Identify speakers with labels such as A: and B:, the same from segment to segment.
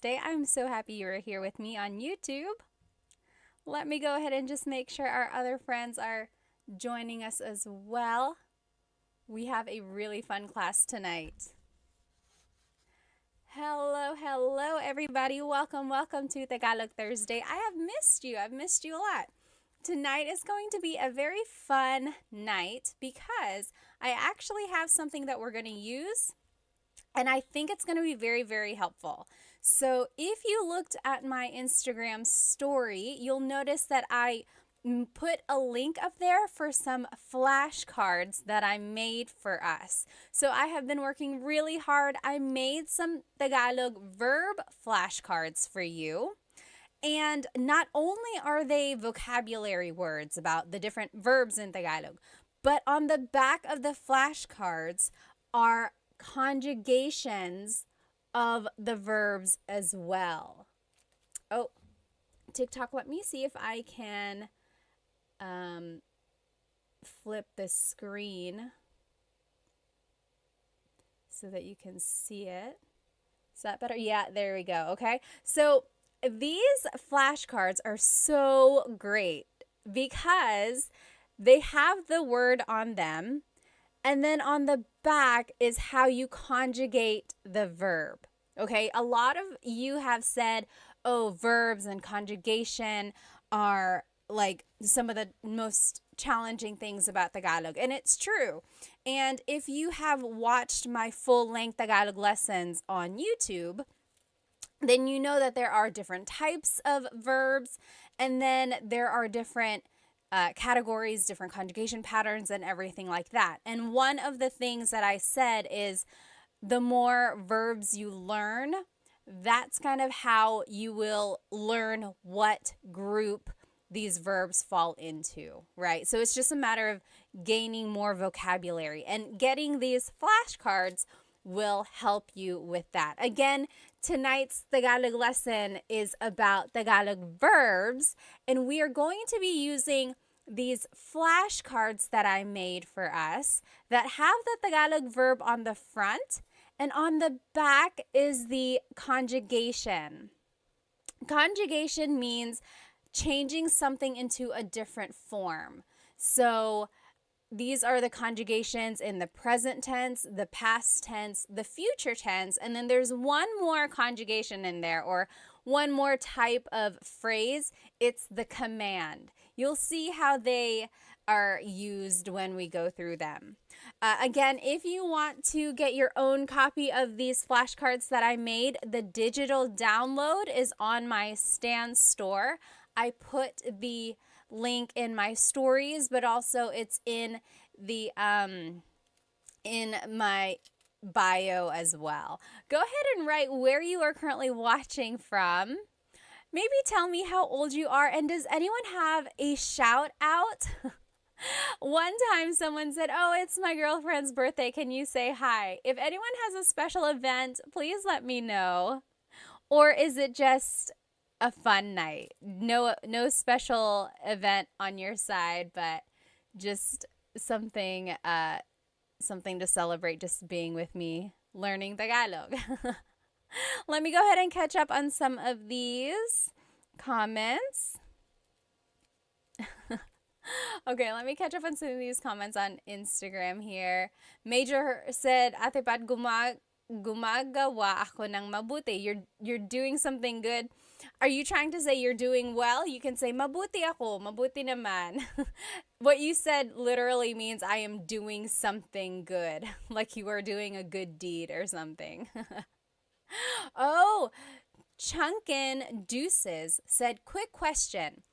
A: Thursday. I'm so happy you're here with me on YouTube. Let me go ahead and just make sure our other friends are joining us as well. We have a really fun class tonight. Hello, everybody. Welcome to Tagalog Thursday. I have missed you. I've missed you a lot. Tonight is going to be a very fun night because I actually have something that we're going to use, and I think it's going to be very, very helpful. So if you looked at my Instagram story, you'll notice that I put a link up there for some flashcards that I made for us. So I have been working really hard. I made some Tagalog verb flashcards for you. And not only are they vocabulary words about the different verbs in Tagalog, but on the back of the flashcards are conjugations of the verbs as well. Oh, TikTok, let me see if I can flip the screen so that you can see it. Is that better? Yeah, there we go. Okay. So these flashcards are so great because they have the word on them, and then on the back is how you conjugate the verb. Okay, a lot of you have said, oh, verbs and conjugation are like some of the most challenging things about Tagalog. And it's true. And if you have watched my full-length Tagalog lessons on YouTube, then you know that there are different types of verbs, and then there are different categories, different conjugation patterns, and everything like that. And one of the things that I said is the more verbs you learn, that's kind of how you will learn what group these verbs fall into, right? So it's just a matter of gaining more vocabulary, and getting these flashcards will help you with that. Again, tonight's Tagalog lesson is about Tagalog verbs, and we are going to be using these flashcards that I made for us that have the Tagalog verb on the front, and on the back is the conjugation. Conjugation means changing something into a different form. So these are the conjugations in the present tense, the past tense, the future tense, and then there's one more conjugation in there, or one more type of phrase. It's the command. You'll see how they are used when we go through them. Again, if you want to get your own copy of these flashcards that I made, the digital download is on my Stan store. I put the link in my stories, but also it's in the in my bio as well. Go ahead and write where you are currently watching from. Maybe tell me how old you are, and does anyone have a shout out? One time someone said, oh, it's my girlfriend's birthday. Can you say hi? If anyone has a special event, please let me know. Or is it just a fun night? No special event on your side, but just something to celebrate, just being with me learning Tagalog. Let me go ahead and catch up on some of these comments. Okay, let me catch up on some of these comments on Instagram here. Major said, Ate Pat, gumagawa ako ng mabuti. You're doing something good. Are you trying to say you're doing well? You can say, mabuti ako, mabuti naman. What you said literally means I am doing something good, like you are doing a good deed or something. Oh, Chunkin Deuces said, quick question.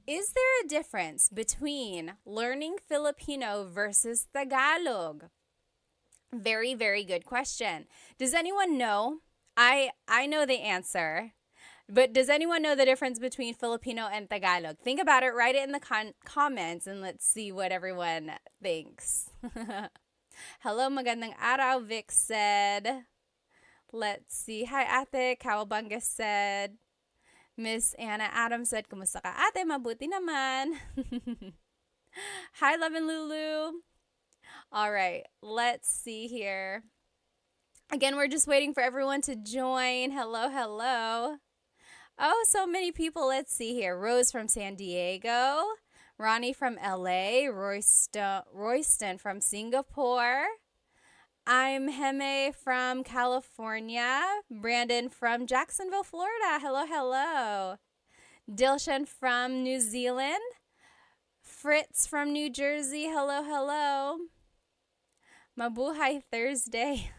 A: Is there a difference between learning Filipino versus Tagalog? Very, very good question. Does anyone know? I know the answer, but does anyone know the difference between Filipino and Tagalog? Think about it, write it in the comments, and let's see what everyone thinks. Hello, magandang araw, Vic said. Let's see. Hi, Ate. Kawabanga said. Miss Anna Adams said, kumusta ka, ate? Mabuti naman. Hi, Love and Lulu. All right, let's see here. Again, we're just waiting for everyone to join. Hello, hello. Oh, so many people. Let's see here. Rose from San Diego, Ronnie from LA, Royston from Singapore. I'm Heme from California, Brandon from Jacksonville, Florida. Hello, hello. Dilshan from New Zealand, Fritz from New Jersey. Hello, hello. Mabuhay Thursday.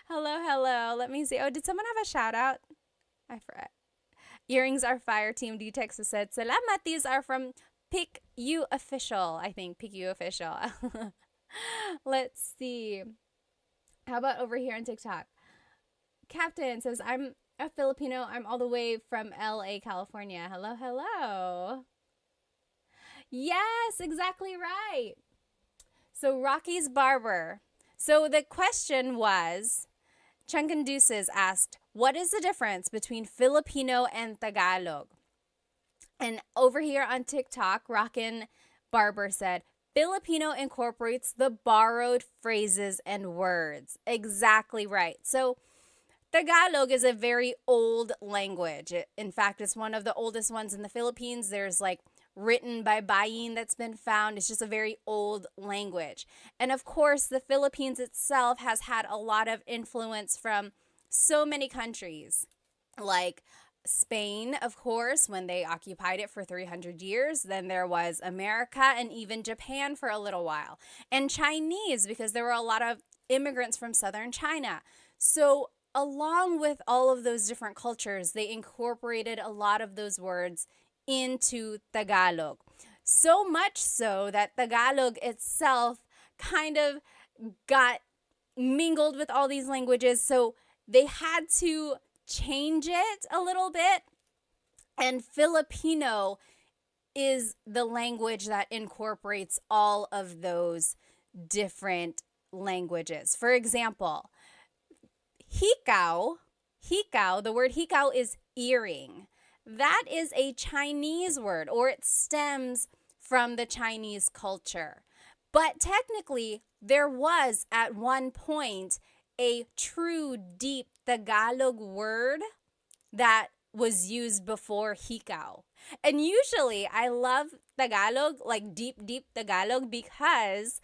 A: Hello, hello. Let me see. Oh, did someone have a shout out? I forgot. Earrings are fire. Team D Texas said, Salamat. These are from Pick You Official. I think Pick You Official. Let's see. How about over here on TikTok? Captain says, I'm a Filipino. I'm all the way from LA, California. Hello, hello. Yes, exactly right. So Rocky's Barber. So the question was, Changanduces asked, what is the difference between Filipino and Tagalog? And over here on TikTok, Rockin' Barber said, Filipino incorporates the borrowed phrases and words. Exactly right. So Tagalog is a very old language. In fact, it's one of the oldest ones in the Philippines. There's like written by Bayin that's been found. It's just a very old language. And of course, the Philippines itself has had a lot of influence from so many countries, like Spain, of course, when they occupied it for 300 years. Then there was America and even Japan for a little while. And Chinese, because there were a lot of immigrants from southern China. So along with all of those different cultures, they incorporated a lot of those words into Tagalog. So much so that Tagalog itself kind of got mingled with all these languages. So they had to change it a little bit. And Filipino is the language that incorporates all of those different languages. For example, hikaw, the word hikaw is earring. That is a Chinese word, or it stems from the Chinese culture. But technically, there was at one point a true deep Tagalog word that was used before hikaw. And usually I love Tagalog, like deep Tagalog, because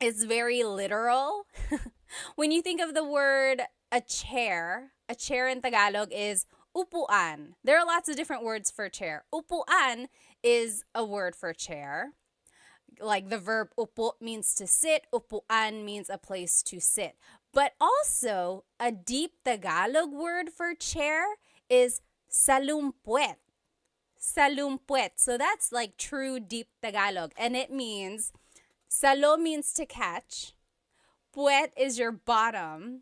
A: it's very literal. When you think of the word a chair in Tagalog is upuan. There are lots of different words for chair. Upuan is a word for chair. Like the verb upo means to sit, upuan means a place to sit. But also, a deep Tagalog word for chair is salumpuet. Salumpuet. So that's like true deep Tagalog. And it means, salo means to catch. Puet is your bottom.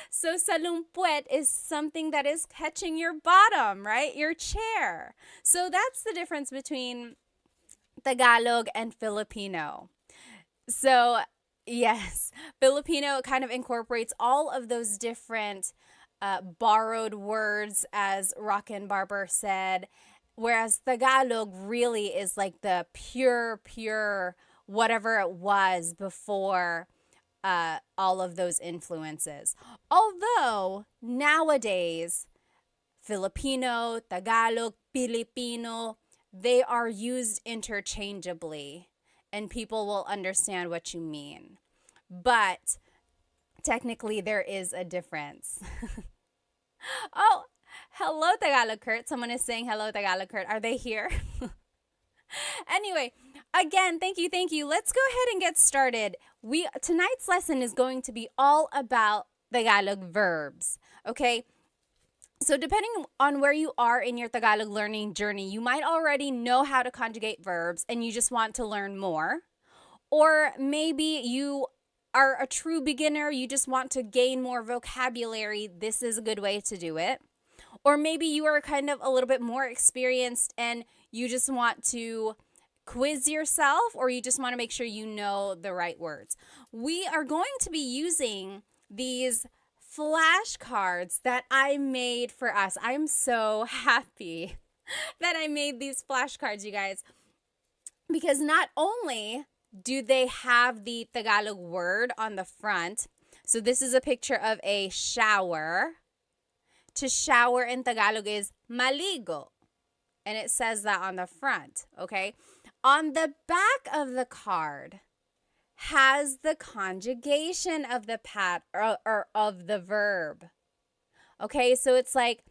A: So salumpuet is something that is catching your bottom, right? Your chair. So that's the difference between Tagalog and Filipino. So yes, Filipino kind of incorporates all of those different borrowed words, as Rockin' Barber said, whereas Tagalog really is like the pure whatever it was before all of those influences. Although nowadays, Filipino, Tagalog, Filipino, they are used interchangeably and people will understand what you mean. But technically, there is a difference. Oh, hello, Tagalog Kurt. Someone is saying hello, Tagalog Kurt. Are they here? Anyway, again, thank you. Let's go ahead and get started. Tonight's lesson is going to be all about Tagalog verbs, okay? So depending on where you are in your Tagalog learning journey, you might already know how to conjugate verbs and you just want to learn more. Or maybe you are a true beginner, you just want to gain more vocabulary. This is a good way to do it. Or maybe you are kind of a little bit more experienced and you just want to quiz yourself, or you just want to make sure you know the right words. We are going to be using these flashcards that I made for us. I'm so happy that I made these flashcards, you guys, because not only do they have the Tagalog word on the front, So this is a picture of a shower. To shower in Tagalog is maligo. And it says that on the front, okay? On the back of the card has the conjugation of the or of the verb. Okay, so it's like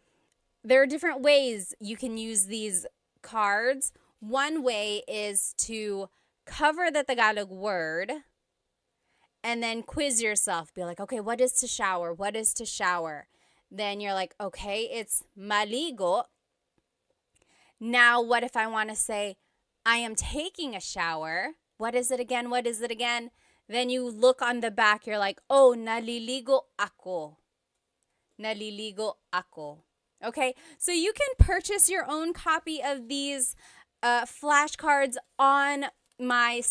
A: there are different ways you can use these cards. One way is to cover the Tagalog word and then quiz yourself. Be like, okay, what is to shower? What is to shower? Then you're like, okay, it's maligo. Now, what if I want to say, I am taking a shower? What is it again? What is it again? Then you look on the back, you're like, oh, naliligo ako. Naliligo ako. Okay, so you can purchase your own copy of these flashcards on in my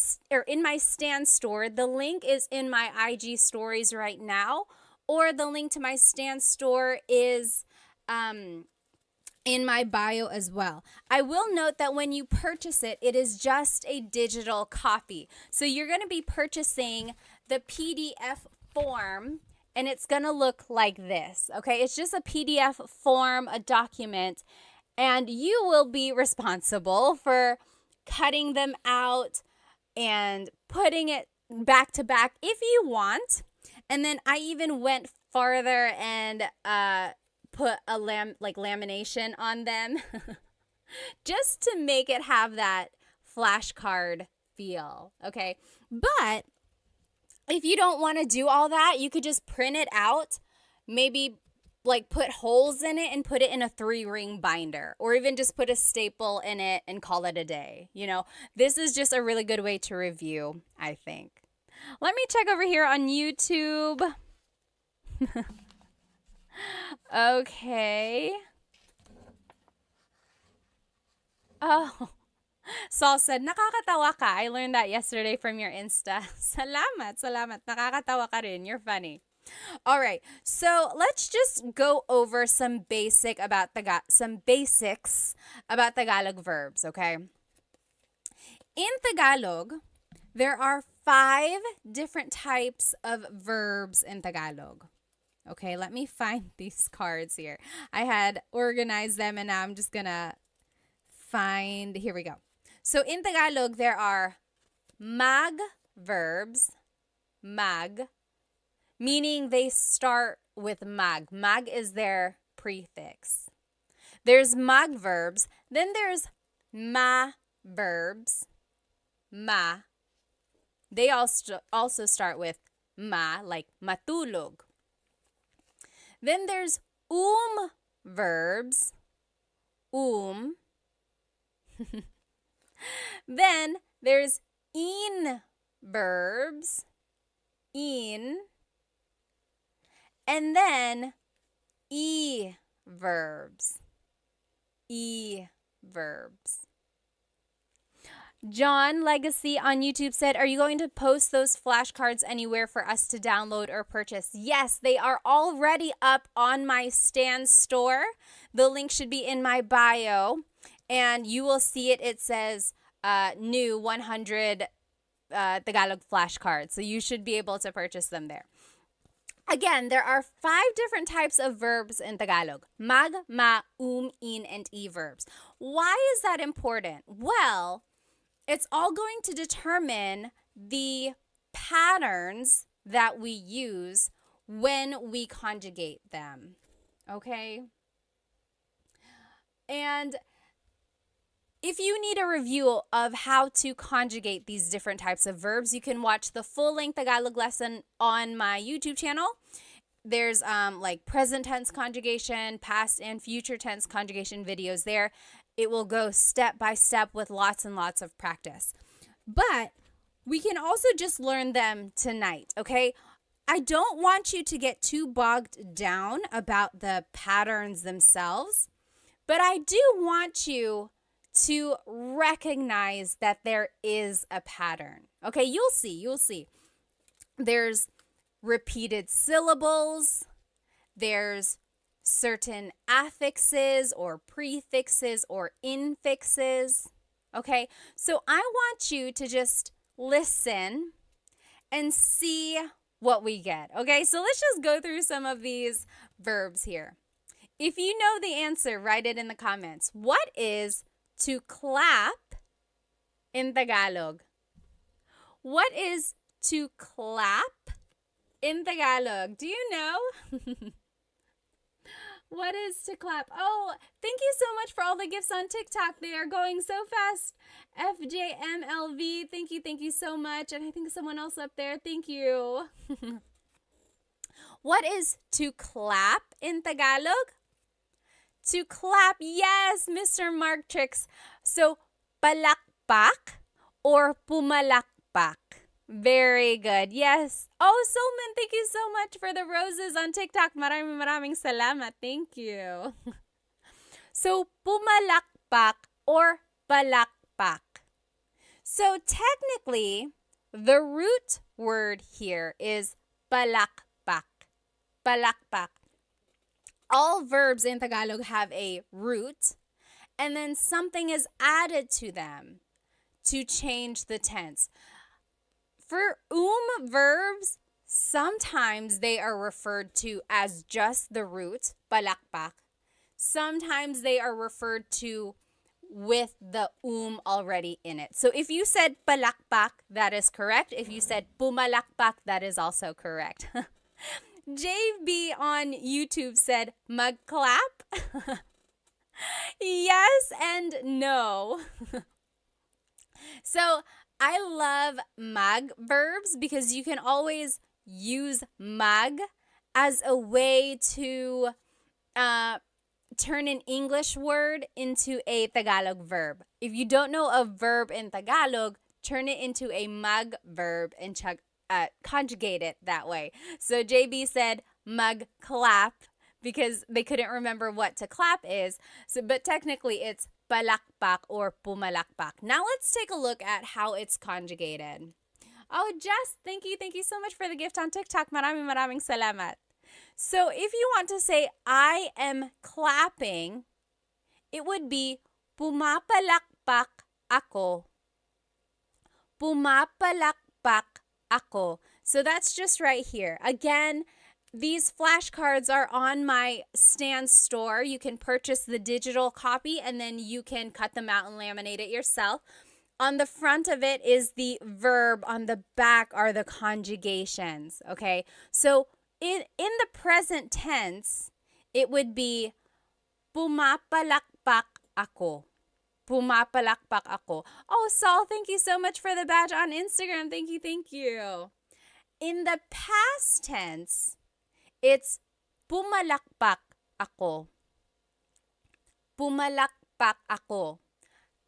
A: Stan store. The link is in my IG stories right now, or the link to my Stan store is in my bio as well. I will note that when you purchase it, it is just a digital copy. So you're going to be purchasing the PDF form, and it's going to look like this. Okay, it's just a PDF form, a document, and you will be responsible for cutting them out and putting it back to back if you want. And then I even went farther and put a lamination on them just to make it have that flashcard feel. Okay, but if you don't want to do all that, you could just print it out, maybe like put holes in it and put it in a 3-ring binder, or even just put a staple in it and call it a day. You know, this is just a really good way to review, I think. Let me check over here on YouTube. Okay. Oh, Saul said, nakakatawa ka. I learned that yesterday from your Insta. Salamat, salamat. Nakakatawa ka rin. You're funny. All right. So let's just go over some basics about Tagalog verbs, okay? In Tagalog, there are 5 different types of verbs in Tagalog. Okay, let me find these cards here. I had organized them and now I'm just gonna find, here we go. So in Tagalog, there are mag verbs, mag, meaning they start with mag. Mag is their prefix. There's mag verbs, then there's ma verbs, ma. They also start with ma, like matulog. Then there's verbs, Then there's in verbs, in. And then e verbs, John Legacy on YouTube said, are you going to post those flashcards anywhere for us to download or purchase? Yes, they are already up on my Stan store. The link should be in my bio, and you will see it. It says new 100 Tagalog flashcards, so you should be able to purchase them there. Again, there are 5 different types of verbs in Tagalog. Mag, ma, in, and e verbs. Why is that important? Well, it's all going to determine the patterns that we use when we conjugate them. Okay? And if you need a review of how to conjugate these different types of verbs, you can watch the full-length Tagalog lesson on my YouTube channel. There's like present tense conjugation, past and future tense conjugation videos there. It will go step by step with lots and lots of practice. But we can also just learn them tonight, okay? I don't want you to get too bogged down about the patterns themselves, but I do want you to recognize that there is a pattern. Okay, you'll see. There's repeated syllables. There's certain affixes or prefixes or infixes. Okay, so I want you to just listen and see what we get. Okay, so let's just go through some of these verbs here. If you know the answer, write it in the comments. What is to clap in Tagalog? What is to clap in Tagalog? Do you know? What is to clap? Oh, thank you so much for all the gifts on TikTok. They are going so fast. FJMLV, thank you so much. And I think someone else up there, thank you. What is to clap in Tagalog? To clap, yes, Mr. Mark Tricks. So, palakpak or pumalakpak? Very good. Yes. Oh, Solman, thank you so much for the roses on TikTok. Maraming salamat. Thank you. So, pumalakpak or palakpak. So, technically, the root word here is palakpak. Palakpak. All verbs in Tagalog have a root, and then something is added to them to change the tense. For verbs, sometimes they are referred to as just the root, palakpak. Sometimes they are referred to with the already in it. So if you said palakpak, that is correct. If you said pumalakpak, that is also correct. JB on YouTube said magclap. Yes and no. So I love mag verbs because you can always use mag as a way to turn an English word into a Tagalog verb. If you don't know a verb in Tagalog, turn it into a mag verb and conjugate it that way. So JB said magclap because they couldn't remember what to clap is. So, but technically it's palakpak or pumalakpak. Now let's take a look at how it's conjugated. Oh, Jess, thank you so much for the gift on TikTok. Maraming salamat. So if you want to say I am clapping, it would be pumapalakpak ako. Pumapalakpak ako. So that's just right here. Again, these flashcards are on my Stan store. You can purchase the digital copy and then you can cut them out and laminate it yourself. On the front of it is the verb. On the back are the conjugations. Okay, so in the present tense, it would be pumapalakpak ako. Pumapalakpak ako. Oh, Saul, thank you so much for the badge on Instagram. Thank you. In the past tense, it's pumalakpak ako. Pumalakpak ako.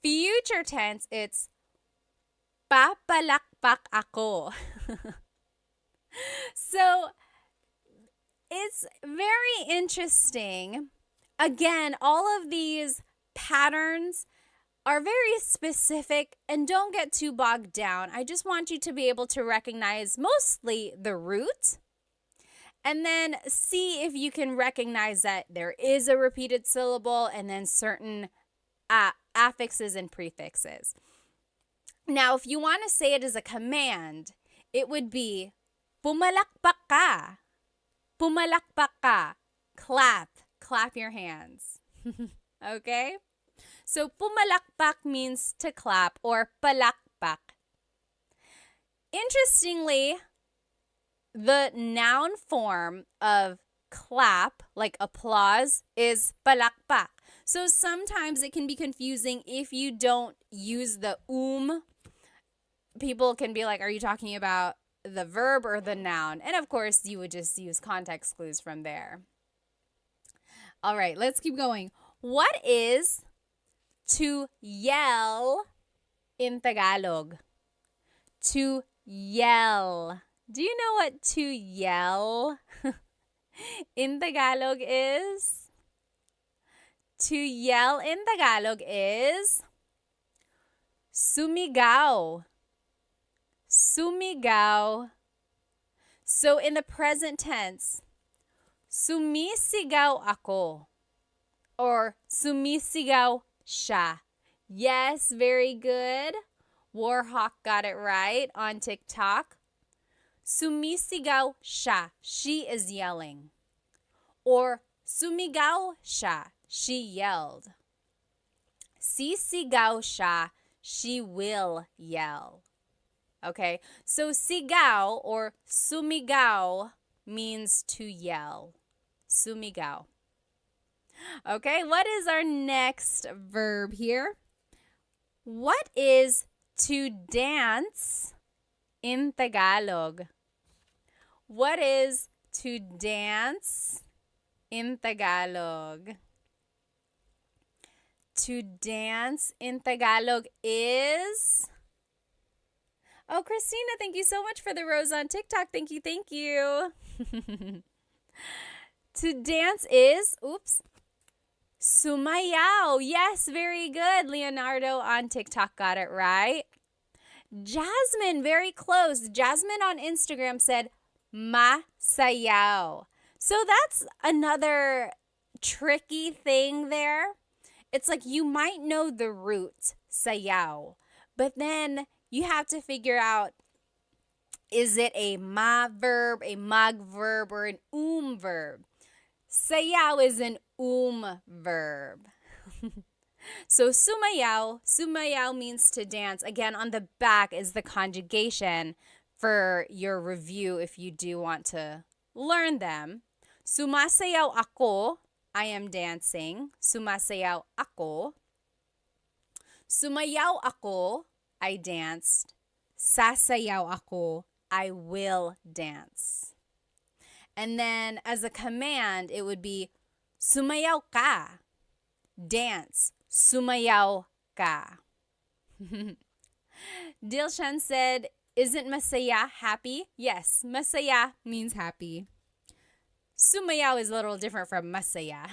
A: Future tense, it's papalakpak ako. So, it's very interesting. Again, all of these patterns are very specific and don't get too bogged down. I just want you to be able to recognize mostly the root and then see if you can recognize that there is a repeated syllable and then certain affixes and prefixes. Now, if you want to say it as a command, it would be pumalakpak ka. Pumalakpak ka. Clap your hands. Okay? So, pumalakpak means to clap or palakpak. Interestingly, the noun form of clap, like applause, is palakpak. So sometimes it can be confusing if you don't use the People can be like, are you talking about the verb or the noun? And of course, you would just use context clues from there. All right, let's keep going. What is to yell in Tagalog? To yell. Do you know what to yell in Tagalog is? To yell in Tagalog is sumigaw. Sumigaw. So in the present tense, sumisigaw ako or sumisigaw siya. Yes, very good. Warhawk got it right on TikTok. Sumisigaw siya. She is yelling. Or sumigaw siya. She yelled. Sisigaw siya. She will yell. Okay, so sigaw or sumigaw means to yell. Sumigaw. Okay, what is our next verb here? What is to dance in Tagalog? What is to dance in Tagalog? To dance in Tagalog is... Oh, Christina, thank you so much for the rose on TikTok. Thank you, thank you. To dance is, sumayaw. Yes, very good. Leonardo on TikTok got it right. Jasmine, very close. Jasmine on Instagram said masayaw. So that's another tricky thing there. It's like you might know the root, sayaw, but then you have to figure out, is it a ma verb, a mag verb, or an verb? Sayaw is an verb. So sumayaw means to dance. Again, on the back is the conjugation for your review if you do want to learn them. Sumasayaw ako, I am dancing. Sumasayaw ako. Sumayaw ako, I danced. Sasayaw ako, I will dance. And then as a command, it would be sumayaw ka. Dance. Sumayaw ka. Dilshan said, isn't masaya happy? Yes, masaya means happy. Sumayaw is a little different from masaya.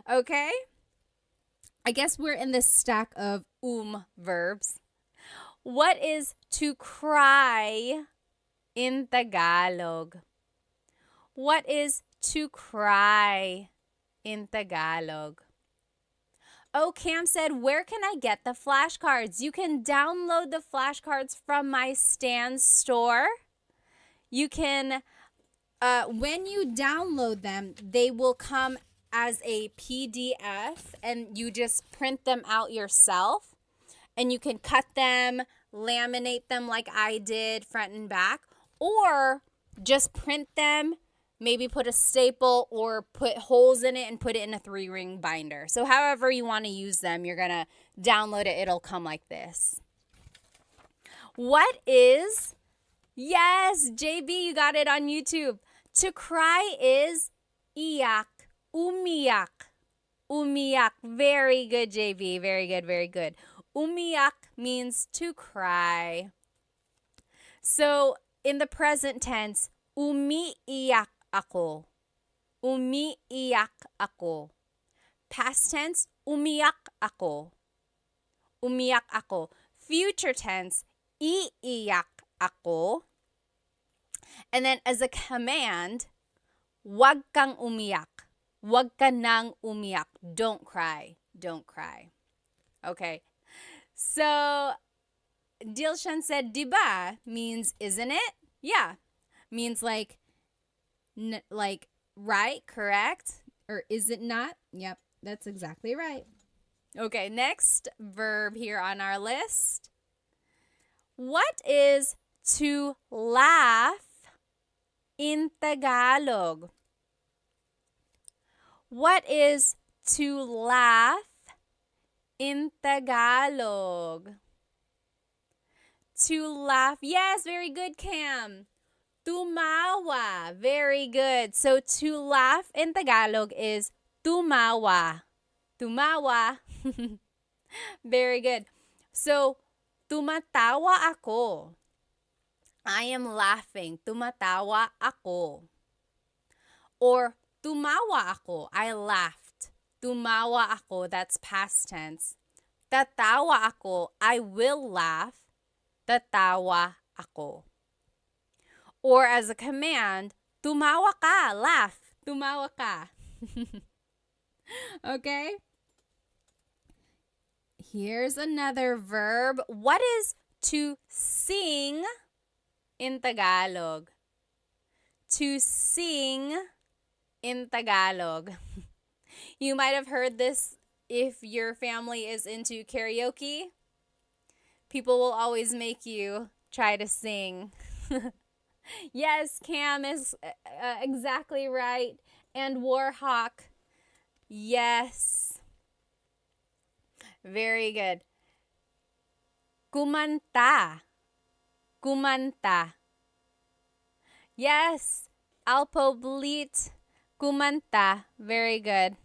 A: Okay? I guess we're in this stack of verbs. What is to cry in Tagalog? What is to cry in Tagalog? Oh, Cam said, where can I get the flashcards? You can download the flashcards from my Stan store. You can, when you download them, they will come as a PDF and you just print them out yourself. And you can cut them, laminate them like I did, front and back, or just print them, maybe put a staple or put holes in it and put it in a 3-ring binder. So however you want to use them, you're going to download it. It'll come like this. What is, yes, JB, you got it on YouTube. To cry is iyak, umiyak, umiyak. Very good, JB. Very good, very good. Umiyak means to cry. So in the present tense, umiiyak ako. Umiiyak ako. Past tense, umiyak ako. Umiyak ako. Future tense, iiyak ako. And then as a command, wag kang umiyak. Wag ka nang umiyak. Don't cry. Don't cry. Okay. So Dilshan said, diba means isn't it? Yeah. Means like right, correct? Or is it not? Yep, that's exactly right. Okay, next verb here on our list. What is to laugh in Tagalog? What is to laugh in Tagalog? To laugh. Yes, very good, Cam. Tumawa. Very good. So to laugh in Tagalog is tumawa. Tumawa. Very good. So tumatawa ako. I am laughing. Tumatawa ako. Or tumawa ako. I laughed. Tumawa ako. That's past tense. Tatawa ako. I will laugh. Tatawa ako. Or as a command, tumawa ka. Laugh. Tumawa ka. Okay? Here's another verb. What is to sing in Tagalog. To sing in Tagalog. You might have heard this if your family is into karaoke. People will always make you try to sing. Yes, Cam is exactly right. And Warhawk. Yes. Very good. Kumanta. Kumanta. Yes. Alpoblit. Kumanta. Very good.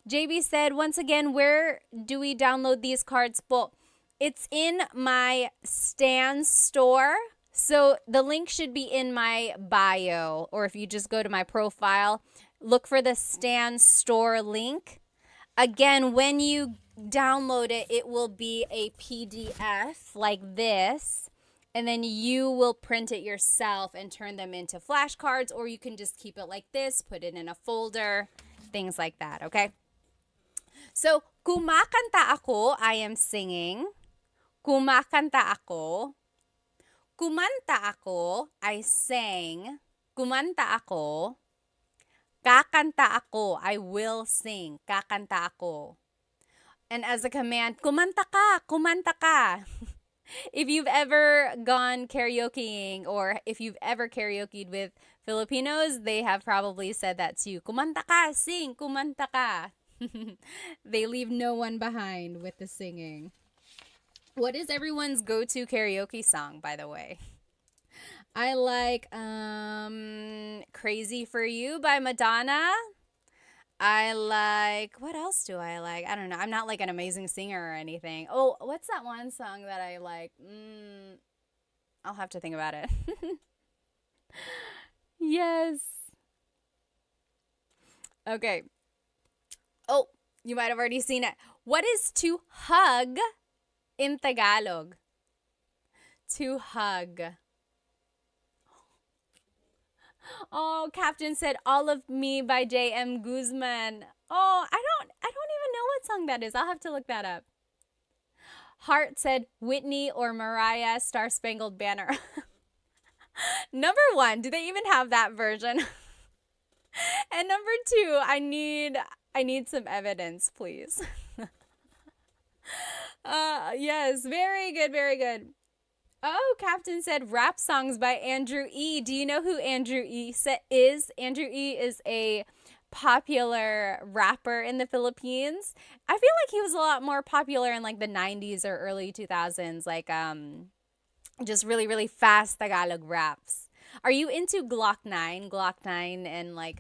A: JB said, once again, where do we download these cards po? It's in my Stan store. So the link should be in my bio, or if you just go to my profile, look for the Stan store link. Again, when you download it, it will be a PDF like this, and then you will print it yourself and turn them into flashcards, or you can just keep it like this, put it in a folder, things like that, okay? So, kumakanta ako, I am singing. Kumakanta ako. Kumanta ako, I sang. Kumanta ako. Kakanta ako, I will sing. Kakanta ako. And as a command, kumanta ka, kumanta ka. If you've ever gone karaokeing or if you've ever karaokeed with Filipinos, they have probably said that to you. Kumanta ka, sing, kumanta ka. They leave no one behind with the singing. What is everyone's go-to karaoke song, by the way? I like Crazy for You by Madonna. I like, what else do I like? I don't know. I'm not like an amazing singer or anything. Oh, what's that one song that I like? I'll have to think about it. Yes. Okay. Oh, you might have already seen it. What is to hug in Tagalog? To hug. Oh, Captain said All of Me by J.M. Guzman. Oh, I don't even know what song that is. I'll have to look that up. Hart said Whitney or Mariah Star Spangled Banner. Number 1, do they even have that version? And number 2, I need some evidence, please. Yes, very good, very good. Oh, Captain said rap songs by Andrew E. Do you know who Andrew E. is? Andrew E. is a popular rapper in the Philippines. I feel like he was a lot more popular in like the 90s or early 2000s, like just really, really fast Tagalog raps. Are you into Glock 9? Glock 9 and like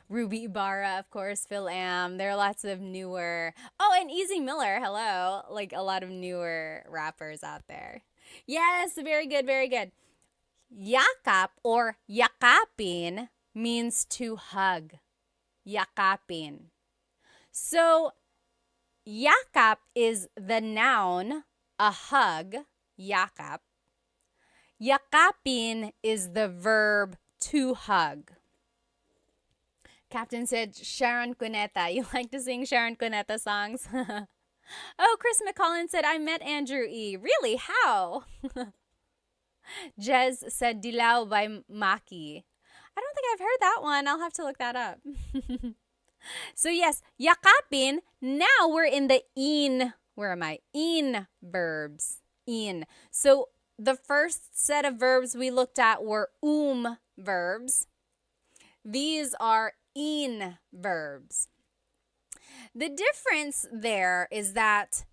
A: Ruby Ibarra, of course, Phil Am. There are lots of newer. Oh, and Easy Miller, hello. Like a lot of newer rappers out there. Yes, very good, very good. Yakap or yakapin means to hug. Yakapin. So, yakap is the noun, a hug, yakap. Yakapin is the verb to hug. Captain said Sharon Cuneta. You like to sing Sharon Cuneta songs? Oh, Chris McCollin said, I met Andrew E. Really? How? Jez said Dilaw by Maki. I don't think I've heard that one. I'll have to look that up. So yes, yakapin. Now we're in the in. Where am I? In verbs. In. So the first set of verbs we looked at were verbs. These are in verbs. The difference there is that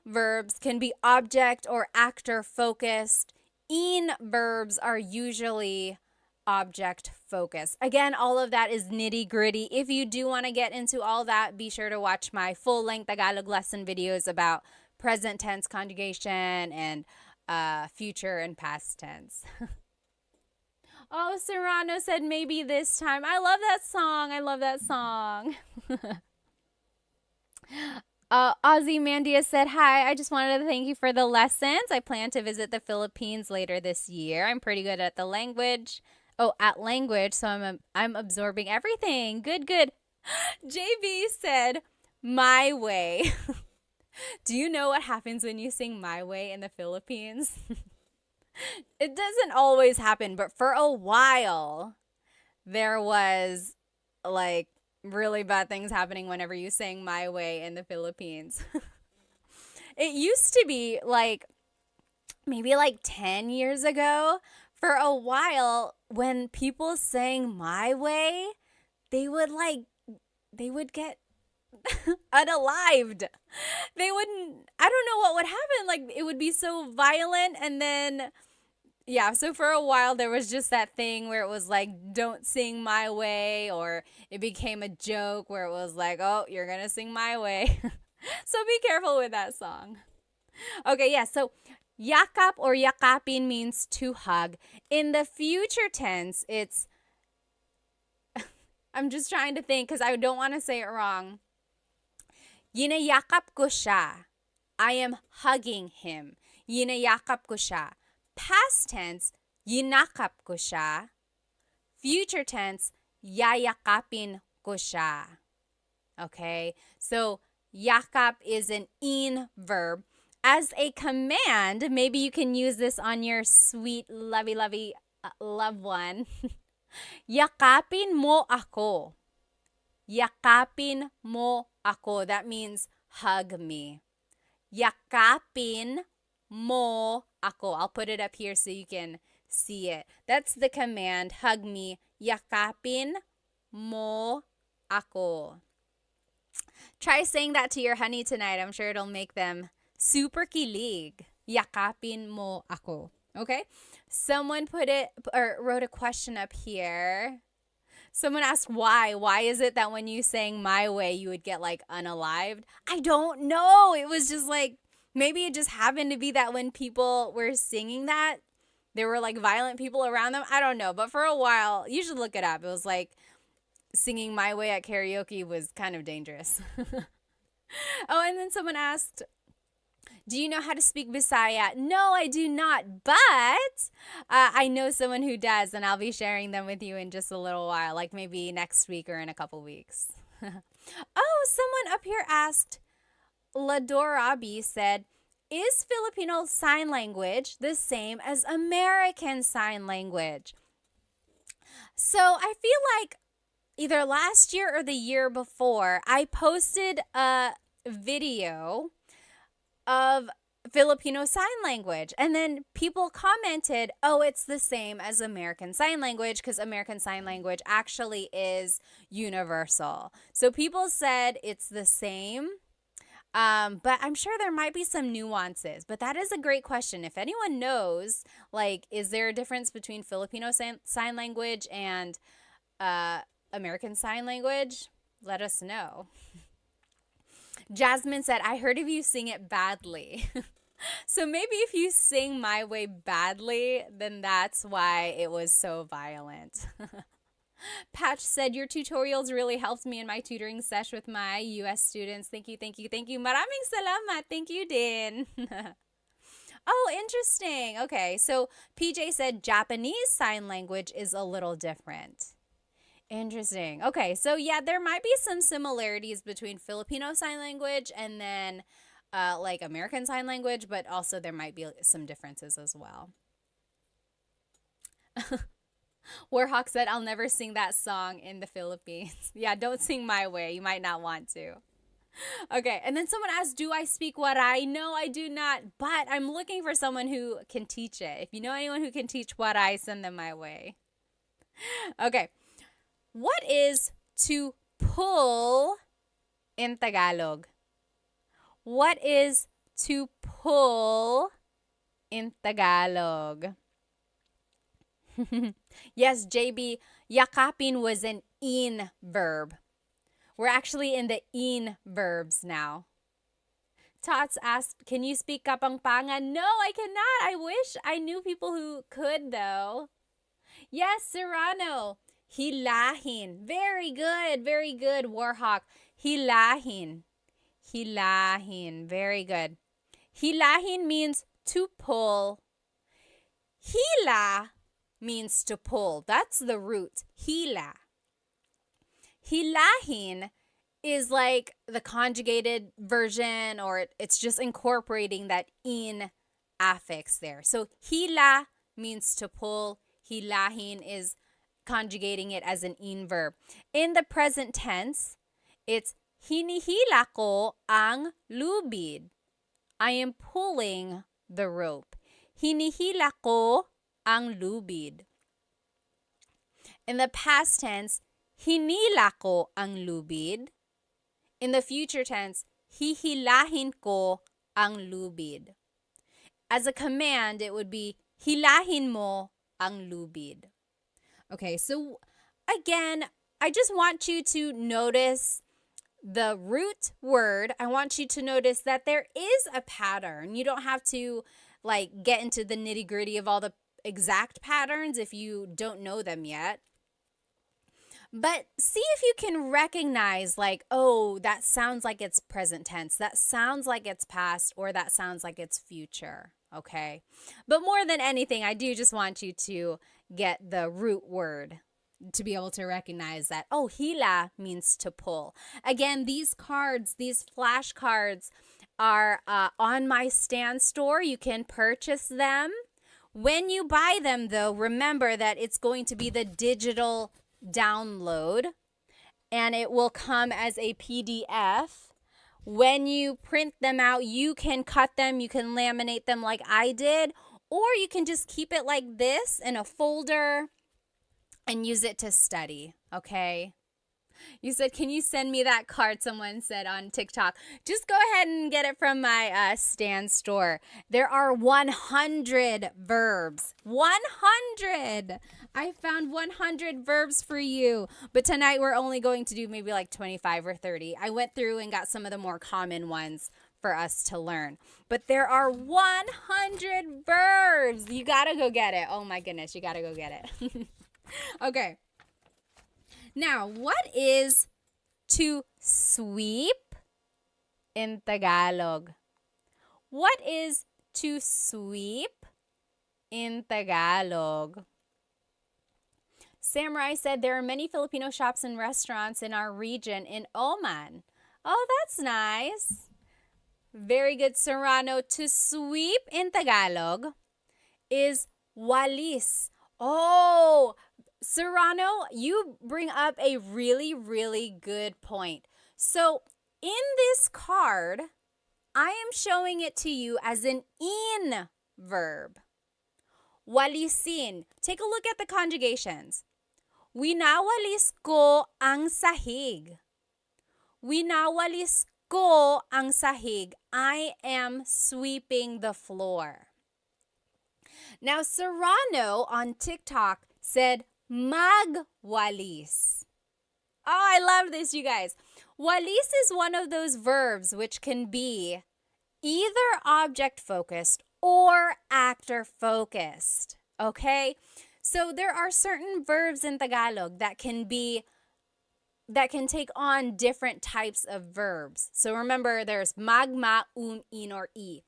A: verbs can be object or actor focused. In verbs are usually object focused. Again, all of that is nitty gritty. If you do want to get into all that, be sure to watch my full length Tagalog lesson videos about present tense conjugation and future and past tense. Oh, Serrano said maybe this time. I love that song. I love that song. Ozzy Mandia said, hi, I just wanted to thank you for the lessons. I plan to visit the Philippines later this year. I'm pretty good at the language. Oh, at language, so I'm absorbing everything. Good, good. JB said, my way. Do you know what happens when you sing My Way in the Philippines? It doesn't always happen, but for a while, there was like really bad things happening whenever you sang My Way in the Philippines. It used to be like maybe like 10 years ago, for a while, when people sang My Way, they would like, they would get unalived. They wouldn't, I don't know what would happen. Like, it would be so violent. And then, yeah, so for a while, there was just that thing where it was like, don't sing My Way, or it became a joke where it was like, oh, you're going to sing My Way. So be careful with that song. Okay, yeah, so yakap or yakapin means to hug. In the future tense, it's, I'm just trying to think because I don't want to say it wrong. Yinayakap ko siya. I am hugging him. Yinayakap ko siya. Past tense, yinakap ko siya. Future tense, yayakapin ko siya. Okay, so yakap is an in verb. As a command, maybe you can use this on your sweet, lovey, loved one. Yakapin mo ako. Yakapin mo ako. That means hug me. Yakapin mo ako. I'll put it up here so you can see it. That's the command. Hug me. Yakapin mo ako. Try saying that to your honey tonight. I'm sure it'll make them super kilig. Yakapin mo ako. Okay? Someone put it or wrote a question up here. Someone asked why. Why is it that when you sang My Way, you would get like unalived? I don't know. It was just like, maybe it just happened to be that when people were singing that, there were like violent people around them. I don't know. But for a while, you should look it up. It was like singing My Way at karaoke was kind of dangerous. Oh, and then someone asked, do you know how to speak Bisaya? No, I do not, but I know someone who does, and I'll be sharing them with you in just a little while, like maybe next week or in a couple weeks. Oh, someone up here asked, Ladorabi said, is Filipino Sign Language the same as American Sign Language? So I feel like either last year or the year before, I posted a video of Filipino Sign Language. And then people commented, oh, it's the same as American Sign Language because American Sign Language actually is universal. So people said it's the same, but I'm sure there might be some nuances. But that is a great question. If anyone knows, like, is there a difference between Filipino Sign Language and American Sign Language? Let us know. Jasmine said, I heard of you sing it badly. So maybe if you sing My Way badly, then that's why it was so violent. Patch said, your tutorials really helped me in my tutoring sesh with my US students. Thank you. Maraming salamat. Thank you, din. Oh, interesting. Okay, so PJ said Japanese Sign Language is a little different. Interesting. Okay, so yeah, there might be some similarities between Filipino Sign Language and then like American Sign Language, but also there might be some differences as well. Warhawk said, I'll never sing that song in the Philippines. Yeah, don't sing My Way. You might not want to. Okay, and then someone asked, do I speak Waray? No, I do not, but I'm looking for someone who can teach it. If you know anyone who can teach Waray, send them my way. Okay. What is to pull in Tagalog? What is to pull in Tagalog? Yes, JB, yakapin was an in verb. We're actually in the in verbs now. Tots asked, can you speak Kapampangan? No, I cannot. I wish I knew people who could, though. Yes, Serrano. Hilahin. Very good, Warhawk. Hilahin. Very good. Hilahin means to pull. Hila means to pull. That's the root. Hila. Hilahin is like the conjugated version, or it's just incorporating that in affix there. So hilahin. means to pull. Hilahin is conjugating it as an in verb. In the present tense, it's hinihila ko ang lubid. I am pulling the rope. Hinihila ko ang lubid. In the past tense, hinila ko ang lubid. In the future tense, hihilahin ko ang lubid. As a command, it would be hilahin mo ang lubid. Okay, so again, I just want you to notice the root word. I want you to notice that there is a pattern. You don't have to get into the nitty-gritty of all the exact patterns if you don't know them yet. But see if you can recognize oh, that sounds like it's present tense. That sounds like it's past, or that sounds like it's future. Okay. But more than anything, I do just want you to get the root word to be able to recognize that, oh, hila means to pull. Again, these cards, these flashcards are on my Stan store. You can purchase them. When you buy them, though, remember that it's going to be the digital download, and it will come as a PDF. When you print them out, you can cut them, you can laminate them like I did, or you can just keep it like this in a folder and use it to study, okay? You said, can you send me that card? Someone said on TikTok. Just go ahead and get it from my Stan store. There are 100 verbs. 100! I found 100 verbs for you. But tonight we're only going to do maybe 25 or 30. I went through and got some of the more common ones for us to learn. But there are 100 verbs. You gotta go get it. Oh my goodness, you gotta go get it. Okay. Now, what is to sweep in Tagalog? What is to sweep in Tagalog? Samurai said there are many Filipino shops and restaurants in our region in Oman. Oh, that's nice. Very good, Serrano. To sweep in Tagalog is walis. Oh, Serrano, you bring up a really, really good point. So in this card, I am showing it to you as an in verb. Walisin. Take a look at the conjugations. Winawalis ko ang sahig. Winawalis ko ang sahig. I am sweeping the floor. Now, Serrano on TikTok said, magwalis. Oh, I love this, you guys. Walis is one of those verbs which can be either object-focused or actor-focused. Okay? So there are certain verbs in Tagalog that can take on different types of verbs. So remember, there's magma, in, or i.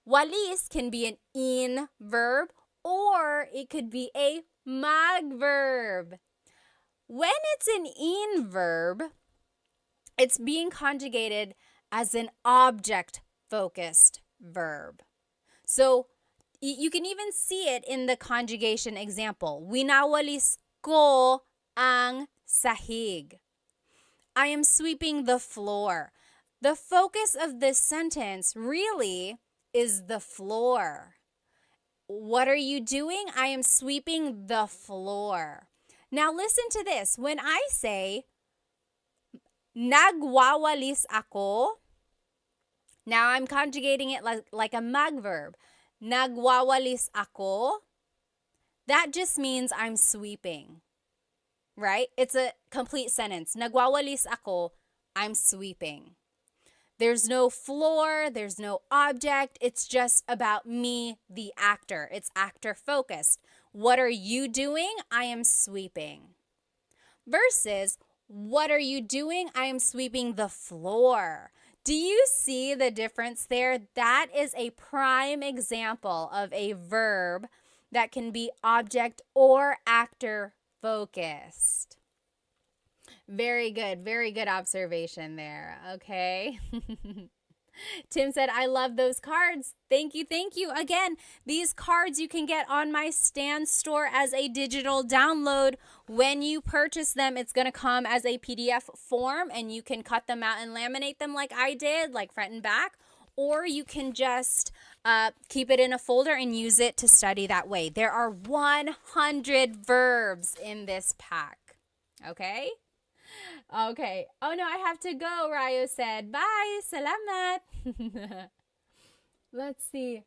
A: Walis can be an in verb, or it could be a mag verb. When it's an in verb, it's being conjugated as an object-focused verb. So you can even see it in the conjugation example. Winawalis ko ang sahig. I am sweeping the floor. The focus of this sentence really is the floor. What are you doing? I am sweeping the floor. Now listen to this. When I say, nagwawalis ako, now I'm conjugating it like a mag verb. Nagwawalis ako, that just means I'm sweeping, right? It's a complete sentence. Nagwawalis ako, I'm sweeping. There's no floor, there's no object. It's just about me, the actor. It's actor focused. What are you doing? I am sweeping. Versus, what are you doing? I am sweeping the floor. Do you see the difference there? That is a prime example of a verb that can be object or actor focused. Very good observation there, okay? Tim said, I love those cards. Thank you. Thank you. Again, these cards you can get on my Stan store as a digital download. When you purchase them, it's going to come as a PDF form, and you can cut them out and laminate them like I did, like front and back. Or you can just keep it in a folder and use it to study that way. There are 100 verbs in this pack. Okay? Okay. Oh no, I have to go, Rayo said. Bye. Salamat. Let's see.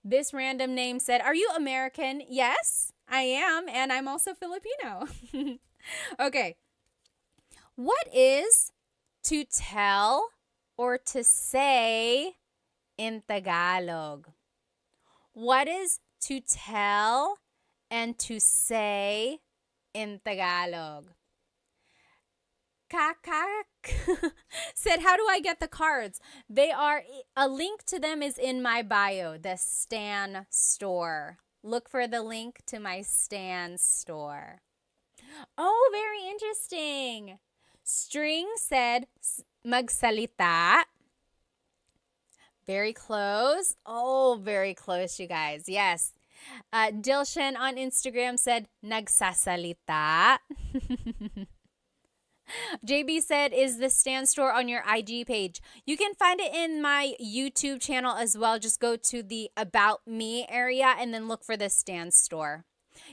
A: This random name said, are you American? Yes, I am. And I'm also Filipino. Okay. What is to tell or to say in Tagalog? What is to tell and to say in Tagalog? Kakak said, how do I get the cards? A link to them is in my bio, the Stan store. Look for the link to my Stan store. Oh, very interesting. String said, magsalita. Very close. Oh, very close, you guys. Yes. Dilshan on Instagram said, nagsasalita. JB said, is the Stan store on your IG page? You can find it in my YouTube channel as well. Just go to the About Me area and then look for the Stan store.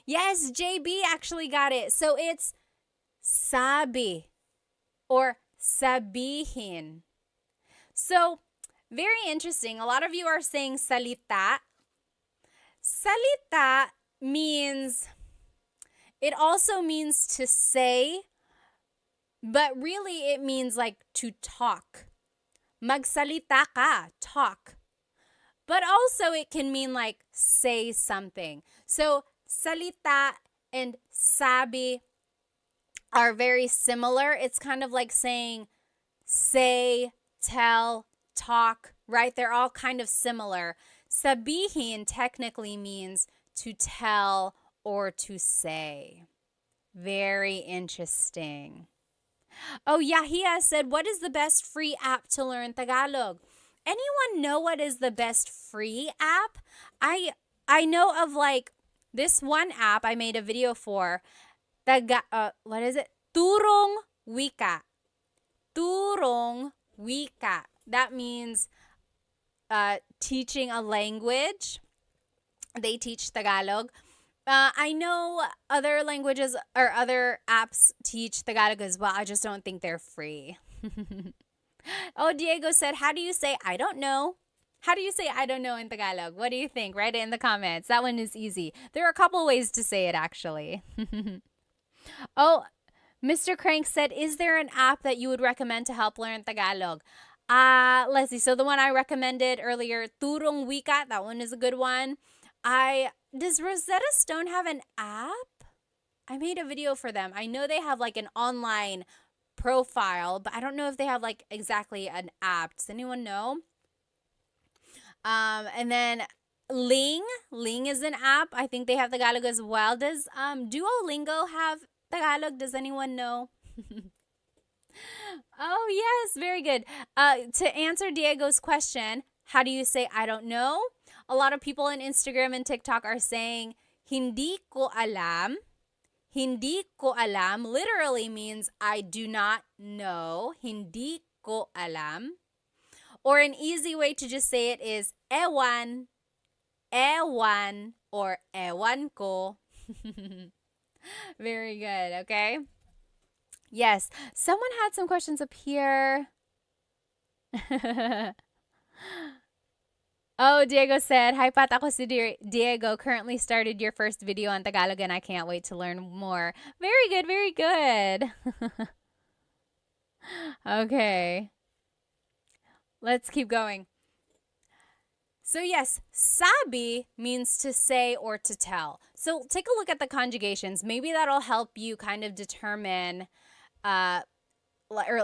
A: Yes, JB actually got it. So it's sabi or sabihin. So very interesting. A lot of you are saying salita. Salita it also means to say, but really it means like to talk. Magsalita ka, talk. But also it can mean like say something. So salita and sabi are very similar. It's kind of like saying say, tell, talk, right? They're all kind of similar. Sabihin technically means to tell or to say. Very interesting. Oh, Yahia said, what is the best free app to learn Tagalog? Anyone know what is the best free app? I know of like this one app I made a video for. What is it? Turong Wika. Turong Wika. That means teaching a language. They teach Tagalog. I know other languages or other apps teach Tagalog as well. I just don't think they're free. Oh, Diego said, how do you say I don't know? How do you say I don't know in Tagalog? What do you think? Write it in the comments. That one is easy. There are a couple ways to say it actually. Oh, Mr. Crank said, is there an app that you would recommend to help learn Tagalog? Let's see. So the one I recommended earlier, Turong Wika, that one is a good one. Does Rosetta Stone have an app? I made a video for them. I know they have like an online profile, but I don't know if they have like exactly an app. Does anyone know? And then Ling is an app. I think they have Tagalog as well. Does Duolingo have Tagalog? Does anyone know? Oh, yes, very good. To answer Diego's question, how do you say I don't know? A lot of people on Instagram and TikTok are saying hindi ko alam. Hindi ko alam literally means I do not know. Hindi ko alam. Or an easy way to just say it is ewan, ewan, or ewan ko. Very good, okay? Yes, someone had some questions up here. Oh, Diego said, hi Pat, ako si Diego. Currently started your first video on Tagalog and I can't wait to learn more. Very good, very good. Okay. Let's keep going. So yes, sabi means to say or to tell. So take a look at the conjugations. Maybe that'll help you kind of determine or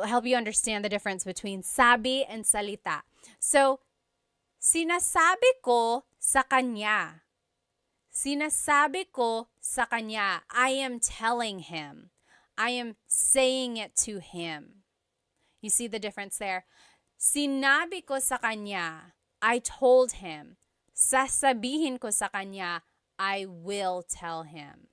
A: help you understand the difference between sabi and salita. So, sinasabi ko sa kanya. Sinasabi ko sa kanya. I am telling him. I am saying it to him. You see the difference there? Sinabi ko sa kanya. I told him. Sasabihin ko sa kanya. I will tell him.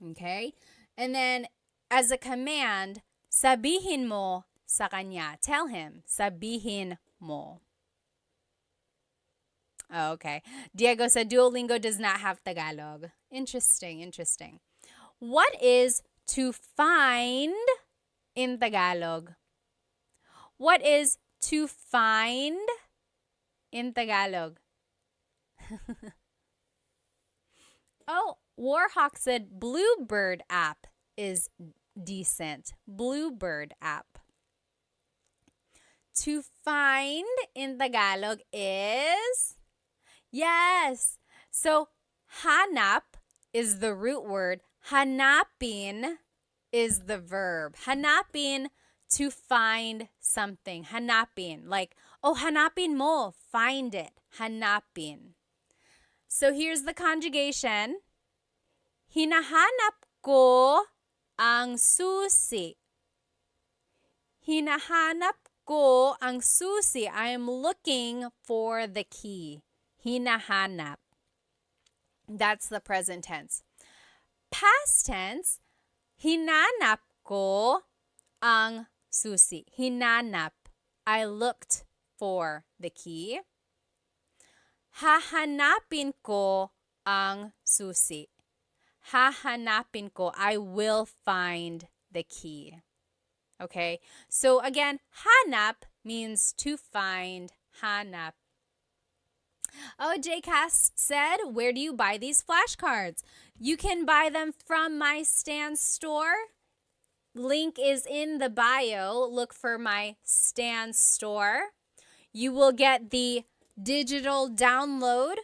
A: Okay? And then, as a command, sabihin mo sa kanya. Tell him. Sabihin mo. Oh, okay. Diego said Duolingo does not have Tagalog. Interesting, interesting. What is to find in Tagalog? What is to find in Tagalog? Oh, Warhawk said Bluebird app is decent. Bluebird app. To find in Tagalog is, yes. So, hanap is the root word. Hanapin is the verb. Hanapin, to find something. Hanapin. Like, oh, hanapin mo. Find it. Hanapin. So here's the conjugation. Hinahanap ko ang susi. Hinahanap ko ang susi. I am looking for the key. Hinahanap. That's the present tense. Past tense, hinanap ko ang susi. Hinanap. I looked for the key. Hahanapin ko ang susi. Hahanapin ko. I will find the key. Okay? So again, hanap means to find. Hanap. Oh, JCast said, where do you buy these flashcards? You can buy them from my Stan store. Link is in the bio. Look for my Stan store. You will get the digital download.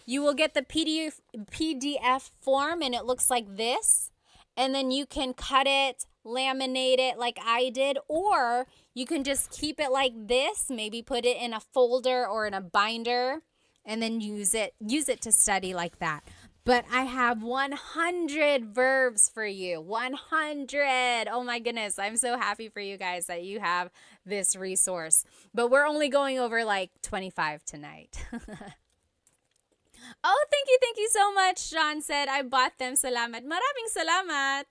A: You will get the PDF form, and it looks like this. And then you can cut it, laminate it like I did, or you can just keep it like this, maybe put it in a folder or in a binder, and then use it to study like that. But I have 100 verbs for you. 100. Oh my goodness. I'm so happy for you guys that you have this resource. But we're only going over like 25 tonight. Oh, thank you so much. John said, I bought them. Salamat. Maraming salamat.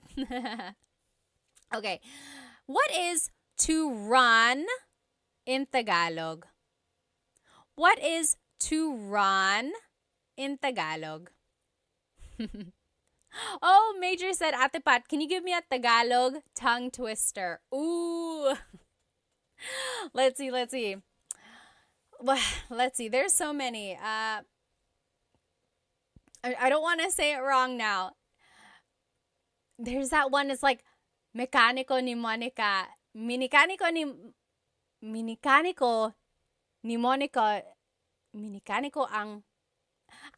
A: Okay. What is to run in Tagalog? What is to run in Tagalog? Oh, Major said, Ate Pat, can you give me a Tagalog tongue twister? Ooh. Let's see. Well, let's see. There's so many. I don't want to say it wrong now. There's that one. It's like Mecánico ni Monica. Minicánico ni Monica. Minicánico ang...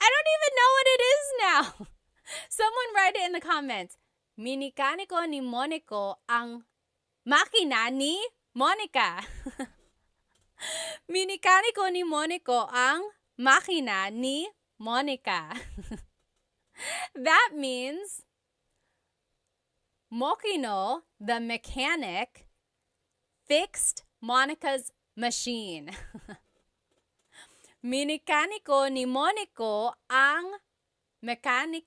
A: I don't even know what it is now. Someone write it in the comments. Minicánico ni Monico ang makina ni Monica. Minicánico ni Monico ang makina ni Monica. That means Mokino, the mechanic, fixed Monica's machine. Minicánico ni Monico ang makina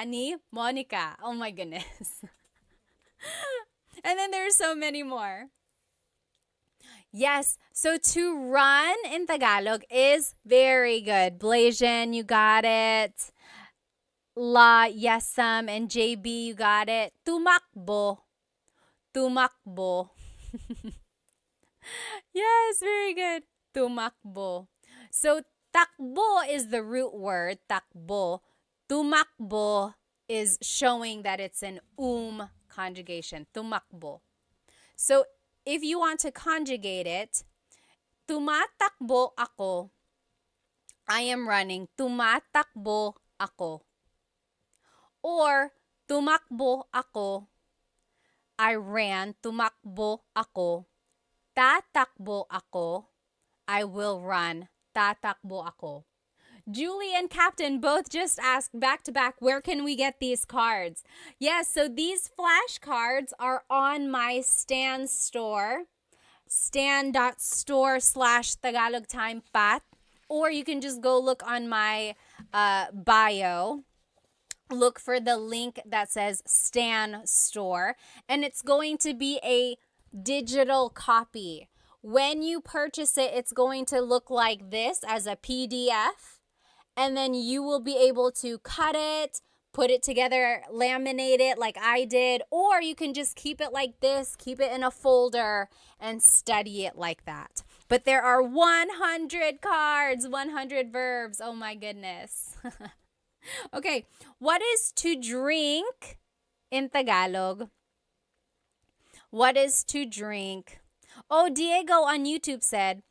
A: ni Monica. Oh my goodness. And then there's so many more. Yes, so to run in Tagalog is very good. Blasian, you got it. La, Yesam, and JB, you got it. Tumakbo. Yes, very good. Tumakbo. So takbo is the root word, takbo. Tumakbo is showing that it's an conjugation. Tumakbo. So if you want to conjugate it, tumatakbo ako. I am running. Tumatakbo ako. Or tumakbo ako. I ran. Tumakbo ako. Tatakbo ako. I will run. Tatakbo ako. Julie and Captain both just asked back to back, where can we get these cards? Yes, so these flashcards are on my Stan store, stan.store/Tagalog Time Pat, or you can just go look on my bio. Look for the link that says Stan Store, and it's going to be a digital copy. When you purchase it, it's going to look like this as a PDF, and then you will be able to cut it, put it together, laminate it like I did, or you can just keep it like this, keep it in a folder, and study it like that. But there are 100 cards, 100 verbs. Oh my goodness. Okay, what is to drink in Tagalog? What is to drink? Oh, Diego on YouTube said,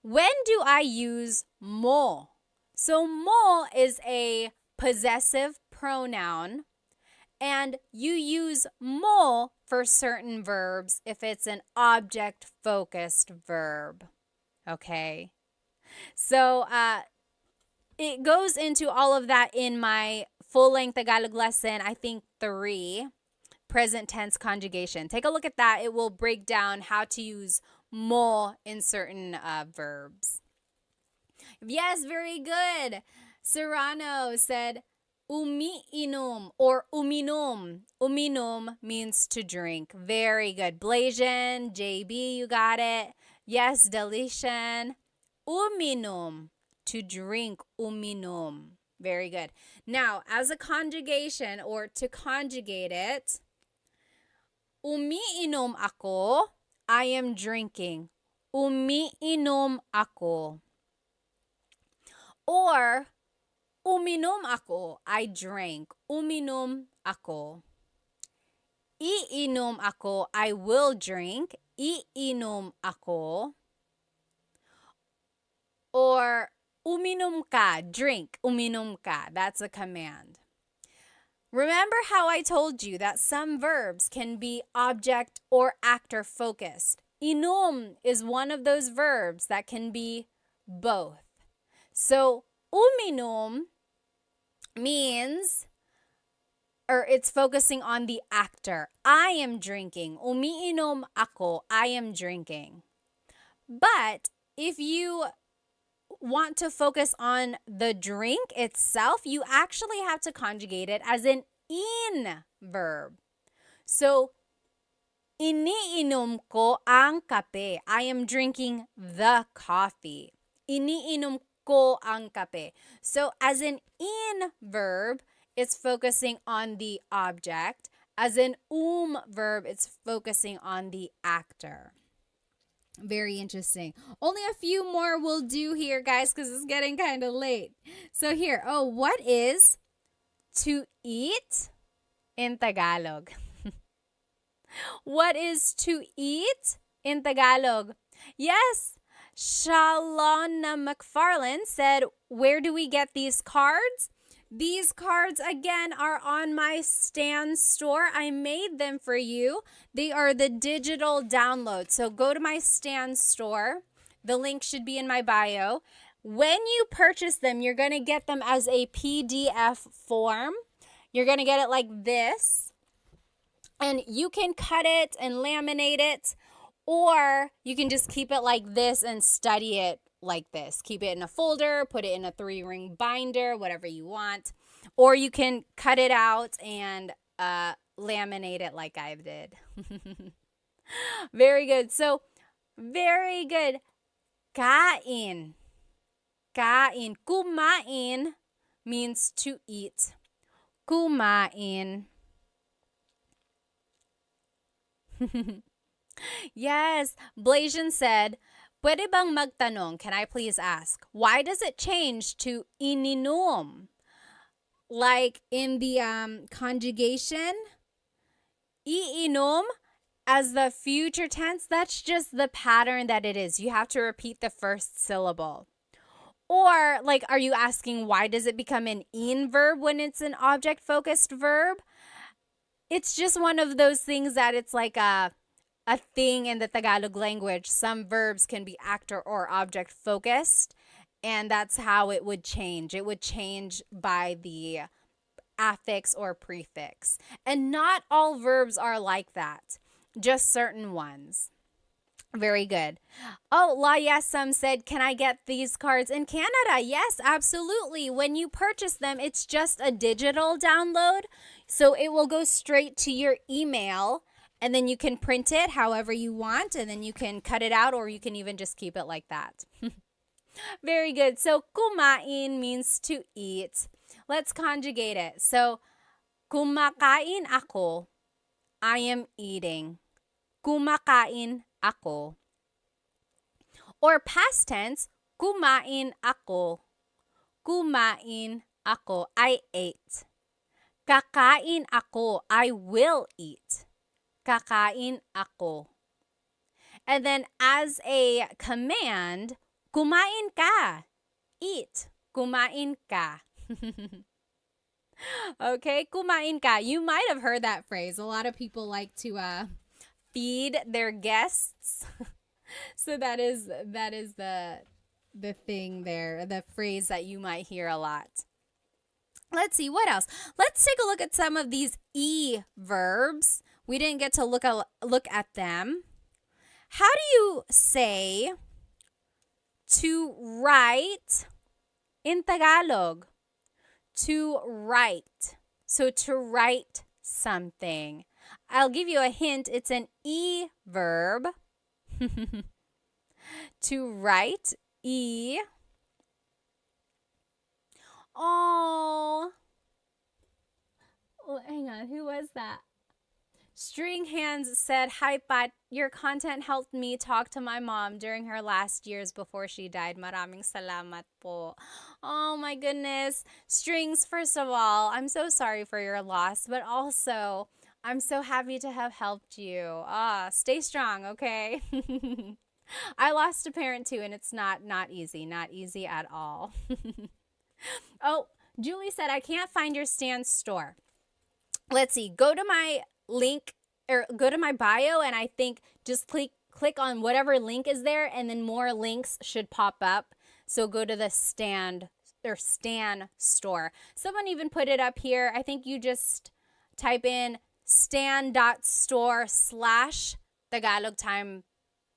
A: when do I use mo? So mo is a possessive pronoun, and you use mo for certain verbs if it's an object-focused verb. Okay? So, it goes into all of that in my full-length Tagalog lesson, I think 3, present tense conjugation. Take a look at that. It will break down how to use mo in certain verbs. Yes, very good. Serrano said, umiinom or uminom. Uminom means to drink. Very good. Blasian, JB, you got it. Yes, Delician. Uminom. To drink, uminom. Very good. Now, as a conjugation or to conjugate it, umiinom ako, I am drinking. Umiinom ako. Or, uminom ako, I drank. Uminom ako. Iinom ako, I will drink. Iinom ako. Or, uminom ka, drink, uminom ka. That's a command. Remember how I told you that some verbs can be object or actor focused. Inom is one of those verbs that can be both. So, uminom means, or it's focusing on the actor. I am drinking. Umiinom ako, I am drinking. But if you want to focus on the drink itself, you actually have to conjugate it as an in verb. So, iniinom ko ang kape. I am drinking the coffee. Iniinom ko ang kape. So, as an in verb, it's focusing on the object. As an verb, it's focusing on the actor. Very interesting. Only a few more will do here, guys, because it's getting kind of late. So here, what is to eat in Tagalog? What is to eat in Tagalog? Yes, Shalona McFarland said, where do we get these cards? These cards, again, are on my Stan store. I made them for you. They are the digital download. So go to my Stan store. The link should be in my bio. When you purchase them, you're going to get them as a PDF form. You're going to get it like this. And you can cut it and laminate it, or you can just keep it like this and study it like this. Keep it in a folder, put it in a 3-ring binder, whatever you want. Or you can cut it out and laminate it like I did. Very good. So, very good. Kain. Kain. Kumain means to eat. Kumain. Yes. Blasian said, pwede bang magtanong? Can I please ask? Why does it change to ininom? Like in the conjugation, iinom as the future tense, that's just the pattern that it is. You have to repeat the first syllable. Or like, are you asking why does it become an in verb when it's an object-focused verb? It's just one of those things that it's like a thing in the Tagalog language. Some verbs can be actor or object focused, And that's how it would change. It would change by the affix or prefix. And not all verbs are like that, just certain ones. Very good. Oh, La Yesam said, can I get these cards in Canada? Yes, absolutely. When you purchase them, it's just a digital download. So it will go straight to your email, and then you can print it however you want, and then you can cut it out, or you can even just keep it like that. Very good. So kumain means to eat. Let's conjugate it. So kumakain ako. I am eating. Kumakain ako. Or past tense, kumain ako. Kumain ako. I ate. Kakain ako. I will eat. Kakain ako. And then as a command, kumain ka. Eat. Kumain ka. Okay, kumain ka. You might have heard that phrase. A lot of people like to feed their guests. So that is the thing there, the phrase that you might hear a lot. Let's see, what else? Let's take a look at some of these verbs. We didn't get to look at them. How do you say to write in Tagalog? To write. So to write something. I'll give you a hint. It's an verb. To write. Oh, hang on. Who was that? String Hands said, hi, Pat. Your content helped me talk to my mom during her last years before she died. Maraming salamat po. Oh, my goodness. Strings, first of all, I'm so sorry for your loss, but also, I'm so happy to have helped you. Stay strong, okay? I lost a parent too, and it's not easy. Not easy at all. Oh, Julie said, I can't find your Stan store. Let's see. Go to my link, or go to my bio, and I think just click on whatever link is there, and then more links should pop up. So go to the Stan store. Someone even put it up here. I think you just type in stan.store/Tagalog Time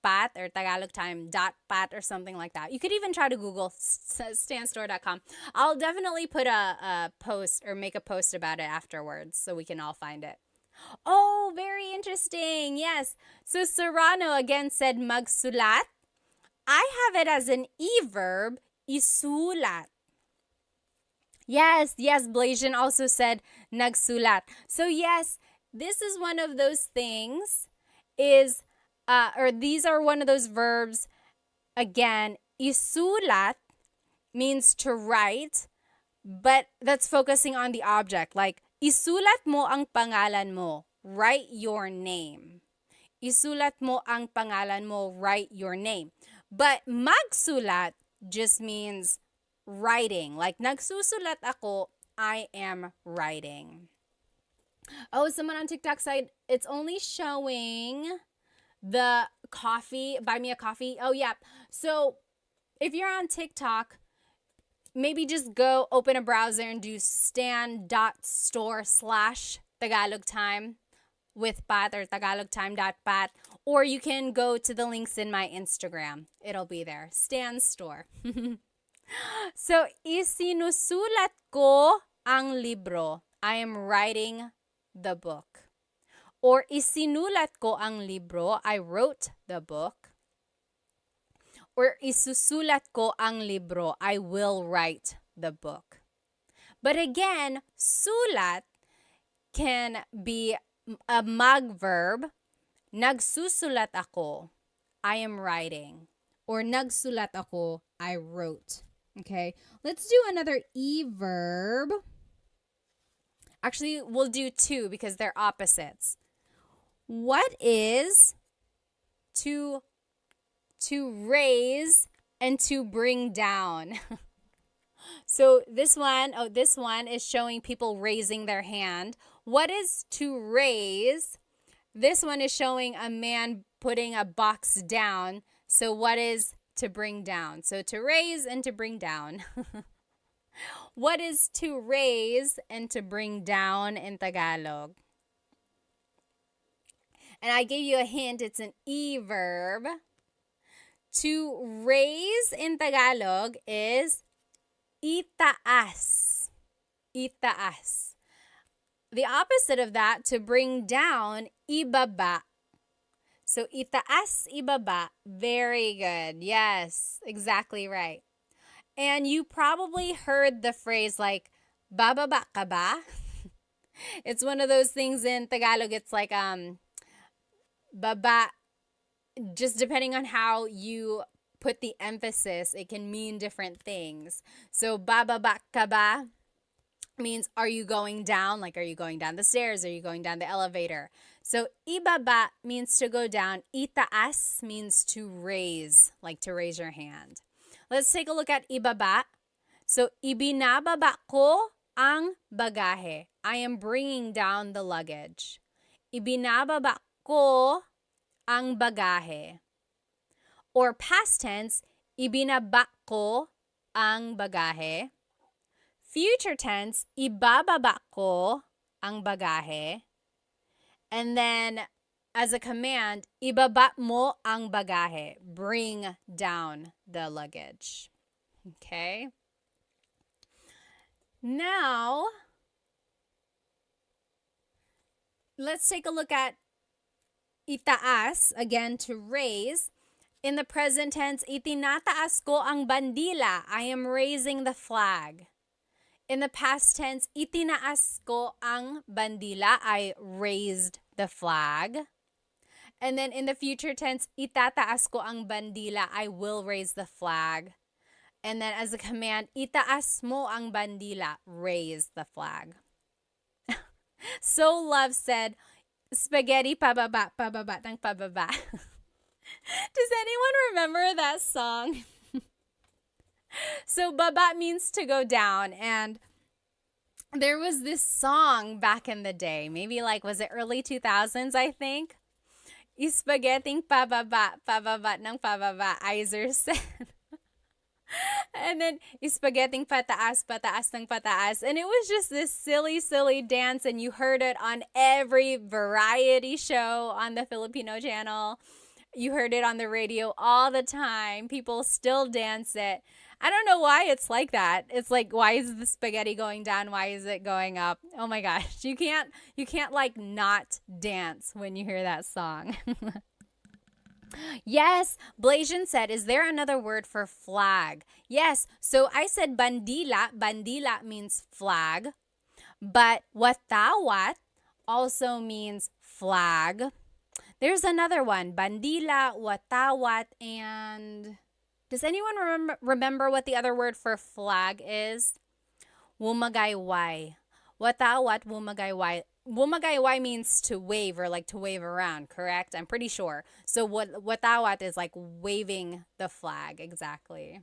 A: Pat or Tagalog Time.pat or something like that. You could even try to Google stanstore.com. I'll definitely put a post or make a post about it afterwards so we can all find it. Oh, very interesting. Yes. So Serrano again said magsulat. I have it as an verb, isulat. Yes, Blasian also said nagsulat. So yes, this is one of those things or these are one of those verbs. Again, isulat means to write, but that's focusing on the object. Like, isulat mo ang pangalan mo. Write your name. Isulat mo ang pangalan mo. Write your name. But magsulat just means writing. Like, nagsusulat ako, I am writing. Oh, someone on TikTok said it's only showing the coffee, buy me a coffee. Oh, yeah. So if you're on TikTok, maybe just go open a browser and do stan.store/Tagalog Time with Pat or tagalogtime.pat, or you can go to the links in my Instagram. It'll be there. Stan Store. So, isinusulat ko ang libro. I am writing the book. Or isinulat ko ang libro. I wrote the book. Or isusulat ko ang libro. I will write the book. But again, sulat can be a mag verb. Nagsusulat ako. I am writing. Or nagsulat ako. I wrote. Okay, let's do another verb. Actually, we'll do two because they're opposites. What is to raise and to bring down? So this one is showing people raising their hand. What is to raise? This one is showing a man putting a box down. So what is to bring down. So to raise and to bring down. What is to raise and to bring down in Tagalog? And I gave you a hint, it's an E verb. To raise in Tagalog is itaas. Itaas. The opposite of that, to bring down, ibaba. So itaas, ibaba. Very good. Yes, exactly right. And you probably heard the phrase like, bababa ka ba? It's one of those things in Tagalog. It's like, baba, just depending on how you put the emphasis, it can mean different things. So, bababa ka ba means, are you going down? Like, are you going down the stairs? Are you going down the elevator? So, ibaba means to go down. Itaas means to raise, like to raise your hand. Let's take a look at ibaba. So, ibinababa ko ang bagahe. I am bringing down the luggage. Ibinababa ko ang bagahe. Or past tense, ibinaba ko ang bagahe. Future tense, ibababa ko ang bagahe. And then, as a command, ibaba mo ang bagahe. Bring down the luggage. Okay? Now, let's take a look at itaas, again, to raise. In the present tense, itinataas ko ang bandila. I am raising the flag. In the past tense, itinaas ko ang bandila. I raised the flag. And then in the future tense, itataas ko ang bandila. I will raise the flag. And then as a command, itaas mo ang bandila. Raise the flag. So Love said, spaghetti pababa, pababa ng pababa. Does anyone remember that song? So baba means to go down, and there was this song back in the day, maybe like, was it early 2000s, I think? Spaghetti pababa, pababa ng pababa, Iser said. And then spaghetti pataas, pataas ng pataas. And it was just this silly, silly dance, and you heard it on every variety show on the Filipino channel. You heard it on the radio all the time. People still dance it. I don't know why it's like that. It's like, why is the spaghetti going down? Why is it going up? Oh my gosh. You can't like not dance when you hear that song. Yes, Blasian said, is there another word for flag? Yes, so I said bandila. Bandila means flag. But watawat also means flag. There's another one, bandila, watawat, and does anyone remember what the other word for flag is? Wumagayway. Watawat, wumagayway. Wumagayway means to wave, or like to wave around, correct? I'm pretty sure. So watawat is like waving the flag, exactly.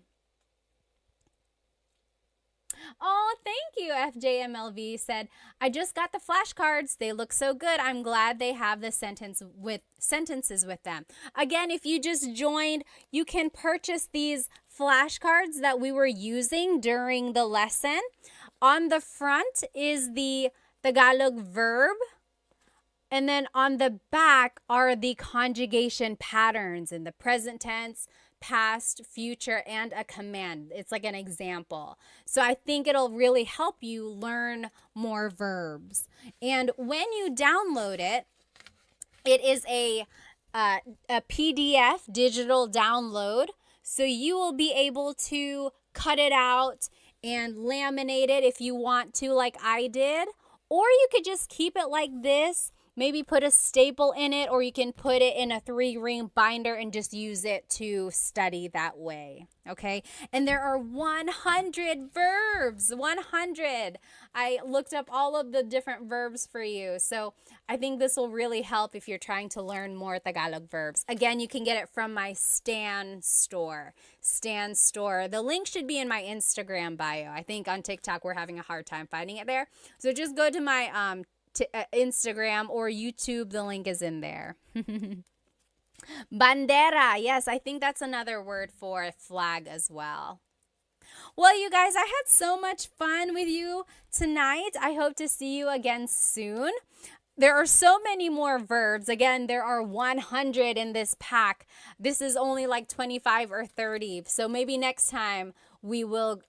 A: Oh, thank you. FJMLV said, I just got the flashcards. They look so good. I'm glad they have the sentences with them. Again, if you just joined, you can purchase these flashcards that we were using during the lesson. On the front is the Tagalog verb. And then on the back are the conjugation patterns in the present tense, past, future, and a command. It's like an example. So I think it'll really help you learn more verbs. And when you download it, it is a PDF digital download. So you will be able to cut it out and laminate it if you want to, like I did. Or you could just keep it like this. Maybe put a staple in it, or you can put it in a 3-ring binder and just use it to study that way, okay? And there are 100 verbs, 100. I looked up all of the different verbs for you, so I think this will really help if you're trying to learn more Tagalog verbs. Again, you can get it from my Stan store. Stan store. The link should be in my Instagram bio. I think on TikTok we're having a hard time finding it there. So just go to my Instagram or YouTube. The link is in there. Bandera. Yes, I think that's another word for flag as well. Well, you guys, I had so much fun with you tonight. I hope to see you again soon. There are so many more verbs. Again, there are 100 in this pack. This is only like 25 or 30. So maybe next time we will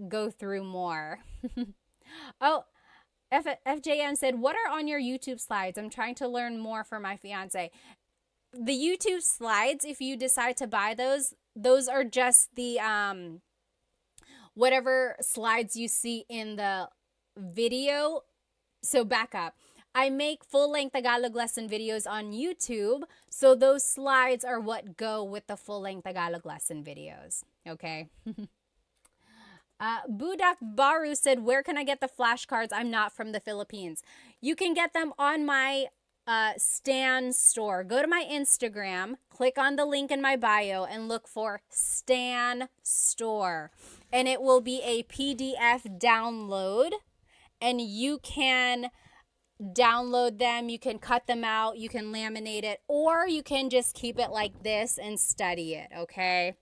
A: go through more. Oh, FJM said, what are on your YouTube slides? I'm trying to learn more for my fiance. The YouTube slides, if you decide to buy those are just the whatever slides you see in the video. So back up. I make full-length Tagalog lesson videos on YouTube, so those slides are what go with the full-length Tagalog lesson videos. Okay. Budak Baru said, where can I get the flashcards? I'm not from the Philippines. You can get them on my Stan store. Go to my Instagram, click on the link in my bio, and look for Stan store. And it will be a PDF download, and you can download them, you can cut them out, you can laminate it, or you can just keep it like this and study it, okay?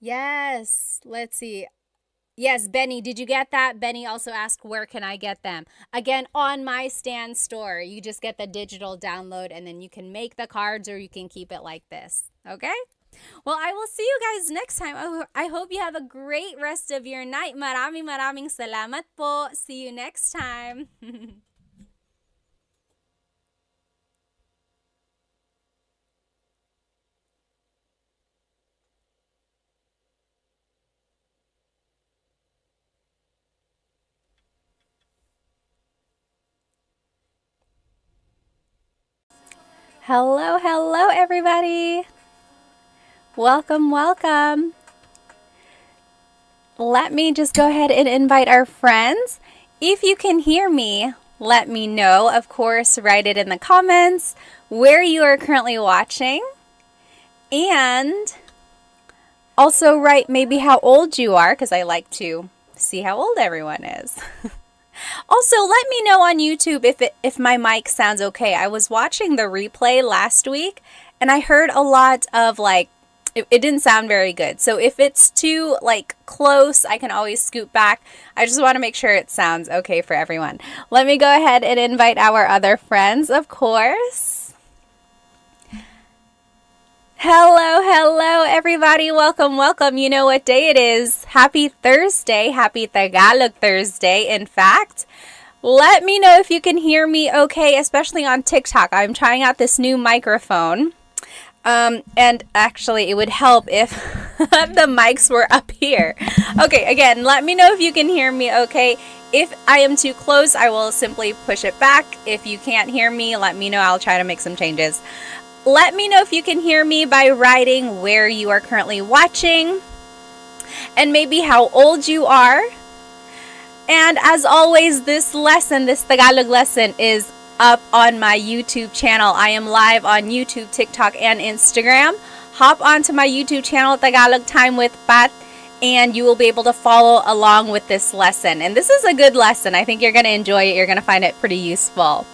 A: Yes, let's see. Yes, Benny, did you get that? Benny also asked, where can I get them? Again, on my Stan store. You just get the digital download, and then you can make the cards or you can keep it like this, okay? Well, I will see you guys next time. I hope you have a great rest of your night. Maraming salamat po. See you next time. Hello, hello, everybody. Welcome, welcome. Let me just go ahead and invite our friends. If you can hear me, let me know. Of course, write it in the comments where you are currently watching. And also write maybe how old you are, because I like to see how old everyone is. Also, let me know on YouTube if my mic sounds okay. I was watching the replay last week, and I heard a lot of like, it didn't sound very good. So if it's too like close, I can always scoot back. I just want to make sure it sounds okay for everyone. Let me go ahead and invite our other friends, of course. Hello, hello, everybody. Welcome, welcome. You know what day it is. Happy Thursday. Happy Tagalog Thursday, in fact. Let me know if you can hear me okay, especially on TikTok. I'm trying out this new microphone. And actually, it would help if the mics were up here. Okay, again, let me know if you can hear me okay. If I am too close, I will simply push it back. If you can't hear me, let me know. I'll try to make some changes. Let me know if you can hear me by writing where you are currently watching and maybe how old you are. And as always, this Tagalog lesson is up on my YouTube channel. I am live on YouTube, TikTok, and Instagram. Hop onto my YouTube channel, Tagalog Time with Pat, and you will be able to follow along with this lesson. And this is a good lesson. I think you're going to enjoy it. You're going to find it pretty useful.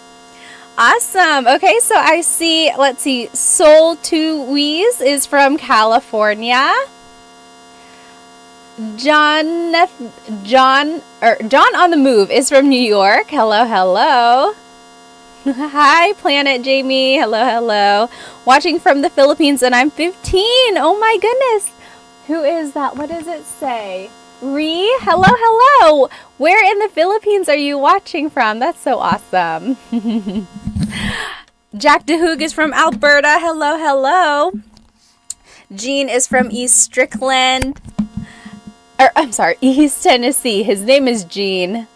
A: Awesome. Okay, so I see, let's see, Soul to Weeze is from California. John on the Move is from New York. Hello, hello. Hi, Planet Jamie. Hello, hello. Watching from the Philippines, and I'm 15. Oh my goodness. Who is that? What does it say? Ree? Hello, hello. Where in the Philippines are you watching from? That's so awesome. Jack DeHoog is from Alberta. Hello, hello. Gene is from East Strickland. I'm sorry, East Tennessee. His name is Gene.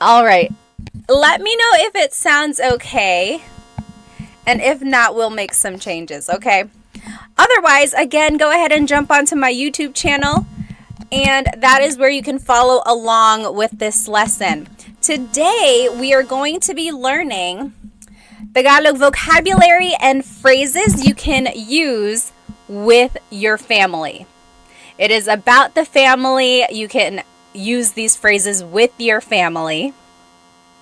A: All right. Let me know if it sounds okay. And if not, we'll make some changes, okay? Otherwise, again, go ahead and jump onto my YouTube channel. And that is where you can follow along with this lesson. Today, we are going to be learning Tagalog vocabulary and phrases you can use with your family. It is about the family. You can use these phrases with your family.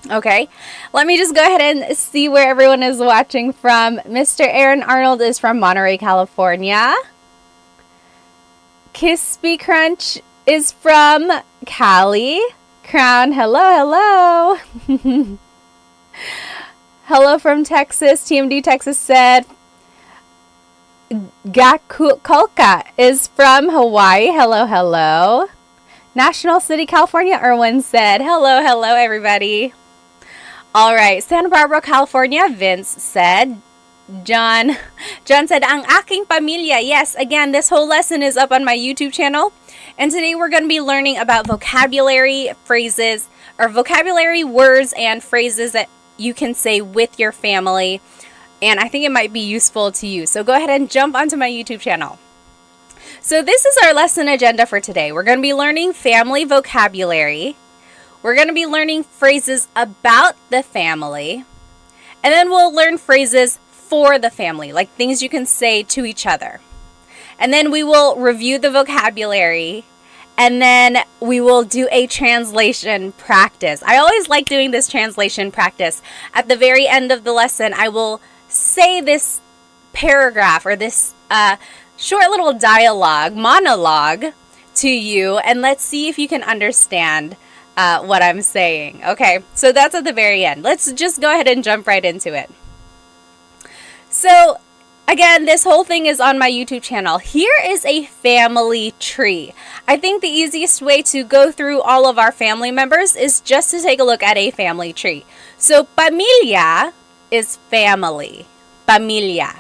A: Okay, let me just go ahead and see where everyone is watching from. Mr. Aaron Arnold is from Monterey, California. Crispy Crunch is from Cali. Crown, hello, hello. Hello from Texas. TMD Texas said. Gakukolka is from Hawaii. Hello, hello. National City, California, Erwin said. Hello, hello, everybody. All right, Santa Barbara, California, Vince said. John said, ang aking pamilya. Yes, again, this whole lesson is up on my YouTube channel. And today we're going to be learning about vocabulary phrases, or vocabulary words and phrases that you can say with your family. And I think it might be useful to you. So go ahead and jump onto my YouTube channel. So this is our lesson agenda for today. We're going to be learning family vocabulary. We're going to be learning phrases about the family. And then we'll learn phrases for the family, like things you can say to each other. And then we will review the vocabulary. And then we will do a translation practice. I always like doing this translation practice. At the very end of the lesson, I will say this paragraph or this short little monologue to you, and let's see if you can understand what I'm saying. Okay, so that's at the very end. Let's just go ahead and jump right into it. So again, this whole thing is on my YouTube channel. Here is a family tree. I think the easiest way to go through all of our family members is just to take a look at a family tree. So pamilya is family. Pamilya.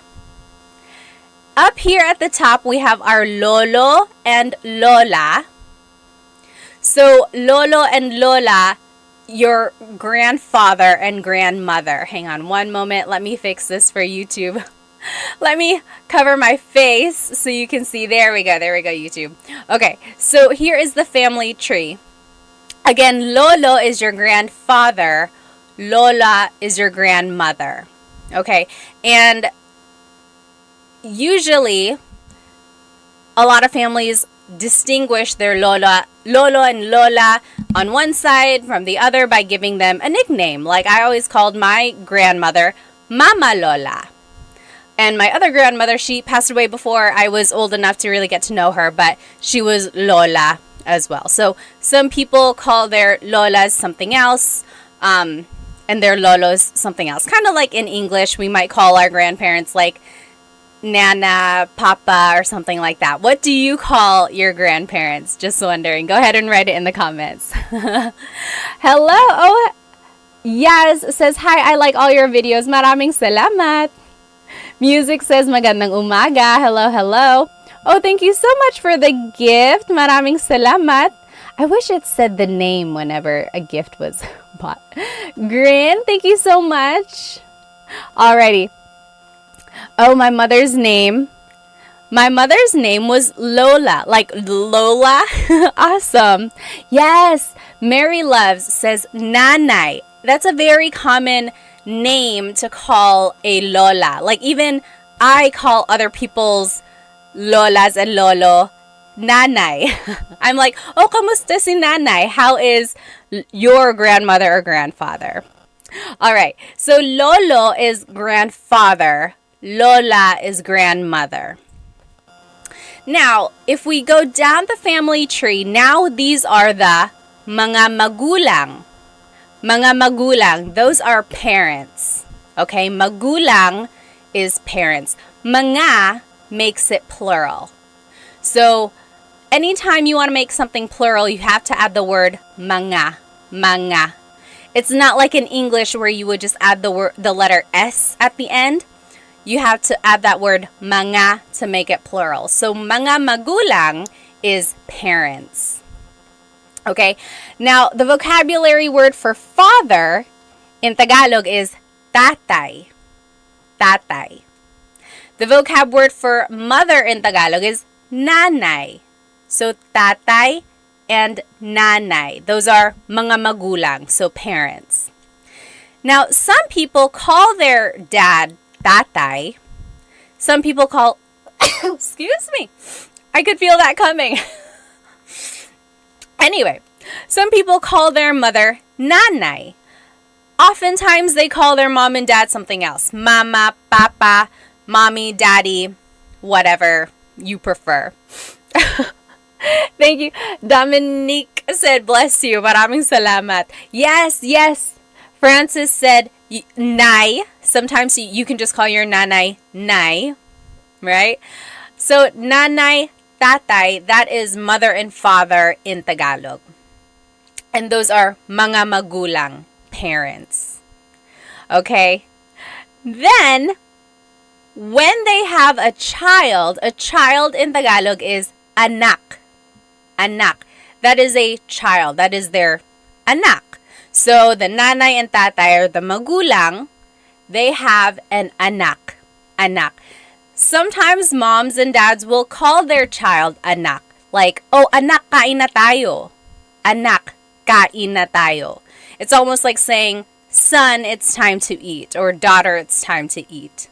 A: Up here at the top, we have our lolo and lola. So lolo and lola, your grandfather and grandmother. Hang on one moment. Let me fix this for YouTube. Let me cover my face so you can see. There we go, YouTube. Okay, so here is the family tree. Again, lolo is your grandfather. Lola is your grandmother. Okay, and usually a lot of families distinguish their lolo and lola on one side from the other by giving them a nickname. Like I always called my grandmother Mama Lola. And my other grandmother, she passed away before I was old enough to really get to know her, but she was Lola as well. So some people call their Lolas something else, and their Lolos something else. Kind of like in English, we might call our grandparents like Nana, Papa, or something like that. What do you call your grandparents? Just wondering. Go ahead and write it in the comments. Hello. Oh, Yaz says, hi, I like all your videos. Maraming salamat. Music says, magandang umaga. Hello, hello. Oh, thank you so much for the gift. Maraming salamat. I wish it said the name whenever a gift was bought. Grin, thank you so much. Alrighty. Oh, my mother's name. My mother's name was Lola. Like Lola? Awesome. Yes. Mary Loves says Nanay. That's a very common name to call a Lola. Like even I call other people's Lolas and Lolo Nanay. I'm like, oh, kamusta si Nanay? How is your grandmother or grandfather? All right. So Lolo is grandfather. Lola is grandmother. Now, if we go down the family tree, now these are the mga magulang. Mga magulang, those are parents. Okay, magulang is parents. Mga makes it plural. So, anytime you want to make something plural, you have to add the word mga. Mga. It's not like in English where you would just add the letter S at the end. You have to add that word mga to make it plural. So, mga magulang is parents. Okay, now the vocabulary word for father in Tagalog is tatay. Tatay. The vocab word for mother in Tagalog is nanay. So tatay and nanay. Those are mga magulang, so parents. Now, some people call their dad tatay. Some people call, excuse me, I could feel that coming. Anyway, some people call their mother nanay. oftentimes they call their mom and dad something else. Mama, papa, mommy, daddy, whatever you prefer. Thank you. Dominique said, bless you. Maraming salamat. Yes, yes. Francis said, nay. Sometimes you can just call your nanay, nay. Right? So, nanay, tatay, that is mother and father in Tagalog. And those are mga magulang, parents. Okay? Then, when they have a child in Tagalog is anak. Anak. That is a child. That is their anak. So, the nanay and tatay or the magulang, they have an anak. Anak. Sometimes moms and dads will call their child anak. Like, oh, anak, kain na tayo. Anak, kain na tayo. It's almost like saying, son, it's time to eat. Or daughter, it's time to eat.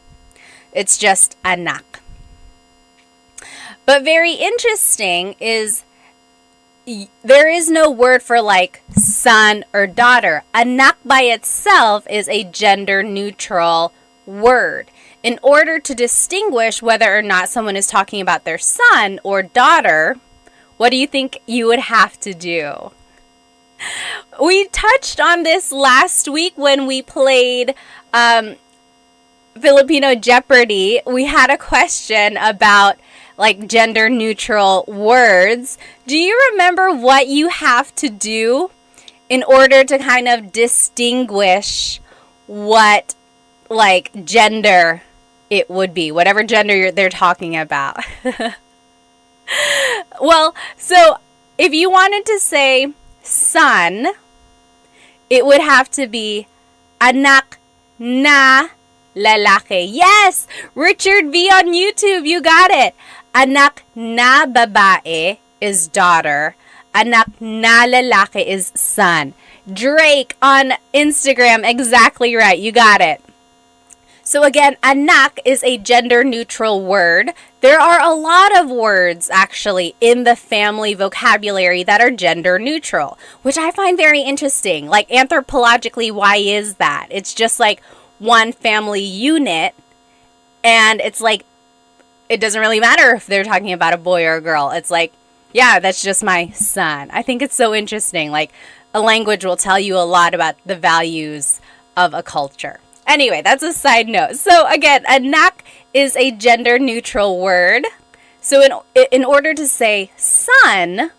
A: It's just anak. But very interesting is there is no word for like son or daughter. Anak by itself is a gender neutral word. In order to distinguish whether or not someone is talking about their son or daughter, what do you think you would have to do? We touched on this last week when we played Filipino Jeopardy. We had a question about like gender neutral words. Do you remember what you have to do in order to kind of distinguish what like gender it would be, whatever gender they're talking about? Well, so if you wanted to say son, it would have to be anak na lalaki. Yes! Richard V on YouTube, you got it. Anak na babae is daughter. Anak na lalaki is son. Drake on Instagram, exactly right. You got it. So again, anak is a gender-neutral word. There are a lot of words, actually, in the family vocabulary that are gender-neutral, which I find very interesting. Like, anthropologically, why is that? It's just like one family unit, and it's like, it doesn't really matter if they're talking about a boy or a girl. It's like, yeah, that's just my son. I think it's so interesting. Like, a language will tell you a lot about the values of a culture. Anyway, that's a side note. So again, anak is a gender-neutral word. So in order to say son,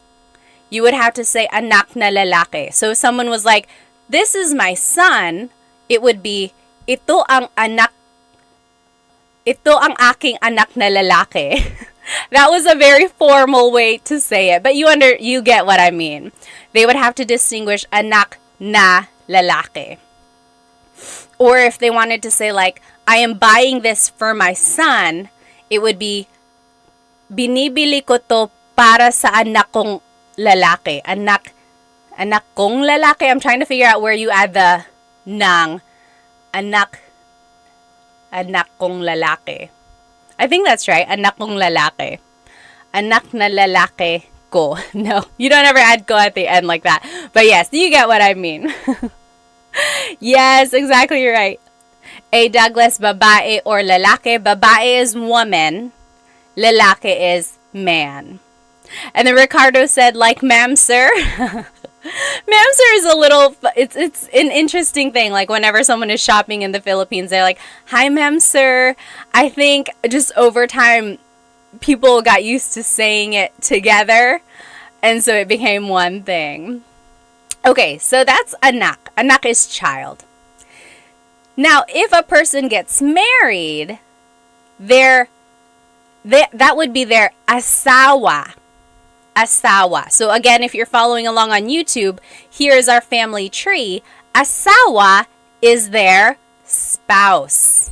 A: you would have to say anak na lalaki. So if someone was like, this is my son, it would be, ito ang aking anak na lalaki. That was a very formal way to say it, but you get what I mean. They would have to distinguish anak na lalaki. Or if they wanted to say like, I am buying this for my son, it would be, binibili ko to para sa anak kong lalaki. Anak kong lalaki. I'm trying to figure out where you add the nang. Anak kong lalaki. I think that's right. Anak kong lalaki. Anak na lalaki ko. No, you don't ever add ko at the end like that. But yes, you get what I mean. Yes, exactly right. A Douglas, babae or lalaki. Babae is woman. Lalaki is man. And then Ricardo said, like, ma'am, sir. Ma'am, sir is a little, it's an interesting thing. Like, whenever someone is shopping in the Philippines, they're like, hi, ma'am, sir. I think just over time, people got used to saying it together. And so it became one thing. Okay, so that's anak. Anak is child. Now, if a person gets married, that would be their asawa. Asawa. So again, if you're following along on YouTube, here's our family tree. Asawa is their spouse.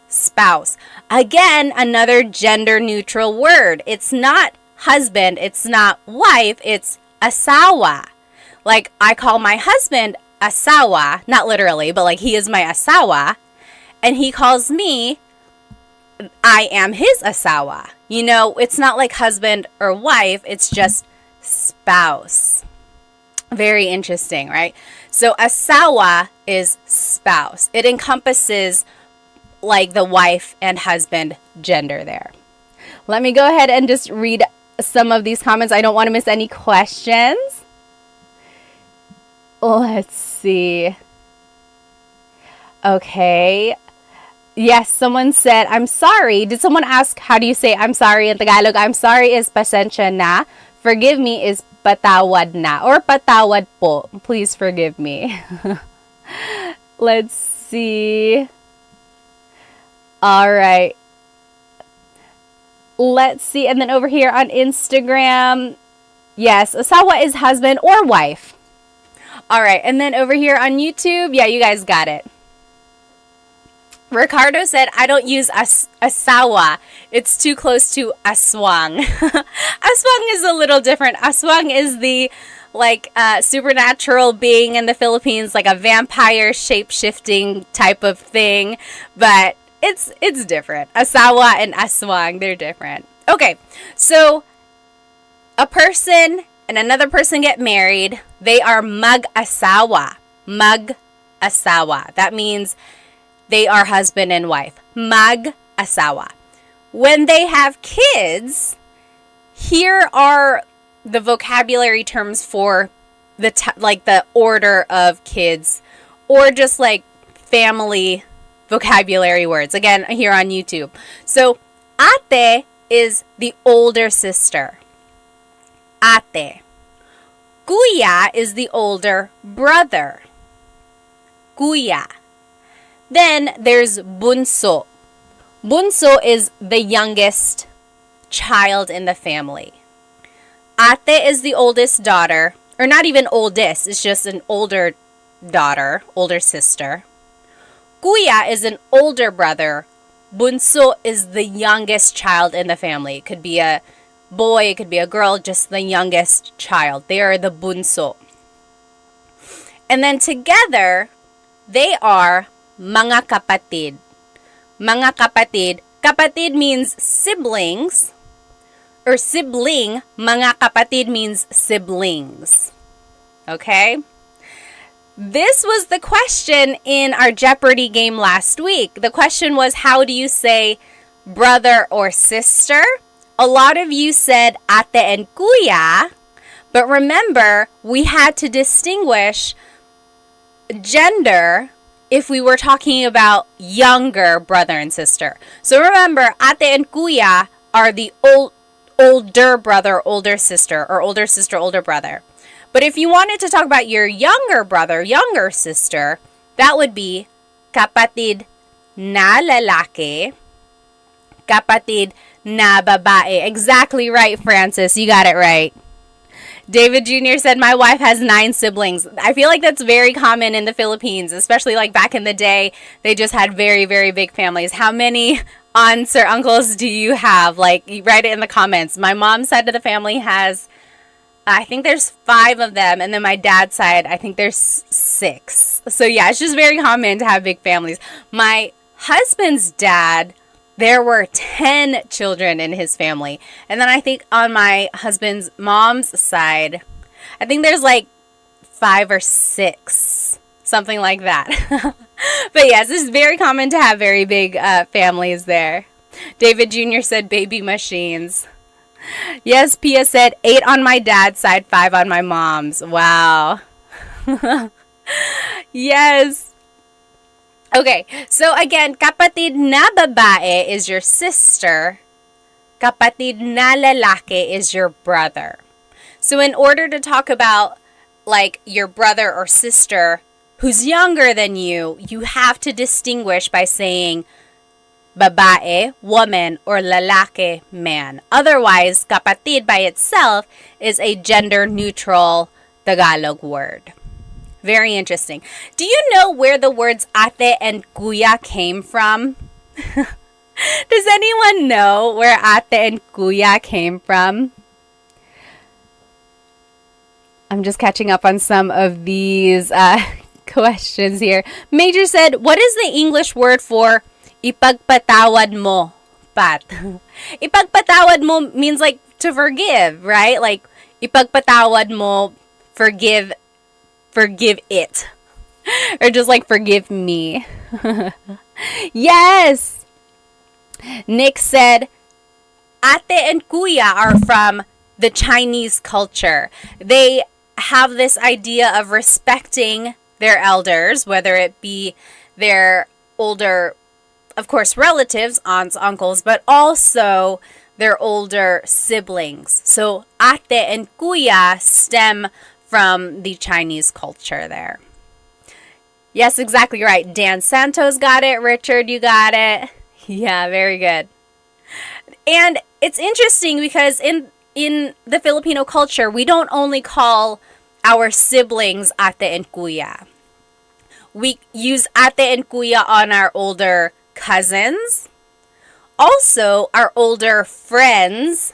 A: Spouse. Again, another gender-neutral word. It's not husband, it's not wife, it's asawa. Like, I call my husband asawa, not literally, but like he is my asawa, and he calls me, I am his asawa. You know, it's not like husband or wife, it's just spouse. Very interesting, right? So asawa is spouse. It encompasses like the wife and husband gender there. Let me go ahead and just read some of these comments. I don't want to miss any questions. Let's see. Okay. Yes, someone said, I'm sorry. Did someone ask, how do you say I'm sorry in Tagalog? I'm sorry is pasensya na. Forgive me is patawad na or patawad po. Please forgive me. Let's see. All right. Let's see. And then over here on Instagram, yes, asawa is husband or wife. All right. And then over here on YouTube, yeah, you guys got it. Ricardo said, I don't use asawa. It's too close to aswang. Aswang is a little different. Aswang is the supernatural being in the Philippines, like a vampire shape-shifting type of thing. But it's different. Asawa and aswang, they're different. Okay, so a person and another person get married. They are mag-asawa. Mag-asawa. That means they are husband and wife. Mag-asawa. When they have kids, here are the vocabulary terms for the order of kids, or just like family vocabulary words. Again, here on YouTube. So, ate is the older sister. Ate. Kuya is the older brother. Kuya. Then there's bunso. Bunso is the youngest child in the family. Ate is the oldest daughter, or not even oldest, it's just an older daughter, older sister. Kuya is an older brother. Bunso is the youngest child in the family. It could be a boy, it could be a girl, just the youngest child. They are the bunso. And then together, they are mga kapatid. Mga kapatid. Kapatid means siblings. Or sibling. Mga kapatid means siblings. Okay? This was the question in our Jeopardy game last week. The question was, how do you say brother or sister? A lot of you said ate and kuya. But remember, we had to distinguish gender if we were talking about younger brother and sister. So remember, ate and kuya are the older brother, older sister, or older sister, older brother. But if you wanted to talk about your younger brother, younger sister, that would be kapatid na lalaki, kapatid na babae. Exactly right, Francis. You got it right. David Jr. said, my wife has 9 siblings. I feel like that's very common in the Philippines, especially like back in the day. They just had very, very big families. How many aunts or uncles do you have? Like, you write it in the comments. My mom's side of the family has, I think there's 5 of them. And then my dad's side, I think there's 6. So yeah, it's just very common to have big families. My husband's dad, there were 10 children in his family. And then I think on my husband's mom's side, I think there's like 5 or 6, something like that. But yes, it's very common to have very big families there. David Jr. said baby machines. Yes, Pia said 8 on my dad's side, 5 on my mom's. Wow. Yes. Okay, so again, kapatid na babae is your sister. Kapatid na lalaki is your brother. So in order to talk about like your brother or sister who's younger than you have to distinguish by saying babae, woman, or lalaki, man. Otherwise, kapatid by itself is a gender-neutral Tagalog word. Very interesting. Do you know where the words ate and kuya came from? Does anyone know where ate and kuya came from? I'm just catching up on some of these questions here. Major said, what is the English word for ipagpatawad mo, Pat? Ipagpatawad mo means like to forgive, right? Like ipagpatawad mo, forgive forgive it. Or just like forgive me. Yes! Nick said, ate and kuya are from the Chinese culture. They have this idea of respecting their elders, whether it be their older, of course, relatives, aunts, uncles, but also their older siblings. So ate and kuya stem from the Chinese culture there. Yes, exactly right. Dan Santos got it. Richard, you got it. Yeah, very good. And it's interesting because in the Filipino culture, we don't only call our siblings ate and kuya. We use ate and kuya on our older cousins. Also, our older friends.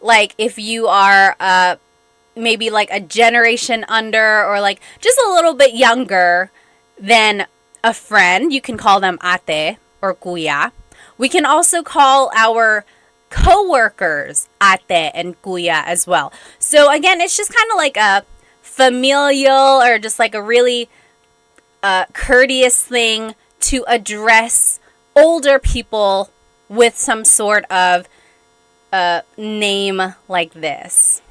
A: Like if you are maybe like a generation under or like just a little bit younger than a friend, you can call them ate or kuya. We can also call our co-workers ate and kuya as well. So again, it's just kind of like a familial or just like a really courteous thing to address older people with some sort of name like this.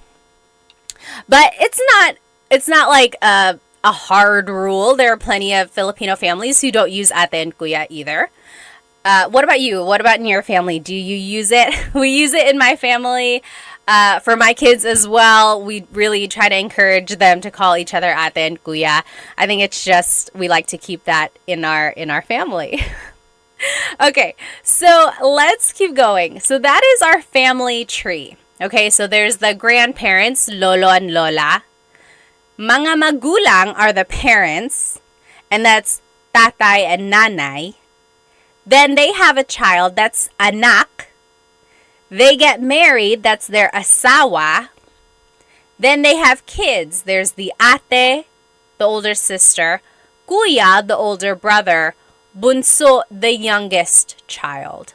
A: But it's not like a hard rule. There are plenty of Filipino families who don't use ate and kuya either. What about you? What about in your family? Do you use it? We use it in my family. For my kids as well, we really try to encourage them to call each other ate and kuya. I think it's just we like to keep that in our family. Okay, so let's keep going. So that is our family tree. Okay, so there's the grandparents, lolo and lola. Mga magulang are the parents, and that's tatay and nanay. Then they have a child, that's anak. They get married, that's their asawa. Then they have kids. There's the ate, the older sister, kuya, the older brother, bunso, the youngest child.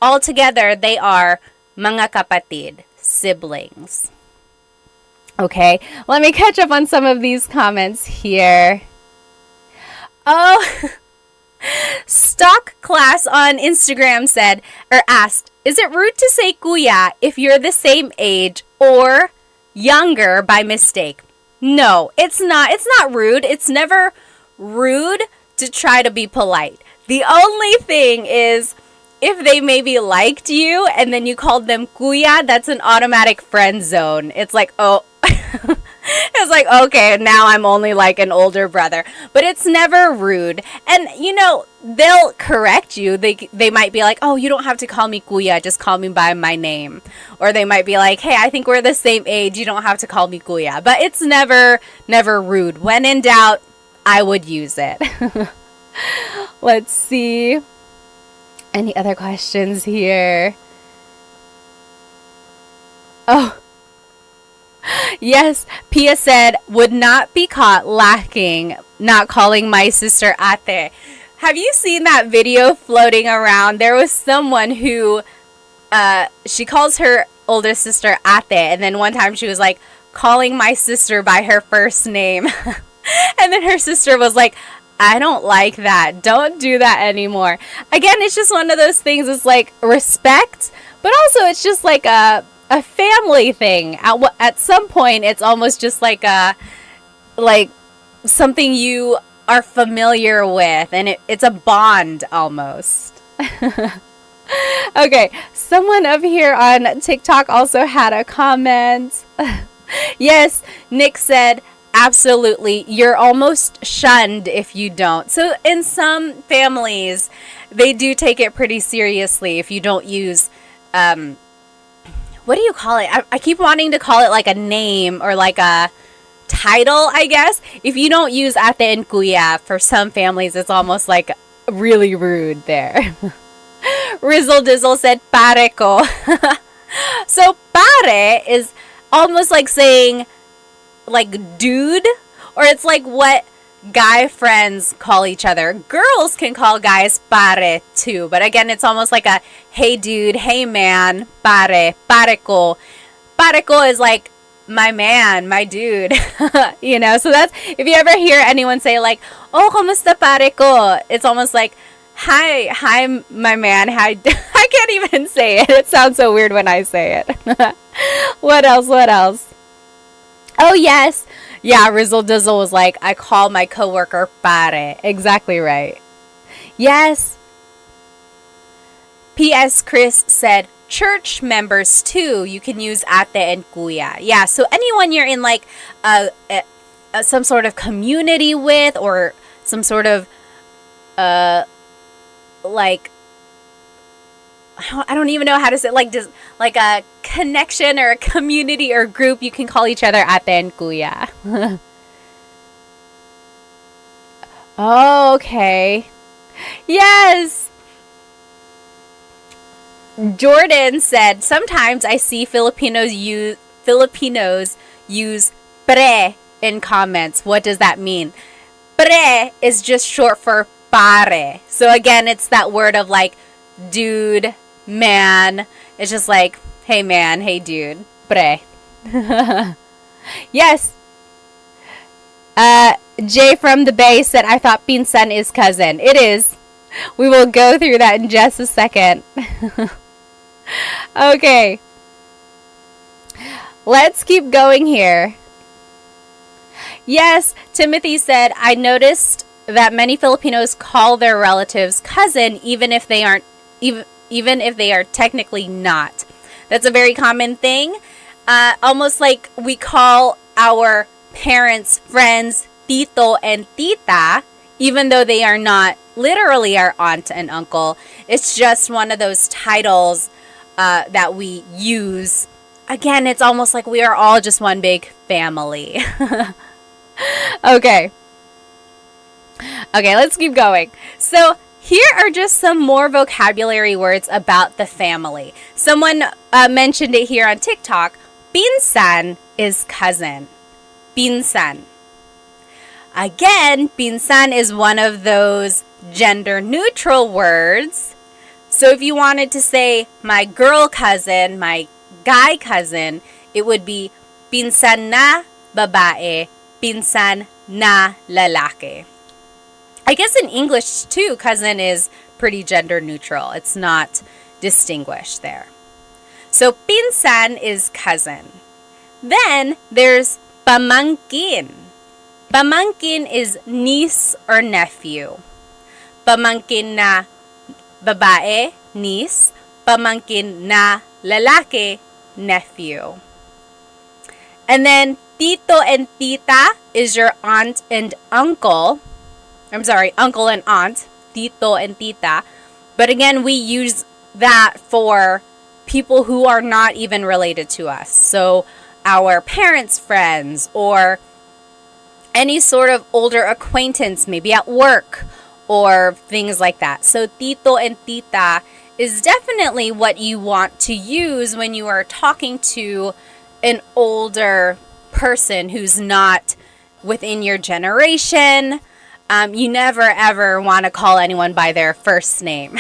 A: Altogether, they are mga kapatid, siblings. Okay, let me catch up on some of these comments here. Oh, Stock Class on Instagram said, or asked, is it rude to say kuya if you're the same age or younger by mistake? No, it's not. It's not rude. It's never rude to try to be polite. The only thing is if they maybe liked you and then you called them kuya, that's an automatic friend zone. It's like, oh, it's like, okay, now I'm only like an older brother. But it's never rude. And, you know, they'll correct you. They might be like, oh, you don't have to call me kuya. Just call me by my name. Or they might be like, hey, I think we're the same age. You don't have to call me kuya. But it's never rude. When in doubt, I would use it. Let's see. Any other questions here? Oh. Yes, Pia said, would not be caught lacking, not calling my sister ate. Have you seen that video floating around? There was someone who, she calls her older sister ate, and then one time she was like, calling my sister by her first name. And then her sister was like, I don't like that. Don't do that anymore. Again, it's just one of those things. It's like respect, but also it's just like a family thing. At some point, it's almost just like something you are familiar with, and it's a bond almost. Okay, someone up here on TikTok also had a comment. Yes, Nick said, absolutely, you're almost shunned if you don't. So in some families, they do take it pretty seriously if you don't use, what do you call it? I keep wanting to call it like a name or like a title, I guess. If you don't use ate and kuya, for some families, it's almost like really rude there. Rizzle Dizzle said, pare ko. So pare is almost like saying like dude, or it's like what guy friends call each other. Girls can call guys pare too, but again, it's almost like a hey dude, hey man, pare ko. Pare ko is like my man, my dude. You know, so that's, if you ever hear anyone say like, oh, kamusta pare ko? It's almost like, hi, my man. Hi. I can't even say it. It sounds so weird when I say it. What else? Oh, yes. Yeah, Rizzle Dizzle was like, I call my coworker pare. Exactly right. Yes. P.S. Chris said, church members too, you can use ate and kuya. Yeah, so anyone you're in like some sort of community with, or some sort of like, I don't even know how to say, like, just like a connection or a community or group, you can call each other ate and kuya. Oh, okay. Yes. Jordan said, sometimes I see Filipinos use pre in comments. What does that mean? Pre is just short for pare. So again, it's that word of like dude, man. It's just like, hey man, hey dude, pre. Yes. Jay from the Bay said, I thought pinsan is cousin. It is. We will go through that in just a second. Okay. Let's keep going here. Yes, Timothy said, I noticed that many Filipinos call their relatives cousin even if they aren't, even if they are technically not. That's a very common thing. Almost like we call our parents, friends, tito and tita, even though they are not literally our aunt and uncle. It's just one of those titles that we use. Again, it's almost like we are all just one big family. Okay, let's keep going. So here are just some more vocabulary words about the family. Someone mentioned it here on TikTok. Pinsan is cousin. Pinsan. Again, pinsan is one of those gender neutral words. So if you wanted to say my girl cousin, my guy cousin, it would be pinsan na babae, pinsan na lalaki. I guess in English too, cousin is pretty gender neutral. It's not distinguished there. So pinsan is cousin. Then there's pamangkin. Pamangkin is niece or nephew. Pamangkin na babae, niece. Pamangkin na lalaki, nephew. And then tito and tita is your aunt and uncle. I'm sorry, uncle and aunt. Tito and tita. But again, we use that for people who are not even related to us. So our parents' friends, or any sort of older acquaintance, maybe at work or things like that. So tito and tita is definitely what you want to use when you are talking to an older person who's not within your generation. You never ever want to call anyone by their first name.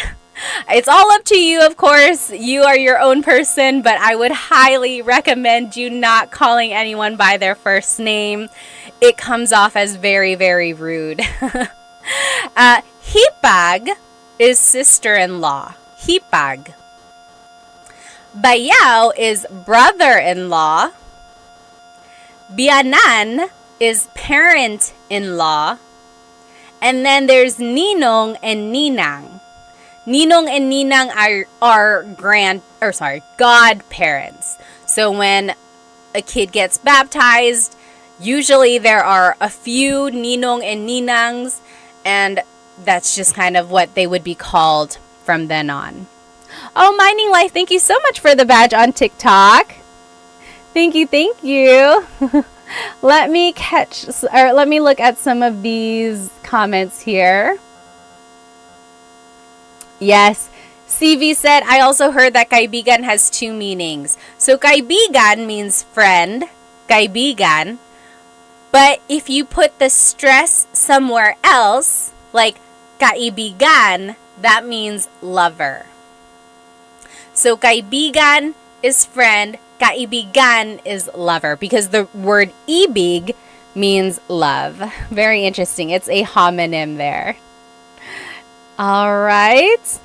A: It's all up to you, of course. You are your own person, but I would highly recommend you not calling anyone by their first name. It comes off as very, very rude. Hipag is sister-in-law. Hipag. Bayaw is brother-in-law. Bianan is parent-in-law. And then there's ninong and ninang. Ninong and ninang are godparents. So when a kid gets baptized, usually there are a few ninong and ninangs, and that's just kind of what they would be called from then on. Oh, Mining Life, thank you so much for the badge on TikTok. Thank you. Let me look at some of these comments here. Yes. CV said, I also heard that kaibigan has two meanings. So kaibigan means friend, kaibigan. But if you put the stress somewhere else, like kaibigan, that means lover. So kaibigan is friend, kaibigan is lover because the word ibig means love. Very interesting. It's a homonym there. All right.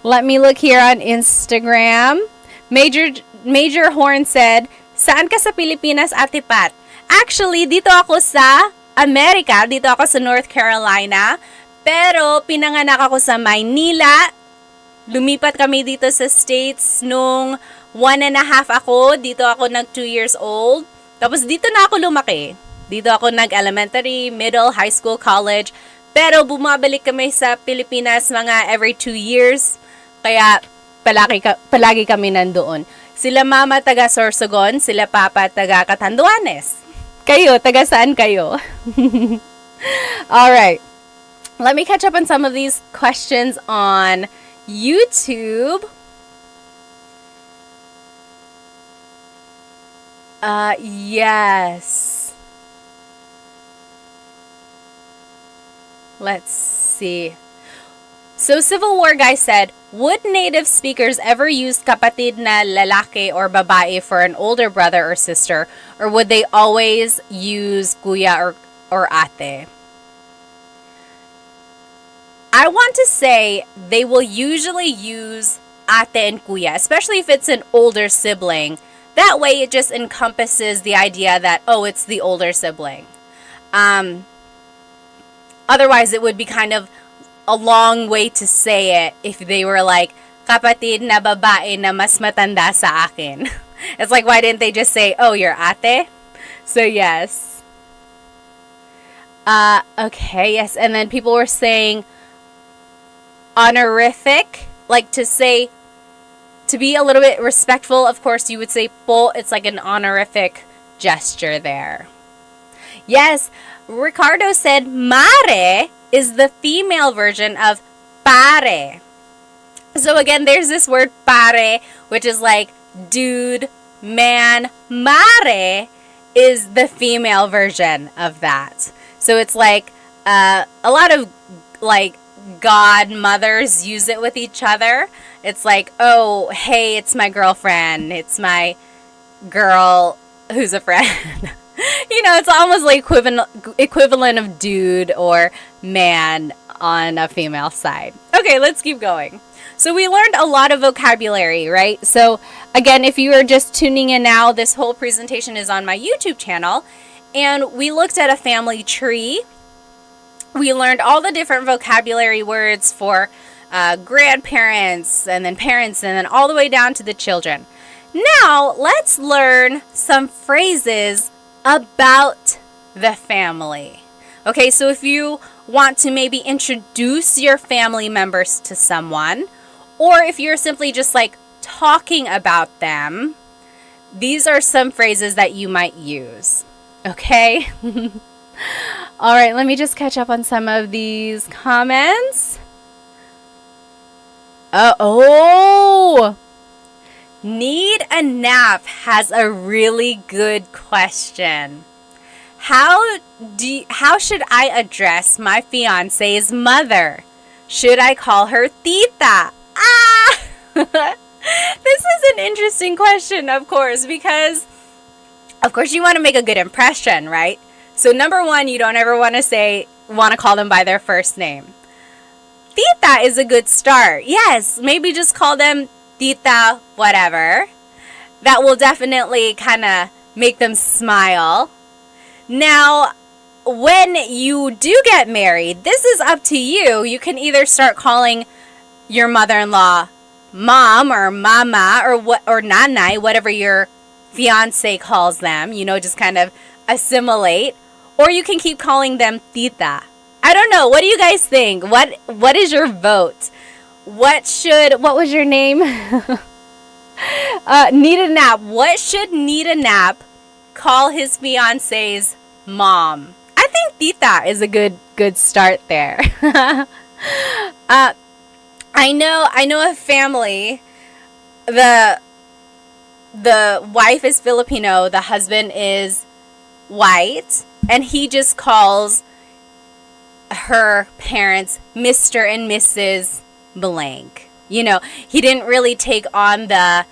A: Let me look here on Instagram. Major Horn said, "Saan ka sa Pilipinas, Ate Pat?" Actually, dito ako sa Amerika. Dito ako sa North Carolina. Pero pinanganak ako sa Maynila. Lumipat kami dito sa States nung 1.5 ako. Dito ako nag 2 years old. Tapos dito na ako lumaki. Dito ako nag-elementary, middle, high school, college. Pero bumabalik kami sa Pilipinas mga every 2 years. Kaya palagi kami nandoon. Sila mama taga Sorsogon, sila papa taga Catanduanes. Kayo, taga saan kayo? Alright. Let me catch up on some of these questions on YouTube. Yes. Let's see. So Civil War Guy said, would native speakers ever use kapatid na lalaki or babae for an older brother or sister, or would they always use kuya or ate? I want to say they will usually use ate and kuya, especially if it's an older sibling. That way it just encompasses the idea that, oh, it's the older sibling. Otherwise, it would be kind of a long way to say it if they were like, kapatid na babae na mas matanda sa akin. It's like, why didn't they just say, oh, you're ate? So, yes. Okay, yes. And then people were saying honorific, like to say, to be a little bit respectful, of course, you would say po. It's like an honorific gesture there. Yes, Ricardo said mare is the female version of pare. So again, there's this word pare, which is like dude, man. Mare is the female version of that. So it's like a lot of like godmothers use it with each other. It's like, oh, hey, it's my girlfriend. It's my girl who's a friend. You know, it's almost like equivalent of dude or man on a female side. Okay, let's keep going. So we learned a lot of vocabulary, right? So again, if you are just tuning in now, this whole presentation is on my YouTube channel. And we looked at a family tree. We learned all the different vocabulary words for grandparents and then parents and then all the way down to the children. Now, let's learn some phrases about the family. Okay, so if you want to maybe introduce your family members to someone, or if you're simply just like talking about them, these are some phrases that you might use. Okay? All right, let me just catch up on some of these comments. Need a Nap has a really good question. How should I address my fiance's mother? Should I call her tita? This is an interesting question, of course, because of course you want to make a good impression, right? So number one, you don't ever want to call them by their first name. Tita is a good start. Yes, maybe just call them tita, whatever. That will definitely kind of make them smile. Now, when you do get married, this is up to you. You can either start calling your mother-in-law mom or mama or nanay, whatever your fiance calls them, you know, just kind of assimilate. Or you can keep calling them tita. I don't know. What do you guys think? What is your vote? What was your name? Need a Nap. What should Need a Nap call his fiance's mom? I think tita is a good start there. I know a family. The wife is Filipino, the husband is white, and he just calls her parents Mr. and Mrs. blank. You know, he didn't really take on the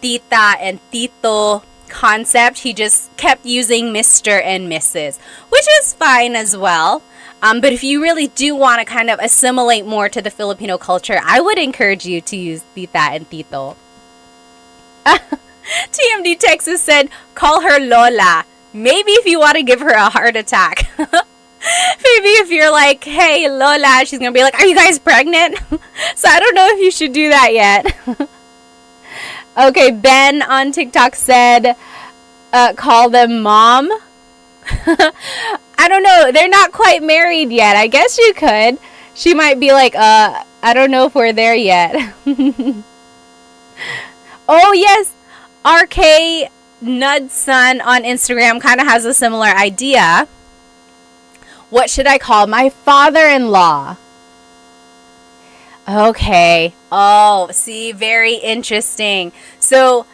A: tita and tito concept. He just kept using Mr. and Mrs., which is fine as well. But if you really do want to kind of assimilate more to the Filipino culture, I would encourage you to use tita and tito. TMD Texas said, call her Lola. Maybe if you want to give her a heart attack. Maybe if you're like, hey, Lola, she's going to be like, are you guys pregnant? So I don't know if you should do that yet. Okay, Ben on TikTok said, call them mom. I don't know. They're not quite married yet. I guess you could. She might be like, I don't know if we're there yet. Oh, yes. RK Nudson on Instagram kind of has a similar idea. What should I call my father-in-law? Okay. Oh, see, very interesting. So,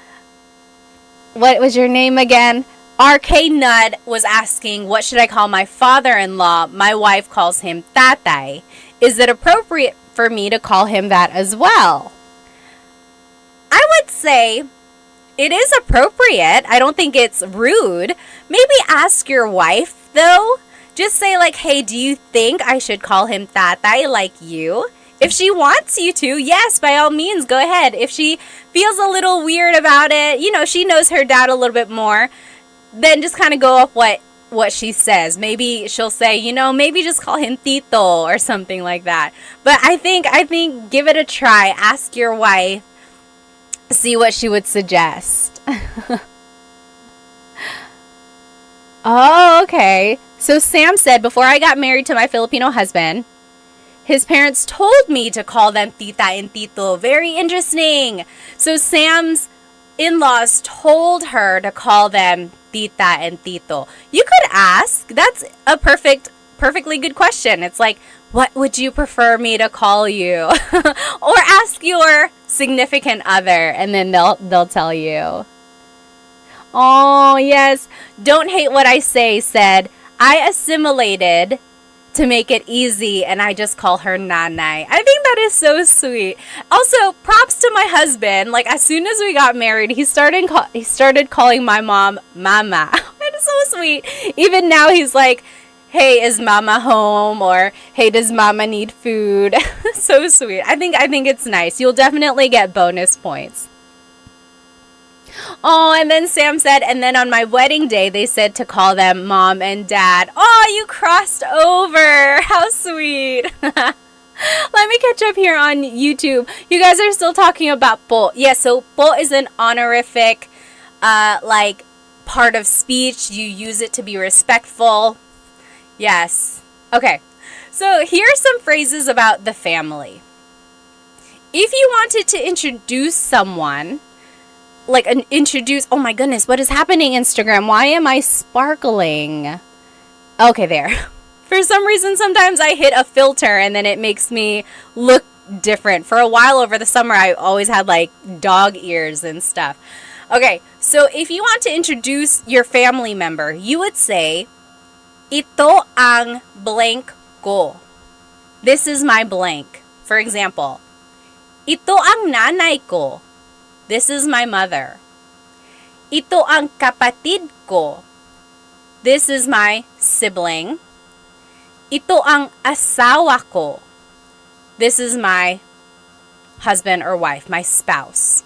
A: what was your name again? RK Nud was asking, what should I call my father-in-law? My wife calls him tatay. Is it appropriate for me to call him that as well? I would say it is appropriate. I don't think it's rude. Maybe ask your wife, though. Just say like, hey, do you think I should call him tatay like you? If she wants you to, yes, by all means, go ahead. If she feels a little weird about it, you know, she knows her dad a little bit more, then just kind of go off what she says. Maybe she'll say, you know, maybe just call him Tito or something like that. But I think give it a try. Ask your wife, see what she would suggest. Oh, okay. So Sam said, before I got married to my Filipino husband, his parents told me to call them tita and tito. Very interesting. So Sam's in-laws told her to call them tita and tito. You could ask. That's a perfectly good question. It's like, what would you prefer me to call you? Or ask your significant other, and then they'll tell you. Oh, yes. Don't hate what I say said, I assimilated to make it easy, and I just call her nanay. I think that is so sweet. Also, props to my husband. Like, as soon as we got married, he started calling my mom mama. That is so sweet. Even now, he's like, hey, is mama home? Or, hey, does mama need food? So sweet. I think it's nice. You'll definitely get bonus points. Oh, and then Sam said, and then on my wedding day, they said to call them mom and dad. Oh, you crossed over. How sweet. Let me catch up here on YouTube. You guys are still talking about po. Yeah, so po is an honorific, like, part of speech. You use it to be respectful. Yes. Okay. So here are some phrases about the family. If you wanted to introduce someone, like introduce, oh my goodness, what is happening, Instagram? Why am I sparkling? Okay, there. For some reason, sometimes I hit a filter and then it makes me look different. For a while over the summer, I always had like dog ears and stuff. Okay, so if you want to introduce your family member, you would say, ito ang blank ko. This is my blank. For example, ito ang nanay ko. This is my mother. Ito ang kapatid ko. This is my sibling. Ito ang asawa ko. This is my husband or wife, my spouse.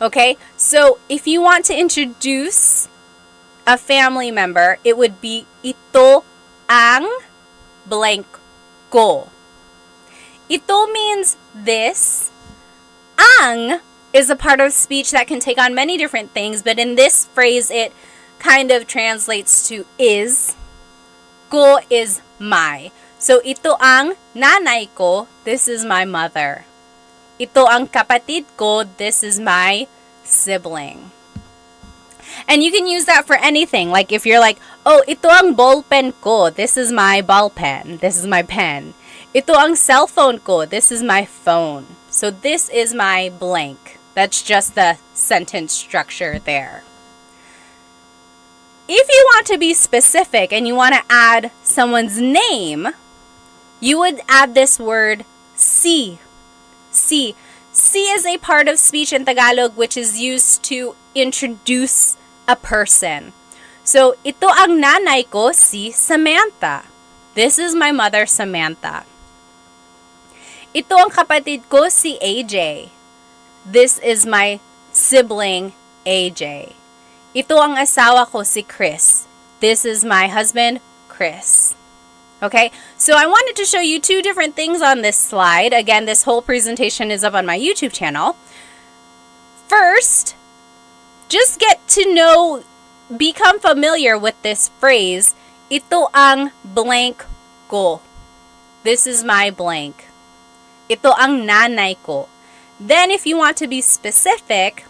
A: Okay, so if you want to introduce a family member, it would be ito ang blank ko. Ito means this. Ang is a part of speech that can take on many different things, but in this phrase, it kind of translates to is. Ko is my. So, ito ang nanay ko, this is my mother. Ito ang kapatid ko, this is my sibling. And you can use that for anything. Like if you're like, oh, ito ang ballpen ko, this is my ball pen, this is my pen. Ito ang cellphone ko, this is my phone. So this is my blank. That's just the sentence structure there. If you want to be specific and you want to add someone's name, you would add this word si. Si. si is a part of speech in Tagalog which is used to introduce a person. So, ito ang nanay ko, si Samantha. This is my mother, Samantha. Ito ang kapatid ko, si AJ. This is my sibling, AJ. Ito ang asawa ko, si Chris. This is my husband, Chris. Okay, so I wanted to show you two different things on this slide. Again, this whole presentation is up on my YouTube channel. First, just get to know, become familiar with this phrase, ito ang blank ko. This is my blank. Ito ang nanay ko. Then, if you want to be specific,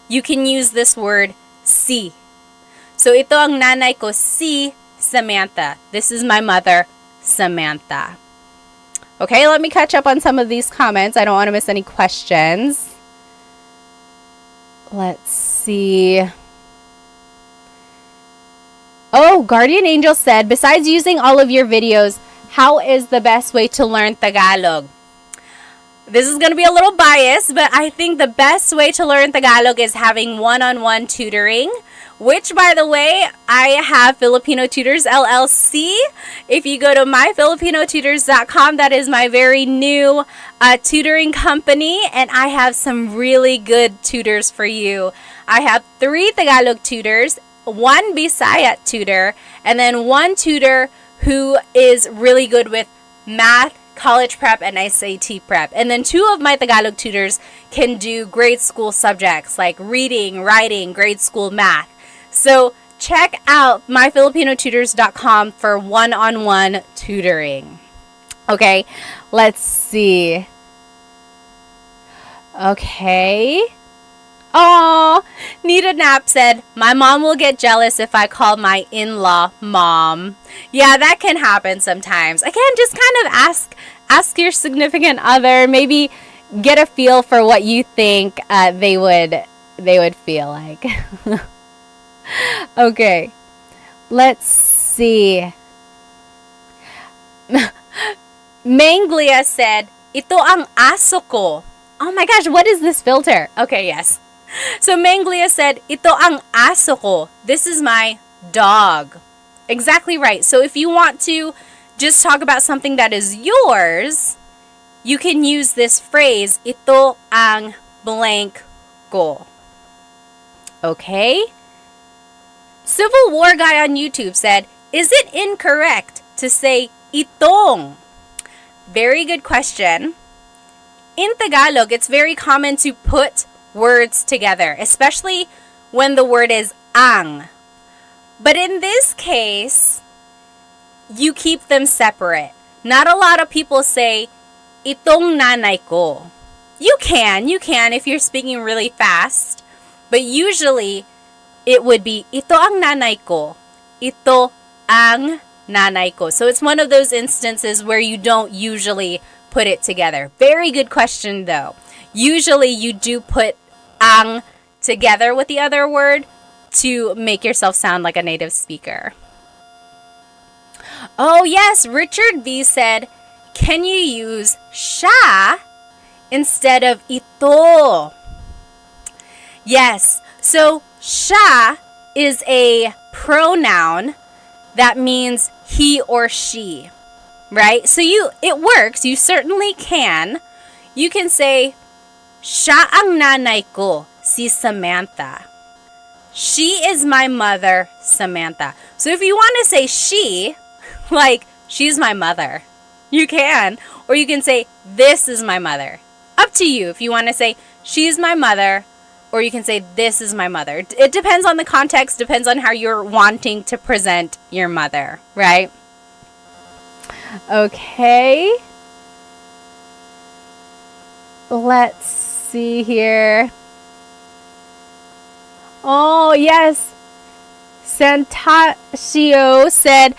A: you can use this word, si. So, ito ang nanay ko, si Samantha. This is my mother, Samantha. Okay, let me catch up on some of these comments. I don't want to miss any questions. Let's see. Oh, Guardian Angel said, besides using all of your videos, how is the best way to learn Tagalog? This is going to be a little biased, but I think the best way to learn Tagalog is having one-on-one tutoring, which, by the way, I have Filipino Tutors LLC. If you go to myfilipinotutors.com, that is my very new tutoring company, and I have some really good tutors for you. I have 3 Tagalog tutors, 1 Bisaya tutor, and then 1 tutor who is really good with math, college prep, and SAT prep. And then 2 of my Tagalog tutors can do grade school subjects like reading, writing, grade school math. So check out myfilipinotutors.com for one-on-one tutoring. Okay, let's see. Okay. Oh, Nita Knapp said, my mom will get jealous if I call my in-law mom. Yeah, that can happen sometimes. Again, just kind of ask your significant other, maybe get a feel for what you think they would feel like. Okay, let's see. Manglia said, ito ang aso ko. Oh my gosh, what is this filter? Okay, yes. So Manglia said, ito ang aso ko. This is my dog. Exactly right. So if you want to just talk about something that is yours, you can use this phrase, ito ang blank ko. Okay? Civil War Guy on YouTube said, is it incorrect to say itong? Very good question. In Tagalog, it's very common to put words together, especially when the word is ang. But in this case, you keep them separate. Not a lot of people say, itong nanay ko. You can if you're speaking really fast. But usually, it would be, ito ang nanay ko. Ito ang nanay ko. So it's one of those instances where you don't usually put it together. Very good question, though. Usually, you do put ang together with the other word to make yourself sound like a native speaker. Oh, yes, Richard V said, can you use siya instead of ito? Yes, so siya is a pronoun that means he or she, right? So it works. You certainly can. You can say, siya ang nanay ko, si Samantha. She is my mother, Samantha. So if you want to say she, like, she's my mother, you can. Or you can say, this is my mother. Up to you if you want to say, she's my mother, or you can say, this is my mother. It depends on the context, depends on how you're wanting to present your mother, right? Okay. Let's see here. Oh, yes. Santasio said,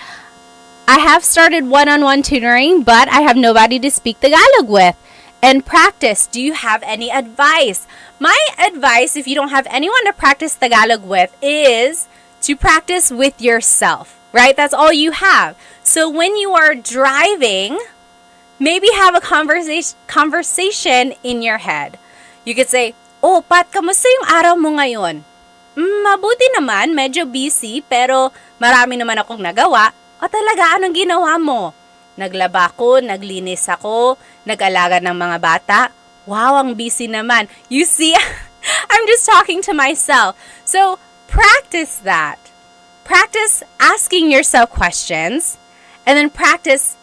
A: I have started one-on-one tutoring, but I have nobody to speak Tagalog with and practice. Do you have any advice? My advice, if you don't have anyone to practice Tagalog with, is to practice with yourself, right? That's all you have. So when you are driving, maybe have a conversation in your head. You could say, "Oh, Pat, kamusta yung araw mo ngayon?" Mabuti naman, medyo busy, pero marami naman akong nagawa. O talaga, anong ginawa mo? Naglaba ako, naglinis ako, nag-alaga ng mga bata. Wow, ang busy naman. You see, I'm just talking to myself. So, practice that. Practice asking yourself questions, and then practice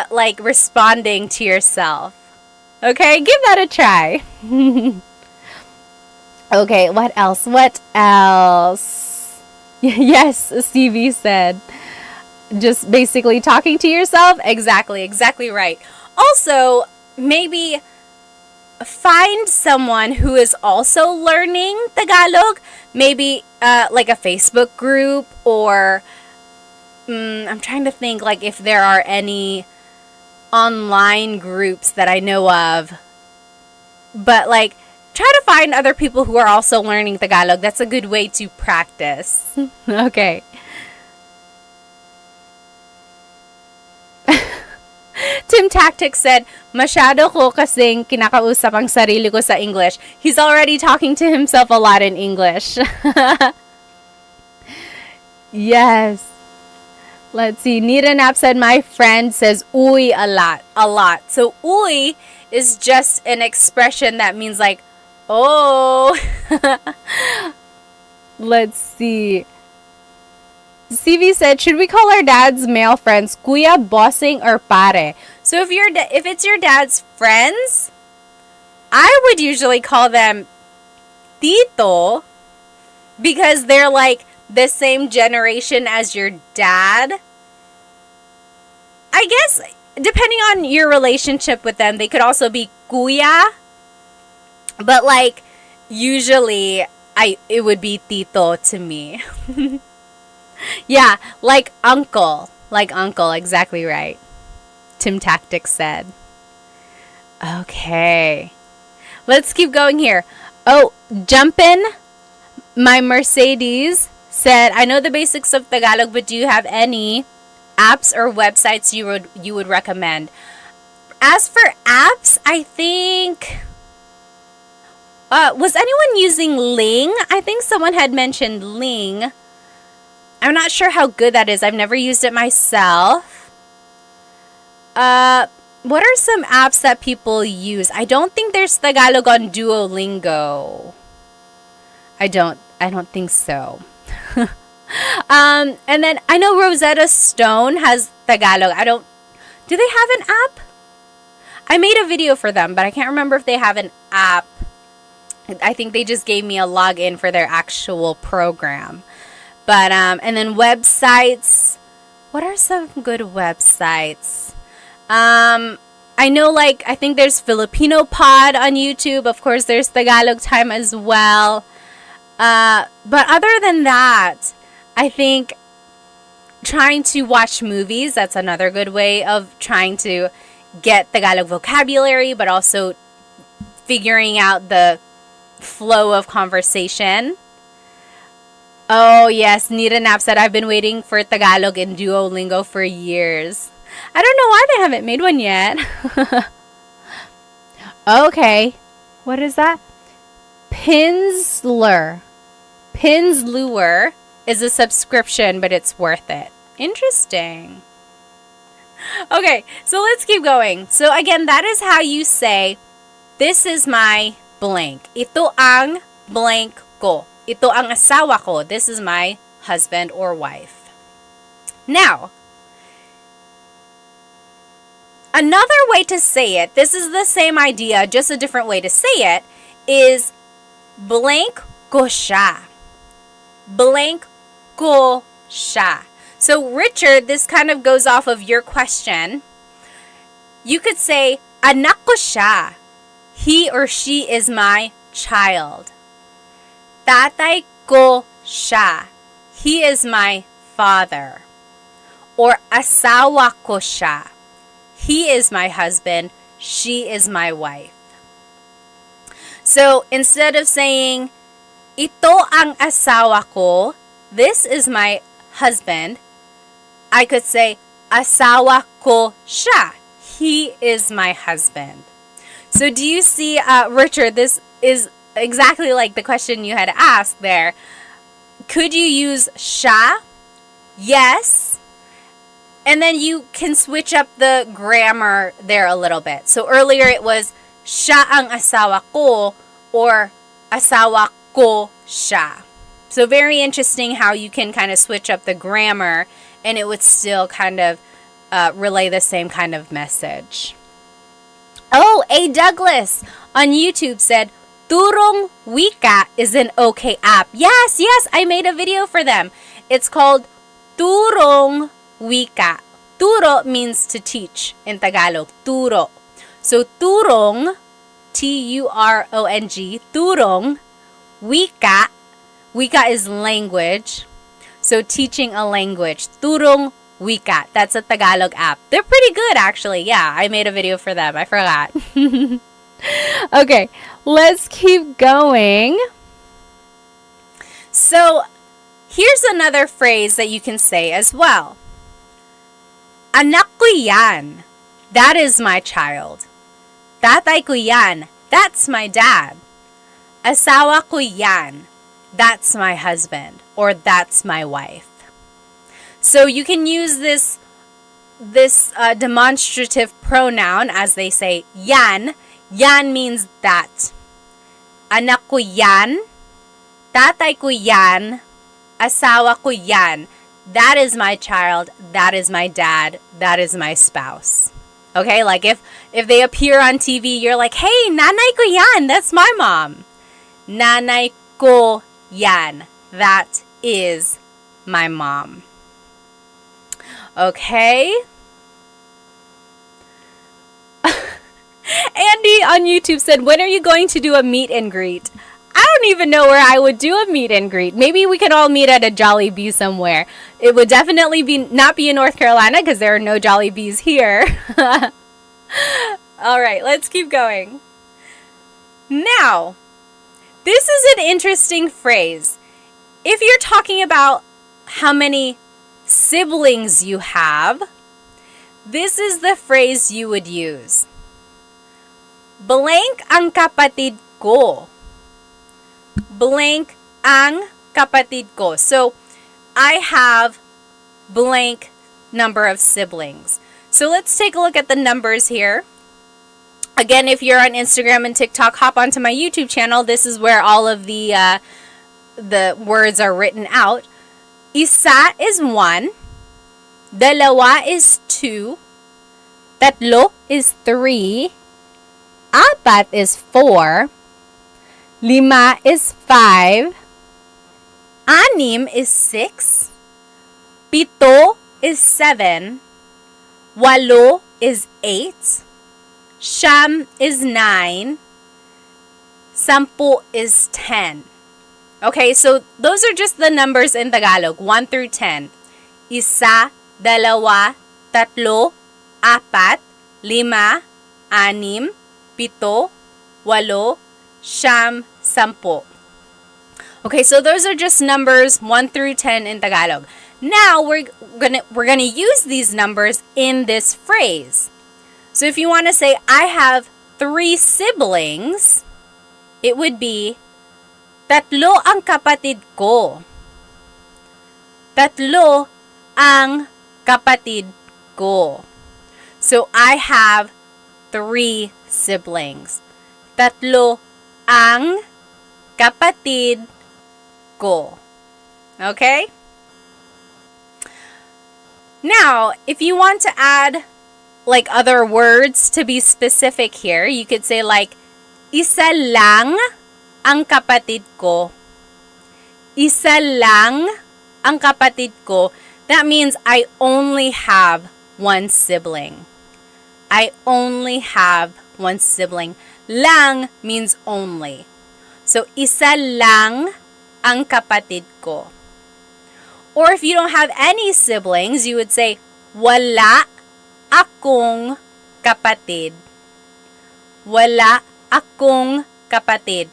A: like responding to yourself. Okay, give that a try. Okay, what else? What else? Yes, Stevie said. Just basically talking to yourself. Exactly right. Also, maybe find someone who is also learning Tagalog. Maybe like a Facebook group, or I'm trying to think like if there are any online groups that I know of. But like, try to find other people who are also learning Tagalog. That's a good way to practice. Okay. Tim Tactic said, "Masyado ko kasing kinakausap ang sarili ko sa English." He's already talking to himself a lot in English. Yes. Let's see. Nita Nap said, "My friend says uy a lot. So uy is just an expression that means like, oh. Let's see. CV said, "Should we call our dad's male friends kuya, bossing, or pare?" So if it's your dad's friends, I would usually call them tito, because they're like the same generation as your dad. I guess depending on your relationship with them, they could also be kuya, but like usually it would be tito to me. Yeah, like uncle, exactly right. Tim Tactic said. Okay, let's keep going here. Oh, Jumpin', my Mercedes said, "I know the basics of Tagalog, but do you have any apps or websites you would recommend?" As for apps, I think was anyone using Ling? I think someone had mentioned Ling. I'm not sure how good that is. I've never used it myself. What are some apps that people use? I don't think there's Tagalog on Duolingo. I don't think so. And then I know Rosetta Stone has Tagalog. Do they have an app? I made a video for them, but I can't remember if they have an app. I think they just gave me a login for their actual program. But and then websites. What are some good websites? I know, like, I think there's Filipino Pod on YouTube. Of course, there's Tagalog Time as well. But other than that, I think trying to watch movies, that's another good way of trying to get Tagalog vocabulary, but also figuring out the flow of conversation. Oh, yes, Nita Nap said, "I've been waiting for Tagalog in Duolingo for years." I don't know why they haven't made one yet. Okay, what is that? Pinsler is a subscription, but it's worth it. Interesting. Okay, so let's keep going. So again, that is how you say, "This is my blank. Ito ang blank ko. Ito ang asawa ko. This is my husband or wife." Now, another way to say it, this is the same idea, just a different way to say it, is blank ko siya. Blank ko siya. So, Richard, this kind of goes off of your question. You could say, "Anak ko siya. He or she is my child." Tatay ko siya. He is my father. Or asawa ko siya. He is my husband. She is my wife. So, instead of saying, "Ito ang asawa ko," this is my husband, I could say, "Asawa ko siya." He is my husband. So do you see, Richard, this is exactly like the question you had asked there. Could you use siya? Yes. And then you can switch up the grammar there a little bit. So earlier it was siya ang asawa ko or asawa ko siya. So very interesting how you can kind of switch up the grammar and it would still kind of relay the same kind of message. Oh, A. Douglas on YouTube said, Turong Wika is an okay app. Yes, I made a video for them. It's called Turong Wika. Turo means to teach in Tagalog. Turo. So Turong, Turong, Turong, Wika. Wika is language. So teaching a language. Turong Wika. That's a Tagalog app. They're pretty good actually. Yeah, I made a video for them. I forgot. Okay, let's keep going. So here's another phrase that you can say as well. Anak ko yan. That is my child. Tatay ko yan. That's my dad. Asawa ko yan. That's my husband. Or that's my wife. So you can use this demonstrative pronoun as they say yan. Yan means that. Anak ko yan. Tatay ko yan. Asawa ko yan. That is my child. That is my dad. That is my spouse. Okay, like if they appear on TV, you're like, hey, nanay ko yan. That's my mom. Nanay ko yan. That is my mom. Okay. Andy on YouTube said, when are you going to do a meet and greet? I don't even know where I would do a meet and greet. Maybe we could all meet at a Jollibee somewhere. It would definitely not be in North Carolina because there are no Jollibees here. All right, let's keep going. Now, this is an interesting phrase. If you're talking about how many siblings you have, this is the phrase you would use. Blank ang kapatid ko. Blank ang kapatid ko. So, I have blank number of siblings. So, let's take a look at the numbers here. Again, if you're on Instagram and TikTok, hop onto my YouTube channel. This is where all of the words are written out. Isa is 1. Dalawa is 2. Tatlo is 3. Apat is 4. Lima is 5. Anim is 6. Pito is 7. Walo is 8. Siyam is 9. Sampu is 10. Okay, so those are just the numbers in Tagalog, 1 through 10. Isa, dalawa, tatlo, apat, lima, anim, pito, walo, siyam, sampu. Okay, so those are just numbers 1 through 10 in Tagalog. Now we're gonna use these numbers in this phrase. So if you want to say I have 3 siblings, it would be tatlo ang kapatid ko. Tatlo ang kapatid ko. So I have 3 siblings. Tatlo ang kapatid ko. Okay? Now, if you want to add like other words to be specific here, you could say like, isa lang ang kapatid ko. Isa lang ang kapatid ko. That means I only have 1 sibling. I only have 1 sibling. Lang means only. So, isa lang ang kapatid ko. Or if you don't have any siblings, you would say, wala akong kapatid. Wala akong kapatid.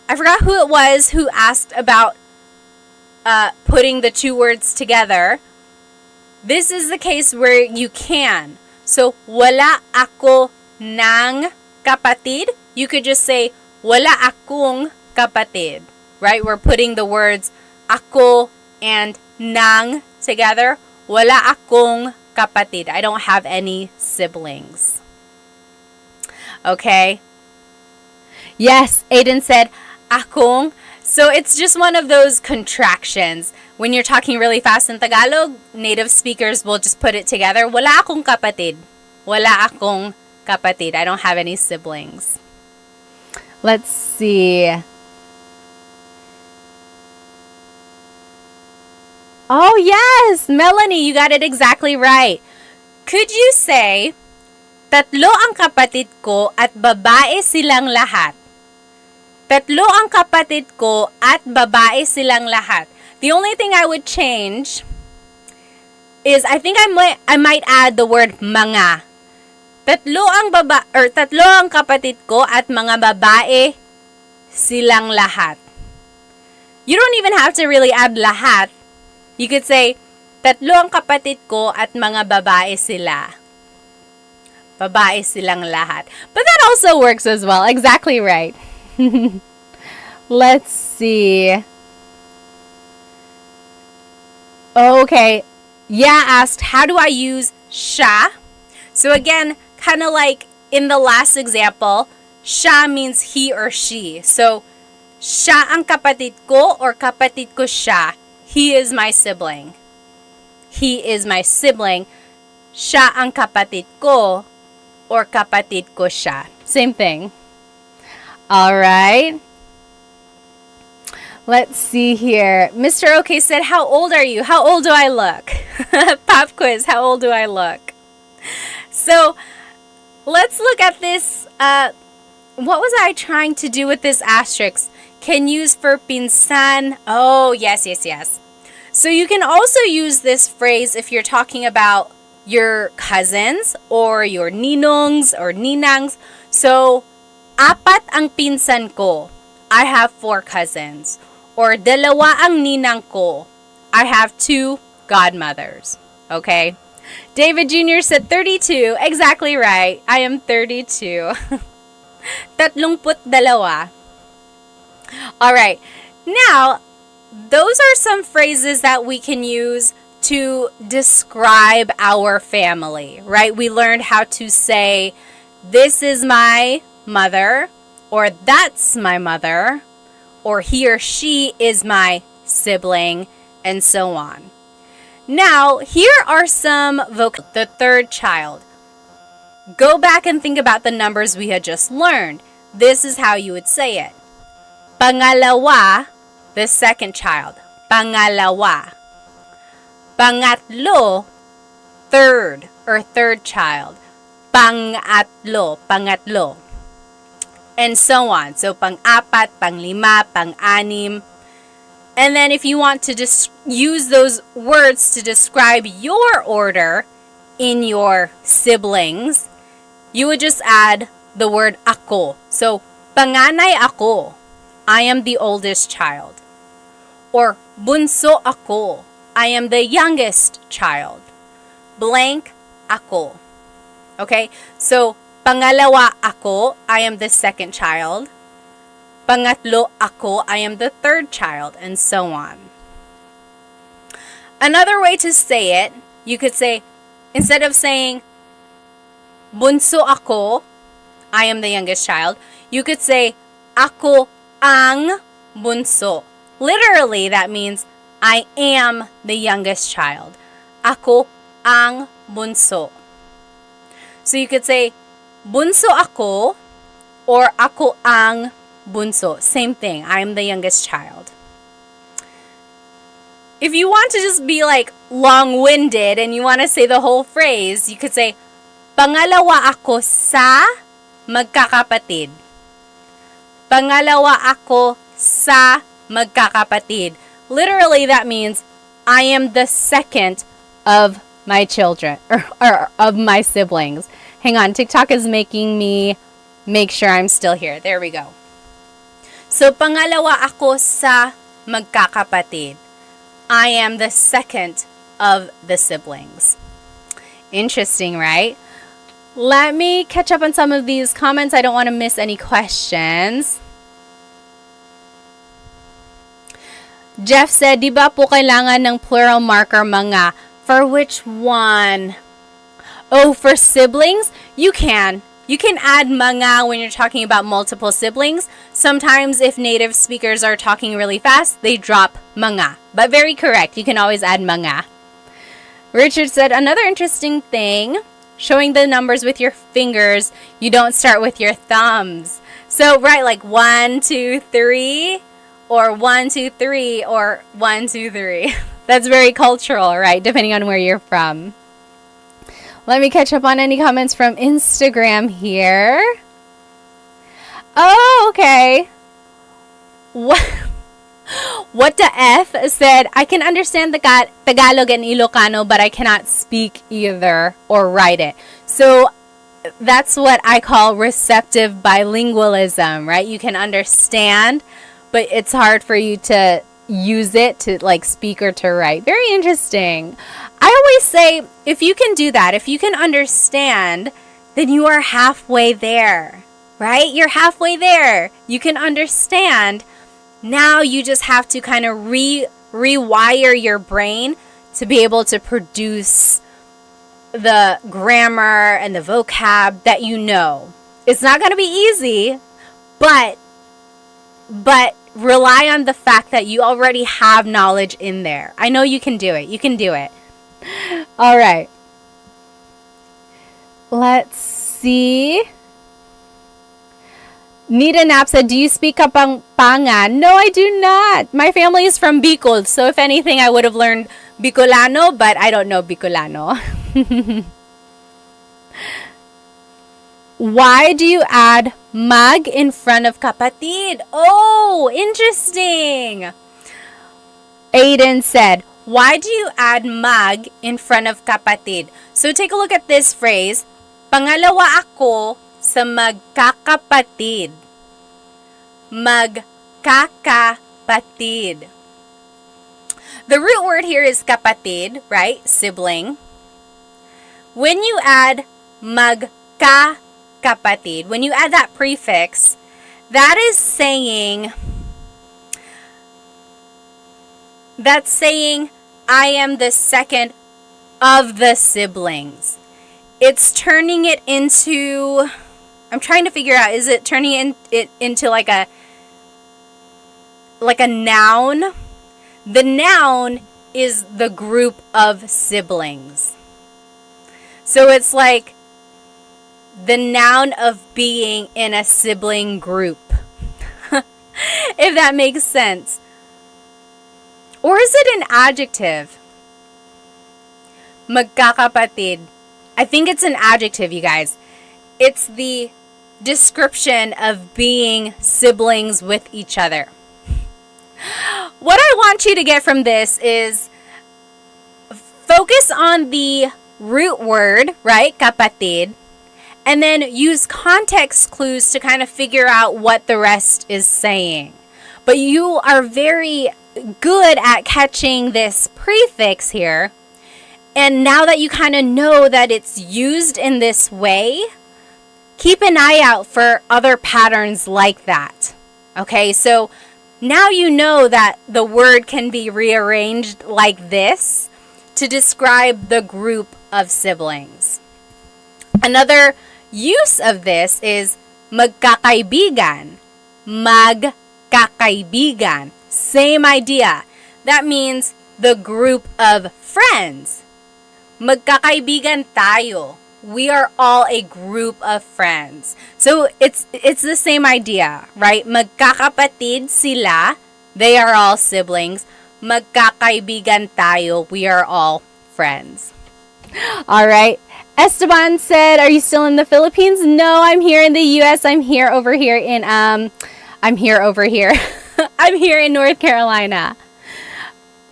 A: I forgot who it was who asked about putting the 2 words together. This is the case where you can. So, wala ako ng kapatid. You could just say, wala akong kapatid. Right? We're putting the words ako and nang together. Wala akong kapatid. I don't have any siblings. Okay? Yes, Aiden said, akong. So it's just one of those contractions. When you're talking really fast in Tagalog, native speakers will just put it together. Wala akong kapatid. Wala akong kapatid. I don't have any siblings. Let's see. Oh, yes! Melanie, you got it exactly right. Could you say, tatlo ang kapatid ko at babae silang lahat? Tatlo ang kapatid ko at babae silang lahat. The only thing I would change is I think I might add the word mga. Tatlo ang kapatid ko at mga babae silang lahat. You don't even have to really add lahat. You could say, tatlo ang kapatid ko at mga babae sila. Babae silang lahat. But that also works as well. Exactly right. Let's see. Okay. Yeah asked, how do I use siya? So again, kind of like in the last example, siya means he or she. So, siya ang kapatid ko or kapatid ko siya. He is my sibling. He is my sibling. Siya ang kapatid ko or kapatid ko siya. Same thing. All right. Let's see here. Mr. OK said, how old are you? How old do I look? Pop quiz, how old do I look? So, let's look at this. What was I trying to do with this asterisk? Can use for pinsan. Oh, yes. So you can also use this phrase if you're talking about your cousins or your ninongs or ninangs. So, apat ang pinsan ko. I have 4 cousins. Or dalawa ang ninang ko. I have 2 godmothers. Okay? David Jr. said 32. Exactly right. I am 32. 32. Alright. Now, those are some phrases that we can use to describe our family, right? We learned how to say, this is my mother, or that's my mother, or he or she is my sibling, and so on. Now, here are some the third child. Go back and think about the numbers we had just learned. This is how you would say it. Pangalawa, the second child. Pangalawa. Pangatlo, third or third child. Pangatlo, pangatlo. And so on. So, pang-apat, pang-lima, pang-anim. And then if you want to just use those words to describe your order in your siblings, you would just add the word ako. So, panganay ako. I am the oldest child. Or bunso ako. I am the youngest child. Blank ako. Okay? So, pangalawa ako, I am the second child. Pangatlo ako, I am the third child, and so on. Another way to say it, you could say, instead of saying, bunso ako, I am the youngest child, you could say, ako ang bunso. Literally, that means, I am the youngest child. Ako ang bunso. So you could say, bunso ako, or ako ang bunso. Same thing. I am the youngest child. If you want to just be like long-winded and you want to say the whole phrase, you could say, pangalawa ako sa magkakapatid. Pangalawa ako sa magkakapatid. Literally, that means I am the second of my children, or of my siblings. Hang on, TikTok is making me make sure I'm still here. There we go. So, pangalawa ako sa magkakapatid. I am the second of the siblings. Interesting, right? Let me catch up on some of these comments. I don't want to miss any questions. Jeff said, di ba po kailangan ng plural marker mga? For which one? Oh, for siblings? You can. You can add mga when you're talking about multiple siblings. Sometimes if native speakers are talking really fast, they drop mga. But very correct. You can always add mga. Richard said, another interesting thing, showing the numbers with your fingers, you don't start with your thumbs. So, right, like 1, 2, 3, or 1, 2, 3, or 1, 2, 3. That's very cultural, right? Depending on where you're from. Let me catch up on any comments from Instagram here. Oh, okay. What the F said, I can understand the Tagalog and Ilocano, but I cannot speak either or write it. So that's what I call receptive bilingualism, right? You can understand, but it's hard for you to use it to like speak or to write. Very interesting. I always say, if you can do that, if you can understand, then you are halfway there, right? You're halfway there. You can understand. Now you just have to kind of rewire your brain to be able to produce the grammar and the vocab that you know. It's not going to be easy, but rely on the fact that you already have knowledge in there. I know you can do it. You can do it. All right. Let's see. Nita Knapp said, do you speak Kapampangan? No, I do not. My family is from Bicol, so if anything, I would have learned Bicolano, but I don't know Bicolano. Why do you add mag in front of kapatid? Oh, interesting. Aiden said, why do you add mag in front of kapatid? So take a look at this phrase. Pangalawa ako sa magkakapatid. Magkakapatid. The root word here is kapatid, right? Sibling. When you add magkakapatid, when you add that prefix, that is saying, I am the second of the siblings. It's turning it into, I'm trying to figure out, is it turning it into like a noun? The noun is the group of siblings. So it's like the noun of being in a sibling group. If that makes sense. Or is it an adjective? Magkakapatid. I think it's an adjective, you guys. It's the description of being siblings with each other. What I want you to get from this is focus on the root word, right? Kapatid. And then use context clues to kind of figure out what the rest is saying. But you are very good at catching this prefix here. And now that you kind of know that it's used in this way, keep an eye out for other patterns like that. Okay, so now you know that the word can be rearranged like this to describe the group of siblings. Another use of this is magkakaibigan. Magkakaibigan. Same idea. That means the group of friends. Magkakaibigan tayo. We are all a group of friends. So it's the same idea, right? Magkakapatid sila. They are all siblings. Magkakaibigan tayo. We are all friends. All right. Esteban said, are you still in the Philippines? No, I'm here in the US. I'm here over here in I'm here in North Carolina.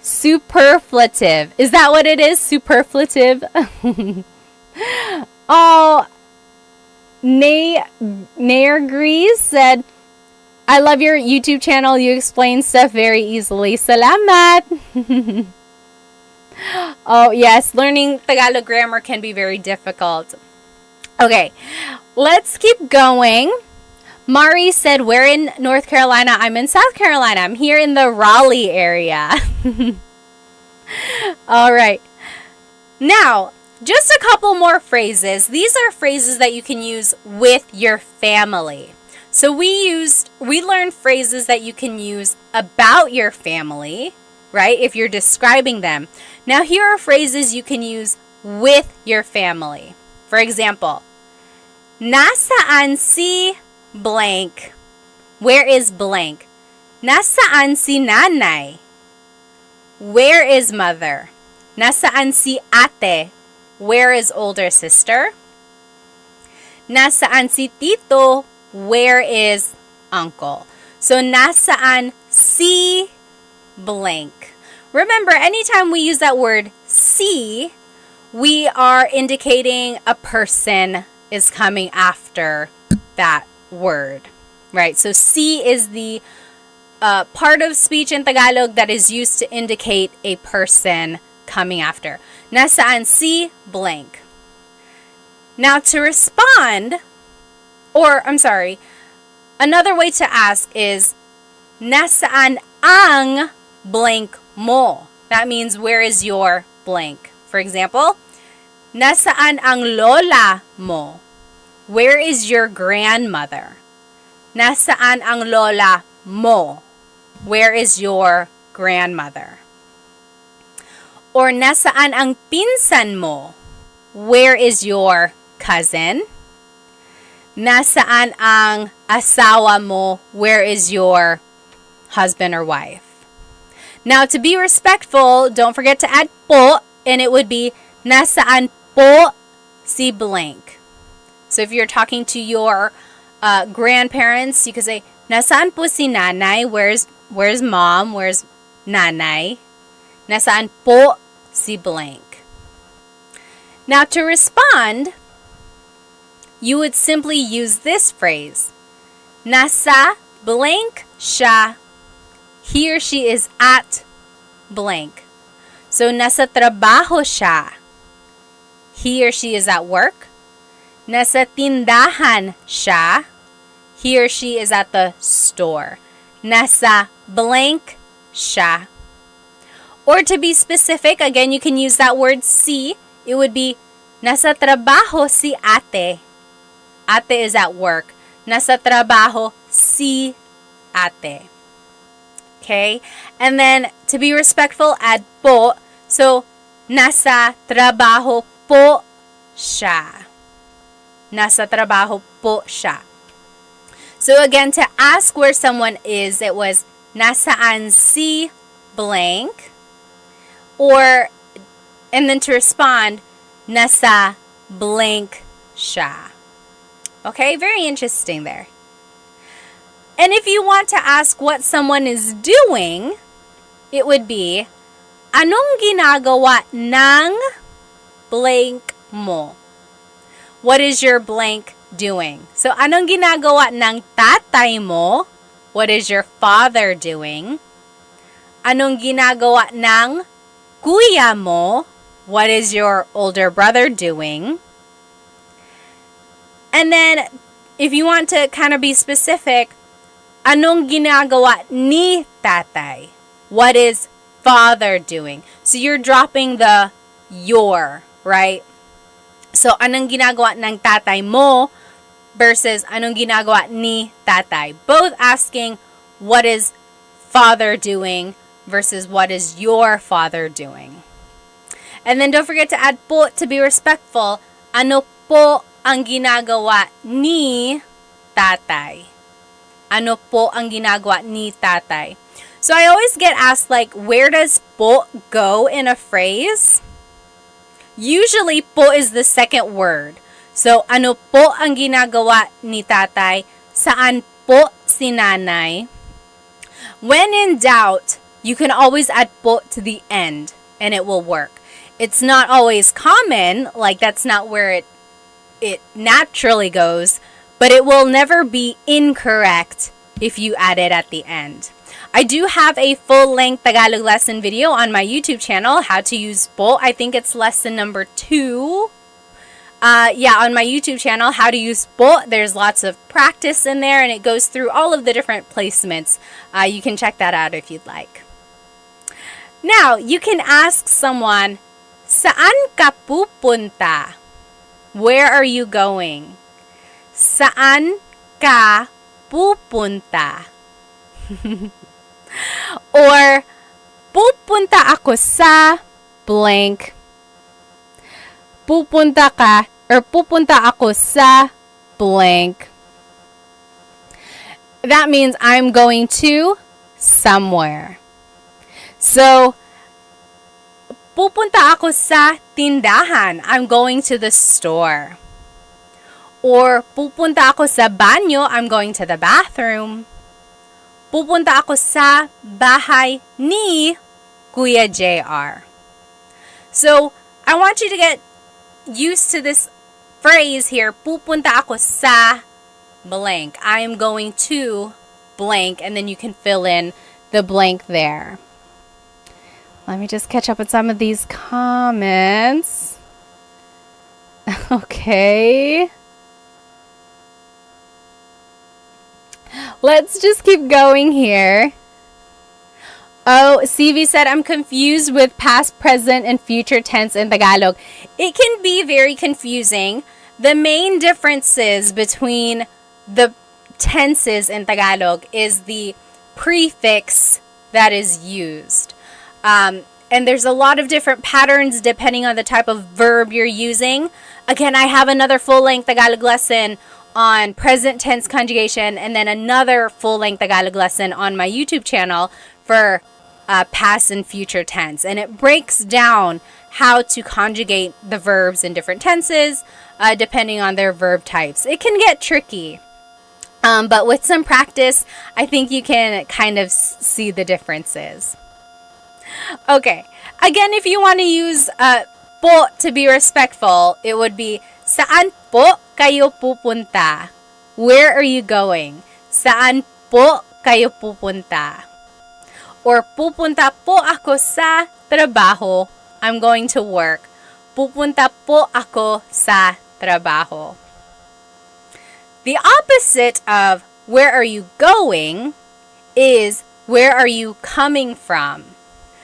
A: Superflative. Is that what it is? Superflative? Oh, Nair Grease said, I love your YouTube channel. You explain stuff very easily. Salamat. Oh, yes. Learning Tagalog grammar can be very difficult. Okay, let's keep going. Mari said, "We're in North Carolina." I'm in South Carolina. I'm here in the Raleigh area. All right. Now, just a couple more phrases. These are phrases that you can use with your family. So we learned phrases that you can use about your family, right? If you're describing them. Now, here are phrases you can use with your family. For example, nasaan si blank? Where is blank? Nasaan si nanay? Where is mother? Nasaan si ate? Where is older sister? Nasaan si tito? Where is uncle? So nasaan si blank. Remember, anytime we use that word si, we are indicating a person is coming after that word, right? So si is the part of speech in Tagalog that is used to indicate a person coming after. Nasaan si blank. Now to respond, another way to ask is, nasaan ang blank mo? That means, where is your blank? For example, nasaan ang lola mo? Where is your grandmother? Nasaan ang lola mo? Where is your grandmother? Or nasaan ang pinsan mo? Where is your cousin? Nasaan ang asawa mo? Where is your husband or wife? Now, to be respectful, don't forget to add po, and it would be nasaan po si blank. So if you're talking to your grandparents, you could say, nasaan po si nanay? Where's mom? Where's nanay? Nasaan po si blank? Now, to respond, you would simply use this phrase. Nasa blank siya. He or she is at blank. So, nasa trabaho siya. He or she is at work. Nasa tindahan siya. He or she is at the store. Nasa blank siya. Or to be specific, again, you can use that word si. It would be, nasa trabaho si ate. Ate is at work. Nasa trabaho si ate. Okay? And then, to be respectful, add po. So, nasa trabaho po siya. Nasa trabaho po siya. So again, to ask where someone is, it was nasaan si blank. And then to respond, nasa blank siya. Okay, very interesting there. And if you want to ask what someone is doing, it would be, anong ginagawa ng blank mo? What is your blank doing? So, anong ginagawa ng tatay mo? What is your father doing? Anong ginagawa ng kuya mo? What is your older brother doing? And then, if you want to kind of be specific, anong ginagawa ni tatay? What is father doing? So, you're dropping the your, right? So, anong ginagawa ng tatay mo versus anong ginagawa ni tatay? Both asking what is father doing versus what is your father doing. And then don't forget to add po to be respectful. Ano po ang ginagawa ni tatay? Ano po ang ginagawa ni tatay? So I always get asked, like, where does po go in a phrase? Usually, po is the second word. So, ano po ang ginagawa ni tatay? Saan po si nanay? When in doubt, you can always add po to the end, and it will work. It's not always common, like that's not where it naturally goes, but it will never be incorrect if you add it at the end. I do have a full-length Tagalog lesson video on my YouTube channel, how to use po. I think it's lesson number 2. Yeah, on my YouTube channel, How to Use Po, there's lots of practice in there, and it goes through all of the different placements. You can check that out if you'd like. Now, you can ask someone, saan ka pupunta? Where are you going? Saan ka pupunta? Or, pupunta ako sa blank. Pupunta ka or pupunta ako sa blank. That means I'm going to somewhere. So, pupunta ako sa tindahan. I'm going to the store. Or, pupunta ako sa banyo. I'm going to the bathroom. Pupunta ako sa bahay ni Kuya JR. So, I want you to get used to this phrase here. Pupunta ako sa blank. I am going to blank, and then you can fill in the blank there. Let me just catch up with some of these comments. Okay. Let's just keep going here. Oh, CV said, I'm confused with past, present, and future tense in Tagalog. It can be very confusing. The main differences between the tenses in Tagalog is the prefix that is used. And there's a lot of different patterns depending on the type of verb you're using. Again, I have another full-length Tagalog lesson on present tense conjugation, and then another full-length Tagalog lesson on my YouTube channel for past and future tense. And it breaks down how to conjugate the verbs in different tenses depending on their verb types. It can get tricky, but with some practice, I think you can kind of see the differences. Okay, again, if you want to use po to be respectful, it would be, saan po kayo pupunta? Where are you going? Saan po kayo pupunta? Or pupunta po ako sa trabaho. I'm going to work. Pupunta po ako sa trabaho. The opposite of where are you going is where are you coming from?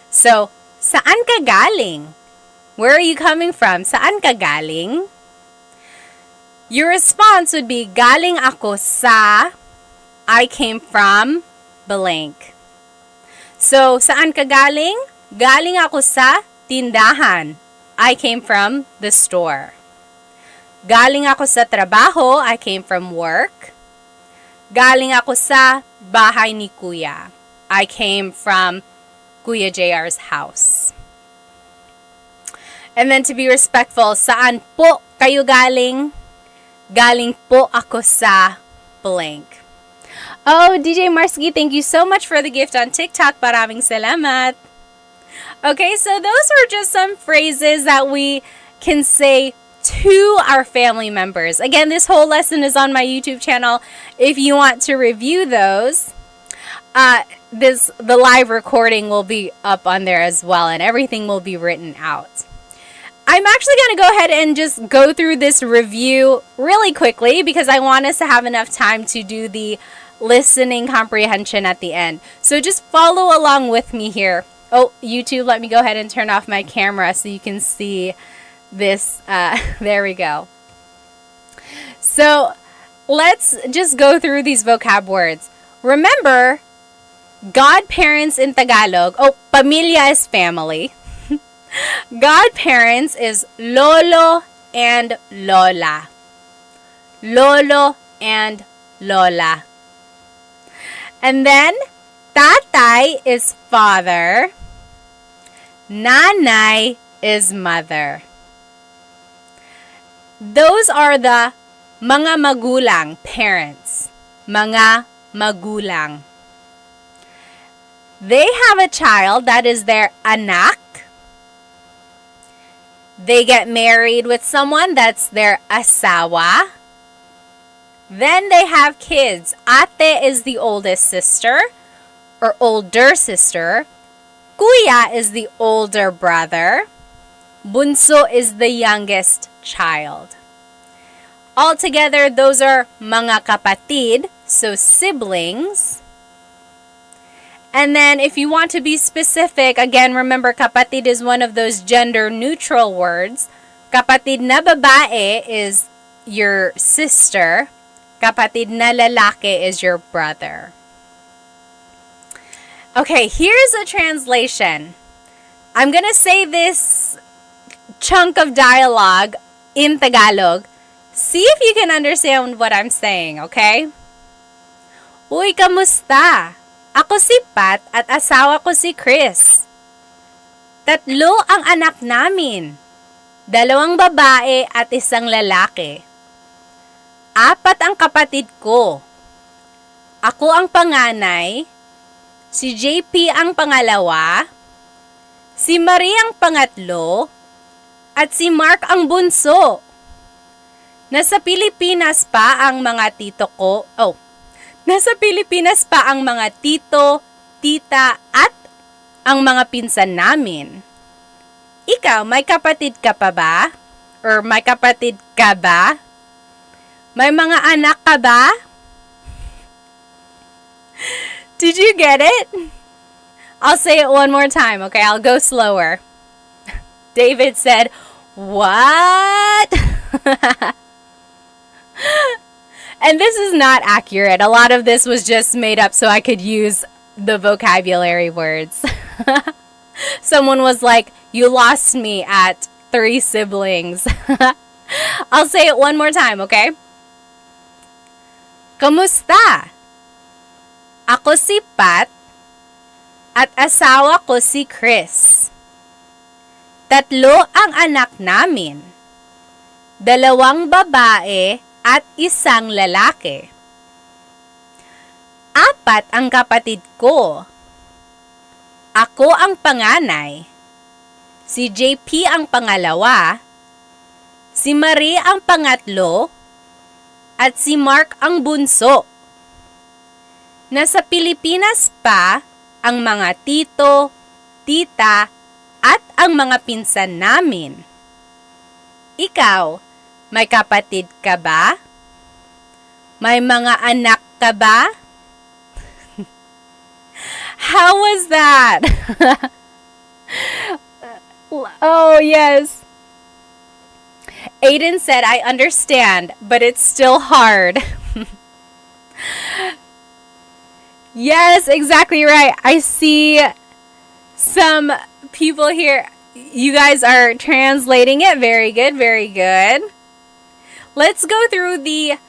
A: So, saan ka galing? Where are you coming from? Saan ka galing? Your response would be, galing ako sa, I came from, blank. So, saan ka galing? Galing ako sa tindahan. I came from the store. Galing ako sa trabaho. I came from work. Galing ako sa bahay ni Kuya. I came from Kuya JR's house. And then to be respectful, saan po kayo galing? Galing po ako sa blank. Oh, DJ Marsky, thank you so much for the gift on TikTok. Maraming salamat. Okay, so those were just some phrases that we can say to our family members. Again, this whole lesson is on my YouTube channel. If you want to review those, the live recording will be up on there as well, and everything will be written out. I'm actually going to go ahead and just go through this review really quickly because I want us to have enough time to do the listening comprehension at the end. So just follow along with me here. Oh, YouTube, let me go ahead and turn off my camera so you can see this. There we go. So let's just go through these vocab words. Remember, godparents in Tagalog, pamilya is family. Godparents is lolo and lola. Lolo and lola. And then, tatay is father. Nanay is mother. Those are the mga magulang, parents. Mga magulang. They have a child, that is their anak. They get married with someone, that's their asawa. Then they have kids. Ate is the oldest sister or older sister. Kuya is the older brother. Bunso is the youngest child. Altogether, those are mga kapatid, so siblings. And then if you want to be specific, again, remember kapatid is one of those gender neutral words. Kapatid na babae is your sister. Kapatid na lalaki is your brother. Okay, here's a translation. I'm gonna say this chunk of dialogue in Tagalog. See if you can understand what I'm saying, okay? Uy, kamusta? Ako si Pat at asawa ko si Chris. 3 ang anak namin. 2 babae at 1 lalaki. 4 ang kapatid ko. Ako ang panganay. Si JP ang pangalawa. Si Marie ang pangatlo. At si Mark ang bunso. Nasa Pilipinas pa ang mga tito ko. Nasa Pilipinas pa ang mga tito, tita, at ang mga pinsan namin. Ikaw, may kapatid ka pa ba? Or may kapatid ka ba? May mga anak ka ba? Did you get it? I'll say it one more time, okay? I'll go slower. David said, "What?" And this is not accurate. A lot of this was just made up so I could use the vocabulary words. Someone was like, "You lost me at 3 siblings." I'll say it one more time, okay? Kamusta? Ako si Pat at asawa ko si Chris. 3 ang anak namin. 2 babae at 1 lalaki. 4 ang kapatid ko. Ako ang panganay. Si JP ang pangalawa. Si Marie ang pangatlo. At si Mark ang bunso. Nasa Pilipinas pa ang mga tito, tita, at ang mga pinsan namin. Ikaw, may kapatid ka ba? May mga anak ka ba? How was that? Oh, yes. Aiden said, "I understand, but it's still hard." Yes, exactly right. I see some people here. You guys are translating it. Very good, very good. Let's go through the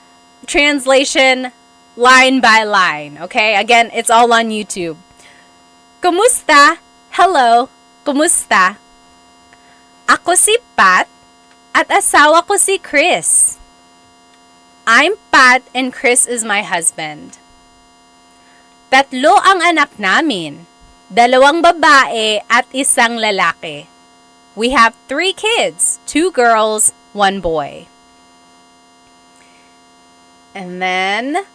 A: translation line by line, okay? Again, it's all on YouTube. Kumusta? Hello. Kumusta? Ako si Pat at asawa ko si Chris. I'm Pat and Chris is my husband. 3 ang anak namin. 2 babae at 1 lalaki. We have 3 kids, 2 girls, 1 boy. And then,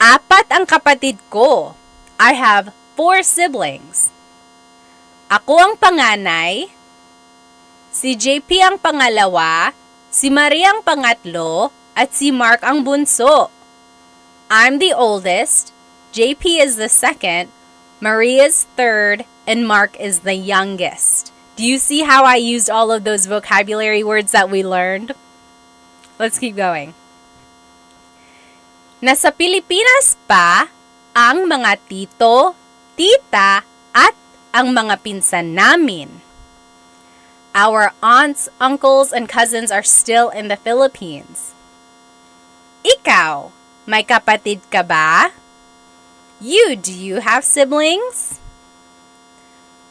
A: 4 ang kapatid ko. I have 4 siblings. Ako ang panganay. Si JP ang pangalawa. Si Marie ang pangatlo. At si Mark ang bunso. I'm the oldest. JP is the second. Marie is third. And Mark is the youngest. Do you see how I used all of those vocabulary words that we learned? Let's keep going. Nasa Pilipinas pa ang mga tito, tita, at ang mga pinsan namin. Our aunts, uncles, and cousins are still in the Philippines. Ikaw, may kapatid ka ba? Do you have siblings?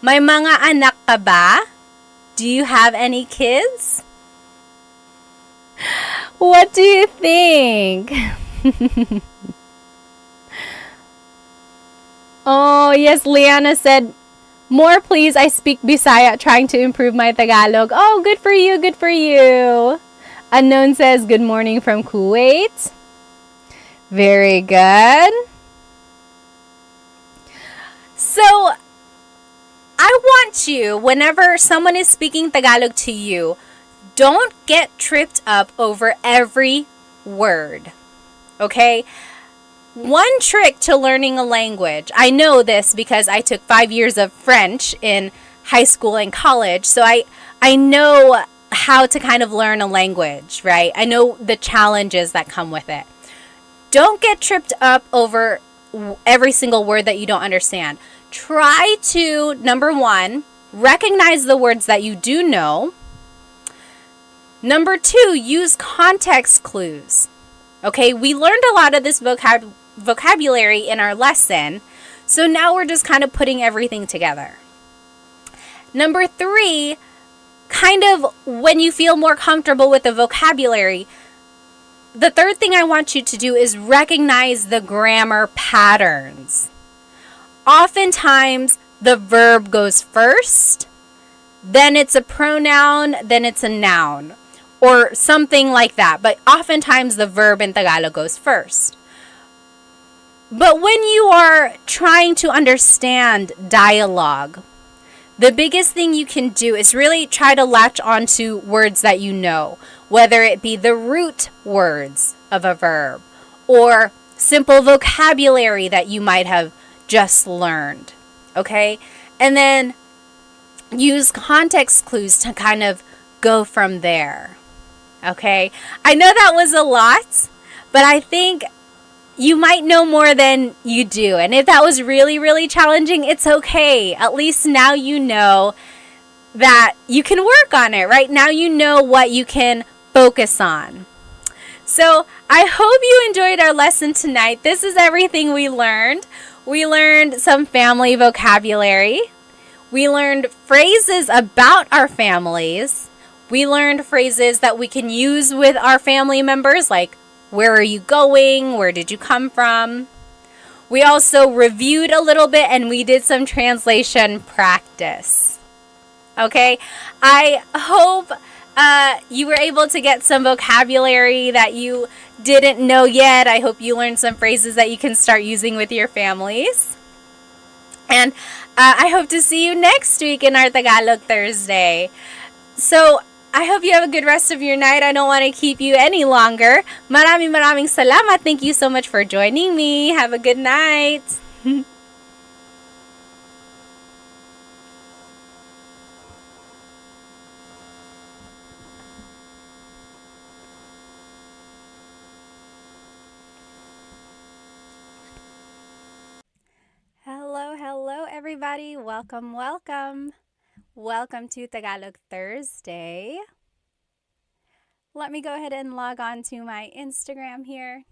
A: May mga anak ka ba? Do you have any kids? What do you think? Oh, yes, Liana said, "More please, I speak Bisaya, trying to improve my Tagalog." Oh, good for you, good for you. Unknown says, "Good morning from Kuwait." Very good. So, I want you, whenever someone is speaking Tagalog to you, Don't get tripped up over every word, okay? One trick to learning a language, I know this because I took 5 years of French in high school and college, so I know how to kind of learn a language, right? I know the challenges that come with it. Don't get tripped up over every single word that you don't understand. Try to, number one, recognize the words that you do know. Number two, use context clues. Okay, we learned a lot of this vocabulary in our lesson, so now we're just kind of putting everything together. Number three, kind of when you feel more comfortable with the vocabulary, the third thing I want you to do is recognize the grammar patterns. Oftentimes, the verb goes first, then it's a pronoun, then it's a noun, or something like that. But oftentimes, the verb in Tagalog goes first. But when you are trying to understand dialogue, the biggest thing you can do is really try to latch onto words that you know, whether it be the root words of a verb or simple vocabulary that you might have just learned, okay? And then use context clues to kind of go from there, okay? I know that was a lot, but I think you might know more than you do. And if that was really, really challenging, it's okay. At least now you know that you can work on it, right? Now you know what you can focus on. So I hope you enjoyed our lesson tonight. This is everything we learned. We learned some family vocabulary. We learned phrases about our families. We learned phrases that we can use with our family members, like where are you going? Where did you come from? We also reviewed a little bit and we did some translation practice. Okay? I hope you were able to get some vocabulary that you didn't know yet. I hope you learned some phrases that you can start using with your families. And I hope to see you next week in our Tagalog Thursday. So, I hope you have a good rest of your night. I don't want to keep you any longer. Maraming salamat. Thank you so much for joining me. Have a good night. Hello, everybody. Welcome. Welcome to Tagalog Thursday. Let me go ahead and log on to my Instagram here.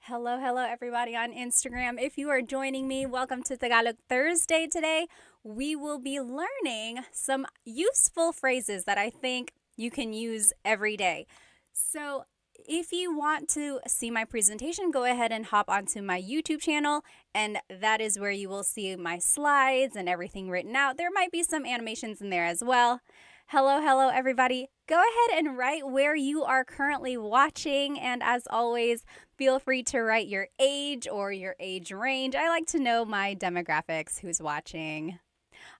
A: Hello, everybody on Instagram. If you are joining me, welcome to Tagalog Thursday today. We will be learning some useful phrases that I think you can use every day. So, if you want to see my presentation, go ahead and hop onto my YouTube channel, and that is where you will see my slides and everything written out. There might be some animations in there as well. Hello, everybody. Go ahead and write where you are currently watching, and as always, feel free to write your age or your age range. I like to know my demographics, who's watching.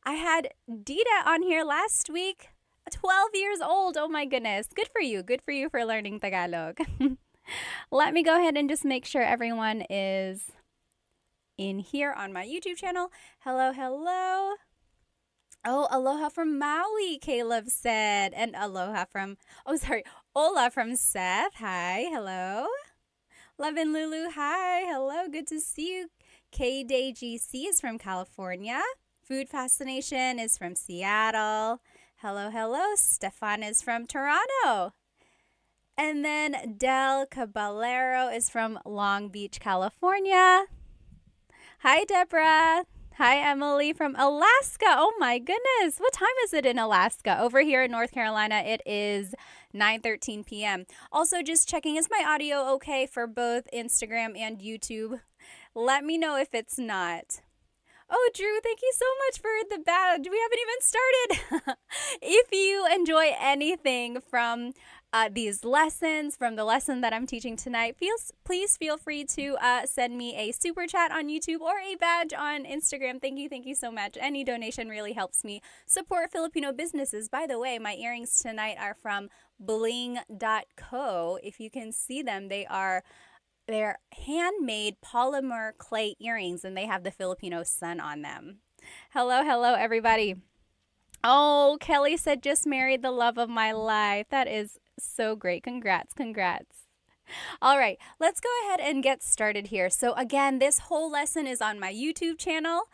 A: I had Dita on here last week. 12 years old. Oh my goodness. Good for you. Good for you for learning Tagalog. Let me go ahead and just make sure everyone is in here on my YouTube channel. Hello. Oh, aloha from Maui, Caleb said. And Ola from Seth. Hi. Hello. Love and Lulu. Hi. Hello. Good to see you. K-Day GC is from California. Food Fascination is from Seattle. Hello. Stefan is from Toronto. And then Del Caballero is from Long Beach, California. Hi, Deborah. Hi, Emily from Alaska. Oh, my goodness. What time is it in Alaska? Over here in North Carolina, it is 9:13 p.m. Also, just checking, is my audio okay for both Instagram and YouTube? Let me know if it's not. Oh, Drew, thank you so much for the badge. We haven't even started. If you enjoy anything from these lessons from the lesson that I'm teaching tonight, please feel free to send me a super chat on YouTube or a badge on Instagram. Thank you so much. Any donation really helps me support Filipino businesses. By the way, my earrings tonight are from bling.co. If you can see them, they're handmade polymer clay earrings, and they have the Filipino sun on them. Hello, everybody. Oh, Kelly said just married the love of my life. That is so great. Congrats. All right, let's go ahead and get started here. So again, this whole lesson is on my YouTube channel,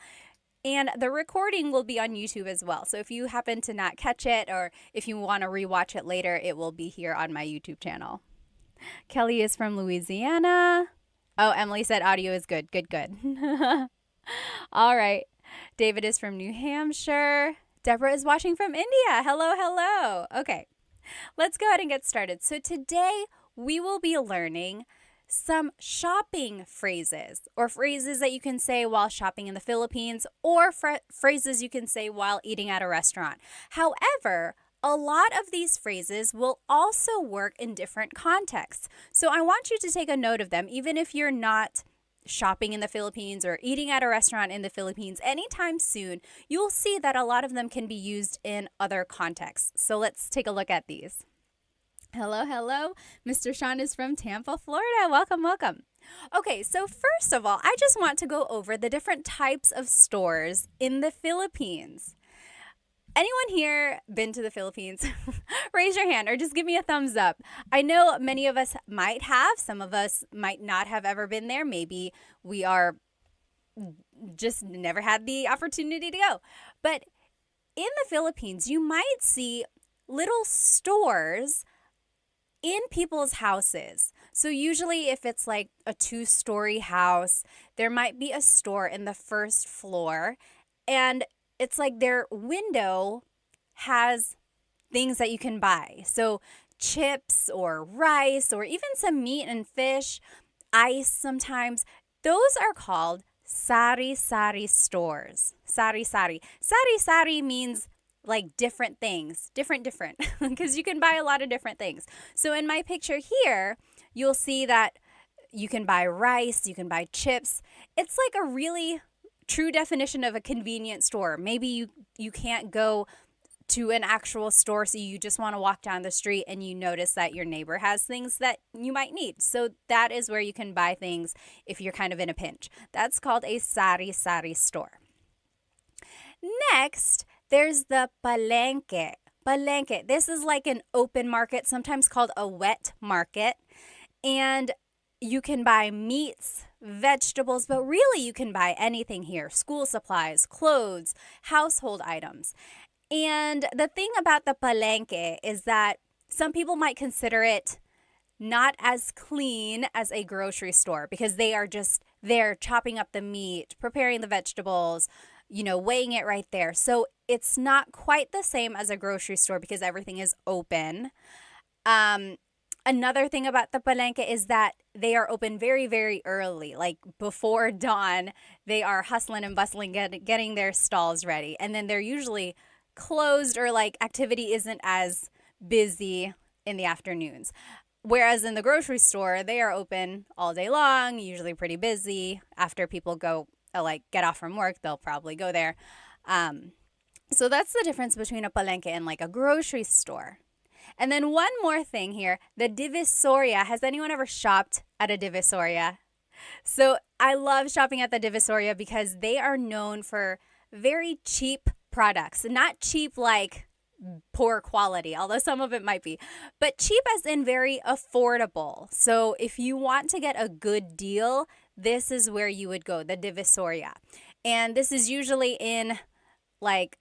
A: and the recording will be on YouTube as well. So if you happen to not catch it, or if you want to rewatch it later, it will be here on my YouTube channel. Kelly is from Louisiana. Oh, Emily said audio is good. Good. All right. David is from New Hampshire. Deborah is watching from India. Hello. Okay, let's go ahead and get started. So today we will be learning some shopping phrases, or phrases that you can say while shopping in the Philippines, or phrases you can say while eating at a restaurant. However, a lot of these phrases will also work in different contexts. So I want you to take a note of them, even if you're not shopping in the Philippines or eating at a restaurant in the Philippines anytime soon. You'll see that a lot of them can be used in other contexts. So let's take a look at these. Hello. Mr. Sean is from Tampa, Florida. Welcome. Okay, so first of all, I just want to go over the different types of stores in the Philippines. Anyone here been to the Philippines? Raise your hand or just give me a thumbs up. I know many of us might have. Some of us might not have ever been there. Maybe we are just never had the opportunity to go. But in the Philippines, you might see little stores in people's houses. So usually if it's like a 2-story house, there might be a store in the first floor, and it's like their window has things that you can buy. So chips or rice or even some meat and fish, ice sometimes. Those are called sari-sari stores. Sari-sari. Sari-sari means like different things. Different. Because you can buy a lot of different things. So in my picture here, you'll see that you can buy rice, you can buy chips. It's like a really true definition of a convenience store. Maybe you can't go to an actual store, so you just want to walk down the street and you notice that your neighbor has things that you might need. So that is where you can buy things if you're kind of in a pinch. That's called a sari-sari store. Next, there's the palengke. Palengke. This is like an open market, sometimes called a wet market. And you can buy meats, vegetables, but really you can buy anything here. School supplies, clothes, household items. And the thing about the palengke is that some people might consider it not as clean as a grocery store, because they are just there chopping up the meat, preparing the vegetables, weighing it right there. So it's not quite the same as a grocery store because everything is open. Another thing about the palengke is that they are open very, very early, like before dawn. They are hustling and bustling, getting their stalls ready. And then they're usually closed, or like activity isn't as busy in the afternoons. Whereas in the grocery store, they are open all day long, usually pretty busy. After people go, get off from work, they'll probably go there. So that's the difference between a palengke and like a grocery store. And then one more thing here, the Divisoria. Has anyone ever shopped at a Divisoria? So I love shopping at the Divisoria because they are known for very cheap products. Not cheap like poor quality, although some of it might be, but cheap as in very affordable. So if you want to get a good deal, this is where you would go, the Divisoria. And this is usually in like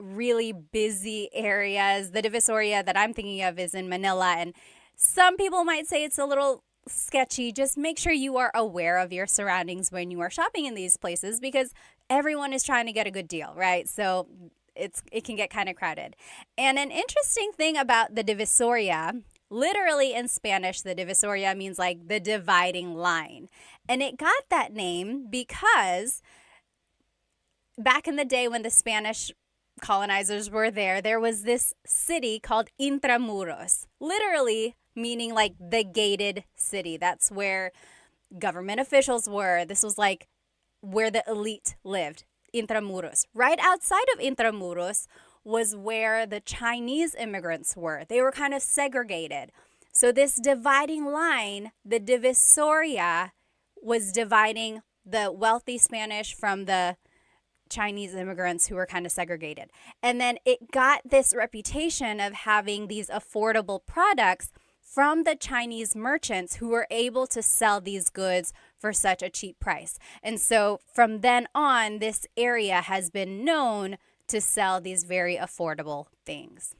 A: really busy areas. The Divisoria that I'm thinking of is in Manila, and some people might say it's a little sketchy. Just make sure you are aware of your surroundings when you are shopping in these places, because everyone is trying to get a good deal, right? So it can get kind of crowded. And an interesting thing about the Divisoria, literally in Spanish, the Divisoria means like the dividing line. And it got that name because back in the day when the Spanish colonizers were there was this city called Intramuros, literally meaning like the gated city. That's where government officials were. This was like where the elite lived, Intramuros. Right outside of Intramuros was where the Chinese immigrants were. They were kind of segregated. So this dividing line, the divisoria, was dividing the wealthy Spanish from the Chinese immigrants who were kind of segregated. And then it got this reputation of having these affordable products from the Chinese merchants who were able to sell these goods for such a cheap price. And so from then on, this area has been known to sell these very affordable things.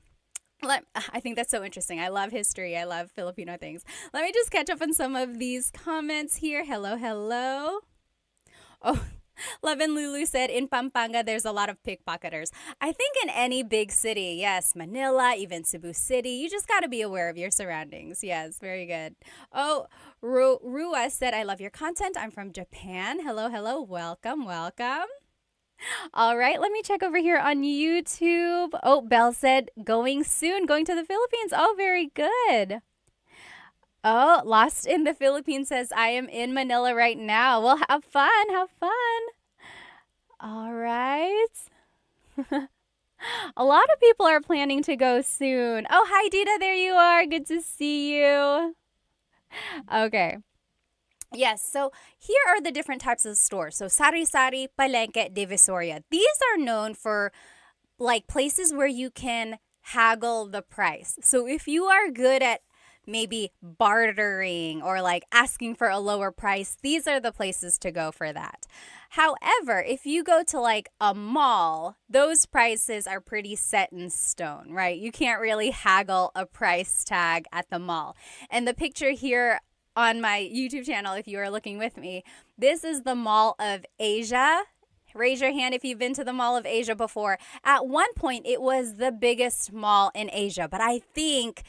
A: I think that's so interesting. I love history. I love Filipino things. Let me just catch up on some of these comments here. Hello, hello. Oh, Love and Lulu said, in Pampanga, there's a lot of pickpocketers. I think in any big city, yes, Manila, even Cebu City, you just got to be aware of your surroundings. Yes, very good. Oh, Rua said, I love your content. I'm from Japan. Hello, hello. Welcome, welcome. All right, let me check over here on YouTube. Oh, Belle said, going soon, going to the Philippines. Oh, very good. Oh, Lost in the Philippines says, I am in Manila right now. Well, have fun, have fun. All right. A lot of people are planning to go soon. Oh, hi, Dita, there you are. Good to see you. Okay. Yes, so here are the different types of stores. So Sari-Sari, Palengke, Divisoria. These are known for like places where you can haggle the price. So if you are good at maybe bartering or like asking for a lower price, these are the places to go for that. However, if you go to like a mall, those prices are pretty set in stone, right? You can't really haggle a price tag at the mall. And the picture here on my YouTube channel, if you are looking with me, this is the Mall of Asia. Raise your hand if you've been to the Mall of Asia before. At one point, it was the biggest mall in Asia, but I think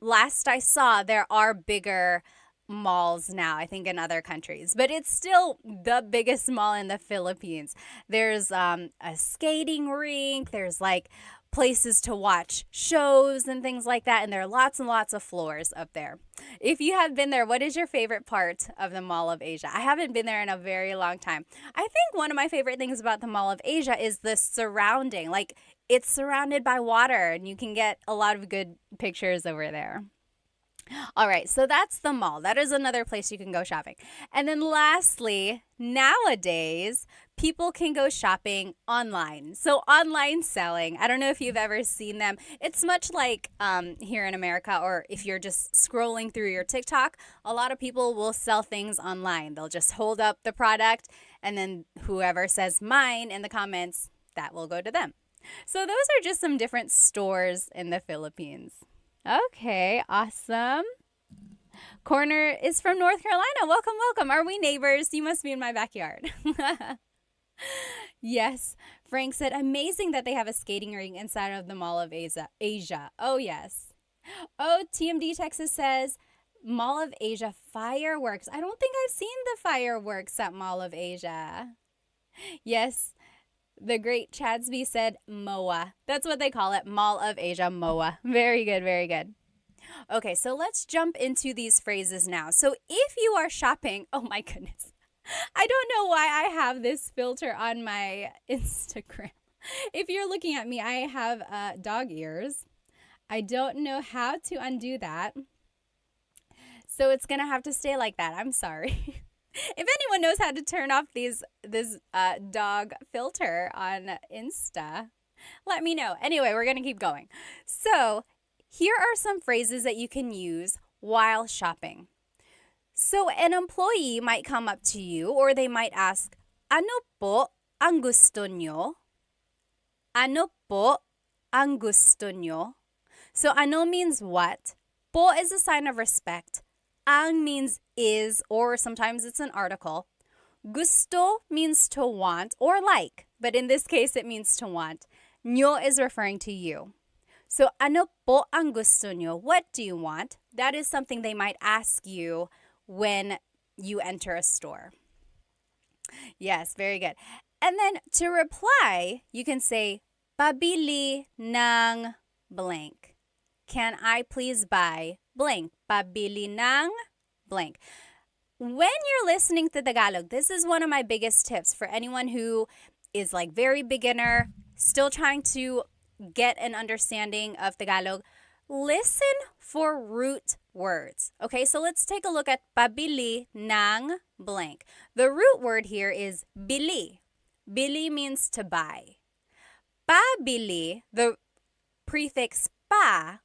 A: last I saw, there are bigger malls now, I think in other countries, but it's still the biggest mall in the Philippines. There's a skating rink, there's like places to watch shows and things like that, and there are lots and lots of floors up there. If you have been there, what is your favorite part of the Mall of Asia? I haven't been there in a very long time. I think one of my favorite things about the Mall of Asia is the surrounding. Like, it's surrounded by water and you can get a lot of good pictures over there. All right, so that's the mall. That is another place you can go shopping. And then lastly, nowadays, people can go shopping online. So online selling, I don't know if you've ever seen them. It's much like here in America, or if you're just scrolling through your TikTok, a lot of people will sell things online. They'll just hold up the product and then whoever says mine in the comments, that will go to them. So those are just some different stores in the Philippines. Okay, awesome. Corner is from North Carolina. Welcome, welcome. Are we neighbors? You must be in my backyard. Yes. Frank said, amazing that they have a skating rink inside of the Mall of Asia. Oh, yes. Oh, TMD Texas says, Mall of Asia fireworks. I don't think I've seen the fireworks at Mall of Asia. Yes. The great Chadsby said MOA. That's what they call it, Mall of Asia, MOA. Very good, very good. Okay, so let's jump into these phrases now. So if you are shopping, oh my goodness. I don't know why I have this filter on my Instagram. If you're looking at me, I have dog ears. I don't know how to undo that. So it's going to have to stay like that. I'm sorry. If anyone knows how to turn off this dog filter on Insta, let me know. Anyway, we're going to keep going. So here are some phrases that you can use while shopping. So an employee might come up to you or they might ask, ano po ang gusto nyo? Ano po ang gusto nyo? So ano means what? Po is a sign of respect. Ang means is, or sometimes it's an article. Gusto means to want or like, but in this case it means to want. Nyo is referring to you. So ano po ang gusto nyo? What do you want? That is something they might ask you when you enter a store. Yes, very good. And then to reply, you can say Pabili ng blank. Can I please buy blank? Pabili ng blank. When you're listening to Tagalog, this is one of my biggest tips for anyone who is like very beginner, still trying to get an understanding of Tagalog. Listen for root words. Okay, so let's take a look at pabili ng blank. The root word here is bili. Bili means to buy. Pabili, the prefix pa,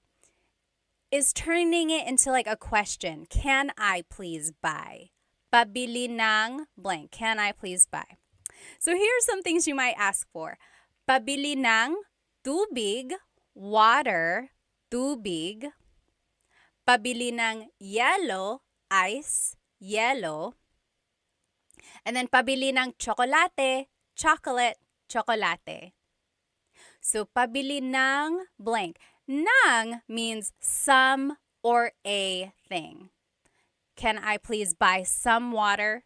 A: is turning it into like a question. Can I please buy? Pabili ng blank. Can I please buy? So here's some things you might ask for. Pabili ng tubig, water, tubig. Pabili ng yellow, ice, yellow. And then pabili ng chocolate, chocolate, chocolate. So pabili ng blank. Ng means some or a thing. Can I please buy some water?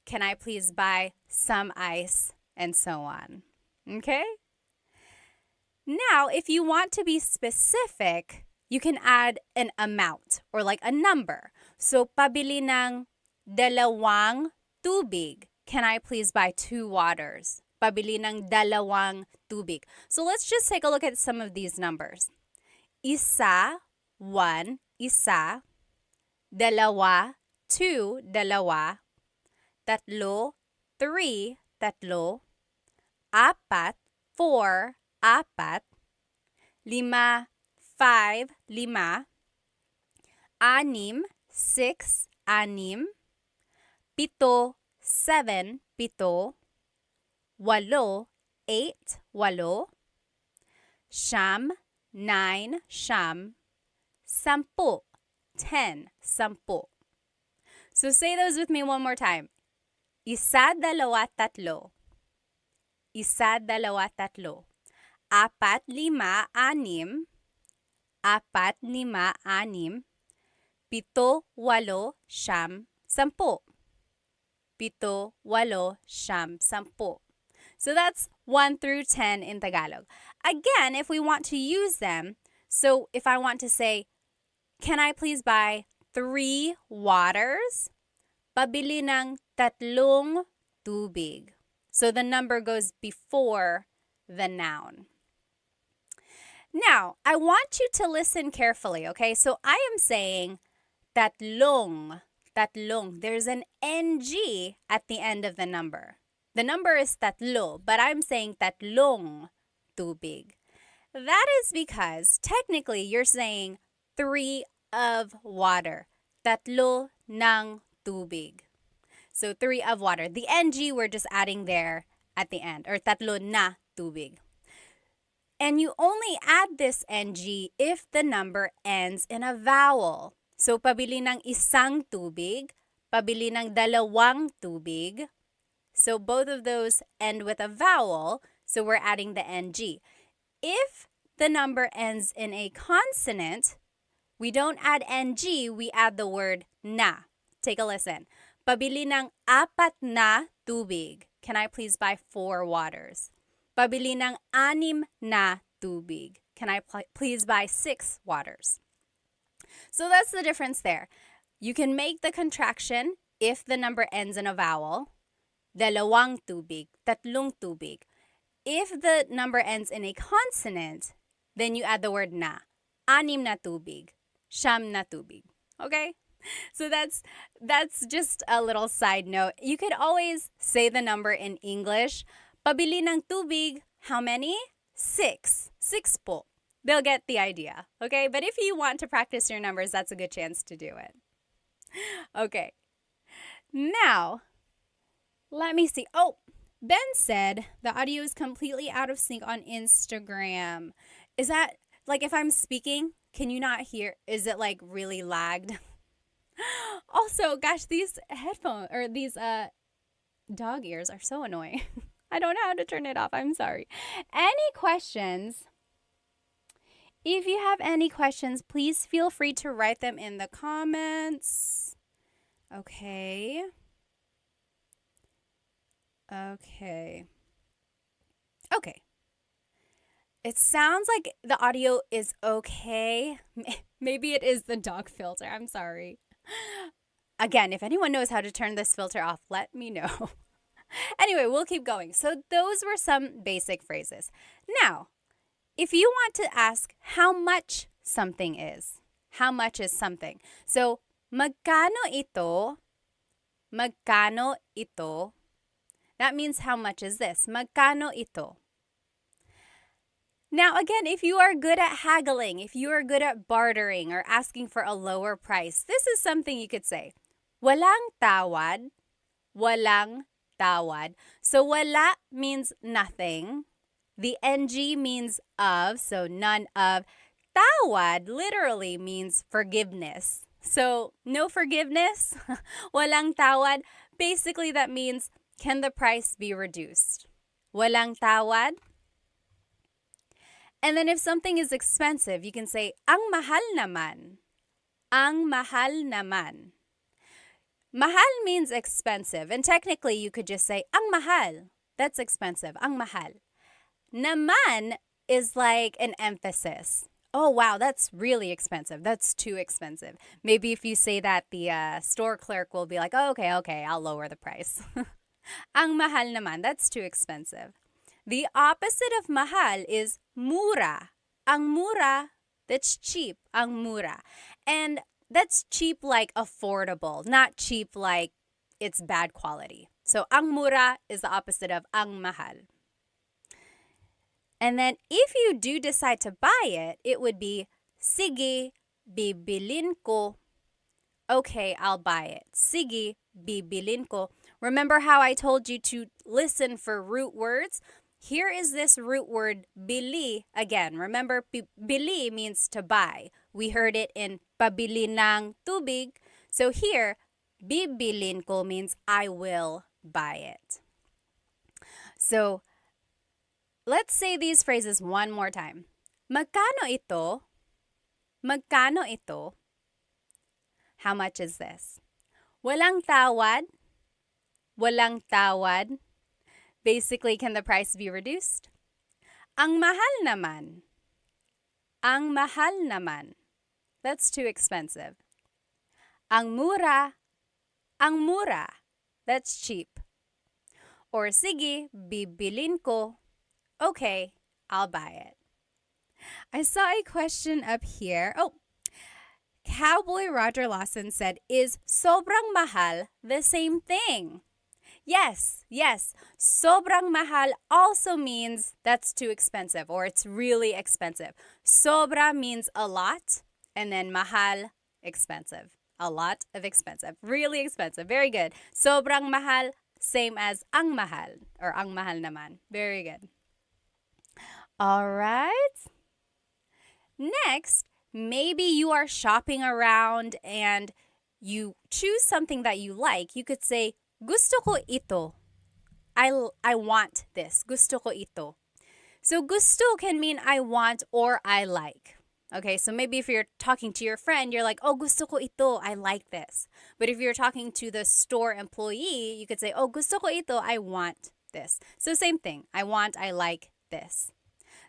A: Can I please buy some ice? And so on. Okay? Now, if you want to be specific, you can add an amount or like a number. So, pabili ng dalawang tubig. Can I please buy 2 waters? Pabili ng dalawang tubig. So, let's just take a look at some of these numbers. Isa, 1, isa. Dalawa, 2, dalawa. Tatlo, 3, tatlo. Apat, 4, apat. Lima, 5, lima. Anim, 6, anim. Pito, 7, pito. Walo, 8, walo. Siyam, 9, siyam. Sampu, 10, sampu. So say those with me one more time. Isa, dalawa, tatlo. Isa, dalawa, tatlo. Apat, lima, anim. Apat, lima, anim. Pito, walo, siyam, sampu. Pito, walo, siyam, sampu. So that's 1 through 10 in Tagalog. Again, if we want to use them, so if I want to say, can I please buy 3 waters? Pabili ng tatlong tubig. So the number goes before the noun. Now, I want you to listen carefully, okay? So I am saying tatlong, tatlong. There's an NG at the end of the number. The number is tatlo, but I'm saying tatlong tubig. That is because technically you're saying 3 of water. Tatlo ng tubig. So 3 of water. The NG we're just adding there at the end, or tatlo na tubig. And you only add this NG if the number ends in a vowel. So pabili ng isang tubig, pabili ng dalawang tubig. So both of those end with a vowel, so we're adding the NG. If the number ends in a consonant, we don't add NG, we add the word na. Take a listen. Pabili ng 4 na tubig. Can I please buy 4 waters? Pabili ng 6 na tubig. Can I please buy 6 waters? So that's the difference there. You can make the contraction if the number ends in a vowel. Dalawang tubig, tatlong tubig. If the number ends in a consonant, then you add the word na. 6 na tubig, siyam na tubig. Okay? So that's just a little side note. You could always say the number in English. Pabili ng tubig, how many? 6. 6 po. They'll get the idea. Okay? But if you want to practice your numbers, that's a good chance to do it. Okay. Now, let me see. Oh, Ben said the audio is completely out of sync on Instagram. Is that, like, if I'm speaking, can you not hear? Is it, like, really lagged? Also, gosh, these headphones, or these dog ears are so annoying. I don't know how to turn it off. I'm sorry. Any questions? If you have any questions, please feel free to write them in the comments. Okay. Okay. It sounds like the audio is okay. Maybe it is the dog filter. I'm sorry. Again, if anyone knows how to turn this filter off, let me know. Anyway, we'll keep going. So, those were some basic phrases. Now, if you want to ask how much something is, how much is something? So, magkano ito? Magkano ito? That means how much is this? Magkano ito? Now, again, if you are good at haggling, if you are good at bartering or asking for a lower price, this is something you could say. Walang tawad. Walang tawad. So, wala means nothing. The ng means of, so none of. Tawad literally means forgiveness. So, no forgiveness, walang tawad. Basically, that means, can the price be reduced? Walang tawad. And then if something is expensive, you can say, ang mahal naman. Ang mahal naman. Mahal means expensive. And technically, you could just say, ang mahal. That's expensive. Ang mahal. Naman is like an emphasis. Oh, wow, that's really expensive. That's too expensive. Maybe if you say that, the store clerk will be like, oh, okay, I'll lower the price. Ang mahal naman, that's too expensive. The opposite of mahal is mura. Ang mura, that's cheap. Ang mura. And that's cheap like affordable, not cheap like it's bad quality. So ang mura is the opposite of ang mahal. And then if you do decide to buy it, it would be sige, bibilin ko. Okay, I'll buy it. Sige, bibilin ko. Remember how I told you to listen for root words? Here is this root word, bili. Again, remember, bili means to buy. We heard it in pabili ng tubig. So here, bibilin ko means I will buy it. So, let's say these phrases one more time. Magkano ito? Magkano ito? How much is this? Walang tawad? Walang tawad? Basically, can the price be reduced? Ang mahal naman. Ang mahal naman. That's too expensive. Ang mura. Ang mura. That's cheap. Or sige, bibilin ko. Okay, I'll buy it. I saw a question up here. Oh, Cowboy Roger Lawson said, is sobrang mahal the same thing? Yes. Sobrang mahal also means that's too expensive or it's really expensive. Sobra means a lot, and then mahal, expensive. A lot of expensive. Really expensive. Very good. Sobrang mahal, same as ang mahal or ang mahal naman. Very good. All right. Next, maybe you are shopping around and you choose something that you like. You could say, gusto ko ito. I want this. Gusto ko ito. So gusto can mean I want or I like. Okay, so maybe if you're talking to your friend, you're like, oh, gusto ko ito. I like this. But if you're talking to the store employee, you could say, oh, gusto ko ito. I want this. So same thing. I want, I like this.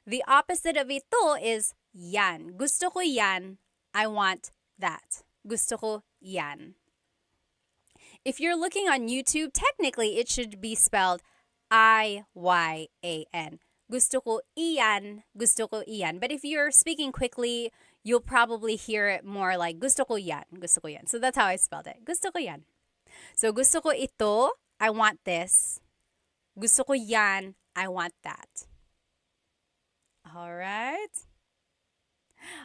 A: The opposite of ito is yan. Gusto ko yan. I want that. Gusto ko yan. If you're looking on YouTube, technically it should be spelled I-Y-A-N. Gusto ko iyan. Gusto ko iyan. But if you're speaking quickly, you'll probably hear it more like gusto ko yan. Gusto ko yan. So that's how I spelled it. Gusto ko yan. So gusto ko ito. I want this. Gusto ko yan. I want that. All right.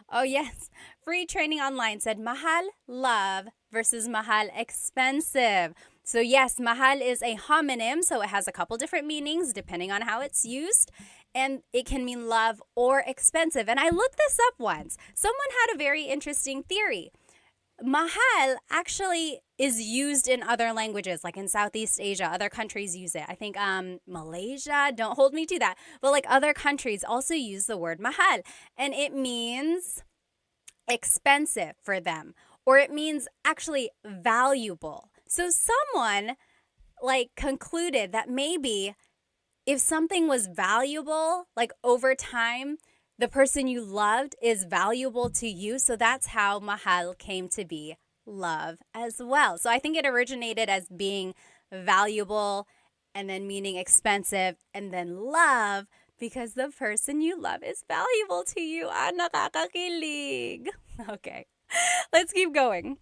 A: Oh, yes. Free Training Online said mahal, love versus mahal, expensive. So, yes, mahal is a homonym, so it has a couple different meanings depending on how it's used. And it can mean love or expensive. And I looked this up once. Someone had a very interesting theory. Mahal actually is used in other languages, like in Southeast Asia. Other countries use it. I think Malaysia, don't hold me to that. But like other countries also use the word mahal. And it means expensive for them. Or it means actually valuable. So someone like concluded that maybe if something was valuable, like over time, the person you loved is valuable to you. So that's how mahal came to be, love as well. So I think it originated as being valuable and then meaning expensive and then love because the person you love is valuable to you. Ah, nakakakilig. Okay, let's keep going.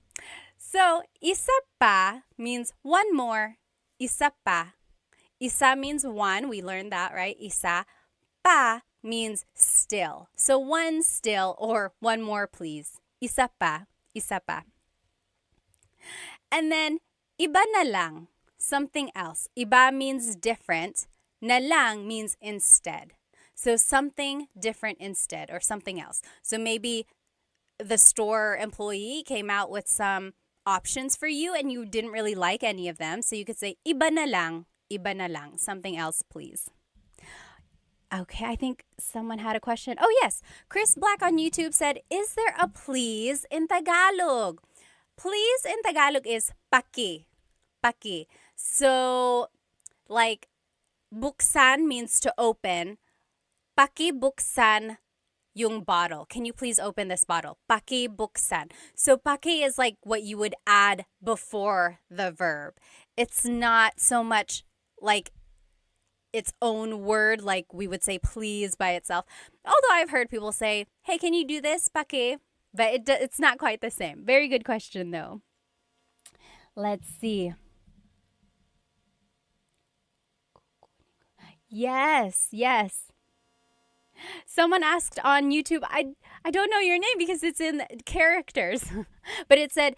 A: So, isa pa means one more. Isa pa. Isa means one. We learned that, right? Isa. Pa means still. So, one still or one more, please. Isa pa. Isa pa. And then, iba na lang. Something else. Iba means different. Na lang means instead. So, something different instead or something else. So, maybe the store employee came out with some options for you and you didn't really like any of them. So you could say, iba na lang, something else, please. Okay, I think someone had a question. Oh, yes. Chris Black on YouTube said, is there a please in Tagalog? Please in Tagalog is paki. Paki. So, like, buksan means to open. Paki buksan yung bottle. Can you please open this bottle? Paki buksan. So paki is like what you would add before the verb. It's not so much like its own word like we would say please by itself. Although I've heard people say, hey, can you do this? Paki. But it's not quite the same. Very good question though. Let's see. Yes, yes. Someone asked on YouTube, I don't know your name because it's in characters. But it said,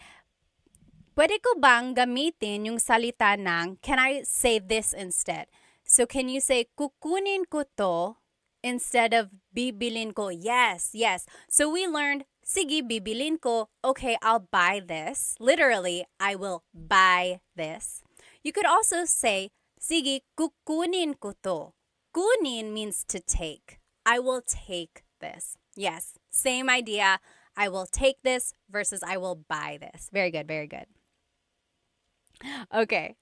A: pwede ko bang gamitin yung salita ng, can I say this instead? So can you say, kukunin ko to instead of bibilin ko? Yes, yes. So we learned, sige, bibilin ko. Okay, I'll buy this. Literally, I will buy this. You could also say, sige, kukunin ko to. Kunin means to take. I will take this. Yes, same idea. I will take this versus I will buy this. Very good, very good. Okay.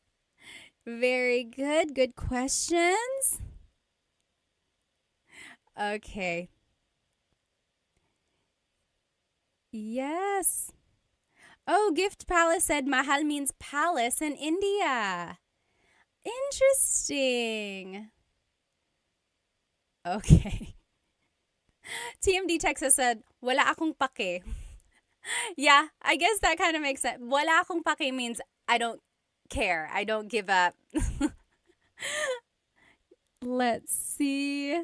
A: Very good. Good questions. Okay. Yes. Oh, Gift Palace said mahal means palace in India. Interesting. Okay. TMD Texas said, wala akong pake. Yeah, I guess that kind of makes sense. Wala akong pake means I don't care. I don't give up. Let's see.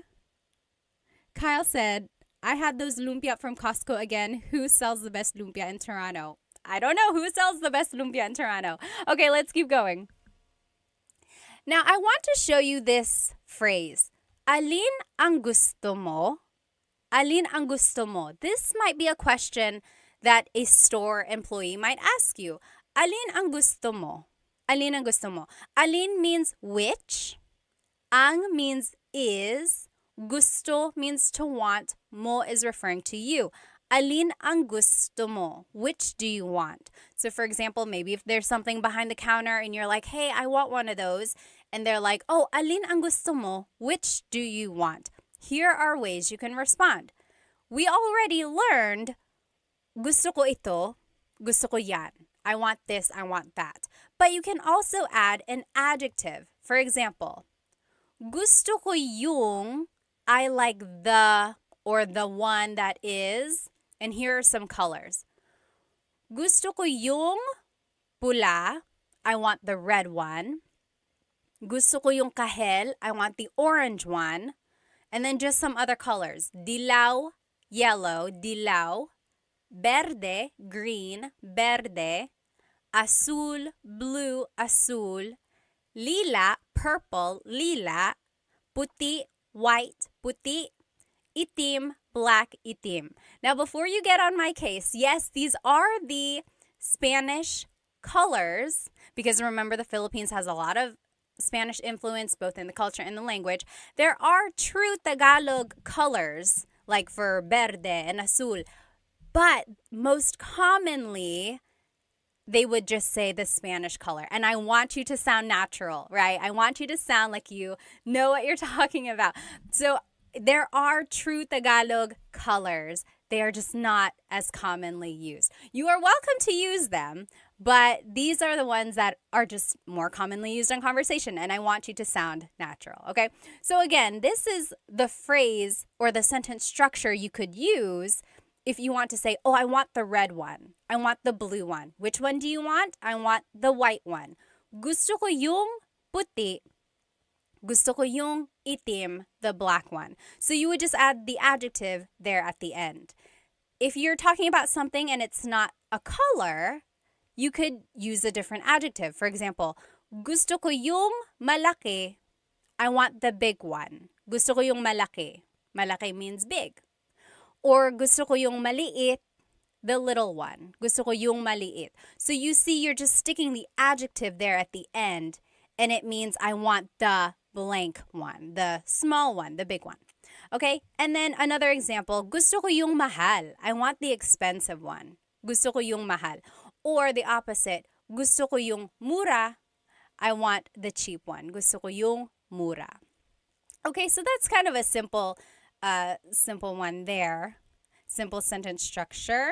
A: Kyle said, I had those lumpia from Costco again. Who sells the best lumpia in Toronto? I don't know who sells the best lumpia in Toronto. Okay, let's keep going. Now, I want to show you this phrase. Alin ang gusto mo? Alin ang gusto mo? This might be a question that a store employee might ask you. Alin ang gusto mo? Alin ang gusto mo? Alin means which. Ang means is. Gusto means to want. Mo is referring to you. Alin ang gusto mo? Which do you want? So for example, maybe if there's something behind the counter and you're like, hey, I want one of those. And they're like, oh, alin ang gusto mo? Which do you want? Here are ways you can respond. We already learned, gusto ko ito, gusto ko yan. I want this, I want that. But you can also add an adjective. For example, gusto ko yung, I like the, or the one that is, and here are some colors. Gusto ko yung pula, I want the red one. Gusto ko yung kahel, I want the orange one. And then just some other colors. Dilaw, yellow, dilaw. Verde, green, verde. Azul, blue, azul. Lila, purple, lila. Puti, white, puti. Itim, black, itim. Now, before you get on my case, yes, these are the Spanish colors. Because remember, the Philippines has a lot of Spanish influence, both in the culture and the language. There are true Tagalog colors, like for verde and azul. But most commonly, they would just say the Spanish color. And I want you to sound natural, right? I want you to sound like you know what you're talking about. So there are true Tagalog colors. They are just not as commonly used. You are welcome to use them, but these are the ones that are just more commonly used in conversation, and I want you to sound natural, okay? So again, this is the phrase or the sentence structure you could use if you want to say, oh, I want the red one. I want the blue one. Which one do you want? I want the white one. Gusto ko yung puti. Gusto ko yung itim, the black one. So you would just add the adjective there at the end. If you're talking about something and it's not a color, you could use a different adjective. For example, gusto ko yung malaki. I want the big one. Gusto ko yung malaki. Malaki means big. Or gusto ko yung maliit, the little one. Gusto ko yung maliit. So you see, you're just sticking the adjective there at the end, and it means I want the blank one, the small one, the big one. Okay? And then another example, gusto ko yung mahal. I want the expensive one. Gusto ko yung mahal. Or the opposite, gusto ko yung mura. I want the cheap one. Gusto ko yung mura. Okay, so that's kind of a simple one there. Simple sentence structure.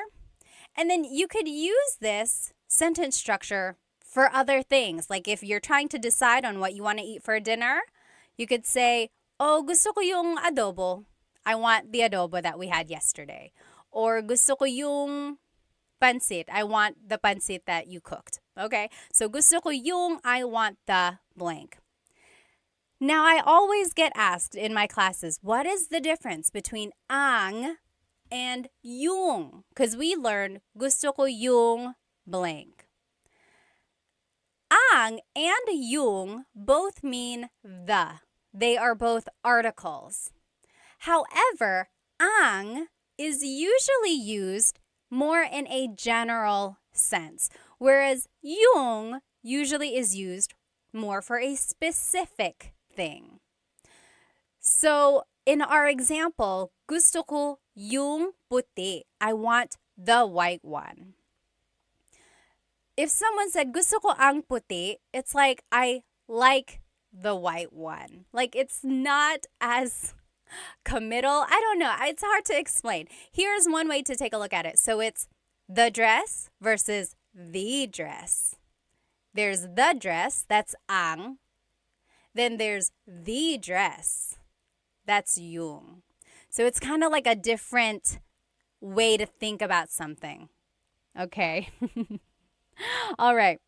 A: And then you could use this sentence structure for other things. Like if you're trying to decide on what you want to eat for dinner, you could say, oh, gusto ko yung adobo. I want the adobo that we had yesterday. Or gusto ko yung pansit. I want the pansit that you cooked. Okay? So gusto ko yung, I want the blank. Now, I always get asked in my classes, what is the difference between ang and yung? Because we learned gusto ko yung blank. Ang and yung both mean the. They are both articles. However, ang is usually used more in a general sense, whereas yung usually is used more for a specific thing. So, in our example, gusto ko yung puti. I want the white one. If someone said, gusto ko ang puti, it's like, I like the white one. Like, it's not as committal. I don't know. It's hard to explain. Here's one way to take a look at it. So, it's the dress versus the dress. There's the dress, that's ang. Then there's the dress, that's yung. So it's kind of like a different way to think about something. Okay. All right.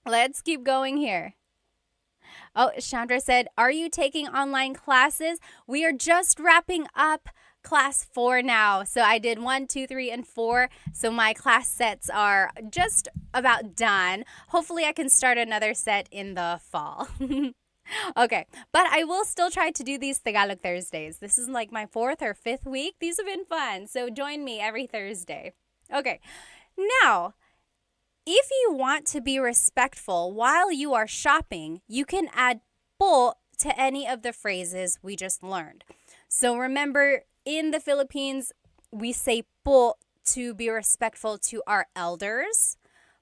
A: Let's keep going here. Oh, Chandra said, are you taking online classes? We are just wrapping up class 4 now. So I did 1, 2, 3, and 4. So my class sets are just about done. Hopefully I can start another set in the fall. Okay, but I will still try to do these Tagalog Thursdays. This is like my 4th or 5th week. These have been fun. So join me every Thursday. Okay, now, if you want to be respectful while you are shopping, you can add po to any of the phrases we just learned. So remember, in the Philippines, we say po to be respectful to our elders,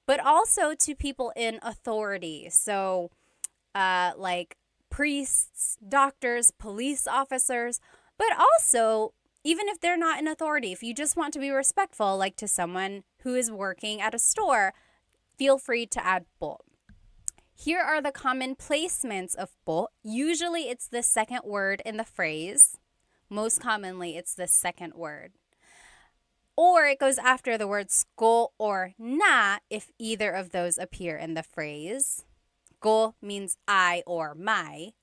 A: but also to people in authority. So, like priests, doctors, police officers, but also, even if they're not in authority, if you just want to be respectful, like to someone who is working at a store, feel free to add po. Here are the common placements of po. Usually, it's the second word in the phrase. Most commonly, it's the second word. Or it goes after the words ko or na if either of those appear in the phrase. Ko means I or my.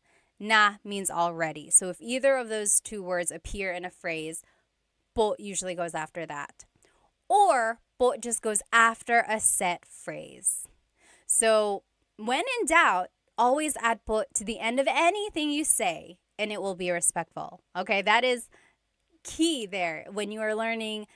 A: Na means already. So if either of those two words appear in a phrase, po usually goes after that. Or po just goes after a set phrase. So when in doubt, always add po to the end of anything you say, and it will be respectful. Okay, that is key there. When you are learning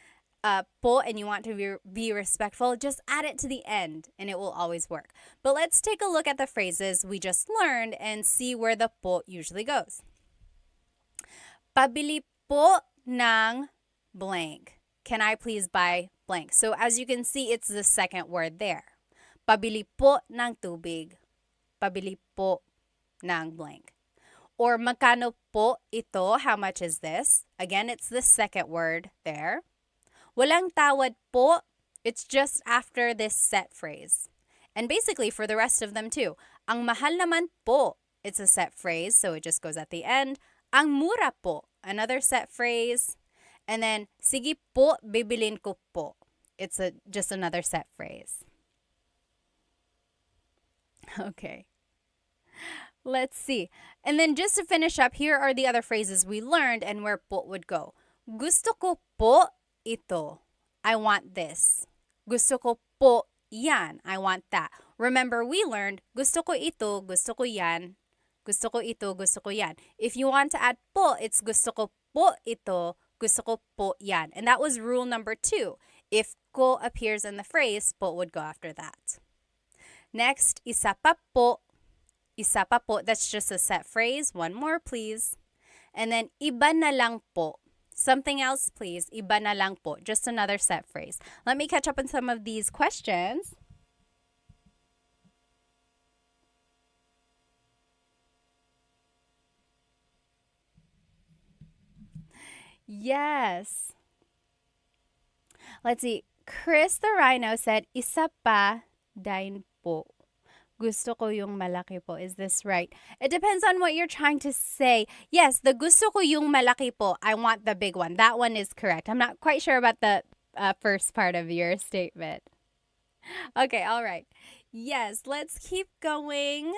A: po and you want to be respectful, just add it to the end and it will always work. But let's take a look at the phrases we just learned and see where the po usually goes. Pabili po ng blank. can I please buy blank? So as you can see, it's the second word there. Pabili po ng tubig. Pabili po ng blank. Or magkano po ito? How much is this? Again, it's the second word there. Walang tawad po. It's just after this set phrase. And basically for the rest of them too. Ang mahal naman po. It's a set phrase, so it just goes at the end. Ang mura po. Another set phrase. And then, sige po, bibilin ko po. It's just another set phrase. Okay. Let's see. And then just to finish up, here are the other phrases we learned and where po would go. Gusto ko po ito. I want this. Gusto ko po yan. I want that. Remember, we learned gusto ko ito, gusto ko yan. Gusto ko ito, gusto ko yan. If you want to add po, it's gusto ko po ito, gusto ko po yan. And that was rule number 2. If ko appears in the phrase, po would go after that. Next, isa pa po. Isa pa po, that's just a set phrase. One more, please. And then, iba na lang po. Something else, please. Iba na lang po. Just another set phrase. Let me catch up on some of these questions. Yes. Let's see. Chris the Rhino said, isa pa din po. Gusto ko yung malaki po. Is this right? It depends on what you're trying to say. Yes, the gusto ko yung malaki po. I want the big one. That one is correct. I'm not quite sure about the first part of your statement. Okay, all right. Yes, let's keep going.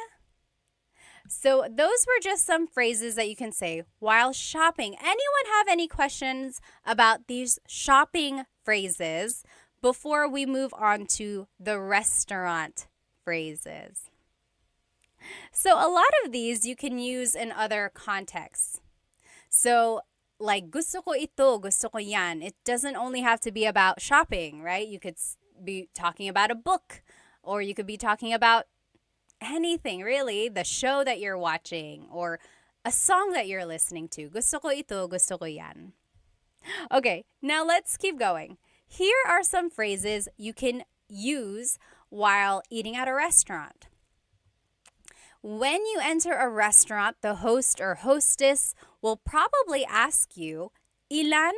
A: So those were just some phrases that you can say while shopping. Anyone have any questions about these shopping phrases before we move on to the restaurant phrases? So a lot of these you can use in other contexts. So like gusto ko ito, gusto ko yan. It doesn't only have to be about shopping, right? You could be talking about a book, or you could be talking about anything, really. The show that you're watching, or a song that you're listening to. Gusto ko ito, gusto ko yan. Okay, now let's keep going. Here are some phrases you can use while eating at a restaurant. When you enter a restaurant, the host or hostess will probably ask you, ilan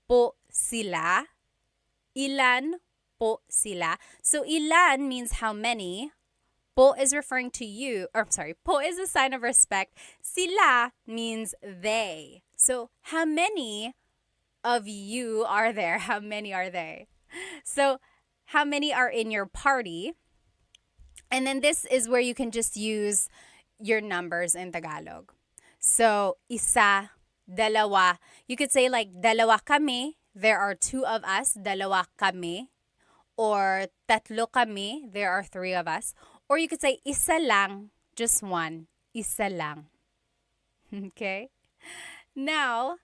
A: po sila? Ilan po sila? So ilan means how many. Po is referring to you, or I'm sorry, po is a sign of respect. Sila means they. So how many of you are there? How many are they? So how many are in your party? And then this is where you can just use your numbers in Tagalog. So isa, dalawa. You could say like dalawa kami. There are 2 of us. Dalawa kami. Or tatlo kami. There are 3 of us. Or you could say isa lang. Just one. Isa lang. Okay? Now,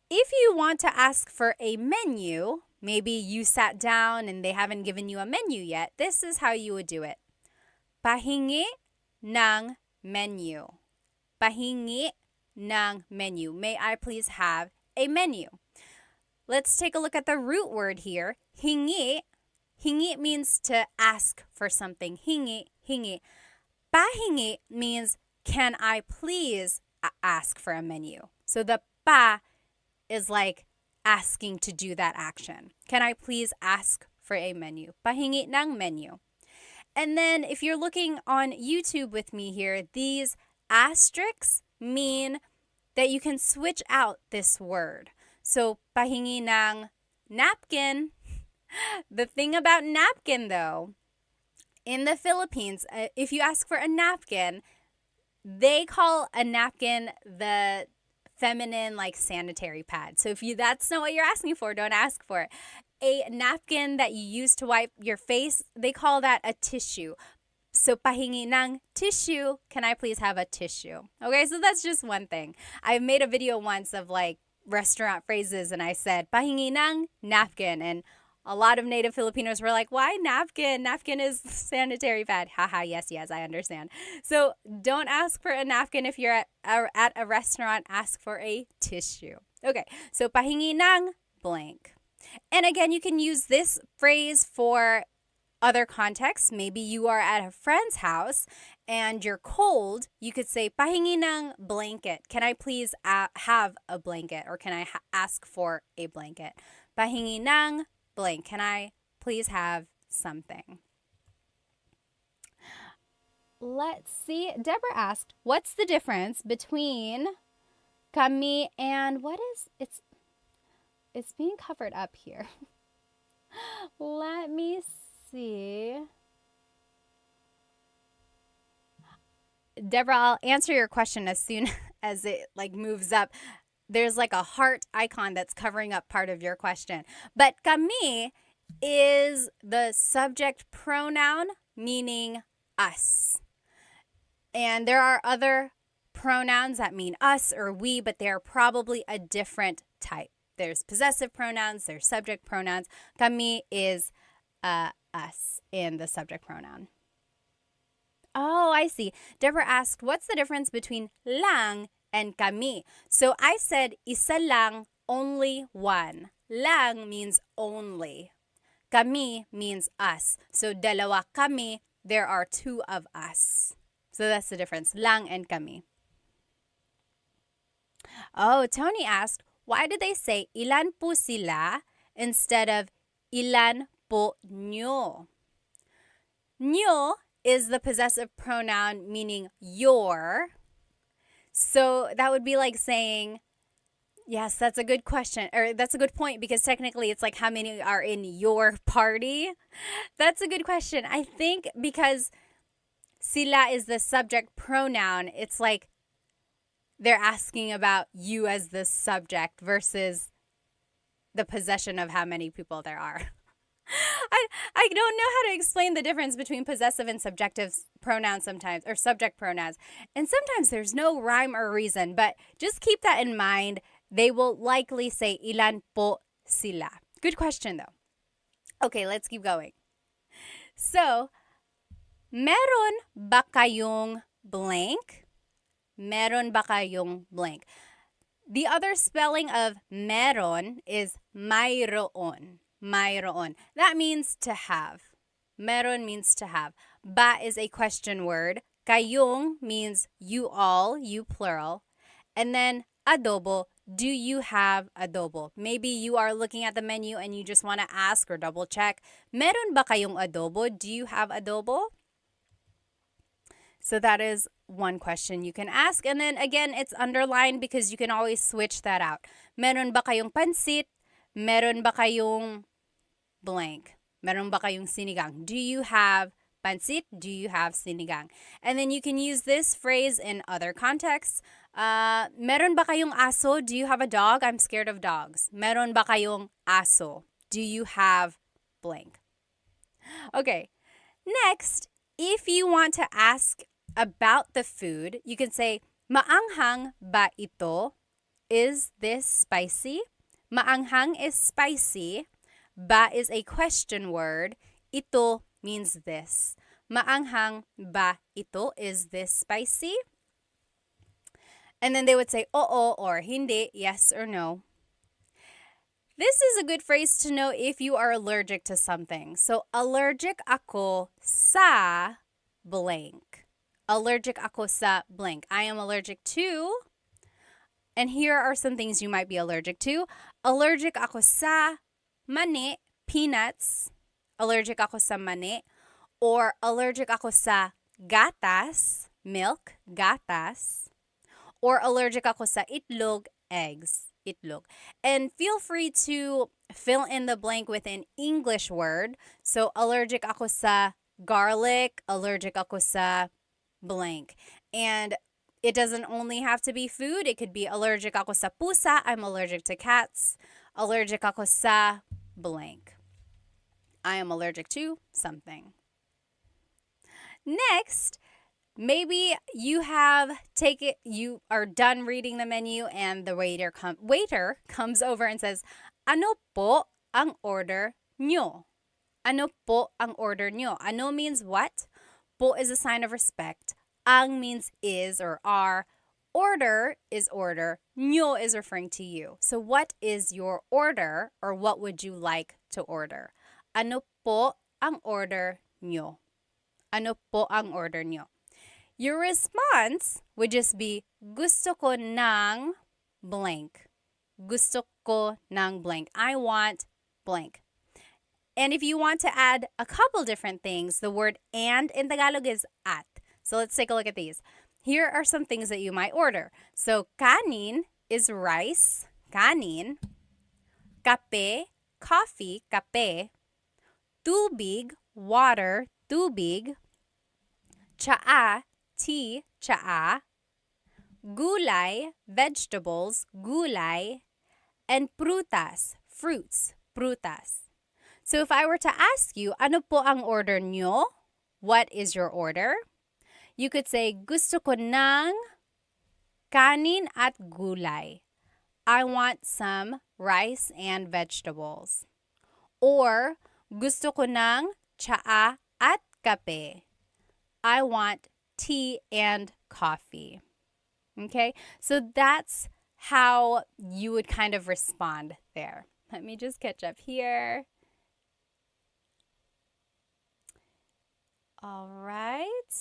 A: if you want to ask for a menu, maybe you sat down and they haven't given you a menu yet, this is how you would do it. Pahingi ng menu. Pahingi ng menu. May I please have a menu? Let's take a look at the root word here. Hingi. Hingi means to ask for something. Hingi, hingi. Pahingi means, can I please ask for a menu? So the pa is like asking to do that action. Can I please ask for a menu? Pahingi ng menu. And then if you're looking on YouTube with me here, these asterisks mean that you can switch out this word. So pahingi ng napkin. The thing about napkin though, in the Philippines, if you ask for a napkin, they call a napkin the feminine like sanitary pad. So if that's not what you're asking for, don't ask for it. A napkin that you use to wipe your face, they call that a tissue. So pahingi ng tissue, can I please have a tissue? Okay, so that's just one thing. I made a video once of like restaurant phrases and I said pahingi ng napkin, and a lot of native Filipinos were like, why napkin? Napkin is sanitary pad. Haha, yes, I understand. So don't ask for a napkin if you're at a restaurant. Ask for a tissue. Okay, so pahingi ng blank. And again, you can use this phrase for other contexts. Maybe you are at a friend's house and you're cold. You could say, pahingi ng blanket. Can I please have a blanket? Or can I ask for a blanket? Pahingi ng blank. Can I please have something? Let's see. Deborah asked, what's the difference between kami and what is it's being covered up here. Let me see. Deborah, I'll answer your question as soon as it moves up. There's like a heart icon that's covering up part of your question. But kami is the subject pronoun meaning us. And there are other pronouns that mean us or we, but they're probably a different type. There's possessive pronouns, there's subject pronouns. Kami is us in the subject pronoun. Oh, I see. Deborah asked, what's the difference between lang and kami? So I said, isa lang, only one. Lang means only. Kami means us. So dalawa kami, there are two of us. So that's the difference, lang and kami. Oh, Tony asked, why did they say ilan po sila instead of ilan po nyo? Nyo is the possessive pronoun meaning your. So that would be like saying, yes, that's a good question, or that's a good point, because technically it's like how many are in your party? That's a good question. I think because sila is the subject pronoun, it's like they're asking about you as the subject versus the possession of how many people there are. I don't know how to explain the difference between possessive and subjective pronouns sometimes, or subject pronouns. And sometimes there's no rhyme or reason, but just keep that in mind. They will likely say ilan po sila. Good question though. Okay, let's keep going. So, meron ba kayong blank? Meron ba kayong blank? The other spelling of meron is mayroon. Mayroon. That means to have. Meron means to have. Ba is a question word. Kayong means you all, you plural. And then adobo, do you have adobo? Maybe you are looking at the menu and you just want to ask or double check, meron ba kayong adobo? Do you have adobo? So that is one question you can ask. And then again, it's underlined because you can always switch that out. Meron ba kayong pansit? Meron ba kayong blank? Meron ba kayong sinigang? Do you have pansit? Do you have sinigang? And then you can use this phrase in other contexts. Meron ba kayong aso? Do you have a dog? I'm scared of dogs. Meron ba kayong aso? Do you have blank? Okay. Next, if you want to ask about the food, you can say, maanghang ba ito? Is this spicy? Maanghang is spicy. Ba is a question word. Ito means this. Maanghang ba ito? Is this spicy? And then they would say, oo or hindi, yes or no. This is a good phrase to know if you are allergic to something. So, allergic ako sa blank. Allergic ako sa blank. I am allergic to, and here are some things you might be allergic to. Allergic ako sa mani, peanuts. Allergic ako sa mani. Or allergic ako sa gatas, milk, gatas. Or allergic ako sa itlog, eggs, itlog. And feel free to fill in the blank with an English word. So, allergic ako sa garlic, allergic ako sa blank. And it doesn't only have to be food. It could be allergic ako sa pusa. I'm allergic to cats. Allergic ako sa blank. I am allergic to something. Next, maybe you are done reading the menu and the waiter comes over and says, ano po ang order nyo? Ano po ang order nyo? Ano means what? Po is a sign of respect. Ang means is or are. order is order. Nyo is referring to you. So what is your order or what would you like to order? Ano po ang order nyo? Ano po ang order nyo? Your response would just be, gusto ko ng blank. Gusto ko ng blank. I want blank. And if you want to add a couple different things, the word and in Tagalog is at. So let's take a look at these. Here are some things that you might order. So kanin is rice, kanin. Kape, coffee, kape. Tubig, water, tubig. Tsaa, tea, tsaa. Gulay, vegetables, gulay. And prutas, fruits, prutas. So if I were to ask you, ano po ang order nyo? What is your order? You could say, gusto ko ng kanin at gulay. I want some rice and vegetables. Or, gusto ko ng tsaa at kape. I want tea and coffee. Okay, so that's how you would kind of respond there. Let me just catch up here. All right.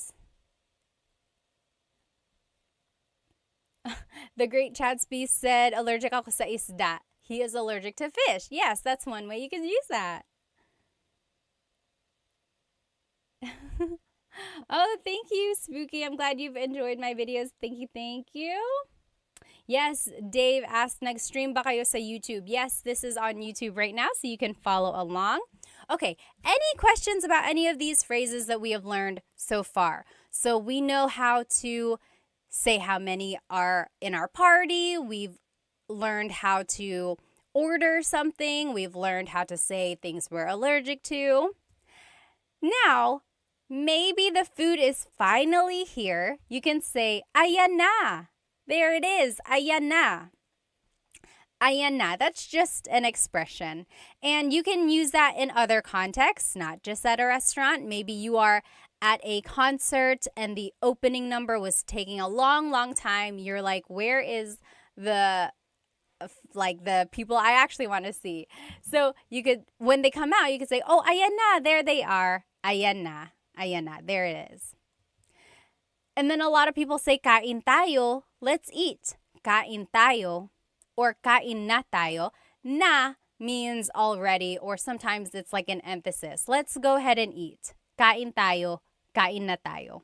A: The Great Chadsby said, allergic ako sa isda. He is allergic to fish. Yes, that's one way you can use that. Oh, thank you, Spooky. I'm glad you've enjoyed my videos. Thank you, thank you. Yes, Dave asked, nag-stream ba kayo sa YouTube? Yes, this is on YouTube right now, so you can follow along. Okay, any questions about any of these phrases that we have learned so far? So we know how to say how many are in our party. We've learned how to order something. We've learned how to say things we're allergic to. Now, maybe the food is finally here. You can say, ayan na. There it is, ayan na. Ayan na, that's just an expression. And you can use that in other contexts, not just at a restaurant. Maybe you are at a concert and the opening number was taking a long time. You're like, where is the people I actually want to see? So you could, when they come out, you could say, oh, ayan na, there they are. Ayan na, there it is. And then a lot of people say, kain tayo, let's eat. Kain tayo. Or kain na tayo. Na means already, or sometimes it's like an emphasis. Let's go ahead and eat. Kain tayo, kain na tayo.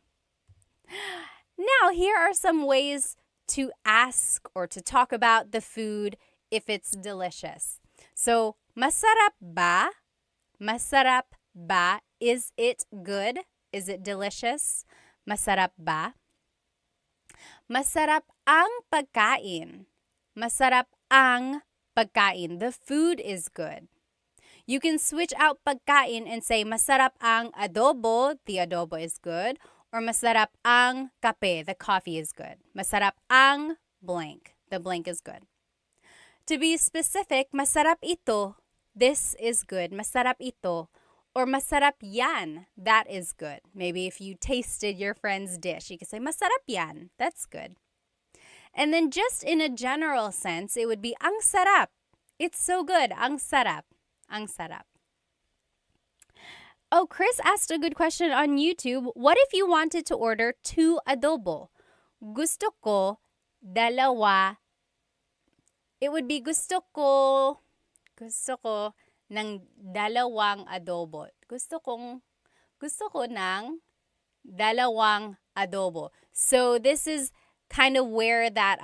A: Now, here are some ways to ask or to talk about the food if it's delicious. So, masarap ba? Masarap ba? Is it good? Is it delicious? Masarap ba? Masarap ang pagkain. Masarap ang pagkain. The food is good. You can switch out pagkain and say masarap ang adobo. The adobo is good. Or masarap ang kape. The coffee is good. Masarap ang blank. The blank is good. To be specific, masarap ito. This is good. Masarap ito. Or masarap yan. That is good. Maybe if you tasted your friend's dish, you could say masarap yan. That's good. And then just in a general sense, it would be ang sarap. It's so good. Ang sarap. Ang sarap. Oh, Chris asked a good question on YouTube. What if you wanted to order 2 adobo? Gusto ko dalawa. It would be gusto ko ng dalawang adobo. Gusto ko ng dalawang adobo. So this is kind of where that,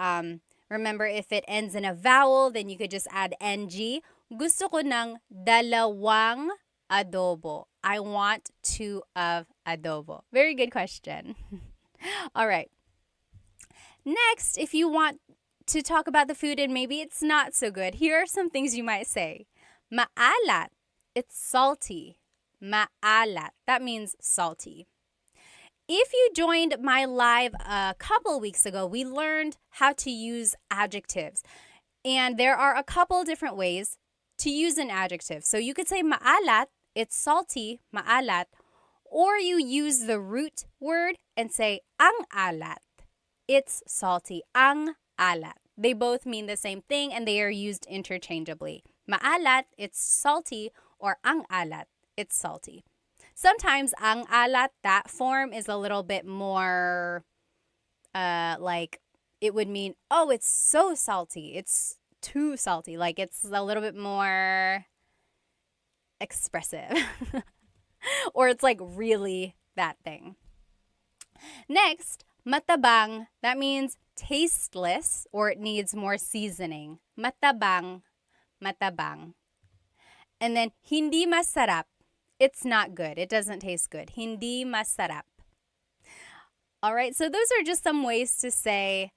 A: remember if it ends in a vowel, then you could just add ng. Gusto ko ng dalawang adobo. I want 2 of adobo. Very good question. All right. Next, if you want to talk about the food and maybe it's not so good, here are some things you might say. Maalat. It's salty. Maalat. That means salty. If you joined my live a couple weeks ago, we learned how to use adjectives. And there are a couple different ways to use an adjective. So you could say maalat, it's salty, maalat. Or you use the root word and say ang alat. It's salty. Ang alat. They both mean the same thing and they are used interchangeably. Maalat, it's salty, or ang alat, it's salty. Sometimes ang alat, that form is a little bit more like it would mean, oh, it's so salty. It's too salty. Like it's a little bit more expressive. Or it's like really that thing. Next, matabang. That means tasteless or it needs more seasoning. Matabang, matabang. And then hindi masarap. It's not good. It doesn't taste good. Hindi masarap. All right, so those are just some ways to say,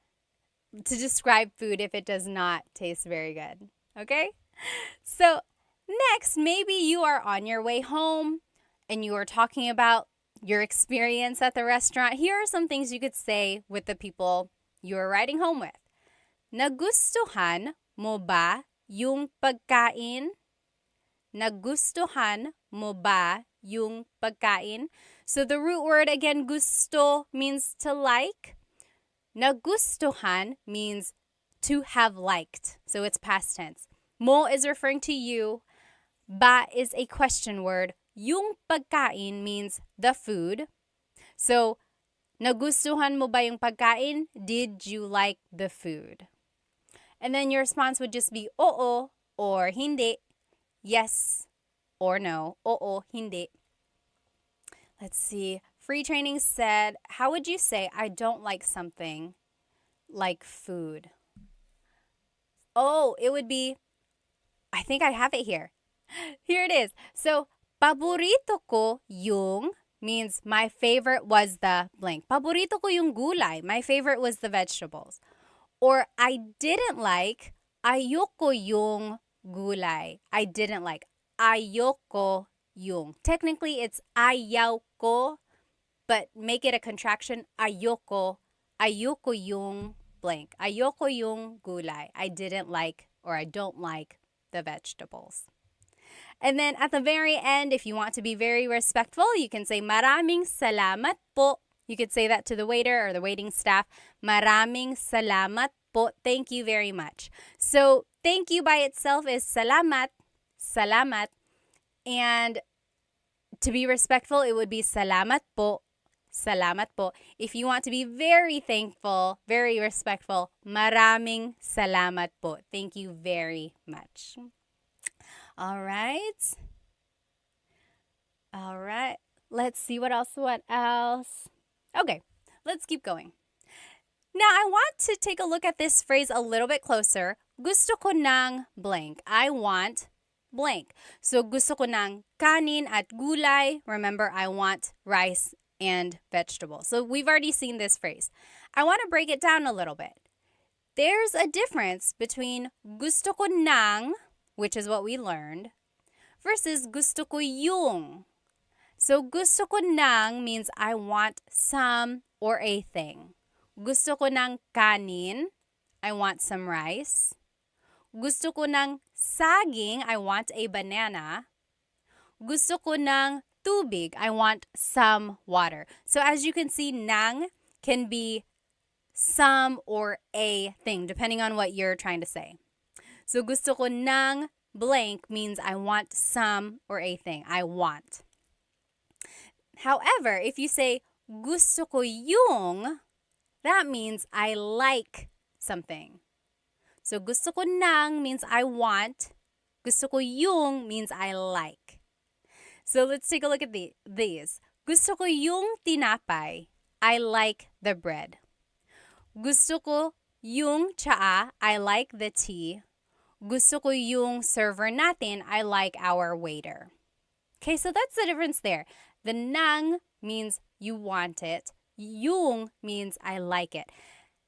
A: to describe food if it does not taste very good. Okay? So next, maybe you are on your way home and you are talking about your experience at the restaurant. Here are some things you could say with the people you are riding home with. Nagustuhan mo ba yung pagkain? Nagustuhan mo ba yung pagkain? So the root word again, gusto, means to like. Nagustuhan means to have liked. So it's past tense. Mo is referring to you. Ba is a question word. Yung pagkain means the food. So, nagustuhan mo ba yung pagkain? Did you like the food? And then your response would just be oo or hindi. Yes or no. Oo, hindi. Let's see. Free Training said, how would you say I don't like something like food? Oh, it would be, I think I have it here. Here it is. So, paborito ko yung means my favorite was the blank. Paborito ko yung gulay. My favorite was the vegetables. Or I didn't like, ayoko yung gulay. I didn't like. Ayoko yung. Technically, it's ayaw ko, but make it a contraction. Ayoko. Ayoko yung blank. Ayoko yung gulay. I didn't like or I don't like the vegetables. And then at the very end, if you want to be very respectful, you can say maraming salamat po. You could say that to the waiter or the waiting staff. Maraming salamat po. Thank you very much. So thank you by itself is salamat, salamat. And to be respectful, it would be salamat po, salamat po. If you want to be very thankful, very respectful, maraming salamat po. Thank you very much. All right. All right. Let's see what else. Okay, let's keep going. Now, I want to take a look at this phrase a little bit closer. Gusto ko ng blank. I want blank. So, gusto ko ng kanin at gulay. Remember, I want rice and vegetables. So, we've already seen this phrase. I want to break it down a little bit. There's a difference between gusto ko ng, which is what we learned, versus gusto ko yung. So, gusto ko ng means I want some or a thing. Gusto ko ng kanin, I want some rice. Gusto ko ng saging, I want a banana. Gusto ko ng tubig, I want some water. So, as you can see, ng can be some or a thing, depending on what you're trying to say. So, gusto ko ng blank means I want some or a thing. I want. However, if you say gusto ko yung, that means I like something. So, gusto ko ng means I want. Gusto ko yung means I like. So, let's take a look at these. Gusto ko yung tinapay. I like the bread. Gusto ko yung tsaa. I like the tea. Gusto ko yung server natin. I like our waiter. Okay, so that's the difference there. The ng means you want it. Yung means I like it.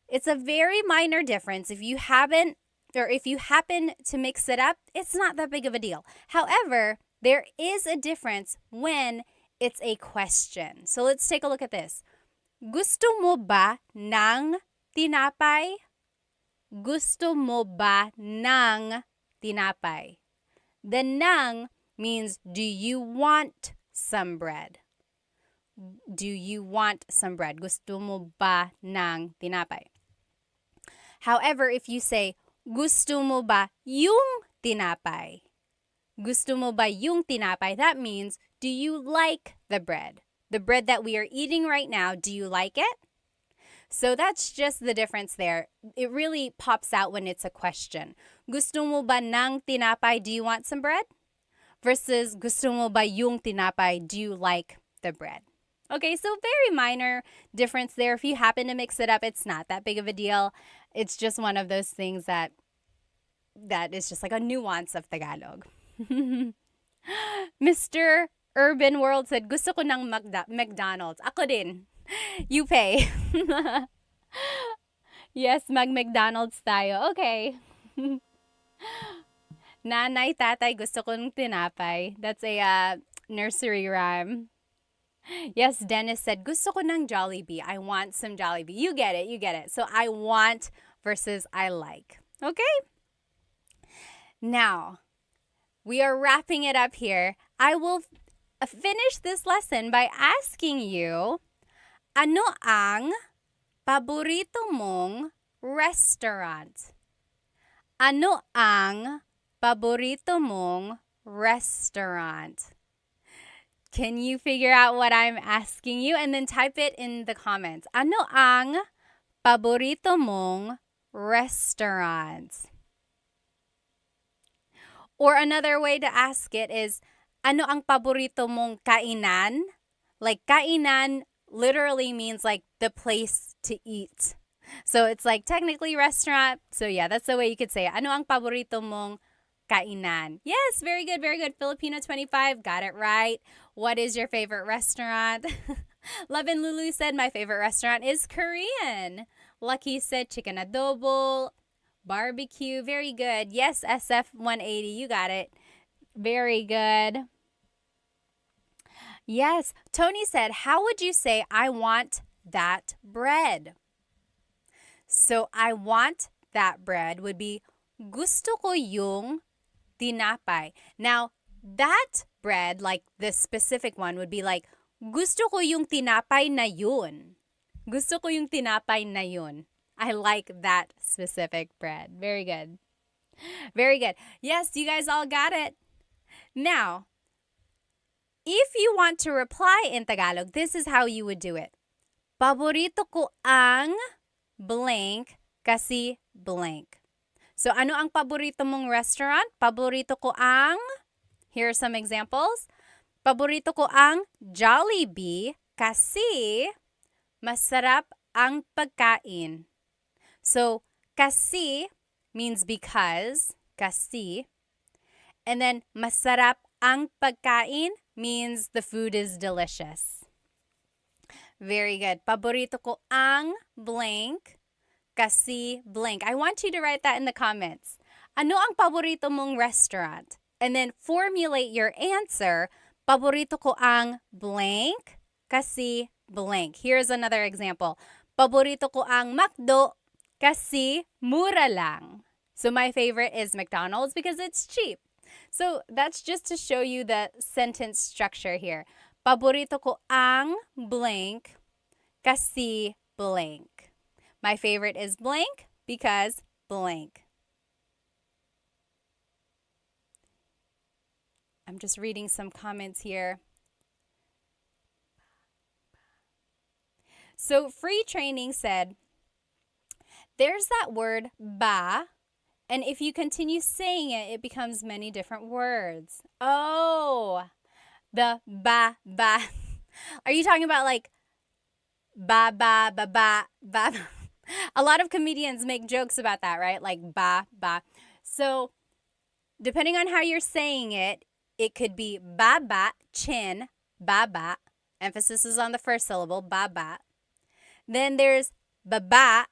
A: It's a very minor difference. If you happen to mix it up, it's not that big of a deal. However, there is a difference when it's a question. So let's take a look at this. Gusto mo ba ng tinapay? Gusto mo ba ng tinapay? The ng means do you want some bread? do you want some bread? Gusto mo ba ng tinapay? However, if you say, gusto mo ba yung tinapay? Gusto mo ba yung tinapay? That means, do you like the bread? The bread that we are eating right now, do you like it? So that's just the difference there. It really pops out when it's a question. Gusto mo ba ng tinapay? Do you want some bread? Versus gusto mo ba yung tinapay? Do you like the bread? Okay, so very minor difference there. If you happen to mix it up, it's not that big of a deal. It's just one of those things that is just like a nuance of Tagalog. Mr. Urban World said, gusto ko ng McDonald's. Ako din. You pay. Yes, mag-McDonald's tayo. Okay. Nanay, tatay, gusto ko ng tinapay. That's a nursery rhyme. Yes, Dennis said, gusto ko ng Jollibee. I want some Jollibee. You get it, you get it. So I want versus I like. Okay? Now, we are wrapping it up here. I will finish this lesson by asking you, ano ang paborito mong restaurant? Ano ang paborito mong restaurant? Can you figure out what I'm asking you? And then type it in the comments. Ano ang paborito mong restaurant? Or another way to ask it is, ano ang paborito mong kainan? Like, kainan literally means like the place to eat. So it's like technically restaurant. So yeah, that's the way you could say it. Ano ang paborito mong kainan? Yes, very good, very good. Filipino 25, got it right. What is your favorite restaurant? Love and Lulu said, my favorite restaurant is Korean. Lucky said chicken adobo, barbecue. Very good. Yes, SF180, you got it. Very good. Yes, Tony said, how would you say I want that bread? So I want that bread would be gusto ko yung tinapay. Now, that bread, like the specific one, would be like, gusto ko yung tinapay na yun. Gusto ko yung tinapay na yun. I like that specific bread. Very good. Very good. Yes, you guys all got it. Now, if you want to reply in Tagalog, this is how you would do it. Paborito ko ang blank kasi blank. So, ano ang paborito mong restaurant? Paborito ko ang, here are some examples. Paborito ko ang Jollibee kasi masarap ang pagkain. So, kasi means because, kasi. And then, masarap ang pagkain means the food is delicious. Very good. Paborito ko ang blank kasi blank. I want you to write that in the comments. Ano ang paborito mong restaurant? And then formulate your answer. Paborito ko ang blank kasi blank. Here's another example. Paborito ko ang McDo kasi mura lang. So my favorite is McDonald's because it's cheap. So that's just to show you the sentence structure here. Paborito ko ang blank kasi blank. My favorite is blank because blank. I'm just reading some comments here. So Free Training said, there's that word ba, and if you continue saying it, it becomes many different words. Oh, the ba. Are you talking about like ba? A lot of comedians make jokes about that, right? Like ba. So depending on how you're saying it, it could be baba, chin, baba. Emphasis is on the first syllable, baba. Then there's baba.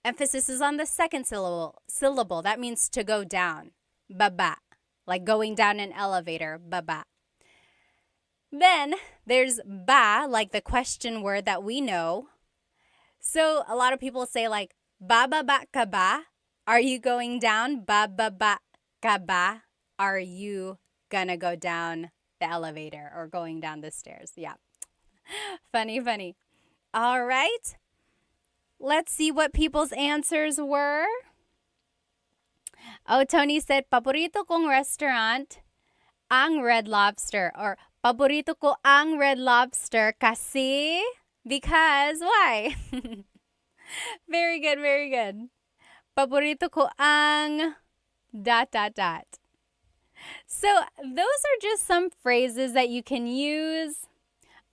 A: Emphasis is on the second syllable. That means to go down. Baba. Like going down an elevator. Baba. Then there's ba, like the question word that we know. So a lot of people say like, bababa ka ba? Are you going down? Bababa ka ba? Are you gonna go down the the elevator or going down the stairs. Yeah. Funny, funny. All right. Let's see what people's answers were. Oh, Tony said, paborito kong restaurant, ang Red Lobster. Or, paborito ko ang Red Lobster kasi, because, why? Very good, very good. Paborito ko ang dot, dot, dot. So, those are just some phrases that you can use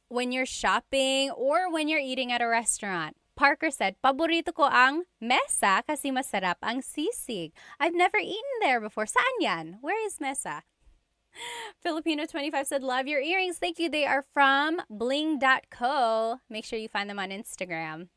A: when you're shopping or when you're eating at a restaurant. Parker said, paborito ko ang mesa kasi masarap ang sisig. I've never eaten there before. Saan yan? Where is mesa? Filipino25 said, love your earrings. Thank you. They are from bling.co. Make sure you find them on Instagram.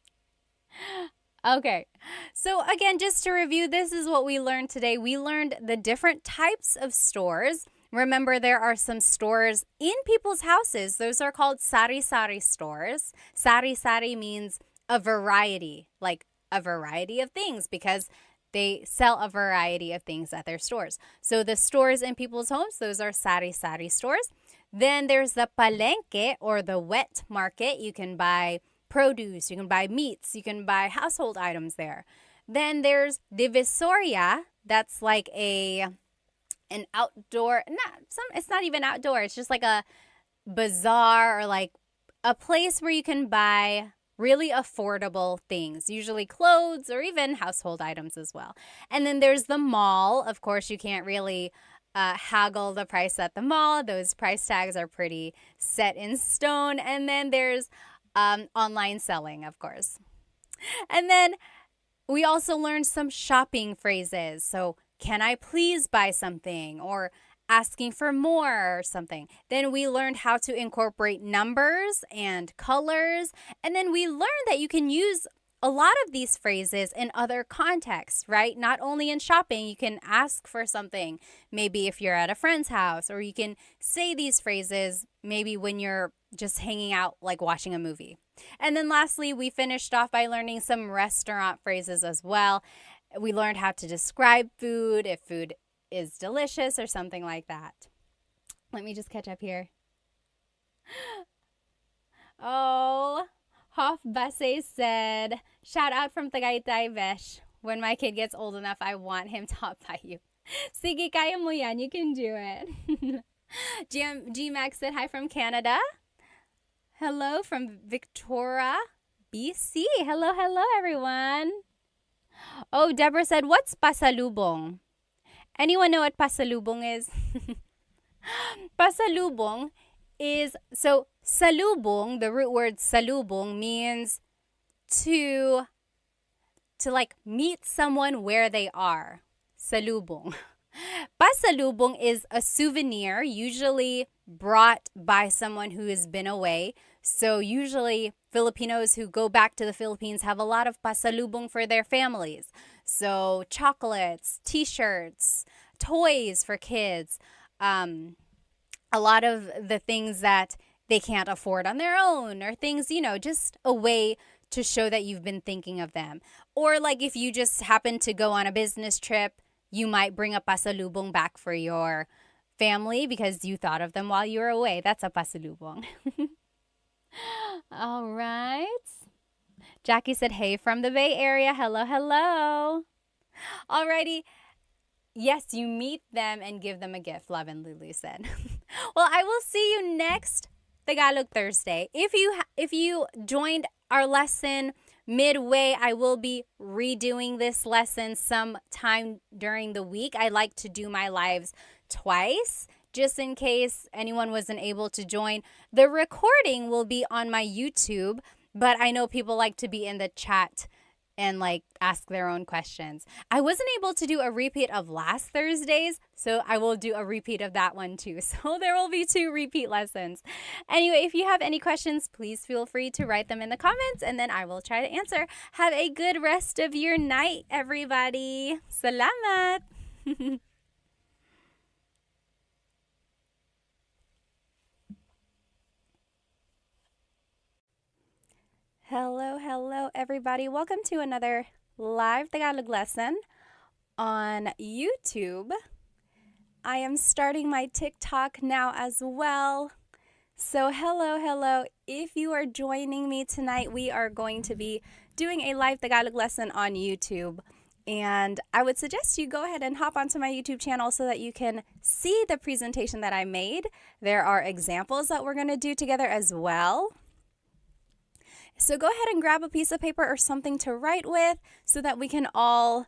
A: Okay, so again, just to review, this is what we learned today. We learned the different types of stores. Remember, there are some stores in people's houses. Those are called sari-sari stores. Sari-sari means a variety, like a variety of things, because they sell a variety of things at their stores. So the stores in people's homes, those are sari-sari stores. Then there's the palengke, or the wet market. You can buy produce, you can buy meats, you can buy household items there. Then there's Divisoria. That's like an outdoor, it's not even outdoor. It's just like a bazaar, or like a place where you can buy really affordable things, usually clothes or even household items as well. And then there's the mall. Of course, you can't really haggle the price at the mall. Those price tags are pretty set in stone. And then there's online selling, of course. And then we also learned some shopping phrases. So, can I please buy something? Or asking for more or something. Then we learned how to incorporate numbers and colors. And then we learned that you can use a lot of these phrases in other contexts, right? Not only in shopping, you can ask for something, maybe if you're at a friend's house, or you can say these phrases maybe when you're just hanging out, like watching a movie. And then lastly, we finished off by learning some restaurant phrases as well. We learned how to describe food, if food is delicious or something like that. Let me just catch up here. Oh, Hoff Basse said, shout out from Tagaytay, Besh. When my kid gets old enough, I want him taught by you. Sige, kaya mo yan. You can do it. G-Max said, hi from Canada. Hello from Victoria, BC. Hello, hello, everyone. Oh, Deborah said, what's pasalubong? Anyone know what pasalubong is? Pasalubong is, so salubong, the root word salubong means to like meet someone where they are. Salubong. Pasalubong is a souvenir usually brought by someone who has been away. So usually Filipinos who go back to the Philippines have a lot of pasalubong for their families. So chocolates, t-shirts, toys for kids, a lot of the things that they can't afford on their own, or things, just a way to show that you've been thinking of them. Or like if you just happen to go on a business trip, you might bring a pasalubong back for your family because you thought of them while you were away. That's a pasalubong. All right. Jackie said, hey, from the Bay Area. Hello, hello. Alrighty. Yes, you meet them and give them a gift, Love and Lulu said. Well, I will see you next Tagalog Thursday. If you joined our lesson midway, I will be redoing this lesson sometime during the week. I like to do my lives twice, just in case anyone wasn't able to join. The recording will be on my YouTube, but I know people like to be in the chat and like ask their own questions. I wasn't able to do a repeat of last Thursday's, so I will do a repeat of that one too. So there will be 2 repeat lessons. Anyway, if you have any questions, please feel free to write them in the comments and then I will try to answer. Have a good rest of your night, everybody. Salamat. Hello, everybody. Welcome to another live Tagalog lesson on YouTube. I am starting my TikTok now as well. So hello. If you are joining me tonight, we are going to be doing a live Tagalog lesson on YouTube. And I would suggest you go ahead and hop onto my YouTube channel so that you can see the presentation that I made. There are examples that we're going to do together as well. So go ahead and grab a piece of paper or something to write with so that we can all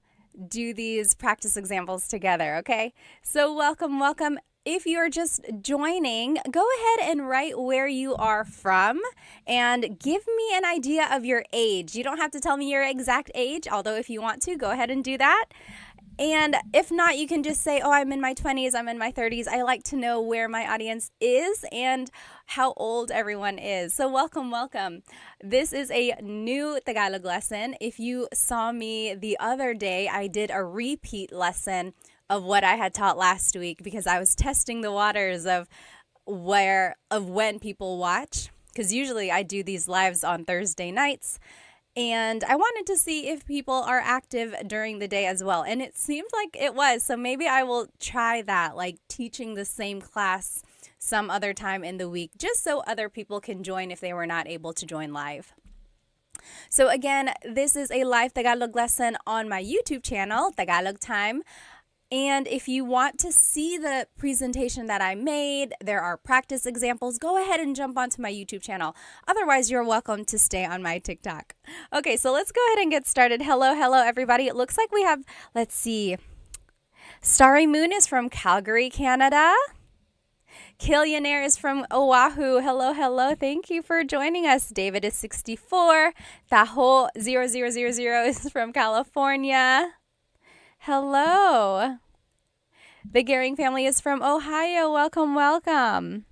A: do these practice examples together, okay? So welcome. If you're just joining, go ahead and write where you are from and give me an idea of your age. You don't have to tell me your exact age, although if you want to, go ahead and do that. And if not, you can just say, oh, I'm in my 20s, I'm in my 30s. I like to know where my audience is and how old everyone is. So welcome. This is a new Tagalog lesson. If you saw me the other day, I did a repeat lesson of what I had taught last week because I was testing the waters of when people watch. Because usually I do these lives on Thursday nights. And I wanted to see if people are active during the day as well. And it seemed like it was. So maybe I will try that, like teaching the same class some other time in the week, just so other people can join if they were not able to join live. So again, this is a live Tagalog lesson on my YouTube channel, Tagalog Time. And if you want to see the presentation that I made, there are practice examples, go ahead and jump onto my YouTube channel. Otherwise, you're welcome to stay on my TikTok. Okay, so let's go ahead and get started. Hello, everybody. It looks like we have, let's see, Starry Moon is from Calgary, Canada. Killionaire is from Oahu. Hello. Thank you for joining us. David is 64. Taho 0000 is from California. Hello. The Gehring family is from Ohio. Welcome.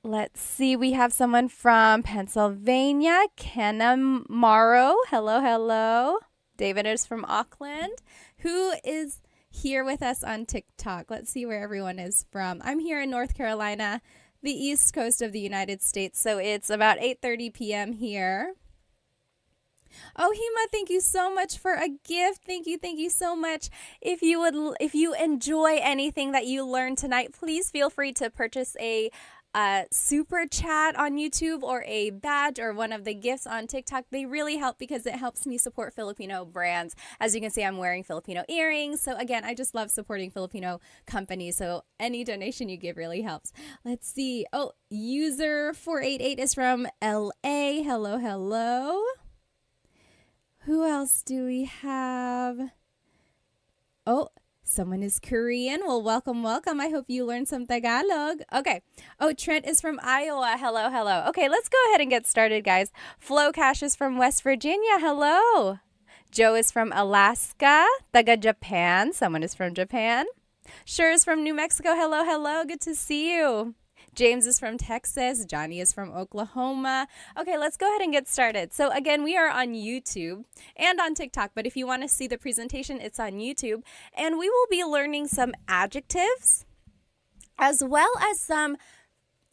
A: Let's see. We have someone from Pennsylvania. Kenna Morrow. Hello. David is from Auckland. Who is here with us on TikTok? Let's see where everyone is from. I'm here in North Carolina, the east coast of the United States. So it's about 8:30 p.m. here. Oh, Hema, thank you so much for a gift. Thank you so much. If you enjoy anything that you learned tonight, please feel free to purchase a super chat on YouTube or a badge or one of the gifts on TikTok. They really help because it helps me support Filipino brands. As you can see, I'm wearing Filipino earrings. So again, I just love supporting Filipino companies. So any donation you give really helps. Let's see. Oh, user 488 is from LA. Hello. Who else do we have? Oh, someone is Korean. Well, welcome. I hope you learned some Tagalog. Okay. Oh, Trent is from Iowa. Hello. Okay, let's go ahead and get started, guys. Flo Cash is from West Virginia. Hello. Joe is from Alaska. Taga Japan. Someone is from Japan. Sure is from New Mexico. Hello. Good to see you. James is from Texas. Johnny is from Oklahoma. Okay, let's go ahead and get started. So again, we are on YouTube and on TikTok, but if you want to see the presentation, it's on YouTube. And we will be learning some adjectives as well as some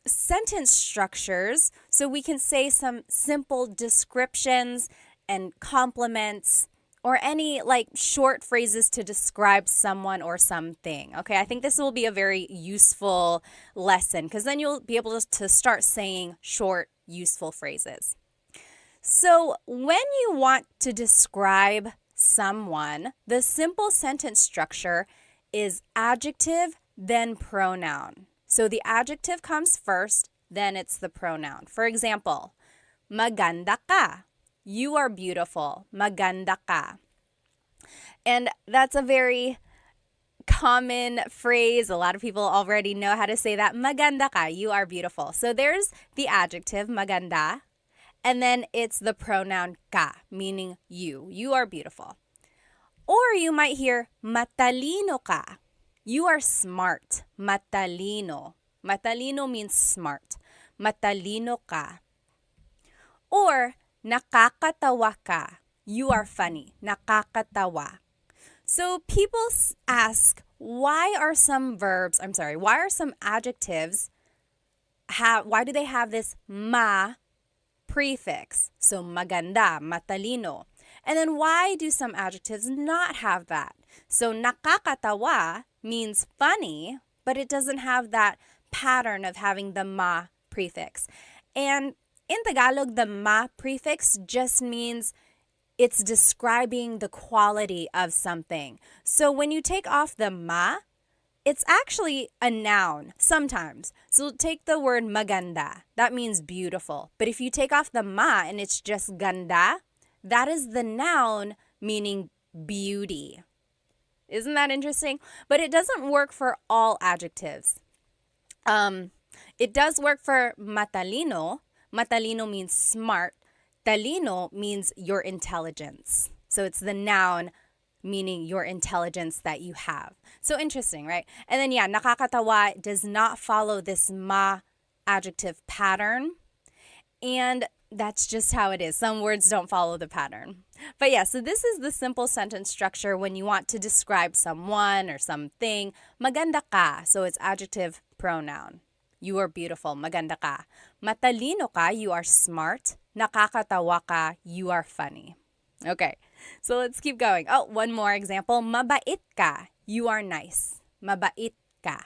A: sentence structures so we can say some simple descriptions and compliments or any like short phrases to describe someone or something. Okay, I think this will be a very useful lesson because then you'll be able to start saying short, useful phrases. So when you want to describe someone, the simple sentence structure is adjective, then pronoun. So the adjective comes first, then it's the pronoun. For example, maganda ka. You are beautiful. Maganda ka. And that's a very common phrase. A lot of people already know how to say that. Maganda ka. You are beautiful. So there's the adjective, maganda. And then it's the pronoun ka, meaning you. You are beautiful. Or you might hear matalino ka. You are smart. Matalino. Matalino means smart. Matalino ka. Or nakakatawa ka. You are funny. Nakakatawa. So people ask, why are some adjectives why do they have this ma prefix? So maganda, matalino. And then why do some adjectives not have that? So nakakatawa means funny, but it doesn't have that pattern of having the ma prefix. And in Tagalog, the ma prefix just means it's describing the quality of something. So when you take off the ma, it's actually a noun sometimes. So take the word maganda. That means beautiful. But if you take off the ma and it's just ganda, that is the noun meaning beauty. Isn't that interesting? But it doesn't work for all adjectives. It does work for matalino. Matalino means smart. Talino means your intelligence. So it's the noun meaning your intelligence that you have. So interesting, right? And then nakakatawa does not follow this ma adjective pattern. And that's just how it is. Some words don't follow the pattern. But so this is the simple sentence structure when you want to describe someone or something. Maganda ka. So it's adjective pronoun. You are beautiful. Maganda ka. Matalino ka. You are smart. Nakakatawa ka. You are funny. Okay, so let's keep going. Oh, one more example. Mabait ka. You are nice. Mabait ka.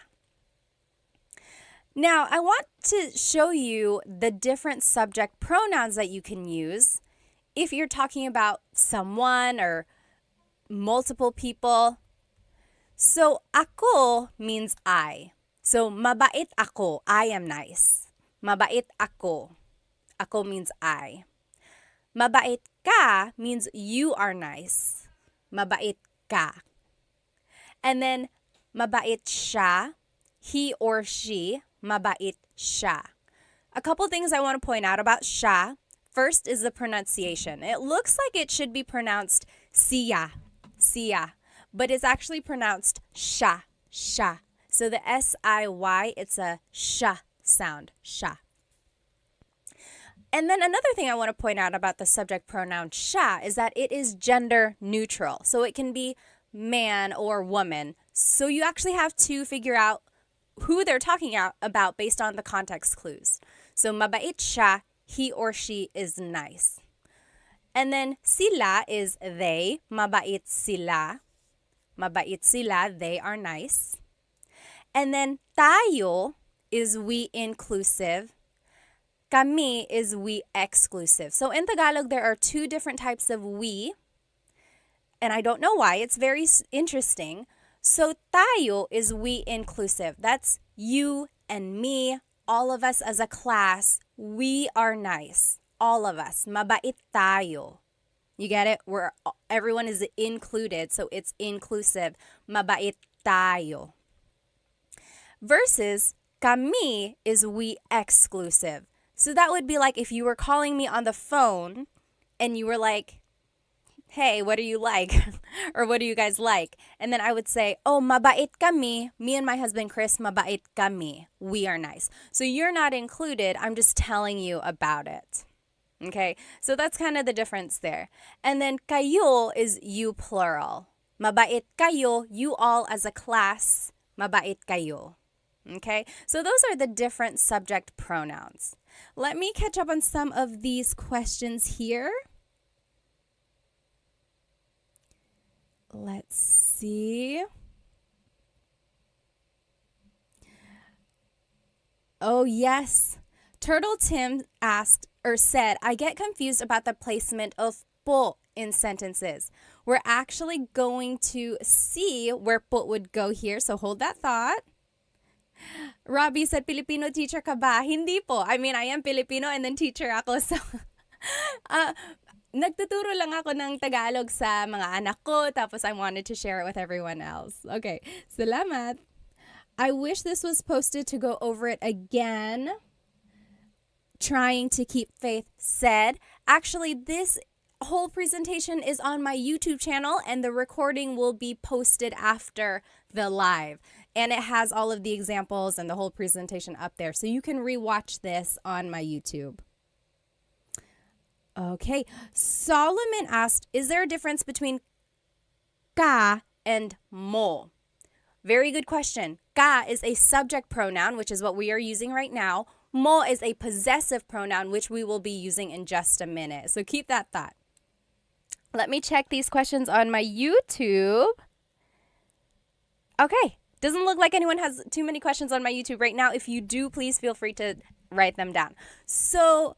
A: Now, I want to show you the different subject pronouns that you can use if you're talking about someone or multiple people. So, ako means I. So, mabait ako. I am nice. Mabait ako. Ako means I. Mabait ka means you are nice. Mabait ka. And then, mabait siya. He or she. Mabait siya. A couple things I want to point out about siya. First is the pronunciation. It looks like it should be pronounced siya, siya, but it's actually pronounced sha, sha. So the S-I-Y, it's a sha sound, sha. And then another thing I want to point out about the subject pronoun sha is that it is gender neutral. So it can be man or woman. So you actually have to figure out who they're talking about based on the context clues. So mabait siya, he or she is nice. And then sila is they, mabait sila. Mabait sila, they are nice. And then tayo is we inclusive. Kami is we exclusive. So in Tagalog, there are two different types of we. And I don't know why. It's very interesting. So tayo is we inclusive. That's you and me, all of us as a class. We are nice. All of us. Mabait tayo. You get it? Everyone is included, so it's inclusive. Mabait tayo. Versus kami is we exclusive. So that would be like if you were calling me on the phone and you were like, hey, what do you like? Or what do you guys like? And then I would say, oh, mabait kami. Me and my husband, Chris, mabait kami. We are nice. So you're not included. I'm just telling you about it. Okay? So that's kind of the difference there. And then kayo is you plural. Mabait kayo, you all as a class, mabait kayo. Okay? So those are the different subject pronouns. Let me catch up on some of these questions here. Let's see. Oh, yes. Turtle Tim asked or said, I get confused about the placement of po in sentences. We're actually going to see where po would go here, so hold that thought. Robbie said, Filipino teacher ka ba? Hindi po. I mean, I am Filipino and then teacher ako. So, nagtuturo lang ako ng Tagalog sa mga anak ko, tapos I wanted to share it with everyone else. Okay, salamat. I wish this was posted to go over it again. Trying to keep faith said. Actually, this whole presentation is on my YouTube channel and the recording will be posted after the live. And it has all of the examples and the whole presentation up there. So you can rewatch this on my YouTube. Okay, Solomon asked, is there a difference between ka and mo? Very good question. Ka is a subject pronoun, which is what we are using right now. Mo is a possessive pronoun, which we will be using in just a minute. So keep that thought. Let me check these questions on my YouTube. Okay, Doesn't look like anyone has too many questions on my YouTube right now. If you do, please feel free to write them down. So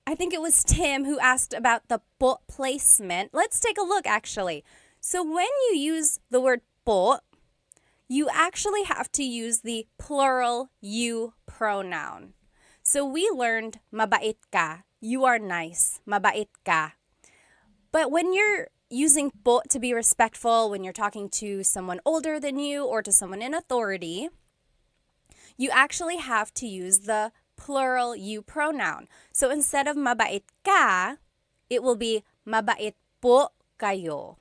A: I think it was Tim who asked about the po placement. Let's take a look, actually. So when you use the word po, you actually have to use the plural you pronoun. So we learned mabait ka. You are nice. Mabait ka. But when you're using po to be respectful, when you're talking to someone older than you or to someone in authority, you actually have to use the plural you pronoun. So instead of mabait ka, it will be mabait po kayo.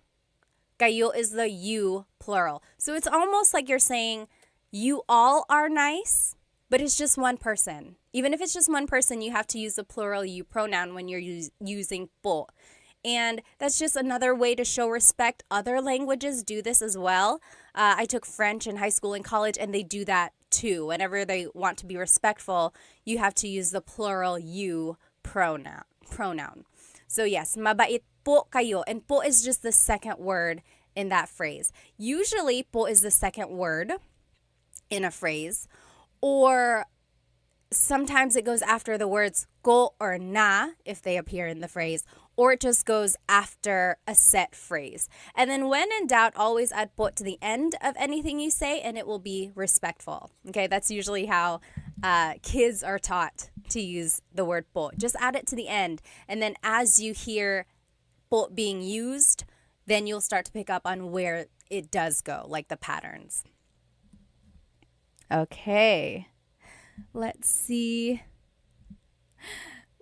A: Kayo is the you plural. So it's almost like you're saying you all are nice, but it's just one person. Even if it's just one person, you have to use the plural you pronoun when you're using po. And that's just another way to show respect. Other languages do this as well. I took French in high school and college, and they do that too. Whenever they want to be respectful, you have to use the plural you pronoun. So yes, mabait po kayo. And po is just the second word in that phrase. Usually, po is the second word in a phrase. Or sometimes it goes after the words ko or na if they appear in the phrase. Or it just goes after a set phrase. And then when in doubt, always add po to the end of anything you say, and it will be respectful. Okay, that's usually how kids are taught to use the word po. Just add it to the end. And then as you hear po being used, then you'll start to pick up on where it does go, like the patterns. Okay, let's see.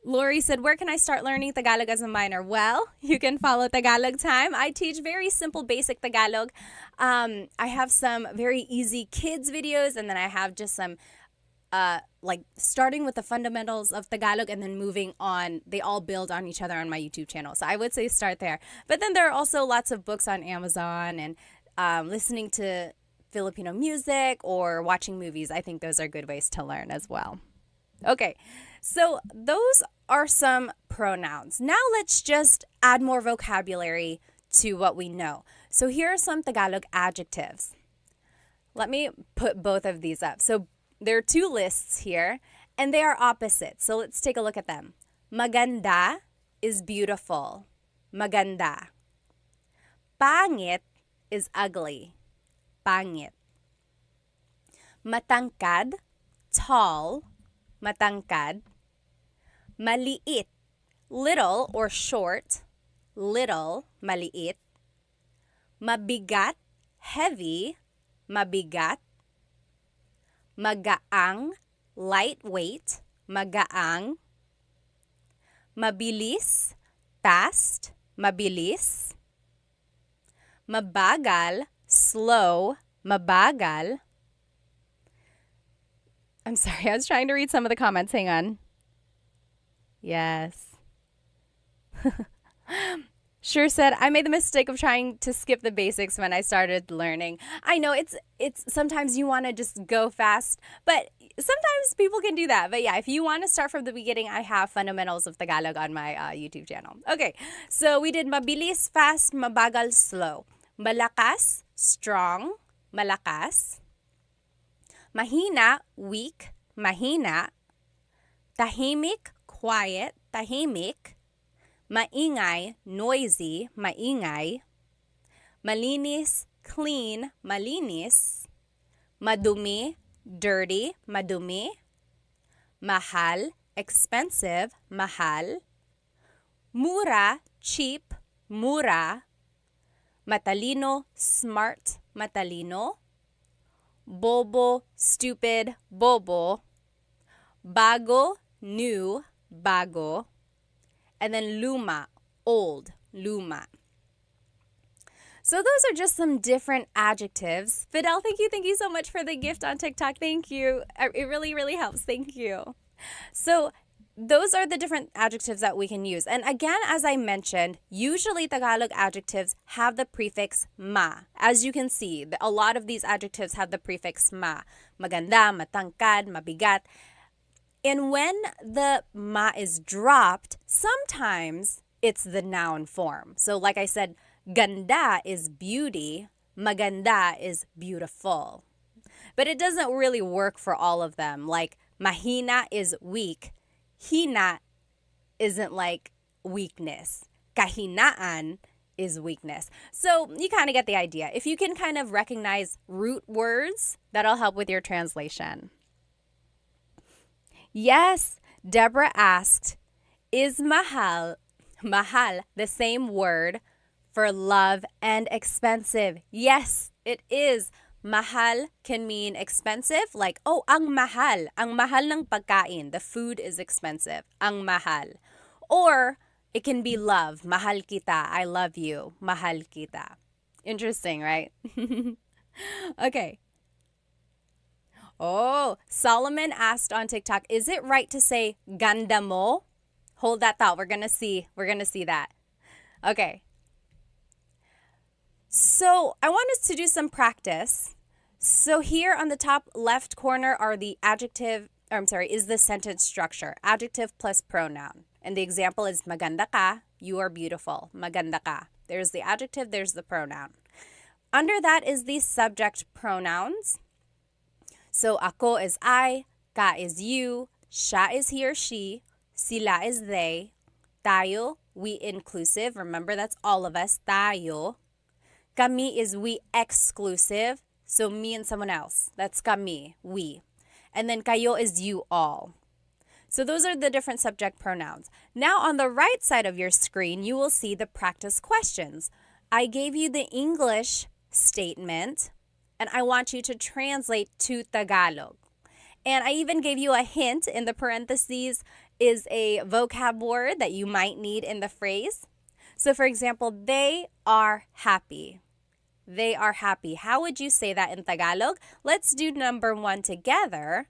A: Lori said, where can I start learning Tagalog as a minor? Well, you can follow Tagalog Time. I teach very simple, basic Tagalog. I have some very easy kids videos, and then I have just some like starting with the fundamentals of Tagalog and then moving on. They all build on each other on my YouTube channel. So I would say start there. But then there are also lots of books on Amazon and listening to Filipino music or watching movies. I think those are good ways to learn as well. Okay, so those are some pronouns. Now let's just add more vocabulary to what we know. So here are some Tagalog adjectives. Let me put both of these up. So there are two lists here, and they are opposites. So let's take a look at them. Maganda is beautiful. Maganda. Pangit is ugly. Pangit. Matangkad, tall. Matangkad. Maliit, little or short. Little, maliit. Mabigat, heavy. Mabigat. Magaang, lightweight. Magaang. Mabilis, fast. Mabilis. Mabagal, slow. Mabagal. I'm sorry, I was trying to read some of the comments. Hang on. Yes. Sure said, I made the mistake of trying to skip the basics when I started learning. I know it's sometimes you want to just go fast, but sometimes people can do that. But yeah, if you want to start from the beginning, I have fundamentals of Tagalog on my YouTube channel. Okay, so we did mabilis, fast, mabagal, slow. Malakas, strong, malakas. Mahina, weak, mahina. Tahimik, quiet, tahimik. Maingay, noisy, maingay. Malinis, clean, malinis. Madumi, dirty, madumi. Mahal, expensive, mahal. Mura, cheap, mura. Matalino, smart, matalino. Bobo, stupid, bobo. Bago, new, bago. And then luma, old, luma. So those are just some different adjectives. Fidel, thank you so much for the gift on TikTok. Thank you. It really, really helps. Thank you. So those are the different adjectives that we can use. And again, as I mentioned, usually Tagalog adjectives have the prefix ma. As you can see, a lot of these adjectives have the prefix ma. Maganda, matangkad, mabigat. And when the ma is dropped, sometimes it's the noun form. So like I said, ganda is beauty, maganda is beautiful. But it doesn't really work for all of them. Like mahina is weak. Hina isn't like weakness. Kahinaan is weakness. So you kind of get the idea. If you can kind of recognize root words, that'll help with your translation. Yes, Deborah asked, is mahal the same word for love and expensive? Yes, it is. Mahal can mean expensive, like, oh, ang mahal ng pagkain. The food is expensive. Ang mahal. Or it can be love. Mahal kita. I love you. Mahal kita. Interesting, right? Okay. Oh, Solomon asked on TikTok, is it right to say ganda mo? Hold that thought. We're going to see that. Okay. So I want us to do some practice. So here on the top left corner are the is the sentence structure. Adjective plus pronoun. And the example is maganda ka, you are beautiful. Maganda ka. There's the adjective, there's the pronoun. Under that is the subject pronouns. So ako is I, ka is you, siya is he or she, sila is they, tayo, we inclusive. Remember, that's all of us, tayo. Kami is we exclusive. So me and someone else. That's kami, we. And then kayo is you all. So those are the different subject pronouns. Now on the right side of your screen, you will see the practice questions. I gave you the English statement, and I want you to translate to Tagalog. And I even gave you a hint in the parentheses is a vocab word that you might need in the phrase. So for example, they are happy. They are happy. How would you say that in Tagalog? Let's do number 1 together.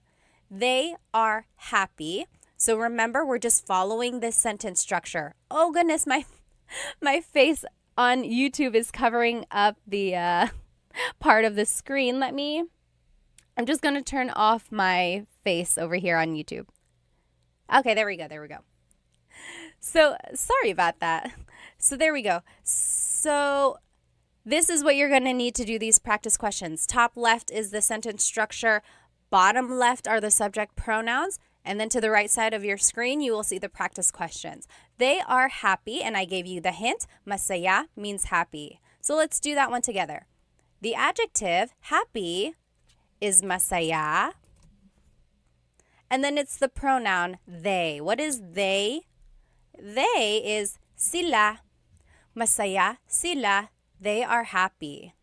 A: They are happy. So remember, we're just following this sentence structure. Oh goodness, my face on YouTube is covering up the part of the screen. I'm just going to turn off my face over here on YouTube. Okay, there we go. So sorry about that. So there we go. So this is what you're going to need to do these practice questions. Top left is the sentence structure. Bottom left are the subject pronouns. And then to the right side of your screen, you will see the practice questions. They are happy, and I gave you the hint. Masaya means happy. So let's do that one together. The adjective happy is masaya. And then it's the pronoun they. What is they? They is sila. Masaya sila. They are happy.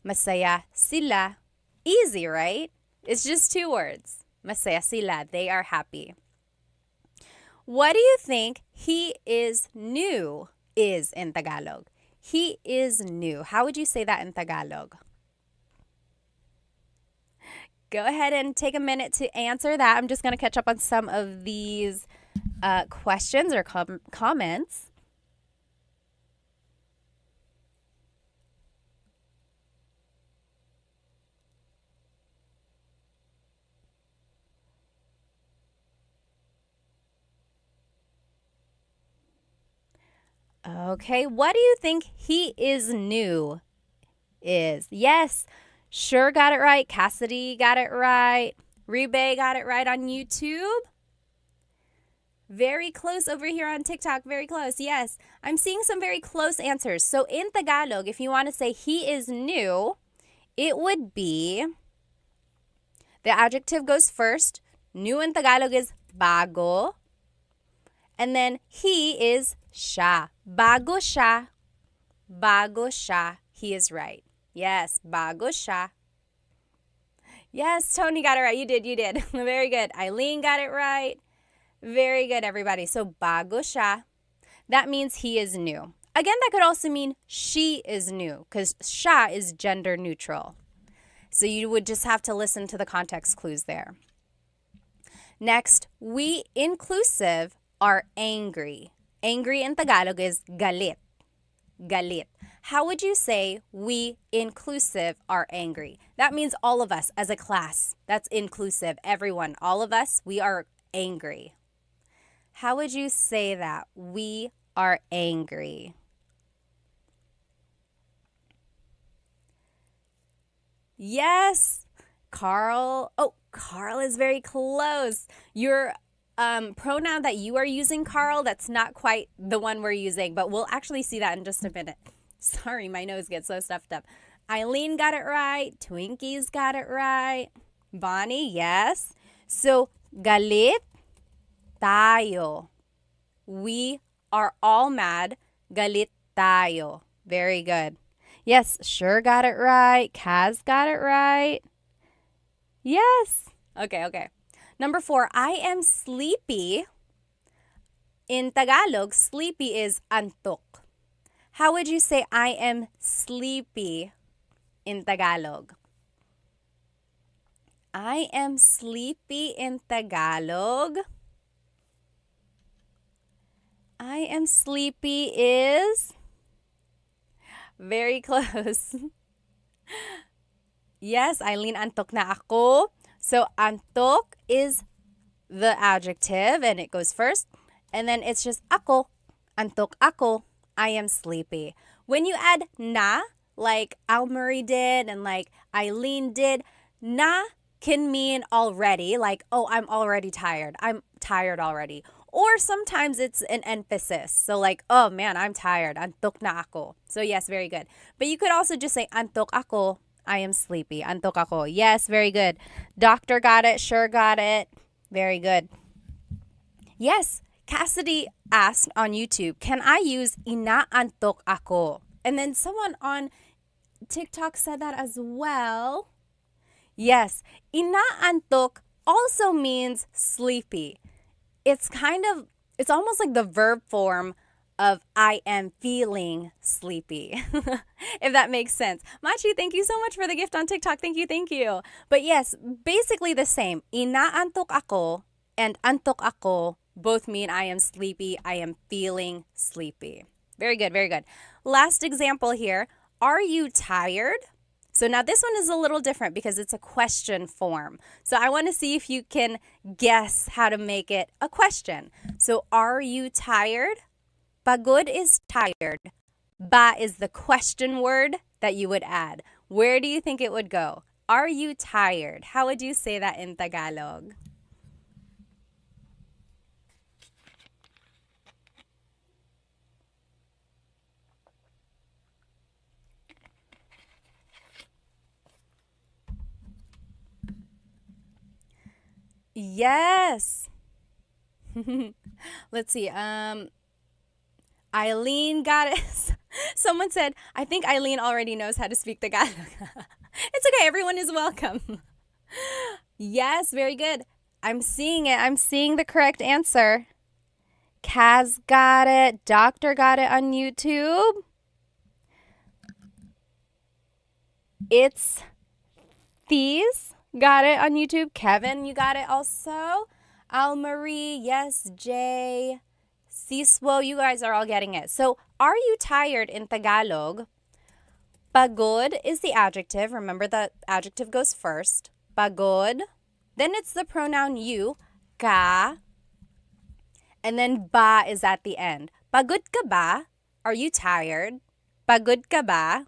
A: Masaya sila. Easy, right? It's just 2 words. Masaya sila. They are happy. What do you think he is new is in Tagalog? He is new. How would you say that in Tagalog? Go ahead and take a minute to answer that. I'm just going to catch up on some of these questions or comments. Okay, what do you think he is new is? Yes, Sure got it right. Cassidy got it right. Rebe got it right on YouTube. Very close over here on TikTok. Very close. Yes, I'm seeing some very close answers. So in Tagalog, if you want to say he is new, it would be, the adjective goes first. New in Tagalog is bago. And then he is siya. Bago siya. Bago siya. He is right. Yes, bago siya. Yes, Tony got it right. You did. Very good. Eileen got it right. Very good, everybody. So bago siya. That means he is new. Again, that could also mean she is new because siya is gender neutral. So you would just have to listen to the context clues there. Next, we inclusive are angry. Angry in Tagalog is galit. Galit. How would you say we inclusive are angry? That means all of us as a class. That's inclusive. Everyone, all of us, we are angry. How would you say that? We are angry. Yes. Carl. Oh, Carl is very close. Your pronoun that you are using, Carl, that's not quite the one we're using, but we'll actually see that in just a minute. Sorry, my nose gets so stuffed up. Eileen got it right. Twinkie's got it right. Bonnie, yes. So, galit tayo. We are all mad. Galit tayo. Very good. Yes, sure got it right. Kaz got it right. Yes. Okay. Number 4, I am sleepy. In Tagalog, sleepy is antok. How would you say I am sleepy in Tagalog? I am sleepy in Tagalog. I am sleepy is very close. Yes, Eileen, antok na ako. So, antok is the adjective and it goes first. And then it's just ako. Antok ako. I am sleepy. When you add na, like Almarie did and like Eileen did, na can mean already, like, oh, I'm already tired. I'm tired already. Or sometimes it's an emphasis. So like, oh man, I'm tired. Antok na ako. So yes, very good. But you could also just say antok ako. I am sleepy. Antok ako. Yes, very good. Doctor got it. Sure got it. Very good. Yes, Cassidy asked on YouTube, can I use inaantok ako? And then someone on TikTok said that as well. Yes, inaantok also means sleepy. It's almost like the verb form of I am feeling sleepy, if that makes sense. Machi, thank you so much for the gift on TikTok. Thank you. But yes, basically the same. Inaantok ako and antok ako both mean I am sleepy, I am feeling sleepy. Very good. Last example here. Are you tired? So now this one is a little different because it's a question form. So I want to see if you can guess how to make it a question. So are you tired? Pagod is tired. Ba is the question word that you would add. Where do you think it would go? Are you tired? How would you say that in Tagalog? Yes. Let's see. Eileen got it. Someone said, I think Eileen already knows how to speak Tagalog. It's okay. Everyone is welcome. Yes, very good. I'm seeing it. I'm seeing the correct answer. Kaz got it. Doctor got it on YouTube. It's These got it on YouTube. Kevin, you got it also. Almarie, yes, Jay. Siswo, you guys are all getting it. So, are you tired in Tagalog? Pagod is the adjective. Remember the adjective goes first. Pagod. Then it's the pronoun you, ka. And then ba is at the end. Pagod ka ba? Are you tired? Pagod ka ba?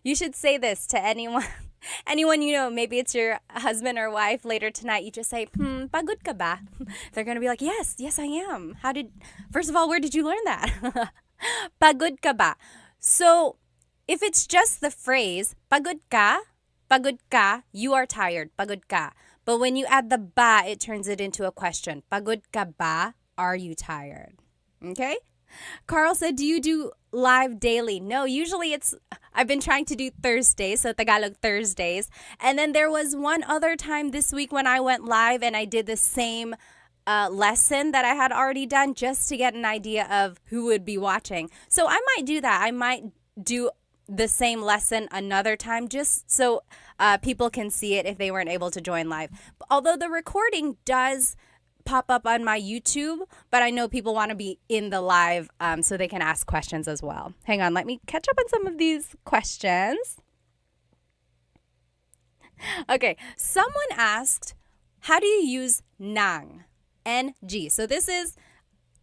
A: You should say this to anyone you know. Maybe it's your husband or wife later tonight. You just say, pagod ka ba? They're going to be like, yes, I am. First of all, where did you learn that? Pagod ka ba? So if it's just the phrase, pagod ka, you are tired, pagod ka. But when you add the ba, it turns it into a question. Pagod ka ba? Are you tired? Okay? Carl said, do you do live daily? No, usually I've been trying to do Thursdays, so Tagalog Thursdays. And then there was one other time this week when I went live and I did the same lesson that I had already done just to get an idea of who would be watching. So I might do that. I might do the same lesson another time just so people can see it if they weren't able to join live. Although the recording does pop up on my YouTube, but I know people want to be in the live so they can ask questions as well. Hang on, let me catch up on some of these questions. Okay, someone asked, how do you use nang? N-G. So this is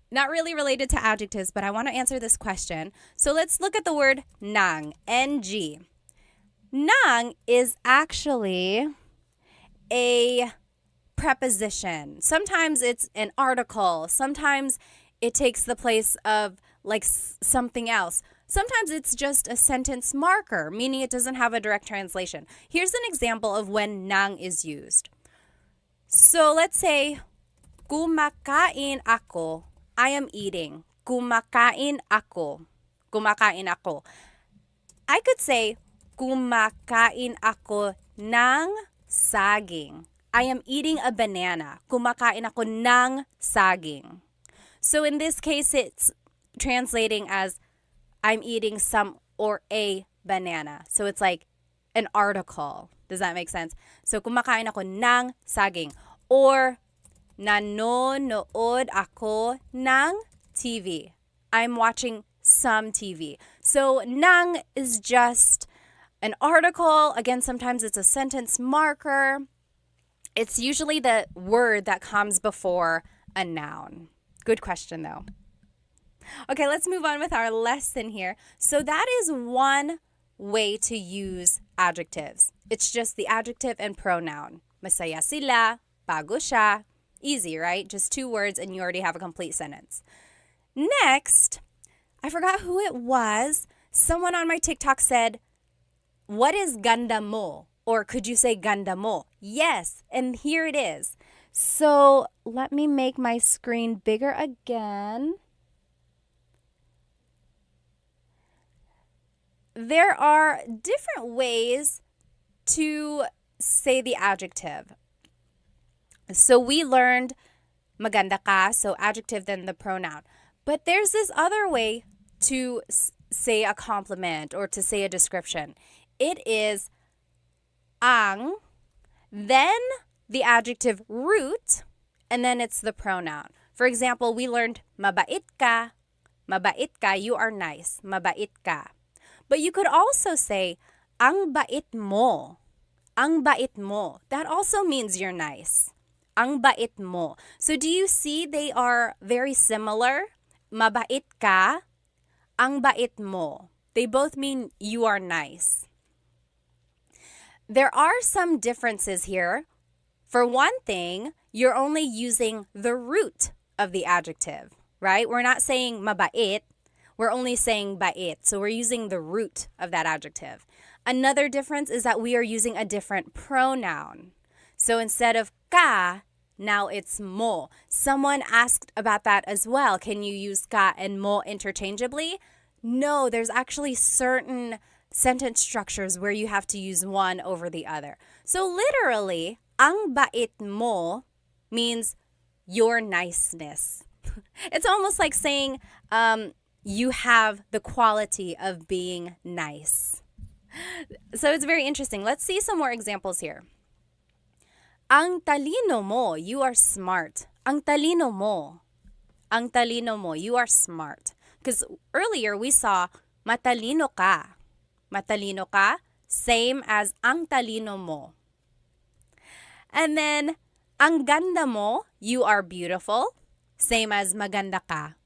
A: not really related to adjectives, but I want to answer this question. So let's look at the word nang, N-G. Nang is actually a preposition. Sometimes it's an article. Sometimes it takes the place of like something else. Sometimes it's just a sentence marker, meaning it doesn't have a direct translation. Here's an example of when nang is used. So let's say, kumakain ako. I am eating. Kumakain ako. Kumakain ako. I could say, kumakain ako ng saging. I am eating a banana. Kumakain ako ng saging. So in this case, it's translating as I'm eating some or a banana. So it's like an article. Does that make sense? So kumakain ako ng saging. Or nanonood ako ng TV. I'm watching some TV. So nang is just an article. Again, sometimes it's a sentence marker. It's usually the word that comes before a noun. Good question, though. Okay, let's move on with our lesson here. So that is one way to use adjectives. It's just the adjective and pronoun. Masaya sila, pagod siya. Easy, right? Just 2 words and you already have a complete sentence. Next, I forgot who it was. Someone on my TikTok said, what is ganda mo? Or could you say ganda mo? Yes, and here it is. So let me make my screen bigger again. There are different ways to say the adjective. So we learned maganda ka, so adjective then the pronoun. But there's this other way to say a compliment or to say a description. It is ang, then the adjective root, and then it's the pronoun. For example, we learned mabait ka, you are nice, mabait ka. But you could also say ang bait mo, that also means you're nice. Ang bait mo. So do you see they are very similar? Mabait ka, ang bait mo. They both mean you are nice. There are some differences here. For one thing, you're only using the root of the adjective, right? We're not saying mabait. We're only saying bait. So we're using the root of that adjective. Another difference is that we are using a different pronoun. So instead of ka, now it's mo. Someone asked about that as well. Can you use ka and mo interchangeably? No, there's actually certain sentence structures where you have to use one over the other. So literally, ang bait mo means your niceness. It's almost like saying you have the quality of being nice. So it's very interesting. Let's see some more examples here. Ang talino mo, you are smart. Ang talino mo. Ang talino mo, you are smart. Because earlier we saw matalino ka. Matalino ka, same as ang talino mo. And then, ang ganda mo, you are beautiful, same as maganda ka.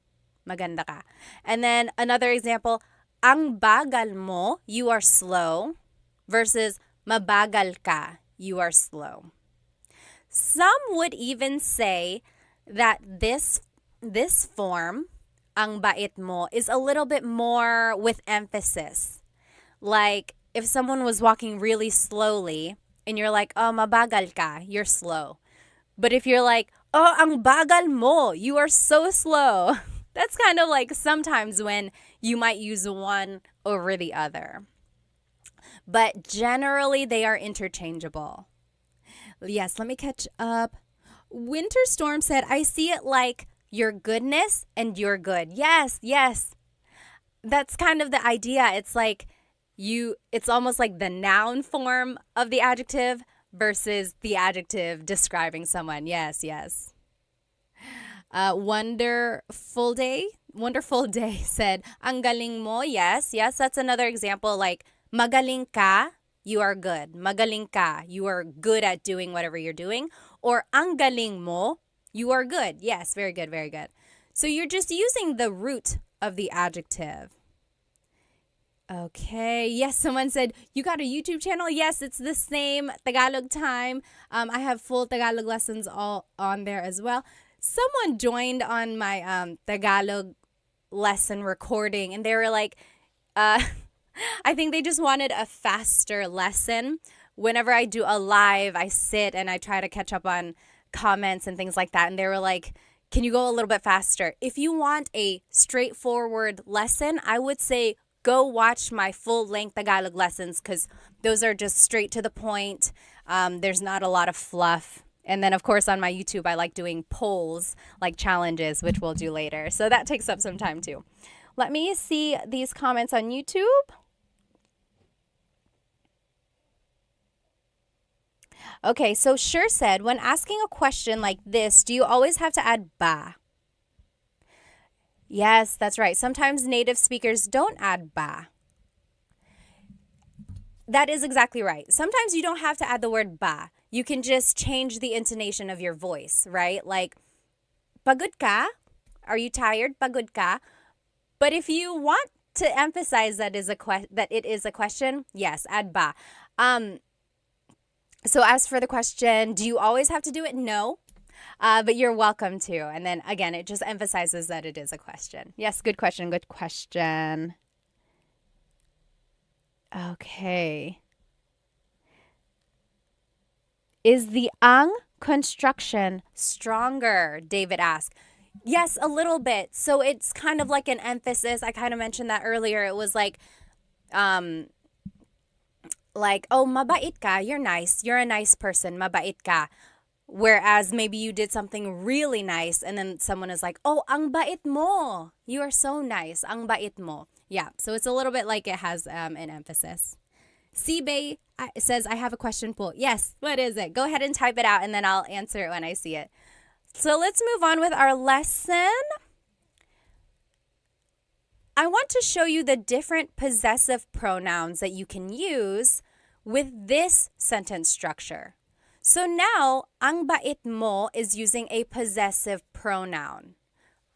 A: Maganda ka. And then another example, ang bagal mo, you are slow, versus mabagal ka, you are slow. Some would even say that this form, ang bait mo, is a little bit more with emphasis. Like, if someone was walking really slowly and you're like, oh, mabagal ka, you're slow. But if you're like, oh, ang bagal mo, you are so slow. That's kind of like sometimes when you might use one over the other. But generally, they are interchangeable. Yes, let me catch up. Winter Storm said, I see it like your goodness and you're good. Yes, yes. That's kind of the idea. It's like it's almost like the noun form of the adjective versus the adjective describing someone. Yes, yes. Wonderful Day said, ang galing mo. Yes, yes. That's another example. Like, magaling ka, you are good. Magaling ka, you are good at doing whatever you're doing. Or ang galing mo, you are good. Yes, very good, very good. So you're just using the root of the adjective. Okay. Yes, someone said, you got a YouTube channel? Yes, it's the same, Tagalog Time. I have full Tagalog lessons all on there as well. Someone joined on my Tagalog lesson recording and they were like, uh, I think they just wanted a faster lesson. Whenever I do a live, I sit and I try to catch up on comments and things like that. And they were like, can you go a little bit faster? If you want a straightforward lesson, I would say go watch my full length Tagalog lessons because those are just straight to the point. There's not a lot of fluff. And then, of course, on my YouTube, I like doing polls, like challenges, which we'll do later. So that takes up some time too. Let me see these comments on YouTube. Okay, so Sure said, when asking a question like this, do you always have to add ba? Yes, that's right. Sometimes native speakers don't add ba. That is exactly right. Sometimes you don't have to add the word ba. You can just change the intonation of your voice, right? Like, pagod ka? Are you tired? Pagod ka? But if you want to emphasize that it is a question, yes, add ba. So as for the question, do you always have to do it? No. But you're welcome to. And then again, it just emphasizes that it is a question. Yes, good question. Good question. Okay. Is the ang construction stronger? David asked. Yes, a little bit. So it's kind of like an emphasis. I kind of mentioned that earlier. It was like, oh, mabait ka, you're nice. You're a nice person, mabait ka. Whereas maybe you did something really nice and then someone is like, oh, ang bait mo. You are so nice, ang bait mo. Yeah, so it's a little bit like it has an emphasis. Sibay says, I have a question po. Yes, what is it? Go ahead and type it out and then I'll answer it when I see it. So let's move on with our lesson. I want to show you the different possessive pronouns that you can use with this sentence structure. So now, ang bait mo is using a possessive pronoun.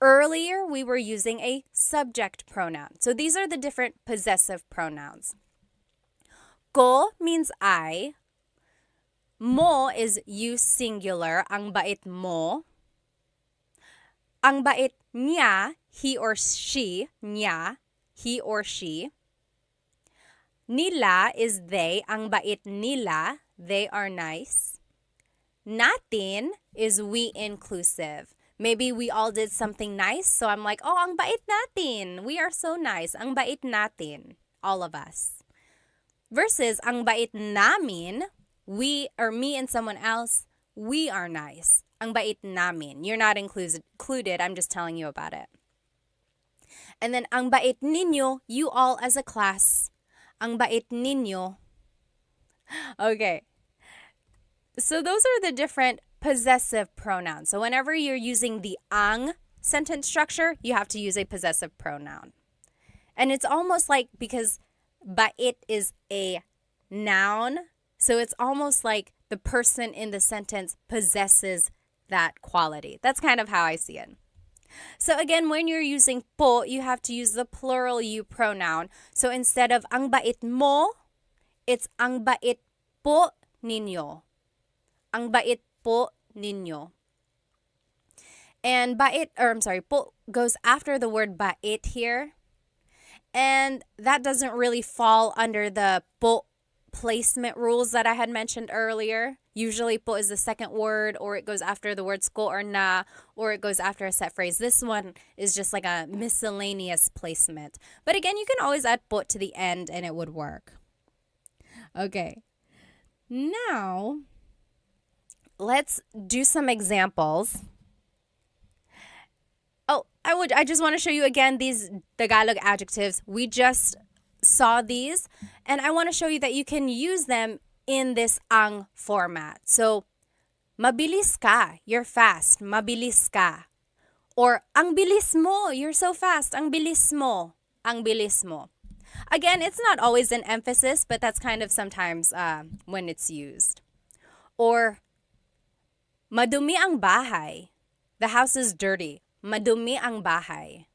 A: Earlier, we were using a subject pronoun. So these are the different possessive pronouns. Ko means I. Mo is you singular, ang bait mo. Ang bait niya, he or she, niya, he or she. Nila is they, ang bait nila, they are nice. Natin is we inclusive. Maybe we all did something nice, so I'm like, oh, ang bait natin. We are so nice. Ang bait natin. All of us. Versus ang bait namin, we or me and someone else, we are nice. Ang bait namin. You're not included. I'm just telling you about it. And then ang bait ninyo, you all as a class. Ang bait ninyo. Okay. So those are the different possessive pronouns. So whenever you're using the ang sentence structure, you have to use a possessive pronoun. And it's almost like, because bait is a noun, so it's almost like the person in the sentence possesses that quality. That's kind of how I see it. So again, when you're using po, you have to use the plural you pronoun. So instead of ang bait mo, it's ang bait po ninyo. Ang bait po ninyo. And po goes after the word bait here. And that doesn't really fall under the po placement rules that I had mentioned earlier. Usually po is the second word, or it goes after the words ko or na, or it goes after a set phrase. This one is just like a miscellaneous placement. But again, you can always add po to the end and it would work. Okay. Now, let's do some examples. Oh, I just want to show you again these Tagalog adjectives. We just saw these, and I want to show you that you can use them in this ang format. So, mabilis ka, you're fast, mabilis ka. Or, ang bilis mo, you're so fast, ang bilis mo, ang bilis mo. Again, it's not always an emphasis, but that's kind of sometimes when it's used. Or, madumi ang bahay, the house is dirty, madumi ang bahay.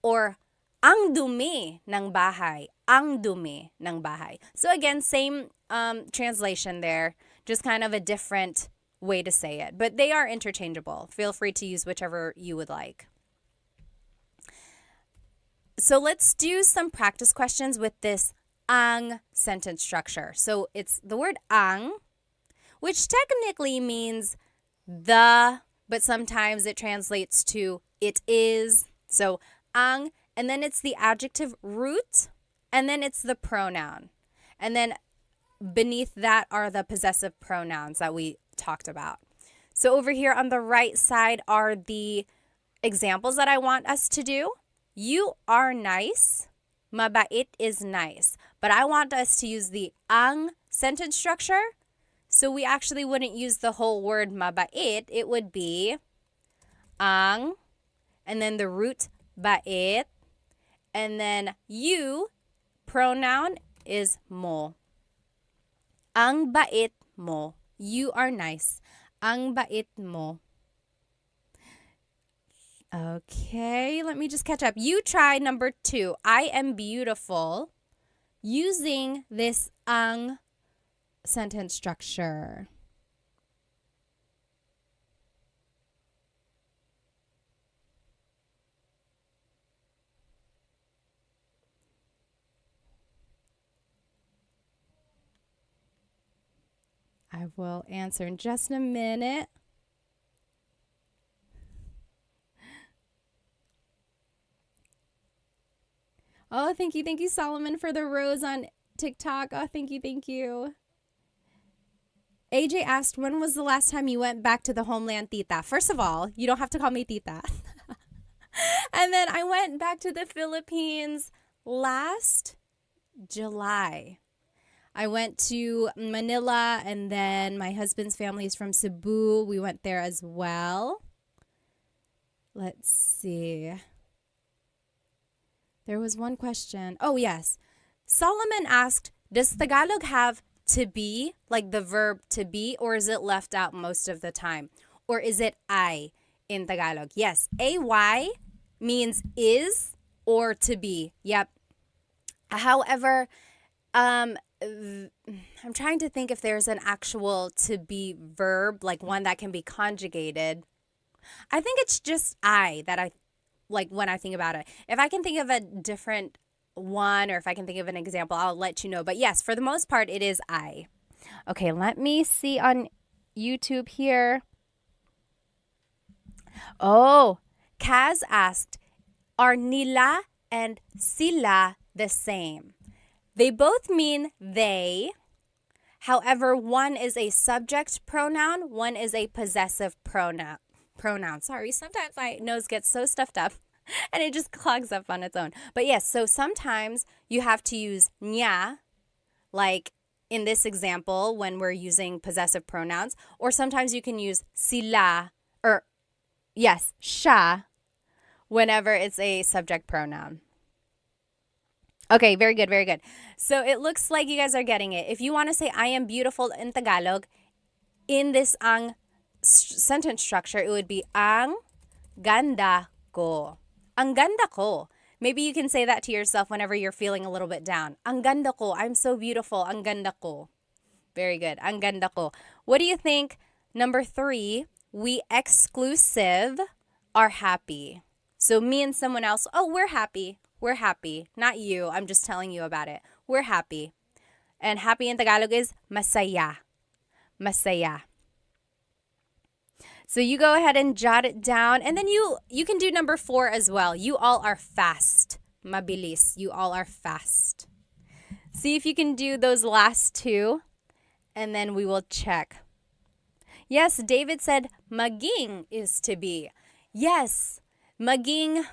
A: Or, Ang dumi ng bahay. Ang dumi ng bahay. So again, same translation there, just kind of a different way to say it. But they are interchangeable. Feel free to use whichever you would like. So let's do some practice questions with this ang sentence structure. So it's the word ang, which technically means the, but sometimes it translates to it is. So ang, and then it's the adjective root, and then it's the pronoun. And then beneath that are the possessive pronouns that we talked about. So over here on the right side are the examples that I want us to do. You are nice. Mabait is nice. But I want us to use the ang sentence structure. So we actually wouldn't use the whole word mabait. It would be ang, and then the root bait, and then you, pronoun is mo. Ang bait mo. You are nice. Ang bait mo. Okay, let me just catch up. You try number 2. I am beautiful using this ang sentence structure. I will answer in just a minute. Oh, thank you, Solomon, for the rose on TikTok. Oh, thank you. AJ asked, when was the last time you went back to the homeland, tita? First of all, you don't have to call me tita. And then I went back to the Philippines last July. I went to Manila, and then my husband's family is from Cebu. We went there as well. Let's see. There was one question. Oh, yes. Solomon asked, does Tagalog have to be, like the verb to be, or is it left out most of the time? Or is it I in Tagalog? Yes, AY means is or to be. Yep. However, I'm trying to think if there's an actual to be verb, like one that can be conjugated. I think it's just I that I like when I think about it. If I can think of a different one, or if I can think of an example, I'll let you know. But yes, for the most part, it is I. Okay, let me see on YouTube here. Oh, Kaz asked, are nila and sila the same? They both mean they. However, one is a subject pronoun, one is a possessive pronoun. Sorry, sometimes my nose gets so stuffed up and it just clogs up on its own. But yes, so sometimes you have to use niya, like in this example when we're using possessive pronouns, or sometimes you can use sila, or yes, siya, whenever it's a subject pronoun. Okay, very good. So it looks like you guys are getting it. If you want to say I am beautiful in Tagalog, in this ang sentence structure, it would be ang ganda ko. Ang ganda ko. Maybe you can say that to yourself whenever you're feeling a little bit down. Ang ganda ko. I'm so beautiful. Ang ganda ko. Very good. Ang ganda ko. What do you think? Number 3, we exclusive are happy. So me and someone else, oh, we're happy. We're happy. Not you. I'm just telling you about it. We're happy. And happy in Tagalog is masaya. Masaya. So you go ahead and jot it down. And then you can do number 4 as well. You all are fast. Mabilis. You all are fast. See if you can do those last 2. And then we will check. Yes, David said maging is to be. Yes, maging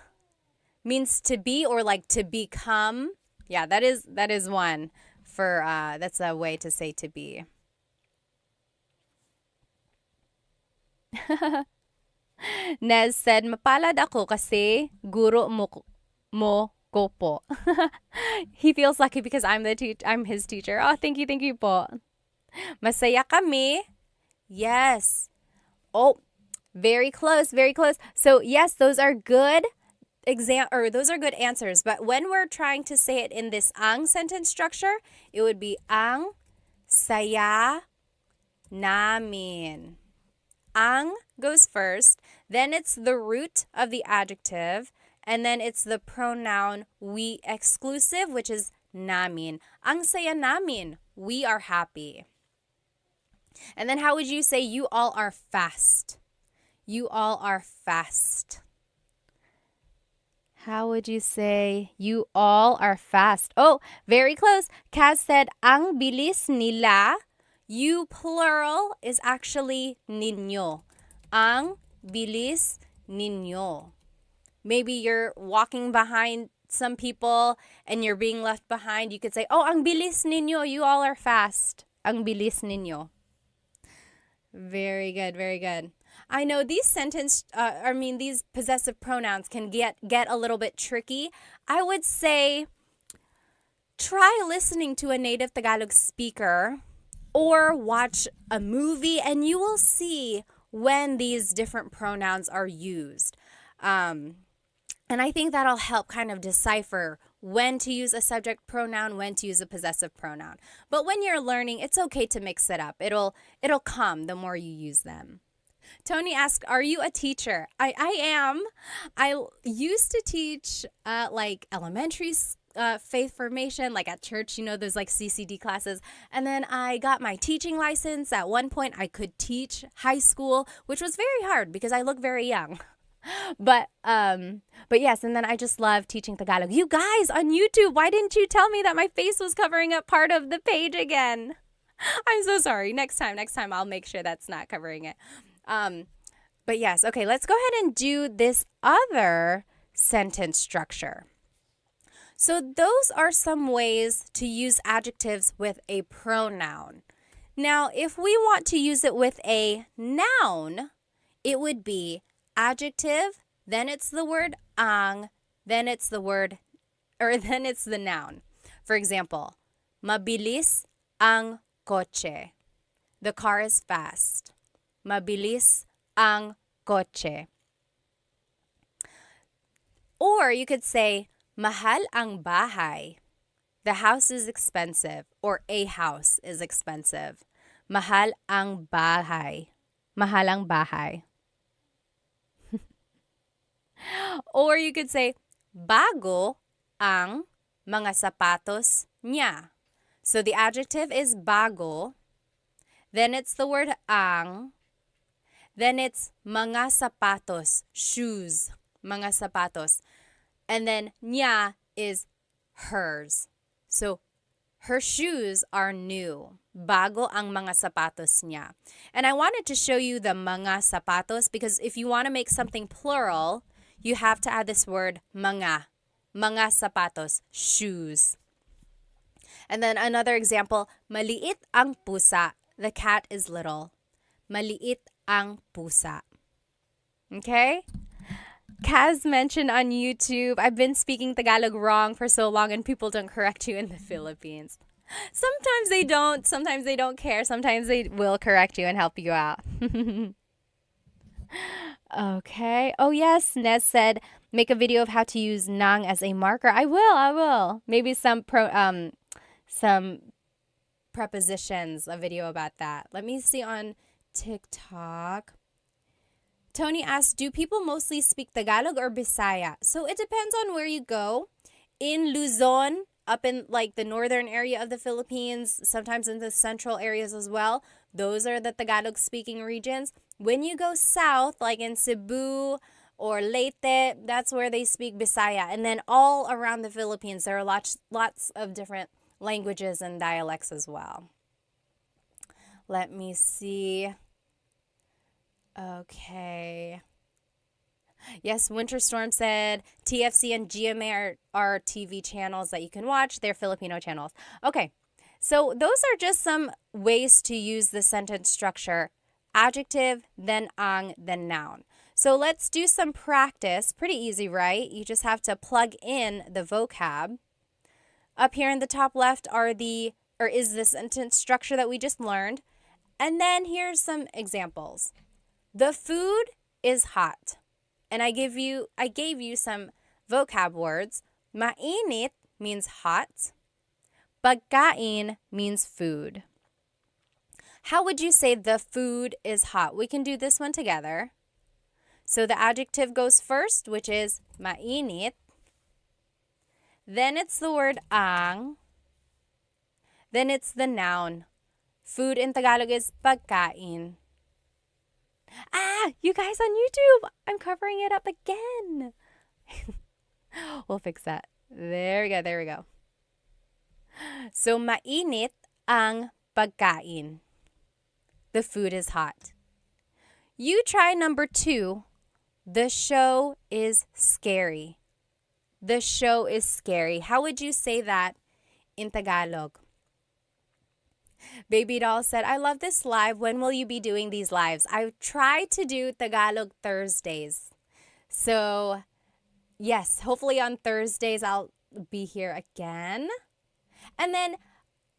A: means to be, or like to become. Yeah, that is one for that's a way to say to be. Nez said, mapalad ako kasi guro mo ko po. He feels lucky because I'm his teacher. Oh, thank you po. Masaya kami. Yes. Oh, very close. So yes, those are good. those are good answers. But when we're trying to say it in this ang sentence structure, it would be ang saya namin. Ang goes first, then it's the root of the adjective, and then it's the pronoun we exclusive, which is namin. Ang saya namin. We are happy. And then how would you say you all are fast? You all are fast. How would you say you all are fast? Oh, very close. Kaz said, ang bilis nila. You plural is actually ninyo. Ang bilis ninyo. Maybe you're walking behind some people and you're being left behind. You could say, oh, ang bilis ninyo. You all are fast. Ang bilis ninyo. Very good, very good. I know these these possessive pronouns can get a little bit tricky. I would say try listening to a native Tagalog speaker or watch a movie and you will see when these different pronouns are used. And I think that'll help kind of decipher when to use a subject pronoun, when to use a possessive pronoun. But when you're learning, it's okay to mix it up. It'll come the more you use them. Tony asked, are you a teacher? I am. I used to teach like elementary faith formation, like at church, those like CCD classes. And then I got my teaching license. At one point, I could teach high school, which was very hard because I look very young. But yes, and then I just love teaching Tagalog. You guys on YouTube, why didn't you tell me that my face was covering up part of the page again? I'm so sorry. Next time I'll make sure that's not covering it. But yes, okay, let's go ahead and do this other sentence structure. So those are some ways to use adjectives with a pronoun. Now, if we want to use it with a noun, it would be adjective, then it's the word ang, then it's the noun. For example, mabilis ang kotse. The car is fast. Mabilis ang kotse. Or you could say, mahal ang bahay. The house is expensive, or a house is expensive. Mahal ang bahay. Mahal ang bahay. Or you could say, bago ang mga sapatos niya. So the adjective is bago. Then it's the word ang. Then it's mga sapatos, shoes, mga sapatos. And then niya is hers. So her shoes are new. Bago ang mga sapatos niya. And I wanted to show you the mga sapatos because if you want to make something plural, you have to add this word mga. Mga sapatos, shoes. And then another example, maliit ang pusa. The cat is little. Maliit ang pusa. Okay? Kaz mentioned on YouTube, I've been speaking Tagalog wrong for so long and people don't correct you in the Philippines. Sometimes they don't care. Sometimes they will correct you and help you out. Okay. Oh, yes. Nez said, make a video of how to use nang as a marker. I will. Maybe some prepositions, a video about that. Let me see on TikTok. Tony asked, do people mostly speak Tagalog or Bisaya? So it depends on where you go. In Luzon, up in like the northern area of the Philippines, sometimes in the central areas as well, those are the Tagalog speaking regions. When you go south, like in Cebu or Leyte, that's where they speak Bisaya. And then all around the Philippines, there are lots of different languages and dialects as well. Let me see. Okay. Yes, Winter Storm said TFC and GMA are TV channels that you can watch. They're Filipino channels. Okay, so those are just some ways to use the sentence structure. Adjective, then ang, then noun. So let's do some practice. Pretty easy, right? You just have to plug in the vocab. Up here in the top left is the sentence structure that we just learned. And then here's some examples. The food is hot. And I gave you some vocab words. Mainit means hot. Pagkain means food. How would you say the food is hot? We can do this one together. So the adjective goes first, which is mainit. Then it's the word ang. Then it's the noun. Food in Tagalog is pagkain. You guys on YouTube, I'm covering it up again. We'll fix that. There we go. So, mainit ang pagkain. The food is hot. You try number 2. The show is scary. The show is scary. How would you say that in Tagalog? Baby Doll said, I love this live. When will you be doing these lives? I try to do Tagalog Thursdays. So, yes, hopefully on Thursdays I'll be here again. And then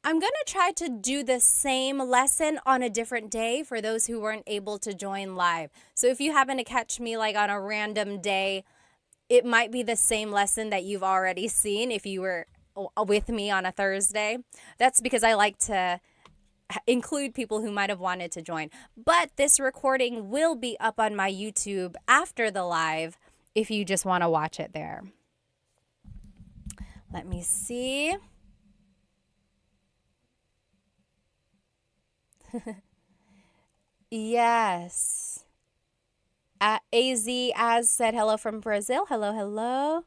A: I'm going to try to do the same lesson on a different day for those who weren't able to join live. So if you happen to catch me like on a random day, it might be the same lesson that you've already seen if you were with me on a Thursday. That's because I like to include people who might have wanted to join. But this recording will be up on my YouTube after the live if you just want to watch it there. Let me see. Yes. Az said hello from Brazil. Hello.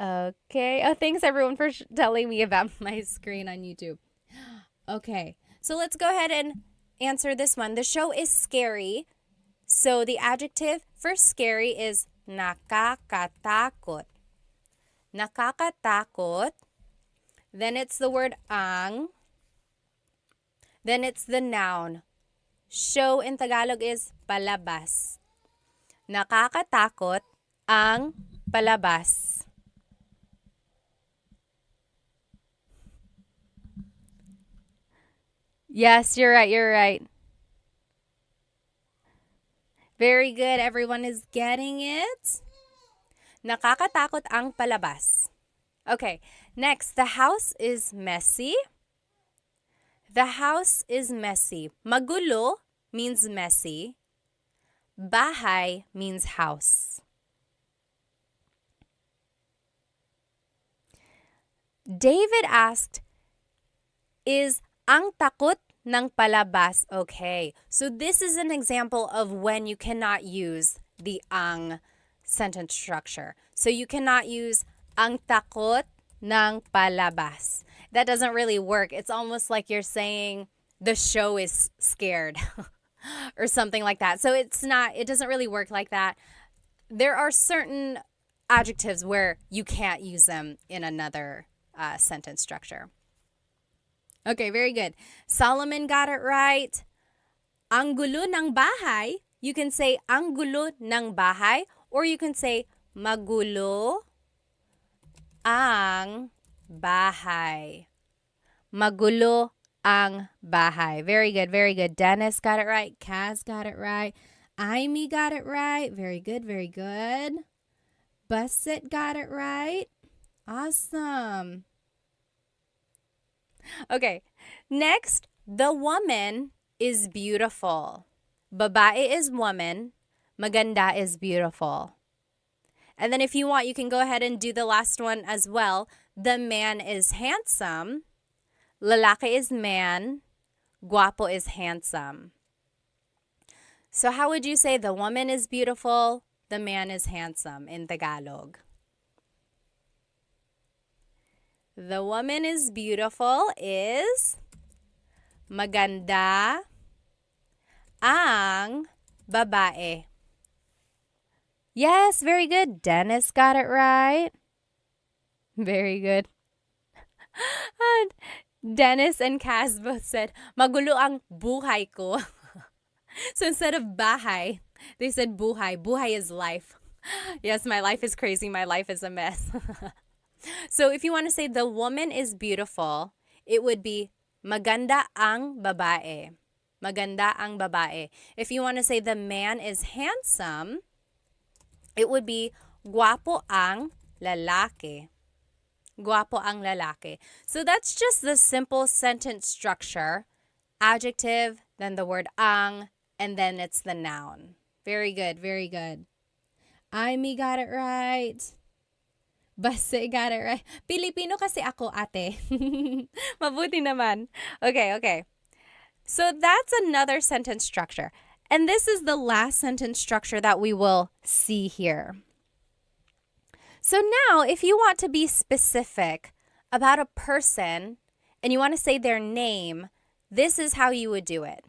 A: Okay. Oh, thanks everyone for telling me about my screen on YouTube. Okay. So let's go ahead and answer this one. The show is scary. So the adjective for scary is nakakatakot. Nakakatakot. Then it's the word ang. Then it's the noun. Show in Tagalog is palabas. Nakakatakot ang palabas. Yes, you're right. Very good. Everyone is getting it. Nakakatakot ang palabas. Okay, next, the house is messy. The house is messy. Magulo means messy. Bahay means house. David asked, is ang takot ng palabas okay? So this is an example of when you cannot use the ang sentence structure. So you cannot use ang takot ng palabas. That doesn't really work. It's almost like you're saying the show is scared or something like that. So it doesn't really work like that. There are certain adjectives where you can't use them in another sentence structure. Okay, very good. Solomon got it right. Ang gulo ng bahay, you can say ang gulo ng bahay, or you can say magulo ang bahay. Magulo ang bahay. Very good. Dennis got it right. Kaz got it right. Aimee got it right. Very good. Basit got it right. Awesome. Okay, next, the woman is beautiful. Babae is woman. Maganda is beautiful. And then if you want, you can go ahead and do the last one as well. The man is handsome. Lalaki is man. Guapo is handsome. So how would you say the woman is beautiful, the man is handsome in Tagalog? The woman is beautiful is maganda ang babae. Yes, very good. Dennis got it right. Very good. And Dennis and Kaz both said, magulo ang buhay ko. So instead of bahay, they said buhay. Buhay is life. Yes, my life is crazy. My life is a mess. So if you want to say the woman is beautiful, it would be maganda ang babae. Maganda ang babae. If you want to say the man is handsome, it would be guwapo ang lalaki. Guwapo ang lalaki. So that's just the simple sentence structure. Adjective, then the word ang, and then it's the noun. Very good, very good. Amy got it right. Base got it right. Pilipino kasi ako, ate. Mabuti naman. Okay, okay. So that's another sentence structure. And this is the last sentence structure that we will see here. So now, if you want to be specific about a person and you want to say their name, this is how you would do it.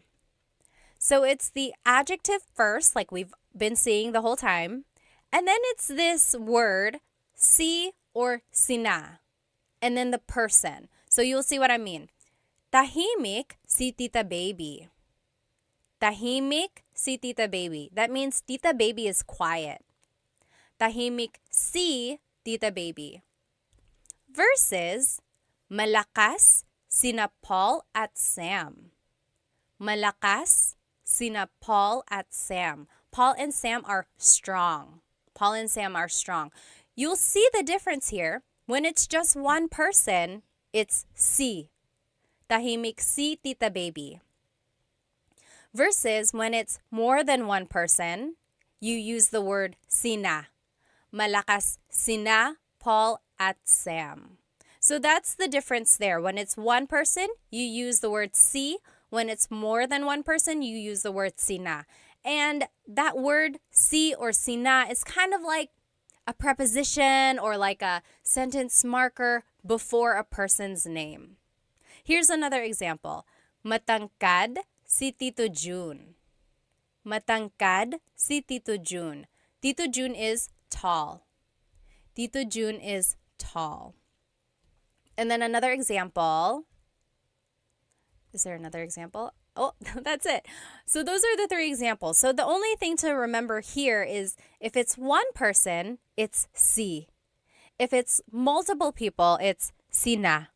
A: So it's the adjective first, like we've been seeing the whole time. And then it's this word, si or sina. And then the person. So you'll see what I mean. Tahimik si Tita Baby. Tahimik si Tita Baby. That means Tita Baby is quiet. Tahimik si Tita Baby. Versus malakas sina Paul at Sam. Malakas sina Paul at Sam. Paul and Sam are strong. Paul and Sam are strong. You'll see the difference here. When it's just one person, it's si. Tahimik si Tita Baby. Versus when it's more than one person, you use the word sina. Malakas sina Paul at Sam. So that's the difference there. When it's one person, you use the word si. When it's more than one person, you use the word sina. And that word si or sina is kind of like a preposition or like a sentence marker before a person's name. Here's another example. Matangkad si Tito June. Matangkad si Tito June. Tito June is tall. Tito June is tall. And then another example. Is there another example? Oh, that's it. So those are the three examples. So the only thing to remember here is if it's one person, it's si. If it's multiple people, it's sina.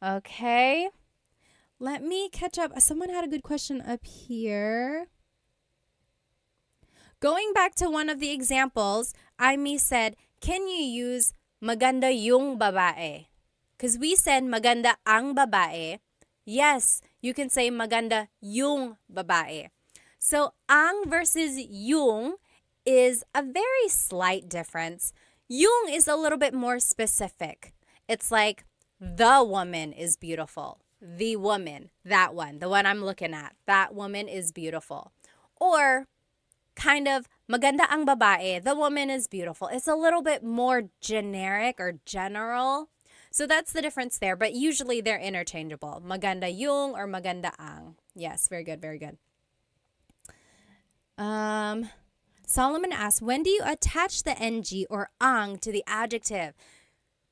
A: Okay. Let me catch up. Someone had a good question up here. Going back to one of the examples, Amy said, can you use maganda yung babae? Because we said maganda ang babae. Yes, you can say maganda yung babae. So ang versus yung is a very slight difference. Yung is a little bit more specific. It's like the woman is beautiful. The woman, that one, the one I'm looking at. That woman is beautiful. Or kind of maganda ang babae, the woman is beautiful. It's a little bit more generic or general. So that's the difference there, but usually they're interchangeable. Maganda yung or maganda ang. Yes, very good, very good. Solomon asks, when do you attach the ng or ang to the adjective?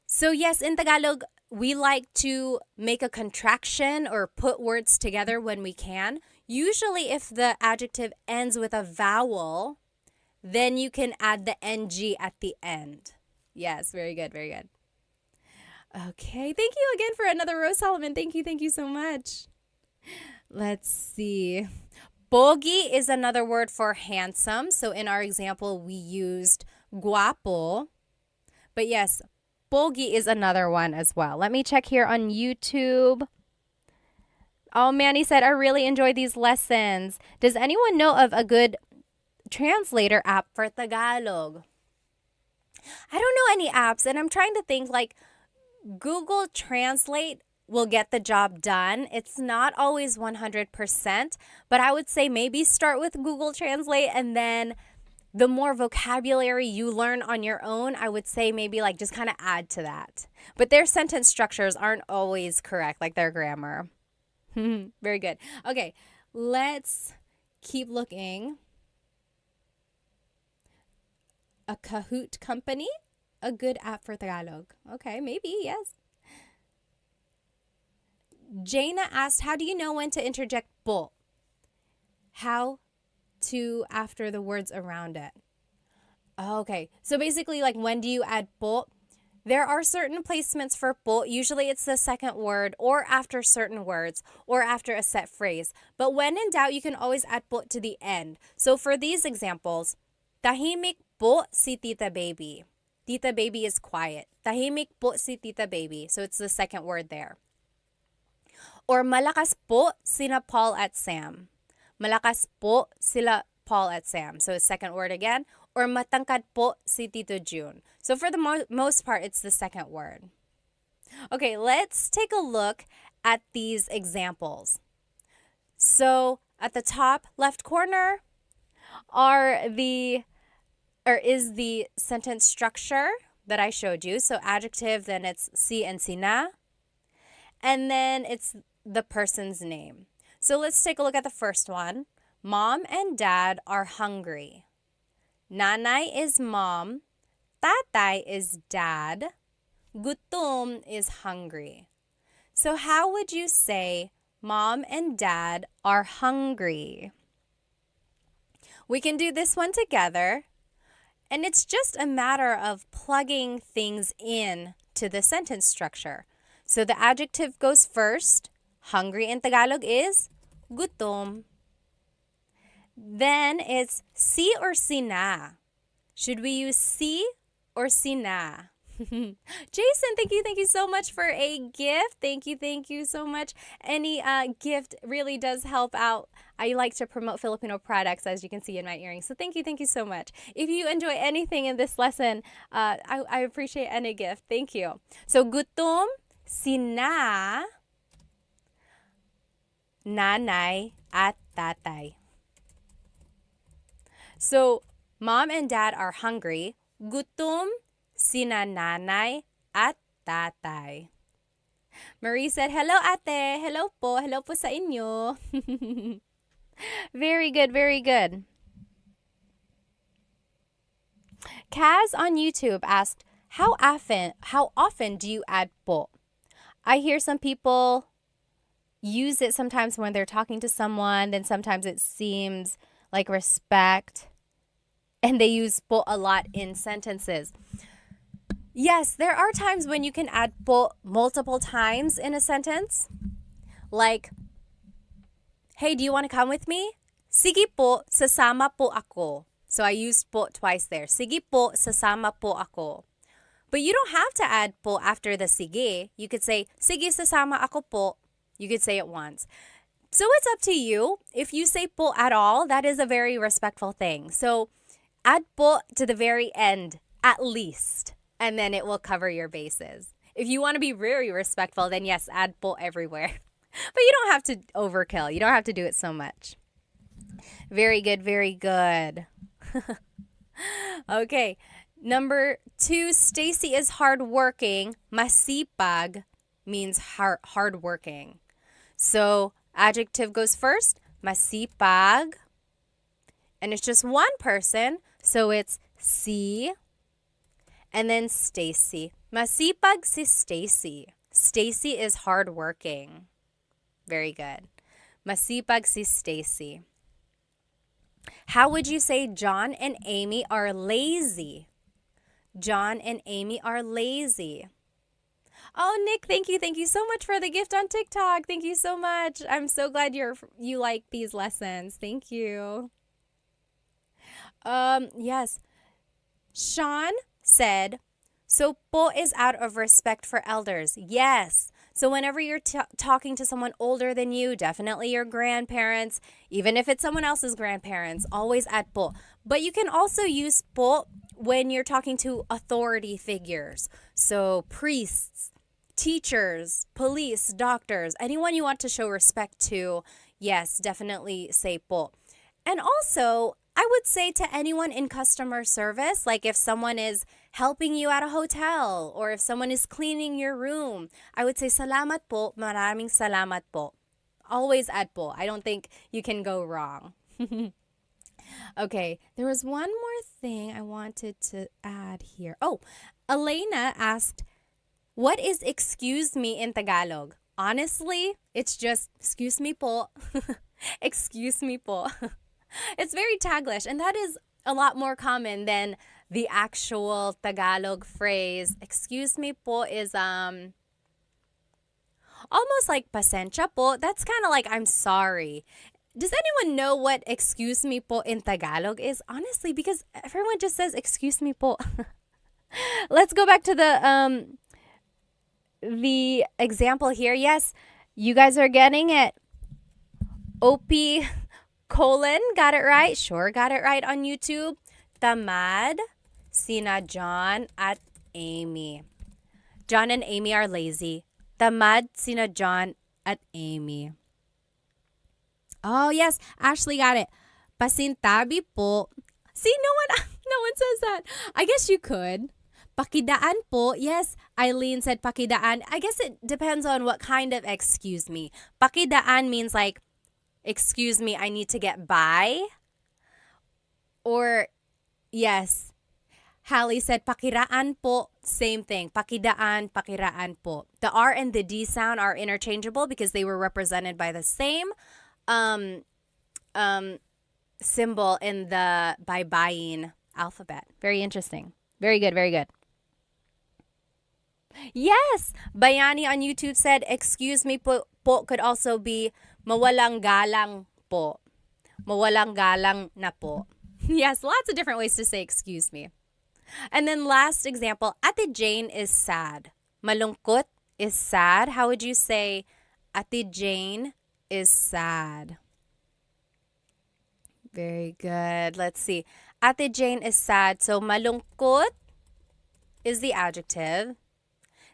A: So yes, in Tagalog, we like to make a contraction or put words together when we can. Usually if the adjective ends with a vowel, then you can add the ng at the end. Yes, very good, very good. Okay, thank you again for another Rose Solomon. Thank you so much. Let's see. Pogi is another word for handsome. So in our example, we used guapo. But yes, pogi is another one as well. Let me check here on YouTube. Oh, Manny said, I really enjoy these lessons. Does anyone know of a good translator app for Tagalog? I don't know any apps, and I'm trying to think like Google Translate will get the job done. It's not always 100%, but I would say maybe start with Google Translate, and then the more vocabulary you learn on your own, I would say maybe like just kind of add to that. But their sentence structures aren't always correct, like their grammar. Very good. Okay, let's keep looking. A Kahoot company? A good app for Tagalog. Okay, maybe, yes. Jaina asked, how do you know when to interject po? How to after the words around it. Okay, so basically like when do you add po? There are certain placements for po. Usually it's the second word or after certain words or after a set phrase. But when in doubt, you can always add po to the end. So for these examples, tahimik po si Tita Baby. Tita Baby is quiet. Tahimik po si Tita Baby. So it's the second word there. Or malakas po sina Paul at Sam. Malakas po sila Paul at Sam. So second word again. Or matangkad po si Tito June. So for the most part, it's the second word. Okay, let's take a look at these examples. So at the top left corner is the sentence structure that I showed you. So adjective, then it's si and sina. And then it's the person's name. So let's take a look at the first one. Mom and dad are hungry. Nanay is mom. Tatay is dad. Gutom is hungry. So how would you say mom and dad are hungry? We can do this one together. And it's just a matter of plugging things in to the sentence structure. So the adjective goes first. Hungry in Tagalog is gutom. Then it's si or sina. Should we use si or sina? Jason, thank you so much for a gift. Thank you so much. Any gift really does help out. I like to promote Filipino products, as you can see in my earrings. So thank you so much. If you enjoy anything in this lesson, I appreciate any gift. Thank you. So gutom, sina, nanay, at tatay. So mom and dad are hungry. Gutom sina nanay at tatay. Marie said, hello ate. Hello po. Hello po sa inyo. Very good, very good. Kaz on YouTube asked, how often do you add po? I hear some people use it sometimes when they're talking to someone, then sometimes it seems like respect, and they use po a lot in sentences. Yes, there are times when you can add po multiple times in a sentence. Like, hey, do you want to come with me? Sige po, sasama po ako. So I used po twice there. Sige po, sasama po ako. But you don't have to add po after the sige. You could say, sige, sasama ako po. You could say it once. So it's up to you. If you say po at all, that is a very respectful thing. So add po to the very end, at least. And then it will cover your bases. If you want to be very respectful, then yes, add po everywhere. But you don't have to overkill. You don't have to do it so much. Very good, very good. Okay. Number 2, Stacy is hardworking. Masipag means hardworking. So adjective goes first. Masipag. And it's just one person. So it's si. And then Stacy. Masipag si Stacy. Stacy is hardworking. Very good. Masipag si Stacy. How would you say John and Amy are lazy? John and Amy are lazy. Oh, Nick, thank you so much for the gift on TikTok. Thank you so much. I'm so glad you like these lessons. Thank you. Yes. Sean said, so po is out of respect for elders. Yes. So whenever you're talking to someone older than you, definitely your grandparents, even if it's someone else's grandparents, always add po. But you can also use po when you're talking to authority figures. So priests, teachers, police, doctors, anyone you want to show respect to, yes, definitely say po. And also, I would say to anyone in customer service, like if someone is helping you at a hotel or if someone is cleaning your room, I would say salamat po, maraming salamat po. Always add po. I don't think you can go wrong. Okay, there was one more thing I wanted to add here. Oh, Elena asked, what is excuse me in Tagalog? Honestly, it's just excuse me po. Excuse me po. It's very Taglish, and that is a lot more common than the actual Tagalog phrase. Excuse me po is almost like pasensya po. That's kind of like I'm sorry. Does anyone know what excuse me po in Tagalog is? Honestly, because everyone just says excuse me po. Let's go back to the example here. Yes, you guys are getting it. OP colon got it right. Sure, got it right on YouTube. Tamad, sina John at Amy. John and Amy are lazy. Tamad, sina John at Amy. Oh, yes. Ashley got it. Pasintabi po. See, no one says that. I guess you could. Pakidaan po. Yes, Eileen said pakidaan. I guess it depends on what kind of excuse me. Pakidaan means like, excuse me, I need to get by. Or, yes, Hallie said pakiraan po. Same thing. Pakidaan, pakiraan po. The R and the D sound are interchangeable because they were represented by the same symbol in the baybayin alphabet. Very interesting. Very good, very good. Yes, Bayani on YouTube said, excuse me po could also be mawalang galang po. Mawalang galang na po. Yes, lots of different ways to say excuse me. And then last example, Ate Jane is sad. Malungkot is sad. How would you say Ate Jane is sad? Very good. Let's see. Ate Jane is sad. So malungkot is the adjective.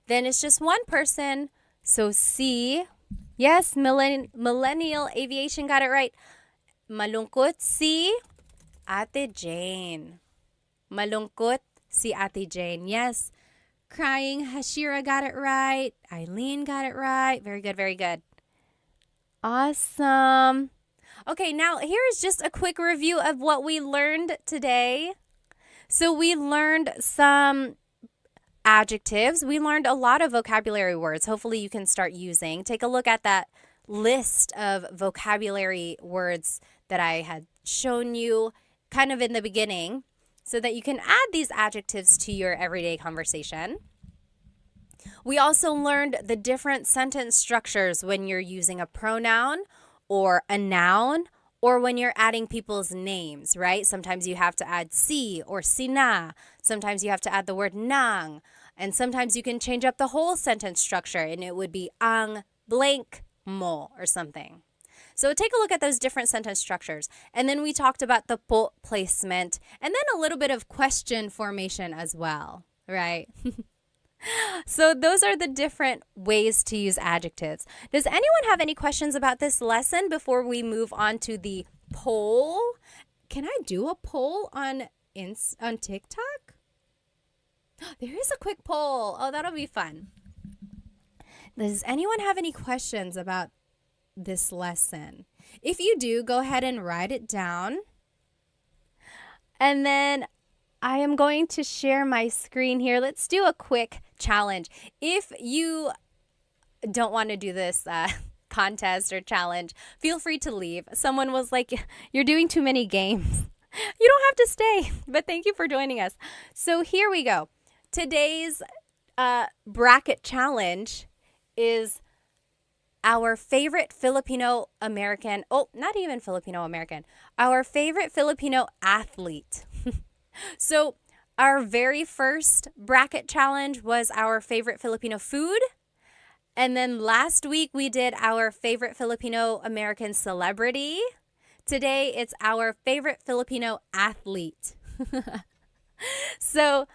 A: Then it's just one person. So si. Yes, Millennial Aviation got it right. Malungkot si Ate Jane. Malungkot si Ate Jane. Yes. Crying, Hashira got it right. Eileen got it right. Very good, very good. Awesome. Okay, now here is just a quick review of what we learned today. So we learned some adjectives. We learned a lot of vocabulary words. Hopefully you can start using. Take a look at that list of vocabulary words that I had shown you kind of in the beginning so that you can add these adjectives to your everyday conversation. We also learned the different sentence structures when you're using a pronoun or a noun or when you're adding people's names, right? Sometimes you have to add si or sina. Sometimes you have to add the word nang. And sometimes you can change up the whole sentence structure and it would be ang blank mo or something. So take a look at those different sentence structures. And then we talked about the po placement and then a little bit of question formation as well, right? So those are the different ways to use adjectives. Does anyone have any questions about this lesson before we move on to the poll? Can I do a poll on TikTok? There is a quick poll. Oh, that'll be fun. Does anyone have any questions about this lesson? If you do, go ahead and write it down. And then I am going to share my screen here. Let's do a quick challenge. If you don't want to do this contest or challenge, feel free to leave. Someone was like, you're doing too many games. You don't have to stay, but thank you for joining us. So here we go. Today's bracket challenge is our favorite Filipino American, not even Filipino American, our favorite Filipino athlete. So our very first bracket challenge was our favorite Filipino food. And then last week we did our favorite Filipino American celebrity. Today it's our favorite Filipino athlete. So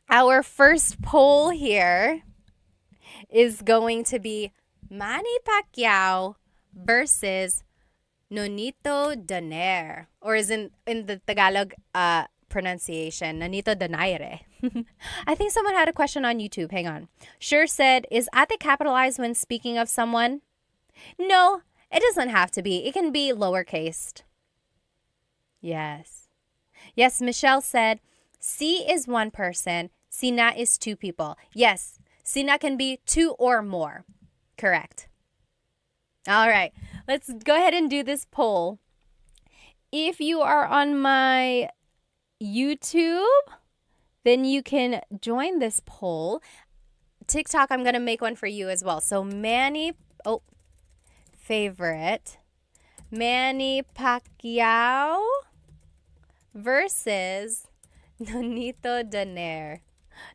A: our first poll here is going to be Manny Pacquiao versus Nonito Donaire, or is in the Tagalog pronunciation, Nonito Donaire. I think someone had a question on YouTube. Hang on. Sure said, is ate capitalized when speaking of someone? No, it doesn't have to be. It can be lowercase. Yes. Yes, Michelle said, si is one person, sina is two people. Yes, sina can be two or more. Correct. All right, let's go ahead and do this poll. If you are on my YouTube, then you can join this poll. TikTok, I'm going to make one for you as well. So Manny, favorite Manny Pacquiao versus Nonito Donaire.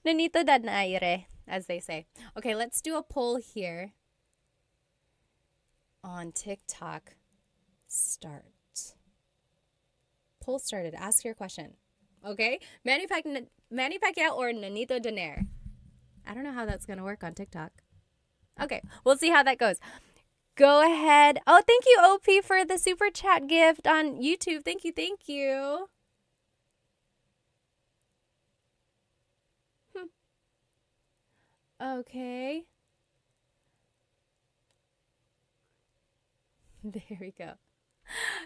A: Nonito Donaire, as they say. Okay, let's do a poll here on TikTok. Start. Poll started. Ask your question. Okay? Manny Pacquiao or Nonito Donaire? I don't know how that's going to work on TikTok. Okay, we'll see how that goes. Go ahead. Oh, thank you, OP, for the super chat gift on YouTube. Thank you, thank you. Okay. There we go.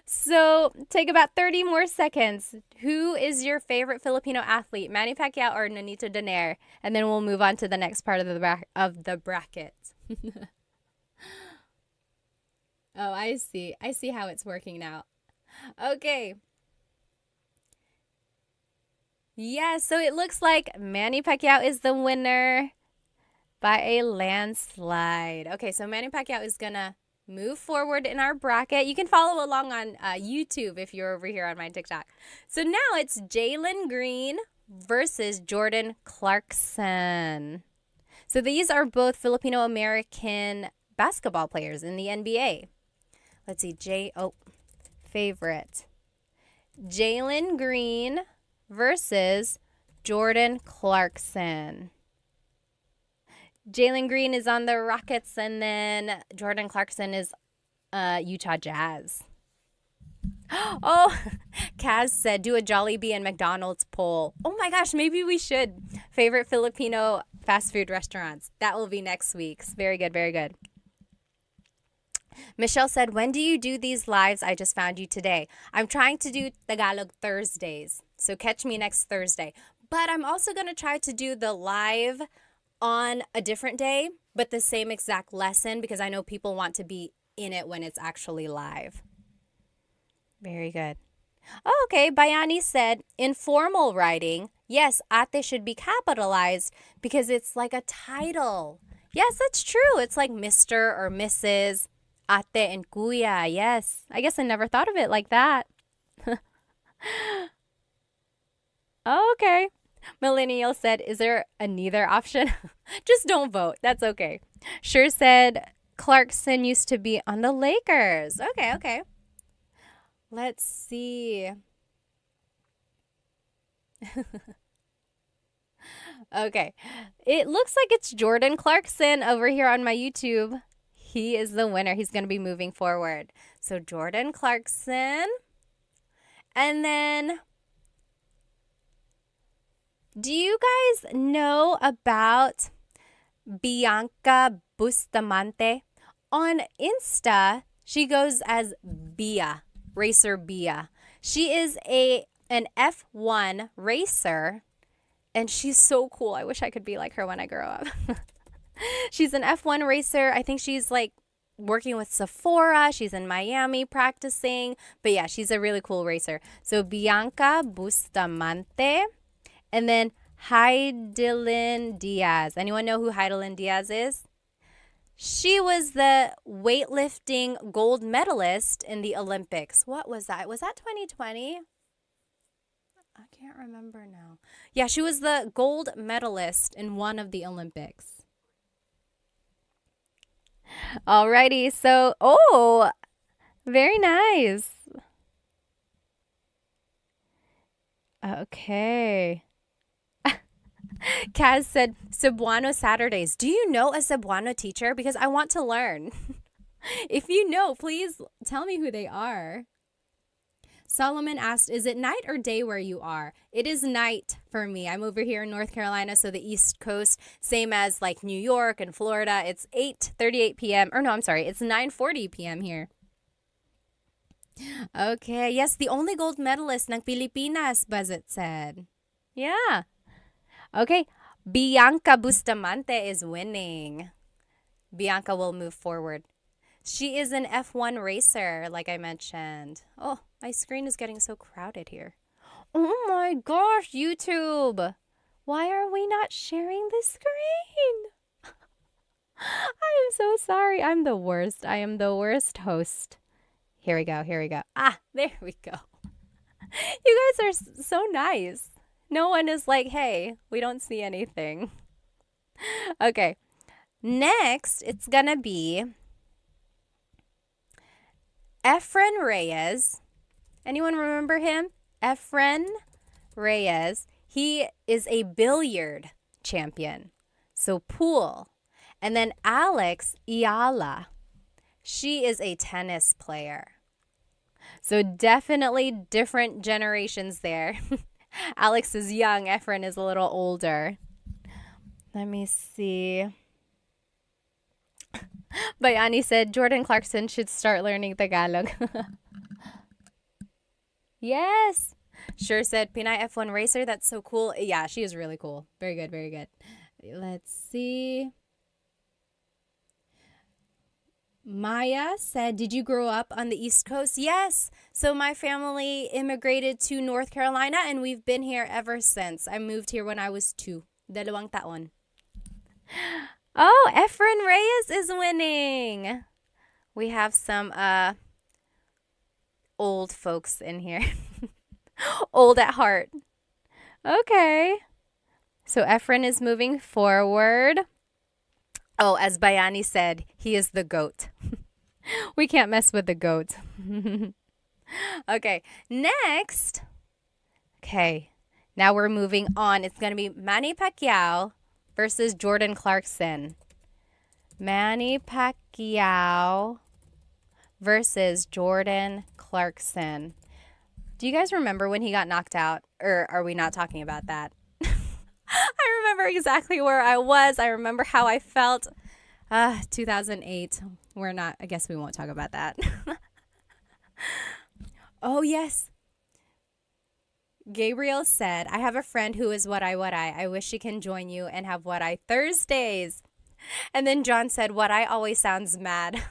A: So take about 30 more seconds. Who is your favorite Filipino athlete, Manny Pacquiao or Nonito Donaire? And then we'll move on to the next part of the bracket. Oh, I see. I see how it's working now. Okay. Yeah, so it looks like Manny Pacquiao is the winner by a landslide. Okay, so Manny Pacquiao is going to move forward in our bracket. You can follow along on YouTube if you're over here on my TikTok. So now it's Jalen Green versus Jordan Clarkson. So these are both Filipino-American basketball players in the NBA. Let's see, favorite. Jalen Green versus Jordan Clarkson. Jalen Green is on the Rockets, and then Jordan Clarkson is Utah Jazz. Oh, Kaz said, do a Jollibee and McDonald's poll. Oh my gosh, maybe we should. Favorite Filipino fast food restaurants. That will be next week's. Very good, very good. Michelle said, when do you do these lives? I just found you today. I'm trying to do Tagalog Thursdays, so catch me next Thursday. But I'm also going to try to do the live on a different day, but the same exact lesson, because I know people want to be in it when it's actually live. Very good. Oh, okay. Bayani said, informal writing, yes, ate should be capitalized because it's like a title. Yes, that's true. It's like Mr. or Mrs. Ate and Kuya. Yes. I guess I never thought of it like that. Oh, okay. Millennial said, is there a neither option? Just don't vote. That's okay. Sure said, Clarkson used to be on the Lakers. Okay, okay. Let's see. Okay. It looks like it's Jordan Clarkson over here on my YouTube. He is the winner. He's going to be moving forward. So Jordan Clarkson. And then, do you guys know about Bianca Bustamante? On Insta, she goes as Bia, Racer Bia. She is an F1 racer, and she's so cool. I wish I could be like her when I grow up. She's an F1 racer. I think she's like working with Sephora. She's in Miami practicing. But yeah, she's a really cool racer. So Bianca Bustamante. And then Heidelin Diaz. Anyone know who Heidelin Diaz is? She was the weightlifting gold medalist in the Olympics. What was that? Was that 2020? I can't remember now. Yeah, she was the gold medalist in one of the Olympics. Alrighty, so, oh, very nice. Okay. Kaz said, Cebuano Saturdays. Do you know a Cebuano teacher? Because I want to learn. If you know, please tell me who they are. Solomon asked, is it night or day where you are? It is night for me. I'm over here in North Carolina, so the East Coast, same as like New York and Florida. It's 8:38 p.m. Or no, I'm sorry. It's 9:40 p.m. here. Okay. Yes, the only gold medalist ng Pilipinas, Buzzet said. Yeah. Okay. Bianca Bustamante is winning. Bianca will move forward. She is an F1 racer, like I mentioned. Oh, my screen is getting so crowded here. Oh my gosh, YouTube. Why are we not sharing the screen? I am so sorry. I'm the worst. I am the worst host. Here we go. Here we go. Ah, there we go. You guys are so nice. No one is like, hey, we don't see anything. Okay. Next, it's going to be Efren Reyes. Anyone remember him? Efren Reyes. He is a billiard champion. So pool. And then Alex Iala. She is a tennis player. So definitely different generations there. Alex is young. Efren is a little older. Let me see. Bayani said Jordan Clarkson should start learning Tagalog. Yes. Sure said Pinay F1 racer. That's so cool. Yeah, she is really cool. Very good. Very good. Let's see. Maya said, did you grow up on the East Coast? Yes. So my family immigrated to North Carolina and we've been here ever since. I moved here when I was 2. Dalawang taon. Oh, Efren Reyes is winning. We have some old folks in here. Old at heart. Okay. So Efren is moving forward. Oh, as Bayani said, he is the goat. We can't mess with the goat. Okay, next. Okay, now we're moving on. It's going to be Manny Pacquiao versus Jordan Clarkson. Manny Pacquiao versus Jordan Clarkson. Do you guys remember when he got knocked out? Or are we not talking about that? I remember exactly where I was. I remember how I felt. 2008. I guess we won't talk about that. Oh, yes. Gabriel said, I have a friend who is what I. I wish she can join you and have what I Thursdays. And then John said, what I always sounds mad.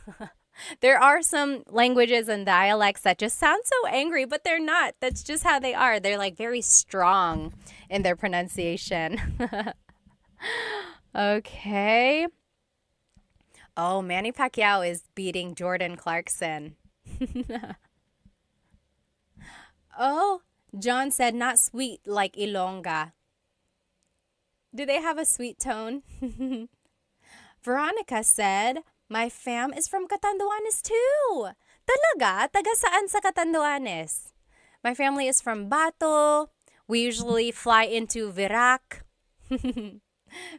A: There are some languages and dialects that just sound so angry, but they're not. That's just how they are. They're like very strong in their pronunciation. Okay. Oh, Manny Pacquiao is beating Jordan Clarkson. Oh, John said not sweet like Ilongga. Do they have a sweet tone? Veronica said, my fam is from Catanduanes too. Talaga? Taga saan sa Catanduanes? My family is from Bato. We usually fly into Virac.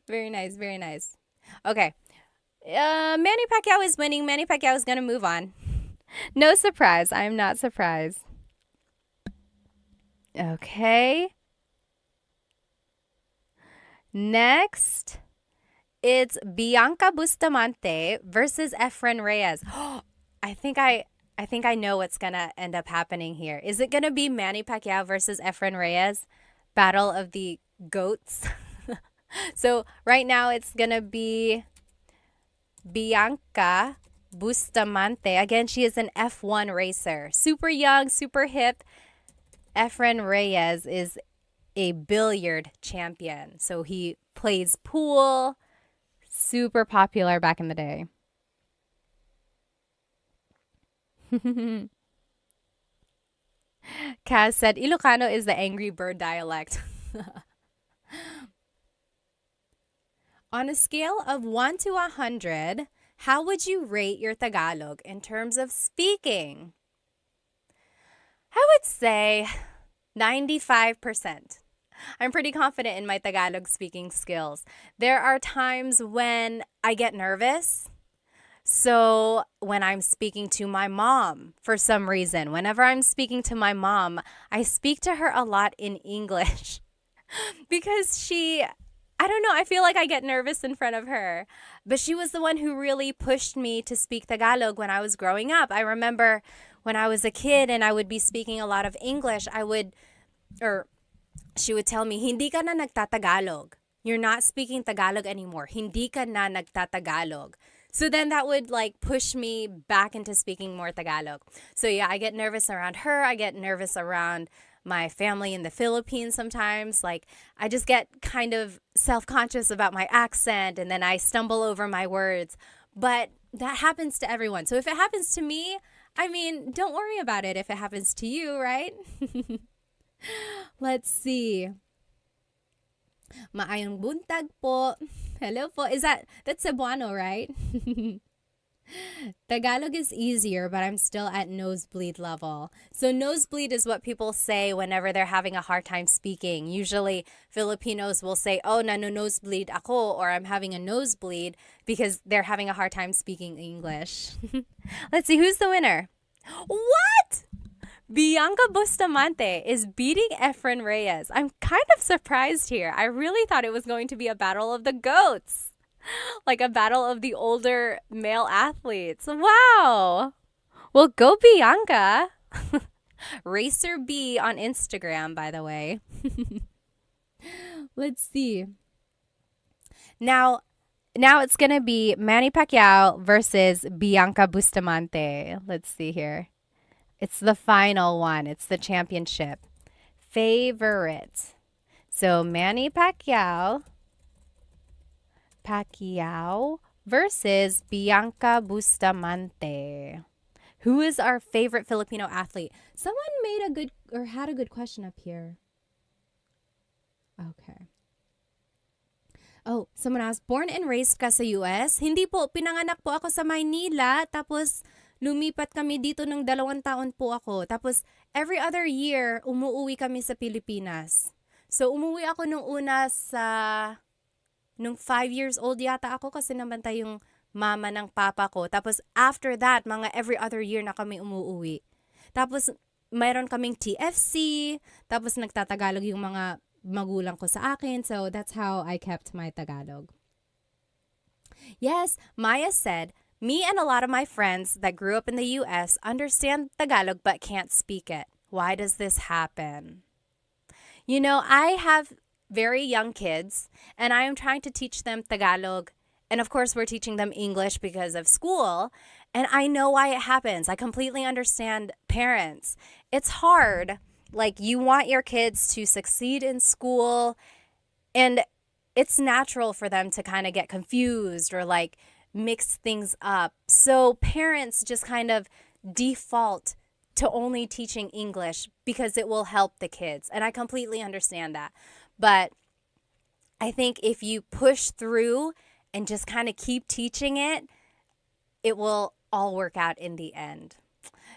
A: Very nice, very nice. Okay. Manny Pacquiao is winning. Manny Pacquiao is going to move on. No surprise. I'm not surprised. Okay. Next, it's Bianca Bustamante versus Efren Reyes. I think I know what's going to end up happening here. Is it going to be Manny Pacquiao versus Efren Reyes? Battle of the GOATs. So right now it's going to be Bianca Bustamante. Again, she is an F1 racer. Super young, super hip. Efren Reyes is a billiard champion. So he plays pool. Super popular back in the day. Kaz said, Ilocano is the Angry Bird dialect. On a scale of 1 to 100, how would you rate your Tagalog in terms of speaking? I would say 95%. I'm pretty confident in my Tagalog speaking skills. There are times when I get nervous. So when I'm speaking to my mom, for some reason, whenever I'm speaking to my mom, I speak to her a lot in English because I don't know, I feel like I get nervous in front of her. But she was the one who really pushed me to speak Tagalog when I was growing up. I remember when I was a kid and I would be speaking a lot of English, she would tell me, hindi ka na nagtatagalog. You're not speaking Tagalog anymore. Hindi ka na nagtatagalog. So then that would like push me back into speaking more Tagalog. So yeah, I get nervous around her. I get nervous around my family in the Philippines sometimes. Like I just get kind of self-conscious about my accent and then I stumble over my words. But that happens to everyone. So if it happens to me, I mean, don't worry about it if it happens to you, right? Let's see. Maayong buntag po. Hello po. That's Cebuano, right? Tagalog is easier, but I'm still at nosebleed level. So nosebleed is what people say whenever they're having a hard time speaking. Usually Filipinos will say, oh, nosebleed ako, or I'm having a nosebleed because they're having a hard time speaking English. Let's see, who's the winner? What? Bianca Bustamante is beating Efren Reyes. I'm kind of surprised here. I really thought it was going to be a battle of the goats. Like a battle of the older male athletes. Wow. Well, go Bianca. Racer B on Instagram, by the way. Let's see. Now it's going to be Manny Pacquiao versus Bianca Bustamante. Let's see here. It's the final one. It's the championship. Favorite. So Manny Pacquiao versus Bianca Bustamante. Who is our favorite Filipino athlete? Someone had a good question up here. Okay. Oh, someone asked, born and raised ka sa US? Hindi po, pinanganak po ako sa Maynila, tapos lumipat kami dito ng 2 taon po ako. Tapos every other year, umuwi kami sa Pilipinas. So umuwi ako nung una nung 5 years old yata ako kasi nabantay yung mama ng papa ko. Tapos after that, mga every other year na kami umuwi. Tapos mayroon kaming TFC, tapos nagtatagalog yung mga magulang ko sa akin. So that's how I kept my Tagalog. Yes, Maya said, me and a lot of my friends that grew up in the US understand Tagalog but can't speak it. Why does this happen? You know, I have very young kids, and I am trying to teach them Tagalog. And of course, we're teaching them English because of school. And I know why it happens. I completely understand parents. It's hard. Like, you want your kids to succeed in school, and it's natural for them to kind of get confused or like mix things up. So parents just kind of default to only teaching English because it will help the kids. And I completely understand that. But I think if you push through and just kind of keep teaching it, it will all work out in the end.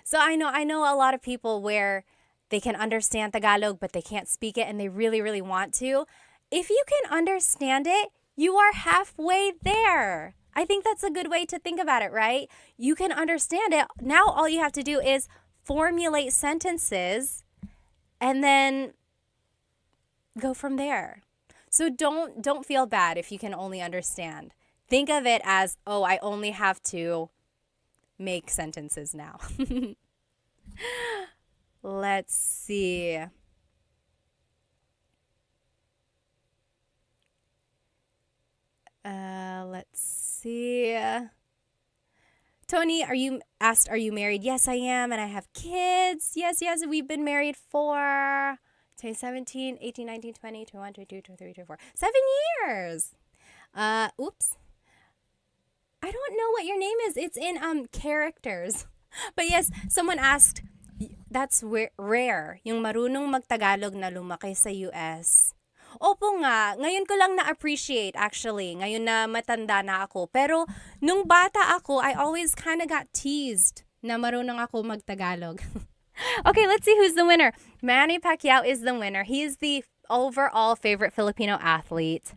A: So I know a lot of people where they can understand Tagalog, but they can't speak it and they really, really want to. If you can understand it, you are halfway there. I think that's a good way to think about it, right? You can understand it. Now all you have to do is formulate sentences and then go from there. So don't feel bad if you can only understand. Think of it as, oh, I only have to make sentences now. Let's see. Let's see. Tony, are you married? Yes, I am, and I have kids. Yes, we've been married for 2017, 18, 19, 20, 21, 22, 23, 24. 7 years. Oops. I don't know what your name is. It's in characters. But yes, someone asked, that's rare, yung marunong magtagalog na lumaki sa US. Opo nga, ngayon ko lang na-appreciate actually, ngayon na matanda na ako. Pero nung bata ako, I always kind of got teased na marunong ako magtagalog. Okay, let's see who's the winner. Manny Pacquiao is the winner. He is the overall favorite Filipino athlete.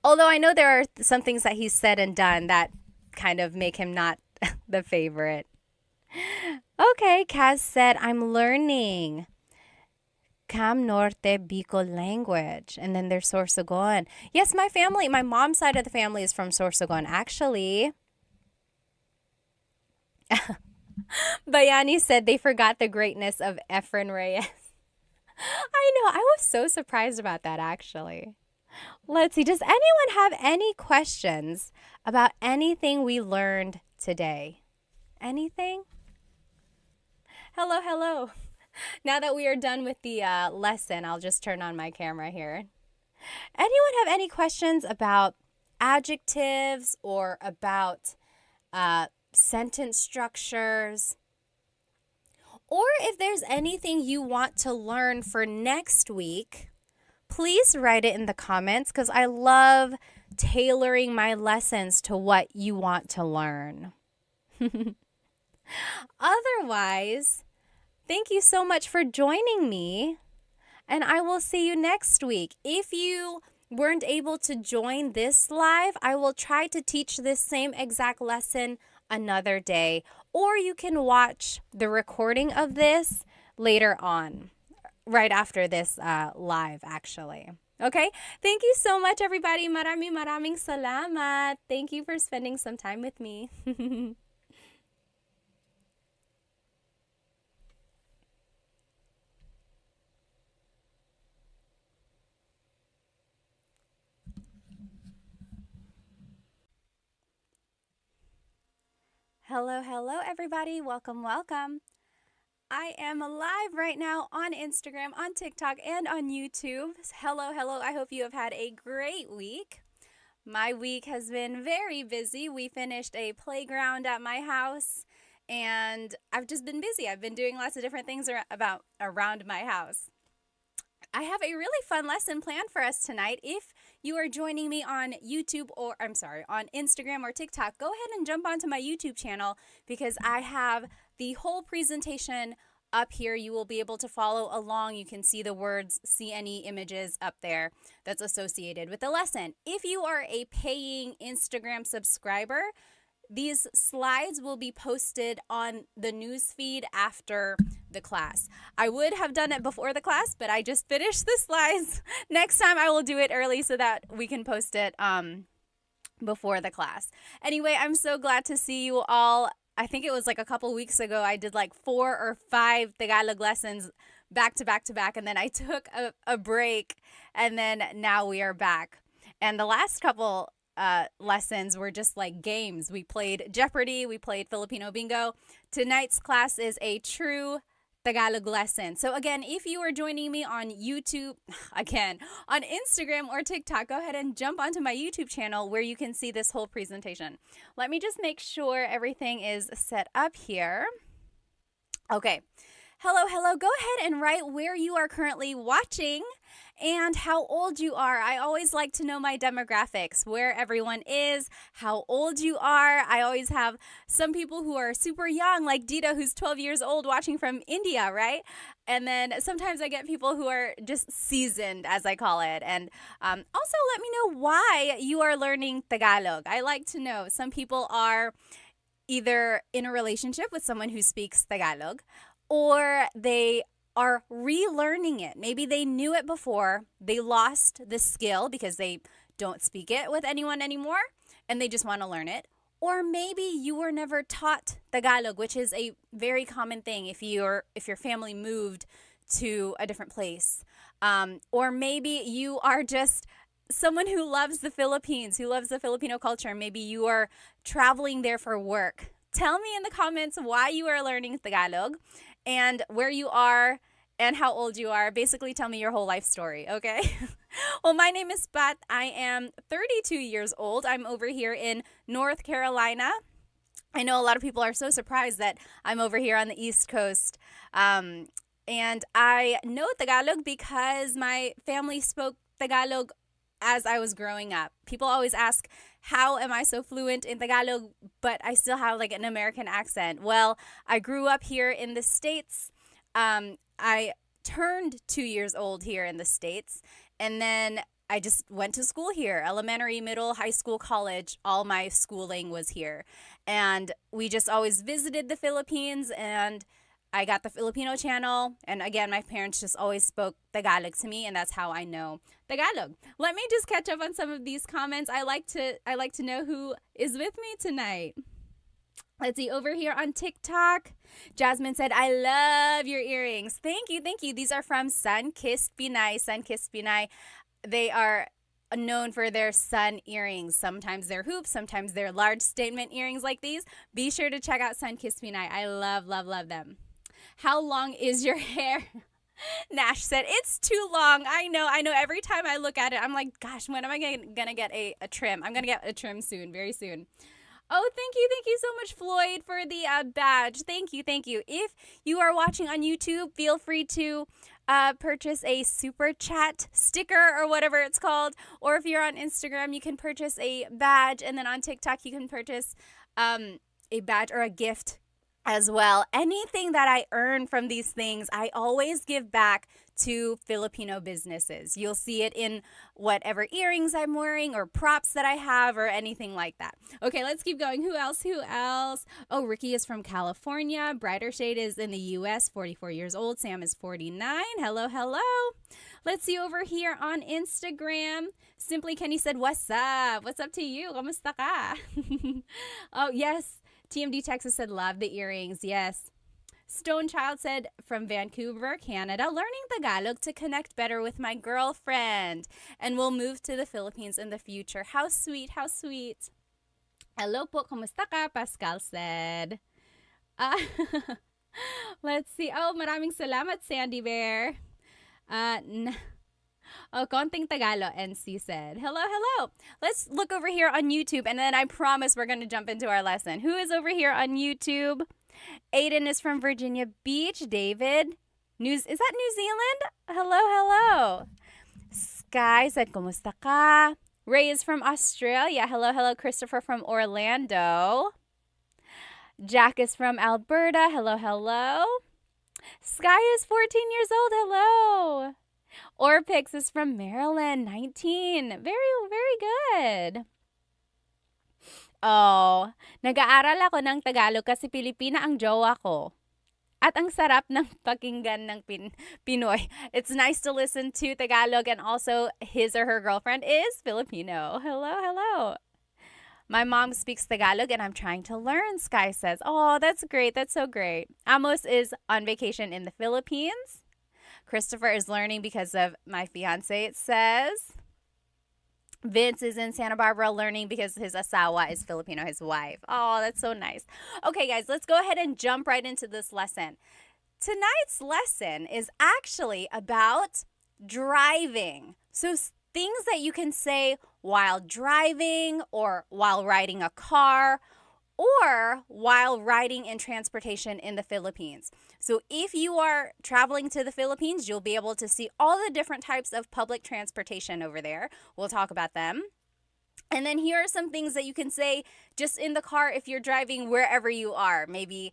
A: Although I know there are some things that he's said and done that kind of make him not the favorite. Okay, Kaz said, I'm learning Cam Norte Bicol language. And then there's Sorsogon. Yes, my mom's side of the family is from Sorsogon, actually. Bayani said they forgot the greatness of Efren Reyes. I know, I was so surprised about that, actually. Let's see, does anyone have any questions about anything we learned today? Anything? Hello. Now that we are done with the lesson, I'll just turn on my camera here. Anyone have any questions about adjectives or about sentence structures, or if there's anything you want to learn for next week, please write it in the comments because I love tailoring my lessons to what you want to learn. Otherwise, thank you so much for joining me, and I will see you next week. If you weren't able to join this live, I will try to teach this same exact lesson another day, or you can watch the recording of this later on, right after this live, actually. Okay? Thank you so much, everybody. Maraming salamat. Thank you for spending some time with me. Hello, everybody. Welcome. I am live right now on Instagram, on TikTok, and on YouTube. Hello. I hope you have had a great week. My week has been very busy. We finished a playground at my house, and I've just been busy. I've been doing lots of different things around my house. I have a really fun lesson planned for us tonight. If you are joining me on YouTube on Instagram or TikTok, go ahead and jump onto my YouTube channel because I have the whole presentation up here. You will be able to follow along. You can see the words, see any images up there that's associated with the lesson. If you are a paying Instagram subscriber, these slides will be posted on the news feed after the class. I would have done it before the class, but I just finished the slides. Next time I will do it early so that we can post it before the class. Anyway, I'm so glad to see you all. I think it was like a couple weeks ago, I did like 4 or 5 Tagalog lessons back to back to back, and then I took a break, and then now we are back. And the last couple lessons were just like games. We played Jeopardy, we played Filipino Bingo. Tonight's class is a true Tagalog lesson. So again, if you are joining me on YouTube, again, on Instagram or TikTok, go ahead and jump onto my YouTube channel where you can see this whole presentation. Let me just make sure everything is set up here. Okay. Hello. Go ahead and write where you are currently watching and how old you are. I always like to know my demographics, where everyone is, how old you are. I always have some people who are super young, like Dita, who's 12 years old, watching from India, right? And then sometimes I get people who are just seasoned, as I call it. And also let me know why you are learning Tagalog. I like to know. Some people are either in a relationship with someone who speaks Tagalog, or they are relearning it. Maybe they knew it before, they lost the skill because they don't speak it with anyone anymore, and they just want to learn it. Or maybe you were never taught Tagalog, which is a very common thing if your family moved to a different place. Or maybe you are just someone who loves the Philippines, who loves the Filipino culture. Maybe you are traveling there for work. Tell me in the comments why you are learning Tagalog and where you are and how old you are. Basically, tell me your whole life story, okay? Well, my name is Pat. I am 32 years old. I'm over here in North Carolina. I know a lot of people are so surprised that I'm over here on the East Coast. And I know Tagalog because my family spoke Tagalog as I was growing up. People always ask, how am I so fluent in Tagalog, but I still have like an American accent? Well, I grew up here in the States. I turned 2 years old here in the States, and then I just went to school here, elementary, middle, high school, college. All my schooling was here. And we just always visited the Philippines, and I got the Filipino channel, and again, my parents just always spoke Tagalog to me, and that's how I know Tagalog. Let me just catch up on some of these comments. I like to know who is with me tonight. Let's see, over here on TikTok, Jasmine said, I love your earrings. Thank you. These are from Sun-Kissed Pinay. They are known for their sun earrings. Sometimes they're hoops, sometimes they're large statement earrings like these. Be sure to check out Sun-Kissed Pinay. I love them. How long is your hair? Nash said, it's too long. I know. Every time I look at it, I'm like, gosh, when am I going to get a trim? I'm going to get a trim soon, very soon. Oh, thank you so much, Floyd, for the badge. Thank you, thank you. If you are watching on YouTube, feel free to purchase a super chat sticker or whatever it's called. Or if you're on Instagram, you can purchase a badge. And then on TikTok, you can purchase a badge or a gift as well. Anything that I earn from these things, I always give back to Filipino businesses. You'll see it in whatever earrings I'm wearing or props that I have or anything like that. Okay, let's keep going. Who else? Who else? Oh, Ricky is from California. Brighter Shade is in the US, 44 years old. Sam is 49. Hello, hello. Let's see over here on Instagram. Simply Kenny said, "What's up? What's up to you? Kamusta ka?" Oh, yes. TMD Texas said, "Love the earrings." Yes. Stone Child said, "From Vancouver, Canada, learning Tagalog to connect better with my girlfriend. And we'll move to the Philippines in the future." How sweet, how sweet. Hello po, kumusta ka? Pascal said. Let's see. Oh, maraming salamat, Sandy Bear. Oh, konting Tagalog, NC said. Hello, hello. Let's look over here on YouTube, and then I promise we're going to jump into our lesson. Who is over here on YouTube? Aiden is from Virginia Beach. David, is that New Zealand? Hello, hello. Sky said, "Kumusta ka?" Ray is from Australia. Hello, hello. Christopher from Orlando. Jack is from Alberta. Hello, hello. Sky is 14 years old. Hello. Orpix is from Maryland, 19. Very, very good. Oh, nag-aaral ako ng Tagalog kasi Pilipina ang jowa ko. At ang sarap ng pakinggan ng Pinoy. It's nice to listen to Tagalog, and also his or her girlfriend is Filipino. Hello, hello. My mom speaks Tagalog and I'm trying to learn, Sky says. Oh, that's great. That's so great. Amos is on vacation in the Philippines. Christopher is learning because of my fiance, it says. Vince is in Santa Barbara learning because his asawa is Filipino, his wife. Oh, that's so nice. Okay, guys, let's go ahead and jump right into this lesson. Tonight's lesson is actually about driving. So things that you can say while driving or while riding a car or while riding in transportation in the Philippines. So if you are traveling to the Philippines, you'll be able to see all the different types of public transportation over there. We'll talk about them. And then here are some things that you can say just in the car if you're driving wherever you are. Maybe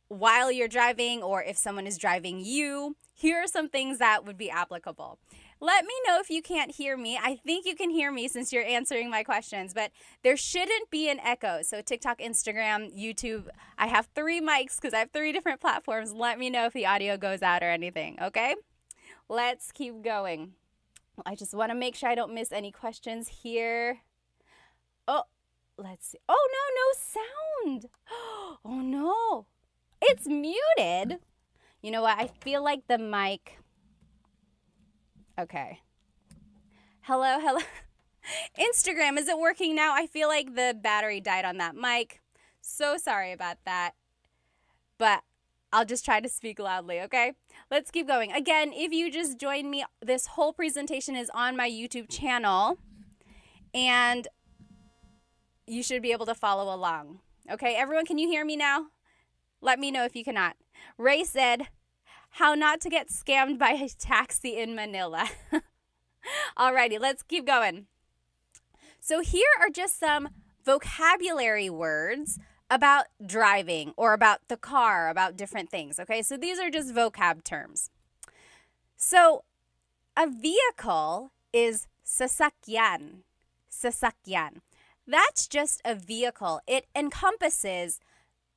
A: while you're driving or if someone is driving you. Here are some things that would be applicable. Let me know if you can't hear me. I think you can hear me since you're answering my questions, but there shouldn't be an echo. So TikTok, Instagram, YouTube, I have 3 mics because I have 3 different platforms. Let me know if the audio goes out or anything, okay? Let's keep going. I just want to make sure I don't miss any questions here. Oh, let's see. Oh, no sound. Oh, no. It's muted. You know what? I feel like the mic... Okay. Hello, hello. Instagram, is it working now? I feel like the battery died on that mic. So sorry about that. But I'll just try to speak loudly, okay? Let's keep going. Again, if you just joined me, this whole presentation is on my YouTube channel. And you should be able to follow along. Okay, everyone, can you hear me now? Let me know if you cannot. Ray said, "How not to get scammed by a taxi in Manila." Alrighty, let's keep going. So here are just some vocabulary words about driving or about the car, about different things, okay? So these are just vocab terms. So a vehicle is sasakyan. Sasakyan. That's just a vehicle. It encompasses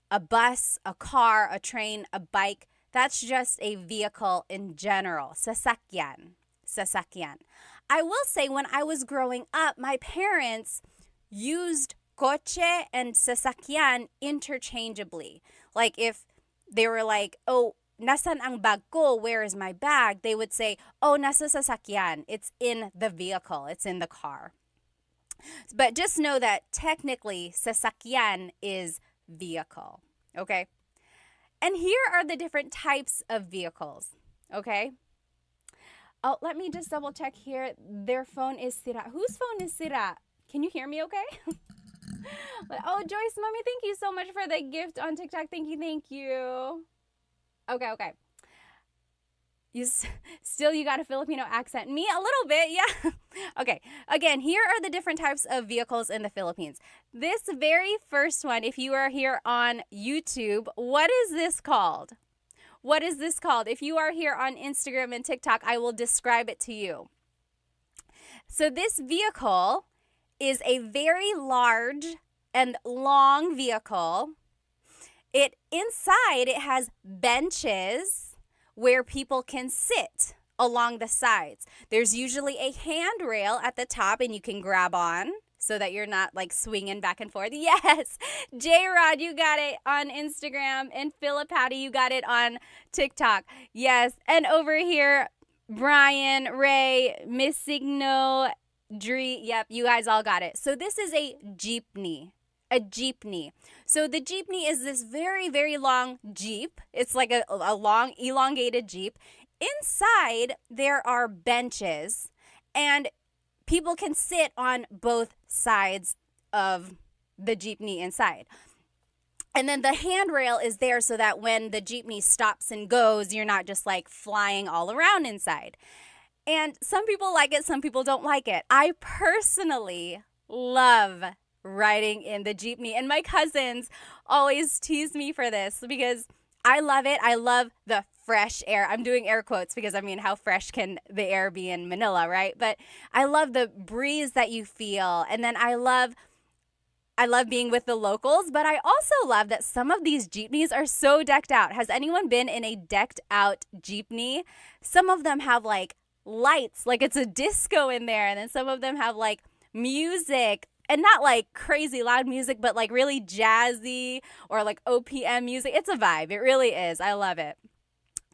A: a bus, a car, a train, a bike. That's just a vehicle in general. Sasakyan. Sasakyan. I will say when I was growing up, my parents used coche and sasakyan interchangeably. Like if they were like, "Oh, nasan ang bag ko? Where is my bag?" They would say, "Oh, nasa sasakyan." It's in the vehicle. It's in the car. But just know that technically sasakyan is vehicle. Okay? And here are the different types of vehicles. Okay? Oh, let me just double check here. Their phone is sira. Whose phone is sira? Can you hear me okay? Oh, Joyce, mommy, thank you so much for the gift on TikTok. Thank you, thank you. Okay. You got a Filipino accent. Me a little bit, yeah. Okay. Again, here are the different types of vehicles in the Philippines. This very first one, if you are here on YouTube, what is this called? What is this called? If you are here on Instagram and TikTok, I will describe it to you. So this vehicle is a very large and long vehicle. Inside it has benches where people can sit along the sides. There's usually a handrail at the top and you can grab on so that you're not like swinging back and forth. Yes, J-Rod, you got it on Instagram, and Philip Patty, you got it on TikTok. Yes, and over here, Brian, Ray, Miss Signo, Dree, yep, you guys all got it. So this is a jeepney. A jeepney. So the jeepney is this very, very long jeep. It's like a long, elongated jeep. Inside, there are benches, and people can sit on both sides of the jeepney inside. And then the handrail is there so that when the jeepney stops and goes, you're not just like flying all around inside. And some people like it, some people don't like it. I personally love riding in the jeepney, and my cousins always tease me for this because I love it. I love the fresh air. I'm doing air quotes because I mean, how fresh can the air be in Manila, right? But I love the breeze that you feel, and then I love being with the locals, but I also love that some of these jeepneys are so decked out. Has anyone been in a decked out jeepney? Some of them have like lights, like it's a disco in there, and then some of them have like music. And not like crazy loud music, but like really jazzy or like OPM music. It's a vibe. It really is. I love it.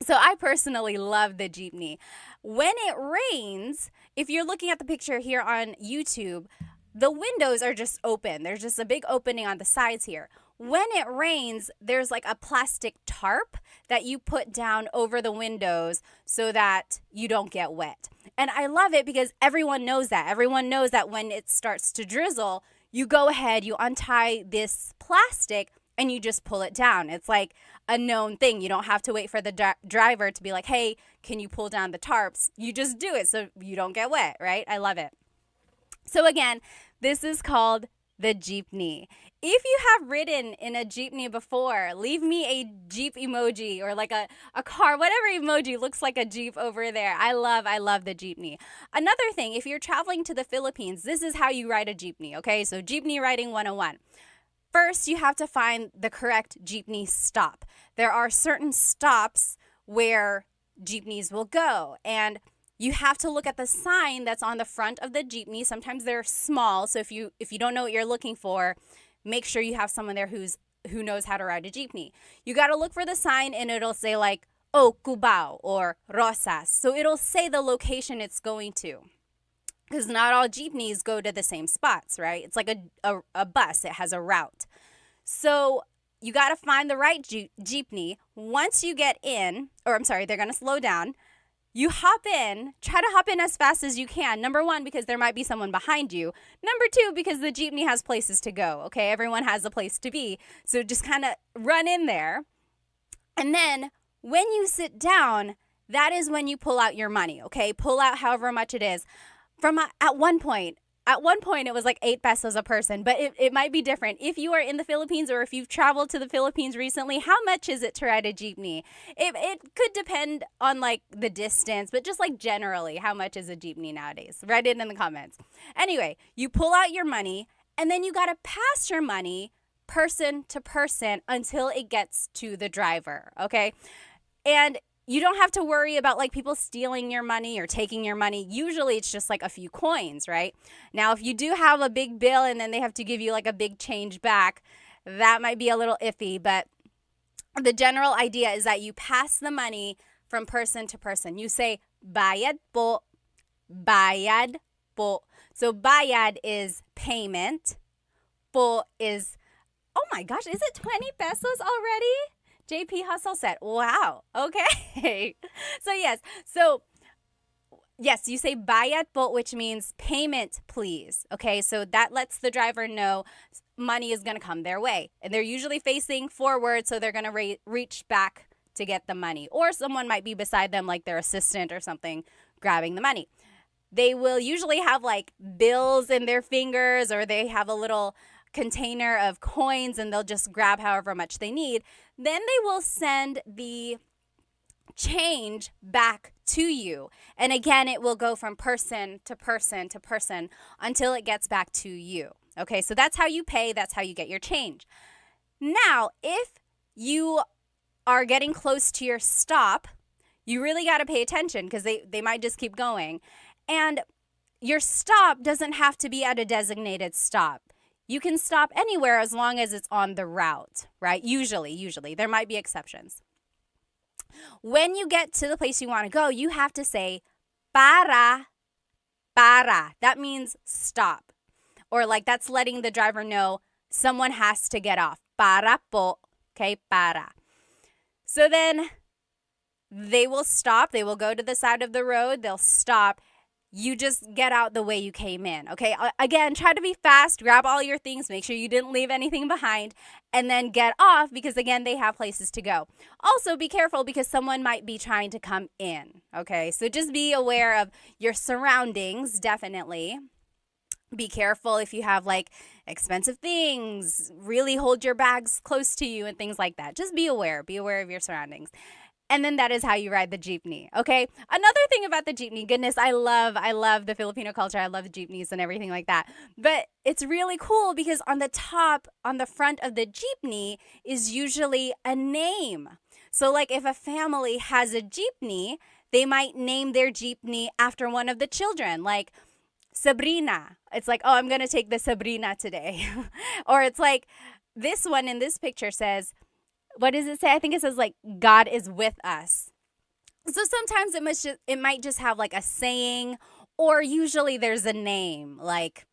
A: So I personally love the jeepney. When it rains, if you're looking at the picture here on YouTube, the windows are just open. There's just a big opening on the sides here. When it rains, there's like a plastic tarp that you put down over the windows so that you don't get wet. And I love it because everyone knows that. Everyone knows that when it starts to drizzle, you go ahead, you untie this plastic, and you just pull it down. It's like a known thing. You don't have to wait for the driver to be like, hey, can you pull down the tarps? You just do it so you don't get wet, right? I love it. So again, this is called the jeepney. If you have ridden in a jeepney before, leave me a jeep emoji or like a car, whatever emoji looks like a jeep over there. I love the jeepney. Another thing, if you're traveling to the Philippines, this is how you ride a jeepney, okay? So jeepney riding 101. First, you have to find the correct jeepney stop. There are certain stops where jeepneys will go, and you have to look at the sign that's on the front of the jeepney. Sometimes they're small, so if you don't know what you're looking for, make sure you have someone there who knows how to ride a jeepney. You got to look for the sign, and it'll say like, oh, Cubao or Rosas. So it'll say the location it's going to, because not all jeepneys go to the same spots, right? It's like a bus. It has a route. So you got to find the right jeepney. Once you get in, they're going to slow down. You hop in, try to hop in as fast as you can. Number one, because there might be someone behind you. Number two, because the jeepney has places to go, okay? Everyone has a place to be. So just kind of run in there. And then when you sit down, that is when you pull out your money, okay? Pull out however much it is. At one point, it was like 8 pesos a person, but it might be different. If you are in the Philippines or if you've traveled to the Philippines recently, how much is it to ride a jeepney? It could depend on like the distance, but just like generally, how much is a jeepney nowadays? Write it in the comments. Anyway, you pull out your money, and then you got to pass your money person to person until it gets to the driver, okay? And you don't have to worry about like people stealing your money or taking your money. Usually it's just like a few coins, right? Now, if you do have a big bill and then they have to give you like a big change back, that might be a little iffy. But the general idea is that you pass the money from person to person. You say, bayad po, bayad po. So bayad is payment. Po is, oh my gosh, is it 20 pesos already? JP Hustle said, wow, okay. So yes, so Yes, you say bayad po, which means payment, please. Okay, so that lets the driver know money is going to come their way. And they're usually facing forward, so they're going to reach back to get the money. Or someone might be beside them, like their assistant or something, grabbing the money. They will usually have like bills in their fingers, or they have a little container of coins and they'll just grab however much they need. Then they will send the change back to you. And again, it will go from person to person to person until it gets back to you. Okay, so that's how you pay, that's how you get your change. Now, if you are getting close to your stop, you really got to pay attention because they might just keep going. And your stop doesn't have to be at a designated stop. You can stop anywhere as long as it's on the route, right? Usually. There might be exceptions. When you get to the place you want to go, you have to say para. That means stop. Or like that's letting the driver know someone has to get off. Para po. Okay, para. So then they will stop. They will go to the side of the road. They'll stop. You just get out the way you came in, okay? Again, try to be fast, grab all your things, make sure you didn't leave anything behind, and then get off because, again, they have places to go. Also, be careful because someone might be trying to come in, okay? So just be aware of your surroundings, definitely. Be careful if you have, like, expensive things. Really hold your bags close to you and things like that. Just be aware. Be aware of your surroundings. And then that is how you ride the jeepney, okay? Another thing about the jeepney, goodness, I love the Filipino culture. I love jeepneys and everything like that. But it's really cool because on the top, on the front of the jeepney is usually a name. So like if a family has a jeepney, they might name their jeepney after one of the children, like Sabrina. It's like, oh, I'm going to take the Sabrina today. Or it's like this one in this picture says, what does it say? I think it says like God is with us. So sometimes it might just have like a saying, or usually there's a name, like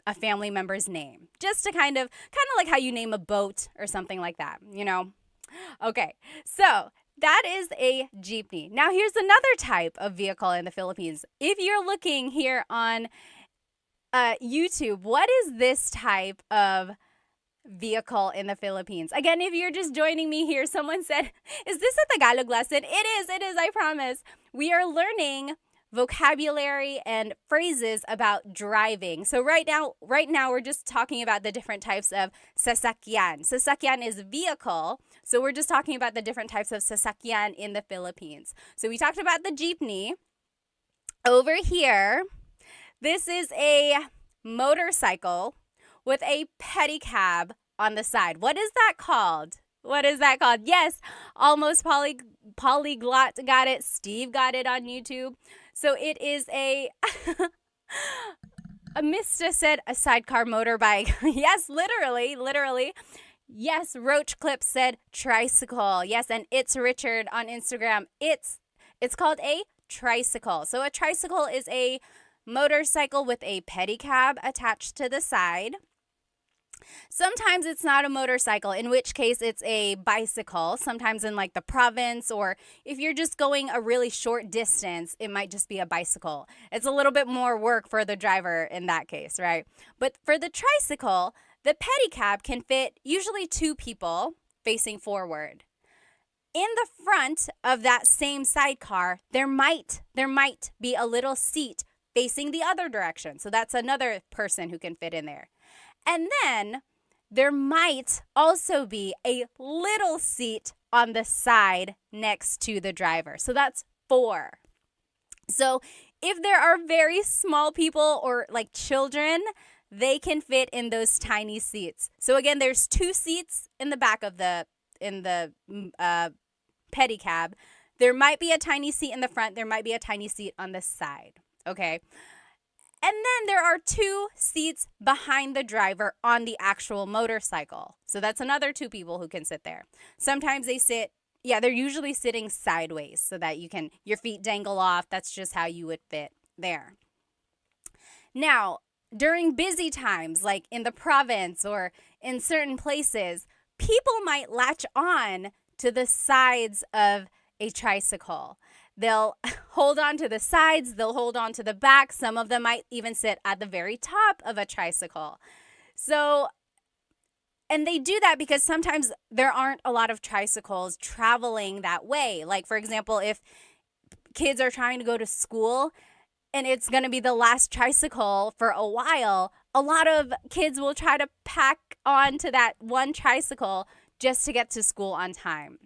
A: a family member's name, just to kind of like how you name a boat or something like that, you know? Okay, so that is a jeepney. Now here's another type of vehicle in the Philippines. If you're looking here on YouTube, what is this type of vehicle in the Philippines? Again, if you're just joining me here, someone said, is this a Tagalog lesson? It is, I promise. We are learning vocabulary and phrases about driving. So right now we're just talking about the different types of sasakyan. Sasakyan is vehicle. So we're just talking about the different types of sasakyan in the Philippines. So we talked about the jeepney. Over here, this is a motorcycle with a pedicab on the side. What is that called? Yes, almost polyglot got it. Steve got it on YouTube. So it is a Mista said a sidecar motorbike. Yes, literally. Yes, Roach Clip said tricycle. Yes, and it's Richard on Instagram. It's called a tricycle. So a tricycle is a motorcycle with a pedicab attached to the side. Sometimes it's not a motorcycle, in which case it's a bicycle. Sometimes in like the province, or if you're just going a really short distance, it might just be a bicycle. It's a little bit more work for the driver in that case, right? But for the tricycle, the pedicab can fit usually 2 people facing forward. In the front of that same sidecar, there might be a little seat facing the other direction. So that's another person who can fit in there. And then there might also be a little seat on the side next to the driver. So that's 4. So if there are very small people or like children, they can fit in those tiny seats. So again, there's 2 seats in the back of the pedicab. There might be a tiny seat in the front. There might be a tiny seat on the side. Okay. And then there are 2 seats behind the driver on the actual motorcycle. So that's another 2 people who can sit there. Sometimes they're usually sitting sideways so that your feet dangle off. That's just how you would fit there. Now, during busy times, like in the province or in certain places, people might latch on to the sides of a tricycle. They'll hold on to the sides, they'll hold on to the back. Some of them might even sit at the very top of a tricycle. So, and they do that because sometimes there aren't a lot of tricycles traveling that way. Like, for example, if kids are trying to go to school and it's going to be the last tricycle for a while, a lot of kids will try to pack onto that one tricycle just to get to school on time.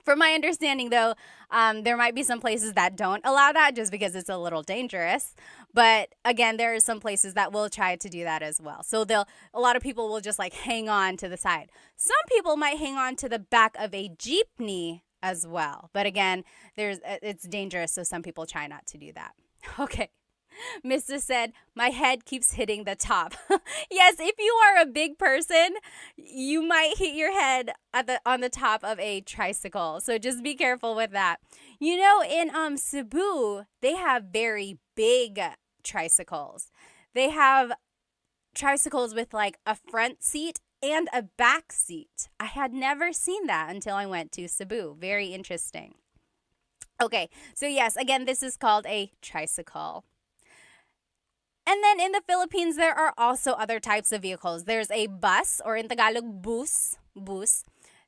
A: From my understanding, though, there might be some places that don't allow that just because it's a little dangerous. But again, there are some places that will try to do that as well. So a lot of people will just like hang on to the side. Some people might hang on to the back of a jeepney as well. But again, it's dangerous, so some people try not to do that. Okay. Mr. said, my head keeps hitting the top. Yes, if you are a big person, you might hit your head on the top of a tricycle. So just be careful with that. You know, in Cebu, they have very big tricycles. They have tricycles with like a front seat and a back seat. I had never seen that until I went to Cebu. Very interesting. Okay, so yes, again, this is called a tricycle. And then in the Philippines, there are also other types of vehicles. There's a bus, or in Tagalog, bus.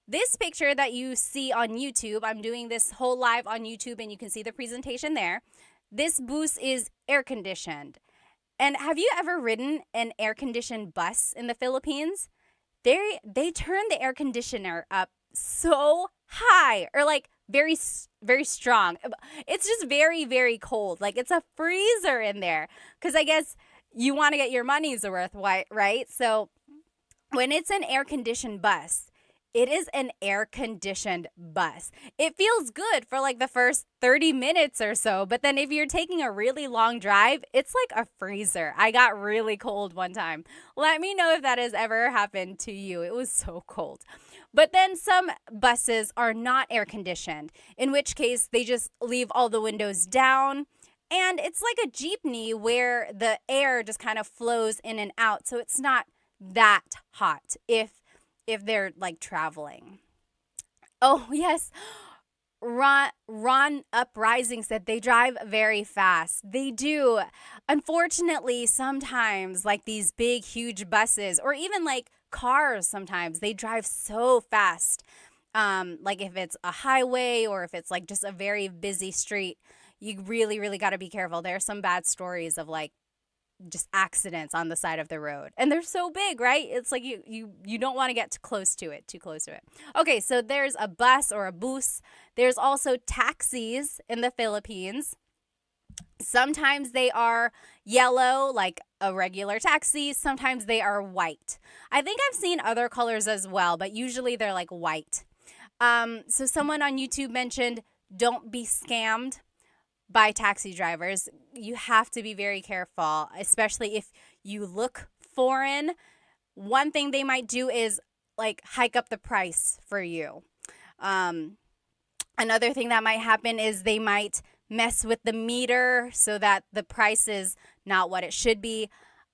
A: This picture that you see on YouTube, I'm doing this whole live on YouTube and you can see the presentation there. This bus is air-conditioned. And have you ever ridden an air-conditioned bus in the Philippines? They turn the air conditioner up so high, or like very, very strong. It's just very, very cold. Like it's a freezer in there because I guess you want to get your money's worth, right? So when it's an air-conditioned bus, it is an air-conditioned bus. It feels good for like the first 30 minutes or so, but then if you're taking a really long drive, it's like a freezer. I got really cold one time. Let me know if that has ever happened to you. It was so cold. But then some buses are not air-conditioned, in which case they just leave all the windows down. And it's like a jeepney where the air just kind of flows in and out. So it's not that hot if they're like traveling. Oh, yes. Ron Uprising said they drive very fast. They do. Unfortunately, sometimes like these big, huge buses or even like cars, sometimes they drive so fast. Like if it's a highway or if it's like just a very busy street, you really, really got to be careful. There are some bad stories of like just accidents on the side of the road. And they're so big, right? It's like you don't want to get too close to it. Okay, so there's a bus or a bus. There's also taxis in the Philippines. Sometimes they are yellow, like a regular taxi. Sometimes they are white. I think I've seen other colors as well, but usually they're like white. So someone on YouTube mentioned, don't be scammed by taxi drivers. You have to be very careful, especially if you look foreign. One thing they might do is like hike up the price for you. Another thing that might happen is they might mess with the meter so that the price is not what it should be.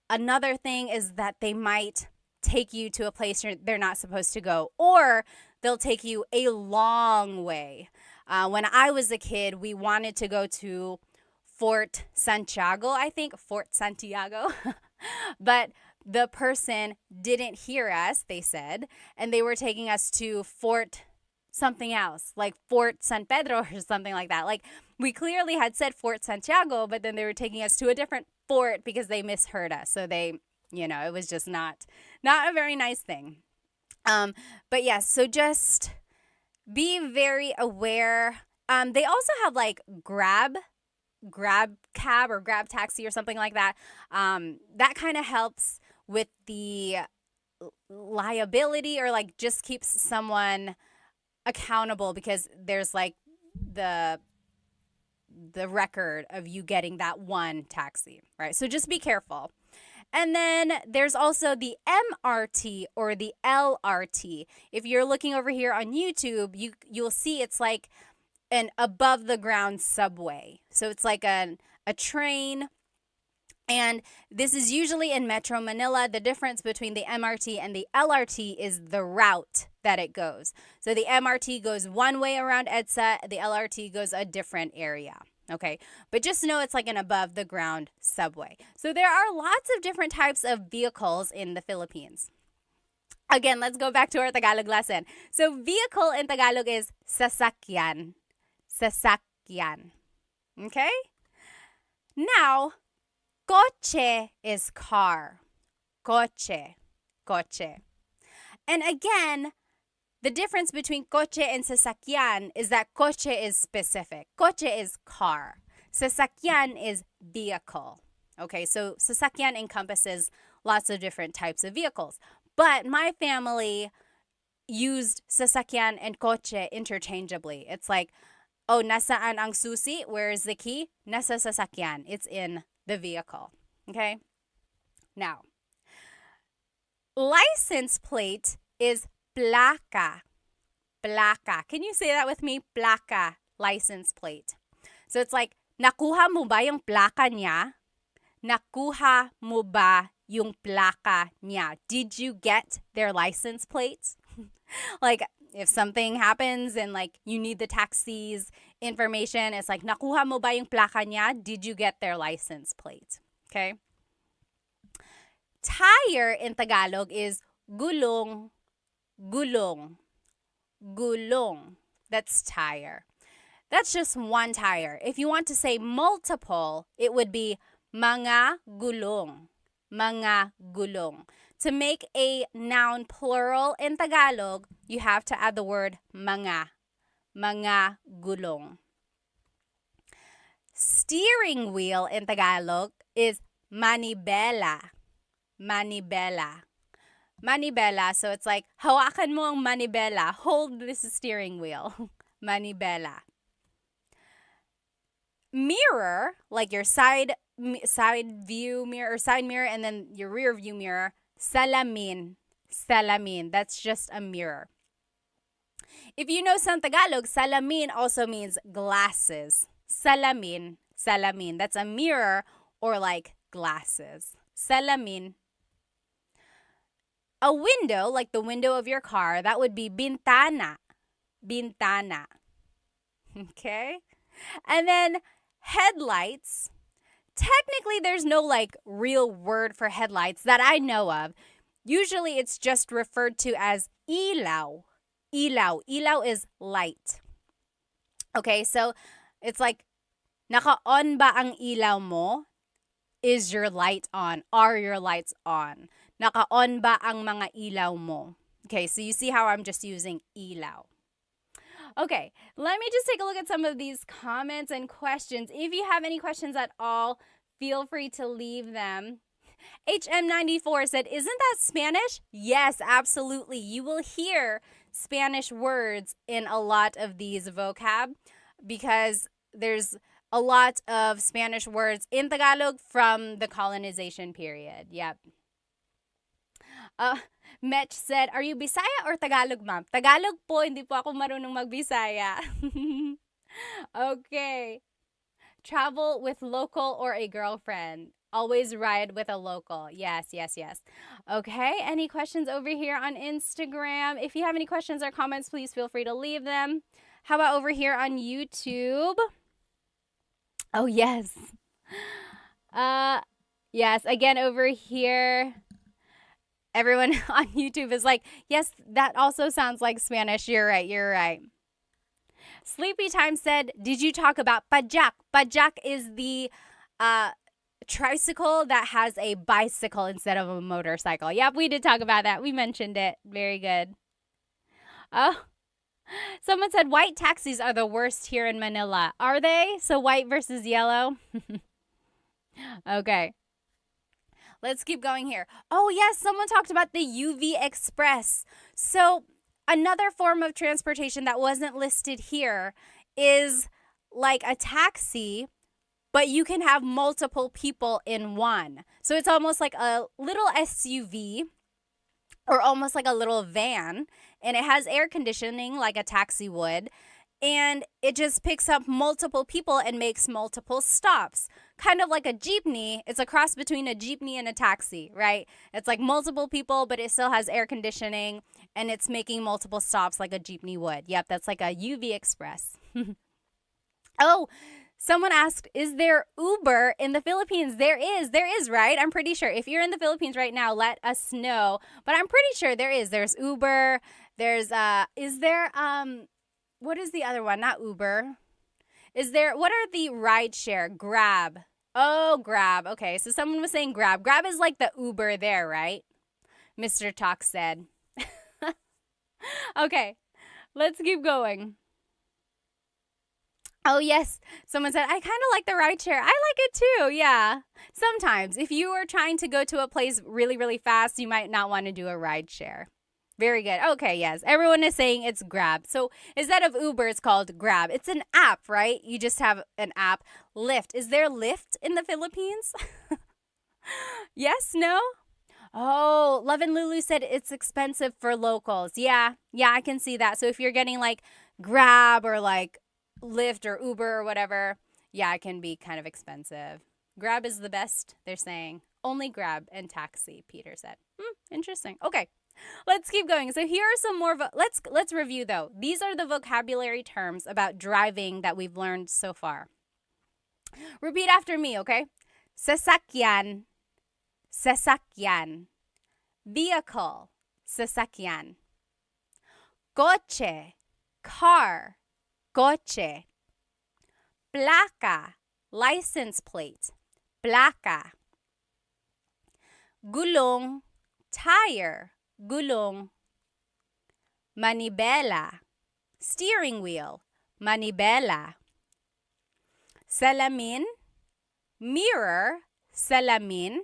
A: Another thing is that they might take you to a place they're not supposed to go, or they'll take you a long way. When I was a kid, we wanted to go to Fort Santiago, but the person didn't hear us, they said, and they were taking us to Fort something else, like Fort San Pedro or something like that. Like we clearly had said Fort Santiago, but then they were taking us to a different fort because they misheard us. So they, it was just not a very nice thing. But yes, so just be very aware. They also have like grab cab or grab taxi or something like that. That kind of helps with the liability or like just keeps someone accountable because there's like the record of you getting that one taxi, right? So just be careful. And then there's also the MRT or the LRT. If you're looking over here on YouTube, you'll see it's like an above the ground subway. So it's like a train. And this is usually in Metro Manila. The difference between the MRT and the LRT is the route that it goes. So the MRT goes one way around EDSA, the LRT goes a different area. Okay, but just know it's like an above the ground subway. So there are lots of different types of vehicles in the Philippines. Again, let's go back to our Tagalog lesson. So vehicle in Tagalog is sasakyan. Sasakyan. Okay? Now, coche is car. Coche. Coche. And again, the difference between coche and sasakyan is that coche is specific. Coche is car. Sasakyan is vehicle. Okay, so sasakyan encompasses lots of different types of vehicles. But my family used sasakyan and coche interchangeably. It's like, oh, nasaan ang susi? Where is the key? Nasa sasakyan. It's in the vehicle. Okay? Now, license plate is placa. Placa. Can you say that with me? Placa. License plate. So it's like, nakuha mo ba yung placa niya? Nakuha mo ba yung placa niya? Did you get their license plates? Like, if something happens and like you need the taxi's information, it's like, nakuha mo ba yung placa niya? Did you get their license plate? Okay? Tire in Tagalog is gulong. Gulong. Gulong. That's tire. That's just one tire. If you want to say multiple, it would be mga gulong. Mga gulong. To make a noun plural in Tagalog, you have to add the word mga. Mga gulong. Steering wheel in Tagalog is manibela. Manibela. Manibela. So it's like, hawakan mo ang manibela. Hold this steering wheel. Manibela. Mirror, like your side view mirror or side mirror and then your rear view mirror, salamin. Salamin. That's just a mirror. If you know some Tagalog, salamin also means glasses. Salamin. Salamin. That's a mirror or like glasses. Salamin. A window, like the window of your car, that would be bintana. Bintana. Okay? And then headlights. Technically, there's no like real word for headlights that I know of. Usually, it's just referred to as ilaw. Ilaw. Ilaw is light. Okay, so it's like, naka-on ba ang ilaw mo? Is your light on? Are your lights on? Naka-on ba ang mga ilaw mo? Okay, so you see how I'm just using ilaw. Okay, let me just take a look at some of these comments and questions. If you have any questions at all, feel free to leave them. HM94 said, isn't that Spanish? Yes, absolutely. You will hear Spanish words in a lot of these vocab because there's a lot of Spanish words in Tagalog from the colonization period. Yep. Metch said, are you Bisaya or Tagalog, ma'am? Tagalog po, hindi po ako marunong mag-Bisaya. Okay. Travel with local or a girlfriend. Always ride with a local. Yes, yes, yes. Okay, any questions over here on Instagram? If you have any questions or comments, please feel free to leave them. How about over here on YouTube? Oh, yes. Yes, again, over here. Everyone on YouTube is like, yes, that also sounds like Spanish. You're right, you're right. Sleepy Time said, did you talk about pajak? Pajak is the tricycle that has a bicycle instead of a motorcycle. Yep, we did talk about that. We mentioned it. Very good. Oh, someone said white taxis are the worst here in Manila. Are they? So white versus yellow? Okay. Let's keep going here. Oh, yes, someone talked about the UV Express. So another form of transportation that wasn't listed here is like a taxi, but you can have multiple people in one. So it's almost like a little SUV or almost like a little van, and it has air conditioning like a taxi would, and it just picks up multiple people and makes multiple stops. kind of like a jeepney. It's a cross between a jeepney and a taxi, right? It's like multiple people, but it still has air conditioning and it's making multiple stops like a jeepney would. Yep, that's like a UV Express. Oh, someone asked, is there Uber in the Philippines? There is, right? I'm pretty sure. If you're in the Philippines right now, let us know. But I'm pretty sure there is. There's Uber. There's is there what is the other one? Not Uber. Is there, what are the ride share? Grab. Oh, Grab. Okay, so someone was saying Grab. Grab is like the Uber there, right? Mr. Talk said. Okay, let's keep going. Oh, yes. Someone said, I kind of like the ride share. I like it too. Yeah. Sometimes if you are trying to go to a place really, really fast, you might not want to do a ride share. Very good. Okay, yes. Everyone is saying it's Grab. So instead of Uber, it's called Grab. It's an app, right? You just have an app. Lyft. Is there Lyft in the Philippines? Yes? No? Oh, Love and Lulu said it's expensive for locals. Yeah, I can see that. So if you're getting like Grab or like Lyft or Uber or whatever, yeah, it can be kind of expensive. Grab is the best, they're saying. Only Grab and taxi, Peter said. Interesting. Okay. Let's keep going. So here are some more let's review though. These are the vocabulary terms about driving that we've learned so far. Repeat after me, okay? Sasakyan, sasakyan. Vehicle, sasakyan. Coche, car, coche. Placa, license plate, placa. Gulong, tire, gulong. Manibela, steering wheel, manibela. Salamin, mirror, salamin.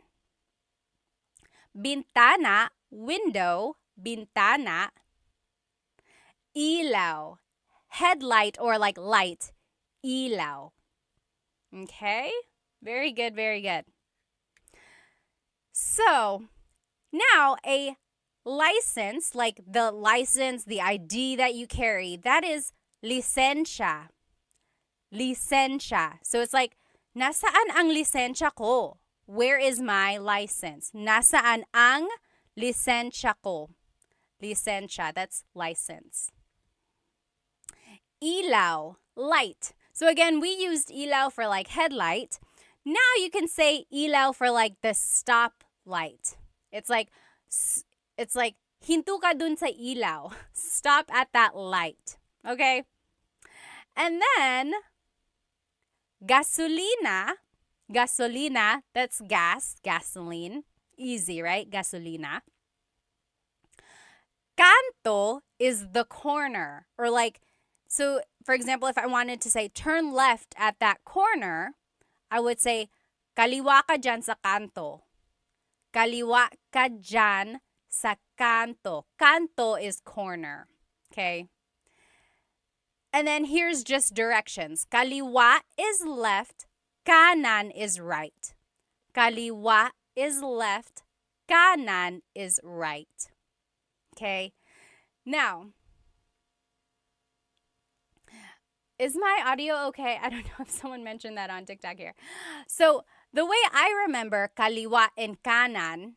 A: Bintana, window, bintana. Ilaw, headlight or like light, ilaw. Okay? Very good, very good. So, now a license, like the license, the ID that you carry, that is lisensya. Lisensya. So it's like, nasaan ang lisensya ko? Where is my license? Nasaan ang lisensya ko? Lisensya, that's license. Ilaw, light. So again, we used ilaw for like headlight. Now you can say ilaw for like the stop light. It's like hinto ka dun sa ilaw. Stop at that light. Okay? And then gasolina, that's gas, gasoline. Easy, right? Gasolina. Kanto is the corner, or like, so for example, if I wanted to say turn left at that corner, I would say kaliwa ka dyan sa kanto. Kaliwa ka dyan sa kanto. Kanto is corner. Okay? And then here's just directions. Kaliwa is left, kanan is right. Kaliwa is left, kanan is right. Okay? Now, is my audio okay? I don't know if someone mentioned that on TikTok here. So, the way I remember kaliwa and kanan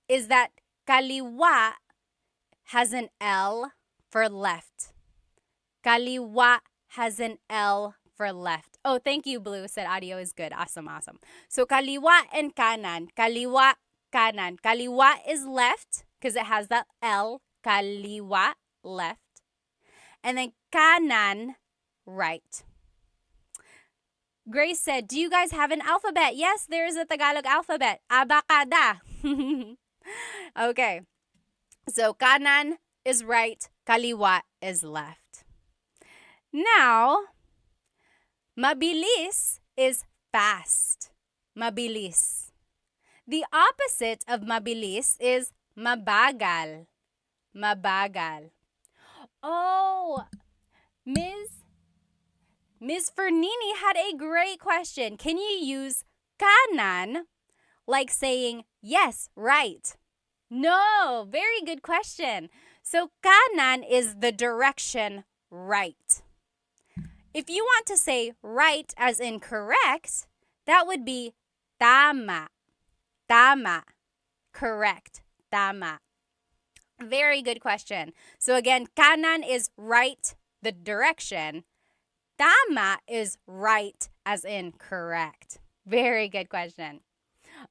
A: is that kaliwa has an L for left. Kaliwa has an L for left. Oh, thank you, Blue. Said audio is good. Awesome. So, kaliwa and kanan. Kaliwa, kanan. Kaliwa is left because it has that L. Kaliwa, left. And then kanan, right. Grace said, do you guys have an alphabet? Yes, there is a Tagalog alphabet. Abacada. Okay. So, kanan is right. Kaliwa is left. Now, mabilis is fast. Mabilis. The opposite of mabilis is mabagal. Mabagal. Oh, Ms. Fernini had a great question. Can you use kanan like saying, yes, right? No, very good question. So kanan is the direction right. If you want to say right as in correct, that would be tama. Tama. Correct. Tama. Very good question. So again, kanan is right, the direction. Tama is right as in correct. Very good question.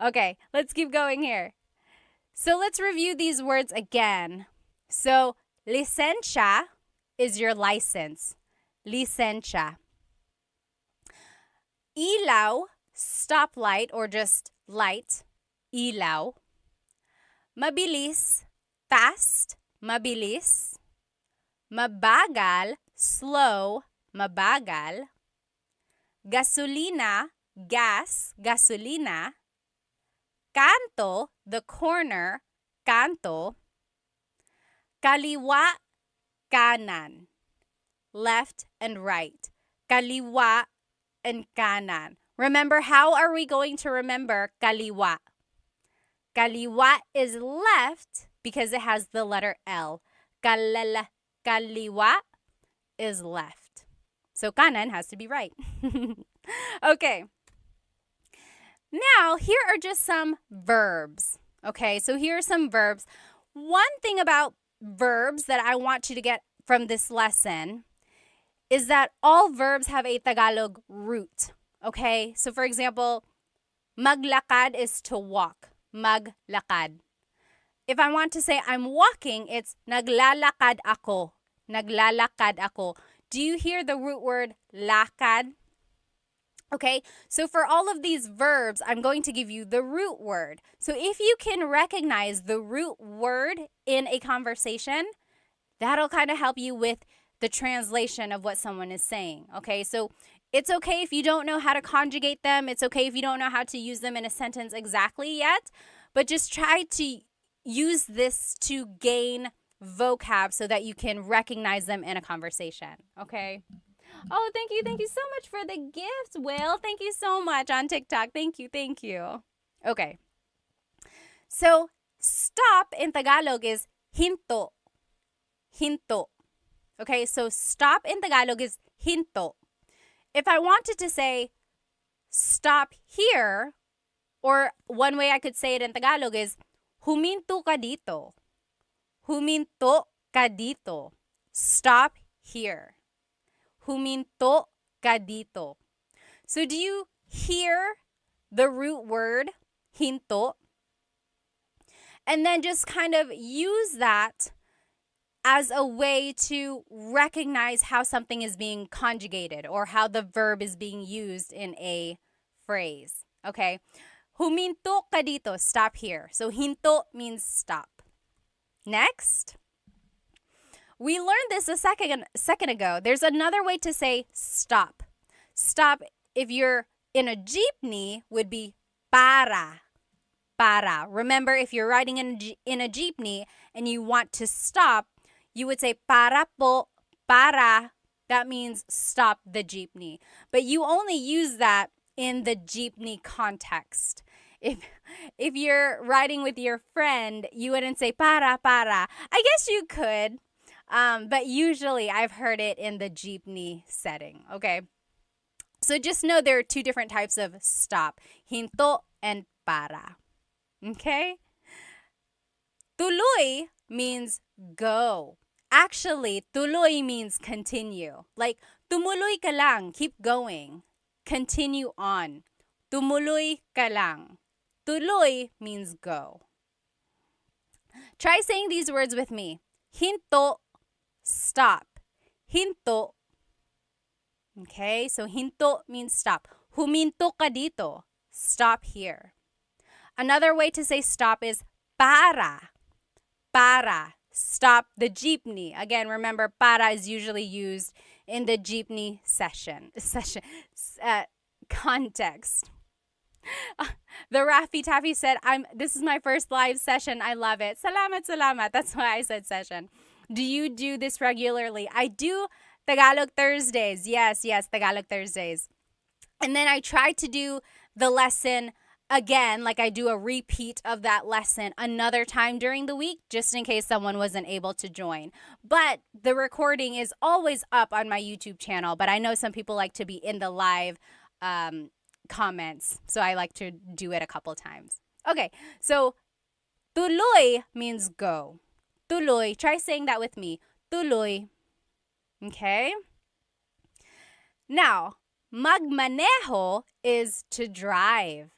A: Okay, let's keep going here. So let's review these words again. So licencia is your license. Licencia. Ilaw, stoplight or just light. Ilaw. Mabilis, fast. Mabilis. Mabagal, slow. Mabagal. Gasolina, gas. Gasolina. Kanto, the corner. Kanto. Kaliwa, kanan. Left and right. Kaliwa and kanan. Remember, how are we going to remember kaliwa? Kaliwa is left because it has the letter L. Kaliwa is left. So kanan has to be right. Okay. Now, here are just some verbs. Okay, so here are some verbs. One thing about verbs that I want you to get from this lesson is that all verbs have a Tagalog root. Okay, so for example, maglakad is to walk. Maglakad. If I want to say I'm walking, it's naglalakad ako. Naglalakad ako. Do you hear the root word lakad? Okay, so for all of these verbs, I'm going to give you the root word. So if you can recognize the root word in a conversation, that'll kind of help you with the translation of what someone is saying. Okay, so it's okay if you don't know how to conjugate them. It's okay if you don't know how to use them in a sentence exactly yet, but just try to use this to gain vocab so that you can recognize them in a conversation. Okay. Oh, thank you. Thank you so much for the gift, Will. Thank you so much on TikTok. Thank you. Thank you. Okay. So, stop in Tagalog is hinto. Hinto. Okay, so stop in Tagalog is hinto. If I wanted to say stop here, or one way I could say it in Tagalog is huminto ka dito. Huminto ka dito. Stop here. Huminto ka dito. So do you hear the root word hinto? And then just kind of use that as a way to recognize how something is being conjugated or how the verb is being used in a phrase. Okay? Huminto ka dito. Stop here. So hinto means stop. Next. We learned this a second ago. There's another way to say stop. Stop, if you're in a jeepney, would be para. Para. Remember, if you're riding in a jeepney and you want to stop, you would say para po, para. That means stop the jeepney. But you only use that in the jeepney context. If you're riding with your friend, you wouldn't say para. I guess you could. But usually I've heard it in the jeepney setting, okay? So just know there are two different types of stop, hinto and para, okay? Tuloy means go. Actually, tuloy means continue. Like, tumuloy ka lang, keep going. Continue on. Tumuloy ka lang. Tuloy means go. Try saying these words with me. Hinto, stop. Hinto. Okay, so hinto means stop. Huminto ka dito. Stop here. Another way to say stop is para. Para. Stop the jeepney. Again, remember, para is usually used in the jeepney context. The Raffy Taffy said, this is my first live session. I love it. Salamat. That's why I said session. Do you do this regularly? I do Tagalog Thursdays. Yes, Tagalog Thursdays. And then I try to do the lesson again, like I do a repeat of that lesson another time during the week, just in case someone wasn't able to join. But the recording is always up on my YouTube channel. But I know some people like to be in the live comments. So I like to do it a couple times. Okay, so tuloy means go. Tuloy. Try saying that with me. Tuloy. Okay? Now, magmaneho is to drive.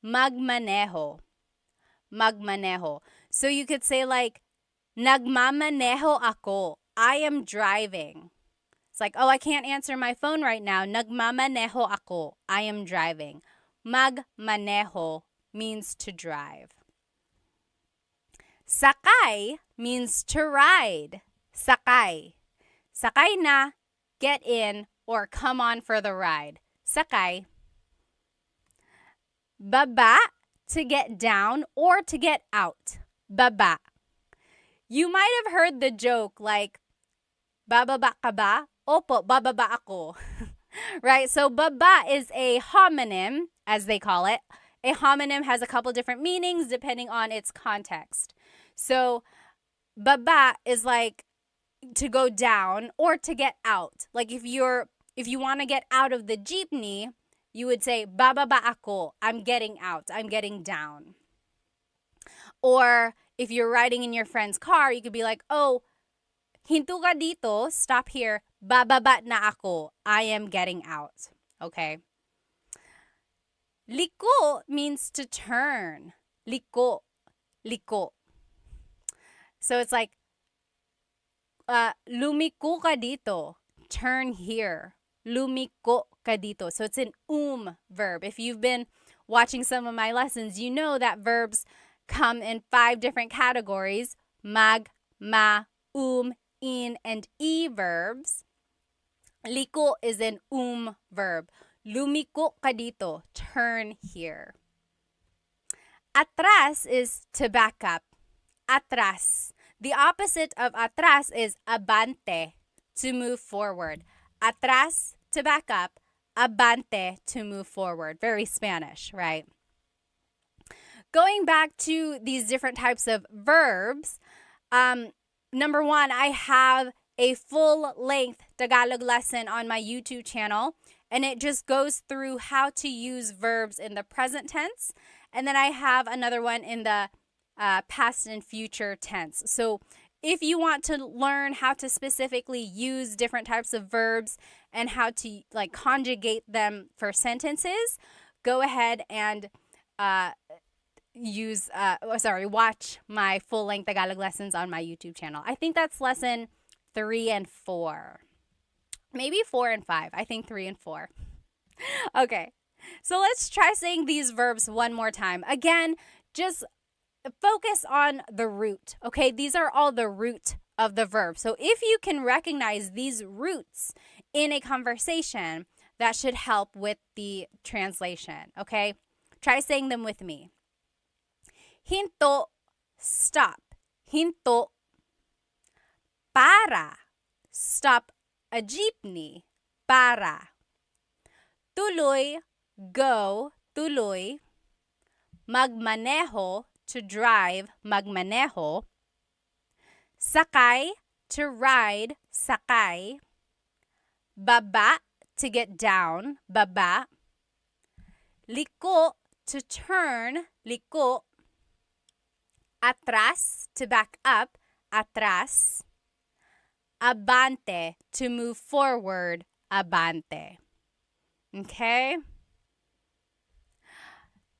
A: Magmaneho. Magmaneho. So you could say like, nagmamaneho ako. I am driving. It's like, oh, I can't answer my phone right now. Nagmamaneho ako. I am driving. Magmaneho means to drive. Sakay means to ride. Sakay. Sakay na, get in, or come on for the ride. Sakay. Baba, to get down or to get out. Baba. You might have heard the joke like, bababa ka ba? Opo, bababa ako. Right? So baba is a homonym, as they call it. A homonym has a couple different meanings depending on its context. So baba is like to go down or to get out. Like if you want to get out of the jeepney, you would say bababa ako. I'm getting out. I'm getting down. Or if you're riding in your friend's car, you could be like, oh, hinto ka dito, stop here, bababa na ako, I am getting out. Okay? Liko means to turn. Liko. Liko. So it's like, lumiko ka dito, turn here. Lumiko ka dito. So it's an verb. If you've been watching some of my lessons, you know that verbs come in 5 different categories: mag, ma, in, and e verbs. Liko is an verb. Lumiko ka dito, turn here. Atras is to back up. Atras. The opposite of atras is abante, to move forward. Atras, to back up. Abante, to move forward. Very Spanish, right? Going back to these different types of verbs, number 1, I have a full-length Tagalog lesson on my YouTube channel, and it just goes through how to use verbs in the present tense. And then I have another one in the past and future tense. So if you want to learn how to specifically use different types of verbs and how to like conjugate them for sentences, go ahead and watch my full-length Tagalog lessons on my YouTube channel. I think that's lesson 3 and 4. Maybe 4 and 5. I think 3 and 4. Okay. So let's try saying these verbs one more time. Again, just focus on the root. Okay? These are all the root of the verb. So if you can recognize these roots in a conversation, that should help with the translation. Okay? Try saying them with me. Hinto, stop. Hinto. Para, stop a jeepney. Para. Tuloy, go. Tuloy. Magmaneho, to drive. Magmaneho. Sakay, to ride. Sakay. Baba, to get down. Baba. Liko, to turn. Liko. Atras, to back up. Atras. Abante, to move forward. Abante. Okay?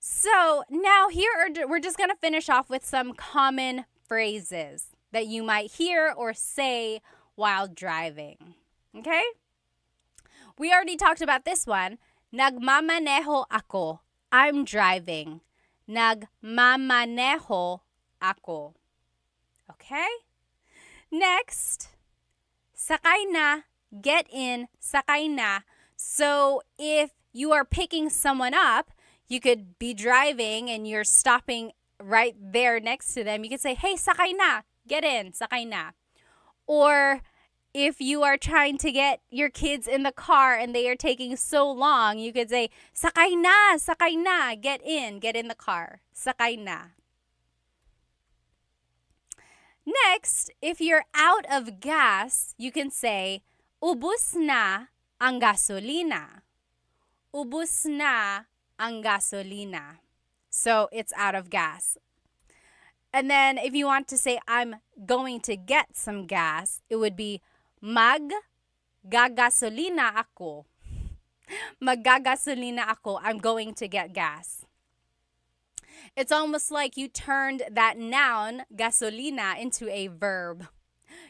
A: So now we're just going to finish off with some common phrases that you might hear or say while driving. Okay? We already talked about this one. Nagmamaneho ako. I'm driving. Nagmamaneho ako. Okay? Next, sakay na, get in, sakay na. So if you are picking someone up, you could be driving and you're stopping right there next to them. You could say, hey, sakay na, get in, sakay na. Or if you are trying to get your kids in the car and they are taking so long, you could say, sakay na, get in the car, sakay na. Next, if you're out of gas, you can say, ubus na ang gasolina. Ubus na ang gasolina. So it's out of gas. And then if you want to say I'm going to get some gas, it would be maggagasolina ako. Maggagasolina ako. I'm going to get gas. It's almost like you turned that noun, gasolina, into a verb.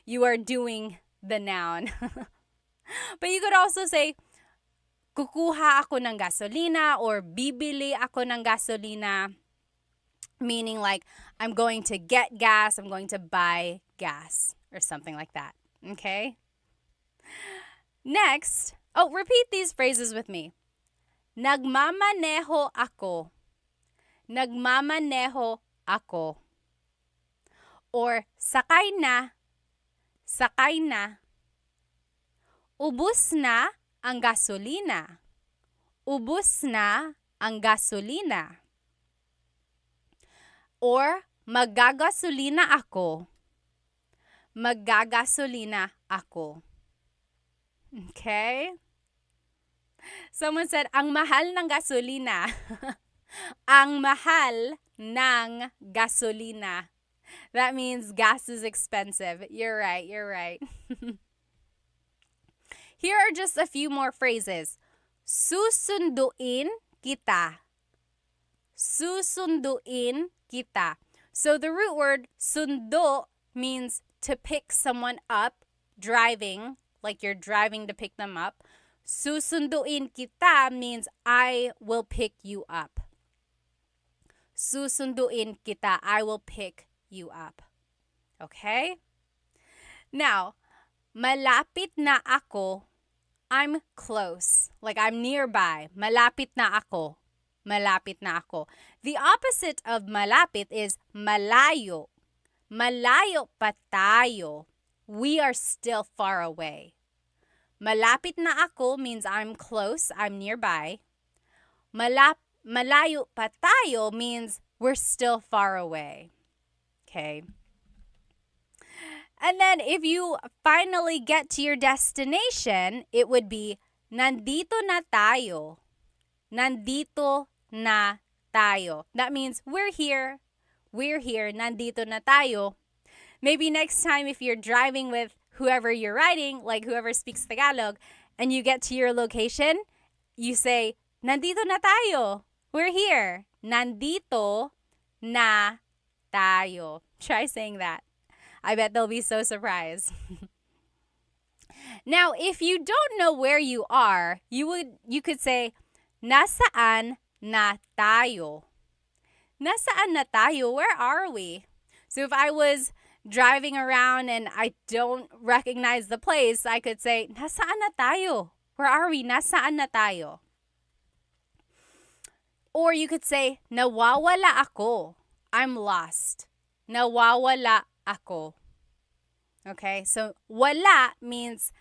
A: You are doing the noun. But you could also say, kukuha ako ng gasolina or bibili ako ng gasolina, meaning like I'm going to get gas, I'm going to buy gas or something like that. Okay? Next, repeat these phrases with me. Nagmamaneho ako. Nagmamaneho ako. Or sakay na. Sakay na. Ubus na ang gasolina. Ubus na ang gasolina. Or maggagasolina ako. Maggagasolina ako. Okay? Someone said, ang mahal ng gasolina. Ang mahal ng gasolina. That means gas is expensive. You're right, you're right. Here are just a few more phrases. Susunduin kita. Susunduin kita. So the root word sundo means to pick someone up, driving, like you're driving to pick them up. Susunduin kita means I will pick you up. Susunduin kita, I will pick you up. Okay? Now, malapit na ako, I'm close. Like I'm nearby. Malapit na ako. Malapit na ako. The opposite of malapit is malayo. Malayo pa tayo. We are still far away. Malapit na ako means I'm close, I'm nearby. Malayo pa tayo means we're still far away. Okay. And then if you finally get to your destination, it would be nandito na tayo. Nandito na tayo. That means we're here. We're here. Nandito na tayo. Maybe next time if you're driving with whoever you're riding, like whoever speaks Tagalog, and you get to your location, you say, nandito na tayo. We're here. Nandito na tayo. Try saying that. I bet they'll be so surprised. Now, if you don't know where you are, you could say, nasaan na tayo? Nasaan na tayo? Where are we? So if I was driving around and I don't recognize the place, I could say, nasaan na tayo? Where are we? Nasaan na tayo? Or you could say, nawawala ako. I'm lost. Nawawala ako. Okay, so wala means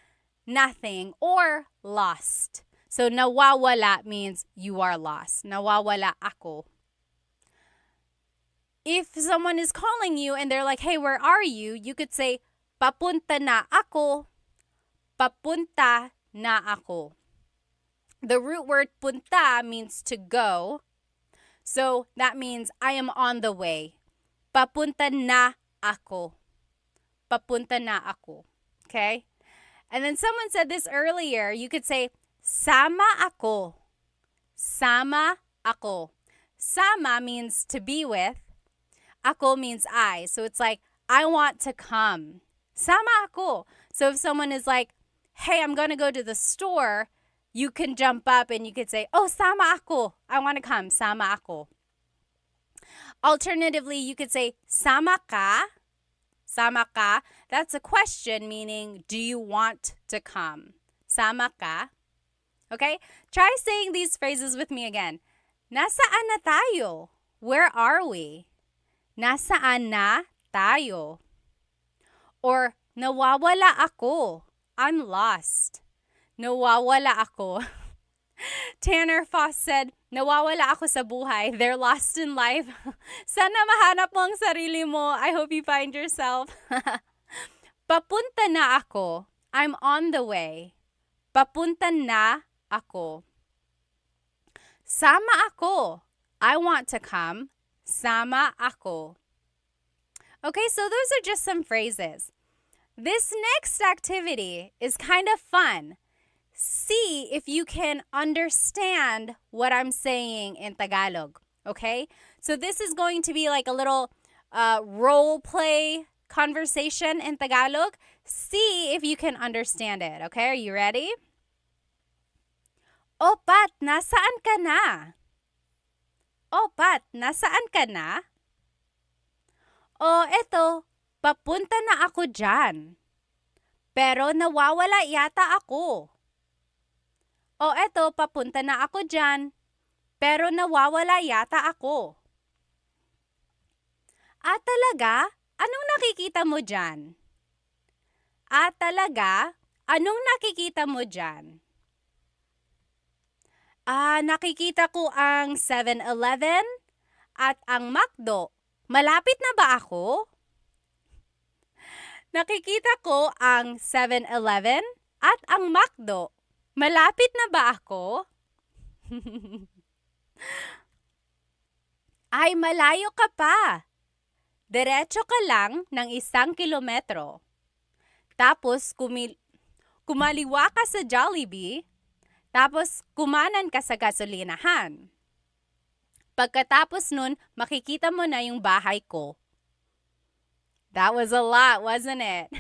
A: nothing or lost. So nawawala means you are lost. Nawawala ako. If someone is calling you and they're like, hey, where are you? You could say, papunta na ako. Papunta na ako. The root word punta means to go. So that means I am on the way. Papunta na ako. Papunta na ako. Okay? And then someone said this earlier. You could say, sama ako. Sama ako. Sama means to be with. Ako means I. So it's like, I want to come. Sama ako. So if someone is like, hey, I'm going to go to the store, you can jump up and you could say, oh, sama ako. I want to come. Sama ako. Alternatively, you could say, sama ka. Sama ka. That's a question, meaning, do you want to come? Sama ka. Okay? Try saying these phrases with me again. Nasaan na tayo? Where are we? Nasaan na tayo? Or, nawawala ako. I'm lost. Nawawala ako. Tanner Foss said, nawawala ako sa buhay. They're lost in life. Sana mahanap mo ang sarili mo. I hope you find yourself. Papunta na ako. I'm on the way. Papunta na ako. Sama ako. I want to come. Sama ako. Okay, so those are just some phrases. This next activity is kind of fun. See if you can understand what I'm saying in Tagalog, okay? So this is going to be like a little role play conversation in Tagalog. See if you can understand it, okay? Are you ready? O Pat, nasaan ka na? O Pat, nasaan ka na? O eto, papunta na ako dyan. Pero nawawala yata ako. O eto, papunta na ako dyan. Pero nawawala yata ako. Talaga? Anong nakikita mo dyan? Talaga? Anong nakikita mo dyan? Nakikita ko ang 7-Eleven at ang McDo. Malapit na ba ako? Nakikita ko ang 7-Eleven at ang McDo. Malapit na ba ako? Ay, malayo ka pa. Diretso ka lang ng 1 kilometro. Tapos kumaliwa ka sa Jollibee. Tapos kumanan ka sa gasolinahan. Pagkatapos nun, makikita mo na yung bahay ko. That was a lot, wasn't it?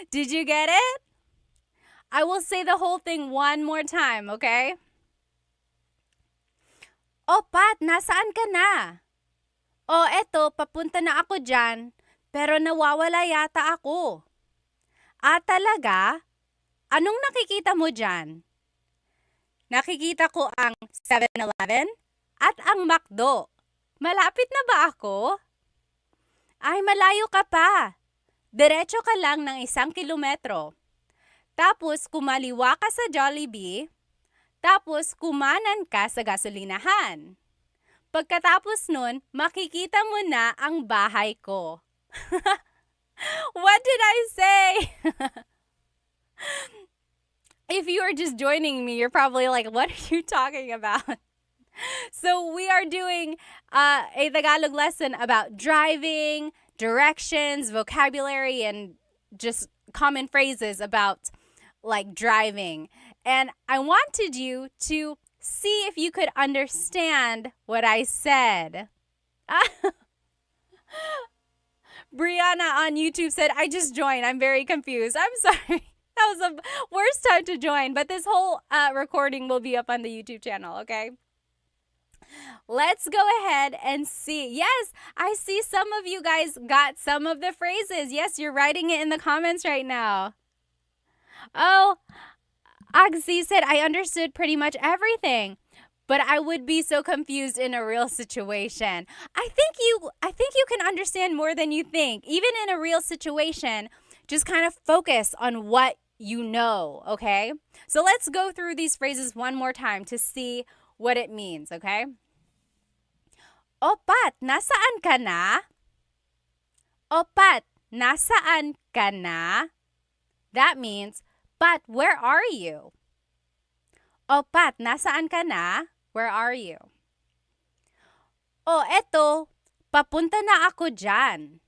A: Did you get it? I will say the whole thing one more time, okay? O Pat, nasaan ka na? O eto, papunta na ako dyan, pero nawawala yata ako. Talaga? Anong nakikita mo dyan? Nakikita ko ang 7-Eleven at ang McDo. Malapit na ba ako? Ay, malayo ka pa. Diretso ka lang ng 1 kilometro. Tapos kumaliwa ka sa Jollibee. Tapos kumanan ka sa gasolinahan. Pagkatapos nun, makikita mo na ang bahay ko. What did I say? If you are just joining me, you're probably like, what are you talking about? So we are doing a Tagalog lesson about driving, directions, vocabulary, and just common phrases about like driving. And I wanted you to see if you could understand what I said. Brianna on YouTube said, I just joined. I'm very confused. I'm sorry. That was the worst time to join, but this whole recording will be up on the YouTube channel, okay? Let's go ahead and see. Yes, I see some of you guys got some of the phrases. Yes, you're writing it in the comments right now. Oh, Agzi said, I understood pretty much everything, but I would be so confused in a real situation. I think you can understand more than you think. Even in a real situation, just kind of focus on what you know, okay? So let's go through these phrases one more time to see what it means, okay? O Pat, nasaan ka na? O Pat, nasaan ka na? That means, Pat, where are you? O Pat, nasaan ka na? Where are you? O eto, papunta na ako dyan.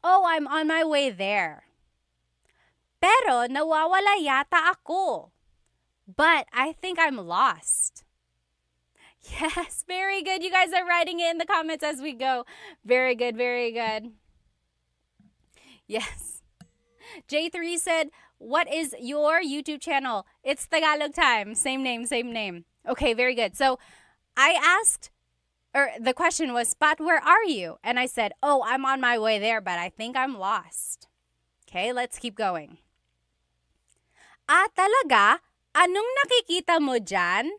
A: Oh, I'm on my way there. Pero nawawala yata ako. But I think I'm lost. Yes, very good. You guys are writing it in the comments as we go. Very good, very good. Yes. J3 said, what is your YouTube channel? It's Tagalog Time. Same name, same name. Okay, very good. So I asked, or the question was, Pat, where are you? And I said, oh, I'm on my way there, but I think I'm lost. Okay, let's keep going. Talaga? Anong nakikita mo dyan?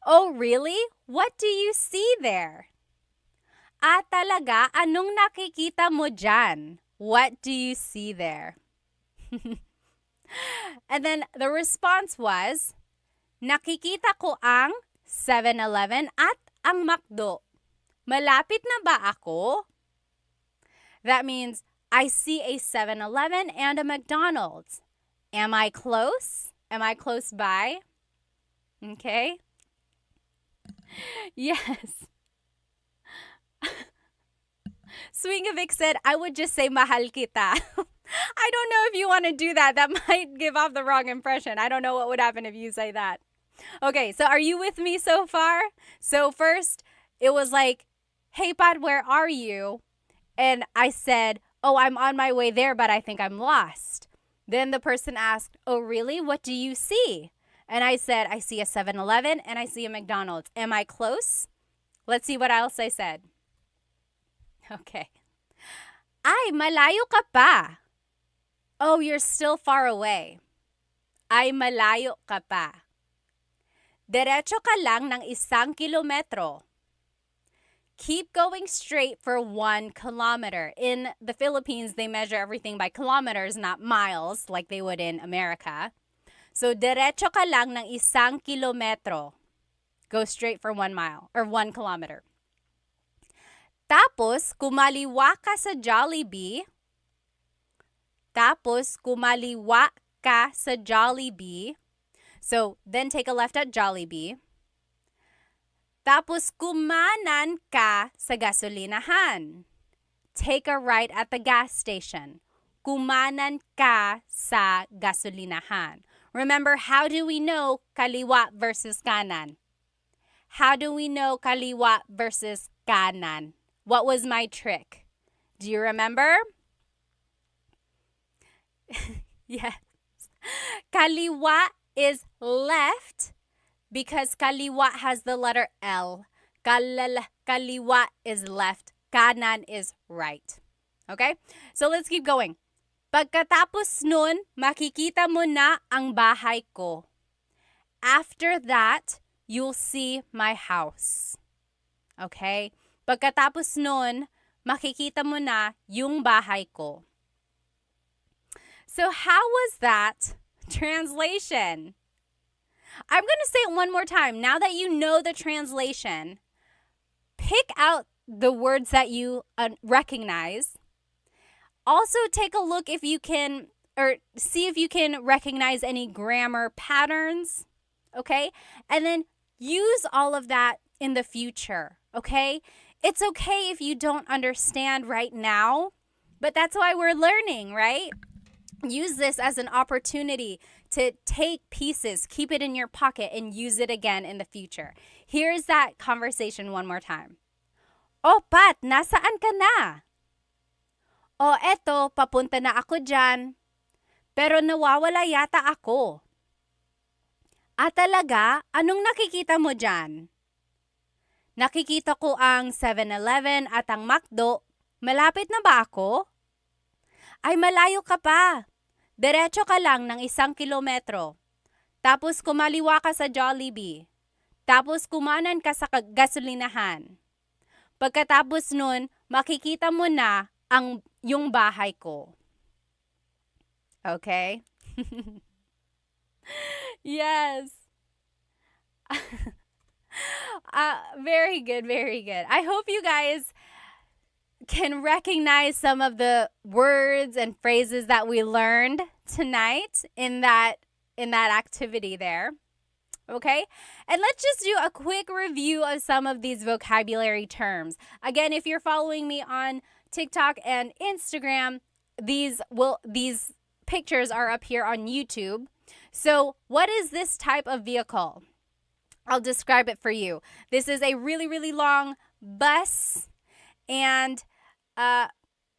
A: Oh, really? What do you see there? Talaga? Anong nakikita mo dyan? What do you see there? And then the response was, nakikita ko ang 7-Eleven at ang McDo. Malapit na ba ako? That means, I see a 7-Eleven and a McDonald's. Am I close? Am I close by? Okay. Yes. Swingovic said, I would just say mahal kita. I don't know if you want to do that. That might give off the wrong impression. I don't know what would happen if you say that. Okay, so are you with me so far? So first, it was like, hey, Pod, where are you? And I said, oh, I'm on my way there, but I think I'm lost. Then the person asked, oh, really? What do you see? And I said, I see a 7-Eleven and I see a McDonald's. Am I close? Let's see what else I said. Okay. Ay, malayo ka pa. Oh, you're still far away. Ay, malayo ka pa. Diretso ka lang ng 1 kilometro. Keep going straight for 1 kilometer. In the Philippines, they measure everything by kilometers, not miles, like they would in America. So, diretso ka lang ng 1 kilometro. Go straight for 1 mile or 1 kilometer. Tapos, kumaliwa ka sa Jollibee. So, then take a left at Jollibee. Tapos, kumanan ka sa gasolinahan. Take a right at the gas station. Kumanan ka sa gasolinahan. Remember, how do we know kaliwa versus kanan? How do we know kaliwa versus kanan? What was my trick? Do you remember? Yes. Kaliwa is left because kaliwa has the letter L. Kaliwa is left. Kanan is right. Okay? So let's keep going. Pagkatapos nun, makikita mo na ang bahay ko. After that, you'll see my house. Okay? Pagkatapos nun, makikita mo na yung bahay ko. So how was that translation? I'm going to say it one more time. Now that you know the translation, pick out the words that you recognize. Also take a look if you can, or see if you can recognize any grammar patterns, okay? And then use all of that in the future, okay? It's okay if you don't understand right now, but that's why we're learning, right? Use this as an opportunity to take pieces, keep it in your pocket, and use it again in the future. Here's that conversation one more time. Oh, Pat, nasaan ka na? Oh, eto, papunta na ako dyan. Pero nawawala yata ako. Talaga? Anong nakikita mo dyan? Nakikita ko ang 7-Eleven at ang McDo. Malapit na ba ako? Ay, malayo ka pa. Diretso ka lang ng 1 kilometro. Tapos kumaliwa ka sa Jollibee. Tapos kumanan ka sa gasolinahan. Pagkatapos nun, makikita mo na yung bahay ko. Okay? Yes. Very good, very good. I hope you guys can recognize some of the words and phrases that we learned tonight in that activity there. Okay? And let's just do a quick review of some of these vocabulary terms. Again, if you're following me on TikTok and Instagram, these pictures are up here on YouTube. So, what is this type of vehicle? I'll describe it for you. This is a really, really long bus. And,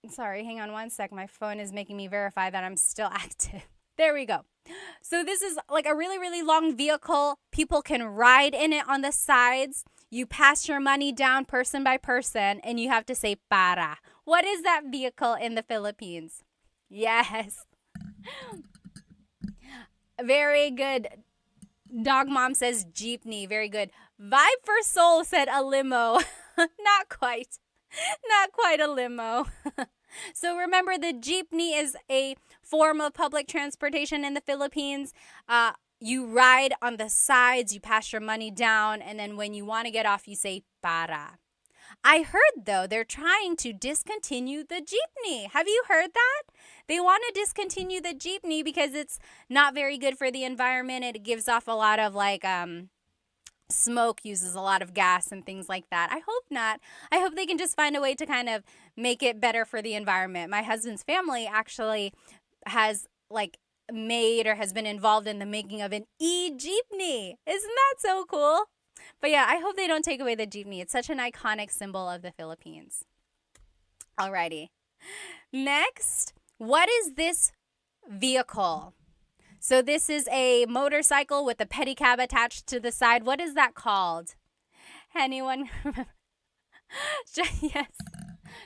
A: sorry, hang on one sec. My phone is making me verify that I'm still active. There we go. So this is like a really, really long vehicle. People can ride in it on the sides. You pass your money down person by person, and you have to say para. What is that vehicle in the Philippines? Yes. Very good. Dog Mom says jeepney. Very good. Vibe for Soul said a limo. Not quite. Not quite a limo. So remember, the jeepney is a form of public transportation in the Philippines. You ride on the sides, you pass your money down, and then when you want to get off, you say para. I heard, though, they're trying to discontinue the jeepney. Have you heard that? They want to discontinue the jeepney because it's not very good for the environment. It gives off a lot of smoke uses a lot of gas and things like that. I hope not. I hope they can just find a way to kind of make it better for the environment. My husband's family actually has like made or has been involved in the making of an e-jeepney. Isn't that so cool? But yeah, I hope they don't take away the jeepney. It's such an iconic symbol of the Philippines. Alrighty. Next, what is this vehicle? So this is a motorcycle with a pedicab attached to the side. What is that called? Anyone? Yes.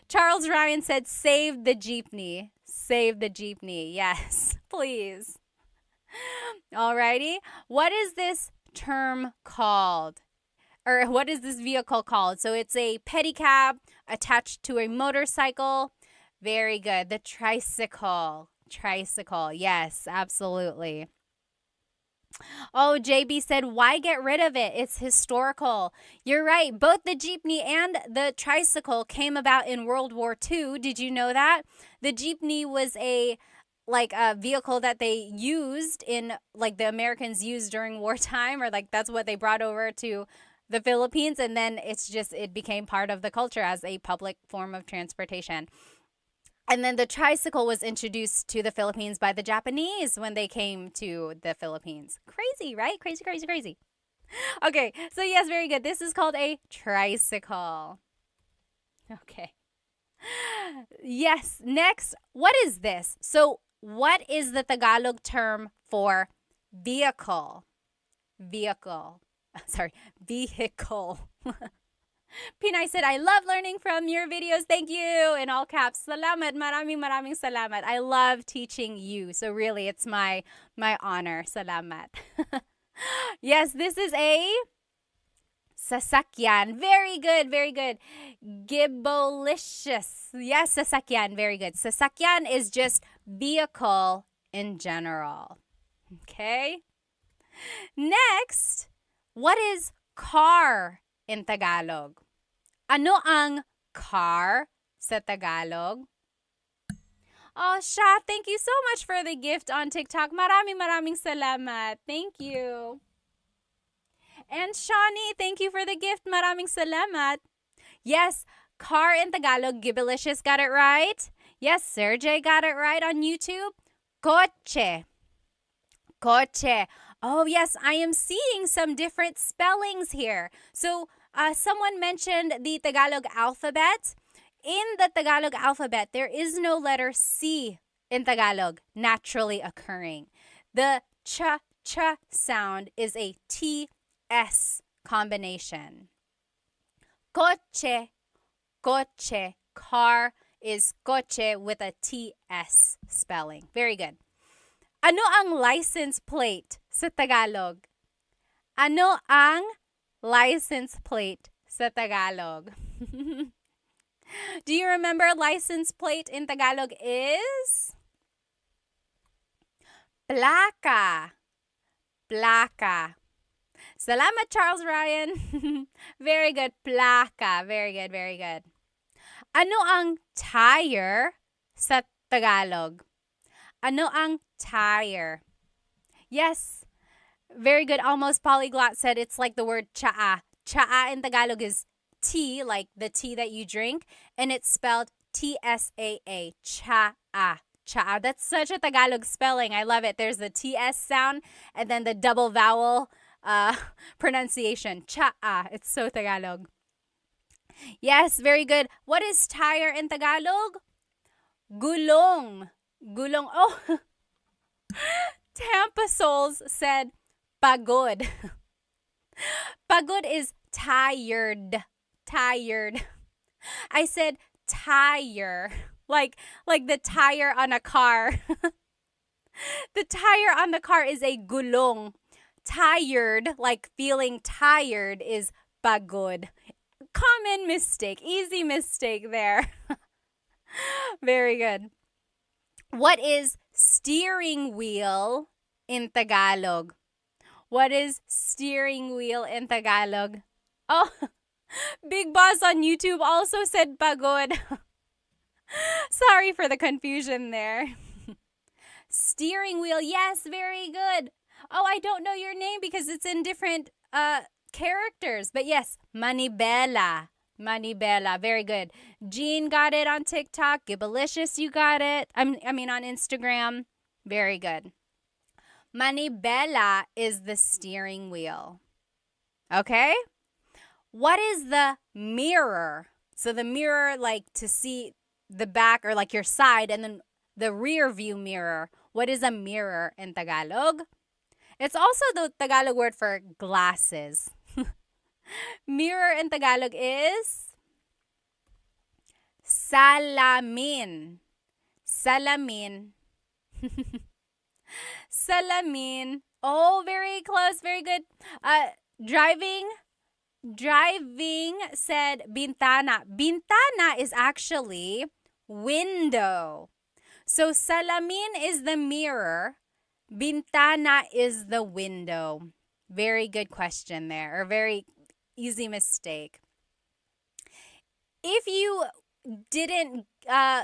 A: Charles Ryan said, save the jeepney. Save the jeepney. Yes, please. Alrighty. What is this term called? Or what is this vehicle called? So it's a pedicab attached to a motorcycle. Very good. The tricycle. Tricycle. Yes, absolutely. Oh, JB said, why get rid of it? It's historical. You're right. Both the jeepney and the tricycle came about in World War II. Did you know that? The jeepney was a vehicle that they used in, like, the Americans used during wartime, or like that's what they brought over to the Philippines. And then it became part of the culture as a public form of transportation. And then the tricycle was introduced to the Philippines by the Japanese when they came to the Philippines. Crazy, right? Crazy, crazy, crazy. Okay, so yes, very good. This is called a tricycle. Okay. Yes, next, what is this? So what is the Tagalog term for vehicle? Vehicle. Sorry, vehicle. Pinay said, I love learning from your videos. Thank you. In all caps. Salamat. Maraming salamat. I love teaching you. So really, it's my honor. Salamat. Yes, this is a sasakyan. Very good. Very good. Gibolicious. Yes, sasakyan. Very good. Sasakyan is just vehicle in general. Okay. Next, what is car in Tagalog? Ano ang car sa Tagalog? Oh, Sha, thank you so much for the gift on TikTok. Maraming salamat. Thank you. And Shawnee, thank you for the gift. Maraming salamat. Yes, car in Tagalog. Gibilicious got it right. Yes, Sergey got it right on YouTube. Coche. Coche. Oh, yes, I am seeing some different spellings here. So, someone mentioned the Tagalog alphabet. In the Tagalog alphabet, there is no letter C in Tagalog naturally occurring. The ch sound is a TS combination. Coche, coche, car is coche with a TS spelling. Very good. Ano ang license plate sa Tagalog? Ano ang license plate sa Tagalog? Do you remember license plate in Tagalog is? Placa. Placa. Salamat, Charles Ryan. Very good. Placa. Very good, very good. Ano ang tire sa Tagalog? Ano ang tire? Yes. Very good. Almost polyglot said it's like the word chaa. Chaa in Tagalog is tea, like the tea that you drink, and it's spelled T-S-A-A. Chaa. Chaa. That's such a Tagalog spelling. I love it. There's the TS sound and then the double vowel pronunciation. Chaa. It's so Tagalog. Yes, very good. What is tire in Tagalog? Gulong. Gulong. Oh, Tampa Souls said pagod. Pagod is tired. Tired. I said tire. Like the tire on a car. The tire on the car is a gulong. Tired, like feeling tired, is pagod. Common mistake. Easy mistake there. Very good. What is steering wheel in Tagalog? What is steering wheel in Tagalog? Oh, Big Boss on YouTube also said pagod. Sorry for the confusion there. Steering wheel, yes, very good. Oh, I don't know your name because it's in different characters. But yes, manibela. Manibela. Very good. Jean got it on TikTok. Gibalicious, you got it. I mean on Instagram. Very good. Manibela is the steering wheel. Okay? What is the mirror? So the mirror, like to see the back or like your side, and then the rear view mirror. What is a mirror in Tagalog? It's also the Tagalog word for glasses. Mirror in Tagalog is salamin. Salamin. Salamin. Oh, very close. Very good. Driving said bintana. Bintana is actually window. So salamin is the mirror. Bintana is the window. Very good question there, or very easy mistake. If you didn't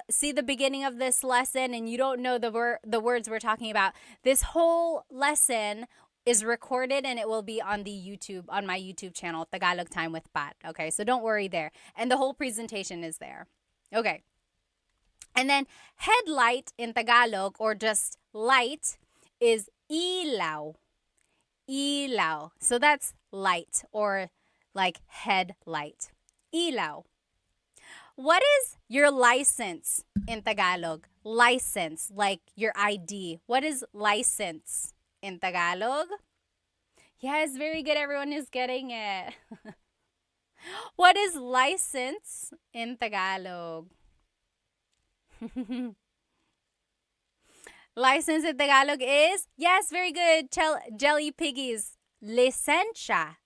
A: see the beginning of this lesson and you don't know the words we're talking about, this whole lesson is recorded and it will be on my YouTube channel, Tagalog Time with Pat. Okay, so don't worry there. And the whole presentation is there. Okay. And then headlight in Tagalog, or just light, is ilaw. Ilaw. So that's light, or like headlight. Ilaw. What is your license in Tagalog? License, like your ID. What is license in Tagalog? Yes, very good. Everyone is getting it. What is license in Tagalog? License in Tagalog is, yes, very good. Jelly Piggies. Lisensya.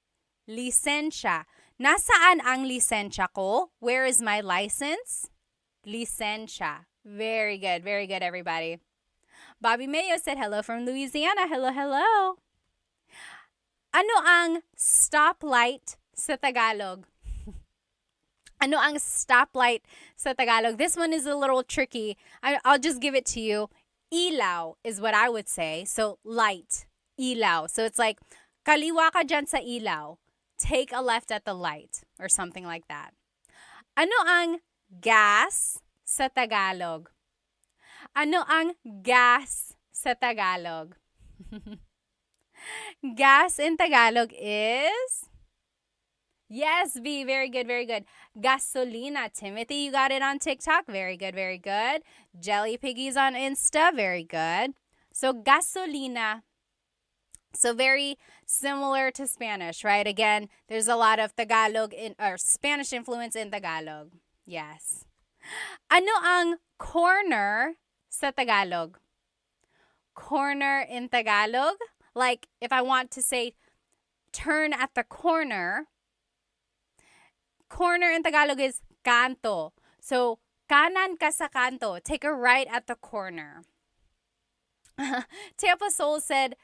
A: Lisensya. Nasaan ang lisensya ko? Where is my license? Lisensya. Very good. Very good, everybody. Bobby Mayo said hello from Louisiana. Hello, hello. Ano ang stoplight sa Tagalog? Ano ang stoplight sa Tagalog? This one is a little tricky. I'll just give it to you. Ilaw is what I would say. So light. Ilaw. So it's like, kaliwa ka dyan sa ilaw. Take a left at the light. Or something like that. Ano ang gas sa Tagalog? Ano ang gas sa Tagalog? Gas in Tagalog is... Yes, V. Very good, very good. Gasolina. Timothy, you got it on TikTok. Very good, very good. Jelly Piggies on Insta. Very good. So gasolina. So very similar to Spanish, right? Again, there's a lot of Tagalog or Spanish influence in Tagalog. Yes. Ano ang corner sa Tagalog? Corner in Tagalog? Like if I want to say turn at the corner, corner in Tagalog is kanto. So, kanan ka sa kanto. Take a right at the corner. Tampa Soul said,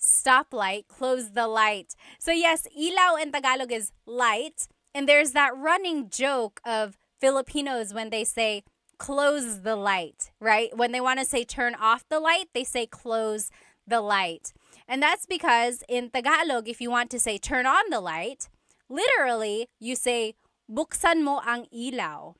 A: stoplight, close the light. So, yes, ilaw in Tagalog is light. And there's that running joke of Filipinos when they say, close the light, right? When they want to say turn off the light, they say close the light. And that's because in Tagalog, if you want to say turn on the light, literally, you say, buksan mo ang ilaw.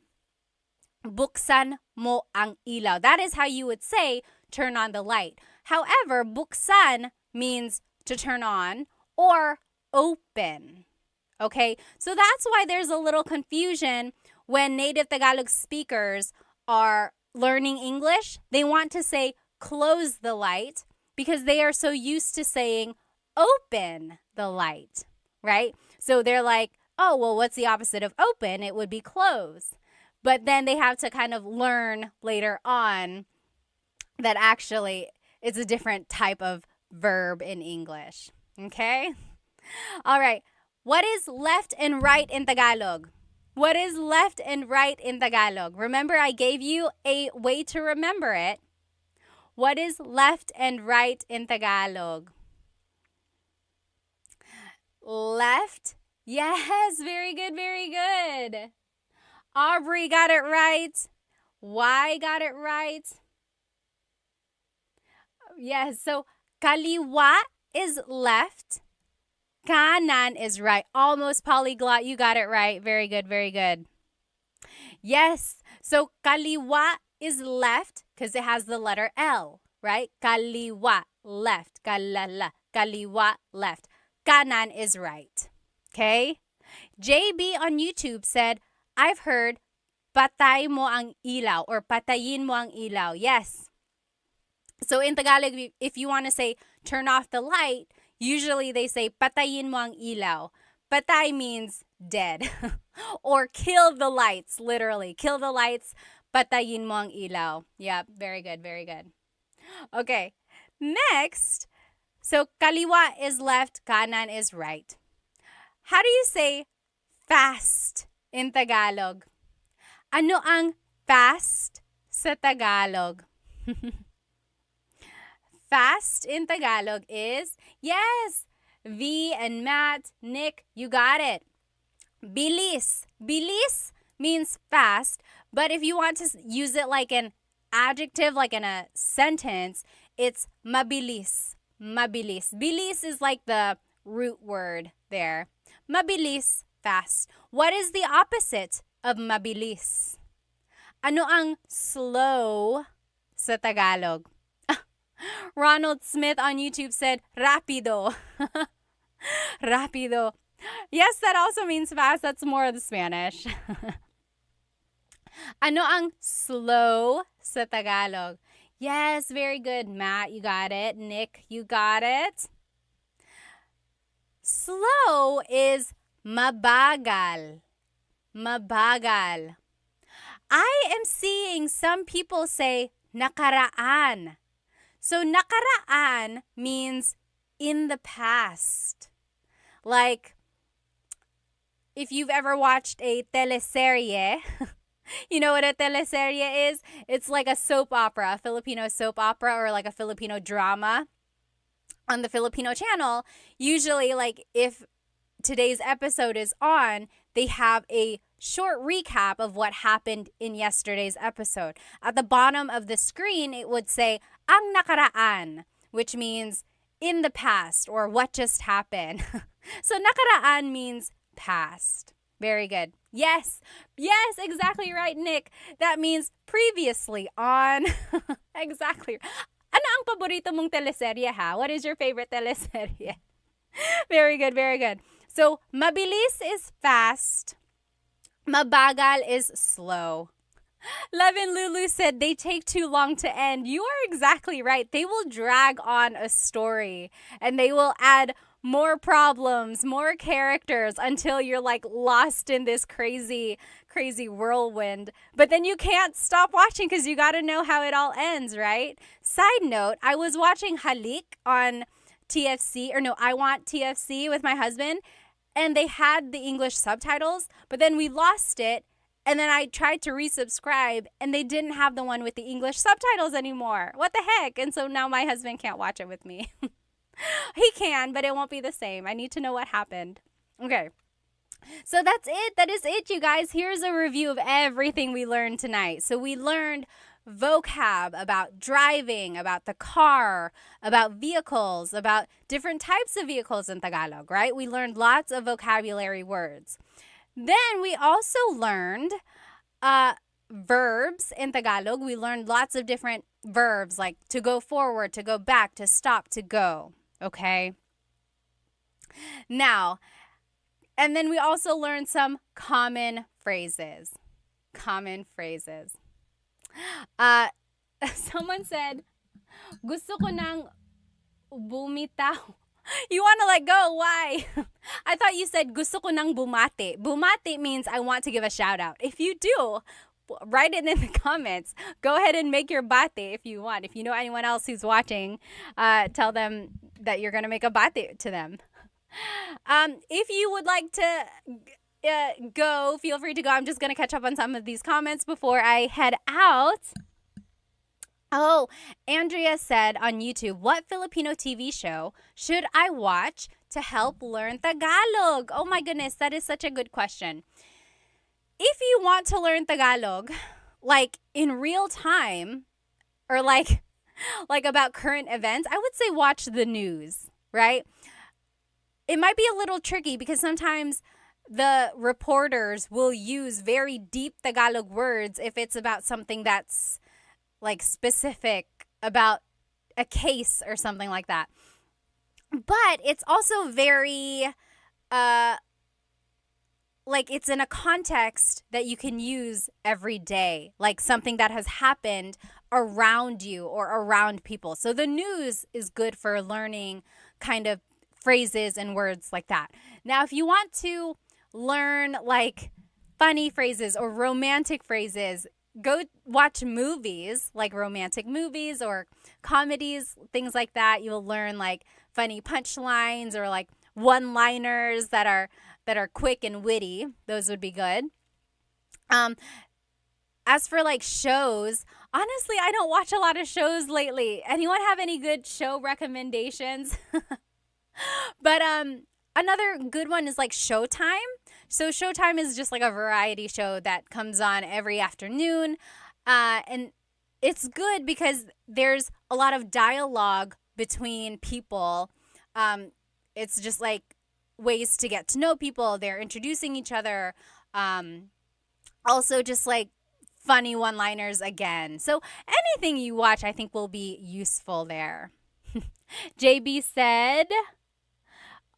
A: Buksan mo ang ilaw. That is how you would say, turn on the light. However, buksan means to turn on or open. Okay? So that's why there's a little confusion when native Tagalog speakers are learning English. They want to say, close the light, because they are so used to saying, open the light. Right? So they're like, oh, well, what's the opposite of open? It would be close. But then they have to kind of learn later on that actually it's a different type of verb in English. Okay? All right. What is left and right in Tagalog? What is left and right in Tagalog? Remember, I gave you a way to remember it. What is left and right in Tagalog? Left. Yes, very good, very good. Aubrey got it right. Y got it right. Yes, so kaliwa is left. Kanan is right. Almost polyglot. You got it right. Very good, very good. Yes. So kaliwa is left because it has the letter L, right? Kaliwa, left. Kalala, kaliwa, left. Kanan is right. Okay? JB on YouTube said, I've heard patay mo ang ilaw or patayin mo ang ilaw. Yes. So in Tagalog, if you want to say turn off the light, usually they say patayin mo ang ilaw. Patay means dead or kill the lights, literally. Kill the lights, patayin mo ang ilaw. Yeah, very good, very good. Okay, next. So kaliwa is left, kanan is right. How do you say fast in Tagalog? Ano ang fast sa Tagalog? Fast in Tagalog is, yes, V and Matt, Nick, you got it. Bilis. Bilis means fast, but if you want to use it like an adjective, like in a sentence, it's mabilis. Mabilis. Bilis is like the root word there. Mabilis, fast. What is the opposite of mabilis? Ano ang slow sa Tagalog? Ronald Smith on YouTube said, rapido. Rapido. Yes, that also means fast. That's more of the Spanish. Ano ang slow sa Tagalog? Yes, very good. Matt, you got it. Nick, you got it. Slow is mabagal. Mabagal. I am seeing some people say nakaraan. So nakaraan means in the past. Like, if you've ever watched a teleserye, you know what a teleserye is? It's like a soap opera, a Filipino soap opera, or like a Filipino drama on the Filipino channel. Usually, like, if today's episode is on, they have a short recap of what happened in yesterday's episode. At the bottom of the screen, it would say, ang nakaraan, which means in the past or what just happened. So nakaraan means past. Very good. Yes, exactly right, Nick. That means previously on. Exactly. Ano ang paborito mong teleserye, ha? What is your favorite teleserye? Very good, very good. So, mabilis is fast. Mabagal is slow. Levin Lulu said they take too long to end. You are exactly right. They will drag on a story and they will add more problems, more characters until you're like lost in this crazy whirlwind. But then you can't stop watching because you got to know how it all ends, right? Side note, I was watching Halik on TFC, or no, I Want TFC with my husband, and they had the English subtitles, but then we lost it. And then I tried to resubscribe, and they didn't have the one with the English subtitles anymore. What the heck? And so now my husband can't watch it with me. He can, but it won't be the same. I need to know what happened. Okay. So that's it. That is it, you guys. Here's a review of everything we learned tonight. So we learned vocab about driving, about the car, about vehicles, about different types of vehicles in Tagalog, right? We learned lots of vocabulary words. Then we also learned verbs in Tagalog. We learned lots of different verbs like to go forward, to go back, to stop, to go. Okay? Now, and then we also learned some common phrases. Common phrases. Someone said, gusto ko nang bumitaw. You want to let go? Why? I thought you said gusto ko nang bumati. Bumati means I want to give a shout out. If you do, write it in the comments. Go ahead and make your bate if you want. If you know anyone else who's watching, tell them that you're going to make a bate to them. If you would like to go, feel free to go. I'm just going to catch up on some of these comments before I head out. Oh, Andrea said on YouTube, what Filipino TV show should I watch to help learn Tagalog? Oh my goodness, that is such a good question. If you want to learn Tagalog, like in real time, or like about current events, I would say watch the news, right? it might be a little tricky because sometimes the reporters will use very deep Tagalog words if it's about something that's like specific about a case or something like that. But it's also very uh like it's in a context that you can use every day, like something that has happened around you or around people. So the news is good for learning kind of phrases and words like that. Now, if you want to learn like funny phrases or romantic phrases, go watch movies, like romantic movies or comedies, things like that. You'll learn like funny punchlines or like one-liners that are quick and witty. Those would be good. Um, as for like shows, honestly, I don't watch a lot of shows lately. Anyone have any good show recommendations? But another good one is like Showtime. So Showtime is just like a variety show that comes on every afternoon. And it's good because there's a lot of dialogue between people. It's just like ways to get to know people. They're introducing each other. Also, just like funny one liners again. So anything you watch, I think, will be useful there. JB said,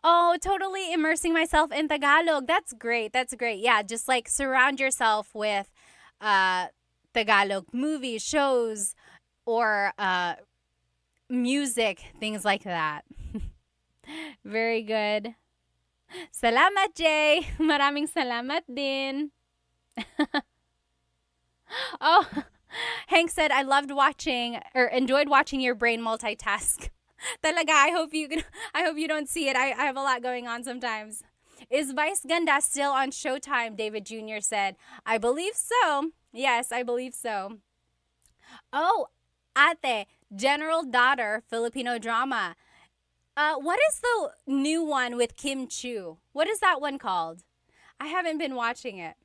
A: oh, totally immersing myself in Tagalog. That's great. That's great. Yeah, just like surround yourself with Tagalog movies, shows, or music, things like that. Very good. Salamat, Jay. Maraming salamat din. Oh, Hank said, I loved watching or enjoyed watching your brain multitask. Talaga, I hope you don't see it. I have a lot going on sometimes. Is Vice Ganda still on Showtime? David Jr. said. I believe so. Yes, I believe so. Oh, Ate, General Daughter, Filipino drama. What is the new one with Kim Chu? What is that one called? I haven't been watching it.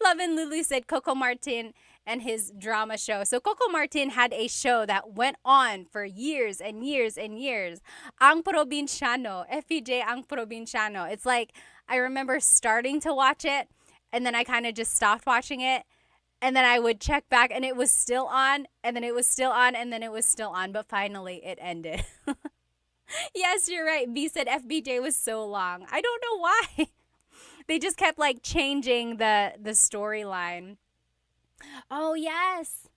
A: Love and Lulu said Coco Martin and his drama show. So Coco Martin had a show that went on for years and years and years. Ang Probinsyano, FPJ Ang Probinsyano. It's like I remember starting to watch it and then I kind of just stopped watching it. And then I would check back and it was still on, and then it was still on, and then it was still on, but finally it ended. Yes, you're right. B said FBJ was so long. I don't know why. They just kept like changing the storyline. Oh, yes.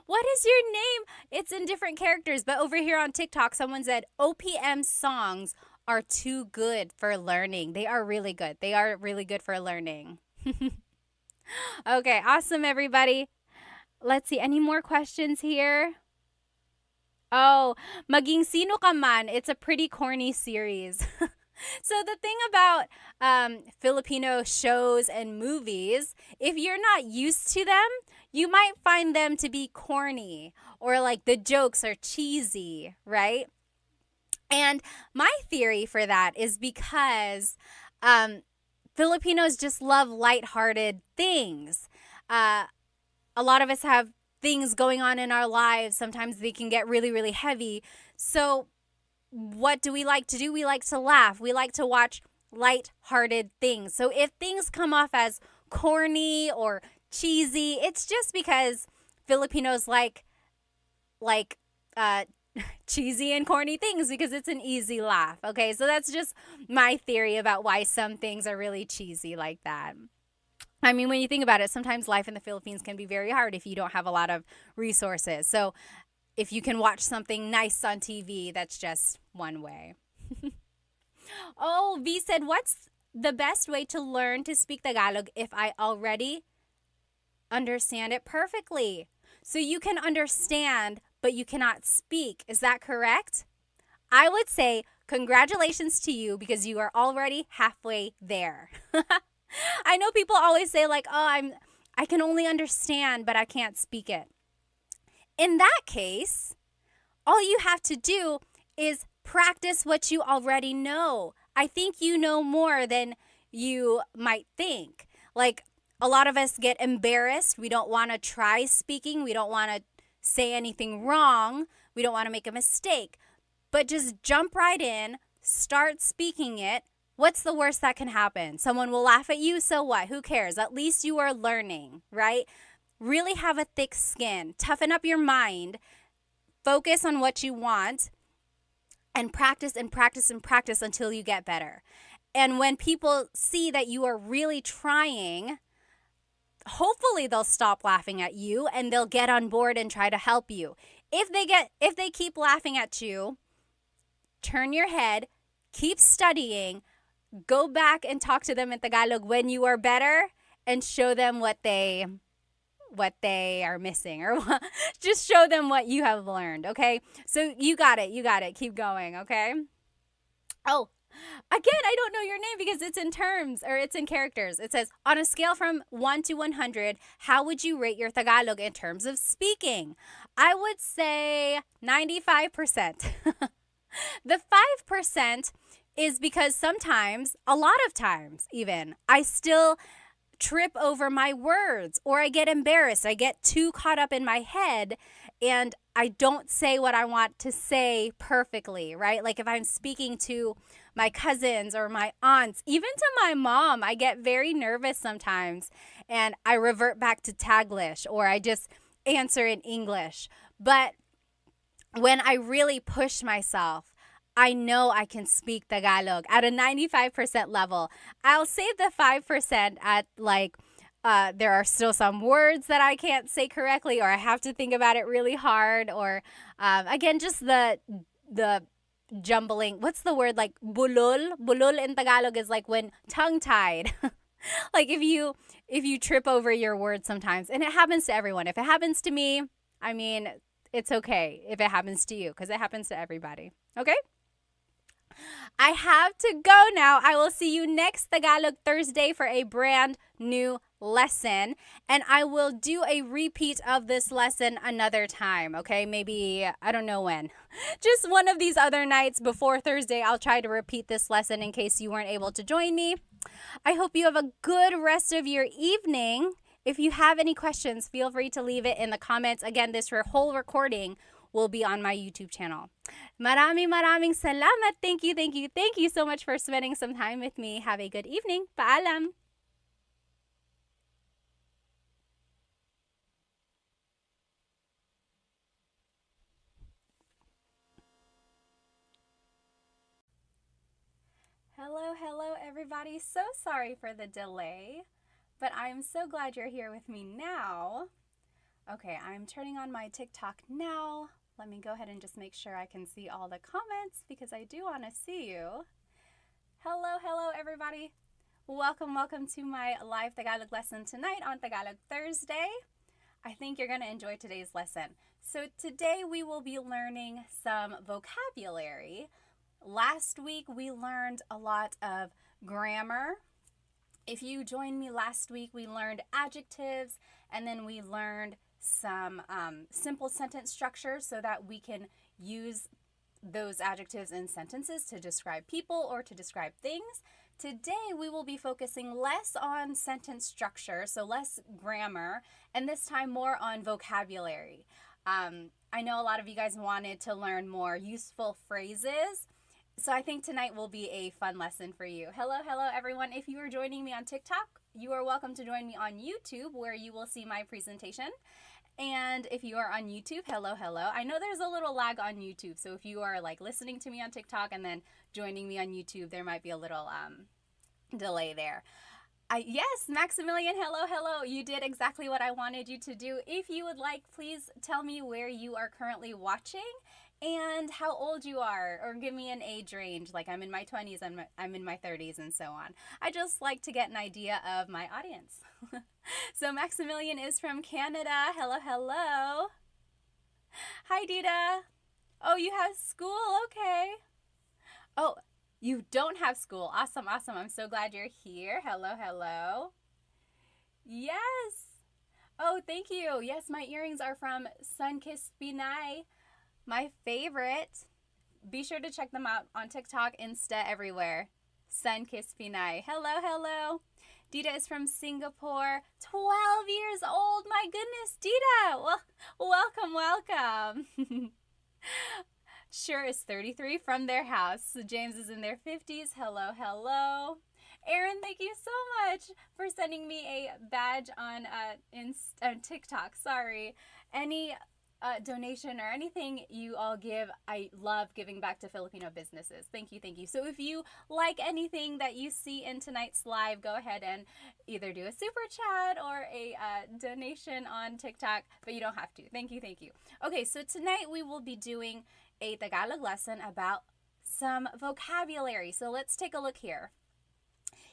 A: What is your name? It's in different characters, but over here on TikTok, someone said OPM songs are too good for learning. They are really good. They are really good for learning. Okay, awesome, everybody. Let's see, any more questions here? Oh, Maging Sino Ka Man. It's a pretty corny series. So the thing about Filipino shows and movies, if you're not used to them, you might find them to be corny or like the jokes are cheesy, right? And my theory for that is because Filipinos just love lighthearted things. A lot of us have things going on in our lives. Sometimes they can get really, really heavy. So what do we like to do? We like to laugh. We like to watch lighthearted things. So if things come off as corny or cheesy, it's just because Filipinos like cheesy and corny things because it's an easy laugh. Okay, so that's just my theory about why some things are really cheesy like that. I mean, when you think about it, sometimes life in the Philippines can be very hard if you don't have a lot of resources. So if you can watch something nice on TV, that's just one way. Oh, V said, what's the best way to learn to speak Tagalog if I already understand it perfectly? So you can understand, but you cannot speak. Is that correct? I would say congratulations to you because you are already halfway there. I know people always say like, "Oh, I can only understand, but I can't speak it." In that case, all you have to do is practice what you already know. I think you know more than you might think. Like a lot of us get embarrassed. We don't want to try speaking. We don't want to say anything wrong. We don't want to make a mistake. But just jump right in, start speaking it. What's the worst that can happen? Someone will laugh at you, so what? Who cares? At least you are learning, right? Really have a thick skin. Toughen up your mind. Focus on what you want and practice and practice and practice until you get better. And when people see that you are really trying, hopefully they'll stop laughing at you and they'll get on board and try to help you. If they keep laughing at you, turn your head, keep studying, go back and talk to them in Tagalog when you are better and show them what they are missing, or just show them what you have learned, okay? So you got it. Keep going, okay? Oh, again, I don't know your name because it's in terms, or it's in characters. It says, on a scale from 1 to 100, how would you rate your Tagalog in terms of speaking? I would say 95%. The 5% is because sometimes, a lot of times even, I still trip over my words, or I get embarrassed. I get too caught up in my head and I don't say what I want to say perfectly, right? Like if I'm speaking to my cousins or my aunts, even to my mom, I get very nervous sometimes and I revert back to Taglish, or I just answer in English. But when I really push myself, I know I can speak Tagalog at a 95% level. I'll save the 5% at there are still some words that I can't say correctly, or I have to think about it really hard, or again, just the jumbling. What's the word? Like bulol? Bulol in Tagalog is like when tongue-tied. Like if you trip over your words sometimes, and it happens to everyone. If it happens to me, I mean, it's okay if it happens to you, because it happens to everybody. Okay? I have to go now. I will see you next Tagalog Thursday for a brand new lesson. And I will do a repeat of this lesson another time, okay? Maybe, I don't know when. Just one of these other nights before Thursday, I'll try to repeat this lesson in case you weren't able to join me. I hope you have a good rest of your evening. If you have any questions, feel free to leave it in the comments. Again, this whole recording will be on my YouTube channel. Maraming salamat. Thank you so much for spending some time with me. Have a good evening. Paalam. Hello everybody. So sorry for the delay, but I'm so glad you're here with me now. Okay, I'm turning on my TikTok now. Let me go ahead and just make sure I can see all the comments because I do want to see you. Hello everybody. Welcome to my live Tagalog lesson tonight on Tagalog Thursday. I think you're going to enjoy today's lesson. So today we will be learning some vocabulary. Last week we learned a lot of grammar. If you joined me last week, we learned adjectives, and then we learned some simple sentence structures so that we can use those adjectives in sentences to describe people or to describe things. Today we will be focusing less on sentence structure, so less grammar, and this time more on vocabulary. I know a lot of you guys wanted to learn more useful phrases, so I think tonight will be a fun lesson for you. Hello everyone. If you are joining me on TikTok, you are welcome to join me on YouTube, where you will see my presentation. And if you are on YouTube, hello. I know there's a little lag on YouTube, so if you are listening to me on TikTok and then joining me on YouTube, there might be a little delay there. Yes, Maximilian, hello. You did exactly what I wanted you to do. If you would like, please tell me where you are currently watching and how old you are, or give me an age range. Like I'm in my 20s, I'm in my 30s, and so on. I just like to get an idea of my audience. So Maximilian is from Canada. Hello. Hi, Dita. Oh, you have school? Okay. Oh, you don't have school. Awesome. I'm so glad you're here. Hello. Yes. Oh, thank you. Yes, my earrings are from Sunkissed Pinay. My favorite. Be sure to check them out on TikTok, Insta, everywhere. Sunkissed Pinay. Hello. Dita is from Singapore. 12 years old. My goodness, Dita. Well, welcome. Sure is 33 from their house. So James is in their 50s. Hello, hello. Aaron, thank you so much for sending me a badge on TikTok. Sorry. Any donation or anything you all give, I love giving back to Filipino businesses. Thank you, thank you. So if you like anything that you see in tonight's live, go ahead and either do a super chat or a donation on TikTok, but you don't have to. Thank you, thank you. Okay, so tonight we will be doing a Tagalog lesson about some vocabulary. So let's take a look here.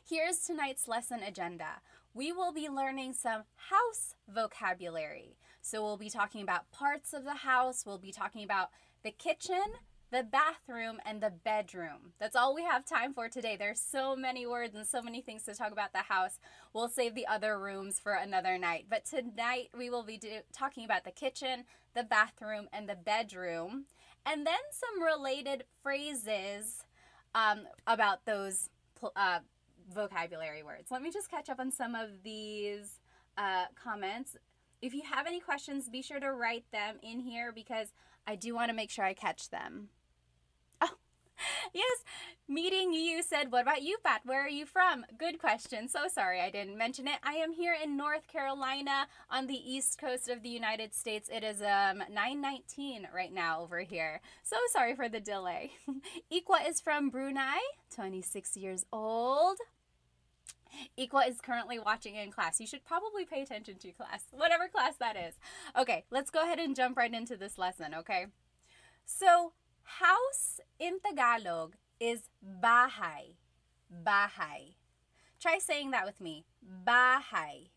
A: Here's tonight's lesson agenda. We will be learning some house vocabulary. So we'll be talking about parts of the house. We'll be talking about the kitchen, the bathroom, and the bedroom. That's all we have time for today. There's so many words and so many things to talk about the house. We'll save the other rooms for another night. But tonight we will be talking about the kitchen, the bathroom, and the bedroom. And then some related phrases about those vocabulary words. Let me just catch up on some of these comments. If you have any questions, be sure to write them in here because I do want to make sure I catch them. Oh, yes, meeting you said, what about you, Pat? Where are you from? Good question. So sorry I didn't mention it. I am here in North Carolina on the east coast of the United States. It is 9:19 right now over here. So sorry for the delay. Ikwa is from Brunei, 26 years old. Ikwa is currently watching in class. You should probably pay attention to class, whatever class that is. Okay, let's go ahead and jump right into this lesson, okay? So, house in Tagalog is bahay. Bahay. Try saying that with me. Bahay.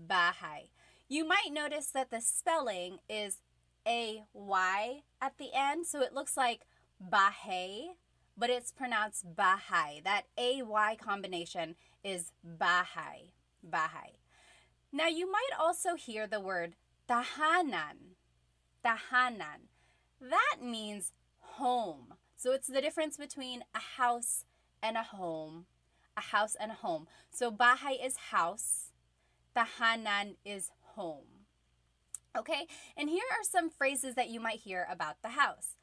A: Bahay. You might notice that the spelling is A-Y at the end, so it looks like bahay, but it's pronounced bahay. That A-Y combination is bahay. Bahay. Now you might also hear the word tahanan. Tahanan. That means home. So it's the difference between a house and a home. A house and a home. So bahay is house. Tahanan is home. Okay? And here are some phrases that you might hear about the house.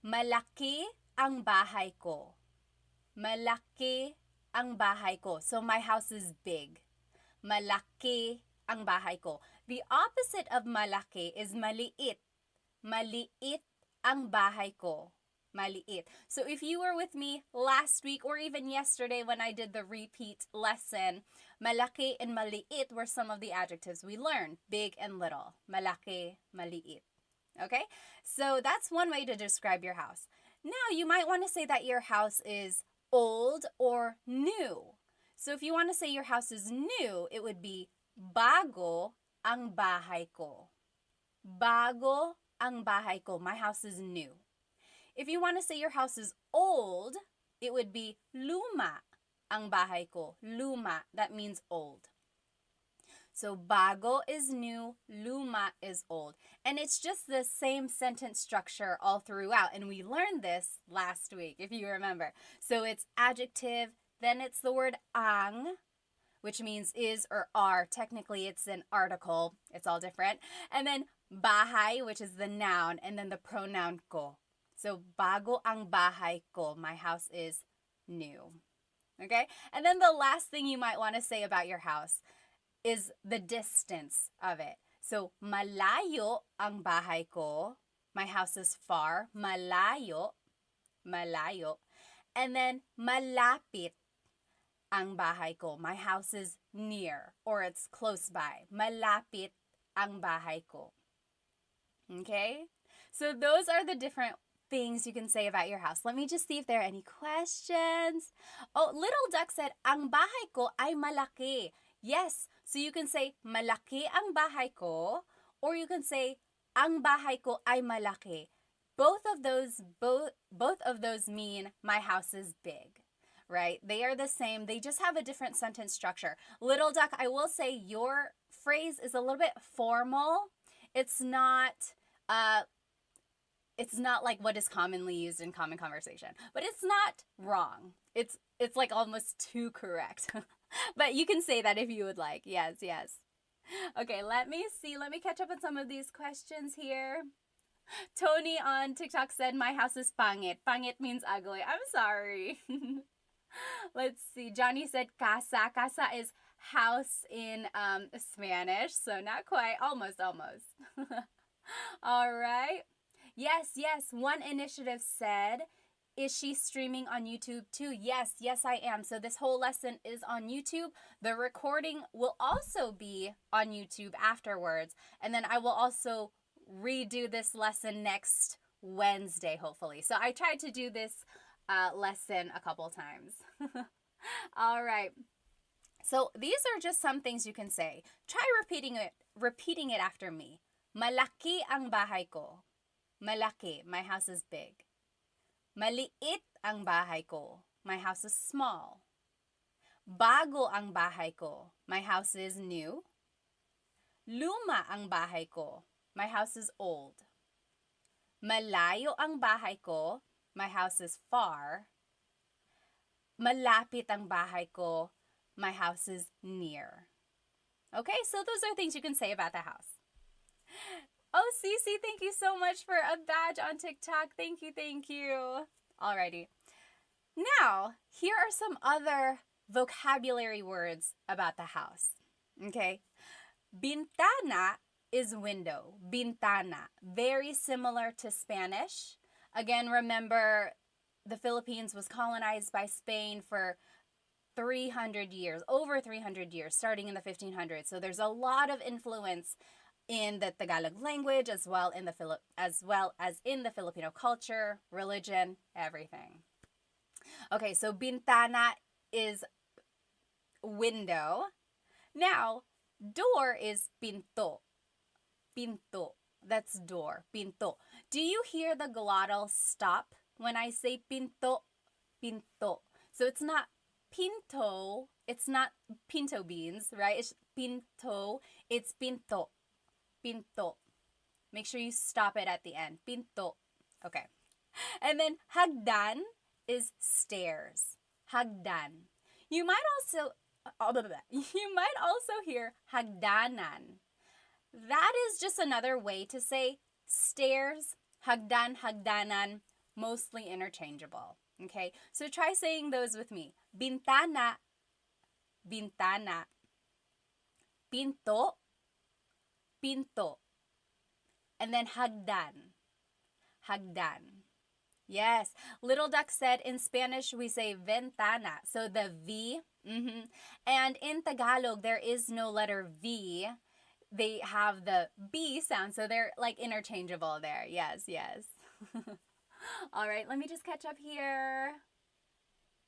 A: Malaki ang bahay ko. Malaki ang bahay ko. So my house is big. Malaki ang bahay ko. The opposite of malaki is maliit. Maliit ang bahay ko. Maliit. So if you were with me last week or even yesterday when I did the repeat lesson, malaki and maliit were some of the adjectives we learned. Big and little. Malaki, maliit. Okay? So that's one way to describe your house. Now, you might want to say that your house is old or new. So if you want to say your house is new, it would be bago ang bahay ko. Bago ang bahay ko. My house is new. If you want to say your house is old, it would be luma ang bahay ko. Luma, that means old. So bago is new, luma is old. And it's just the same sentence structure all throughout. And we learned this last week, if you remember. So it's adjective, then it's the word ang, which means is or are. Technically, it's an article. It's all different. And then bahay, which is the noun, and then the pronoun ko. So bago ang bahay ko, my house is new. Okay? And then the last thing you might want to say about your house is the distance of it. So, malayo ang bahay ko. My house is far. Malayo. Malayo. And then, malapit ang bahay ko. My house is near or it's close by. Malapit ang bahay ko. Okay? So, those are the different things you can say about your house. Let me just see if there are any questions. Oh, Little Duck said, ang bahay ko ay malaki. Yes, so you can say, malaki ang bahay ko, or you can say, ang bahay ko ay malaki. Both of those mean my house is big, right? They are the same. They just have a different sentence structure. Little Duck, I will say your phrase is a little bit formal. It's not like what is commonly used in common conversation, but it's not wrong. It's like almost too correct. But you can say that if you would like. Yes, yes. Okay, let me see. Let me catch up on some of these questions here. Tony on TikTok said, my house is pangit. Pangit means ugly. I'm sorry. Let's see. Johnny said casa. Casa is house in Spanish. So not quite. Almost, almost. All right. Yes, yes. One initiative said, is she streaming on YouTube too? Yes, yes, I am. So this whole lesson is on YouTube. The recording will also be on YouTube afterwards. And then I will also redo this lesson next Wednesday, hopefully. So I tried to do this lesson a couple times. All right. So these are just some things you can say. Try repeating it after me. Malaki ang bahay ko. Malaki, my house is big. Maliit ang bahay ko. My house is small. Bago ang bahay ko. My house is new. Luma ang bahay ko. My house is old. Malayo ang bahay ko. My house is far. Malapit ang bahay ko. My house is near. Okay, so those are things you can say about the house. Oh, Cece, thank you so much for a badge on TikTok. Thank you, thank you. Alrighty. Now, here are some other vocabulary words about the house. Okay. Bintana is window. Bintana. Very similar to Spanish. Again, remember, the Philippines was colonized by Spain for 300 years, over 300 years, starting in the 1500s. So there's a lot of influence in the Tagalog language as well as in the Filipino culture, religion, everything. Okay, so bintana is window. Now, door is pinto. Pinto. That's door. Pinto. Do you hear the glottal stop when I say pinto? Pinto. So it's not pinto. It's not pinto beans, right? It's pinto. It's pinto. Pinto. Make sure you stop it at the end. Pinto. Okay. And then hagdan is stairs. Hagdan. You might also hear hagdanan. That is just another way to say stairs, hagdan, hagdanan, mostly interchangeable. Okay? So try saying those with me. Bintana, bintana. Pinto, pinto. And then hagdan, hagdan. Yes. Little Duck said in Spanish we say ventana. So the V. And in Tagalog there is no letter V. They have the B sound. So they're like interchangeable there. Yes, yes. All right. Let me just catch up here.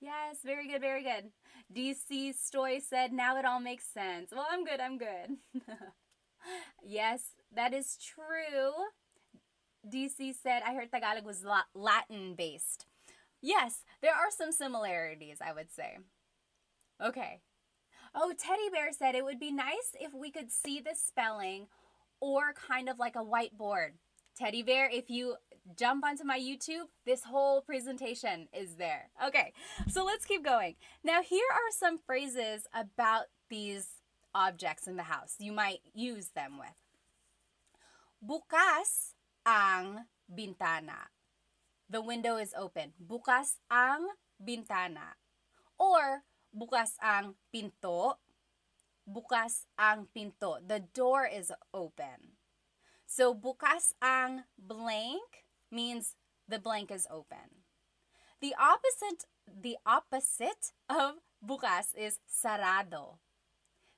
A: Yes. Very good. Very good. DC Stoy said, now it all makes sense. Well, I'm good. I'm good. Yes, that is true. DC said, I heard Tagalog was Latin based. Yes, there are some similarities, I would say. Okay. Oh, Teddy Bear said it would be nice if we could see the spelling or kind of like a whiteboard. Teddy Bear, if you jump onto my YouTube, this whole presentation is there. Okay, so let's keep going. Now, here are some phrases about these objects in the house you might use them with. Bukas ang bintana. The window is open. Bukas ang bintana. Or bukas ang pinto. Bukas ang pinto. The door is open. So bukas ang blank means the blank is open. The opposite of bukas is sarado.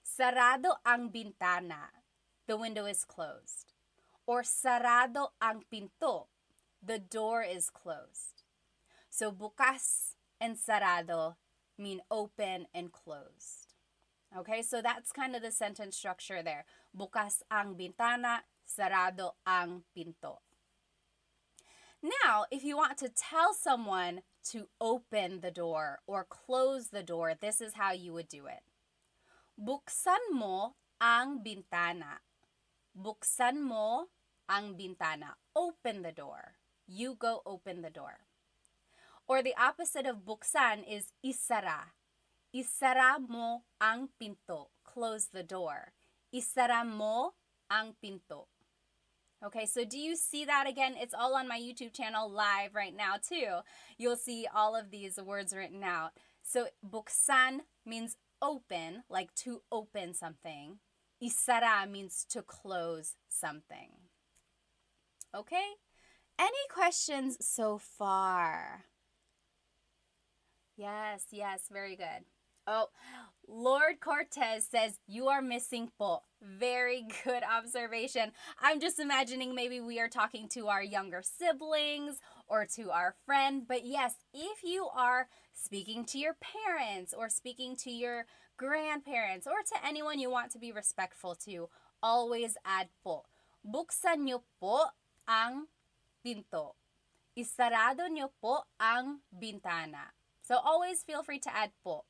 A: Sarado ang bintana. The window is closed. Or sarado ang pinto. The door is closed. So bukas and sarado mean open and closed. Okay, so that's kind of the sentence structure there. Bukas ang bintana, sarado ang pinto. Now, if you want to tell someone to open the door or close the door, this is how you would do it. Buksan mo ang bintana. Buksan mo ang bintana. Open the door. You go open the door. Or the opposite of buksan is isara. Isara mo ang pinto. Close the door. Isara mo ang pinto. Okay, so do you see that again? It's all on my YouTube channel live right now too. You'll see all of these words written out. So buksan means open, like to open something. Isara means to close something. Okay? Any questions so far? Yes, very good. Oh, Lord Cortez says, you are missing po. Very good observation. I'm just imagining maybe we are talking to our younger siblings or to our friend. But yes, if you are speaking to your parents or speaking to your grandparents or to anyone you want to be respectful to, always add po. Buksan niyo po ang pinto. Isarado niyo po ang bintana. So always feel free to add po.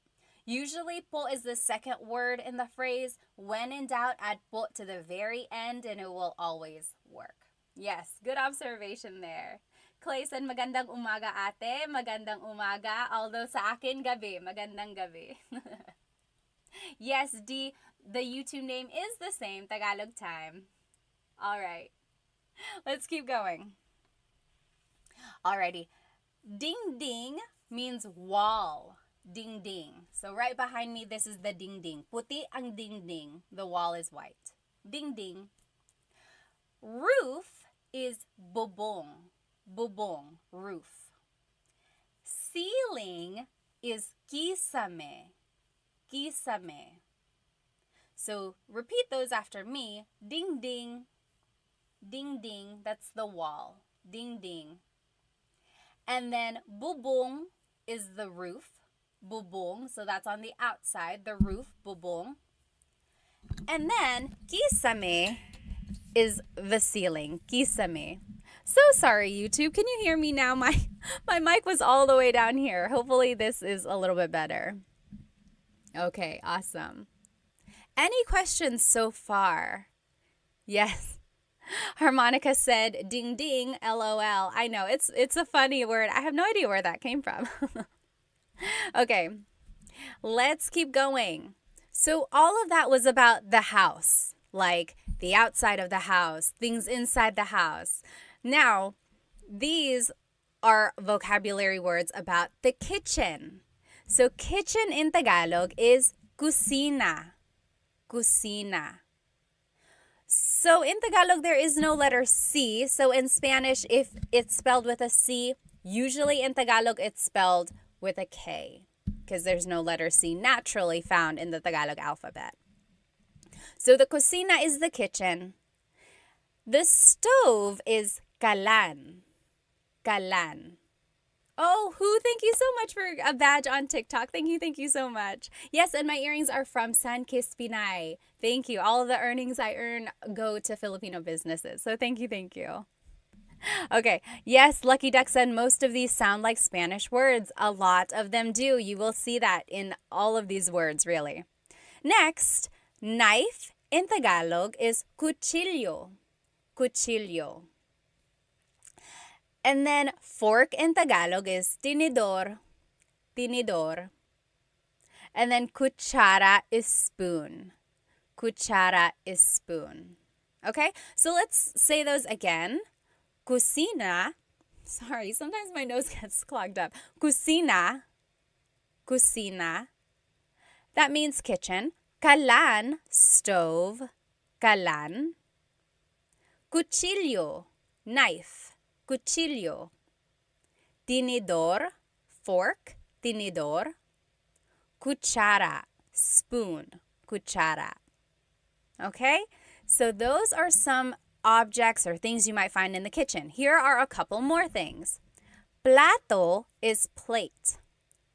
A: Usually, po is the second word in the phrase. When in doubt, add po to the very end and it will always work. Yes, good observation there. Clay said, magandang umaga ate, magandang umaga. Although sa akin, gabi, magandang gabi. Yes, D, the YouTube name is the same, Tagalog Time. All right, let's keep going. Alrighty, ding ding means wall. Ding ding. So right behind me, this is the ding ding. Puti ang ding ding. The wall is white. Ding ding. Roof is bubong. Bubong, roof. Ceiling is kisame. Kisame. So repeat those after me. Ding ding. Ding ding. That's the wall. Ding ding. And then bubong is the roof. Bubong, so that's on the outside, the roof, bubong. And then kisame is the ceiling. Kisame. So sorry, YouTube. Can you hear me now? My mic was all the way down here. Hopefully this is a little bit better. Okay, awesome. Any questions so far? Yes. Harmonica said, ding ding, LOL. I know, it's a funny word. I have no idea where that came from. Okay, let's keep going. So all of that was about the house, like the outside of the house, things inside the house. Now, these are vocabulary words about the kitchen. So kitchen in Tagalog is kusina. Kusina. So in Tagalog, there is no letter C. So in Spanish, if it's spelled with a C, usually in Tagalog, it's spelled with a K because there's no letter C naturally found in the Tagalog alphabet. So the cocina is the kitchen. The stove is kalan. Kalan. Oh, who? Thank you so much for a badge on TikTok. Thank you so much. Yes, and my earrings are from San Kiss Pinay. Thank you. All of the earnings I earn go to Filipino businesses. So thank you. Okay, yes, Lucky Duck said most of these sound like Spanish words. A lot of them do. You will see that in all of these words, really. Next, knife in Tagalog is cuchillo. Cuchillo. And then fork in Tagalog is tinidor. Tinidor. And then cuchara is spoon. Cuchara is spoon. Okay, so let's say those again. Cocina. Sorry, sometimes my nose gets clogged up. Cocina. Cocina. That means kitchen. Kalan, stove. Kalan. Cuchillo, knife. Cuchillo. Tinidor, fork. Tinidor. Cuchara, spoon. Cuchara. Okay? So those are some objects or things you might find in the kitchen. Here are a couple more things. Plato is plate.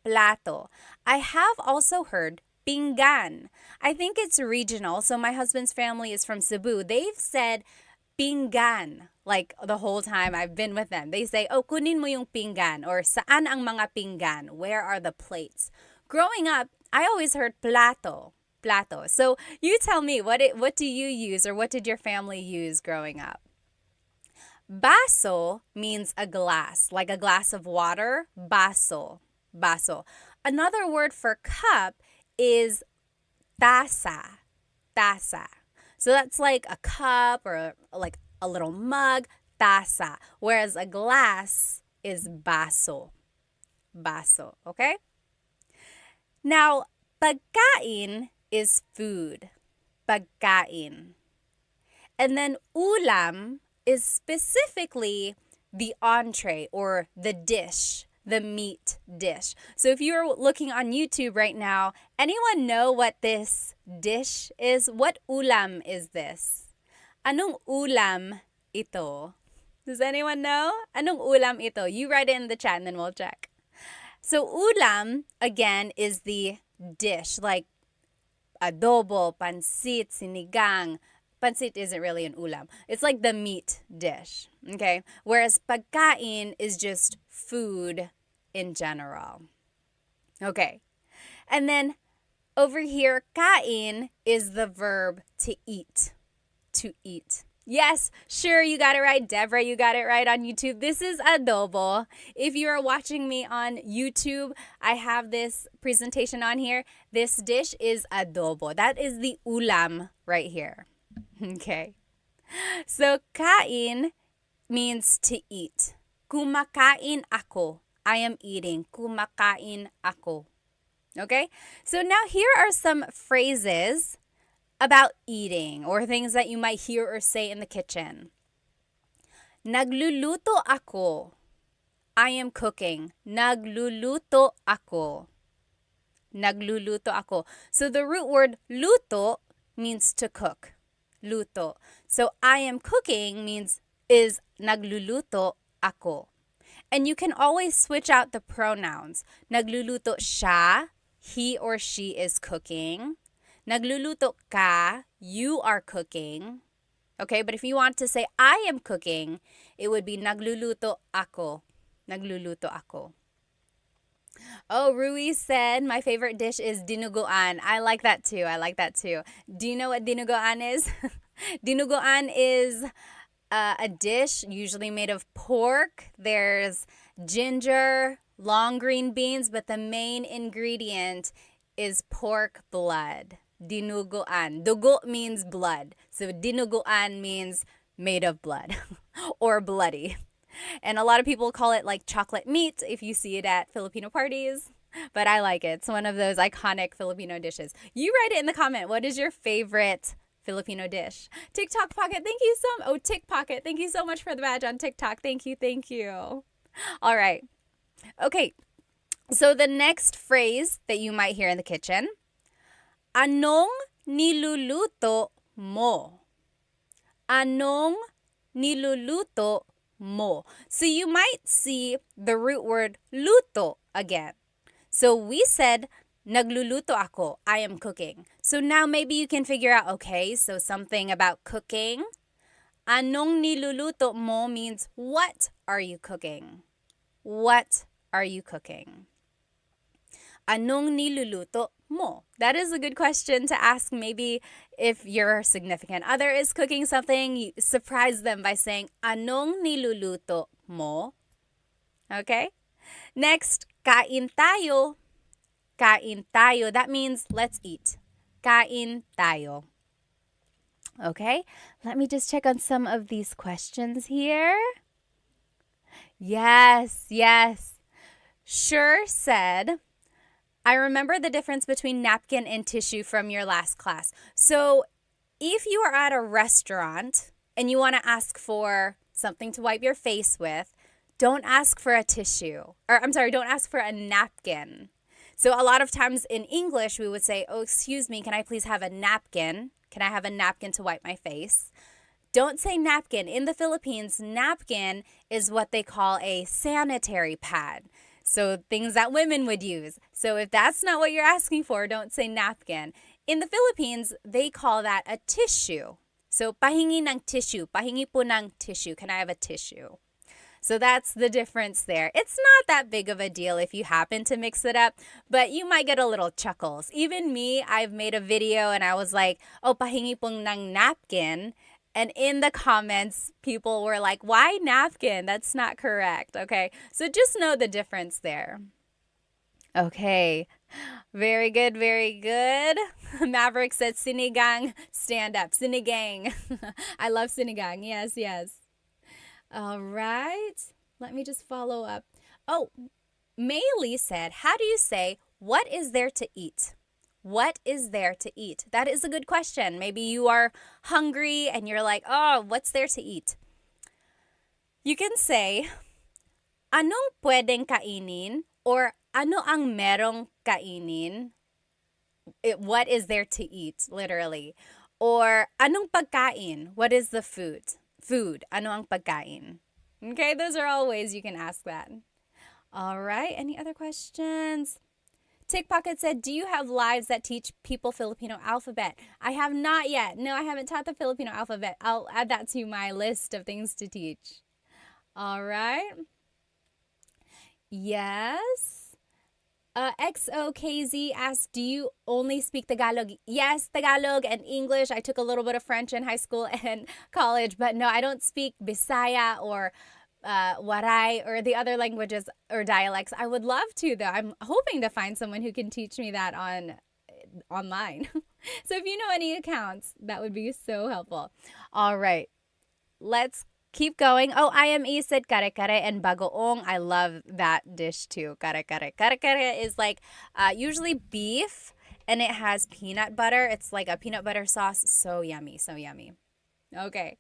A: Plato. I have also heard pinggan. I think it's regional. So my husband's family is from Cebu. They've said pinggan like the whole time I've been with them. They say, oh, kunin mo yung pinggan, or saan ang mga pinggan? Where are the plates? Growing up, I always heard plato. Plato. So you tell me, what do you use, or what did your family use growing up? Baso means a glass, like a glass of water. Baso. Baso. Another word for cup is taza. Taza. So that's like a cup or like a little mug, taza. Whereas a glass is baso. Baso, okay? Now, pagkain is food. Pagkain. And then ulam is specifically the entree or the dish, the meat dish. So if you're looking on YouTube right now, anyone know what this dish is? What ulam is this? Anong ulam ito? Does anyone know? Anong ulam ito? You write it in the chat and then we'll check. So ulam, again, is the dish, like adobo, pansit, sinigang. Pansit isn't really an ulam. It's like the meat dish, okay? Whereas pagkain is just food in general. Okay. And then over here, kain is the verb to eat. To eat. Yes, sure, you got it right. Deborah, you got it right on YouTube. This is adobo. If you are watching me on YouTube, I have this presentation on here. This dish is adobo. That is the ulam right here. Okay. So, kain means to eat. Kumakain ako. I am eating. Kumakain ako. Okay? So now here are some phrases about eating or things that you might hear or say in the kitchen. Nagluluto ako. I am cooking. Nagluluto ako. Nagluluto ako. So the root word luto means to cook. Luto. So I am cooking is nagluluto ako. And you can always switch out the pronouns. Nagluluto siya, he or she is cooking. Nagluluto ka, you are cooking. Okay, but if you want to say I am cooking, it would be nagluluto ako. Nagluluto ako. Oh, Rui said my favorite dish is dinuguan. I like that too. Do you know what dinuguan is? Dinuguan is a dish usually made of pork. There's ginger, long green beans, but the main ingredient is pork blood. Dinuguan. Dugo means blood. So dinuguan means made of blood or bloody. And a lot of people call it like chocolate meat if you see it at Filipino parties. But I like it. It's one of those iconic Filipino dishes. You write it in the comment. What is your favorite Filipino dish? TikTok Pocket, thank you so much. Oh, Tick Pocket, thank you so much for the badge on TikTok. Thank you. All right. Okay. So the next phrase that you might hear in the kitchen, anong niluluto mo? Anong niluluto mo? So you might see the root word luto again. So we said nagluluto ako. I am cooking. So now maybe you can figure out, okay, so something about cooking. Anong niluluto mo means what are you cooking? What are you cooking? Anong niluluto mo? That is a good question to ask. Maybe if your significant other is cooking something, you surprise them by saying, anong niluluto mo? Okay? Next, kain tayo. Kain tayo. That means let's eat. Kain tayo. Okay? Let me just check on some of these questions here. Yes. Sure said, I remember the difference between napkin and tissue from your last class. So if you are at a restaurant and you want to ask for something to wipe your face with, don't ask for a tissue. Don't ask for a napkin. So a lot of times in English, we would say, oh, excuse me, can I please have a napkin? Can I have a napkin to wipe my face? Don't say napkin. In the Philippines, napkin is what they call a sanitary pad. So things that women would use. So if that's not what you're asking for, don't say napkin. In the Philippines, they call that a tissue. So pahingi ng tissue. Pahingi po ng tissue. Can I have a tissue? So that's the difference there. It's not that big of a deal if you happen to mix it up, but you might get a little chuckles. Even me, I've made a video and I was like, oh, pahingi pong ng napkin. And in the comments, people were like, why napkin? That's not correct. Okay, so just know the difference there. Okay. Very good, very good. Maverick said sinigang, stand up. Sinigang. I love sinigang. Yes, yes. All right. Let me just follow up. Oh, Maylee said, how do you say, what is there to eat? What is there to eat? That is a good question. Maybe you are hungry and you're like, oh, what's there to eat? You can say, anong pwedeng kainin? Or ano ang merong kainin? What is there to eat, literally? Or anong pagkain? What is the food? Food. Ano ang pagkain? Okay, those are all ways you can ask that. All right, any other questions? Tickpocket said, do you have lives that teach people Filipino alphabet? I have not yet. No, I haven't taught the Filipino alphabet. I'll add that to my list of things to teach. All right. Yes. XOKZ asked, do you only speak Tagalog? Yes, Tagalog and English. I took a little bit of French in high school and college, but no, I don't speak Bisaya or Waray or the other languages or dialects. I would love to, though. I'm hoping to find someone who can teach me that online. So if you know any accounts, that would be so helpful. All right, let's keep going. Oh, IME said kare-kare and bagoong. I love that dish too. Kare-kare. Kare-kare is like usually beef and it has peanut butter. It's like a peanut butter sauce. So yummy, so yummy. Okay.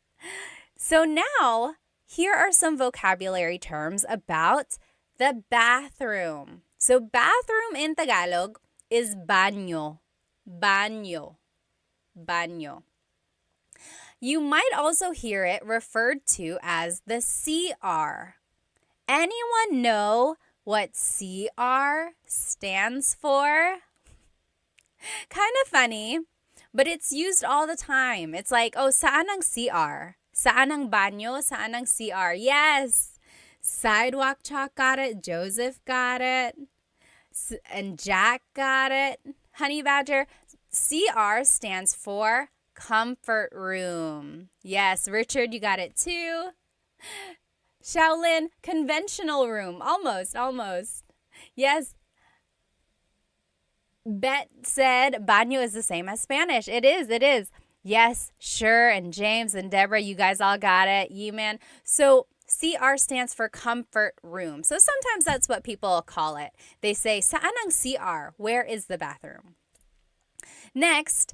A: So now, here are some vocabulary terms about the bathroom. So bathroom in Tagalog is baño. Baño. Baño. You might also hear it referred to as the CR. Anyone know what CR stands for? Kind of funny, but it's used all the time. It's like, oh, saan ang CR? Saan ang banyo? Saan ang CR? Yes! Sidewalk Chalk got it. Joseph got it. And Jack got it. Honey Badger. CR stands for comfort room. Yes, Richard, you got it too. Shaolin, conventional room. Almost, almost. Yes. Bet said baño is the same as Spanish. It is, it is. Yes, sure. And James and Deborah, you guys all got it. Ye-man. So CR stands for comfort room. So sometimes that's what people call it. They say, saan ang CR? Where is the bathroom? Next,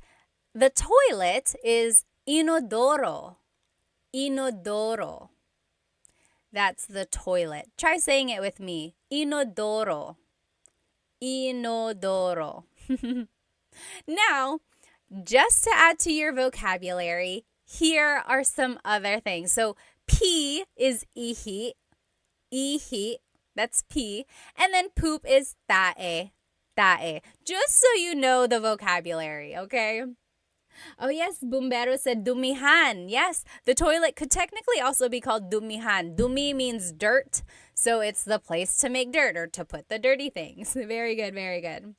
A: the toilet is inodoro. Inodoro. That's the toilet. Try saying it with me. Inodoro. Inodoro. Now, just to add to your vocabulary, here are some other things. So, pee is ihi. Ihi. That's pee. And then poop is tae. Tae. Just so you know the vocabulary, okay? Oh yes, Bumbero said dumihan. Yes, the toilet could technically also be called dumihan. Dumi means dirt, so it's the place to make dirt or to put the dirty things. Very good, very good.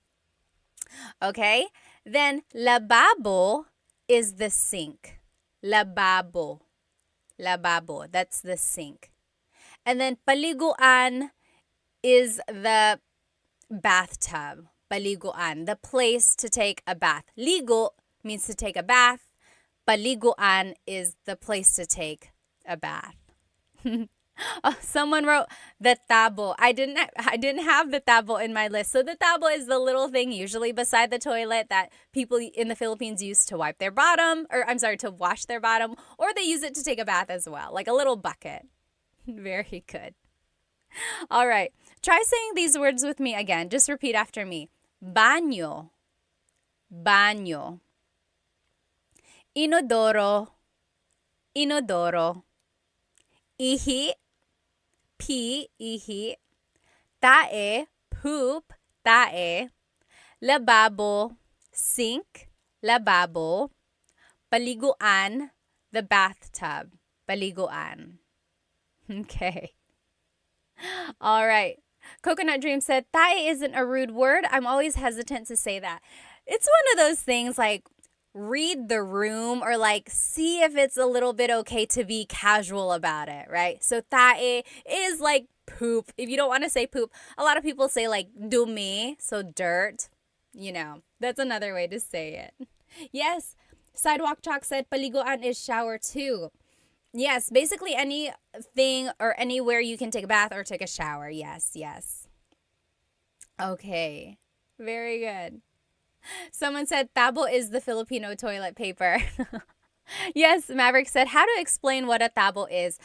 A: Okay, then lababo is the sink. Lababo. Lababo, that's the sink. And then paliguan is the bathtub. Paliguan, the place to take a bath. Ligo means to take a bath. Paliguan is the place to take a bath. Oh, someone wrote the tabo. I didn't have the tabo in my list. So the tabo is the little thing usually beside the toilet that people in the Philippines use to wipe their bottom, or I'm sorry, to wash their bottom, or they use it to take a bath as well, like a little bucket. Very good. All right. Try saying these words with me again. Just repeat after me. Baño. Baño. Inodoro. Inodoro. Ihi. Pee. Ihi. Tae. Poop. Tae. Lababo. Sink. Lababo. Paliguan. The bathtub. Paliguan. Okay. All right. Coconut Dream said, tae isn't a rude word. I'm always hesitant to say that. It's one of those things like read the room or like see if it's a little bit okay to be casual about it, right? So tae is like poop. If you don't want to say poop, a lot of people say like dumi, so dirt. That's another way to say it. Yes, Sidewalk Chalk said paliguan is shower too. Yes, basically anything or anywhere you can take a bath or take a shower. Yes, yes. Okay, very good. Someone said tabo is the Filipino toilet paper. Yes, Maverick said, how to explain what a tabo is.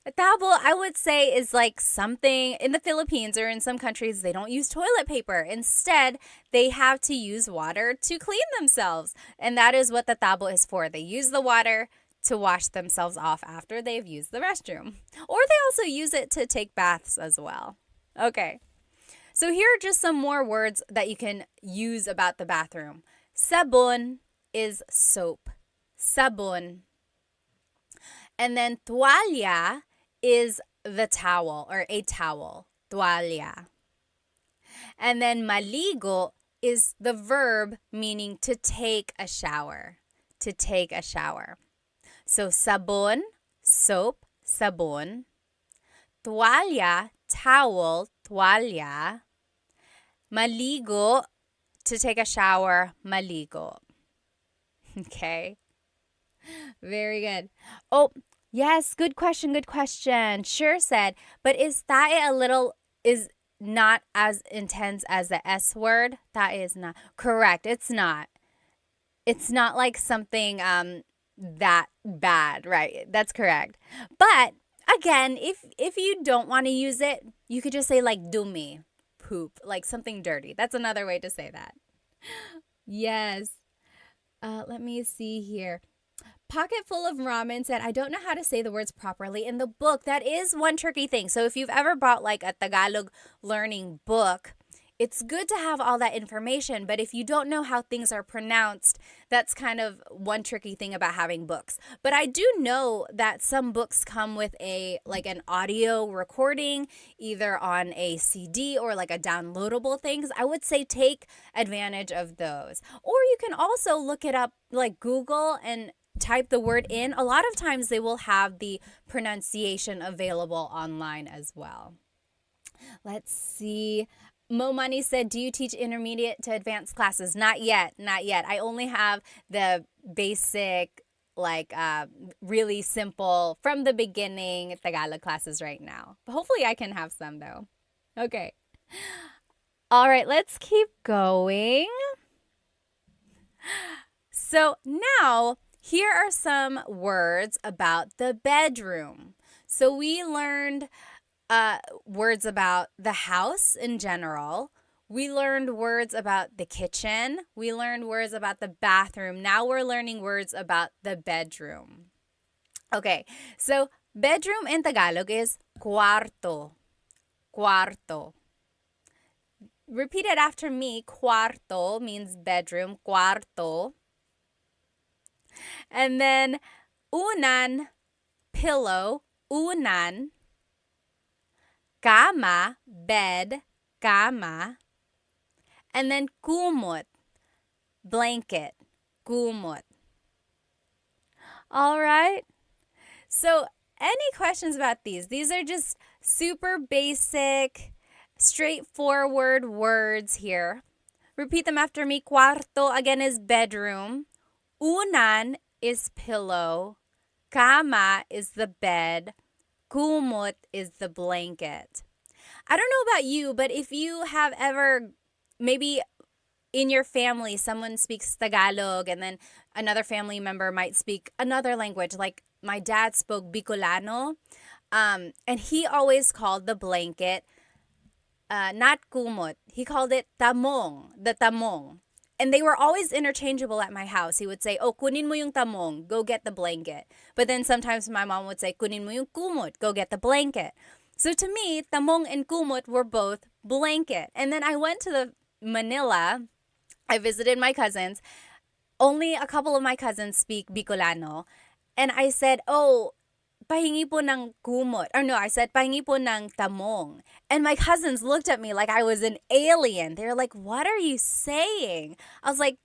A: A tabo, I would say, is like something in the Philippines or in some countries, they don't use toilet paper. Instead, they have to use water to clean themselves. And that is what the tabo is for. They use the water to wash themselves off after they've used the restroom. Or they also use it to take baths as well. Okay. So here are just some more words that you can use about the bathroom. Sabon is soap. Sabon. And then tuwalya is the towel or a towel. Tuwalya. And then maligo is the verb meaning to take a shower. To take a shower. So sabon, soap, sabon. Tuwalya, towel, tuwalya. Maligo, to take a shower, maligo. Okay. Very good. Oh, yes, good question, good question. Sure said, but is tae is not as intense as the S word? Tae is not. Correct, it's not. It's not like something that bad, right? That's correct. But again, if you don't want to use it, you could just say like dumi, poop, like something dirty. That's another way to say that. Yes. Let me see here. Pocket Full of Ramen said, I don't know how to say the words properly in the book. That is one tricky thing. So if you've ever bought like a Tagalog learning book, it's good to have all that information. But if you don't know how things are pronounced, that's kind of one tricky thing about having books. But I do know that some books come with an audio recording, either on a CD or like a downloadable things. I would say take advantage of those. Or you can also look it up like Google and type the word in. A lot of times they will have the pronunciation available online as well. Let's see. Mo Money said, do you teach intermediate to advanced classes? Not yet. Not yet. I only have the basic, really simple, from the beginning Tagalog classes right now. But hopefully I can have some though. Okay. All right, let's keep going. So now, here are some words about the bedroom. So we learned words about the house in general. We learned words about the kitchen. We learned words about the bathroom. Now we're learning words about the bedroom. Okay, so bedroom in Tagalog is cuarto. Cuarto. Repeat it after me. Cuarto means bedroom. Cuarto. And then unan, pillow. Unan. Cama, bed, cama. And then kumot, blanket, kumot. All right. So any questions about these? These are just super basic, straightforward words here. Repeat them after me. Cuarto, again, is bedroom. Unan is pillow. Cama is the bed. Kumot is the blanket. I don't know about you, but if you have ever, maybe in your family, someone speaks Tagalog and then another family member might speak another language. Like my dad spoke Bicolano, and he always called the blanket not kumot. He called it tamong, the tamong. And they were always interchangeable at my house. He would say, oh, kunin mo yung tamong, go get the blanket. But then sometimes my mom would say, kunin mo yung kumot, go get the blanket. So to me, tamong and kumot were both blanket. And then I went to Manila. I visited my cousins. Only a couple of my cousins speak Bicolano. And I said, oh, pahingi po ng kumot. Or no, I said, pahingi po ng tamong. And my cousins looked at me like I was an alien. They were like, what are you saying? I was like,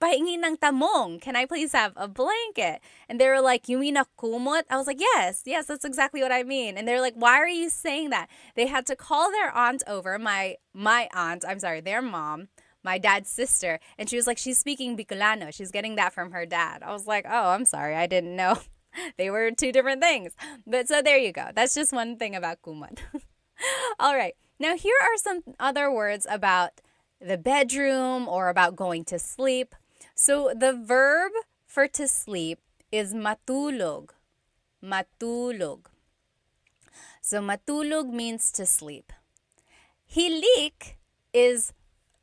A: pahingi ng tamong. Can I please have a blanket? And they were like, you mean a kumot? I was like, yes, that's exactly what I mean. And they're like, why are you saying that? They had to call their aunt over, my aunt, I'm sorry, their mom, my dad's sister. And she was like, she's speaking Bicolano. She's getting that from her dad. I was like, oh, I'm sorry. I didn't know. They were two different things. But so there you go. That's just one thing about kumot. All right. Now here are some other words about the bedroom or about going to sleep. So the verb for to sleep is matulog. Matulog. So matulog means to sleep. Hilik is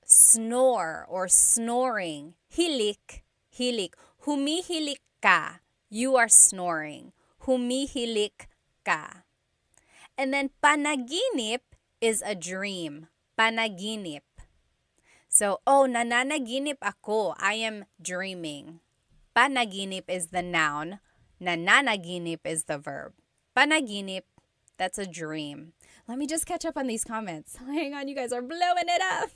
A: snore or snoring. Hilik, hilik. Humihilik ka. You are snoring. Humihilik ka. And then panaginip is a dream. Panaginip. So, nananaginip ako. I am dreaming. Panaginip is the noun. Nananaginip is the verb. Panaginip, that's a dream. Let me just catch up on these comments. Hang on, you guys are blowing it up.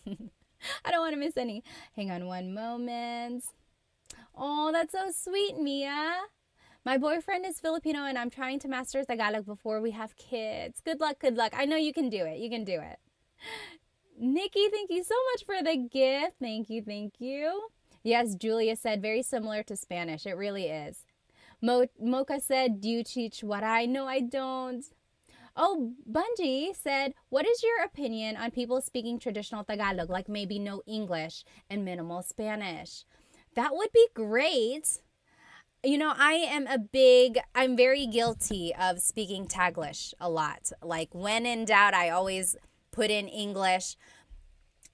A: I don't want to miss any. Hang on one moment. Oh, that's so sweet, Mia. My boyfriend is Filipino and I'm trying to master Tagalog before we have kids. Good luck, good luck. I know you can do it. You can do it. Nikki, thank you so much for the gift. Thank you, thank you. Yes, Julia said very similar to Spanish. It really is. Mocha said, do you teach waray? No, I don't. Oh, Bungie said, what is your opinion on people speaking traditional Tagalog, like maybe no English and minimal Spanish? That would be great. You know, I'm very guilty of speaking Taglish a lot. Like when in doubt, I always put in English.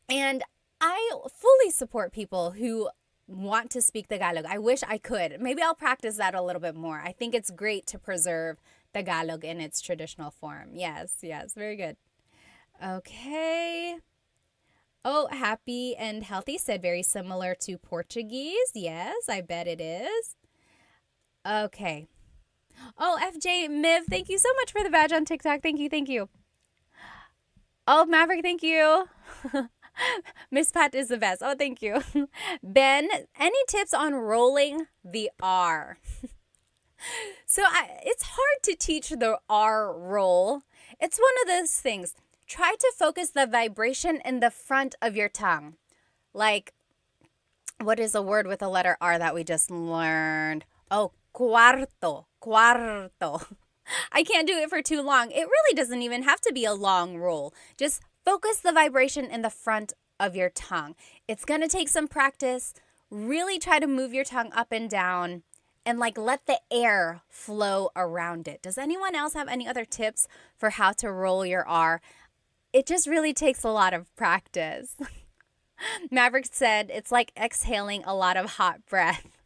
A: And I fully support people who want to speak Tagalog. I wish I could. Maybe I'll practice that a little bit more. I think it's great to preserve Tagalog in its traditional form. Yes, very good. Okay. Oh, happy and healthy said very similar to Portuguese. Yes, I bet it is. Okay. Oh, FJ Miv, thank you so much for the badge on TikTok. Thank you. Oh, Maverick, thank you. Miss Pat is the best. Oh, thank you. Ben, any tips on rolling the R? So it's hard to teach the R roll. It's one of those things. Try to focus the vibration in the front of your tongue. Like, what is a word with a letter R that we just learned? Oh, cuarto. I can't do it for too long. It really doesn't even have to be a long roll. Just focus the vibration in the front of your tongue. It's going to take some practice. Really try to move your tongue up and down and let the air flow around it. Does anyone else have any other tips for how to roll your R? It just really takes a lot of practice. Maverick said it's like exhaling a lot of hot breath.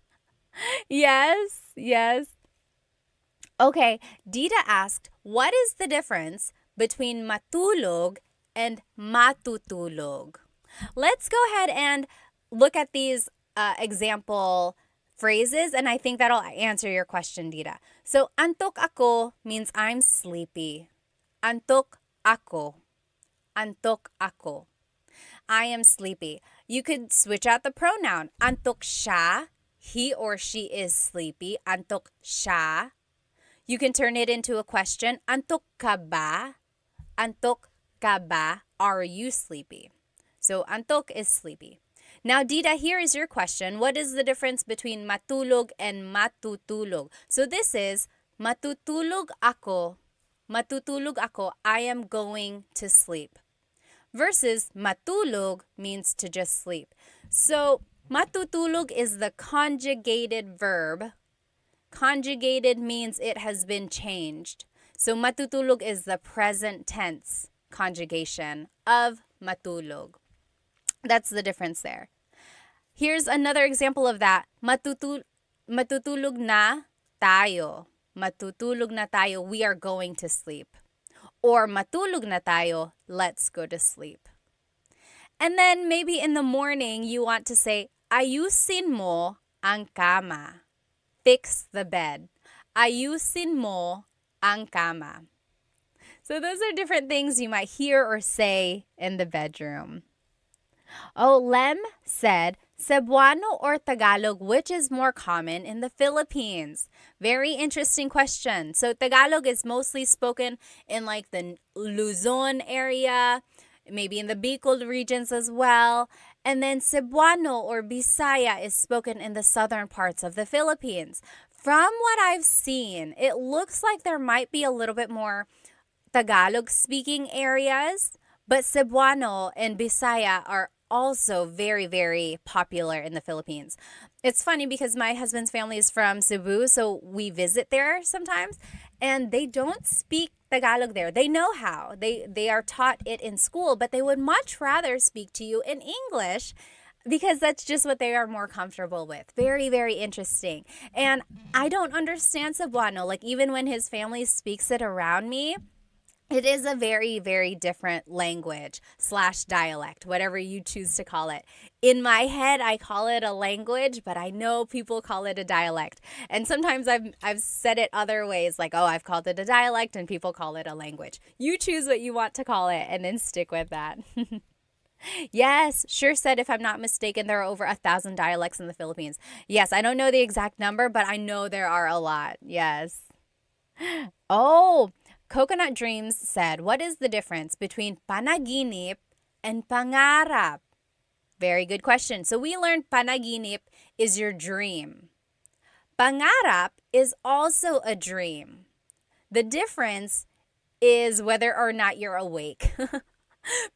A: Yes. Okay, Dita asked, what is the difference between matulog and matutulog? Let's go ahead and look at these example phrases, and I think that'll answer your question, Dita. So, antok ako means I'm sleepy. Antok ako. I am sleepy. You could switch out the pronoun. Antok siya. He or she is sleepy. Antok siya. You can turn it into a question. Antok ka ba? Antok ka ba? Are you sleepy? So, antok is sleepy. Now, Dita, here is your question. What is the difference between matulog and matutulog? So, this is matutulog ako. Matutulog ako. I am going to sleep. Versus matulog means to just sleep. So, matutulog is the conjugated verb. Conjugated means it has been changed. So, matutulog is the present tense conjugation of matulog. That's the difference there. Here's another example of that. Matutulog na tayo. Matutulog na tayo. We are going to sleep. Or matulog na tayo. Let's go to sleep. And then maybe in the morning you want to say, ayusin mo ang kama. Fix the bed. Ayusin mo ang kama. So those are different things you might hear or say in the bedroom. Oh, Lem said, Cebuano or Tagalog, which is more common in the Philippines? Very interesting question. So Tagalog is mostly spoken in like the Luzon area, maybe in the Bicol regions as well. And then Cebuano or Bisaya is spoken in the southern parts of the Philippines. From what I've seen, it looks like there might be a little bit more Tagalog speaking areas, but Cebuano and Bisaya are also very, very popular in the Philippines. It's funny because my husband's family is from Cebu, so we visit there sometimes, and they don't speak Tagalog there. They know how. They are taught it in school, but they would much rather speak to you in English because that's just what they are more comfortable with. Very, very interesting. And I don't understand Cebuano. Like, even when his family speaks it around me, it is a very, very different language / dialect, whatever you choose to call it. In my head, I call it a language, but I know people call it a dialect. And sometimes I've said it other ways, like, oh, I've called it a dialect, and people call it a language. You choose what you want to call it, and then stick with that. Yes, sure said, if I'm not mistaken, there are over 1,000 dialects in the Philippines. Yes, I don't know the exact number, but I know there are a lot. Yes. Oh, Coconut Dreams said, what is the difference between panaginip and pangarap? Very good question. So we learned panaginip is your dream. Pangarap is also a dream. The difference is whether or not you're awake.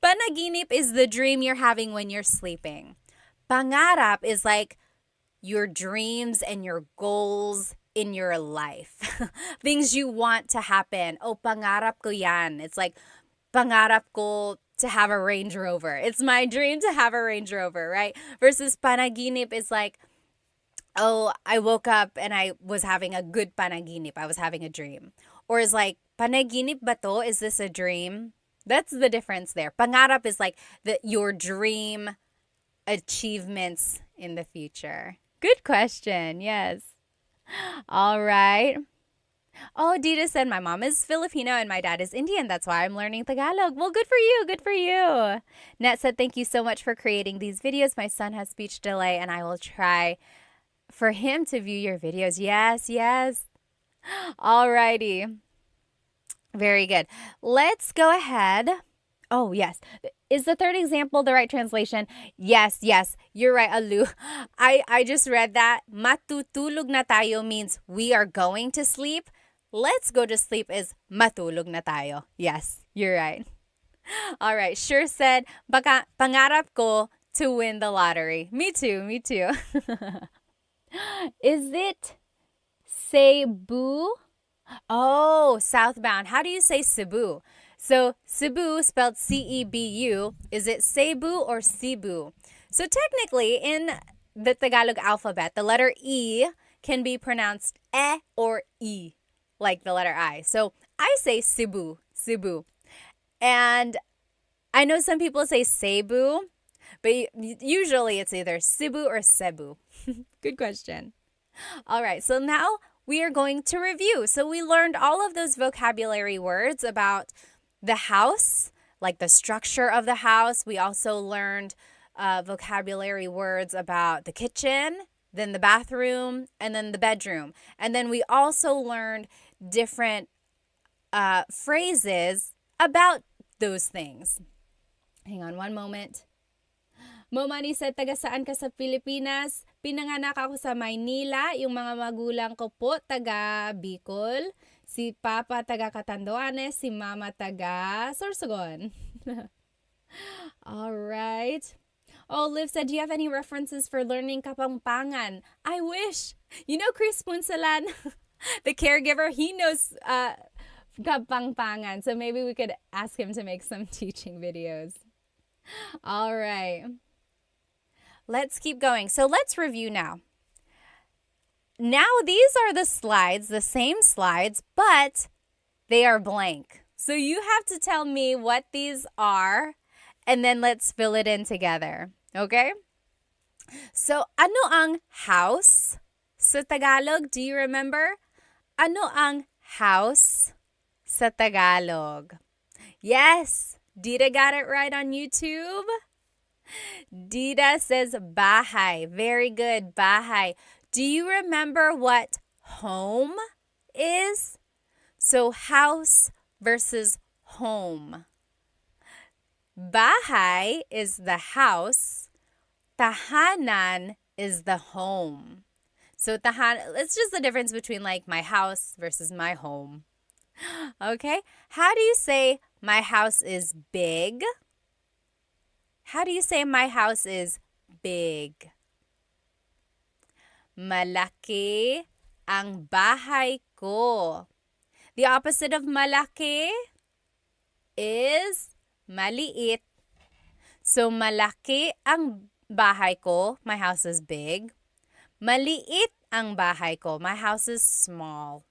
A: Panaginip is the dream you're having when you're sleeping. Pangarap is like your dreams and your goals in your life. Things you want to happen. Oh, pangarap ko yan. It's like, pangarap ko to have a Range Rover. It's my dream to have a Range Rover, right? Versus panaginip is like, oh, I woke up and I was having a good panaginip. I was having a dream. Or is like, panaginip ba to? Is this a dream? That's the difference there. Pangarap is like your dream achievements in the future. Good question. Yes. All right. Oh, Dita said my mom is Filipino and my dad is Indian. That's why I'm learning Tagalog. Well, good for you. Good for you. Net said, thank you so much for creating these videos. My son has speech delay and I will try for him to view your videos. Yes, yes. All righty. Very good. Let's go ahead. Oh, yes. Is the third example the right translation? Yes, yes. You're right, Alu. I just read that. Matutulog na tayo means we are going to sleep. Let's go to sleep is matulog na tayo. Yes, you're right. All right. Sure said, baka pangarap ko to win the lottery. Me too, me too. Is it Cebu? Oh, southbound. How do you say Cebu? So Cebu, spelled C-E-B-U, is it Cebu or Cebu? So technically, in the Tagalog alphabet, the letter E can be pronounced E or E, like the letter I. So I say Cebu, Cebu. And I know some people say Cebu, but usually it's either Cebu or Cebu. Good question. All right, so now we are going to review. So we learned all of those vocabulary words about the house, like the structure of the house. We also learned vocabulary words about the kitchen, then the bathroom, and then the bedroom. And then we also learned different phrases about those things. Hang on one moment. Momani said, taga saan ka sa Pilipinas? Pinanganak ako sa Maynila. Yung mga magulang ko po, taga Bicol. Si Papa taga Catanduanes, si Mama taga Sorsogon. All right. Oh, Liv said, do you have any references for learning Kapampangan? I wish. You know Chris Punsalan, the caregiver, he knows Kapampangan. So maybe we could ask him to make some teaching videos. All right. Let's keep going. So let's review now. Now these are the slides, the same slides, but they are blank. So you have to tell me what these are, and then let's fill it in together. Okay? So ano ang house sa Tagalog? Do you remember? Ano ang house sa Tagalog? Yes, Dita got it right on YouTube. Dita says bahay. Very good, bahay. Do you remember what home is? So house versus home. Bahay is the house. Tahanan is the home. So it's just the difference between like my house versus my home. Okay? How do you say my house is big? How do you say my house is big? Malaki ang bahay ko. The opposite of malaki is maliit. So malaki ang bahay ko, my house is big. Maliit ang bahay ko, my house is small.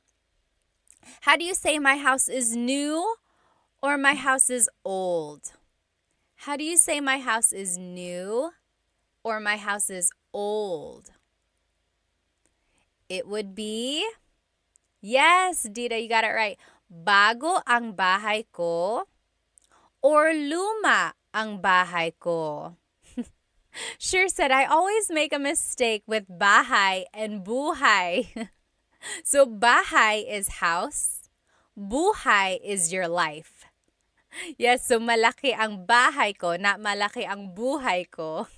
A: How do you say my house is new or my house is old? How do you say my house is new or my house is old? It would be, yes, Dita, you got it right. Bago ang bahay ko or luma ang bahay ko. Sure said, I always make a mistake with bahay and buhay. So bahay is house, buhay is your life. Yes, so malaki ang bahay ko, not malaki ang buhay ko.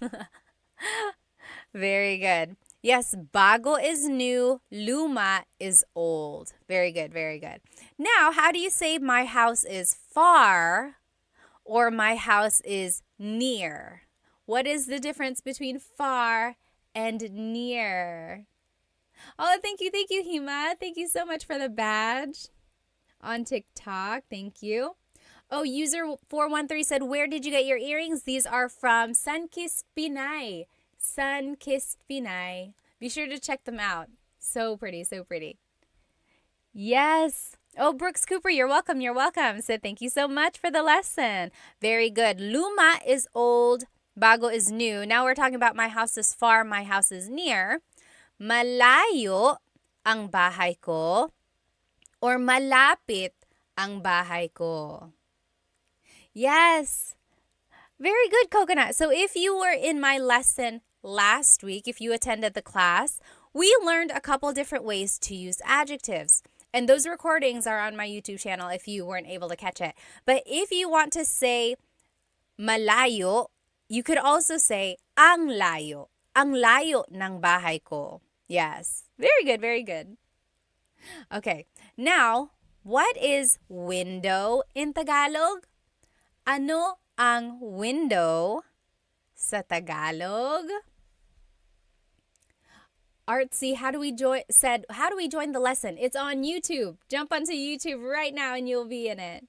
A: Very good. Yes, bago is new, luma is old. Very good, very good. Now, how do you say my house is far or my house is near? What is the difference between far and near? Oh, thank you, Hima. Thank you so much for the badge on TikTok. Thank you. Oh, user 413 said, where did you get your earrings? These are from Sunkissed Pinay. Sunkissed Pinay. Be sure to check them out. So pretty, so pretty. Yes. Oh, Brooks Cooper, you're welcome. You're welcome. So thank you so much for the lesson. Very good. Luma is old. Bago is new. Now we're talking about my house is far, my house is near. Malayo ang bahay ko or malapit ang bahay ko. Yes. Very good, Coconut. So if you were in my lesson last week, if you attended the class, we learned a couple different ways to use adjectives. And those recordings are on my YouTube channel if you weren't able to catch it. But if you want to say malayo, you could also say ang layo. Ang layo ng bahay ko. Yes. Very good, very good. Okay. Now, what is window in Tagalog? Ano ang window sa Tagalog? Artsy, how do we join the lesson? It's on YouTube. Jump onto YouTube right now and you'll be in it.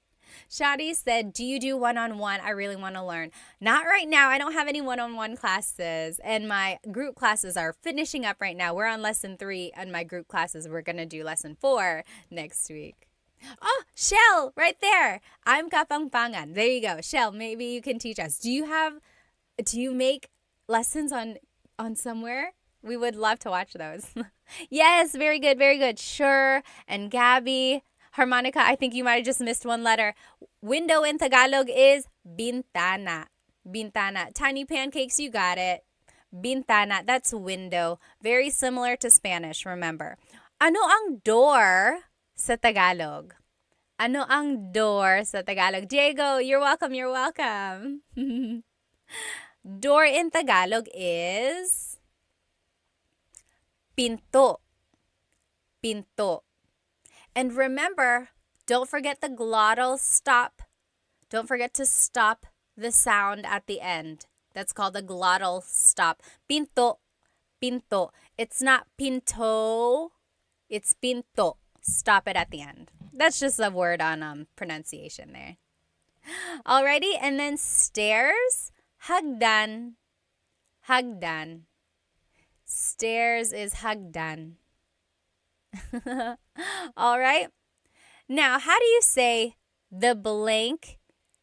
A: Shadi said, do you do one-on-one? I really want to learn. Not right now. I don't have any one-on-one classes. And my group classes are finishing up right now. We're on lesson 3 and my group classes. We're going to do lesson 4 next week. Oh, Shell, right there. I'm Kapangpangan. There you go. Shell, maybe you can teach us. Do you make lessons on somewhere? We would love to watch those. Yes, very good, very good. Sure. And Gabby, Harmonica, I think you might have just missed one letter. Window in Tagalog is bintana. Bintana. Tiny Pancakes, you got it. Bintana, that's window. Very similar to Spanish, remember. Ano ang door sa Tagalog? Ano ang door sa Tagalog? Diego, you're welcome, you're welcome. Door in Tagalog is pinto. Pinto. And remember, don't forget the glottal stop. Don't forget to stop the sound at the end. That's called a glottal stop. Pinto. Pinto. It's not pinto. It's pinto. Stop it at the end. That's just a word on pronunciation there. Alrighty, and then stairs. Hagdan. Hagdan. Stairs is hagdan. All right. Now, how do you say the blank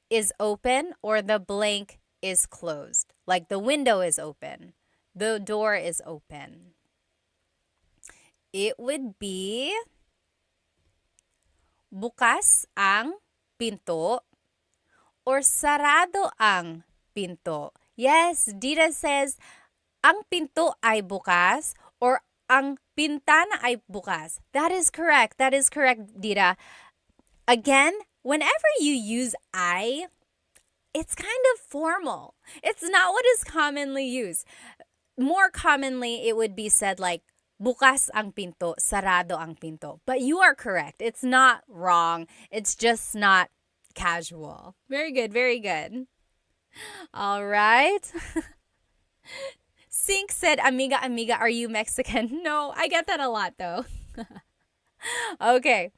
A: is open or the blank is closed? Like the window is open. The door is open. It would be bukas ang pinto or sarado ang pinto. Yes, Dita says, ang pinto ay bukas or ang pintana ay bukas. That is correct. That is correct, Dita. Again, whenever you use I, it's kind of formal. It's not what is commonly used. More commonly, it would be said like, bukas ang pinto, sarado ang pinto. But you are correct. It's not wrong. It's just not casual. Very good, very good. All right. Sink said, amiga, amiga, are you Mexican? No, I get that a lot though. Okay.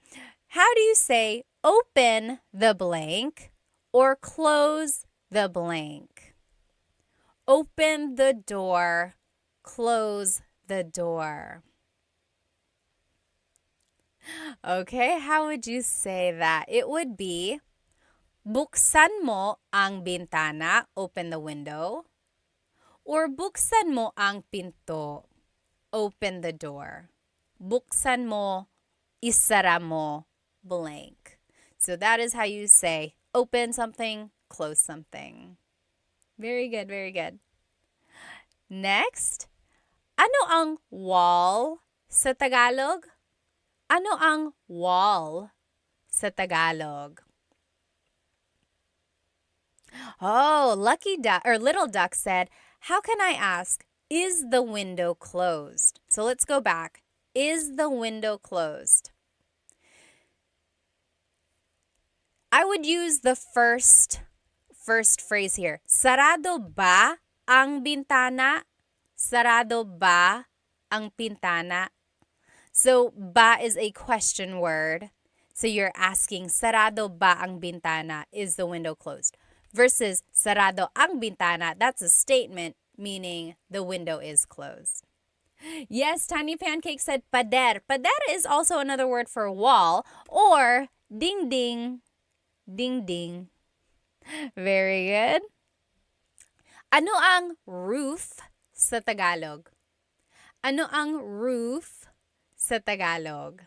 A: How do you say open the blank or close the blank? Open the door, close the door. Okay, how would you say that? It would be, buksan mo ang bintana, open the window, or buksan mo ang pinto, open the door. Buksan mo, isara mo, blank. So that is how you say open something, close something. Very good, very good. Next, ano ang wall sa Tagalog? Ano ang wall sa Tagalog? Oh, Lucky Duck or Little Duck said, how can I ask, is the window closed? So let's go back. Is the window closed? I would use the first phrase here. Sarado ba ang bintana? Sarado ba ang pintana? So, ba is a question word. So you're asking, sarado ba ang bintana? Is the window closed? Versus, sarado ang bintana, that's a statement meaning the window is closed. Yes, Tiny Pancake said pader. Pader is also another word for wall or ding ding. Ding ding. Very good. Ano ang roof sa Tagalog? Ano ang roof sa Tagalog?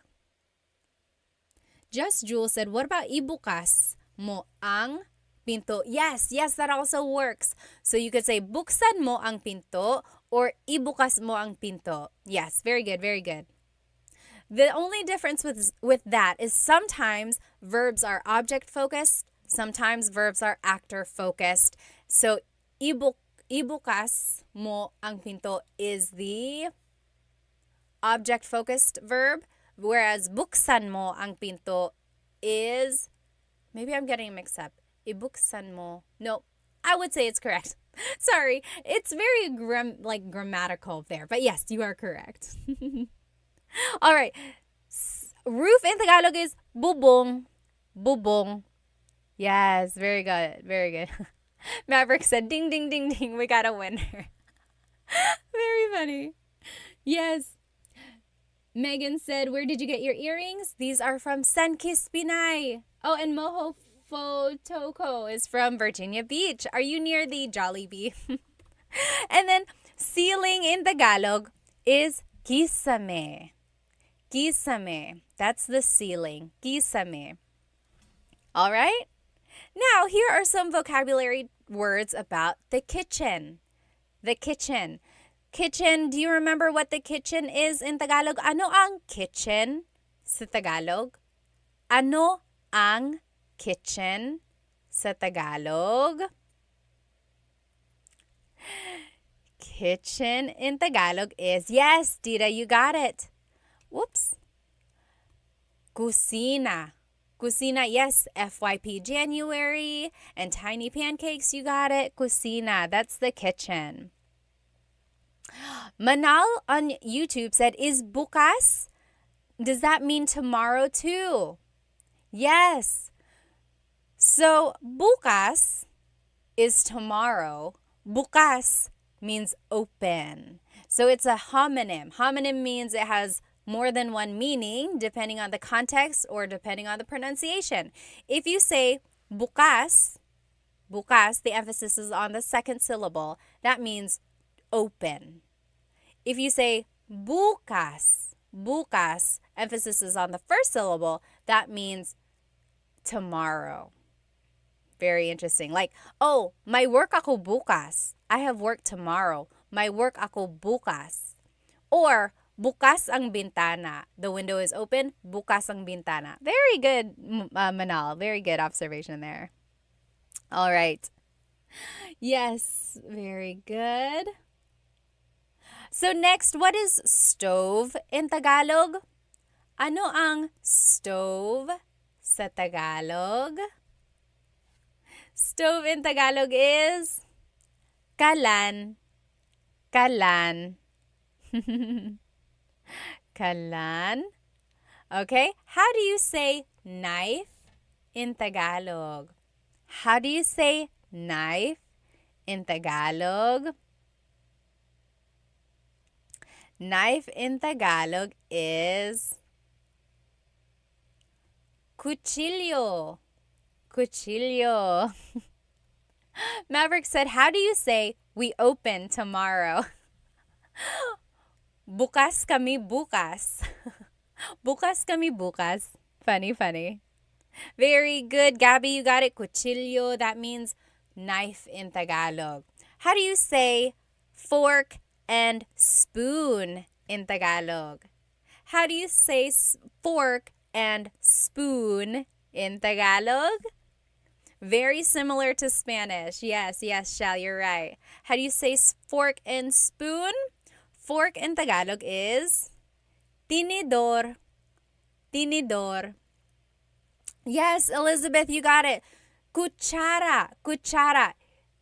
A: Just Jewel said, what about ibukas mo ang pinto? Yes, that also works. So you could say, buksan mo ang pinto or ibukas mo ang pinto. Yes, very good, very good. The only difference with that is sometimes verbs are object focused, sometimes verbs are actor focused. So ibukas mo ang pinto is the object focused verb, whereas buksan mo ang pinto is, maybe I'm getting mixed up. Ibuksan mo. No, I would say it's correct. Sorry, it's very grammatical there, but yes, you are correct. All right. Roof in Tagalog is bubong. Bubong. Yes, very good. Very good. Maverick said, ding, ding, ding, ding. We got a winner. Very funny. Yes. Megan said, where did you get your earrings? These are from Sunkist Pinay. Oh, and Moho Fotoko is from Virginia Beach. Are you near the Jollibee? And then ceiling in Tagalog is kisame. Kisame. That's the ceiling. Kisame. All right? Now, here are some vocabulary words about the kitchen. The kitchen. Kitchen, do you remember what the kitchen is in Tagalog? Ano ang kitchen sa Tagalog? Ano ang kitchen sa Tagalog? Kitchen in Tagalog is, yes, Dita, you got it. Whoops. Kusina. Kusina, yes, FYP January. And Tiny Pancakes, you got it. Kusina, that's the kitchen. Manal on YouTube said, is bukas? Does that mean tomorrow too? Yes. So, bukas is tomorrow. Bukas means open. So it's a homonym. Homonym means it has more than one meaning depending on the context or depending on the pronunciation. If you say bukas, bukas, the emphasis is on the second syllable, that means open. If you say bukas, bukas, emphasis is on the first syllable, that means tomorrow. Very interesting. Like, oh, may work ako bukas. I have work tomorrow. May work ako bukas. Or, bukas ang bintana. The window is open. Bukas ang bintana. Very good, Manal. Very good observation there. All right. Yes, very good. So next, what is stove in Tagalog? Ano ang stove sa Tagalog? Stove in Tagalog is kalan. Kalan. Kalan. Okay, how do you say knife in Tagalog? How do you say knife in Tagalog? Knife in Tagalog is cuchillo. Cuchillo. Maverick said, how do you say we open tomorrow? Bukas kami bukas. Bukas kami bukas. Funny, funny. Very good, Gabby, you got it. Cuchillo, that means knife in Tagalog. How do you say fork and spoon in Tagalog? How do you say fork and spoon in Tagalog? Very similar to Spanish. Yes, Shal, you're right. How do you say fork and spoon? Fork in Tagalog is tinidor. Tinidor. Yes, Elizabeth, you got it. Cuchara. Cuchara.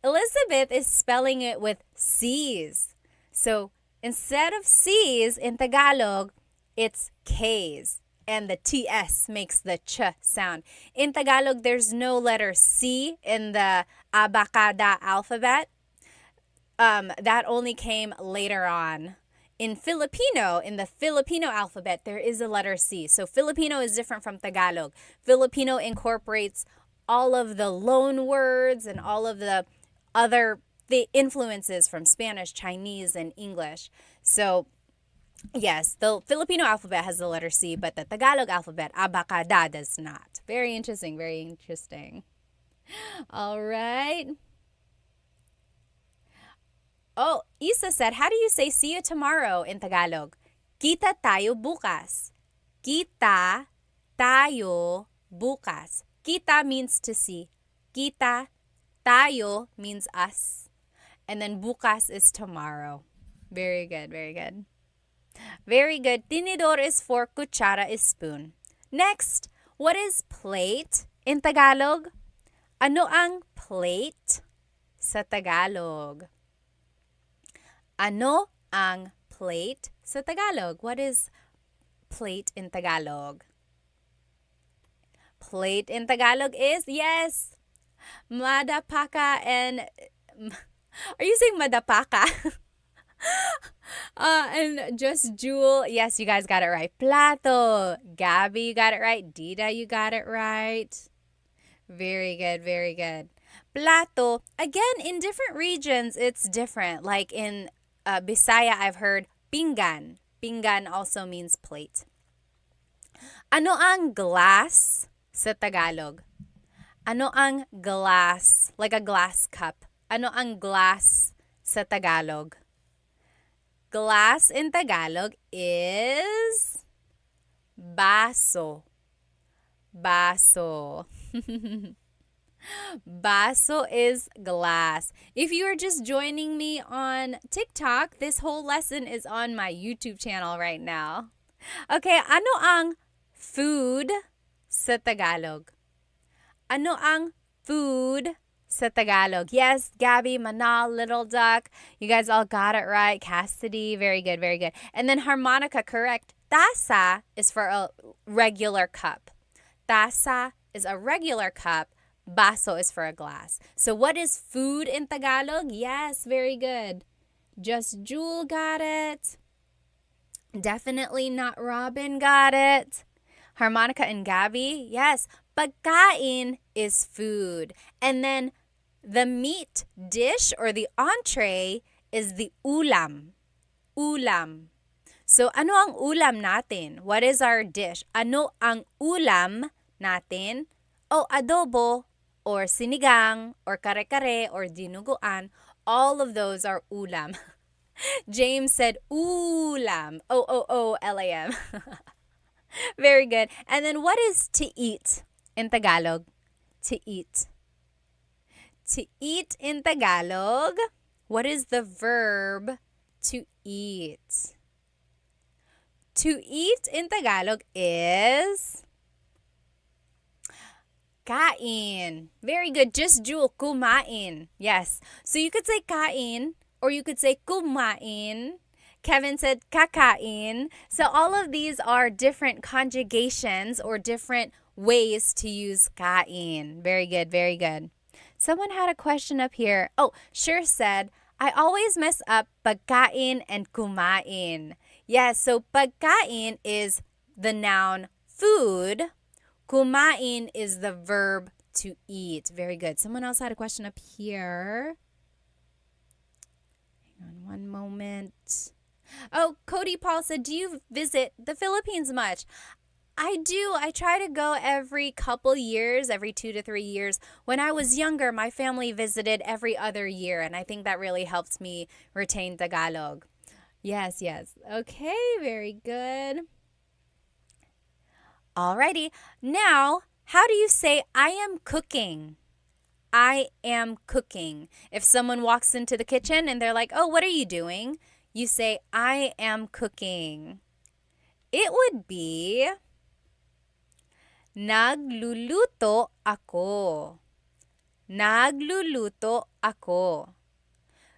A: Elizabeth is spelling it with C's. So instead of C's in Tagalog, it's K's. And the TS makes the ch sound. In Tagalog, there's no letter C in the abacada alphabet. That only came later on. In Filipino, in the Filipino alphabet, there is a letter C. So Filipino is different from Tagalog. Filipino incorporates all of the loan words and all of the influences from Spanish, Chinese, and English. So yes, the Filipino alphabet has the letter C, but the Tagalog alphabet, abacada, does not. Very interesting, very interesting. All right. Oh, Isa said, how do you say see you tomorrow in Tagalog? Kita tayo bukas. Kita tayo bukas. Kita means to see. Kita, tayo means us. And then bukas is tomorrow. Very good, very good. Very good. Tinidor is fork, kutsara is spoon. Next, what is plate in Tagalog? Ano ang plate sa Tagalog? Ano ang plate sa Tagalog? What is plate in Tagalog? Plate in Tagalog is, yes, madapaka and... Are you saying madapaka? And just Jewel, yes, you guys got it right. Plato. Gabby, you got it right. Dita, you got it right. Very good, very good. Plato, again, in different regions, it's different. Like in Bisaya, I've heard pinggan. Pinggan also means plate. Ano ang glass sa Tagalog? Ano ang glass? Like a glass cup. Ano ang glass sa Tagalog? Glass in Tagalog is baso. Baso. Baso is glass. If you are just joining me on TikTok, this whole lesson is on my YouTube channel right now. Okay, ano ang food sa Tagalog? Ano ang food sa Tagalog? Yes, Gabby, Manal, Little Duck. You guys all got it right. Cassidy, very good, very good. And then harmonica, correct. Tasa is for a regular cup. Tasa is a regular cup. Baso is for a glass. So what is food in Tagalog? Yes, very good. Just Jewel got it. Definitely not Robin got it. Harmonica and Gabby, yes. Pagkain is food. And then the meat dish or the entree is the ulam. Ulam. So ano ang ulam natin? What is our dish? Ano ang ulam natin? Oh, adobo. or sinigang or kare-kare or dinuguan, all of those are ulam. James said ulam. O-O-O-L-A-M. Very good. And then what is to eat in Tagalog? To eat. To eat in Tagalog, what is the verb to eat? To eat in Tagalog is kain. Very good. Just Jewel, kumain. Yes. So you could say kain or you could say kumain. Kevin said kakain. So all of these are different conjugations or different ways to use kain. Very good. Very good. Someone had a question up here. Oh, Sure said, I always mess up pagkain and kumain. Yes, so pagkain is the noun food. Kumain is the verb to eat. Very good. Someone else had a question up here. Hang on one moment. Oh, Cody Paul said, do you visit the Philippines much? I do. I try to go every couple years, every 2 to 3 years. When I was younger, my family visited every other year, and I think that really helped me retain Tagalog. Yes, yes. Okay, very good. Alrighty. Now, how do you say I am cooking? I am cooking. If someone walks into the kitchen and they're like, oh, what are you doing? You say, I am cooking. It would be nagluluto ako. Nagluluto ako.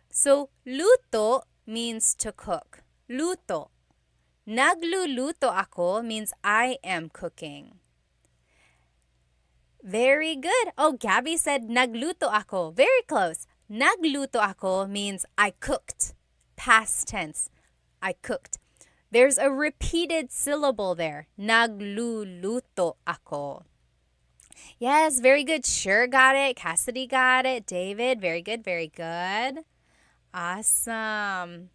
A: So, luto means to cook. Luto. Nagluluto ako means I am cooking. Very good. Oh, Gabby said nagluto ako. Very close. Nagluto ako means I cooked. Past tense. I cooked. There's a repeated syllable there. Nagluluto ako. Yes, very good. Sure got it. Cassidy got it. David, very good, very good. Awesome.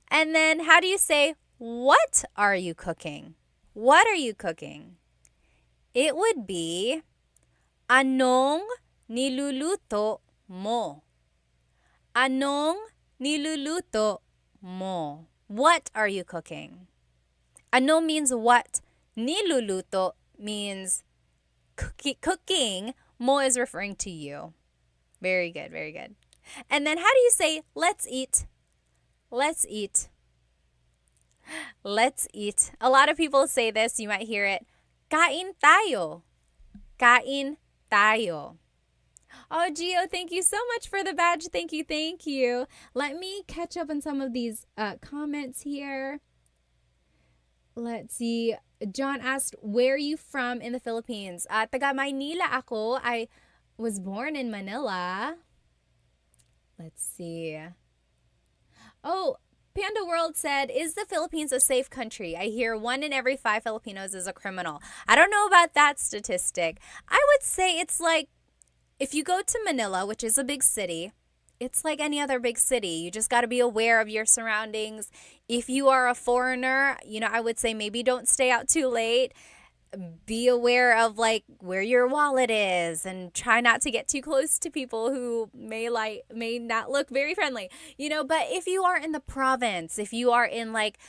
A: And then how do you say, what are you cooking? What are you cooking? It would be, anong niluluto mo? Anong niluluto mo? What are you cooking? Ano means what. Niluluto means cooking. Mo is referring to you. Very good, very good. And then how do you say, let's eat? Let's eat. Let's eat. A lot of people say this. You might hear it. Kain tayo. Kain tayo. Oh, Gio, thank you so much for the badge. Thank you, thank you. Let me catch up on some of these comments here. Let's see. John asked, where are you from in the Philippines? Taga Maynila ako. I was born in Manila. Let's see. Oh, Panda World said, is the Philippines a safe country? I hear 1 in every 5 Filipinos is a criminal. I don't know about that statistic. I would say it's like, if you go to Manila, which is a big city, it's like any other big city. You just got to be aware of your surroundings. If you are a foreigner, I would say maybe don't stay out too late. Be aware of like where your wallet is and try not to get too close to people who may not look very friendly. But if you are in the province, if you are in like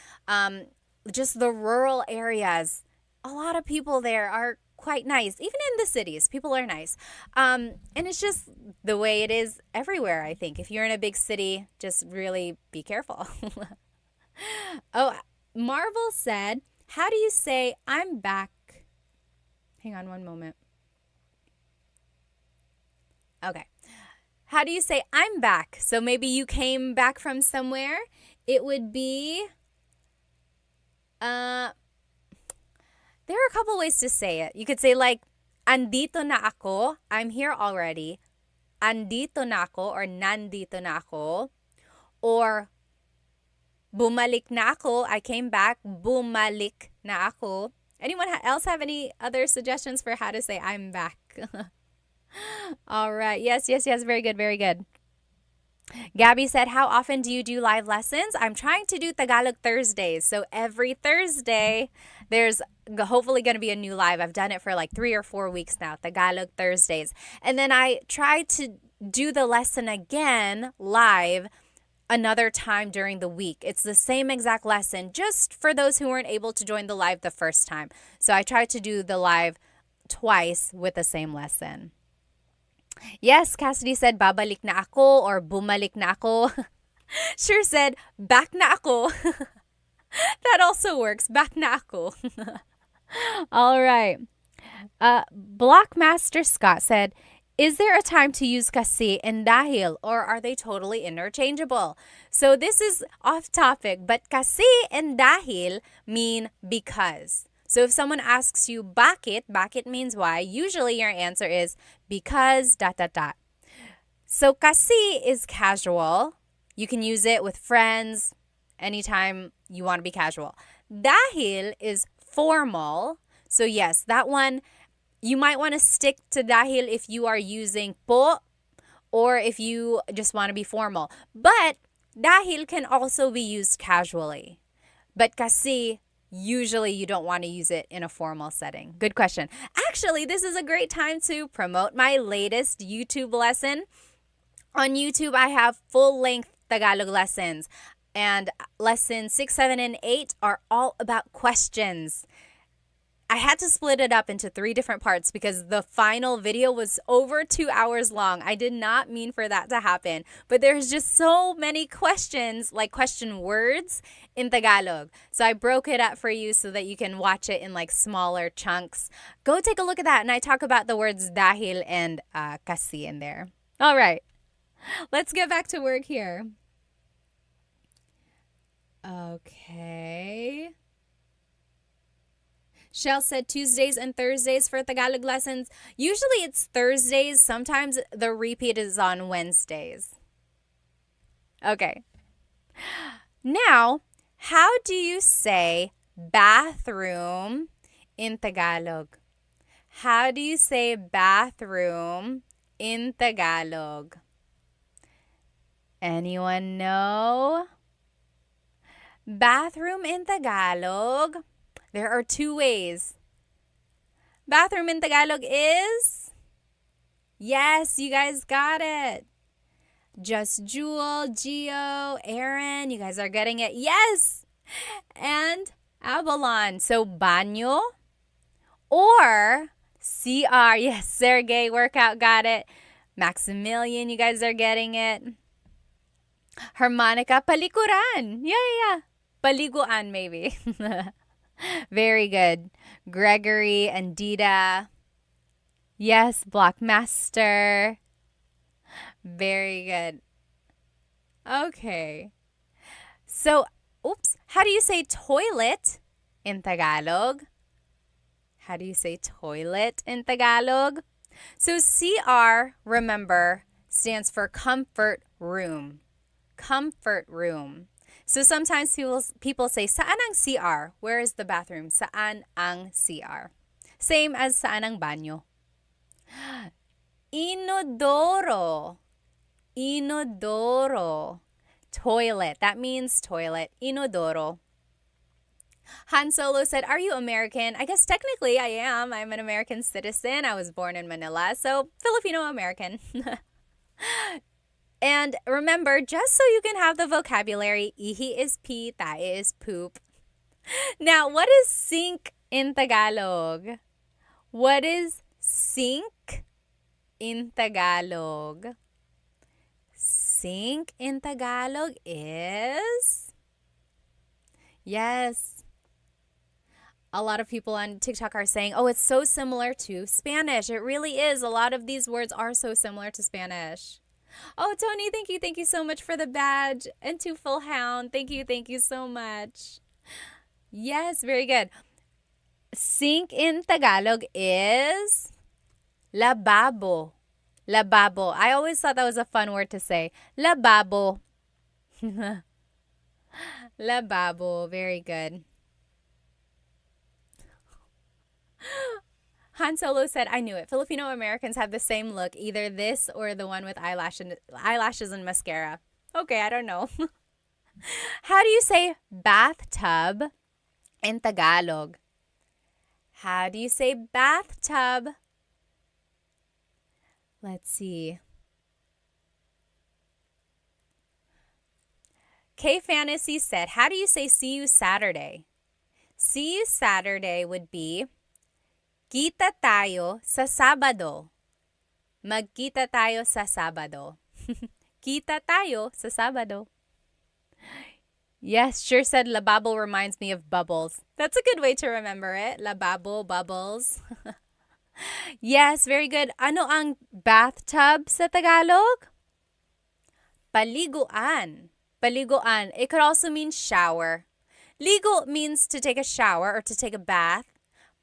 A: just the rural areas, a lot of people there are quite nice. Even in the cities, people are nice. And it's just the way it is everywhere, I think. If you're in a big city, just really be careful. Oh, Marvel said, how do you say I'm back? Hang on one moment. Okay. How do you say I'm back? So maybe you came back from somewhere. It would be, there are a couple ways to say it. You could say like, andito na ako. I'm here already. Andito na ako or nandito na ako. Or bumalik na ako. I came back. Bumalik na ako. Anyone else have any other suggestions for how to say I'm back? All right. Yes. Very good. Very good. Gabby said, how often do you do live lessons? I'm trying to do Tagalog Thursdays. So every Thursday, There's hopefully going to be a new live. I've done it for like 3 or 4 weeks now, Tagalog Thursdays. And then I try to do the lesson again live another time during the week. It's the same exact lesson, just for those who weren't able to join the live the first time. So I try to do the live twice with the same lesson. Yes, Cassidy said, babalik na ako or bumalik na ako. Sure said, back na ako. That also works. Back na ako. All right. Blockmaster Scott said, is there a time to use kasi and dahil, or are they totally interchangeable? So this is off topic, but kasi and dahil mean because. So if someone asks you bakit means why, usually your answer is because ... So kasi is casual. You can use it with friends anytime you want to be casual. Dahil is formal. So yes, that one, you might want to stick to dahil if you are using po or if you just want to be formal. But dahil can also be used casually. But kasi, usually you don't want to use it in a formal setting. Good question. Actually, this is a great time to promote my latest YouTube lesson. On YouTube, I have full-length Tagalog lessons. And lessons 6, 7, and 8 are all about questions. I had to split it up into 3 different parts because the final video was over 2 hours long. I did not mean for that to happen. But there's just so many questions, like question words in Tagalog. So I broke it up for you so that you can watch it in like smaller chunks. Go take a look at that. And I talk about the words dahil and kasi in there. All right. Let's get back to work here. Okay. Shell said Tuesdays and Thursdays for Tagalog lessons. Usually it's Thursdays. Sometimes the repeat is on Wednesdays. Okay. Now, how do you say bathroom in Tagalog? How do you say bathroom in Tagalog? Anyone know? Bathroom in Tagalog. There are 2 ways. Bathroom in Tagalog is? Yes, you guys got it. Just Jewel, Gio, Aaron, you guys are getting it. Yes! And Avalon. So, banyo or CR. Yes, Sergey, workout, got it. Maximilian, you guys are getting it. Harmonica, palikuran. Yeah. Paliguan, maybe. Very good. Gregory and Dita. Yes, Blockmaster. Very good. Okay. So, how do you say toilet in Tagalog? How do you say toilet in Tagalog? So, CR, remember, stands for comfort room. Comfort room. So sometimes people say, saan ang CR? Where is the bathroom? Saan ang CR? Same as saan ang banyo. Inodoro. Inodoro. Toilet. That means toilet. Inodoro. Han Solo said, are you American? I guess technically I am. I'm an American citizen. I was born in Manila, so Filipino-American. And remember, just so you can have the vocabulary, ihi is pee, tae is poop. Now, what is sink in Tagalog? What is sink in Tagalog? Sink in Tagalog is? Yes. A lot of people on TikTok are saying, oh, it's so similar to Spanish. It really is. A lot of these words are so similar to Spanish. Oh, Tony, thank you. Thank you so much for the badge. And to Full Hound, thank you so much. Yes, very good. Sink in Tagalog is lababo. Lababo. I always thought that was a fun word to say. Lababo. Lababo. Very good. Han Solo said, I knew it. Filipino Americans have the same look, either this or the one with eyelashes and mascara. Okay, I don't know. How do you say bathtub in Tagalog? How do you say bathtub? Let's see. K Fantasy said, how do you say see you Saturday? See you Saturday would be kita tayo sa Sabado. Magkita tayo sa Sabado. Kita tayo sa Sabado. Yes, sure said lababo reminds me of bubbles. That's a good way to remember it. Lababo, bubbles. Yes, very good. Ano ang bathtub sa Tagalog? Paliguan. Paliguan. It could also mean shower. Ligo means to take a shower or to take a bath.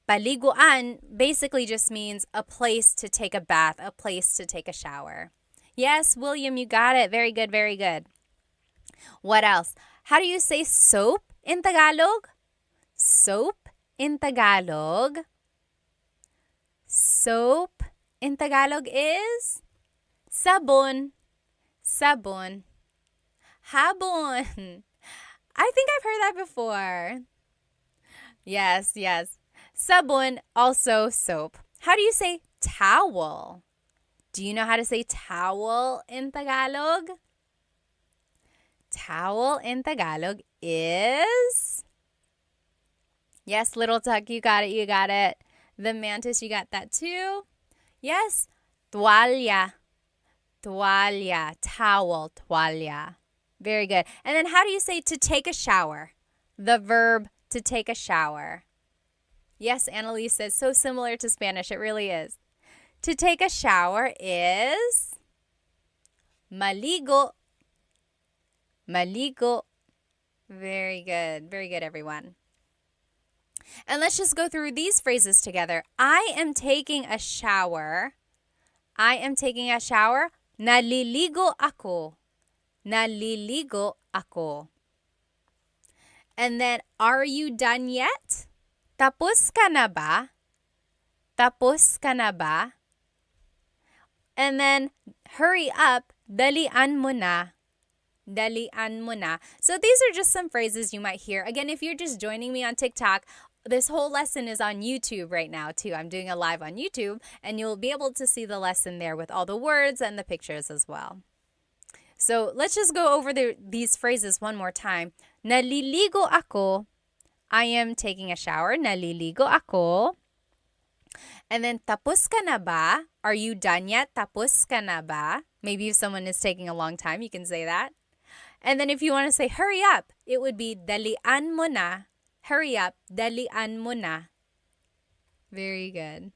A: Paliguan basically just means a place to take a bath, a place to take a shower. Yes, William, you got it. Very good, very good. What else? How do you say soap in Tagalog? Soap in Tagalog. Soap in Tagalog is sabon. Sabon. Habon. I think I've heard that before. Yes, yes. Sabon, also soap. How do you say towel? Do you know how to say towel in Tagalog? Towel in Tagalog is... Yes, Little Tuck, you got it, you got it. The Mantis, you got that too. Yes, toalla. Toalla, towel, toalla. Very good. And then how do you say to take a shower? The verb to take a shower. Yes, Annalise says, so similar to Spanish. It really is. To take a shower is maligo. Maligo. Very good. Very good, everyone. And let's just go through these phrases together. I am taking a shower. I am taking a shower. Naliligo ako. Naliligo ako. And then, are you done yet? Tapos ka na ba? Tapos ka na ba? And then, hurry up. Dalian mo na. Dalian mo na. So these are just some phrases you might hear. Again, if you're just joining me on TikTok, this whole lesson is on YouTube right now too. I'm doing a live on YouTube and you'll be able to see the lesson there with all the words and the pictures as well. So let's just go over these phrases one more time. Naliligo ako. I am taking a shower. Naliligo ako. And then, tapos ka na ba? Are you done yet? Tapos ka na ba? Maybe if someone is taking a long time, you can say that. And then if you want to say, hurry up, it would be, dalian mo na. Hurry up, dalian mo na. Very good.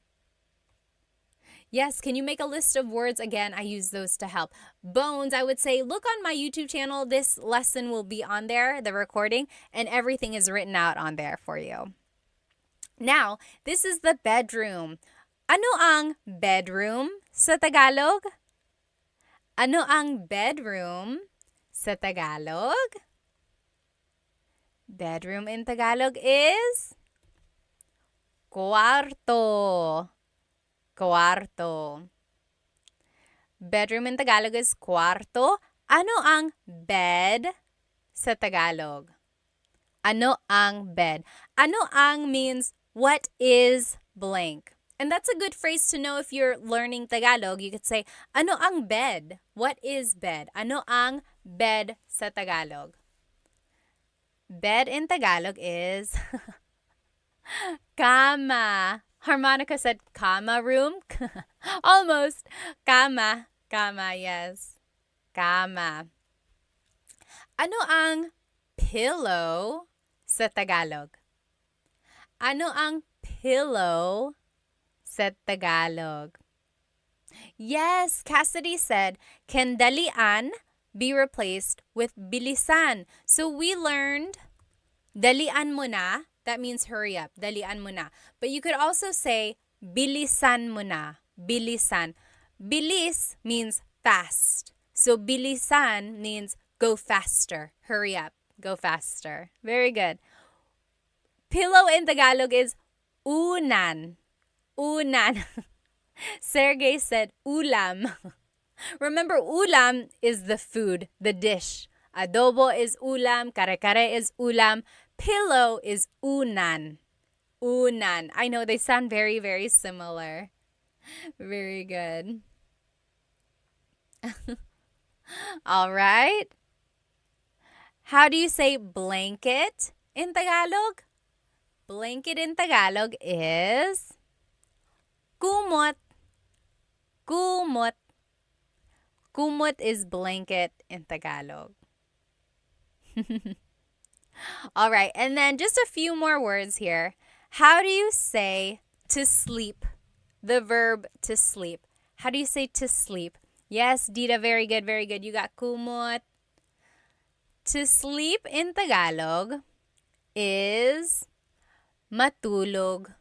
A: Yes, can you make a list of words? Again, I use those to help. Bones, I would say, look on my YouTube channel. This lesson will be on there, the recording, and everything is written out on there for you. Now, this is the bedroom. Ano ang bedroom sa Tagalog? Ano ang bedroom sa Tagalog? Bedroom in Tagalog is cuarto. Cuarto. Bedroom in Tagalog is cuarto. Ano ang bed sa Tagalog? Ano ang bed? Ano ang means what is blank. And that's a good phrase to know if you're learning Tagalog. You could say, ano ang bed? What is bed? Ano ang bed sa Tagalog? Bed in Tagalog is kama. Harmonica said kama room. Almost. Kama. Kama, yes. Kama. Ano ang pillow sa Tagalog? Ano ang pillow sa Tagalog? Yes, Cassidy said, can dalian be replaced with bilisan? So we learned dalian mo na. That means hurry up. Dalian mo na. But you could also say bilisan mo na. Bilisan. Bilis means fast. So bilisan means go faster. Hurry up. Go faster. Very good. Pillow in Tagalog is unan. Unan. Sergey said ulam. Remember, ulam is the food, the dish. Adobo is ulam. Kare-kare is ulam. Pillow is unan. unan. I know they sound very, very similar. Very good. All right. How do you say blanket in Tagalog? Blanket in Tagalog is kumot. Kumot. Kumot is blanket in Tagalog. All right, and then just a few more words here. How do you say to sleep? The verb to sleep. How do you say to sleep? Yes, Dita, very good, very good. You got kumot. To sleep in Tagalog is matulog.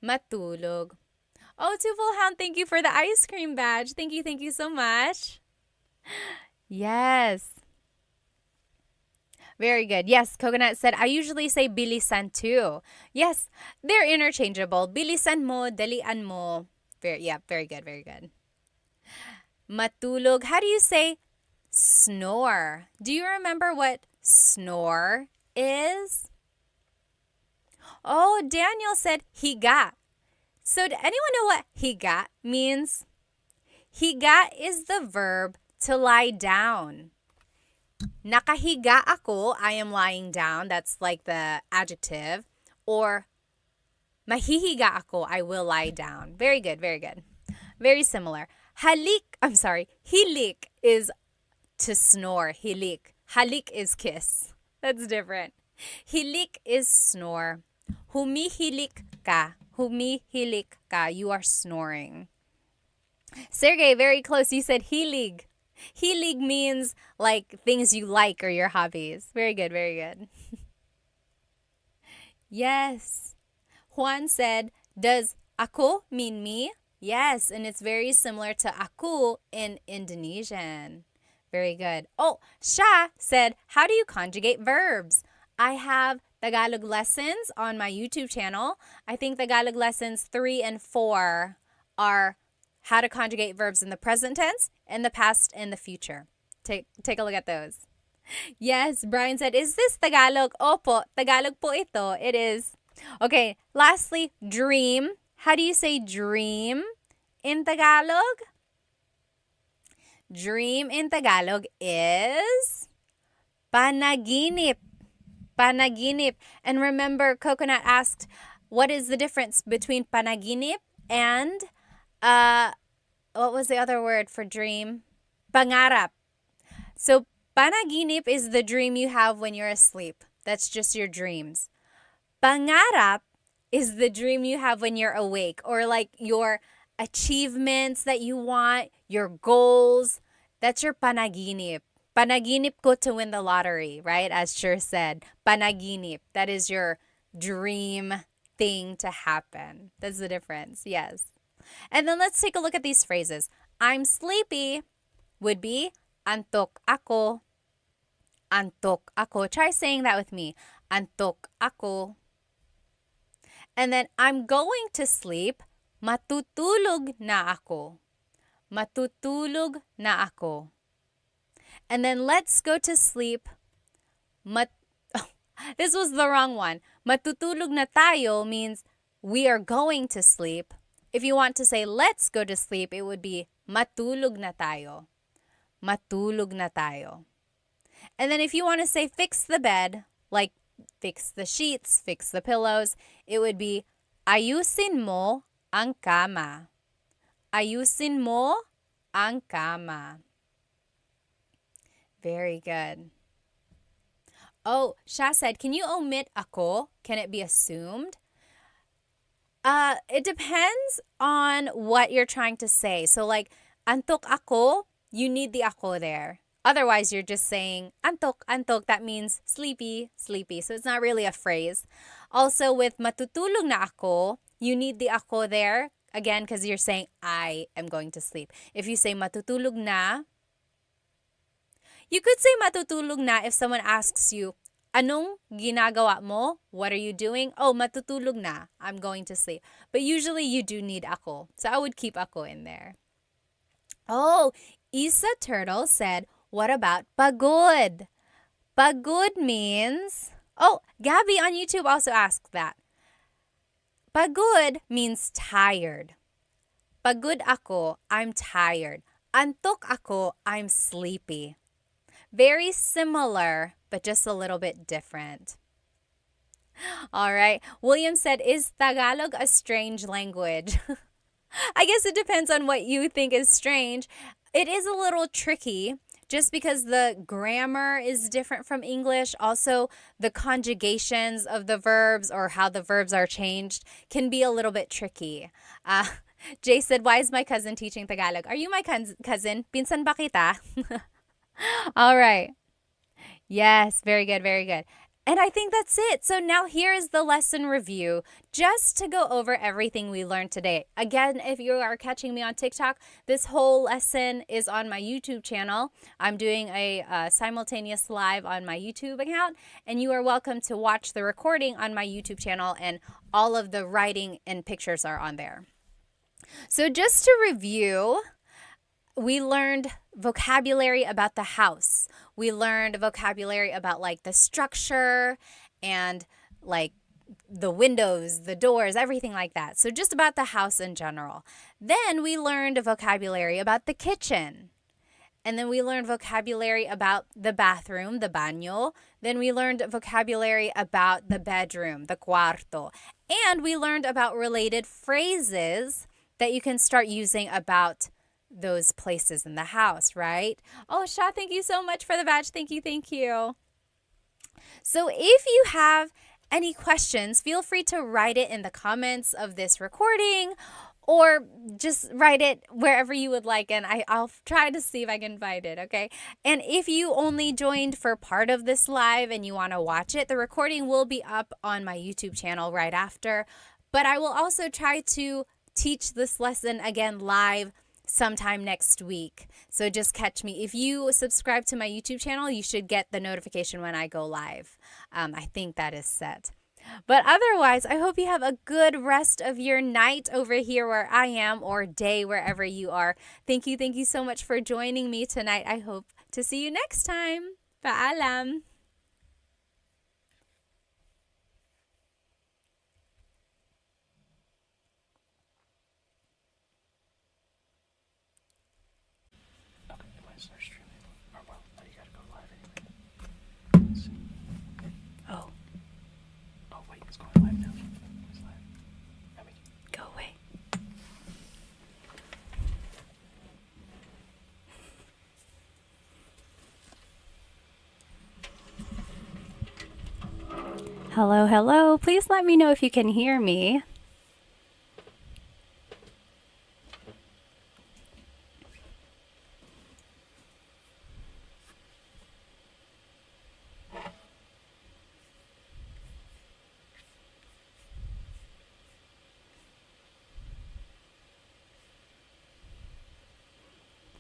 A: Matulog. Oh, Twofold Hound, thank you for the ice cream badge. Thank you so much. Yes. Very good. Yes, Coconut said, I usually say bilisan too. Yes, they're interchangeable. Bilisan mo, dalian mo. Very good, very good. Matulog. How do you say snore? Do you remember what snore is? Oh, Daniel said higa. So, does anyone know what higa means? Higa is the verb to lie down. Nakahiga ako, I am lying down. That's like the adjective. Or mahihiga ako, I will lie down. Very good, very good. Very similar. Hilik is to snore. Hilik. Halik is kiss. That's different. Hilik is snore. Humihilik ka. Humihilik ka. You are snoring. Sergey, very close. You said hilig. Hilig means like things you like or your hobbies. Very good, very good. Yes. Juan said, does ako mean me? Yes, and it's very similar to aku in Indonesian. Very good. Oh, Sha said, how do you conjugate verbs? I have Tagalog lessons on my YouTube channel. I think Tagalog lessons 3 and 4 are how to conjugate verbs in the present tense, in the past, and the future. Take a look at those. Yes, Brian said, is this Tagalog? Opo, Tagalog po ito. It is. Okay, lastly, dream. How do you say dream in Tagalog? Dream in Tagalog is panaginip. Panaginip. And remember, Coconut asked, what is the difference between panaginip and, what was the other word for dream? Pangarap. So, panaginip is the dream you have when you're asleep. That's just your dreams. Pangarap is the dream you have when you're awake, or like your achievements that you want, your goals. That's your panaginip. Panaginip ko to win the lottery, right? As Sher said, panaginip. That is your dream thing to happen. That's the difference, yes. And then let's take a look at these phrases. I'm sleepy would be antok ako. Antok ako. Try saying that with me. Antok ako. And then I'm going to sleep. Matutulog na ako. Matutulog na ako. And then let's go to sleep. This was the wrong one. Matutulog na tayo means we are going to sleep. If you want to say let's go to sleep, it would be matulog na tayo. Matulog na tayo. And then if you want to say fix the bed, like fix the sheets, fix the pillows, it would be ayusin mo ang kama. Ayusin mo ang kama. Very good. Oh, Sha said, can you omit ako? Can it be assumed? It depends on what you're trying to say. So like, antok ako, you need the ako there. Otherwise, you're just saying antok, antok. That means sleepy, sleepy. So it's not really a phrase. Also, with matutulog na ako, you need the ako there. Again, because you're saying I am going to sleep. If you say matutulog na, you could say matutulog na if someone asks you, anong ginagawa mo? What are you doing? Oh, matutulog na. I'm going to sleep. But usually you do need ako. So I would keep ako in there. Oh, Isa Turtle said, what about pagod? Pagod means... Oh, Gabby on YouTube also asked that. Pagod means tired. Pagod ako, I'm tired. Antok ako, I'm sleepy. Very similar, but just a little bit different. All right. William said, is Tagalog a strange language? I guess it depends on what you think is strange. It is a little tricky just because the grammar is different from English. Also, the conjugations of the verbs or how the verbs are changed can be a little bit tricky. Jay said, why is my cousin teaching Tagalog? Are you my cousin? Pinsan ba kita? All right. Yes, very good, very good. And I think that's it. So now here is the lesson review, just to go over everything we learned today. Again, if you are catching me on TikTok, this whole lesson is on my YouTube channel. I'm doing a simultaneous live on my YouTube account, and you are welcome to watch the recording on my YouTube channel, and all of the writing and pictures are on there. So just to review, we learned vocabulary about the house. We learned vocabulary about like the structure and like the windows, the doors, everything like that. So just about the house in general. Then we learned vocabulary about the kitchen. And then we learned vocabulary about the bathroom, the baño. Then we learned vocabulary about the bedroom, the cuarto. And we learned about related phrases that you can start using about those places in the house, right? Oh, Sha, thank you so much for the badge. Thank you, thank you. So if you have any questions, feel free to write it in the comments of this recording or just write it wherever you would like, and I'll try to see if I can find it, okay? And if you only joined for part of this live and you want to watch it, the recording will be up on my YouTube channel right after, but I will also try to teach this lesson again live sometime next week. So just catch me. If you subscribe to my YouTube channel, you should get the notification when I go live. I think that is set. But otherwise, I hope you have a good rest of your night over here where I am, or day wherever you are. Thank you so much for joining me tonight. I hope to see you next time. Paalam. Hello, hello. Please let me know if you can hear me.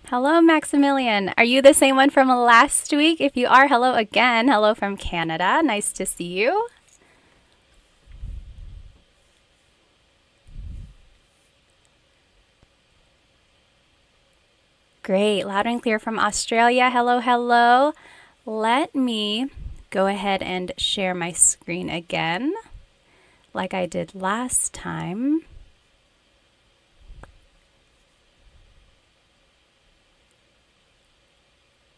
A: Hello, Maximilian. Are you the same one from last week? If you are, hello again. Hello from Canada. Nice to see you. Great. Loud and clear from Australia. Hello, hello. Let me go ahead and share my screen again, like I did last time.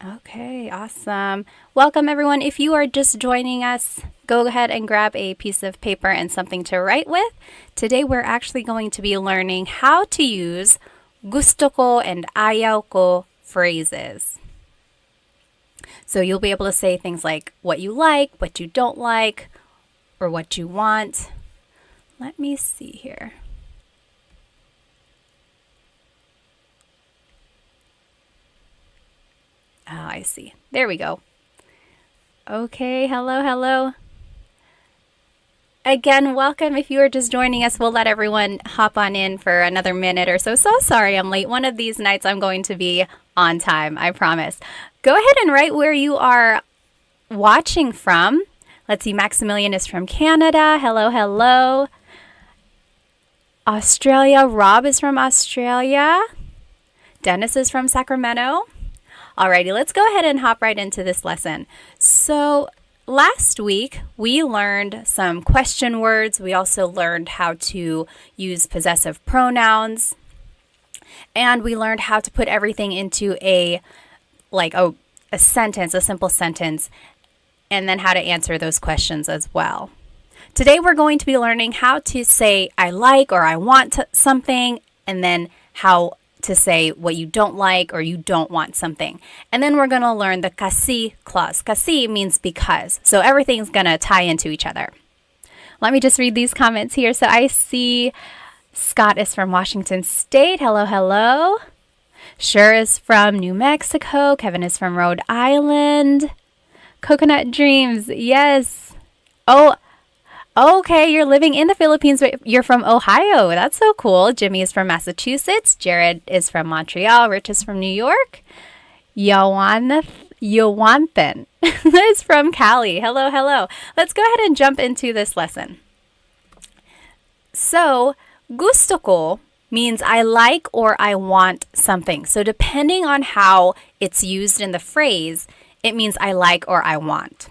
A: Okay, awesome. Welcome, everyone. If you are just joining us, go ahead and grab a piece of paper and something to write with. Today, we're actually going to be learning how to use gusto ko and ayaw ko phrases. So you'll be able to say things like what you like, what you don't like, or what you want. Let me see here. Oh, I see. There we go. Okay, hello, hello. Again, welcome. If you are just joining us, we'll let everyone hop on in for another minute or so. So sorry I'm late. One of these nights I'm going to be on time, I promise. Go ahead and write where you are watching from. Let's see, Maximilian is from Canada. Hello, hello. Australia, Rob is from Australia. Dennis is from Sacramento. Alrighty, let's go ahead and hop right into this lesson. So last week, we learned some question words. We also learned how to use possessive pronouns. And we learned how to put everything into a sentence, a simple sentence, and then how to answer those questions as well. Today, we're going to be learning how to say I like or I want something, and then how to say what you don't like or you don't want something. And then we're going to learn the kasi clause. Kasi means because. So everything's going to tie into each other. Let me just read these comments here. So I see Scott is from Washington State. Hello, hello. Sure is from New Mexico. Kevin is from Rhode Island. Coconut Dreams. Yes. Oh, okay, you're living in the Philippines, but you're from Ohio. That's so cool. Jimmy is from Massachusetts. Jared is from Montreal. Rich is from New York. Yawanthan is from Cali. Hello, hello. Let's go ahead and jump into this lesson. So, gusto ko means I like or I want something. So, depending on how it's used in the phrase, it means I like or I want.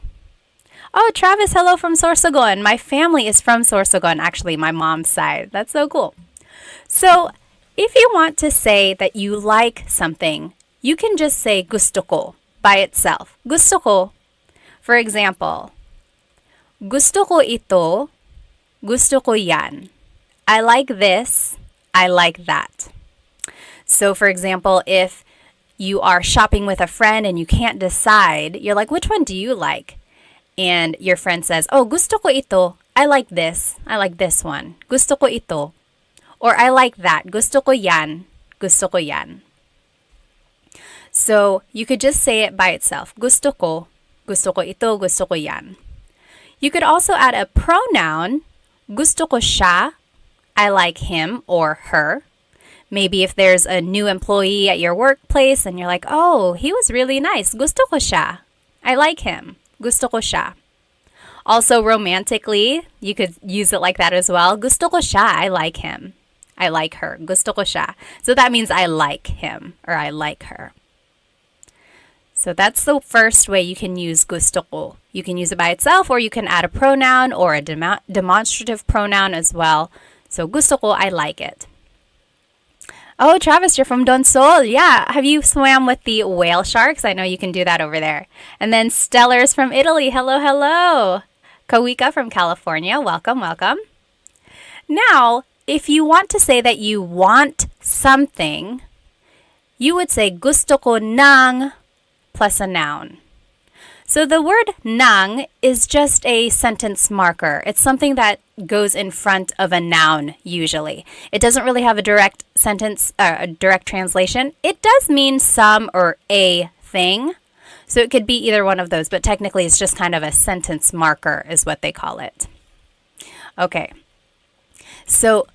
A: Oh, Travis, hello from Sorsogon. My family is from Sorsogon, actually, my mom's side. That's so cool. So, if you want to say that you like something, you can just say gusto ko by itself. Gusto ko. For example, gusto ko ito, gusto ko yan. I like this, I like that. So, for example, if you are shopping with a friend and you can't decide, you're like, which one do you like? And your friend says, oh, gusto ko ito. I like this one. Gusto ko ito. Or I like that. Gusto ko yan. Gusto ko yan. So you could just say it by itself. Gusto ko ito, gusto ko yan. You could also add a pronoun. Gusto ko siya. I like him or her. Maybe if there's a new employee at your workplace and you're like, oh, he was really nice. Gusto ko siya. I like him. Gusto ko siya. Also, romantically, you could use it like that as well. Gusto ko siya. I like him. I like her. Gusto ko siya. So that means I like him or I like her. So that's the first way you can use gusto ko. You can use it by itself or you can add a pronoun or a demonstrative pronoun as well. So gusto ko, I like it. Oh, Travis, you're from Donsol. Yeah. Have you swam with the whale sharks? I know you can do that over there. And then Stellar's from Italy. Hello, hello. Kawika from California. Welcome, welcome. Now, if you want to say that you want something, you would say gusto ko ng plus a noun. So the word ng is just a sentence marker. It's something that goes in front of a noun usually. It doesn't really have a direct sentence, a direct translation. It does mean some or a thing. So it could be either one of those, but technically it's just kind of a sentence marker is what they call it. Okay. So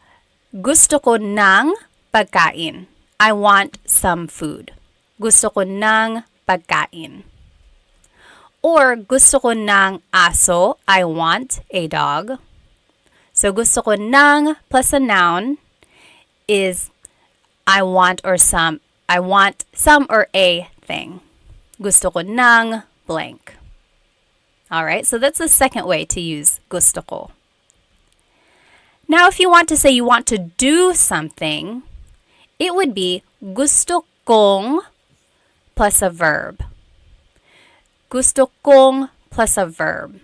A: gusto ko ng pagkain. I want some food. Gusto ko ng pagkain. Or gusto ko ng aso. I want a dog. So gusto ko ng plus a noun is I want some or a thing. Gusto ko ng blank. All right, so that's the second way to use gusto ko. Now, if you want to say you want to do something, it would be gusto kong plus a verb. Gusto kong plus a verb.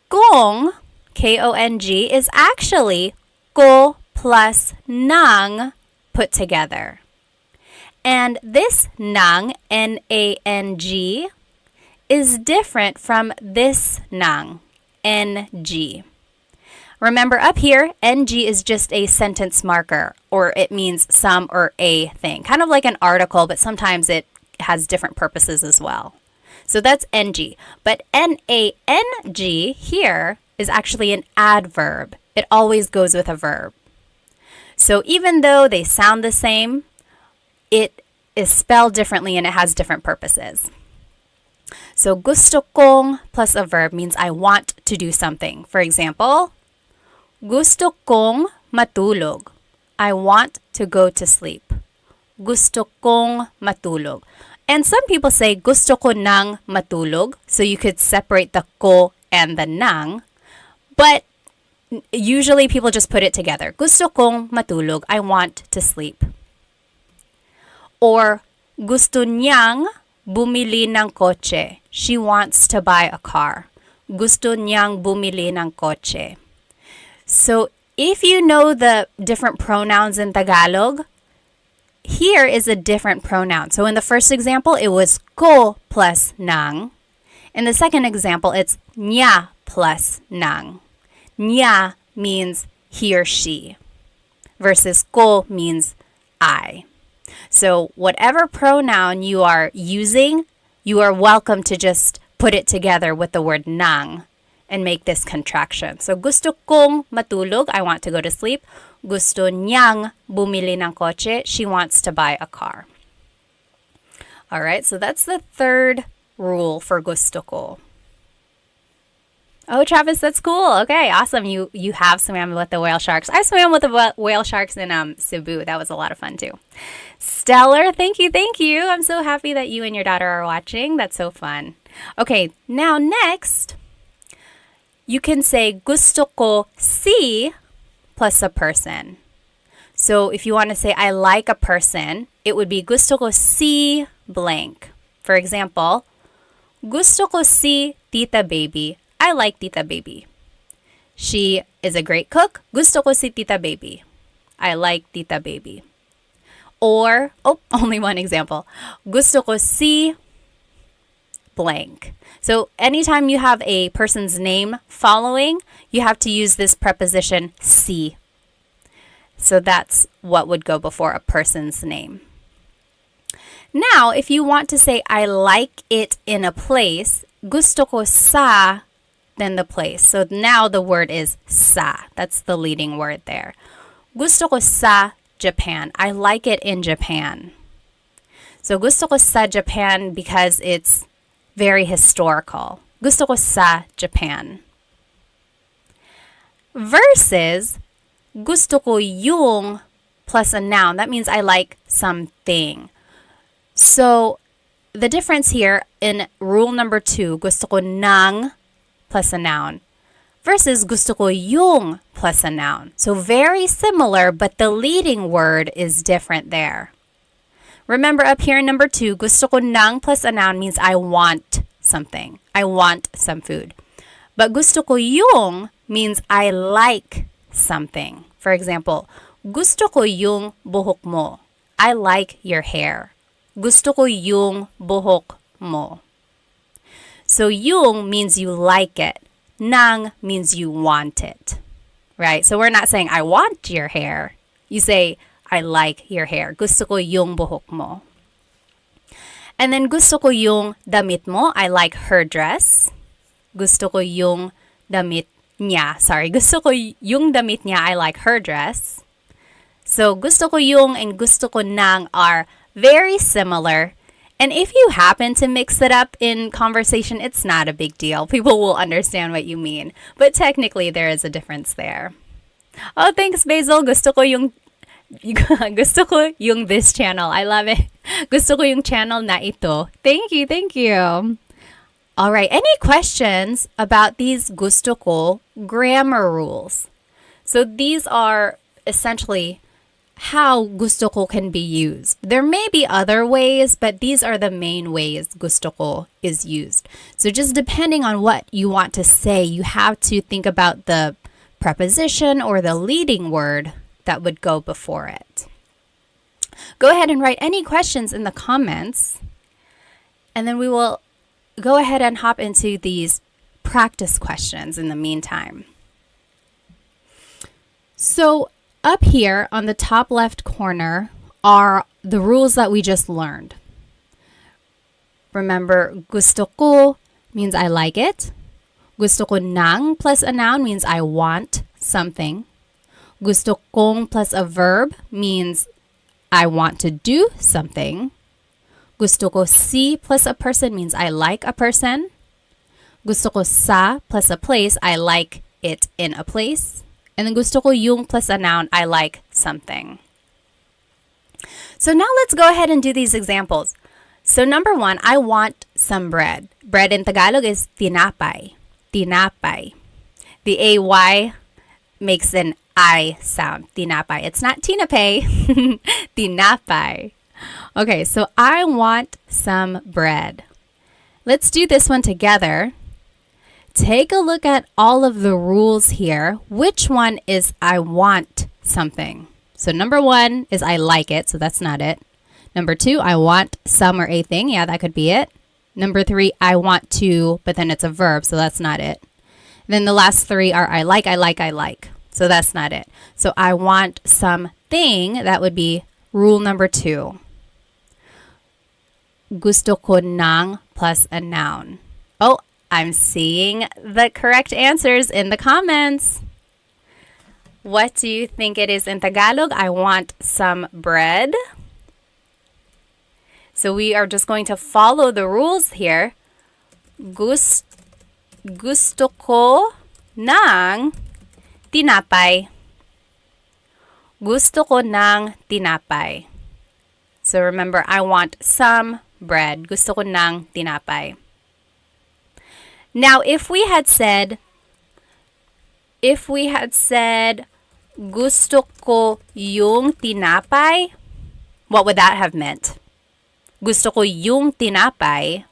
A: Kong, K-O-N-G, is actually ko plus ng put together. And this ng, N-A-N-G, is different from this ng, N-G. Remember up here, NG is just a sentence marker, or it means some or a thing. Kind of like an article, but sometimes it has different purposes as well. So that's NG. But N-A-N-G here is actually an adverb. It always goes with a verb. So even though they sound the same, it is spelled differently and it has different purposes. So gusto kong plus a verb means I want to do something. For example, gusto kong matulog. I want to go to sleep. Gusto kong matulog. And some people say gusto ko nang matulog. So you could separate the ko and the nang. But usually people just put it together. Gusto kong matulog. I want to sleep. Or gusto niyang bumili ng kotse. She wants to buy a car. Gusto niyang bumili ng kotse. So if you know the different pronouns in Tagalog, here is a different pronoun. So in the first example, it was ko plus nang. In the second example, it's niya plus nang. Niya means he or she versus ko means I. So whatever pronoun you are using, you are welcome to just put it together with the word nang and make this contraction. So gusto kong matulog, I want to go to sleep. Gusto niyang bumili ng kotse, she wants to buy a car. All right, so that's the third rule for gusto ko. Oh, Travis, that's cool. Okay, awesome. You have swam with the whale sharks. I swam with the whale sharks in Cebu. That was a lot of fun too. Stellar, thank you. I'm so happy that you and your daughter are watching. That's so fun. Okay, now next, you can say gusto ko si plus a person. So if you want to say I like a person, it would be gusto ko si blank. For example, gusto ko si Tita Baby. I like Tita Baby. She is a great cook. Gusto ko si Tita Baby. I like Tita Baby. Or, only one example. Gusto ko si blank. So anytime you have a person's name following, you have to use this preposition si. So that's what would go before a person's name. Now, if you want to say I like it in a place, gusto ko sa, then the place. So now the word is sa. That's the leading word there. Gusto ko sa Japan. I like it in Japan. So gusto ko sa Japan because it's very historical. Gusto ko sa Japan. Versus gusto ko yung plus a noun. That means I like something. So the difference here in rule number 2, gusto ko ng plus a noun versus gusto ko yung plus a noun. So very similar, but the leading word is different there. Remember up here in number 2, gusto ko ng plus a noun means I want something. I want some food. But gusto ko yung means I like something. For example, gusto ko yung buhok mo. I like your hair. Gusto ko yung buhok mo. So yung means you like it. Nang means you want it. Right? So we're not saying I want your hair. You say I like your hair. Gusto ko yung buhok mo. And then gusto ko yung damit mo. I like her dress. Gusto ko yung damit niya. Gusto ko yung damit niya. I like her dress. So gusto ko yung and gusto ko nang are very similar. And if you happen to mix it up in conversation, it's not a big deal. People will understand what you mean. But technically, there is a difference there. Oh, thanks, Basil. Gusto ko yung this channel. I love it. Gusto ko yung channel na ito. Thank you. All right. Any questions about these gusto ko grammar rules? So these are essentially how gusto ko can be used. There may be other ways, but these are the main ways gusto ko is used. So just depending on what you want to say, you have to think about the preposition or the leading word that would go before it. Go ahead and write any questions in the comments, and then we will go ahead and hop into these practice questions in the meantime. So up here on the top left corner are the rules that we just learned. Remember, gusto ko means I like it. Gusto ko ng plus a noun means I want something. Gusto kong plus a verb means I want to do something. Gusto ko si plus a person means I like a person. Gusto ko sa plus a place, I like it in a place. And then gusto ko yung plus a noun, I like something. So now let's go ahead and do these examples. So number one, I want some bread. Bread in Tagalog is tinapay. Tinapay. The AY makes an I sound. Tinapay. It's not tinapay. Tinapay. Okay, so I want some bread. Let's do this one together. Take a look at all of the rules here. Which one is I want something? So number one is I like it, so that's not it. Number two, I want some or a thing. Yeah, that could be it. Number three, I want to, but then it's a verb, so that's not it. Then the last three are I like, I like, I like. So that's not it. So I want something, that would be rule number two. Gusto ko ng plus a noun. Oh, I'm seeing the correct answers in the comments. What do you think it is in Tagalog? I want some bread. So we are just going to follow the rules here. Gusto ko ng tinapay. Gusto ko ng tinapay. So remember, I want some bread. Gusto ko ng tinapay. Now, if we had said, gusto ko yung tinapay, what would that have meant? Gusto ko yung tinapay.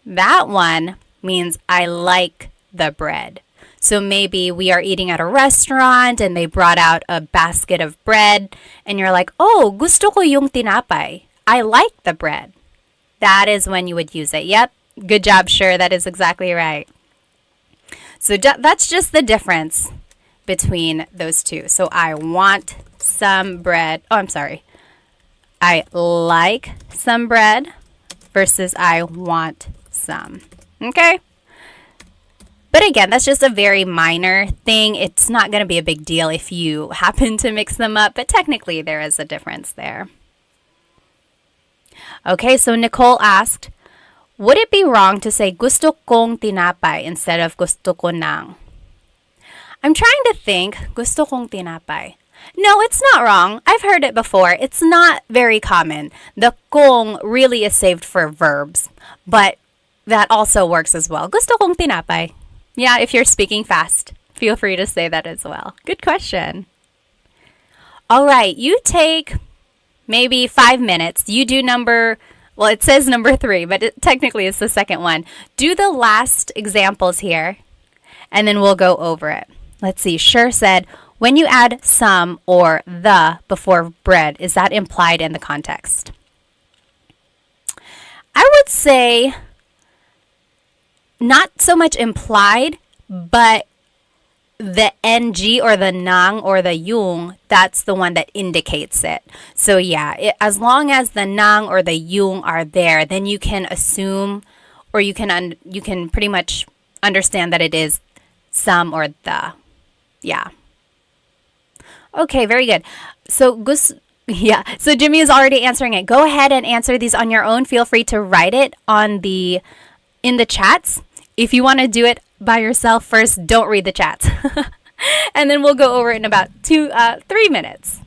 A: That one means I like the bread. So maybe we are eating at a restaurant and they brought out a basket of bread and you're like, oh, gusto ko yung tinapay. I like the bread. That is when you would use it. Yep. Good job, Sure. That is exactly right. So that's just the difference between those two. So I want some bread. Oh, I'm sorry. I like some bread versus I want some. Okay? But again, that's just a very minor thing. It's not going to be a big deal if you happen to mix them up, but technically there is a difference there. Okay, so Nicole asked, would it be wrong to say gusto kong tinapay instead of gusto ko ng? I'm trying to think, gusto kong tinapay. No, it's not wrong. I've heard it before. It's not very common. The kong really is saved for verbs, but that also works as well. Gusto kong tinapay. Yeah, if you're speaking fast, feel free to say that as well. Good question. All right, you take maybe 5 minutes. You do it says number 3, but technically it's the second one. Do the last examples here, and then we'll go over it. Let's see. Sure said, when you add some or the before bread, is that implied in the context? I would say not so much implied, but the ng or the nang or the yung, that's the one that indicates it. So yeah, as long as the nang or the yung are there, then you can assume or you can pretty much understand that it is some or the. Yeah. Okay, very good. So so Jimmy is already answering it. Go ahead and answer these on your own. Feel free to write it in the chats. If you want to do it by yourself first, don't read the chats. And then we'll go over it in about 3 minutes.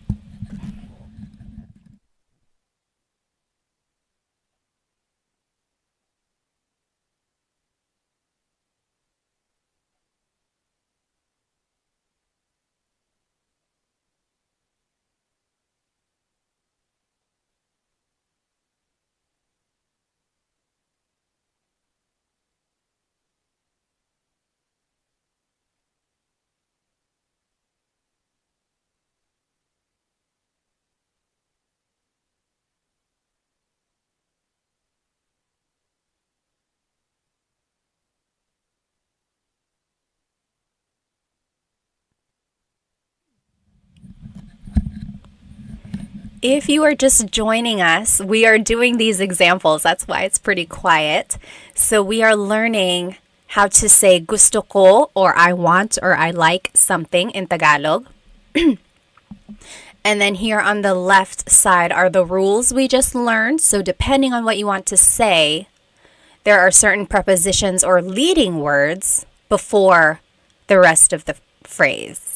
A: If you are just joining us, we are doing these examples. That's why it's pretty quiet. So we are learning how to say gusto ko, or I want, or I like something in Tagalog. And then here on the left side are the rules we just learned. So depending on what you want to say, there are certain prepositions or leading words before the rest of the phrase.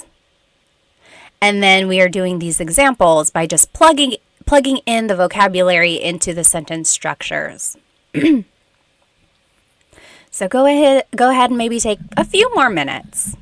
A: And then we are doing these examples by just plugging plugging in the vocabulary into the sentence structures. So go ahead and maybe take a few more minutes.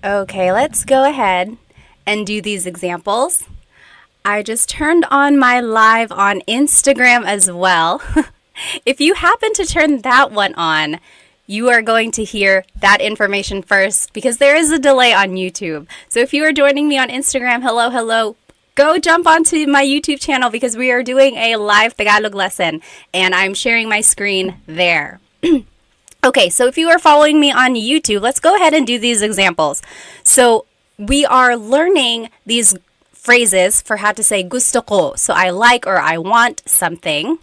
A: Okay, let's go ahead and do these examples. I just turned on my live on Instagram as well. If you happen to turn that one on, you are going to hear that information first because there is a delay on YouTube. So if you are joining me on Instagram, hello, go jump onto my YouTube channel because we are doing a live Tagalog lesson and I'm sharing my screen there. Okay, so if you are following me on YouTube, let's go ahead and do these examples. So we are learning these phrases for how to say gusto ko. So I like or I want something.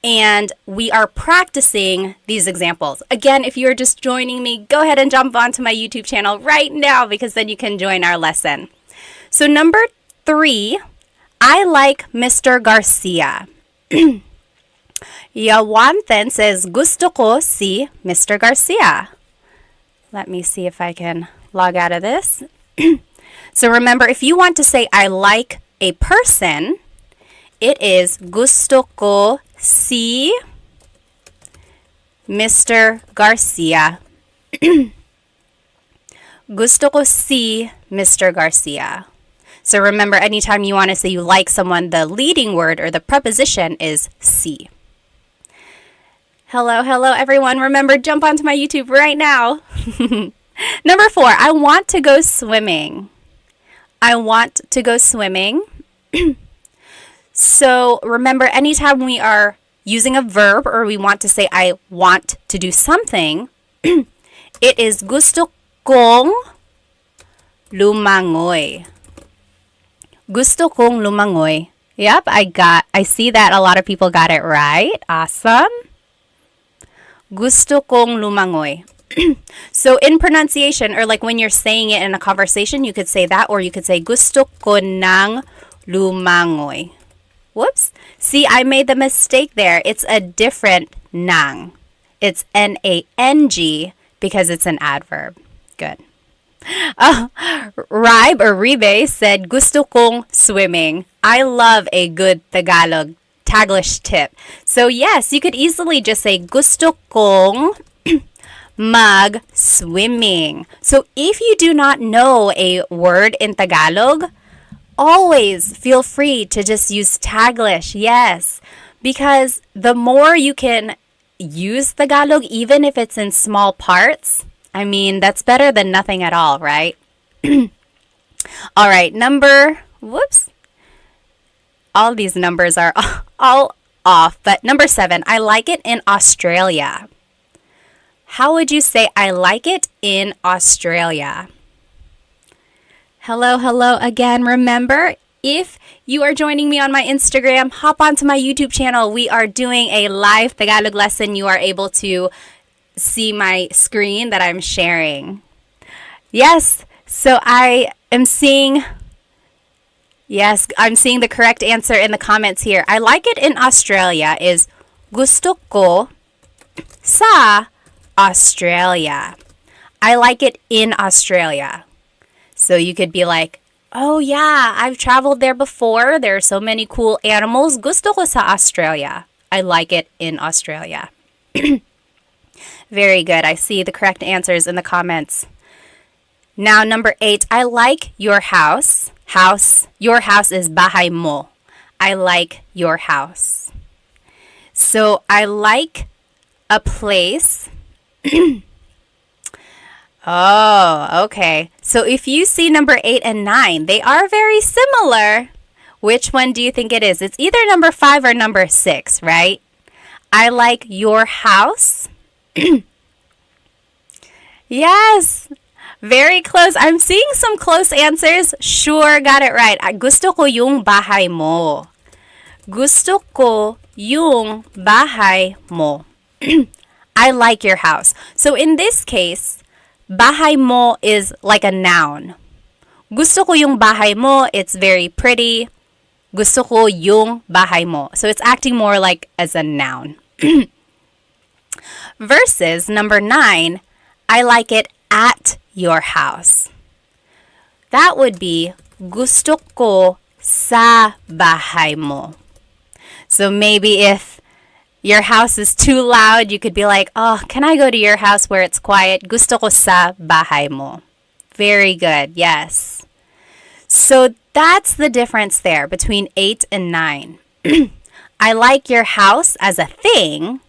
A: And we are practicing these examples. Again, if you are just joining me, go ahead and jump onto my YouTube channel right now because then you can join our lesson. So number 3, I like Mr. Garcia. Yawanten says, gusto ko si Mr. Garcia. Let me see if I can log out of this. So remember, if you want to say I like a person, it is gusto ko si Mr. Garcia. Gusto ko si Mr. Garcia. So remember, anytime you want to say you like someone, the leading word or the preposition is si. Hello everyone. Remember, jump onto my YouTube right now. Number 4, I want to go swimming. I want to go swimming. So remember, anytime we are using a verb or we want to say I want to do something, it is gusto kong lumangoy. Gusto kong lumangoy. Yep, I see that a lot of people got it right. Awesome. Gusto kong lumangoy. So in pronunciation, or like when you're saying it in a conversation, you could say that, or you could say gusto ko nang lumangoy. Whoops. See, I made the mistake there. It's a different nang. It's N-A-N-G because it's an adverb. Good. Ribe or Ribe said, gusto kong swimming. I love a good Tagalog Taglish tip. So yes, you could easily just say gusto kong mag-swimming. So if you do not know a word in Tagalog, always feel free to just use Taglish. Yes, because the more you can use Tagalog, even if it's in small parts, I mean, that's better than nothing at all, right? All right, whoops. All these numbers are all off, but number 7, I like it in Australia. How would you say I like it in Australia? Hello, hello again. Remember, if you are joining me on my Instagram, hop onto my YouTube channel. We are doing a live Tagalog lesson. You are able to see my screen that I'm sharing. Yes, so I'm seeing the correct answer in the comments here. I like it in Australia is gusto ko sa Australia. I like it in Australia. So you could be like, oh yeah, I've traveled there before. There are so many cool animals. Gusto ko sa Australia. I like it in Australia. Very good. I see the correct answers in the comments. Now, number 8, I like your house. Your house is bahay mo. I like your house. So I like a place. Oh, okay. So if you see number 8 and 9, they are very similar. Which one do you think it is? It's either number 5 or number 6, right? I like your house. Yes, very close. I'm seeing some close answers. Sure, got it right. Gusto ko yung bahay mo. Gusto ko yung bahay mo. I like your house. So in this case, bahay mo is like a noun. Gusto ko yung bahay mo, it's very pretty. Gusto ko yung bahay mo. So it's acting more like as a noun. Versus number 9, I like it at your house. That would be gusto ko sa bahay mo. So maybe if your house is too loud, you could be like, oh, can I go to your house where it's quiet? Gusto ko sa bahay mo. Very good, yes. So that's the difference there between 8 and 9. I like your house as a thing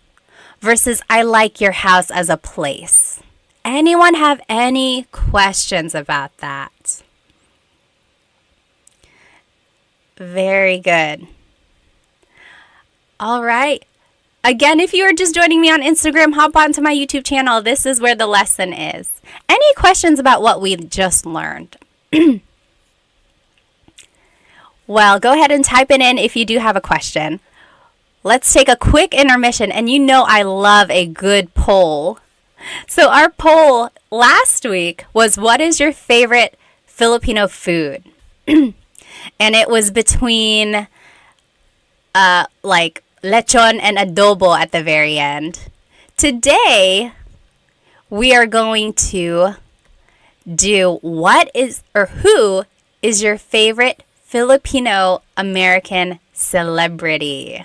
A: versus I like your house as a place. Anyone have any questions about that? Very good. All right. Again, if you are just joining me on Instagram, hop onto my YouTube channel. This is where the lesson is. Any questions about what we just learned? Well, go ahead and type it in if you do have a question. Let's take a quick intermission, and you know I love a good poll. So our poll last week was, what is your favorite Filipino food? And it was between like lechon and adobo at the very end. Today, we are going to do who is your favorite Filipino American celebrity?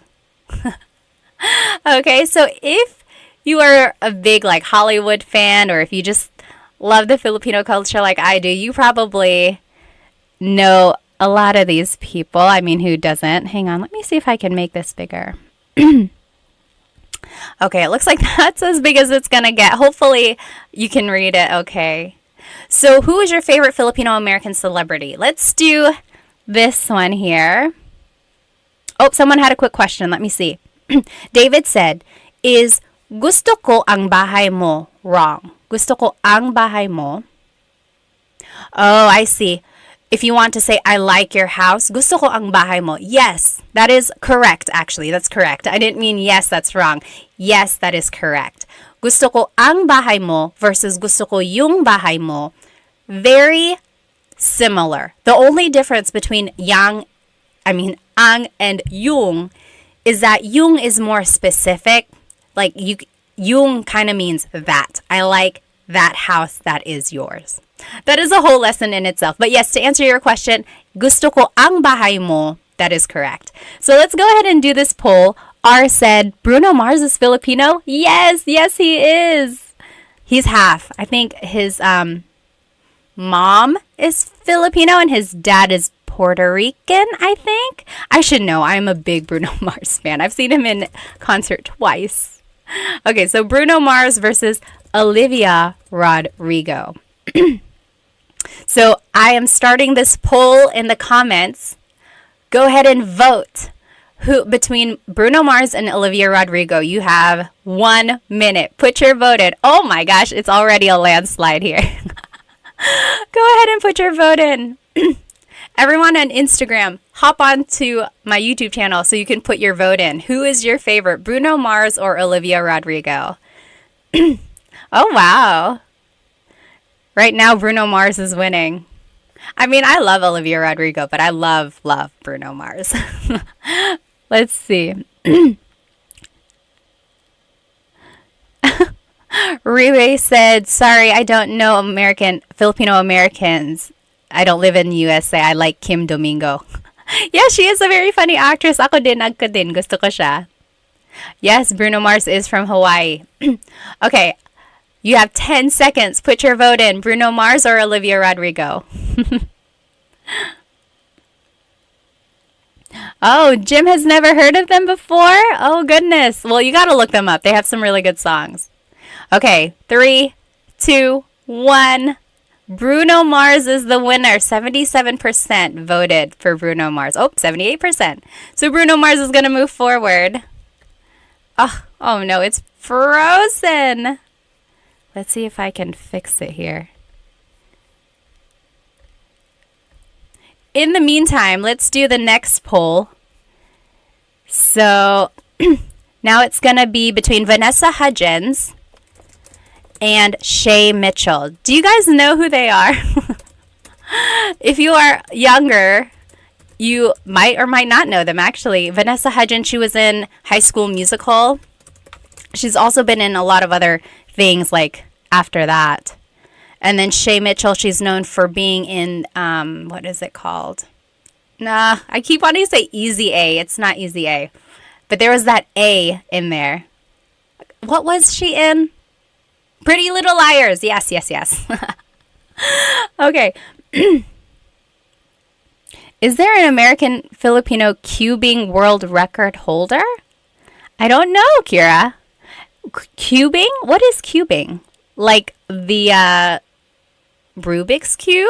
A: Okay, so if you are a big like Hollywood fan, or if you just love the Filipino culture like I do, you probably know a lot of these people. I mean, who doesn't? Hang on, let me see if I can make this bigger. Okay, it looks like that's as big as it's gonna get. Hopefully you can read it okay. So who is your favorite Filipino American celebrity? Let's do this one here. Oh, someone had a quick question. Let me see. David said, is gusto ko ang bahay mo wrong? Gusto ko ang bahay mo. Oh, I see. If you want to say, I like your house, gusto ko ang bahay mo. Yes, that is correct, actually. That's correct. I didn't mean yes, that's wrong. Yes, that is correct. Gusto ko ang bahay mo versus gusto ko yung bahay mo. Very similar. The only difference between ang and yung is that yung is more specific. Like yung kind of means that. I like that house that is yours. That is a whole lesson in itself. But yes, to answer your question, gusto ko ang bahay mo. That is correct. So let's go ahead and do this poll. R said, Bruno Mars is Filipino? Yes, he is. He's half. I think his mom is Filipino and his dad is Puerto Rican, I think. I should know. I'm a big Bruno Mars fan. I've seen him in concert twice. Okay, so Bruno Mars versus Olivia Rodrigo. So I am starting this poll in the comments. Go ahead and vote. Who between Bruno Mars and Olivia Rodrigo? You have 1 minute. Put your vote in. Oh my gosh, it's already a landslide here. Go ahead and put your vote in. Everyone on Instagram, hop on to my YouTube channel so you can put your vote in. Who is your favorite, Bruno Mars or Olivia Rodrigo? Oh, wow. Right now, Bruno Mars is winning. I mean, I love Olivia Rodrigo, but I love Bruno Mars. Let's see. Riwe said, sorry, I don't know Filipino Americans. I don't live in the USA. I like Kim Domingo. Yeah, she is a very funny actress. Ako din. Gusto ko siya. Yes, Bruno Mars is from Hawaii. Okay, you have 10 seconds. Put your vote in. Bruno Mars or Olivia Rodrigo? Oh, Jim has never heard of them before? Oh, goodness. Well, you got to look them up. They have some really good songs. Okay, 3, 2, 1. Bruno Mars is the winner. 77% voted for Bruno Mars. Oh, 78%. So Bruno Mars is going to move forward. Oh no, it's frozen. Let's see if I can fix it here. In the meantime, let's do the next poll. So now it's going to be between Vanessa Hudgens and Shay Mitchell. Do you guys know who they are? If you are younger, you might or might not know them, actually. Vanessa Hudgens, she was in High School Musical. She's also been in a lot of other things like after that. And then Shay Mitchell, she's known for being in, what is it called? Nah, I keep wanting to say Easy A. It's not Easy A. But there was that A in there. What was she in? Pretty Little Liars. Yes. Okay. Is there an American Filipino cubing world record holder? I don't know, Kira. Cubing? What is cubing? Like the Rubik's Cube?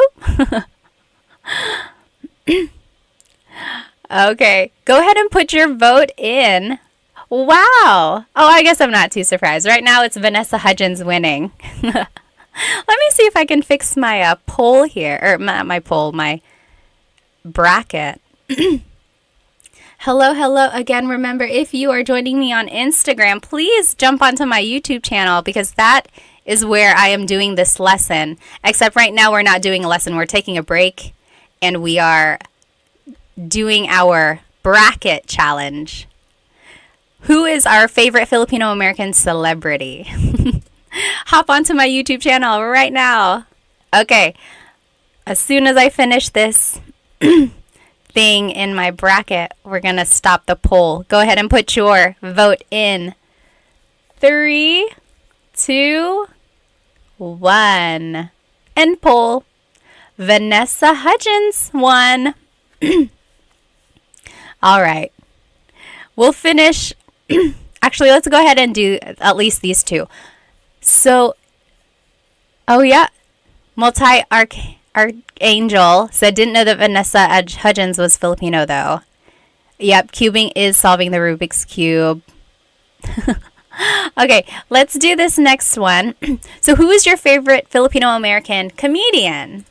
A: Okay, go ahead and put your vote in. Wow. Oh, I guess I'm not too surprised. Right now it's Vanessa Hudgens winning. Let me see if I can fix my poll here. Or not my poll, my bracket. Hello again. Remember, if you are joining me on Instagram, please jump onto my YouTube channel because that is where I am doing this lesson. Except right now we're not doing a lesson. We're taking a break and we are doing our bracket challenge. Who is our favorite Filipino American celebrity? Hop onto my YouTube channel right now. Okay. As soon as I finish this thing in my bracket, we're going to stop the poll. Go ahead and put your vote in. 3, 2, 1. End poll. Vanessa Hudgens won. All right. We'll finish. Actually, let's go ahead and do at least these two. So, oh yeah. Archangel said, didn't know that Vanessa Hudgens was Filipino though. Yep, cubing is solving the Rubik's Cube. Okay, let's do this next one. So who is your favorite Filipino American comedian?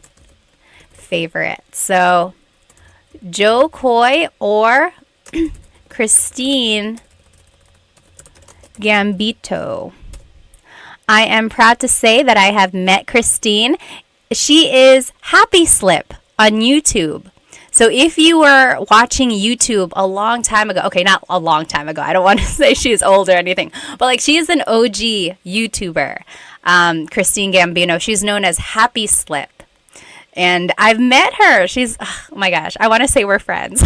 A: Favorite. So Joe Coy or Christine Gambito. I am proud to say that I have met Christine. She is Happy Slip on YouTube. So if you were watching YouTube a long time ago, okay, not a long time ago, I don't want to say she's old or anything, but like she is an OG YouTuber, Christine Gambino. She's known as Happy Slip. And I've met her. She's, oh my gosh, I want to say we're friends.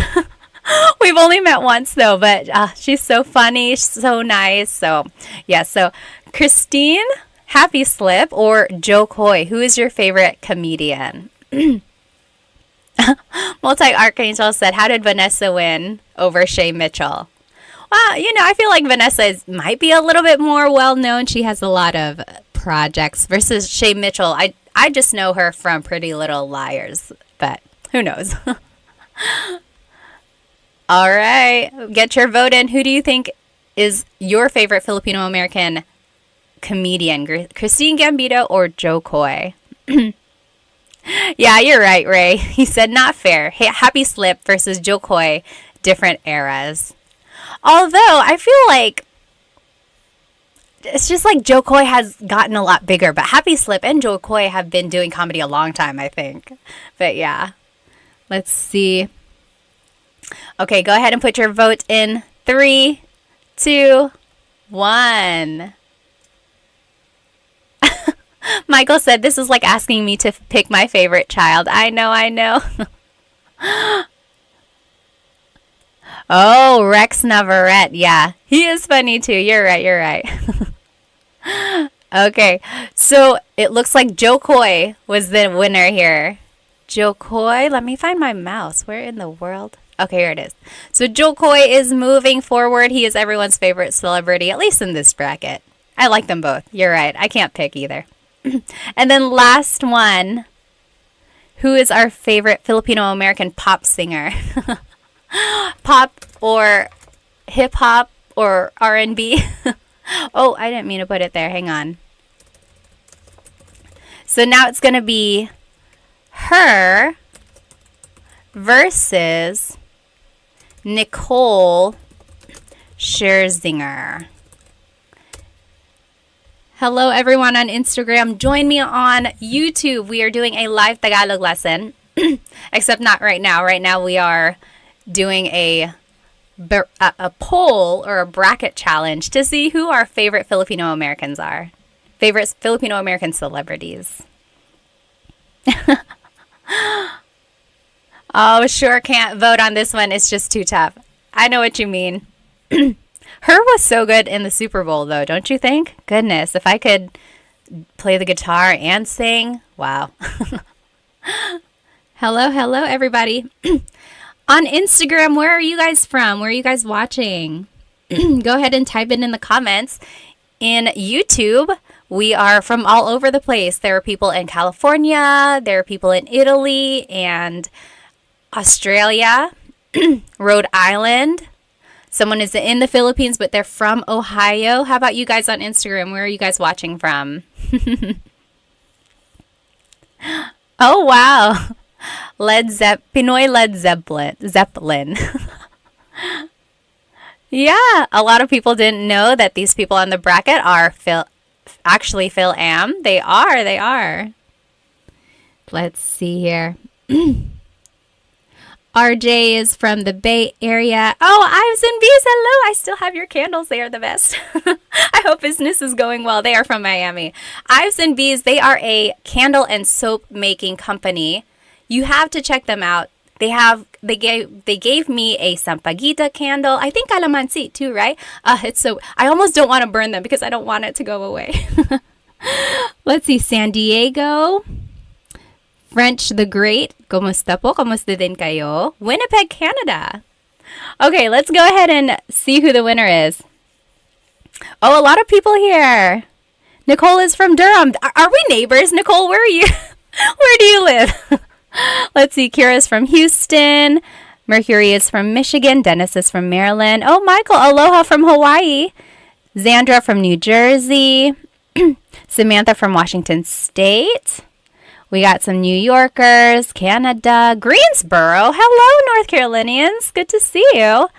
A: We've only met once though, but she's so funny, she's so nice. So yeah, so Christine, Happy Slip, or Joe Coy, who is your favorite comedian? Archangel said, how did Vanessa win over Shay Mitchell? Well, I feel like Vanessa might be a little bit more well known. She has a lot of projects versus Shay Mitchell. I just know her from Pretty Little Liars, but who knows? All right, get your vote in. Who do you think is your favorite Filipino American comedian? Christine Gambito or Joe Coy? Yeah, you're right, Ray. He said not fair. Happy Slip versus Joe Coy, different eras. Although I feel like it's just like Joe Coy has gotten a lot bigger, but Happy Slip and Joe Coy have been doing comedy a long time, I think. But yeah, let's see. Okay, go ahead and put your vote in. 3, 2, 1. Michael said, this is like asking me to pick my favorite child. I know. Oh, Rex Navarrete. Yeah, he is funny too. You're right. Okay, so it looks like Joe Coy was the winner here. Joe Coy, let me find my mouse. Where in the world? Okay, here it is. So Joe Coy is moving forward. He is everyone's favorite celebrity, at least in this bracket. I like them both. You're right. I can't pick either. And then last one. Who is our favorite Filipino-American pop singer? Pop or hip-hop or R&B? Oh, I didn't mean to put it there. Hang on. So now it's going to be her versus Nicole Scherzinger. Hello, everyone on Instagram. Join me on YouTube. We are doing a live Tagalog lesson, except not right now. Right now we are doing a poll or a bracket challenge to see who our favorite Filipino Americans are. Favorite Filipino American celebrities. Oh, sure can't vote on this one. It's just too tough. I know what you mean. Her was so good in the Super Bowl, though, don't you think? Goodness, if I could play the guitar and sing, wow. Hello, everybody. On Instagram, where are you guys from? Where are you guys watching? Go ahead and type it in the comments. In YouTube, we are from all over the place. There are people in California, there are people in Italy and Australia, Rhode Island. Someone is in the Philippines, but they're from Ohio. How about you guys on Instagram? Where are you guys watching from? Oh, wow. Pinoy Led Zeppelin. Yeah, a lot of people didn't know that these people on the bracket are actually Phil Am. They are. Let's see here. RJ is from the Bay Area. Oh, Ives and Bees, hello. I still have your candles. They are the best. I hope business is going well. They are from Miami. Ives and Bees, they are a candle and soap making company. You have to check them out. They gave me a Sampaguita candle. I think calamansi too, right? I almost don't want to burn them because I don't want it to go away. Let's see, San Diego. French the Great, kumusta po? Kumusta din kayo? Winnipeg, Canada. Okay, let's go ahead and see who the winner is. Oh, a lot of people here. Nicole is from Durham. Are we neighbors? Nicole, where are you? Where do you live? Let's see, Kira's from Houston. Mercury is from Michigan. Dennis is from Maryland. Oh, Michael, aloha from Hawaii. Zandra from New Jersey. Samantha from Washington State. We got some New Yorkers, Canada, Greensboro. Hello, North Carolinians. Good to see you.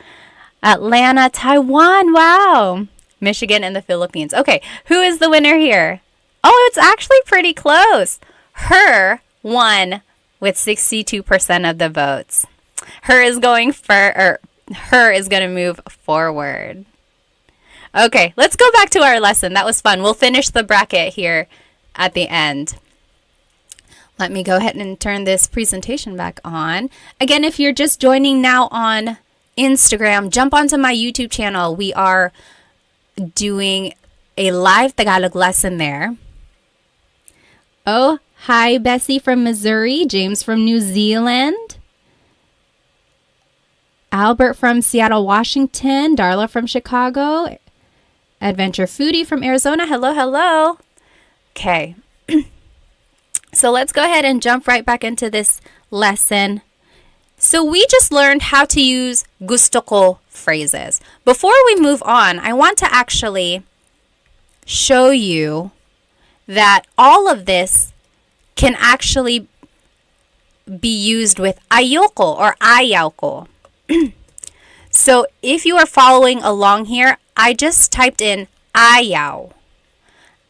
A: Atlanta, Taiwan. Wow. Michigan and the Philippines. Okay, who is the winner here? Oh, it's actually pretty close. Her won with 62% of the votes. Her is going to move forward. Okay, let's go back to our lesson. That was fun. We'll finish the bracket here at the end. Let me go ahead and turn this presentation back on. Again, if you're just joining now on Instagram, jump onto my YouTube channel. We are doing a live Tagalog lesson there. Oh, hi, Bessie from Missouri, James from New Zealand, Albert from Seattle, Washington, Darla from Chicago, Adventure Foodie from Arizona. Hello. Okay. So let's go ahead and jump right back into this lesson. So we just learned how to use gusto ko phrases. Before we move on, I want to actually show you that all of this can actually be used with ayoko or ayaw ko. So if you are following along here, I just typed in ayaw.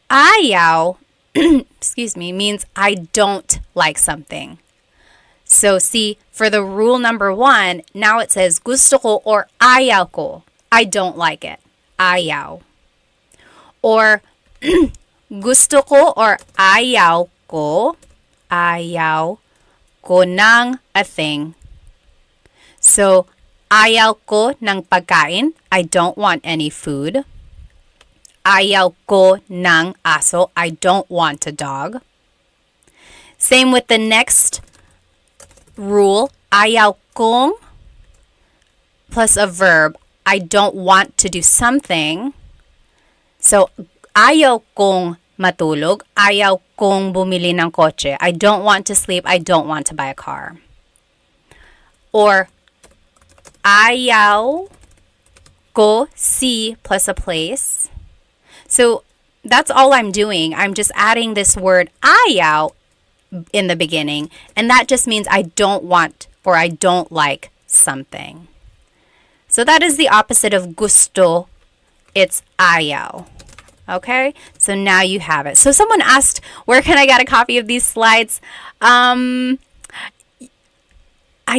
A: Ayaw, excuse me, means I don't like something. So see, for the rule number 1, now it says gusto ko or ayaw ko. I don't like it. Ayaw. Or gusto ko or ayaw ko ng a thing. So, ayaw ko ng pagkain. I don't want any food. Ayaw ko ng aso. I don't want a dog. Same with the next rule. Ayaw kong plus a verb. I don't want to do something. So, ayaw kong matulog. Ayaw kong bumili ng kotse. I don't want to sleep. I don't want to buy a car. Or, ayaw ko si plus a place. So, that's all I'm doing. I'm just adding this word ayaw in the beginning. And that just means I don't want or I don't like something. So, that is the opposite of gusto. It's ayaw. Okay, so now you have it. So someone asked, where can I get a copy of these slides? I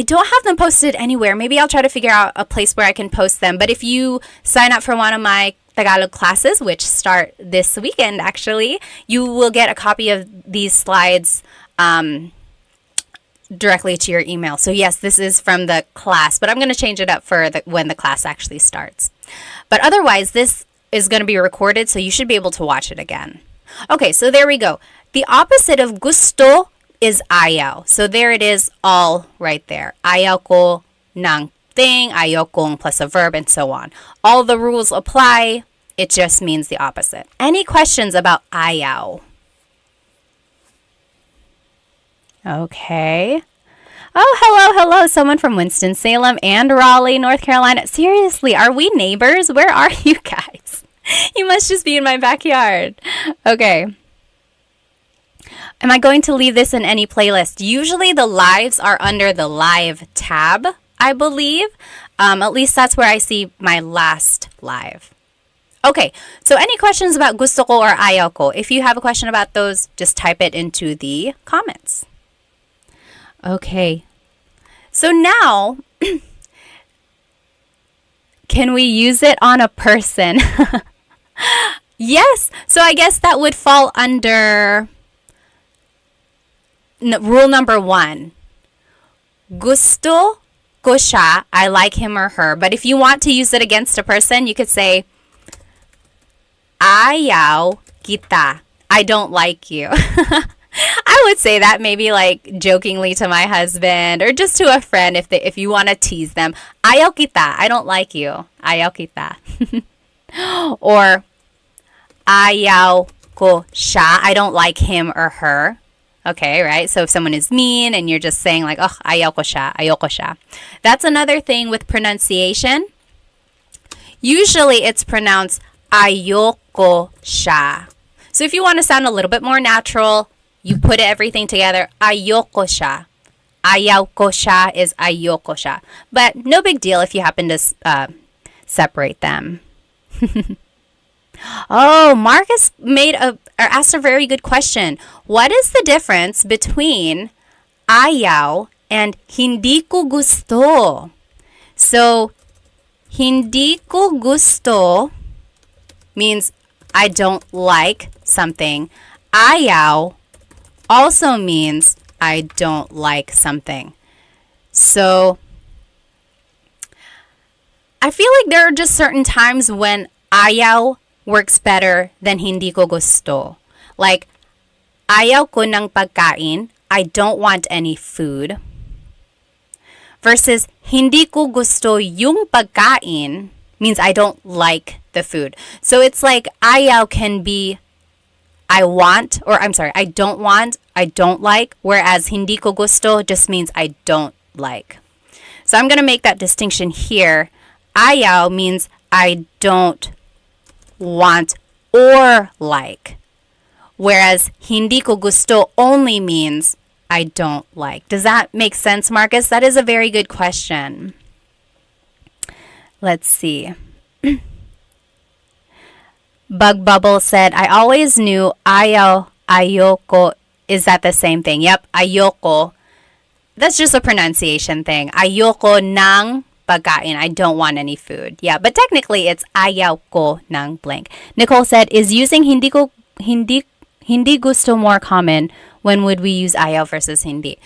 A: don't have them posted anywhere. Maybe I'll try to figure out a place where I can post them. But if you sign up for one of my Tagalog classes, which start this weekend actually, you will get a copy of these slides directly to your email. So yes, this is from the class, but I'm going to change it up for when the class actually starts. But otherwise, this is going to be recorded, so you should be able to watch it again. Okay, so there we go. The opposite of gusto is ayaw. So there it is all right there. Ayaw ko ng thing, ayaw kong plus a verb, and so on. All the rules apply. It just means the opposite. Any questions about ayaw? Okay. Oh, hello. Someone from Winston-Salem and Raleigh, North Carolina. Seriously, are we neighbors? Where are you guys? You must just be in my backyard. Okay. Am I going to leave this in any playlist? Usually the lives are under the live tab, I believe. At least that's where I see my last live. Okay, so any questions about gusto ko or ayaw ko? If you have a question about those, just type it into the comments. Okay, so now, can we use it on a person? Yes, so I guess that would fall under rule number 1. Gusto ko siya, I like him or her. But if you want to use it against a person, you could say, ayaw kita, I don't like you. I would say that maybe like jokingly to my husband or just to a friend if you want to tease them. Ayaw kita, I don't like you. Ayaw kita. Or ayaw ko siya, I don't like him or her. Okay, right? So if someone is mean and you're just saying like, oh, ayaw ko siya, ayoko siya. That's another thing with pronunciation. Usually it's pronounced ayoko siya. So if you want to sound a little bit more natural, you put everything together, ayoko siya. Ayaw ko siya is ayoko siya. But no big deal if you happen to separate them. Oh, Marcus asked a very good question. What is the difference between ayaw and hindi ko gusto? So, hindi ko gusto means I don't like something. Ayaw also means I don't like something. So, I feel like there are just certain times when ayaw works better than hindi ko gusto. Like, ayaw ko ng pagkain, I don't want any food. Versus, hindi ko gusto yung pagkain means I don't like the food. So it's like ayaw can be I don't want, I don't like, whereas hindi ko gusto just means I don't like. So I'm going to make that distinction here. Ayaw means I don't want or like, whereas hindi ko gusto only means I don't like. Does that make sense, Marcus? That is a very good question. Let's see. Bug Bubble said, I always knew ayaw, ayoko. Is that the same thing? Yep, ayoko. That's just a pronunciation thing. Ayoko ng pagkain. I don't want any food. Yeah, but technically it's ayaw ko ng blank. Nicole said, is using hindi gusto more common? When would we use ayaw versus hindi?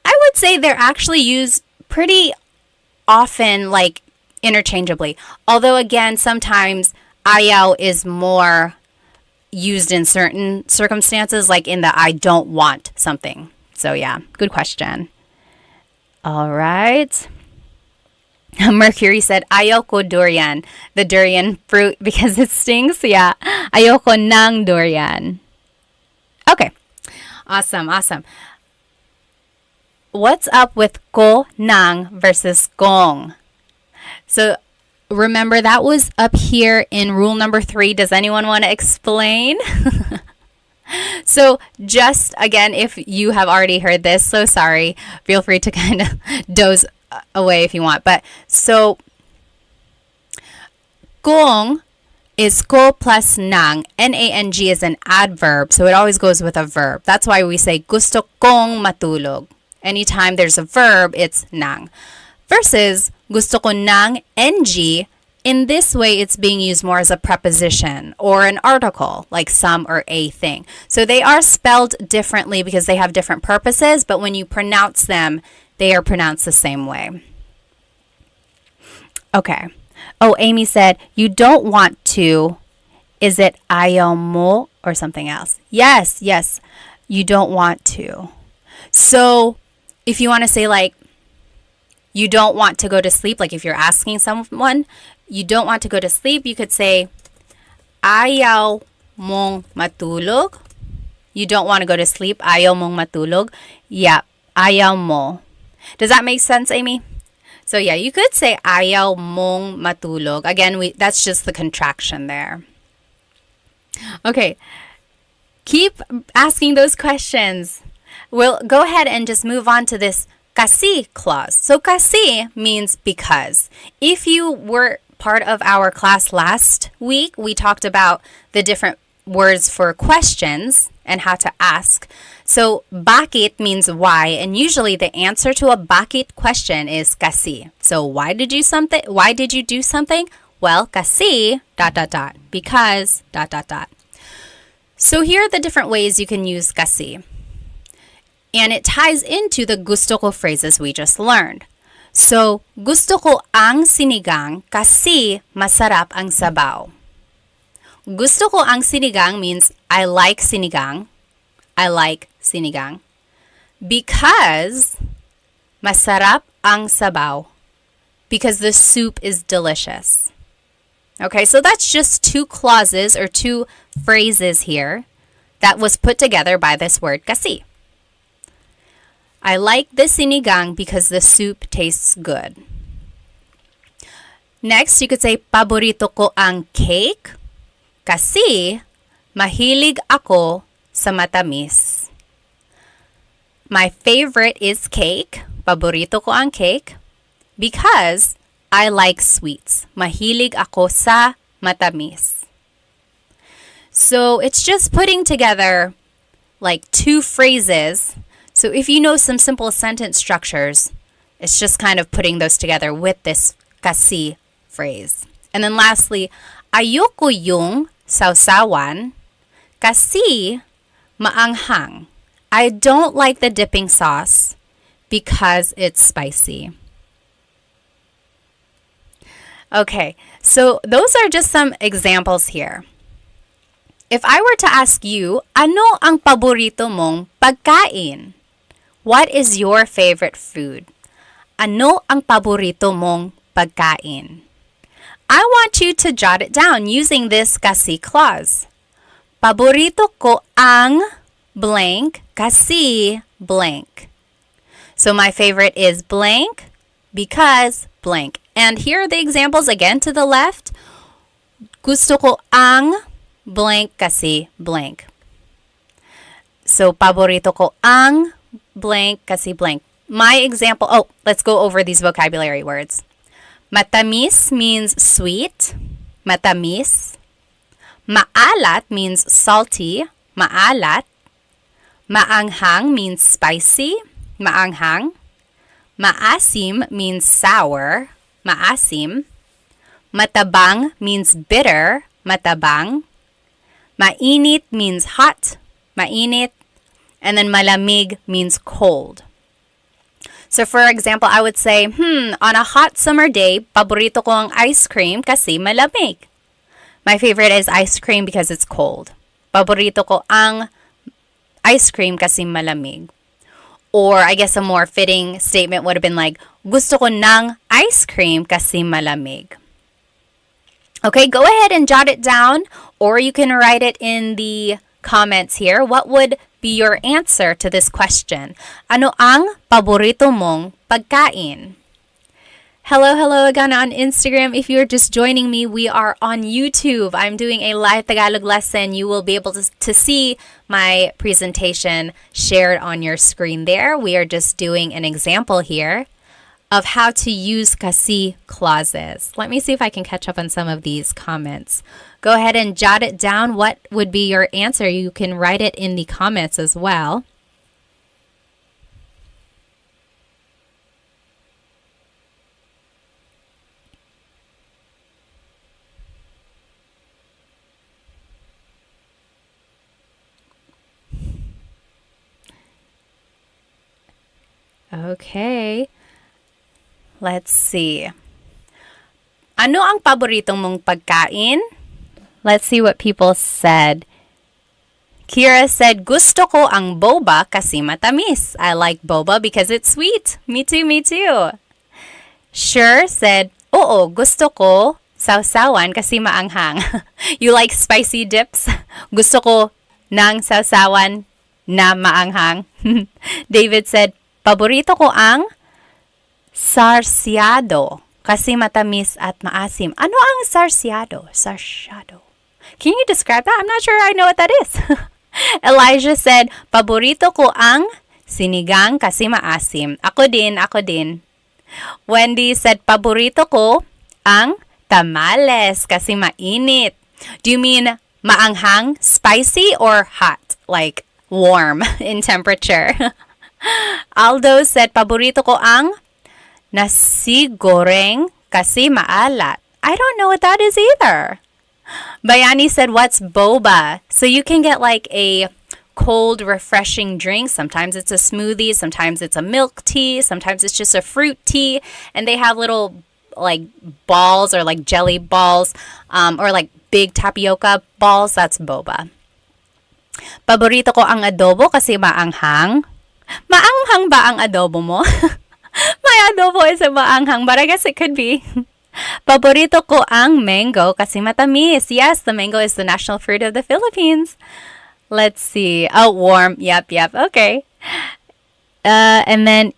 A: I would say they're actually used pretty often, like interchangeably. Although again, sometimes ayaw is more used in certain circumstances, like in the I don't want something. So yeah, good question. All right. Mercury said, ayoko durian, the durian fruit because it stings. Yeah, ayoko ng durian. Okay, awesome. What's up with ko ng versus gong? So remember that was up here in rule number 3. Does anyone want to explain? So just again, if you have already heard this, so sorry, feel free to kind of doze away if you want. But so kung is ko plus nang. N-A-N-G is an adverb, so it always goes with a verb. That's why we say gusto kong matulog. Anytime there's a verb, it's nang. Versus gusto ko nang ng. In this way, it's being used more as a preposition or an article, like some or a thing. So they are spelled differently because they have different purposes, but when you pronounce them, they are pronounced the same way. Okay. Oh, Amy said, you don't want to. Is it ayaw mo or something else? Yes. You don't want to. So if you want to say like, you don't want to go to sleep, like if you're asking someone, you don't want to go to sleep, you could say, ayaw mong matulog. You don't want to go to sleep, ayaw mong matulog. Yeah, ayaw mo. Does that make sense, Amy? So yeah, you could say ayaw mong matulog. Again, that's just the contraction there. Okay, keep asking those questions. We'll go ahead and just move on to this kasi clause. So kasi means because. If you were part of our class last week, we talked about the different words for questions and how to ask. So bakit means why, and usually the answer to a bakit question is kasi. So why did you do something? Well, kasi ... because ... So here are the different ways you can use kasi. And it ties into the gusto ko phrases we just learned. So, gusto ko ang sinigang kasi masarap ang sabaw. Gusto ko ang sinigang means I like sinigang. I like sinigang. Because masarap ang sabaw. Because the soup is delicious. Okay, so that's just 2 clauses or 2 phrases here that was put together by this word kasi. I like the sinigang because the soup tastes good. Next, you could say, paborito ko ang cake kasi mahilig ako sa matamis. My favorite is cake. Paborito ko ang cake because I like sweets. Mahilig ako sa matamis. So it's just putting together like 2 phrases. So if you know some simple sentence structures, it's just kind of putting those together with this kasi phrase. And then lastly, ayoko yung sausawan kasi maanghang. I don't like the dipping sauce because it's spicy. Okay, so those are just some examples here. If I were to ask you, ano ang paborito mong pagkain? What is your favorite food? Ano ang paborito mong pagkain? I want you to jot it down using this kasi clause. Paborito ko ang blank kasi blank. So my favorite is blank because blank. And here are the examples again to the left. Gusto ko ang blank kasi blank. So paborito ko ang blank kasi blank. My example, let's go over these vocabulary words. Matamis means sweet. Matamis. Maalat means salty. Maalat. Maanghang means spicy. Maanghang. Maasim means sour. Maasim. Matabang means bitter. Matabang. Mainit means hot. Mainit. And then malamig means cold. So for example, I would say, on a hot summer day, paborito ko ang ice cream kasi malamig. My favorite is ice cream because it's cold. Paborito ko ang ice cream kasi malamig. Or I guess a more fitting statement would have been like, gusto ko ng ice cream kasi malamig. Okay, go ahead and jot it down, or you can write it in the comments here. What would be your answer to this question? Ano ang paborito mong pagkain? Hello again on Instagram. If you're just joining me, we are on YouTube. I'm doing a live Tagalog lesson. You will be able to see my presentation shared on your screen there. We are just doing an example here of how to use kasi clauses. Let me see if I can catch up on some of these comments. Go ahead and jot it down. What would be your answer? You can write it in the comments as well. Okay. Let's see. Ano ang paboritong mong pagkain? Let's see what people said. Kira said, gusto ko ang boba kasi matamis. I like boba because it's sweet. Me too, me too. Sure said, oo, gusto ko sawsawan kasi maanghang. You like spicy dips? Gusto ko ng sawsawan na maanghang. David said, paborito ko ang sarsyado kasi matamis at maasim. Ano ang sarsyado? Sarsyado. Can you describe that? I'm not sure I know what that is. Elijah said, paborito ko ang sinigang kasi maasim. Ako din, ako din. Wendy said, paborito ko ang tamales kasi mainit. Do you mean maanghang, spicy, or hot? Like warm in temperature? Aldo said, paborito ko ang nasi goreng kasi maalat. I don't know what that is either. Bayani said, what's boba? So you can get like a cold, refreshing drink. Sometimes it's a smoothie. Sometimes it's a milk tea. Sometimes it's just a fruit tea. And they have little like balls or like jelly balls or like big tapioca balls. That's boba. Paborito ko ang adobo kasi maanghang. Maanghang ba ang adobo mo? My adobo is a maanghang, but I guess it could be. Paborito ko ang mango kasi matamis. Yes, the mango is the national fruit of the Philippines. Let's see. Oh, warm. Yep. Okay. And then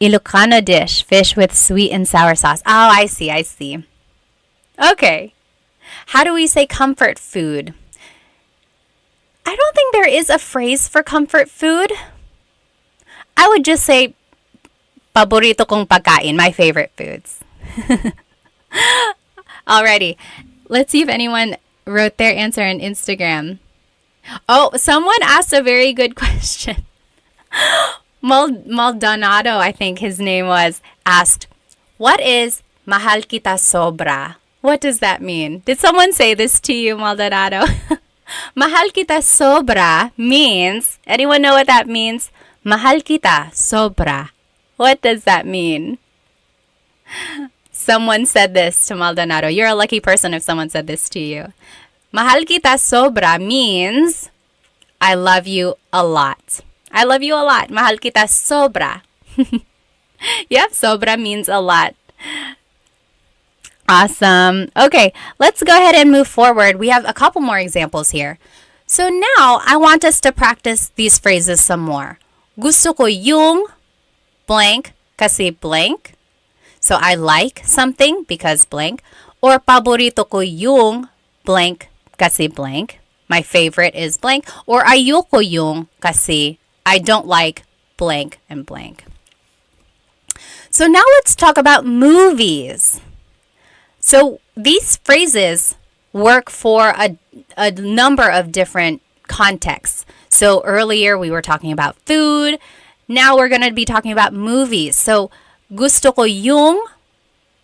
A: Ilocano dish, fish with sweet and sour sauce. Oh, I see. Okay. How do we say comfort food? I don't think there is a phrase for comfort food. I would just say paborito kong pagkain, my favorite foods. Alrighty. Let's see if anyone wrote their answer on Instagram. Oh, someone asked a very good question. Maldonado, I think his name was, asked, what is mahal kita sobra? What does that mean? Did someone say this to you, Maldonado? Mahal kita sobra means, anyone know what that means? Mahal kita sobra. What does that mean? Someone said this to Maldonado. You're a lucky person if someone said this to you. Mahal kita sobra means I love you a lot. I love you a lot. Mahal kita sobra. Yep, sobra means a lot. Awesome. Okay, let's go ahead and move forward. We have a couple more examples here. So now I want us to practice these phrases some more. Gusto ko yung blank kasi blank. So I like something because blank. Or paborito ko yung blank kasi blank. My favorite is blank. Or ayoko yung kasi I don't like blank and blank. So now let's talk about movies. So these phrases work for a number of different contexts. So earlier we were talking about food. Now we're going to be talking about movies. So gusto ko yung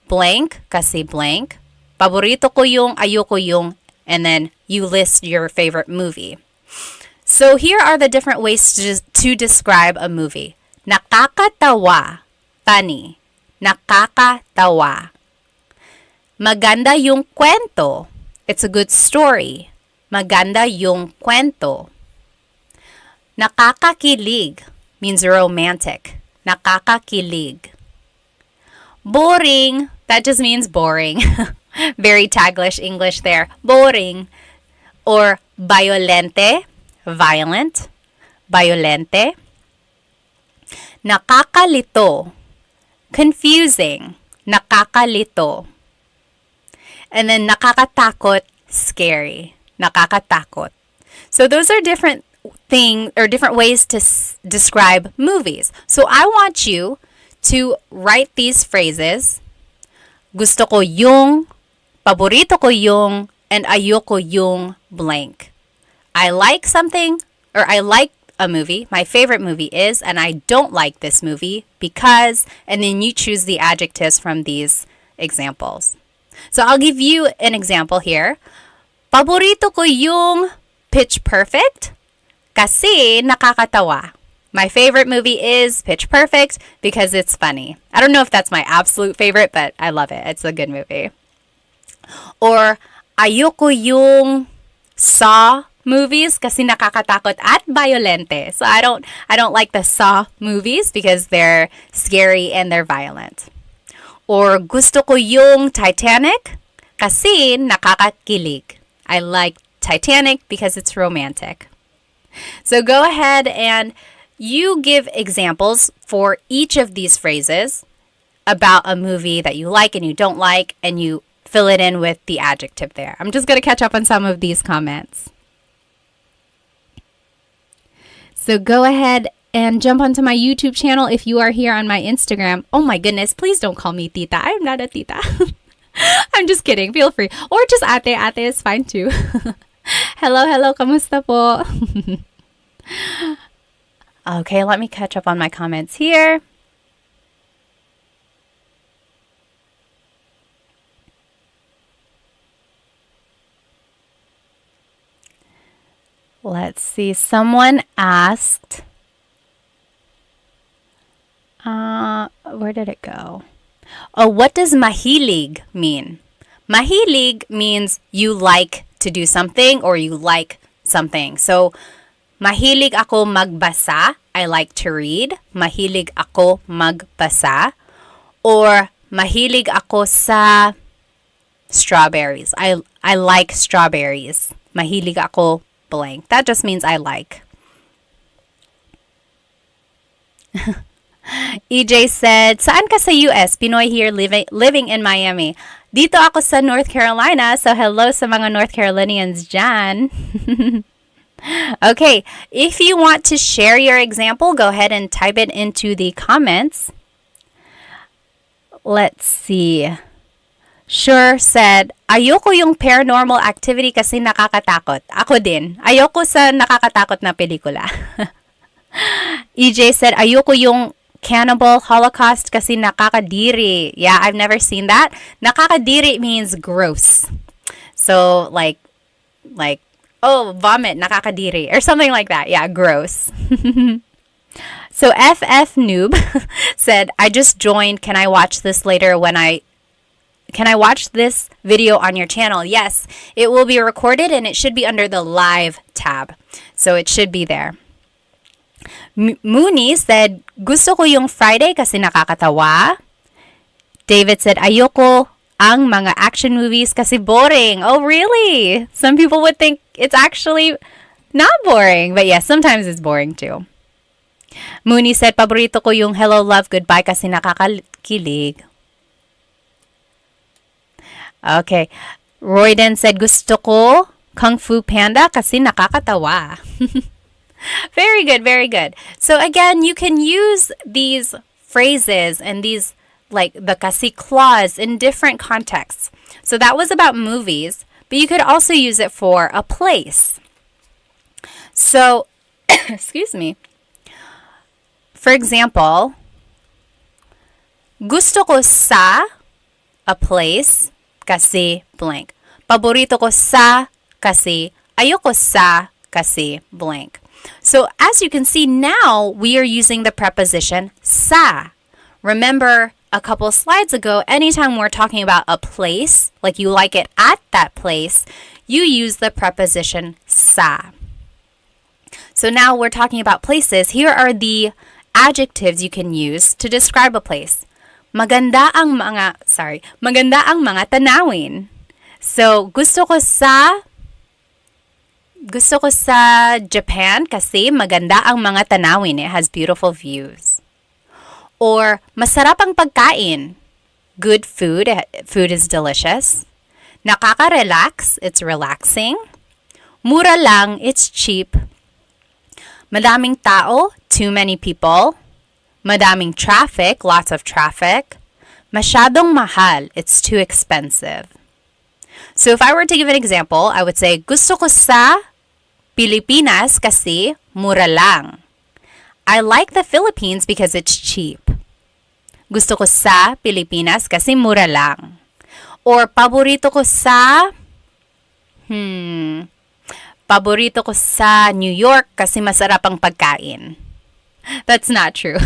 A: blank kasi blank. Paborito ko yung, ayoko yung, and then you list your favorite movie. So here are the different ways to describe a movie. Nakakatawa, funny. Nakakatawa. Maganda yung kwento. It's a good story. Maganda yung kwento. Nakakakilig means romantic. Nakakakilig. Boring, that just means boring. Very Taglish English there. Boring. Or violente, violent. Violente. Nakakalito, confusing. Nakakalito. And then nakakatakot, scary. Nakakatakot. So those are different things or different ways to describe movies. So I want you to write these phrases. Gusto ko yung, paborito ko yung, and ayoko yung blank. I like something, or I like a movie. My favorite movie is, and I don't like this movie because, and then you choose the adjectives from these examples. So I'll give you an example here. Paborito ko yung Pitch Perfect kasi nakakatawa. My favorite movie is Pitch Perfect because it's funny. I don't know if that's my absolute favorite, but I love it. It's a good movie. Or ayoko yung Saw movies kasi nakakatakot at violente. So I don't like the Saw movies because they're scary and they're violent. Or gusto ko yung Titanic kasi nakakakilig. I like Titanic because it's romantic. So go ahead and you give examples for each of these phrases about a movie that you like and you don't like, and you fill it in with the adjective there. I'm just going to catch up on some of these comments. So go ahead and jump onto my YouTube channel if you are here on my Instagram. Oh my goodness, please don't call me tita. I'm not a tita. I'm just kidding. Feel free. Or just ate. Ate is fine too. Hello. Kamusta po? Okay, let me catch up on my comments here. Let's see. Someone asked, where did it go? Oh, what does mahilig mean? Mahilig means you like to do something or you like something. So, mahilig ako magbasa. I like to read. Mahilig ako magbasa. Or mahilig ako sa strawberries. I like strawberries. Mahilig ako blank. That just means I like. EJ said, saan ka sa US? Pinoy here living in Miami. Dito ako sa North Carolina. So hello sa mga North Carolinians dyan. Okay, if you want to share your example, go ahead and type it into the comments. Let's see. Sure said, ayoko yung paranormal activity kasi nakakatakot. Ako din. Ayoko sa nakakatakot na pelikula. EJ said, ayoko yung Cannibal Holocaust kasi nakakadiri. Yeah, I've never seen that. Nakakadiri means gross. So, like, oh, vomit, nakakadiri, or something like that. Yeah, gross. So, FF Noob said, I just joined. Can I watch this later Can I watch this video on your channel? Yes, it will be recorded and it should be under the live tab. So, it should be there. Mooney said, gusto ko yung Friday kasi nakakatawa. David said, ayoko ang mga action movies kasi boring. Oh, really? Some people would think it's actually Not boring, but yes, sometimes it's boring too. Mooney said, paborito ko yung hello, love, goodbye kasi nakakakilig. Okay. Royden said, gusto ko Kung Fu Panda kasi nakakatawa. Very good, very good. So again, you can use these phrases and these, like the kasi clause, in different contexts. So that was about movies, but you could also use it for a place. So, excuse me. For example, gusto ko sa a place kasi blank. Paborito ko sa kasi ayoko sa kasi blank. So as you can see now, we are using the preposition sa. Remember a couple slides ago, anytime we're talking about a place, like you like it at that place, you use the preposition sa. So now we're talking about places. Here are the adjectives you can use to describe a place. Maganda ang mga tanawin. So, gusto ko sa Japan kasi maganda ang mga tanawin. It has beautiful views. Or, masarap ang pagkain. Good food. Food is delicious. Nakaka-relax. It's relaxing. Mura lang. It's cheap. Madaming tao. Too many people. Madaming traffic. Lots of traffic. Masyadong mahal. It's too expensive. So if I were to give an example, I would say, gusto ko sa Pilipinas kasi mura lang. I like the Philippines because it's cheap. Gusto ko sa Pilipinas kasi mura lang. Or paborito ko sa New York kasi masarap ang pagkain. That's not true.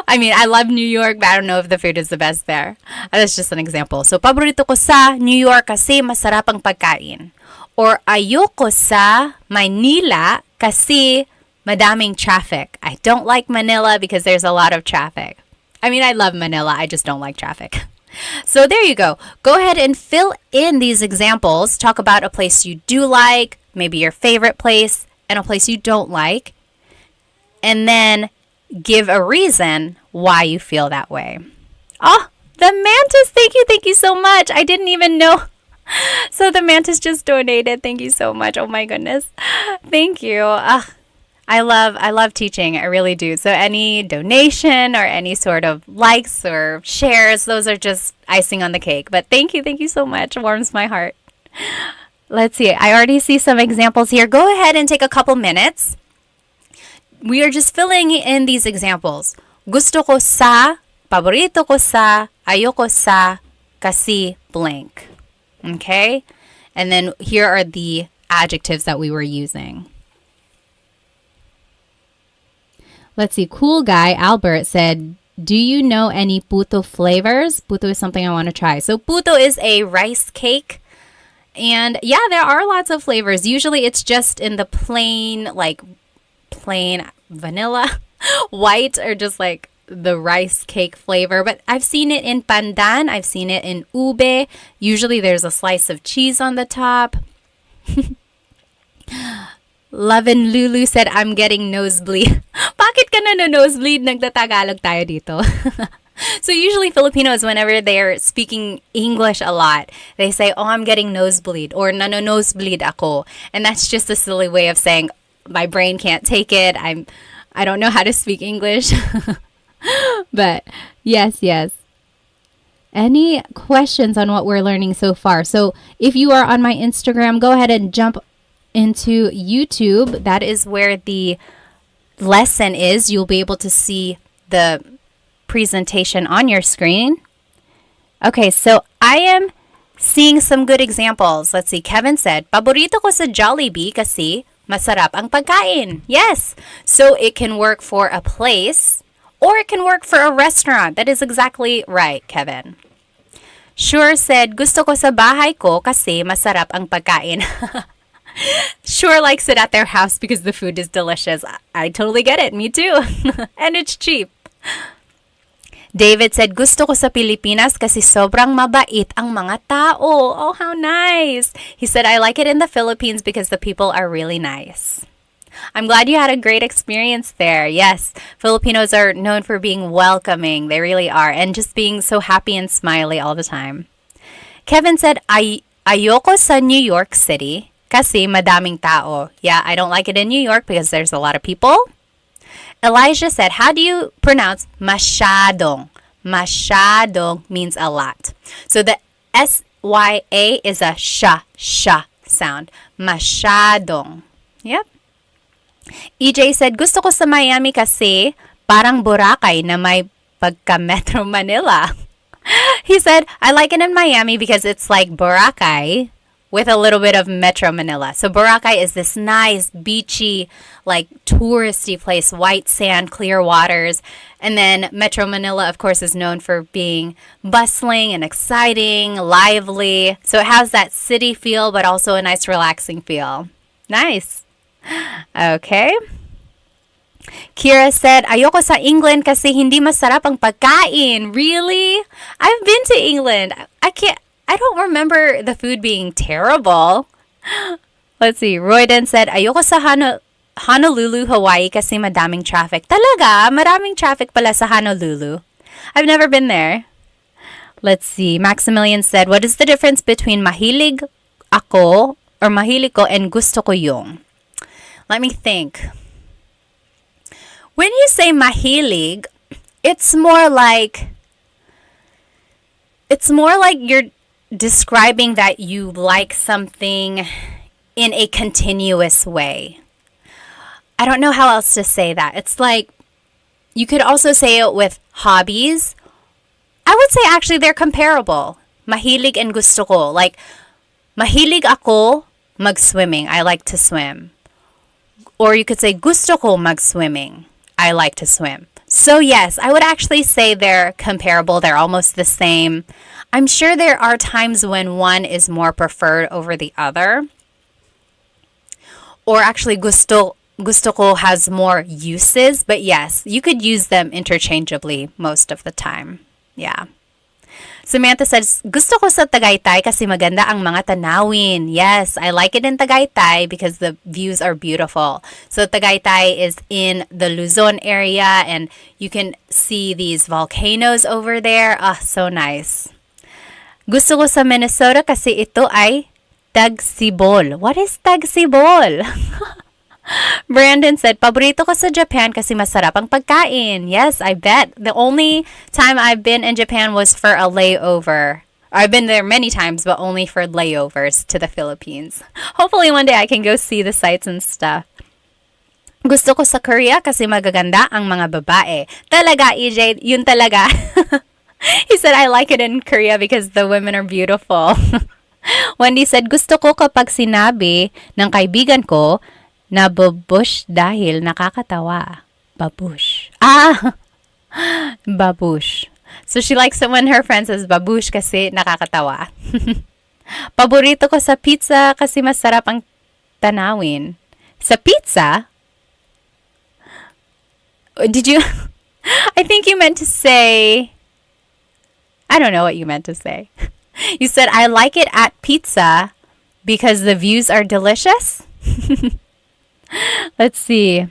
A: I mean, I love New York, but I don't know if the food is the best there. That's just an example. So, paborito ko sa New York kasi masarap ang pagkain. Or, ayoko sa Manila kasi madaming traffic. I don't like Manila because there's a lot of traffic. I mean, I love Manila. I just don't like traffic. So, there you go. Go ahead and fill in these examples. Talk about a place you do like, maybe your favorite place, and a place you don't like. And then give a reason why you feel that way. Oh, the mantis, thank you so much. I didn't even know. So the mantis just donated. Thank you so much. Oh my goodness. Thank you. I love teaching. I really do. So any donation or any sort of likes or shares, those are just icing on the cake. But thank you so much. It warms my heart. Let's see. I already see some examples here. Go ahead and take a couple minutes. We are just filling in these examples. Gusto ko sa, paborito ko sa, ayoko sa, kasi blank. Okay? And then here are the adjectives that we were using. Let's see. Cool guy, Albert, said, do you know any puto flavors? Puto is something I want to try. So puto is a rice cake. And yeah, there are lots of flavors. Usually it's just in the plain vanilla, white, or just like the rice cake flavor. But I've seen it in pandan. I've seen it in ube. Usually there's a slice of cheese on the top. Love and Lulu said, I'm getting nosebleed. Bakit ka na nosebleed? Nagtatagalog tayo dito. So usually Filipinos, whenever they're speaking English a lot, they say, oh, I'm getting nosebleed, or nosebleed ako. And that's just a silly way of saying, my brain can't take it. I don't know how to speak English. But yes. Any questions on what we're learning so far? So if you are on my Instagram, go ahead and jump into YouTube. That is where the lesson is. You'll be able to see the presentation on your screen. Okay, so I am seeing some good examples. Let's see. Kevin said, paborito ko sa Jollibee kasi masarap ang pagkain. Yes. So it can work for a place or it can work for a restaurant. That is exactly right, Kevin. Sure said, gusto ko sa bahay ko kasi masarap ang pagkain. Sure likes it at their house because the food is delicious. I totally get it. Me too. And it's cheap. David said, gusto ko sa Pilipinas kasi sobrang mabait ang mga tao. Oh, how nice. He said, I like it in the Philippines because the people are really nice. I'm glad you had a great experience there. Yes, Filipinos are known for being welcoming. They really are. And just being so happy and smiley all the time. Kevin said, ayoko sa New York City kasi madaming tao. Yeah, I don't like it in New York because there's a lot of people. Elijah said, how do you pronounce masyadong? Masyadong means a lot. So the S-Y-A is a sha sound. Masyadong. Yep. EJ said, gusto ko sa Miami kasi parang Boracay na may pagka-Metro Manila. He said, I like it in Miami because it's like Boracay with a little bit of Metro Manila. So Boracay is this nice, beachy, like touristy place, white sand, clear waters. And then Metro Manila, of course, is known for being bustling and exciting, lively. So it has that city feel, but also a nice, relaxing feel. Nice. Okay. Kira said, ayoko sa England kasi hindi masarap ang pagkain. Really? I've been to England. I don't remember the food being terrible. Let's see. Royden said, ayoko sa Honolulu, Hawaii kasi madaming traffic. Talaga? Maraming traffic pala sa Honolulu. I've never been there. Let's see. Maximilian said, what is the difference between mahilig ako or mahilig ko and gusto ko yung? Let me think. When you say mahilig, it's more like you're describing that you like something in a continuous way. I don't know how else to say that. It's like you could also say it with hobbies. I would say actually they're comparable. Mahilig and gusto ko. Like, mahilig ako mag-swimming. I like to swim. Or you could say gusto ko mag-swimming. I like to swim. So yes, I would actually say they're comparable. They're almost the same. I'm sure there are times when one is more preferred over the other. Or actually gusto ko has more uses. But yes, you could use them interchangeably most of the time. Yeah. Samantha says, gusto ko sa Tagaytay kasi maganda ang mga tanawin. Yes, I like it in Tagaytay because the views are beautiful. So Tagaytay is in the Luzon area and you can see these volcanoes over there. Ah, so nice. Gusto ko sa Minnesota kasi ito ay tagsibol. What is tagsibol? Brandon said, paborito ko sa Japan kasi masarap ang pagkain. Yes, I bet. The only time I've been in Japan was for a layover. I've been there many times, but only for layovers to the Philippines. Hopefully one day I can go see the sights and stuff. Gusto ko sa Korea kasi magaganda ang mga babae. Talaga, EJ, yun talaga. He said, I like it in Korea because the women are beautiful. Wendy said, gusto ko kapag sinabi ng kaibigan ko, na babush dahil nakakatawa. Babush. Ah! Babush. So she likes it when her friend says babush kasi nakakatawa. Paborito ko sa pizza kasi masarap ang tanawin. Sa pizza? Did you... I think you meant to say... I don't know what you meant to say. You said, I like it at pizza because the views are delicious? Let's see.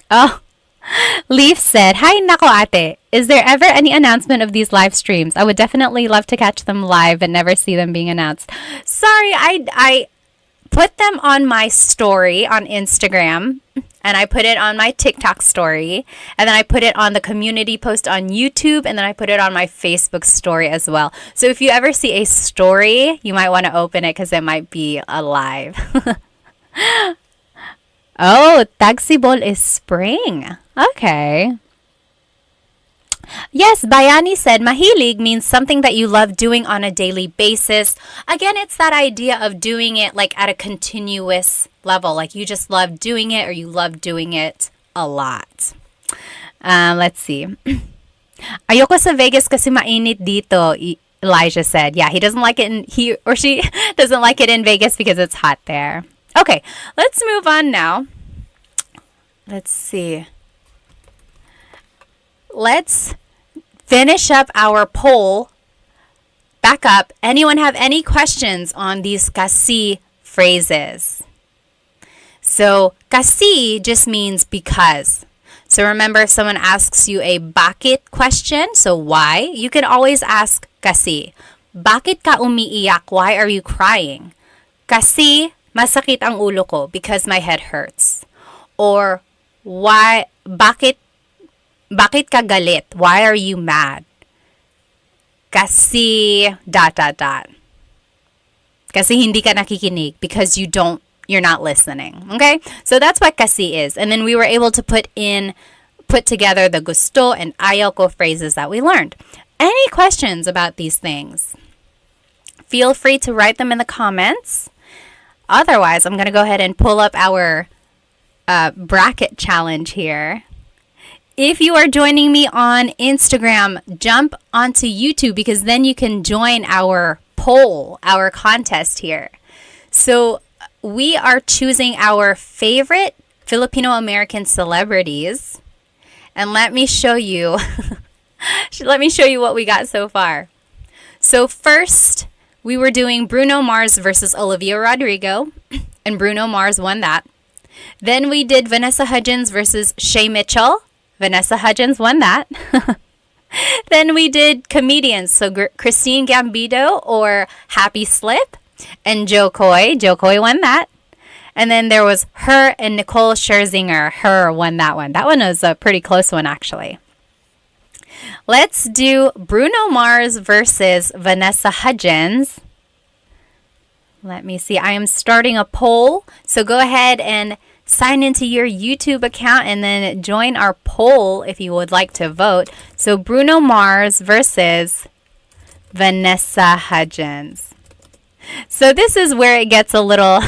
A: Oh, Leaf said, hi, nako ate. Is there ever any announcement of these live streams? I would definitely love to catch them live but never see them being announced. Sorry, I put them on my story on Instagram, and I put it on my TikTok story, and then I put it on the community post on YouTube, and then I put it on my Facebook story as well. So if you ever see a story, you might want to open it because it might be alive. Oh, tagsibol is spring. Okay. Yes, Bayani said, mahilig means something that you love doing on a daily basis. Again, it's that idea of doing it like at a continuous level. Like you just love doing it or you love doing it a lot. Let's see. Ayoko sa Vegas kasi mainit dito, Elijah said. Yeah, he doesn't like it he or she doesn't like it in Vegas because it's hot there. Okay, let's move on now. Let's see. Let's finish up our poll. Back up. Anyone have any questions on these kasi phrases? So, kasi just means because. So remember, if someone asks you a bakit question, so why, you can always ask kasi. Bakit ka umiiyak? Why are you crying? Kasi masakit ang ulo ko because my head hurts. Or why bakit ka galit? Why are you mad? Kasi dot dot dot. Kasi hindi ka nakikinig because you're not listening. Okay? So that's what kasi is. And then we were able to put together the gusto and ayaw ko phrases that we learned. Any questions about these things? Feel free to write them in the comments. Otherwise, I'm going to go ahead and pull up our bracket challenge here. If you are joining me on Instagram, jump onto YouTube because then you can join our poll, our contest here. So we are choosing our favorite Filipino American celebrities. And let me show you what we got so far. So first, we were doing Bruno Mars versus Olivia Rodrigo, and Bruno Mars won that. Then we did Vanessa Hudgens versus Shay Mitchell. Vanessa Hudgens won that. Then we did comedians, so Christine Gambino or Happy Slip, and Joe Coy. Joe Coy won that. And then there was her and Nicole Scherzinger. Her won that one. That one was a pretty close one, actually. Let's do Bruno Mars versus Vanessa Hudgens. Let me see. I am starting a poll. So go ahead and sign into your YouTube account and then join our poll if you would like to vote. So Bruno Mars versus Vanessa Hudgens. So this is where it gets a little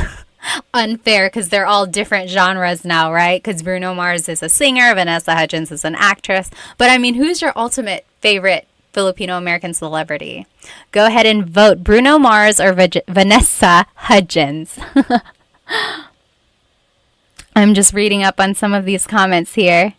A: unfair because they're all different genres now, right? Because Bruno Mars is a singer, Vanessa Hudgens is an actress. But I mean, who's your ultimate favorite Filipino American celebrity? Go ahead and vote Bruno Mars or Vanessa Hudgens. I'm just reading up on some of these comments here.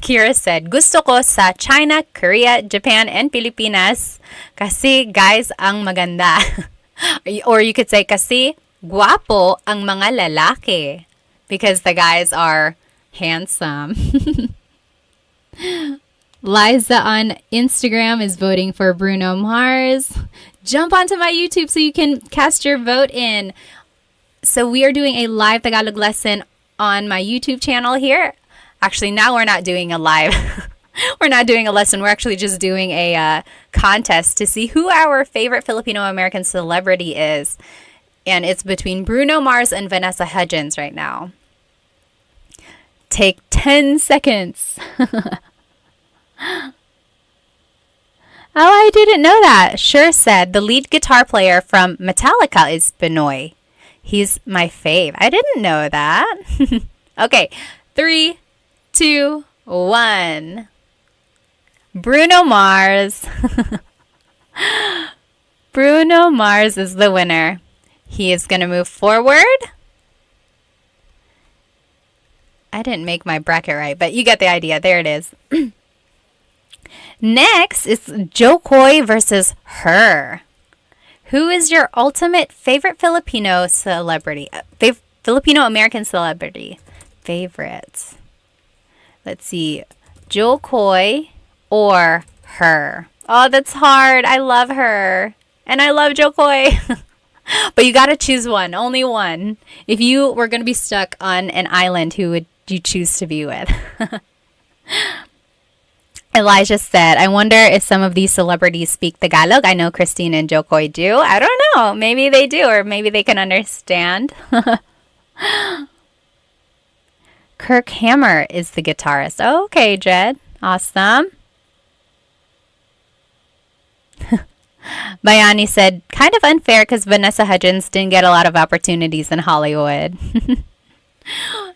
A: Kira said, gusto ko sa China, Korea, Japan, and Pilipinas kasi guys ang maganda. Or you could say kasi guwapo ang mga lalaki because the guys are handsome. Liza on Instagram is voting for Bruno Mars. Jump onto my YouTube so you can cast your vote in. So we are doing a live Tagalog lesson on my YouTube channel here. Actually, now we're not doing a live. We're not doing a lesson. We're actually just doing a contest to see who our favorite Filipino American celebrity is. And it's between Bruno Mars and Vanessa Hudgens right now. Take 10 seconds. Oh, I didn't know that. Sure said the lead guitar player from Metallica is Benoy. He's my fave. I didn't know that. Okay, 3, 2, 1. Bruno Mars. Bruno Mars is the winner. He is going to move forward. I didn't make my bracket right, but you get the idea. There it is. Next is Joe Coy versus her. Who is your ultimate favorite Filipino celebrity? Filipino American celebrity. Favorites. Let's see. Joe Coy or her. Oh, that's hard. I love her. And I love Joe Coy. But you got to choose one. Only one. If you were going to be stuck on an island, who would you choose to be with? Elijah said, I wonder if some of these celebrities speak Tagalog. I know Christine and Joe Coy do. I don't know. Maybe they do, or maybe they can understand. Kirk Hammer is the guitarist. Oh, okay, Jed. Awesome. Bayani said, kind of unfair because Vanessa Hudgens didn't get a lot of opportunities in Hollywood.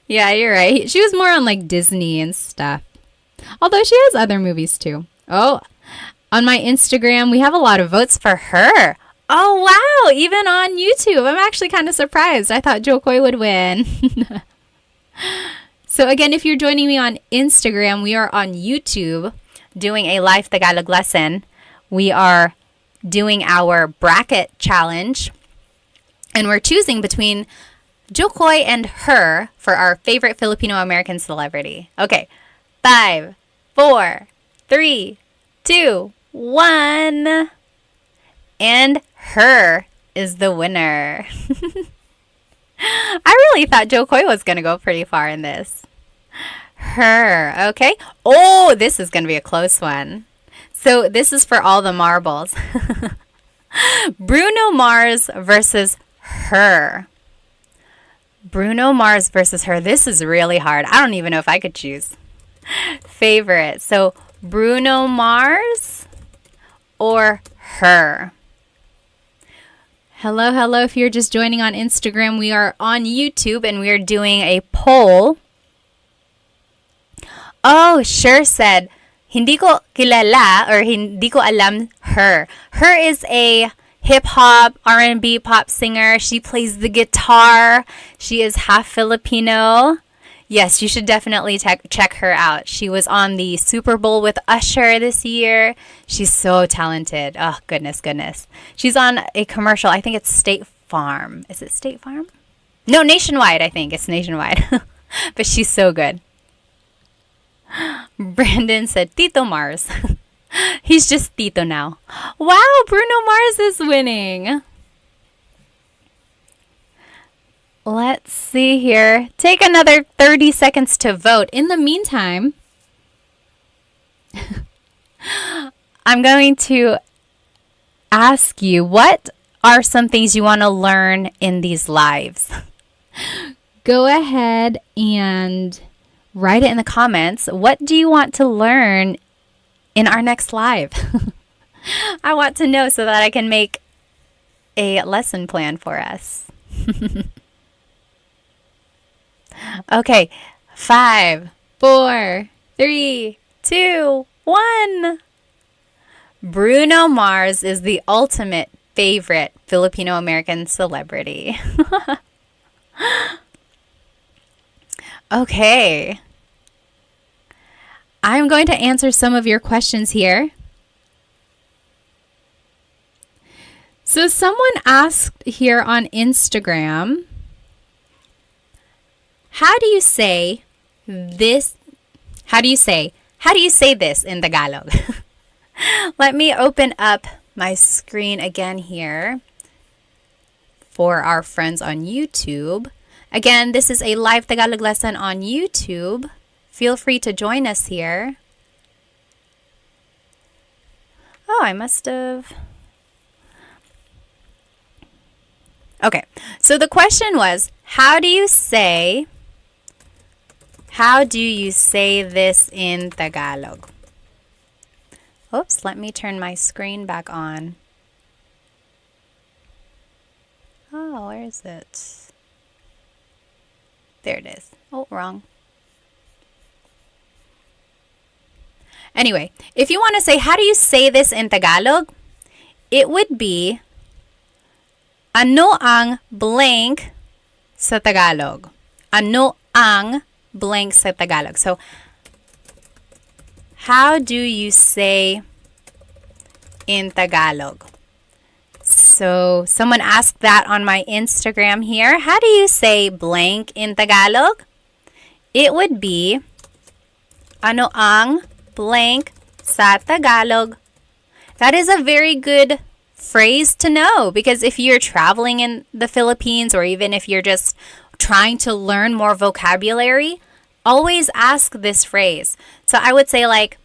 A: Yeah, you're right. She was more on like Disney and stuff. Although she has other movies too. Oh, on my Instagram, we have a lot of votes for her. Oh, wow. Even on YouTube. I'm actually kind of surprised. I thought Joe Coy would win. So again, if you're joining me on Instagram, we are on YouTube doing a live Tagalog lesson. We are doing our bracket challenge, and we're choosing between Jokoy and her for our favorite Filipino-American celebrity. Okay, 5, 4, 3, 2, 1. And her is the winner. I really thought Jokoy was going to go pretty far in this. Her, okay. Oh, this is going to be a close one. So this is for all the marbles. Bruno Mars versus her. Bruno Mars versus her. This is really hard. I don't even know if I could choose. Favorite. So Bruno Mars or her. Hello, hello. If you're just joining on Instagram, we are on YouTube and we are doing a poll. Oh, sure said, hindi ko kilala or hindi ko alam her. Her is a hip-hop, R&B pop singer. She plays the guitar. She is half Filipino. Yes, you should definitely check her out. She was on the Super Bowl with Usher this year. She's so talented. Oh, goodness, goodness. She's on a commercial. I think it's State Farm. Is it State Farm? No, Nationwide, I think. It's Nationwide. But she's so good. Brandon said, Tito Mars. He's just Tito now. Wow, Bruno Mars is winning. Let's see here. Take another 30 seconds to vote. In the meantime, I'm going to ask you, what are some things you want to learn in these lives? Go ahead and write it in the comments. What do you want to learn in our next live? I want to know so that I can make a lesson plan for us. Okay, 5, 4, 3, 2, 1. Bruno Mars is the ultimate favorite Filipino-American celebrity. Okay. I'm going to answer some of your questions here. So someone asked here on Instagram, how do you say this in Tagalog? Let me open up my screen again here for our friends on YouTube. Again, this is a live Tagalog lesson on YouTube. Feel free to join us here. Oh, I must have... Okay, so the question was, how do you say this in Tagalog? Oops, let me turn my screen back on. Oh, where is it? There it is. Oh, wrong. Anyway, if you want to say, how do you say this in Tagalog? It would be, ano ang blank sa Tagalog? Ano ang blank sa Tagalog? So, how do you say in Tagalog? So, someone asked that on my Instagram here. How do you say blank in Tagalog? It would be, ano ang blank sa Tagalog? That is a very good phrase to know, because if you're traveling in the Philippines, or even if you're just trying to learn more vocabulary, always ask this phrase. So I would say like,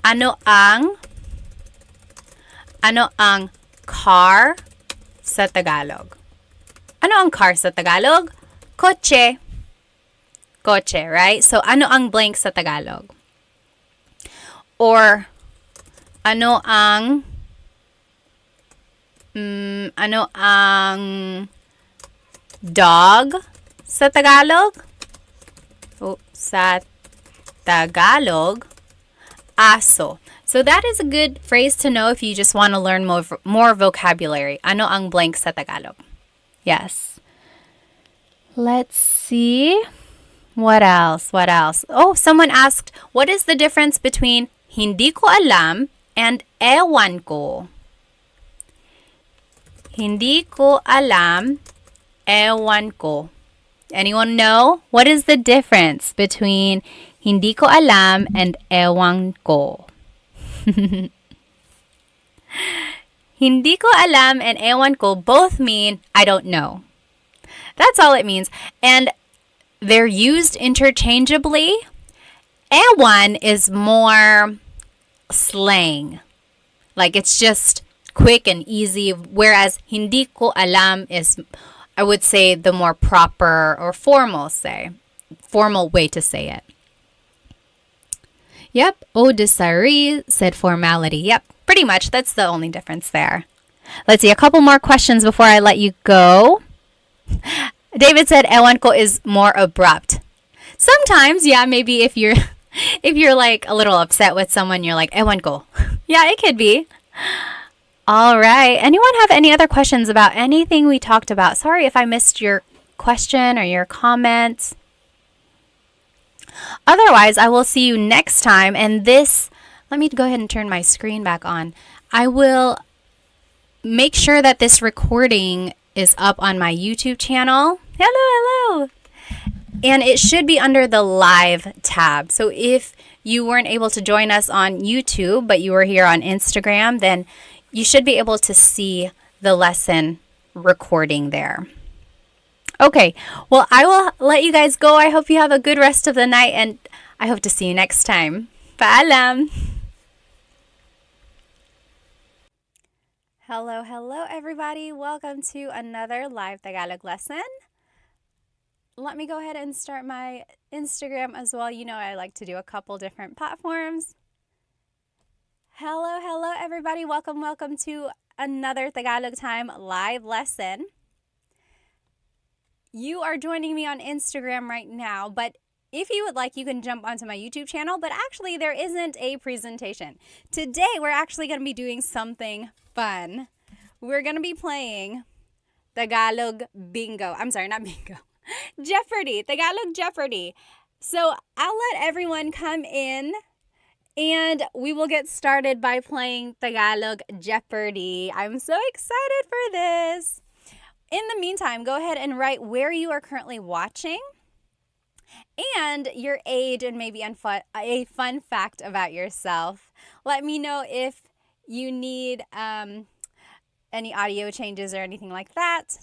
A: ano ang car sa Tagalog? Ano ang car sa Tagalog? Kotse. Kotse, right? So ano ang blank sa Tagalog? Or ano ang dog sa Tagalog? Oh, sa Tagalog, aso. So that is a good phrase to know if you just want to learn more vocabulary. Ano ang blank sa Tagalog? Yes. Let's see. What else? What else? Oh, someone asked, what is the difference between hindi ko alam and ewan ko? Hindi ko alam, ewan ko. Anyone know? What is the difference between hindi ko alam and ewan ko? Hindi ko alam and ewan ko both mean I don't know. That's all it means. And they're used interchangeably. Ewan is more slang. Like it's just quick and easy, whereas hindi ko alam is, I would say, the more proper or formal way to say it. Yep, Odisari said formality. Yep, pretty much. That's the only difference there. Let's see, a couple more questions before I let you go. David said ewan ko is more abrupt. Sometimes, yeah, maybe if you're like a little upset with someone, you're like ewan ko. Yeah, it could be. All right. Anyone have any other questions about anything we talked about? Sorry if I missed your question or your comment. Otherwise, I will see you next time. And let me go ahead and turn my screen back on. I will make sure that this recording is up on my YouTube channel. Hello. And it should be under the live tab. So if you weren't able to join us on YouTube, but you were here on Instagram, then you should be able to see the lesson recording there. Okay, well, I will let you guys go. I hope you have a good rest of the night, and I hope to see you next time. Paalam! Hello, everybody. Welcome to another live Tagalog lesson. Let me go ahead and start my Instagram as well. You know I like to do a couple different platforms. Hello, everybody. Welcome to another Tagalog Time live lesson. You are joining me on Instagram right now, but if you would like, you can jump onto my YouTube channel, but actually there isn't a presentation. Today, we're actually going to be doing something fun. We're going to be playing Tagalog Bingo. I'm sorry, not Bingo. Jeopardy, Tagalog Jeopardy. So I'll let everyone come in and we will get started by playing Tagalog Jeopardy. I'm so excited for this. In the meantime, go ahead and write where you are currently watching and your age and maybe a fun fact about yourself. Let me know if you need any audio changes or anything like that.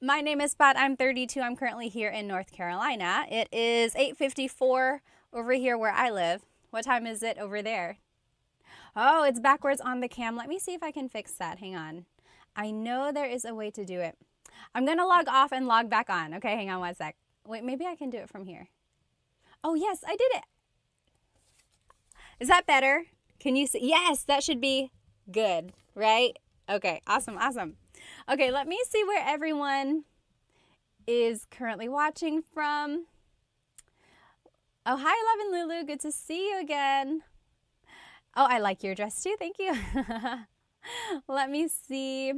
A: My name is Pat. I'm 32. I'm currently here in North Carolina. It is 8:54 over here where I live. What time is it over there? Oh, it's backwards on the cam. Let me see if I can fix that. Hang on. I know there is a way to do it. I'm going to log off and log back on. Okay, hang on one sec. Wait, maybe I can do it from here. Oh, yes, I did it. Is that better? Can you see? Yes, that should be good, right? Okay, awesome. Okay, let me see where everyone is currently watching from. Oh, hi, Love and Lulu. Good to see you again. Oh, I like your dress too. Thank you. Let me see.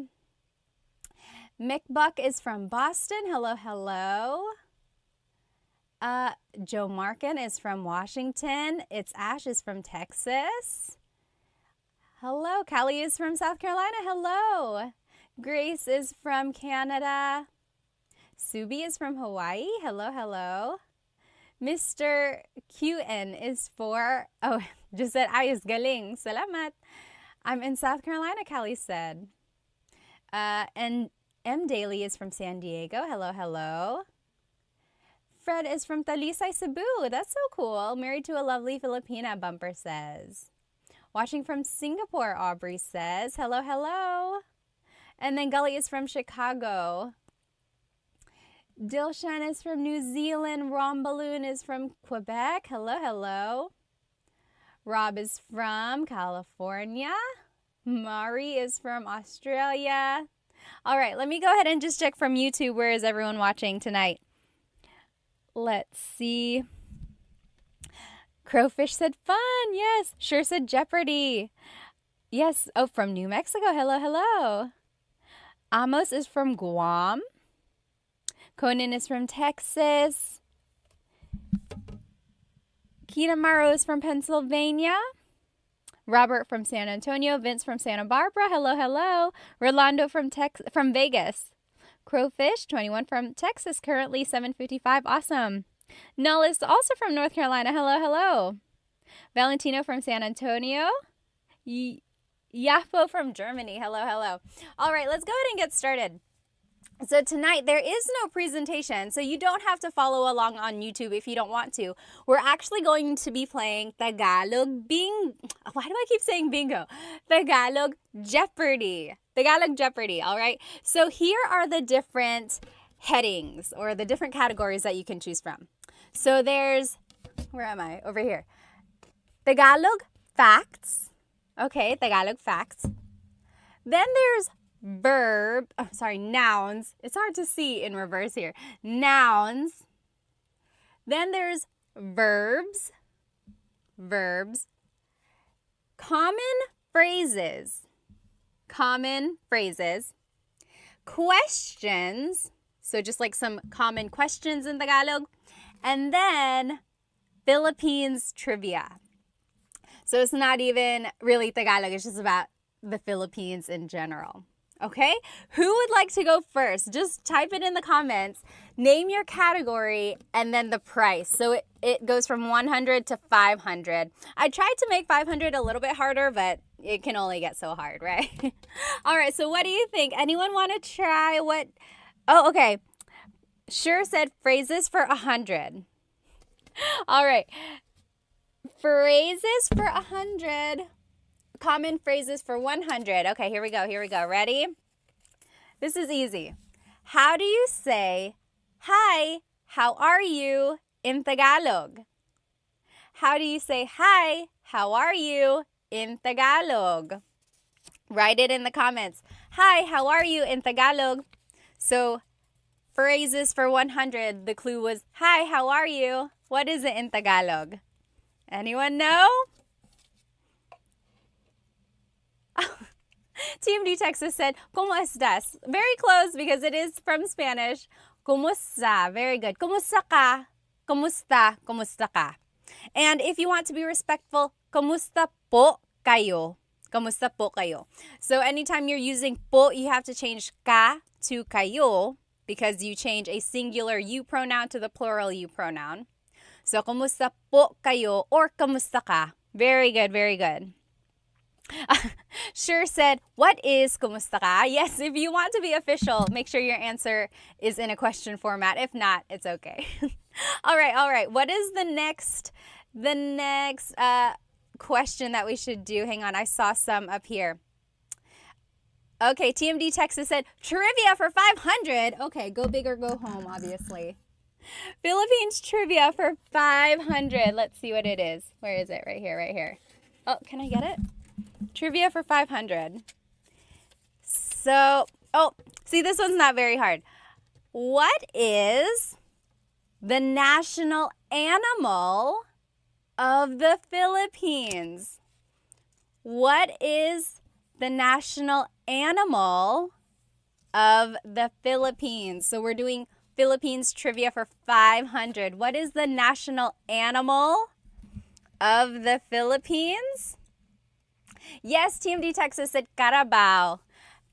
A: Mick Buck is from Boston. Hello. Joe Markin is from Washington. It's Ash is from Texas. Hello. Callie is from South Carolina. Hello. Grace is from Canada. Subi is from Hawaii. Hello. Mr. QN is just said, ayos galing. Salamat. I'm in South Carolina, Callie said. And M. Daly is from San Diego. Hello. Fred is from Talisay, Cebu. That's so cool. Married to a lovely Filipina, Bumper says. Watching from Singapore, Aubrey says. Hello. And then Gully is from Chicago. Dilshan is from New Zealand. Rombaloon is from Quebec. Hello. Rob is from California. Mari is from Australia. All right, let me go ahead and just check from YouTube. Where is everyone watching tonight? Let's see. Crowfish said fun. Yes. Sure said Jeopardy. Yes. Oh, from New Mexico. Hello. Amos is from Guam. Conan is from Texas. Kinamaro is from Pennsylvania. Robert from San Antonio. Vince from Santa Barbara. Hello, hello. Rolando from Vegas. Crowfish, 21 from Texas, currently 7:55. Awesome. Nullis, also from North Carolina. Hello, hello. Valentino from San Antonio. Yapo from Germany. Hello, hello. All right, let's go ahead and get started. So tonight there is no presentation, so you don't have to follow along on YouTube if you don't want to. We're actually going to be playing Tagalog Why do I keep saying bingo? Tagalog Jeopardy. Tagalog Jeopardy, all right? So here are the different headings or the different categories that you can choose from. So there's, where am I? Over here. Tagalog facts. Okay, Tagalog facts. Then there's nouns. It's hard to see in reverse here. Nouns. Then there's verbs. Common phrases. Questions. So just like some common questions in Tagalog. And then Philippines trivia. So it's not even really Tagalog. It's just about the Philippines in general. Okay? Who would like to go first? Just type it in the comments. Name your category and then the price. So it goes from 100 to 500. I tried to make 500 a little bit harder, but it can only get so hard, right? All right, so what do you think? Anyone want to try what? Oh, okay. Sure said phrases for 100. All right. Phrases for 100. Common phrases for 100. Okay, here we go. Ready? This is easy. How do you say, hi, how are you in Tagalog? How do you say, hi, how are you in Tagalog? Write it in the comments. Hi, how are you in Tagalog? So, phrases for 100. The clue was, hi, how are you? What is it in Tagalog? Anyone know? TMD Texas said, ¿Cómo estás? Very close because it is from Spanish. ¿Cómo Very good. ¿Cómo ka? ¿Cómo ka? And if you want to be respectful, ¿Cómo po kayo? ¿Cómo po kayo? So anytime you're using po, you have to change ka to kayo because you change a singular you pronoun to the plural you pronoun. So, ¿Cómo po kayo or ¿Cómo ka? Very good. Sure said, what is kumusta ka? Yes, if you want to be official, make sure your answer is in a question format. If not, it's okay. All right. What is the next question that we should do? Hang on, I saw some up here. Okay, TMD Texas said, trivia for 500. Okay, go big or go home, obviously. Philippines trivia for 500. Let's see what it is. Where is it? Right here. Oh, can I get it? Trivia for 500. So, see, this one's not very hard. What is the national animal of the Philippines? What is the national animal of the Philippines? So we're doing Philippines trivia for 500. What is the national animal of the Philippines? Yes, TMD Texas said carabao.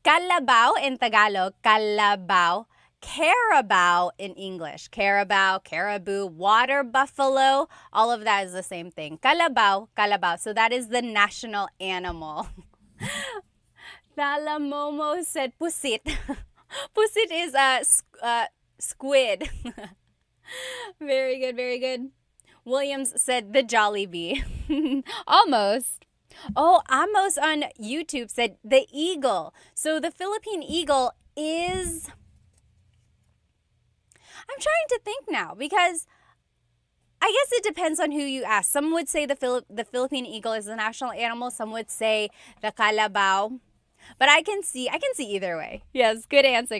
A: Calabao in Tagalog, calabao. Carabao in English. Carabao, caribou, water buffalo, all of that is the same thing. Calabao. So that is the national animal. Thalamomo said pusit. Pusit is a squid. Very good. Williams said the Jollibee. Almost. Oh, Amos on YouTube said the eagle. So the Philippine eagle is... I'm trying to think now because I guess it depends on who you ask. Some would say the Philippine eagle is the national animal. Some would say the calabao. But I can see either way. Yes, good answer.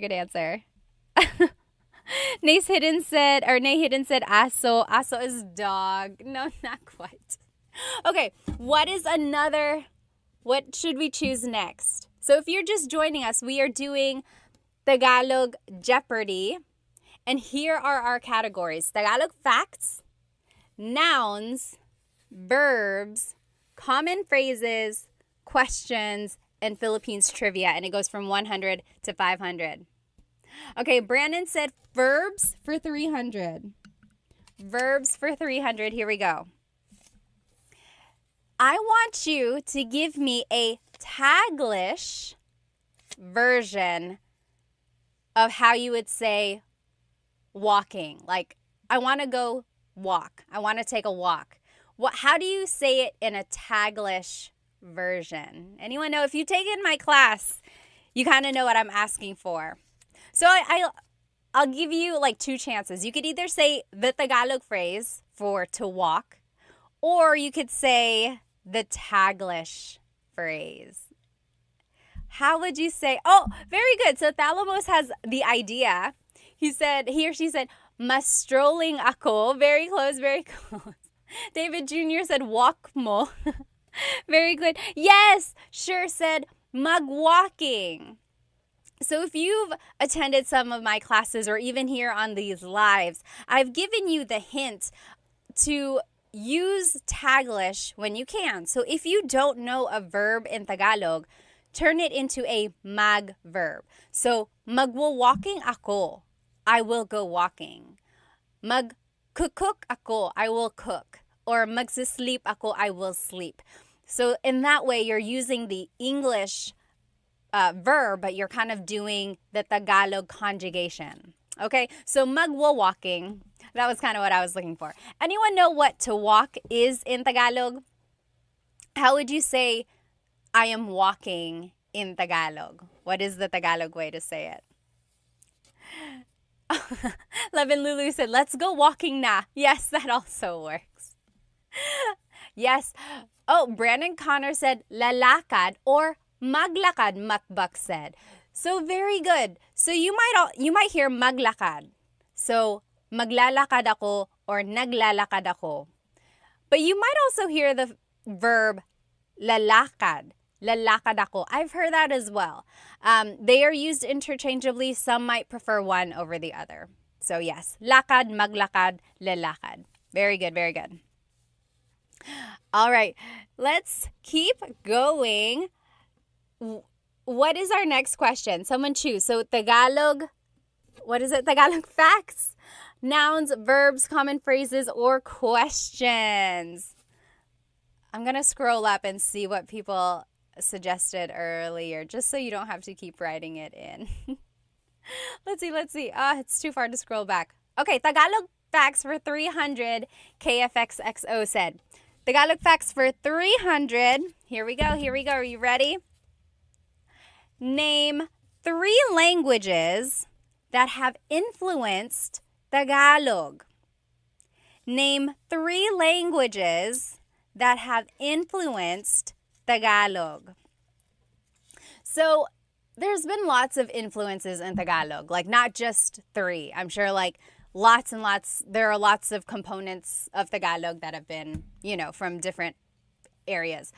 A: Nay Hidden said aso. Aso is dog. No, not quite. Okay, what should we choose next? So if you're just joining us, we are doing Tagalog Jeopardy. And here are our categories. Tagalog facts, nouns, verbs, common phrases, questions, and Philippines trivia. And it goes from 100 to 500. Okay, Brandon said verbs for 300. Verbs for 300. Here we go. I want you to give me a Taglish version of how you would say walking. Like, I want to go walk. I want to take a walk. How do you say it in a Taglish version? Anyone know? If you've taken my class, you kind of know what I'm asking for. So I'll give you like two chances. You could either say the Tagalog phrase for to walk, or you could say the Taglish phrase. How would you say? Oh, very good. So Thalamos has the idea. He or she said, mas strolling ako. Very close, very close. David Jr. said, walk mo. Very good. Yes, sure said, magwalking. So if you've attended some of my classes or even here on these lives, I've given you the hint to use Taglish when you can. So if you don't know a verb in Tagalog, turn it into a mag verb. So magwo-walking ako, I will go walking. Mag-cook ako, I will cook. Or magsisleep ako, I will sleep. So in that way, you're using the English verb, but you're kind of doing the Tagalog conjugation. Okay, so magwo-walking, that was kind of what I was looking for. Anyone know what to walk is in Tagalog? How would you say, I am walking in Tagalog? What is the Tagalog way to say it? Levin Lulu said, let's go walking na. Yes, that also works. Yes. Oh, Brandon Connor said, lalakad or maglakad, Makbak said. So very good. So you might hear maglakad. So maglalakad ako or naglalakad ako. But you might also hear the verb lalakad. Lalakad ako. I've heard that as well. They are used interchangeably. Some might prefer one over the other. So yes, lakad, maglakad, lalakad. Very good, very good. All right, let's keep going. What is our next question? Someone choose. So Tagalog, what is it? Tagalog facts, nouns, verbs, common phrases, or questions. I'm going to scroll up and see what people suggested earlier, just so you don't have to keep writing it in. Let's see. It's too far to scroll back. Okay, Tagalog facts for 300, KFXXO said. Tagalog facts for 300. Here we go. Are you ready? Name 3 languages that have influenced Tagalog. Name 3 languages that have influenced Tagalog. So there's been lots of influences in Tagalog, like not just 3. I'm sure like lots and lots, there are lots of components of Tagalog that have been, from different areas.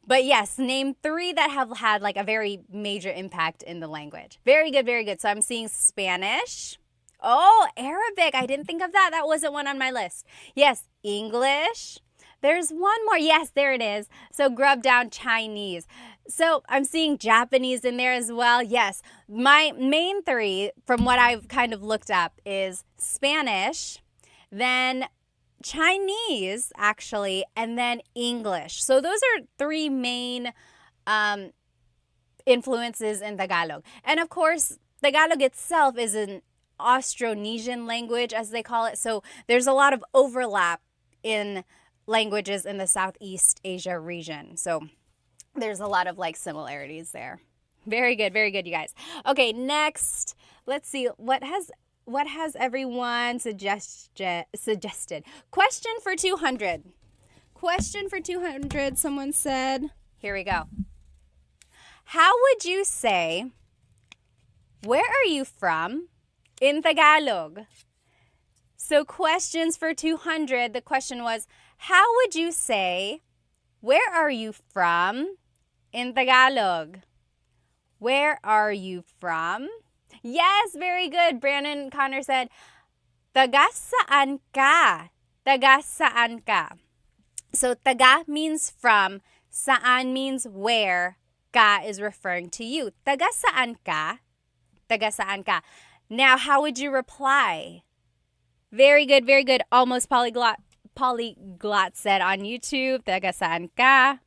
A: But yes, name 3 that have had like a very major impact in the language. Very good, very good. So I'm seeing Spanish. Oh, Arabic. I didn't think of that. That wasn't one on my list. Yes, English. There's one more. Yes, there it is. So grub down Chinese. So I'm seeing Japanese in there as well. Yes, my main 3 from what I've kind of looked up is Spanish, then Chinese, actually, and then English. So those are 3 main influences in Tagalog. And of course, Tagalog itself is an Austronesian language, as they call it. So there's a lot of overlap in languages in the Southeast Asia region. So there's a lot of like similarities there. Very good, you guys. Okay, next, let's see what has everyone suggested. Question for 200. Question for 200, someone said. Here we go. How would you say, where are you from in Tagalog? So questions for 200, the question was, how would you say, where are you from in Tagalog? Where are you from? Yes, very good. Brandon Connor said, taga saan ka Taga saan ka? So taga means from, saan means where, ka is referring to you. Taga saan ka? Taga saan ka? Now, how would you reply? Very good, very good. Almost polyglot said on YouTube, taga saan ka?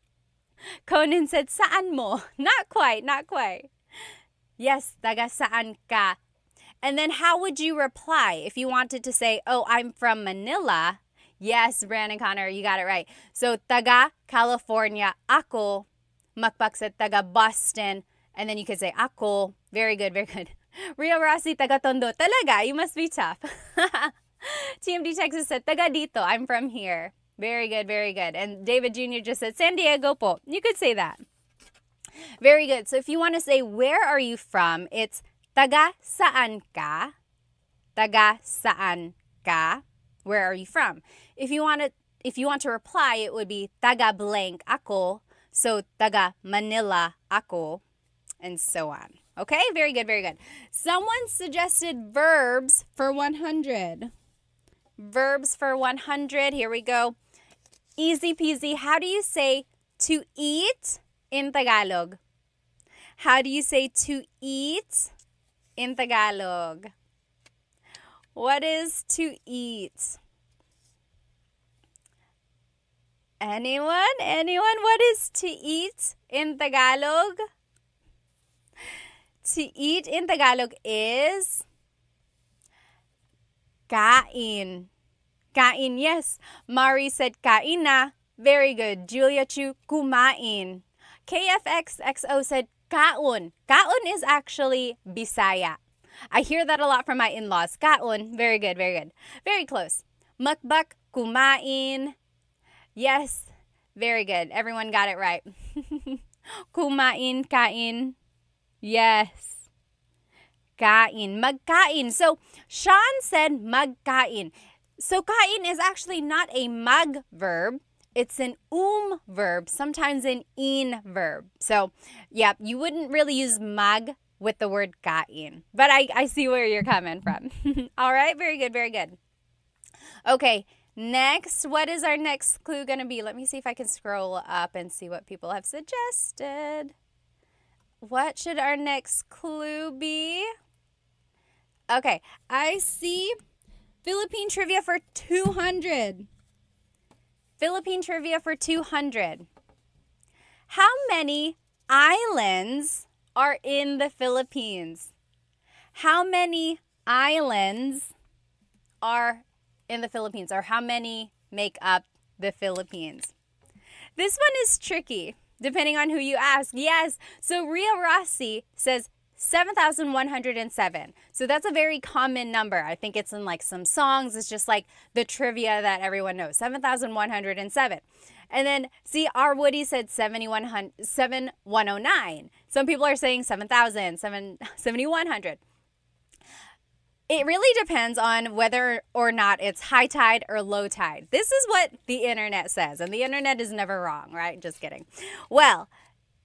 A: Conan said, saan mo? Not quite, not quite. Yes, taga saan ka? And then how would you reply if you wanted to say, oh, I'm from Manila? Yes, Brandon Connor, you got it right. So, taga California ako, makpak sa taga Boston, and then you could say ako. Very good, very good. Ria Rossi, taga Tondo. Talaga, you must be tough. TMD Texas said, taga dito, I'm from here. Very good, very good. And David Jr. just said, San Diego po. You could say that. Very good. So if you want to say, where are you from? It's taga saan ka? Taga saan ka? Where are you from? If you want to reply, it would be taga blank ako. So taga Manila ako, and so on. Okay, very good, very good. Someone suggested verbs for 100. Verbs for 100. Here we go. Easy peasy. How do you say to eat in Tagalog? How do you say to eat in Tagalog? What is to eat? Anyone? Anyone? What is to eat in Tagalog? To eat in Tagalog is kain. Kain, yes. Mari said kain na. Very good. Julia Chu, kumain. KFXXO said kaon. Kaon is actually Bisaya. I hear that a lot from my in-laws. Kaon. Very good, very good. Very close. Mukbak, kumain. Yes, very good. Everyone got it right. Kumain, kain. Yes. Kain. Magkain. So, Sean said magkain. So, kain is actually not a mag verb. It's an verb, sometimes an in verb. So, yeah, you wouldn't really use mag with the word kain. But I see where you're coming from. All right, very good, very good. Okay, next, what is our next clue going to be? Let me see if I can scroll up and see what people have suggested. What should our next clue be? Okay, I see Philippine trivia for 200. Philippine trivia for 200. How many islands are in the Philippines? How many islands are in the Philippines, or how many make up the Philippines? This one is tricky, depending on who you ask. Yes, so Ria Rossi says 7,107. So that's a very common number. I think it's in like some songs. It's just like the trivia that everyone knows. 7,107. And then, see, R. Woody said 7,109. Some people are saying 7,000, 7,100. It really depends on whether or not it's high tide or low tide. This is what the internet says, and the internet is never wrong, right? Just kidding. Well,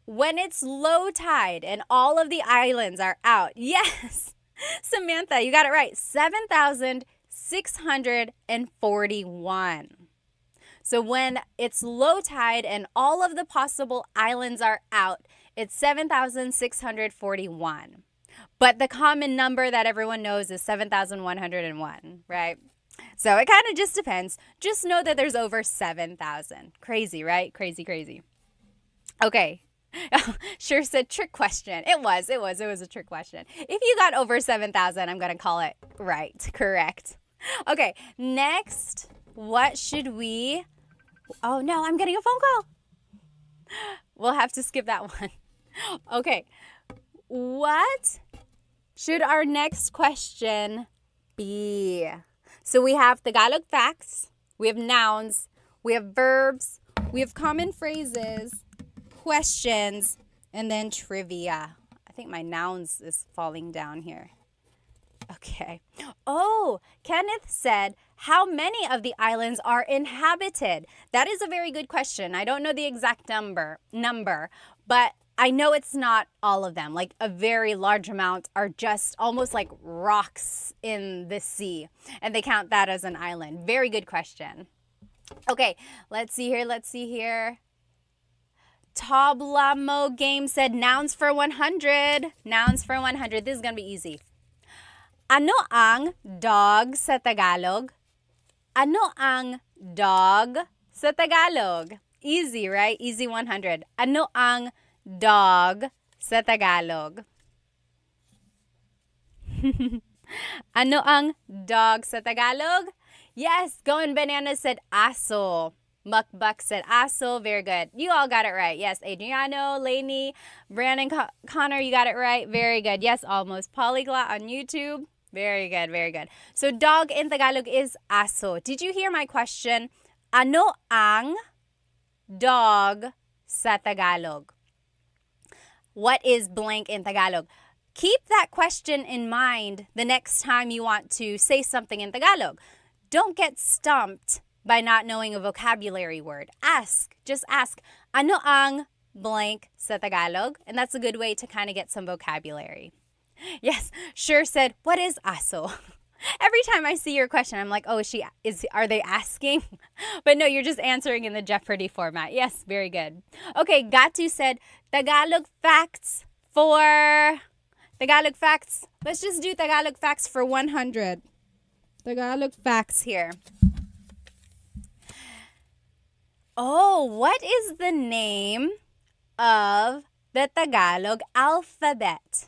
A: when it's low tide and all of the islands are out, yes, Samantha, you got it right, 7,641. So when it's low tide and all of the possible islands are out, it's 7,641. But the common number that everyone knows is 7,101, right? So it kind of just depends. Just know that there's over 7,000. Crazy, right? Crazy, crazy. Okay. Sure said trick question. It was a trick question. If you got over 7,000, I'm going to call it right, correct. Okay, next, what should we... Oh no, I'm getting a phone call. We'll have to skip that one. Okay, what should our next question be? So we have Tagalog facts, we have nouns, we have verbs, we have common phrases, questions, and then trivia. I think my nouns is falling down here. Okay. Oh, Kenneth said, how many of the islands are inhabited? That is a very good question. I don't know the exact number, but I know it's not all of them. Like a very large amount are just almost like rocks in the sea. And they count that as an island. Very good question. Okay, let's see here. Tablamo Game said nouns for 100. Nouns for 100. This is going to be easy. Ano ang dog sa Tagalog? Ano ang dog sa Tagalog? Easy, right? Easy 100. Ano ang dog sa Tagalog? Ano ang dog sa Tagalog? Yes, Going Banana said aso. Mukbuk said aso. Very good. You all got it right. Yes, Adriano, Lainey, Brandon, Connor, you got it right. Very good. Yes, almost. Polyglot on YouTube. Very good, very good. So dog in Tagalog is aso. Did you hear my question? Ano ang dog sa Tagalog? What is blank in Tagalog? Keep that question in mind the next time you want to say something in Tagalog. Don't get stumped by not knowing a vocabulary word. Just ask, ano ang blank sa Tagalog? And that's a good way to kind of get some vocabulary. Yes, Sure said, what is aso? Every time I see your question, I'm like, oh, are they asking? But no, you're just answering in the Jeopardy format. Yes, very good. Okay, Gatu said, Tagalog facts. Let's just do Tagalog facts for 100. Tagalog facts here. Oh, what is the name of the Tagalog alphabet?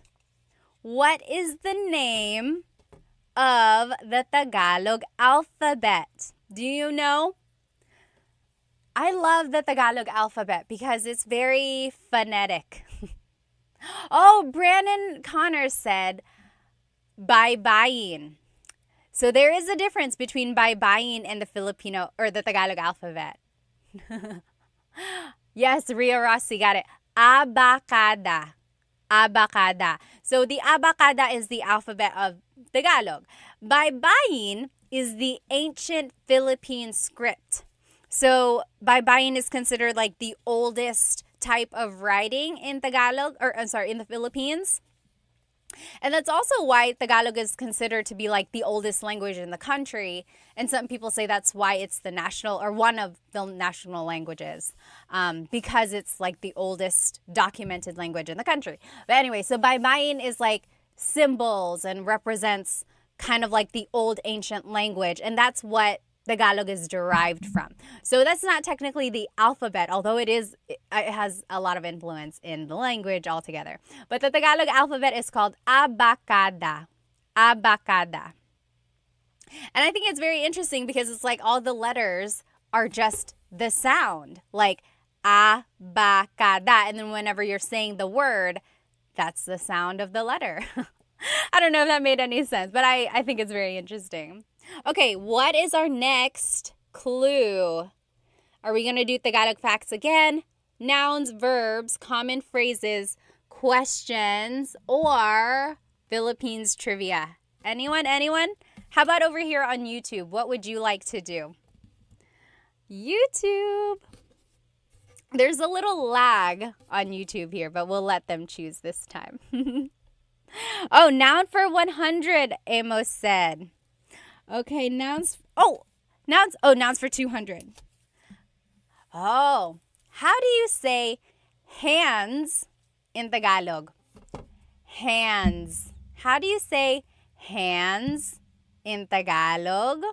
A: What is the name of the Tagalog alphabet? Do you know? I love the Tagalog alphabet because it's very phonetic. Oh, Brandon Connor said, baybayin. So there is a difference between baybayin and the Filipino or the Tagalog alphabet. Yes, Ria Rossi got it. Abacada. So the abacada is the alphabet of Tagalog. Baybayin is the ancient Philippine script. So baybayin is considered like the oldest type of writing in Tagalog, in the Philippines. And that's also why Tagalog is considered to be like the oldest language in the country. And some people say that's why it's the national or one of the national languages, because it's like the oldest documented language in the country. But anyway, so baybayin is like symbols and represents kind of like the old ancient language. And that's what Tagalog is derived from. So that's not technically the alphabet, although it has a lot of influence in the language altogether. But the Tagalog alphabet is called abacada. Abacada. And I think it's very interesting because it's like all the letters are just the sound, like abacada. And then whenever you're saying the word, that's the sound of the letter. I don't know if that made any sense, but I think it's very interesting. Okay, what is our next clue? Are we going to do Tagalog facts again? Nouns, verbs, common phrases, questions, or Philippines trivia? Anyone? How about over here on YouTube? What would you like to do? YouTube. There's a little lag on YouTube here, but we'll let them choose this time. Oh, noun for 100, Amos said. Okay, nouns for 200. Oh, how do you say hands in Tagalog? Hands. How do you say hands in Tagalog?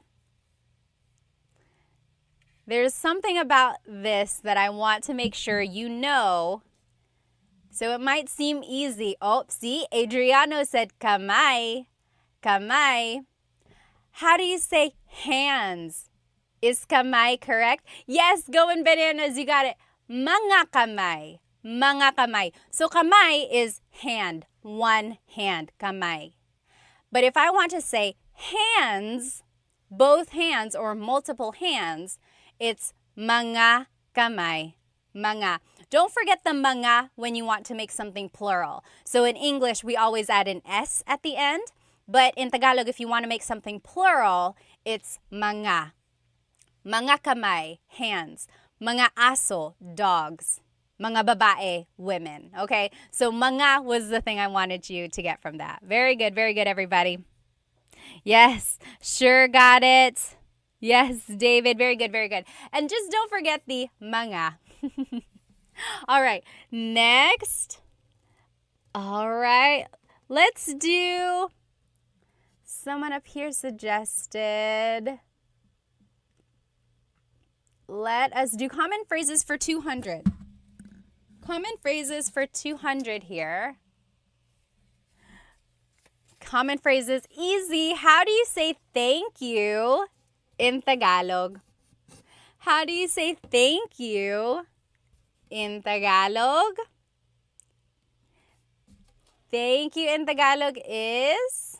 A: There's something about this that I want to make sure you know. So it might seem easy. Oh, see, Adriano said kamay. Kamay. How do you say hands? Is kamay correct? Yes, Going Bananas, you got it. Mga kamay. Mga kamay. So kamay is hand, one hand, kamay. But if I want to say hands, both hands or multiple hands, it's mga kamay. Mga. Don't forget the mga when you want to make something plural. So in English, we always add an S at the end. But in Tagalog, if you want to make something plural, it's mga. Mga kamay, hands. Mga aso, dogs. Mga babae, women. Okay? So mga was the thing I wanted you to get from that. Very good, everybody. Yes, sure got it. Yes, David, very good, very good. And just don't forget the mga. All right, next. All right, let's do, someone up here suggested, let us do common phrases for 200. Common phrases for 200 here. Common phrases, easy. How do you say thank you in Tagalog? How do you say thank you in Tagalog? Thank you in Tagalog is...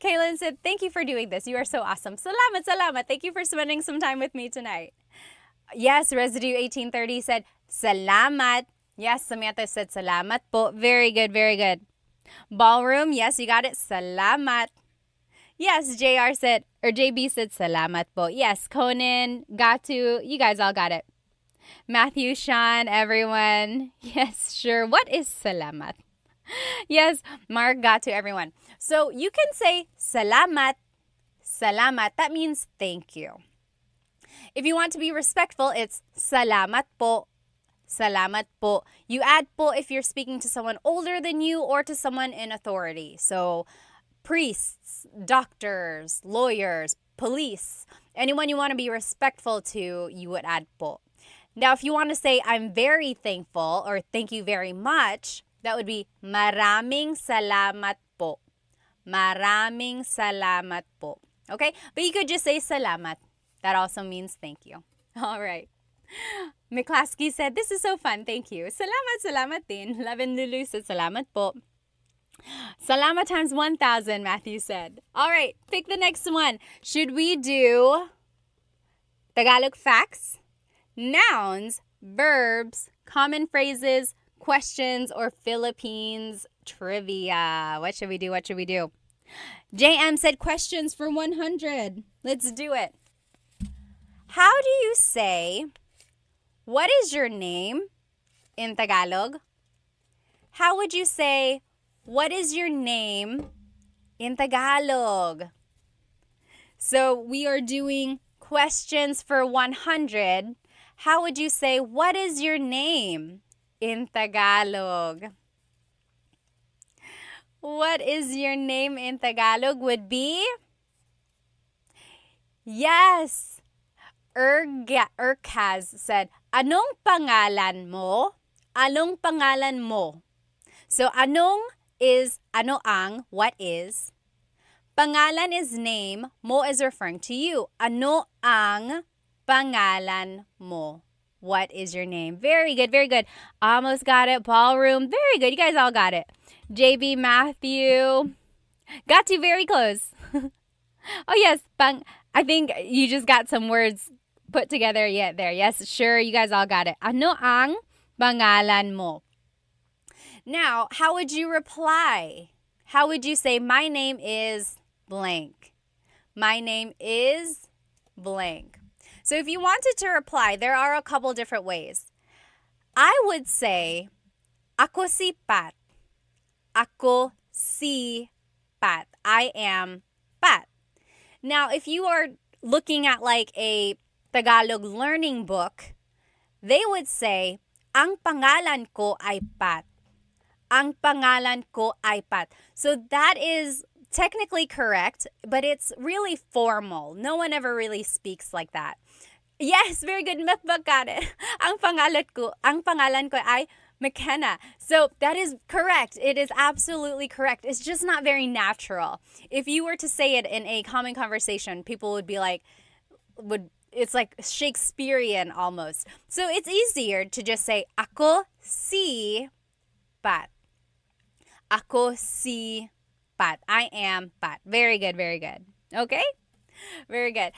A: Kaylin said, thank you for doing this. You are so awesome. Salamat, salamat. Thank you for spending some time with me tonight. Yes, Residue 1830 said, salamat. Yes, Samantha said, salamat po. Very good, very good. Ballroom, yes, you got it. Salamat. Yes, JR said, or JB said, salamat po. Yes, Conan, Gatu, you guys all got it. Matthew, Sean, everyone. Yes, sure. What is salamat? Yes, Mark, got to everyone. So you can say salamat, salamat. That means thank you. If you want to be respectful, it's salamat po, salamat po. You add po if you're speaking to someone older than you or to someone in authority. So priests, doctors, lawyers, police, anyone you want to be respectful to, you would add po. Now, if you want to say I'm very thankful or thank you very much, that would be maraming salamat po. Maraming salamat po. Okay? But you could just say salamat. That also means thank you. All right. McClaskey said, this is so fun. Thank you. Salamat, salamat din. Levin Lulu said, salamat po. Salamat times 1,000, Matthew said. All right. Pick the next one. Should we do Tagalog facts, nouns, verbs, common phrases, questions, or Philippines trivia? What should we do? What should we do? JM said questions for 100. Let's do it. How do you say, what is your name in Tagalog? How would you say, what is your name in Tagalog? So we are doing questions for 100. How would you say, what is your name in Tagalog? What is your name in Tagalog would be? Yes. Urkaz said, anong pangalan mo? Anong pangalan mo? So anong is ano ang, what is. Pangalan is name, mo is referring to you. Ano ang pangalan mo? What is your name? Very good, very good. Almost got it. Ballroom, very good. You guys all got it. JB, Matthew, got you very close. Oh yes, I think you just got some words put together yet there. Yes, sure, you guys all got it. Ano ang pangalan mo? Now, how would you reply? How would you say, my name is blank? My name is blank. So if you wanted to reply, there are a couple different ways. I would say, ako si Pat. Ako si Pat. I am Pat. Now, if you are looking at like a Tagalog learning book, they would say, ang pangalan ko ay Pat. Ang pangalan ko ay Pat. So that is technically correct, but it's really formal. No one ever really speaks like that. Yes, very good. Mekbak got it. Ang pangalan ko ay McKenna. So that is correct. It is absolutely correct. It's just not very natural. If you were to say it in a common conversation, people would be like, it's like Shakespearean almost. So it's easier to just say, ako si Pat. Ako si Pat. I am Pat. Very good, very good. Okay? Very good.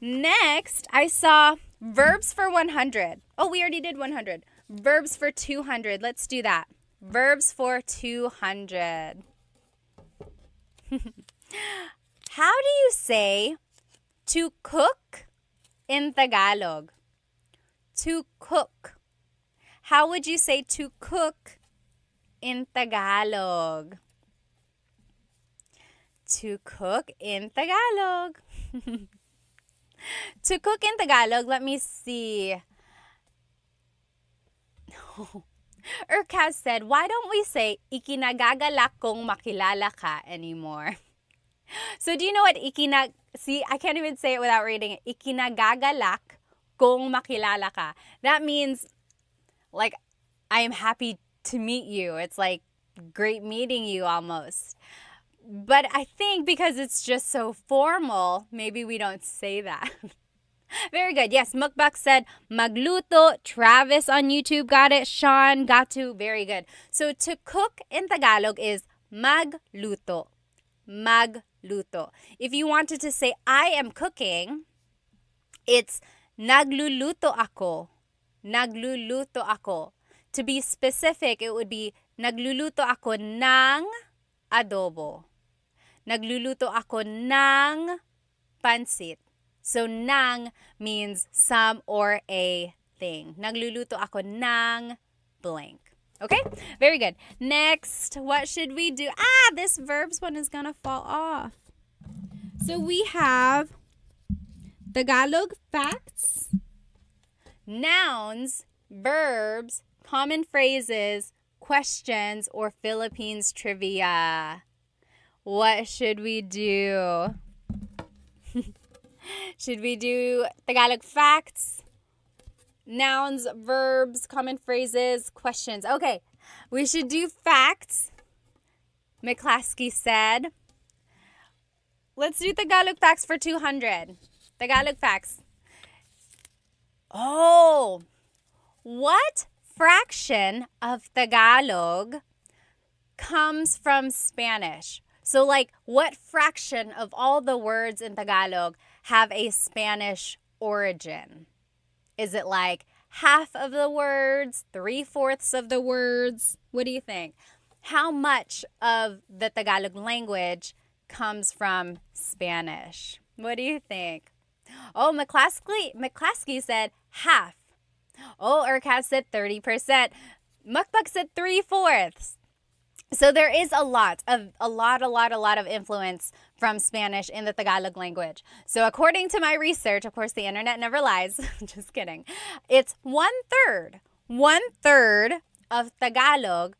A: Next, I saw verbs for 100. Oh, we already did 100. Verbs for 200. Let's do that. Verbs for 200. How do you say to cook in Tagalog? To cook. How would you say to cook in Tagalog? To cook in Tagalog. To cook in Tagalog, let me see. Urkaz said, why don't we say, ikinagagalak kong makilala ka anymore? So do you know what see, I can't even say it without reading it. Ikinagagalak kong makilala ka. That means, like, I am happy to meet you. It's like great meeting you almost. But I think because it's just so formal, maybe we don't say that. Very good. Yes, Mukbak said magluto. Travis on YouTube got it. Sean got to. Very good. So to cook in Tagalog is magluto. Magluto. If you wanted to say I am cooking, it's nagluluto ako. Nagluluto ako. To be specific, it would be nagluluto ako ng adobo. Nagluluto ako ng pansit. So, nang means some or a thing. Nagluluto ako ng blank. Okay? Very good. Next, what should we do? This verbs one is gonna fall off. So, we have Tagalog facts, nouns, verbs, common phrases, questions, or Philippines trivia. What should we do? Should we do Tagalog facts, nouns, verbs, common phrases, questions? Okay, we should do facts. McClaskey said. Let's do Tagalog facts for 200. Tagalog facts. Oh, what fraction of Tagalog comes from Spanish? So, like, what fraction of all the words in Tagalog have a Spanish origin? Is it like half of the words, 3/4 of the words? What do you think? How much of the Tagalog language comes from Spanish? What do you think? Oh, McClaskey said half. Oh, Urkaz said 30%. Mukbak said 3/4. So there is a lot of influence from Spanish in the Tagalog language. So according to my research, of course, the internet never lies. Just kidding. It's 1/3. 1/3 of Tagalog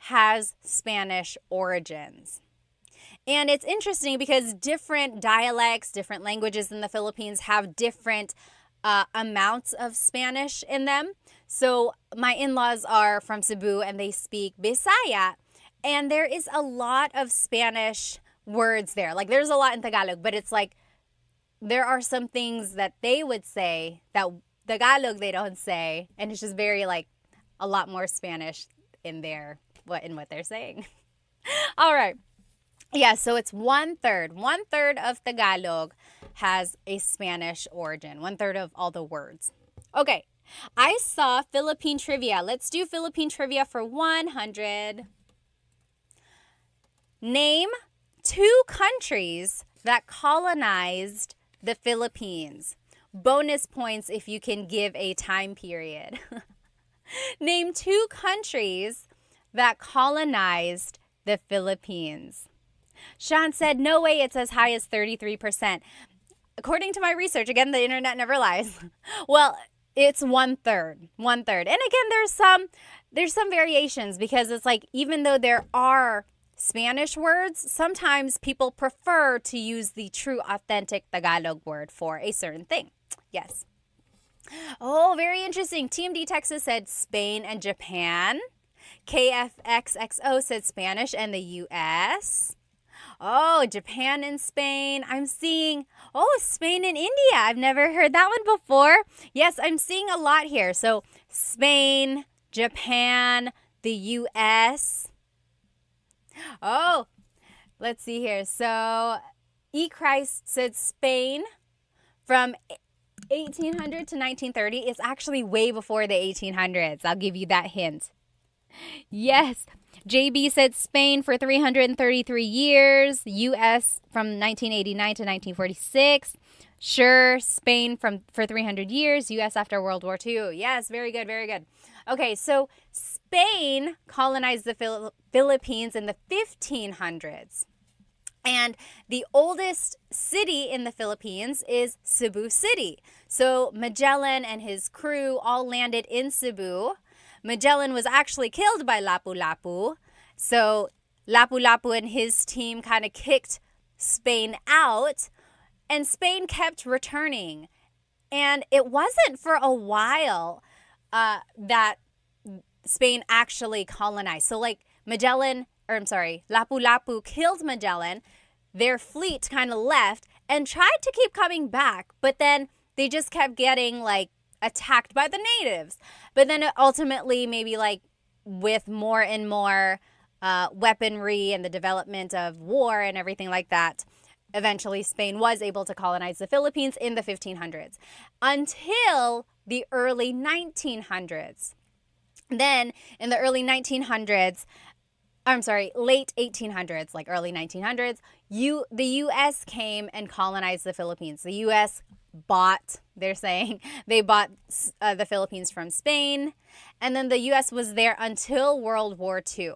A: has Spanish origins. And it's interesting because different dialects, different languages in the Philippines have different amounts of Spanish in them. So my in-laws are from Cebu and they speak Bisaya. And there is a lot of Spanish words there. Like, there's a lot in Tagalog, but it's like there are some things that they would say that Tagalog they don't say. And it's just very, like, a lot more Spanish in what they're saying. All right. Yeah, so it's 1/3. 1/3 of Tagalog has a Spanish origin. 1/3 of all the words. Okay. I saw Philippine trivia. Let's do Philippine trivia for 100. Name 2 countries that colonized the Philippines. Bonus points if you can give a time period. Name 2 countries that colonized the Philippines. Sean said, no way, it's as high as 33%. According to my research, again, the internet never lies. Well, it's 1/3. 1/3. And again, there's some variations because it's like, even though there are Spanish words, sometimes people prefer to use the true authentic Tagalog word for a certain thing. Yes. Oh, very interesting. TMD Texas said Spain and Japan. KFXXO said Spanish and the US. Oh, Japan and Spain. I'm seeing, Spain and India. I've never heard that one before. Yes, I'm seeing a lot here. So Spain, Japan, the US. Oh, let's see here. So E. Christ said Spain from 1800 to 1930. It's actually way before the 1800s. I'll give you that hint. Yes. JB said Spain for 333 years. US from 1989 to 1946. Sure, Spain for 300 years, US after World War II. Yes, very good, very good. Okay, so Spain colonized the Philippines in the 1500s. And the oldest city in the Philippines is Cebu City. So Magellan and his crew all landed in Cebu. Magellan was actually killed by Lapu-Lapu. So Lapu-Lapu and his team kind of kicked Spain out, and Spain kept returning. And it wasn't for a while that Spain actually colonized. So like Lapu-Lapu killed Magellan. Their fleet kind of left and tried to keep coming back, but then they just kept getting like attacked by the natives. But then ultimately, maybe like with more and more weaponry and the development of war and everything like that, eventually Spain was able to colonize the Philippines in the 1500s until the early 1900s. Then in the early 1900s, late 1800s, like early 1900s, the U.S. came and colonized the Philippines. The U.S. they bought the Philippines from Spain, and then the U.S. was there until World War II.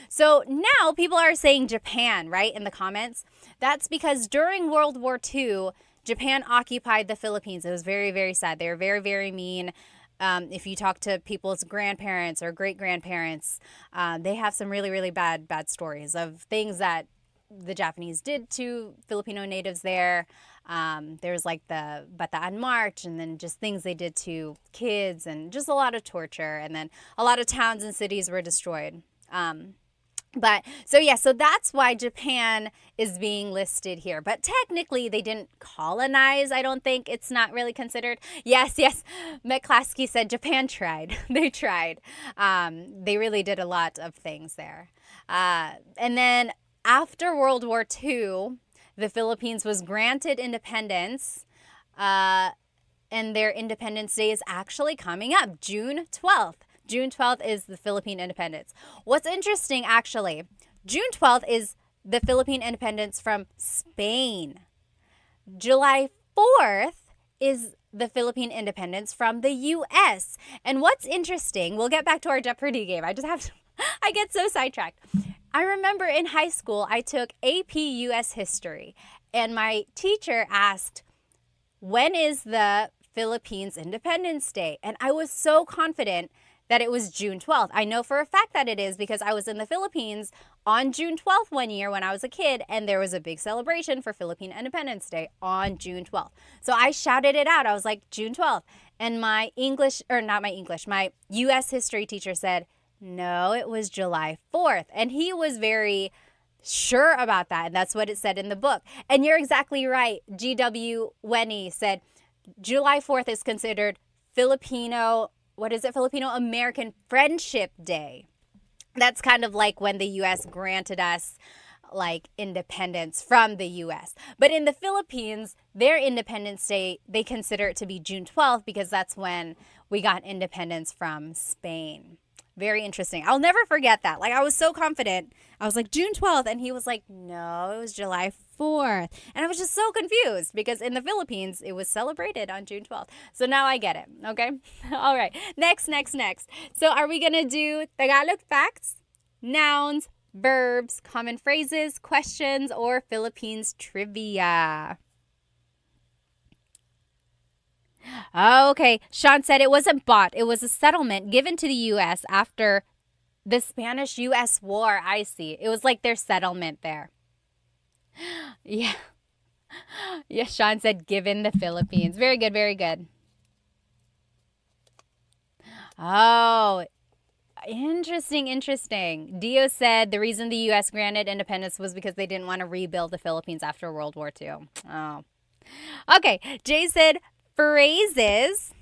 A: So now people are saying Japan, right, in the comments. That's because during World War II, Japan occupied the Philippines. It was very, very sad. They were very, very mean. If you talk to people's grandparents or great-grandparents, they have some really, really bad stories of things that the Japanese did to Filipino natives there. There's like the Bataan March, and then just things they did to kids, and just a lot of torture. And then a lot of towns and cities were destroyed. So that's why Japan is being listed here. But technically, they didn't colonize. I don't think it's not really considered. Yes. McClaskey said Japan tried. They tried. They really did a lot of things there. And then after World War II, the Philippines was granted independence. And their Independence Day is actually coming up, June 12th. June 12th is the Philippine independence. What's interesting, actually, June 12th is the Philippine independence from Spain. July 4th is the Philippine independence from the U.S. And what's interesting, we'll get back to our Jeopardy game. I get so sidetracked. I remember in high school, I took AP U.S. history, and my teacher asked, when is the Philippines Independence Day? And I was so confident that it was June 12th. I know for a fact that it is because I was in the Philippines on June 12th one year when I was a kid, and there was a big celebration for Philippine Independence Day on June 12th. So I shouted it out. I was like, June 12th. And my U.S. history teacher said, no, it was July 4th. And he was very sure about that. And that's what it said in the book. And you're exactly right. G.W. Wenny said July 4th is considered Filipino American Friendship Day. That's kind of like when the U.S. granted us like independence from the U.S. But in the Philippines, their Independence Day, they consider it to be June 12th because that's when we got independence from Spain. Very interesting. I'll never forget that. Like, I was so confident. I was like, June 12th. And he was like, no, it was July 4th. And I was just so confused because in the Philippines, it was celebrated on June 12th. So now I get it. Okay. All right. Next. So are we going to do Tagalog facts, nouns, verbs, common phrases, questions, or Philippines trivia? Okay. Sean said it wasn't bought. It was a settlement given to the U.S. after the Spanish-U.S. War. I see. It was like their settlement there. Yeah. Yes, Sean said given the Philippines. Very good, very good. Oh, interesting. Dio said the reason the U.S. granted independence was because they didn't want to rebuild the Philippines after World War II. Oh. Okay. Jay said phrases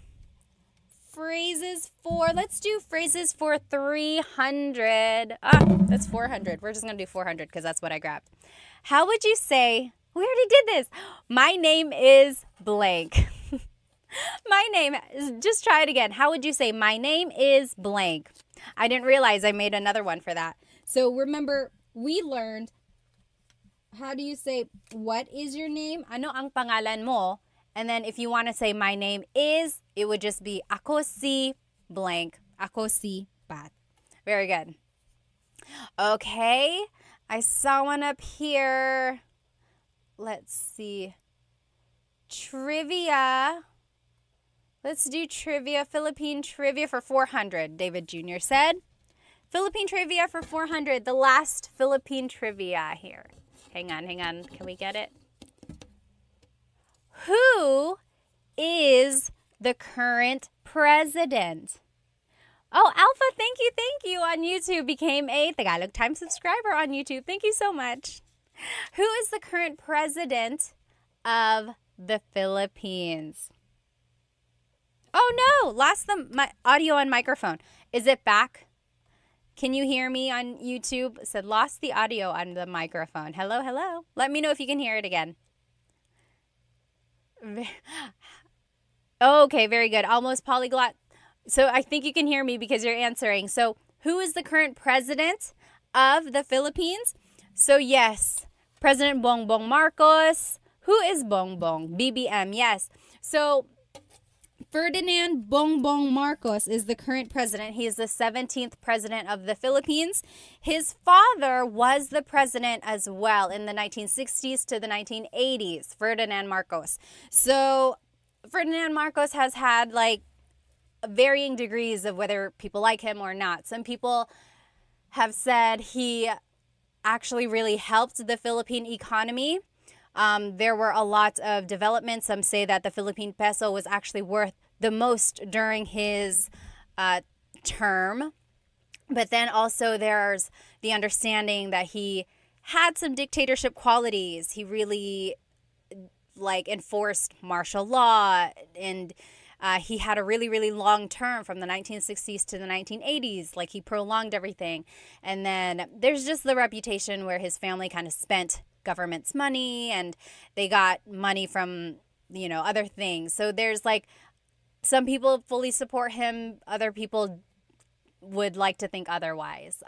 A: let's do phrases for 300. That's 400. We're just going to do 400 because that's what I grabbed. How would you say, we already did this. My name is blank. Just try it again. How would you say, my name is blank? I didn't realize I made another one for that. So remember, we learned, how do you say, what is your name? Ano ang pangalan mo? And then if you want to say my name is, it would just be ako si blank. Ako si Pat. Very good. Okay. I saw one up here. Let's see. Trivia. Let's do trivia. Philippine trivia for 400, David Jr. said. Philippine trivia for 400. The last Philippine trivia here. Hang on. Can we get it? Who is the current president? Oh, Alpha, thank you on YouTube. Became a Tagalog Time subscriber on YouTube. Thank you so much. Who is the current president of the Philippines? Oh no, lost my audio and microphone. Is it back? Can you hear me on YouTube? It said lost the audio on the microphone. Hello. Let me know if you can hear it again. Okay, very good. Almost polyglot. So I think you can hear me because you're answering. So who is the current president of the Philippines? So yes, President Bongbong Marcos. Who is Bongbong? BBM, yes. So Ferdinand Bongbong Marcos is the current president. He is the 17th president of the Philippines. His father was the president as well in the 1960s to the 1980s, Ferdinand Marcos. So Ferdinand Marcos has had like varying degrees of whether people like him or not. Some people have said he actually really helped the Philippine economy. There were a lot of developments. Some say that the Philippine peso was actually worth the most during his term. But then also there's the understanding that he had some dictatorship qualities. He really enforced martial law, and he had a really long term from the 1960s to the 1980s. Like, he prolonged everything. And then there's just the reputation where his family kind of spent government's money and they got money from, other things. So there's some people fully support him. Other people would like to think otherwise.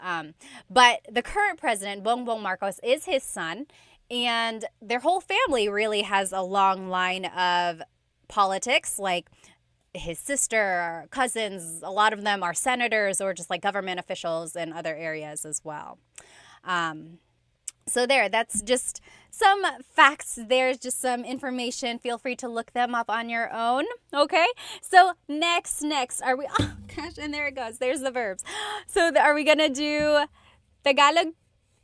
A: But the current president, Bongbong Marcos, is his son. And their whole family really has a long line of politics, like his sister, cousins. A lot of them are senators or just government officials in other areas as well. So that's just some facts. There's just some information. Feel free to look them up on your own. Okay. So next are we, oh gosh, and there it goes. There's the verbs. So are we going to do Tagalog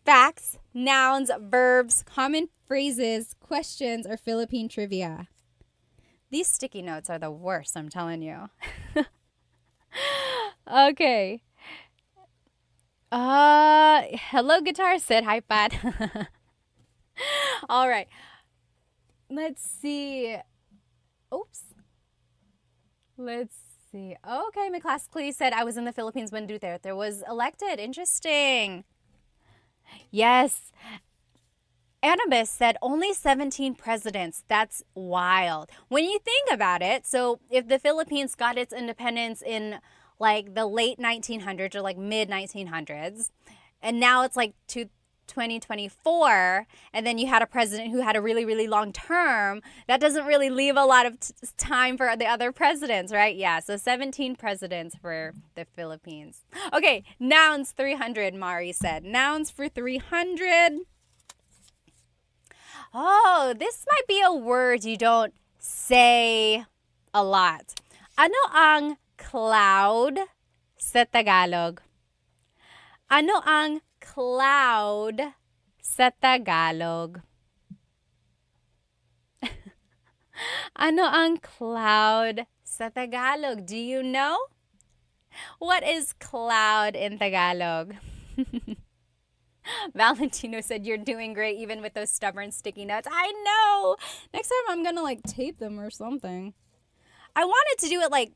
A: facts, nouns, verbs, common phrases, questions, or Philippine trivia? These sticky notes are the worst, I'm telling you. Okay. Hello, guitar. Said hi, Pat. All right. Let's see. Oops. Let's see. Okay, my class Clee said I was in the Philippines when Duterte was elected. Interesting. Yes. Annabis said only 17 presidents. That's wild. When you think about it, so if the Philippines got its independence in the late 1900s or mid 1900s, and now it's to 2024, and then you had a president who had a really long term, that doesn't really leave a lot of time for the other presidents, right? Yeah, so 17 presidents for the Philippines. Okay, nouns 300, Mari said. Nouns for 300. Oh, this might be a word you don't say a lot. Ano ang cloud sa Tagalog? Ano ang cloud sa Tagalog? Ano ang cloud sa Tagalog? Do you know? What is cloud in Tagalog? Valentino said, you're doing great even with those stubborn sticky notes. I know. Next time I'm going to tape them or something. I wanted to do it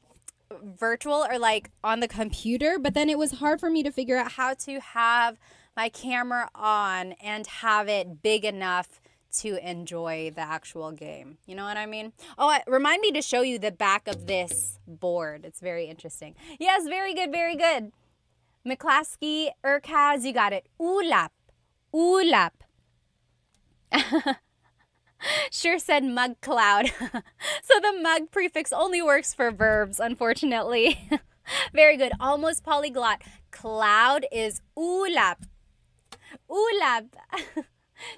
A: virtual or on the computer, but then it was hard for me to figure out how to have my camera on and have it big enough to enjoy the actual game. You know what I mean? Oh, remind me to show you the back of this board. It's very interesting. Yes, very good, very good. McClaskey, Urkaz, you got it. Ulap. Ulap. Sure said mug cloud. So the mug prefix only works for verbs, unfortunately. Very good. Almost polyglot. Cloud is ulap. Ulap.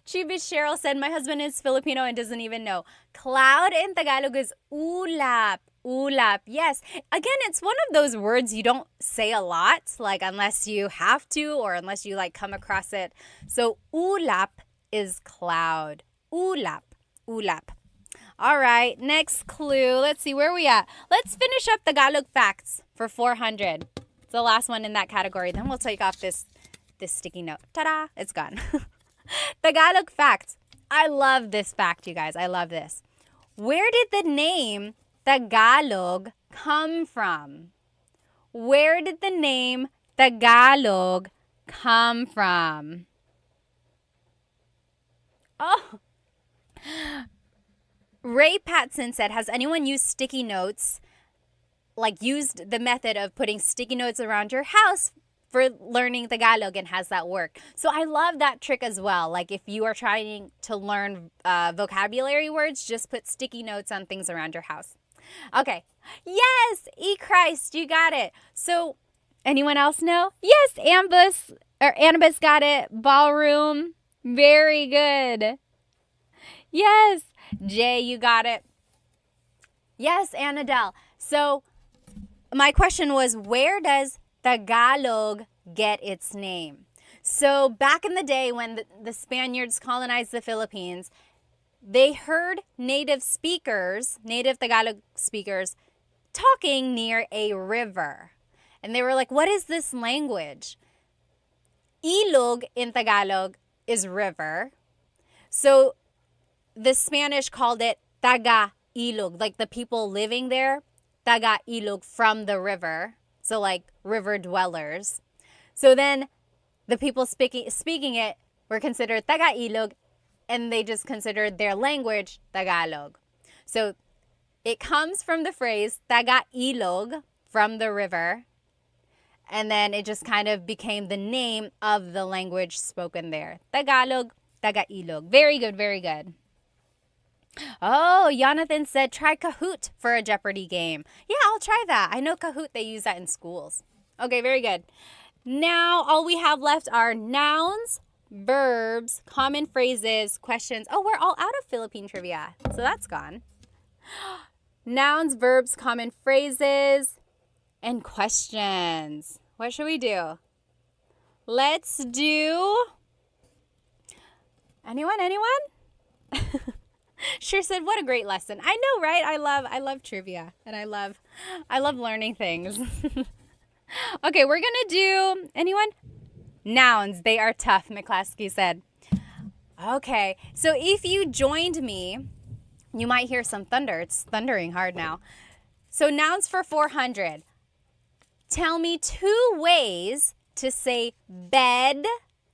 A: Chibis Cheryl said, my husband is Filipino and doesn't even know. Cloud in Tagalog is ulap. Ulap. Yes. Again, it's one of those words you don't say a lot, like unless you have to or unless you like come across it. So ulap is cloud. Ulap. Ulap. All right, next clue. Let's see, where are we at? Let's finish up Tagalog facts for 400. It's the last one in that category. Then we'll take off this sticky note. Ta-da! It's gone. Tagalog facts. I love this fact, you guys. I love this. Where did the name Tagalog come from? Where did the name Tagalog come from? Oh. Ray Patson said, has anyone used sticky notes, like used the method of putting sticky notes around your house for learning Tagalog, and has that worked? So I love that trick as well. Like if you are trying to learn vocabulary words, just put sticky notes on things around your house. Okay. Yes, Christ, you got it. So anyone else know? Yes, Annabus got it. Ballroom. Very good. Yes. Jay, you got it. Yes, Annadelle. So my question was, where does Tagalog get its name? So back in the day when the Spaniards colonized the Philippines, they heard native Tagalog speakers talking near a river. And they were like, what is this language? Ilog in Tagalog is river. So the Spanish called it Taga-ilog, like the people living there, Taga-ilog, from the river. So like river dwellers. So then the people speaking it were considered Taga-ilog, and they just considered their language Tagalog. So it comes from the phrase Taga-ilog, from the river, and then it just kind of became the name of the language spoken there. Tagalog, Taga-ilog. Very good, very good. Oh, Jonathan said try Kahoot for a Jeopardy game. Yeah, I'll try that. I know Kahoot, they use that in schools. Okay, very good. Now, all we have left are nouns, verbs, common phrases, questions. Oh, we're all out of Philippine trivia, so that's gone. Nouns, verbs, common phrases, and questions. What should we do? Let's do... Anyone? Sure said, what a great lesson. I know, right? I love trivia, and I love learning things. Okay, we're gonna do, anyone? Nouns, they are tough, McClaskey said. Okay, so if you joined me, you might hear some thunder. It's thundering hard now. So nouns for 400. Tell me 2 ways to say bed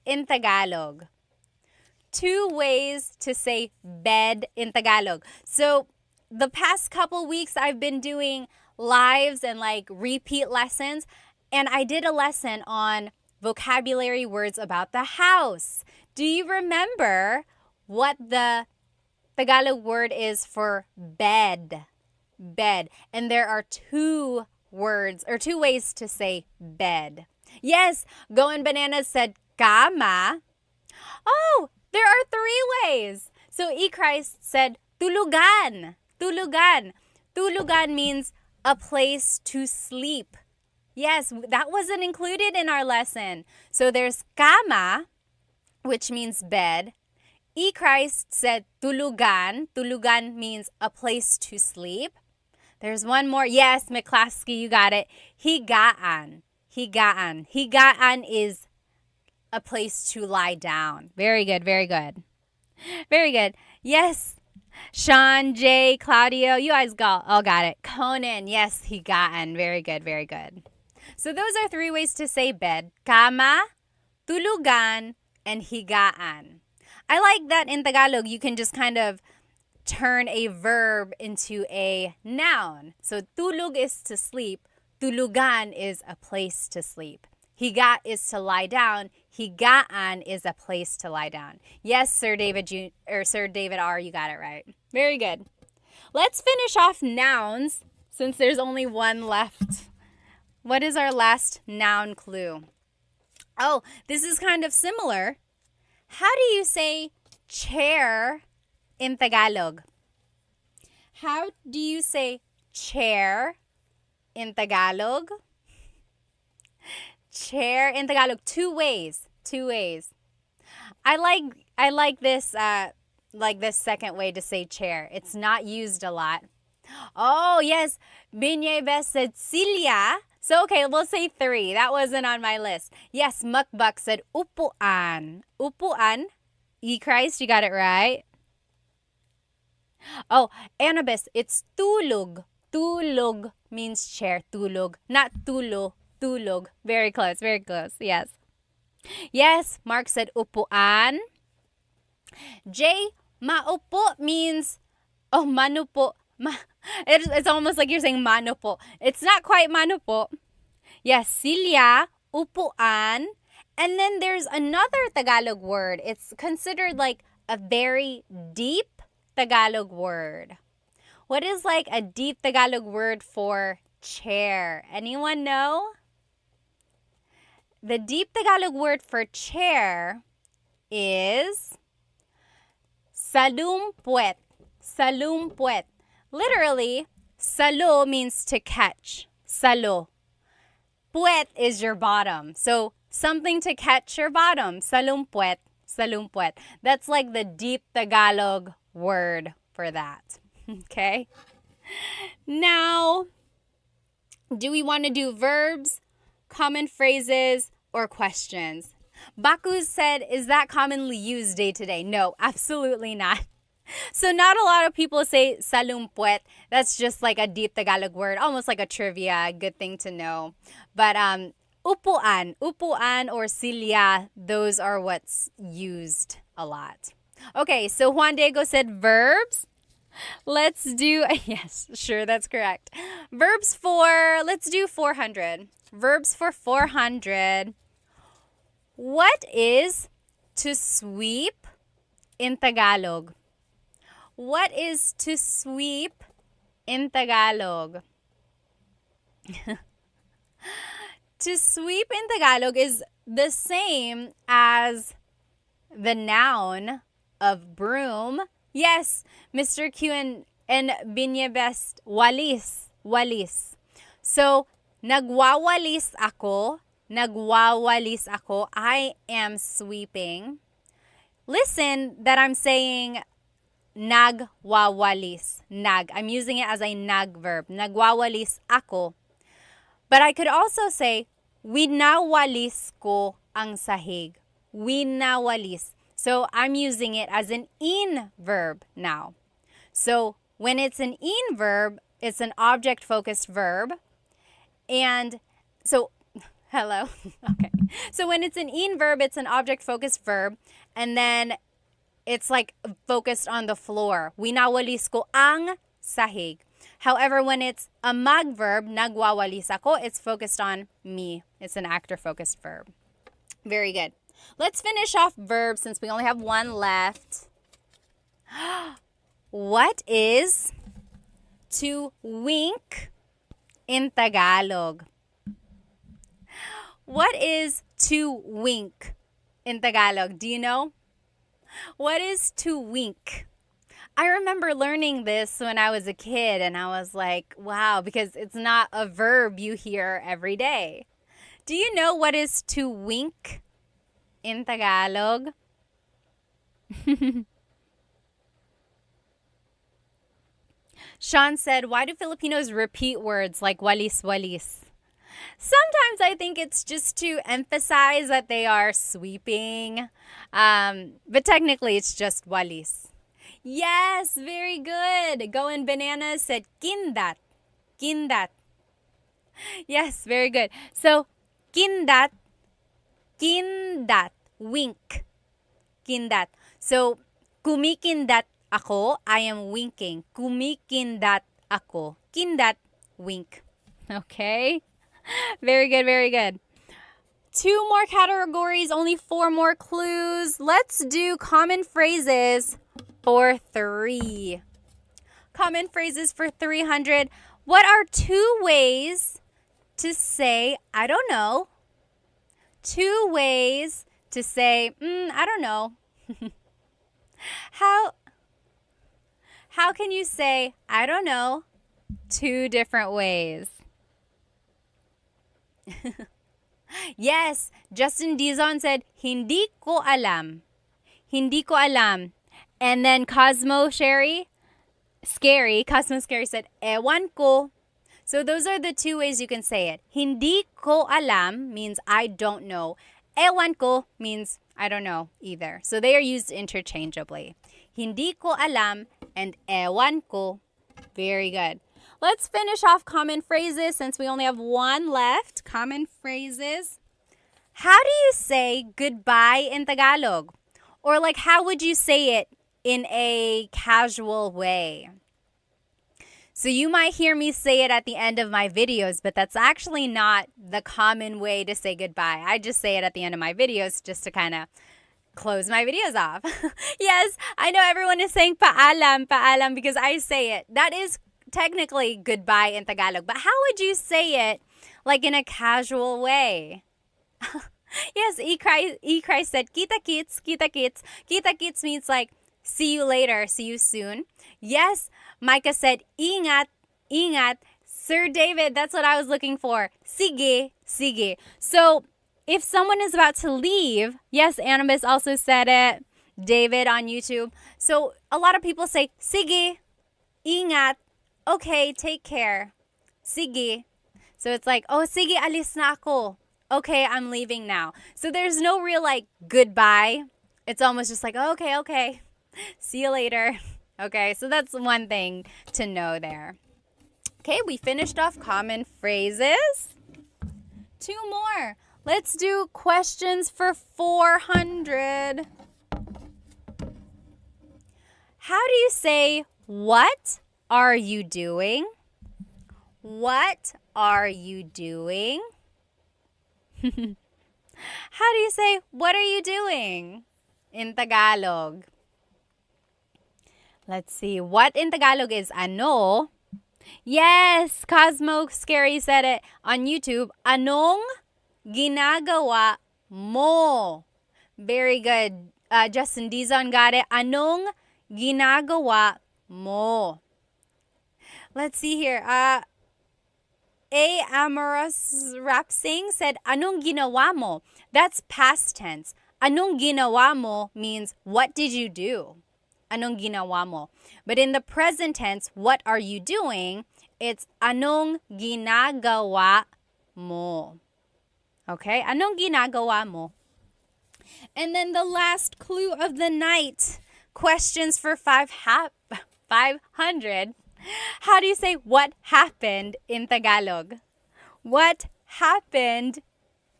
A: in Tagalog. 2 ways to say bed in Tagalog. So the past couple weeks I've been doing lives and like repeat lessons, and I did a lesson on vocabulary words about the house. Do you remember what the Tagalog word is for bed? Bed. And there are 2 words or 2 ways to say bed. Yes, Going Bananas said kama. Oh, there are 3 ways. So Christ said tulugan. Tulugan. Tulugan means a place to sleep. Yes, that wasn't included in our lesson. So there's kama, which means bed. Christ said tulugan. Tulugan means a place to sleep. There's one more. Yes, McClaskey, you got it. Higaan. Higaan. Higaan is a place to lie down. Very good, very good. Very good. Yes. Sean, Jay, Claudio, you guys all got it. Conan, yes, higaan. Very good, very good. So those are 3 ways to say bed. Kama, tulugan, and higaan. I like that in Tagalog, you can just kind of turn a verb into a noun. So tulog is to sleep. Tulugan is a place to sleep. Higa is to lie down. Higaan is a place to lie down. Yes, Sir David Sir David R, you got it right. Very good. Let's finish off nouns since there's only one left. What is our last noun clue? Oh, this is kind of similar. How do you say chair in Tagalog? How do you say chair in Tagalog? Chair in Tagalog, two ways. I like this second way to say chair. It's not used a lot. Oh, yes. Binyeves said silya. So, okay, we'll say 3. That wasn't on my list. Yes, Mukbak said upuan. Upuan. Christ, you got it right. Oh, Annabis, it's tulog. Tulog means chair. Tulog. Not tulo. Tulog. Very close. Yes. Yes, Mark said upuan. Jay, maupo means, manupo. It's almost like you're saying manupo. It's not quite manupo. Yes, silya, upuan. And then there's another Tagalog word. It's considered like a very deep Tagalog word. What is like a deep Tagalog word for chair? Anyone know? The deep Tagalog word for chair is salumpuet. Salumpuet. Literally, salo means to catch. Salo. Puet is your bottom. So something to catch your bottom. Salumpuet. Salumpuet. That's like the deep Tagalog word for that. Okay? Now, do we want to do verbs, common phrases, or questions? Baku said, is that commonly used day to day? No, absolutely not. So not a lot of people say salumpuet. That's just like a deep Tagalog word, almost like a trivia, good thing to know. But upuan or silya, those are what's used a lot. Okay, so Juan Diego said verbs. Let's do, yes, sure, that's correct. Verbs for, let's do 400. Verbs for 400. What is to sweep in Tagalog? What is to sweep in Tagalog? To sweep in Tagalog is the same as the noun of broom. Yes, Mr. Q and Binyabest, walis. Walis. So, nagwawalis ako. Nagwawalis ako. I am sweeping. Listen that I'm saying nagwawalis. Nag. I'm using it as a nag verb. Nagwawalis ako. But I could also say, winawalis ko ang sahig. Winawalis. So I'm using it as an in verb now. So when it's an in verb, it's an object-focused verb. And so, hello? Okay. So when it's an in verb, it's an object-focused verb. And then it's like focused on the floor. Winawalis ko ang sahig. However, when it's a mag verb, nagwawalis ako, it's focused on me. It's an actor-focused verb. Very good. Let's finish off verbs since we only have one left. What is to wink in Tagalog? What is to wink in Tagalog? Do you know? What is to wink? I remember learning this when I was a kid and I was like, wow, because it's not a verb you hear every day. Do you know what is to wink in Tagalog? Sean said, why do Filipinos repeat words like walis walis? Sometimes I think it's just to emphasize that they are sweeping. But technically it's just walis. Yes, very good. Going Bananas said kindat. Kindat. Yes, very good. So, kindat. Kindat. Wink. Kindat. So, kumikindat ako, I am winking. Kumikindat ako. Kindat, wink. Okay? Very good, very good. 2 more categories, only 4 more clues. Let's do common phrases for 3. Common phrases for 300. What are 2 ways to say, I don't know? 2 ways to say, I don't know. How can you say, I don't know, 2 different ways? Yes, Justin Dizon said, hindi ko alam. Hindi ko alam. And then Cosmo Scary said, ewan ko. So those are the 2 ways you can say it. Hindi ko alam means I don't know. Ewan ko means I don't know either. So they are used interchangeably. Hindi ko alam and ewan ko. Very good. Let's finish off common phrases since we only have 1 left. Common phrases. How do you say goodbye in Tagalog? Or like, how would you say it in a casual way? So you might hear me say it at the end of my videos, but that's actually not the common way to say goodbye. I just say it at the end of my videos just to kind of close my videos off. Yes, I know everyone is saying paalam, paalam because I say it. That is technically goodbye in Tagalog, but how would you say it like in a casual way? Yes, E-Cry said, kita kits, kita kits. Kita kits means like, see you later, see you soon. Yes, Micah said, ingat, ingat. Sir David, that's what I was looking for. Sige, sige. So if someone is about to leave, yes, Annabis also said it. David on YouTube. So a lot of people say, sige, ingat. Okay, take care. Sige. So it's like, oh, sige, alis na ako. Okay, I'm leaving now. So there's no real like goodbye. It's almost just like, okay, okay. See you later. Okay, so that's one thing to know there. Okay, we finished off common phrases. 2 more. Let's do questions for 400. How do you say, what are you doing? What are you doing? How do you say, what are you doing in Tagalog? Let's see. What in Tagalog is ano? Yes, Cosmo Scary said it on YouTube. Anong ginagawa mo? Very good. Justin Dizon got it. Anong ginagawa mo? Let's see here. A Amorous Rap Sing said, anong ginawa mo? That's past tense. Anong ginawa mo means, what did you do? Anong ginawa mo? But in the present tense, what are you doing? It's anong ginagawa mo. Okay? Anong ginagawa mo? And then the last clue of the night. Questions for 500. How do you say what happened in Tagalog? What happened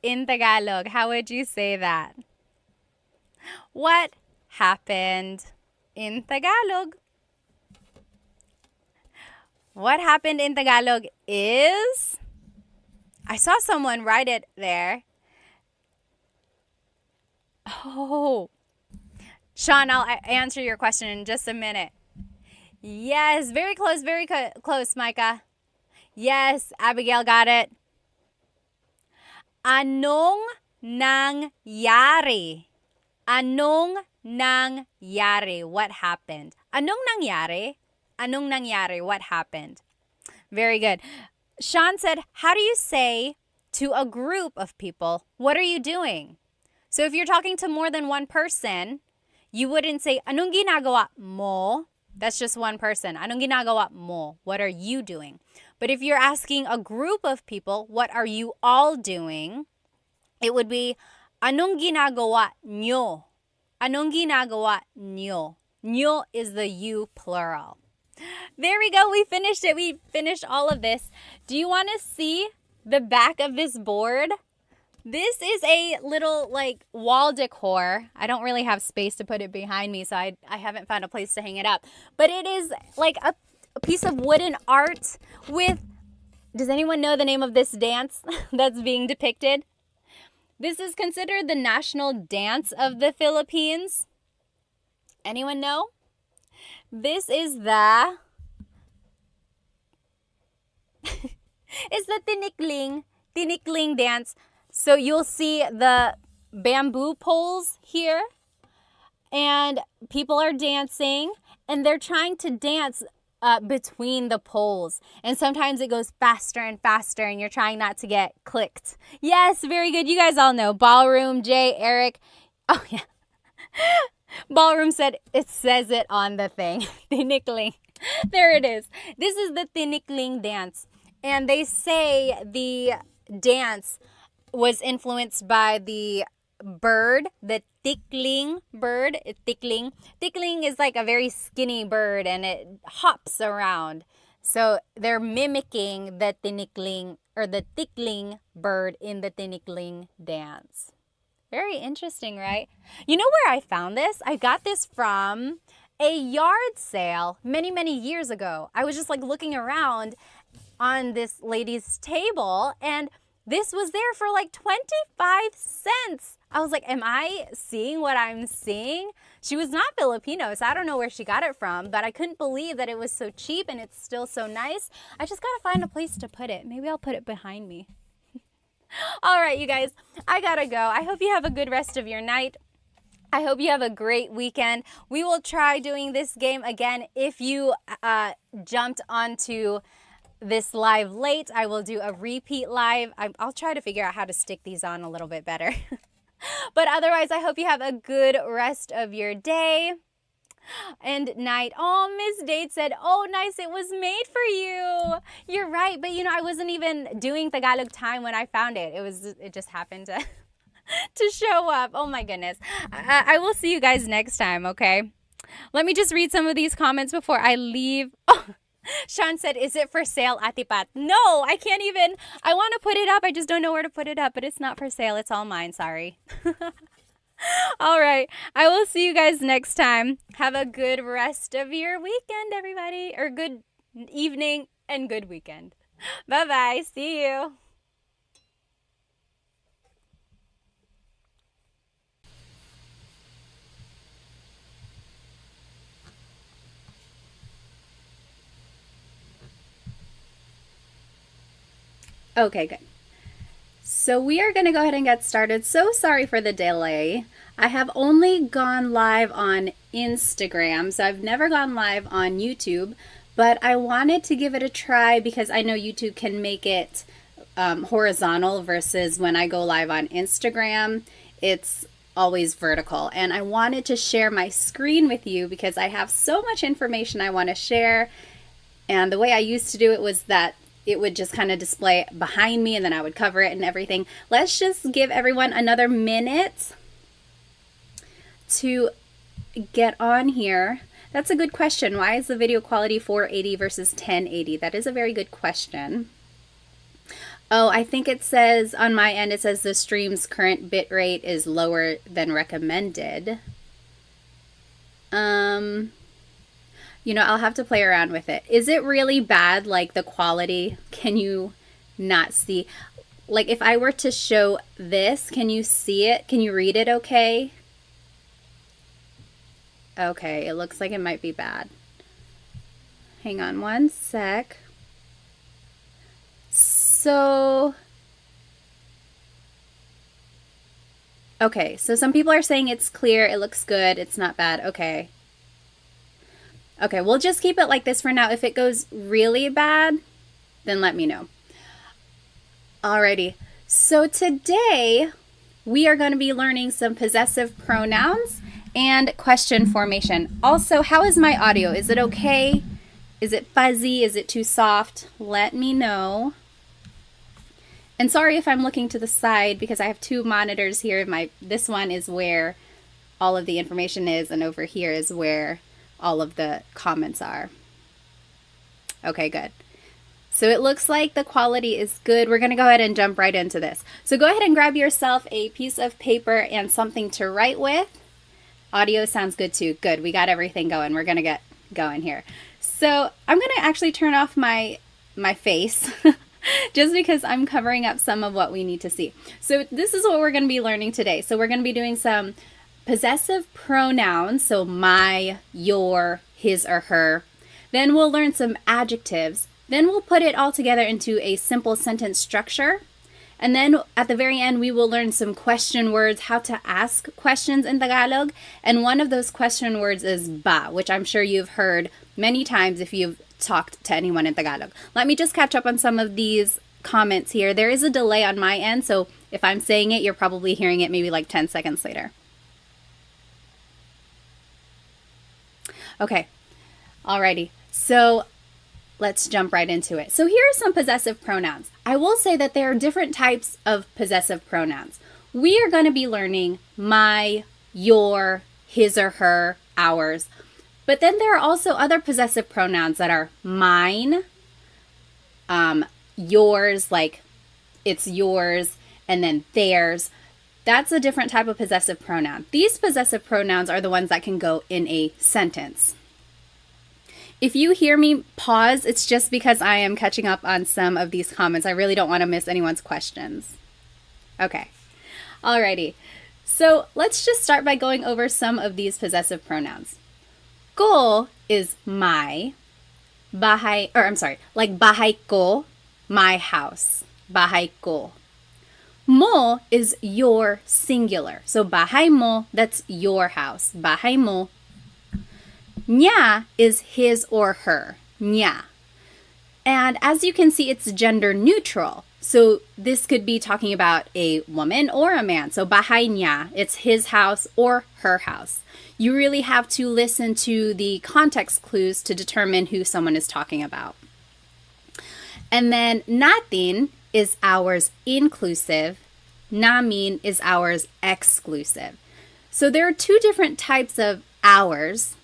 A: in Tagalog? How would you say that? What happened in Tagalog? What happened in Tagalog is... I saw someone write it there. Oh. Sean, I'll answer your question in just a minute. Yes, very close, close, Micah. Yes, Abigail got it. Anong nangyari? Anong nangyari? What happened? Anong nangyari? Anong nangyari? What happened? Very good. Sean said, how do you say to a group of people, what are you doing? So if you're talking to more than one person, you wouldn't say, anong ginagawa mo? That's just one person. Anong ginagawa mo? What are you doing? But if you're asking a group of people, what are you all doing? It would be, anong ginagawa nyo? Anong ginagawa nyo? Nyo is the you plural. There we go. We finished it. We finished all of this. Do you want to see the back of this board? This is a little like wall decor. I don't really have space to put it behind me, so I haven't found a place to hang it up. But it is like a piece of wooden art with, does anyone know the name of this dance that's being depicted? This is considered the national dance of the Philippines. Anyone know? This is the tinikling dance. So you'll see the bamboo poles here, and people are dancing, and they're trying to dance between the poles. And sometimes it goes faster and faster, and you're trying not to get clicked. Yes, very good. You guys all know. Ballroom, Jay, Eric. Oh, yeah. Ballroom said, it says it on the thing. Tinikling. There it is. This is the tinikling dance. And they say the dance was influenced by the bird, the tickling bird. Tickling is like a very skinny bird, and it hops around. So they're mimicking the tinikling or the tickling bird in the tinikling dance. Very interesting, right? You know where I found this? I got this from a yard sale many, many years ago. I was just like looking around on this lady's table, and this was there for like 25 cents. I was like, am I seeing what I'm seeing? She was not Filipino, so I don't know where she got it from, but I couldn't believe that it was so cheap and it's still so nice. I just gotta find a place to put it. Maybe I'll put it behind me. All right, you guys, I gotta go. I hope you have a good rest of your night. I hope you have a great weekend. We will try doing this game again. If you jumped onto this live late, I will do a repeat live. I'll try to figure out how to stick these on a little bit better. But otherwise, I hope you have a good rest of your day and night. Oh, Miss Date said, oh, nice, it was made for you. You're right, but you know, I wasn't even doing Tagalog Time when I found it. It just happened to to show up. Oh my goodness. I will see you guys next time, okay? Let me just read some of these comments before I leave. Oh, Sean said, is it for sale, Ate Pat? No, I can't even. I want to put it up. I just don't know where to put it up, but it's not for sale. It's all mine. Sorry. All right. I will see you guys next time. Have a good rest of your weekend, everybody. Or good evening and good weekend. Bye-bye. See you. Okay, good. So we are going to go ahead and get started. So sorry for the delay. I have only gone live on Instagram, so I've never gone live on YouTube, but I wanted to give it a try because I know YouTube can make it horizontal versus when I go live on Instagram, it's always vertical. And I wanted to share my screen with you because I have so much information I want to share. And the way I used to do it was that it would just kind of display behind me and then I would cover it and everything. Let's just give everyone another minute to get on here. That's a good question. Why is the video quality 480 versus 1080? That is a very good question. Oh, I think it says on my end, it says the stream's current bit rate is lower than recommended. You know, I'll have to play around with it. Is it really bad, like the quality? Can you not see? Like if I were to show this, can you see it? Can you read it okay? Okay, it looks like it might be bad. Hang on one sec. So, okay, so some people are saying it's clear, it looks good, it's not bad. Okay. Okay, we'll just keep it like this for now. If it goes really bad, then let me know. Alrighty, so today we are going to be learning some possessive pronouns and question formation. Also, how is my audio? Is it okay? Is it fuzzy? Is it too soft? Let me know. And sorry if I'm looking to the side because I have two monitors here. This one is where all of the information is, and over here is where all of the comments are. Okay, good. So it looks like the quality is good. We're going to go ahead and jump right into this. So go ahead and grab yourself a piece of paper and something to write with. Audio sounds good too. Good. We got everything going. We're going to get going here. So I'm going to actually turn off my face just because I'm covering up some of what we need to see. So this is what we're going to be learning today. So we're going to be doing some possessive pronouns, so my, your, his, or her. Then we'll learn some adjectives. Then we'll put it all together into a simple sentence structure. And then at the very end, we will learn some question words, how to ask questions in Tagalog. And one of those question words is ba, which I'm sure you've heard many times if you've talked to anyone in Tagalog. Let me just catch up on some of these comments here. There is a delay on my end, so if I'm saying it, you're probably hearing it maybe like 10 seconds later. Okay, alrighty. So let's jump right into it. So here are some possessive pronouns. I will say that there are different types of possessive pronouns. We are going to be learning my, your, his or her, ours. But then there are also other possessive pronouns that are mine, yours, like it's yours, and then theirs. That's a different type of possessive pronoun. These possessive pronouns are the ones that can go in a sentence. If you hear me pause, it's just because I am catching up on some of these comments. I really don't want to miss anyone's questions. Okay, alrighty. So let's just start by going over some of these possessive pronouns. Ko is my, bahay, or I'm sorry, like bahay ko, my house, bahay ko. Mo is your singular. So bahay mo, that's your house, bahay mo. Nya is his or her, nya. And as you can see, it's gender neutral. So this could be talking about a woman or a man. So bahay niya, it's his house or her house. You really have to listen to the context clues to determine who someone is talking about. And then natin is ours inclusive, namin is ours exclusive. So there are two different types of ours.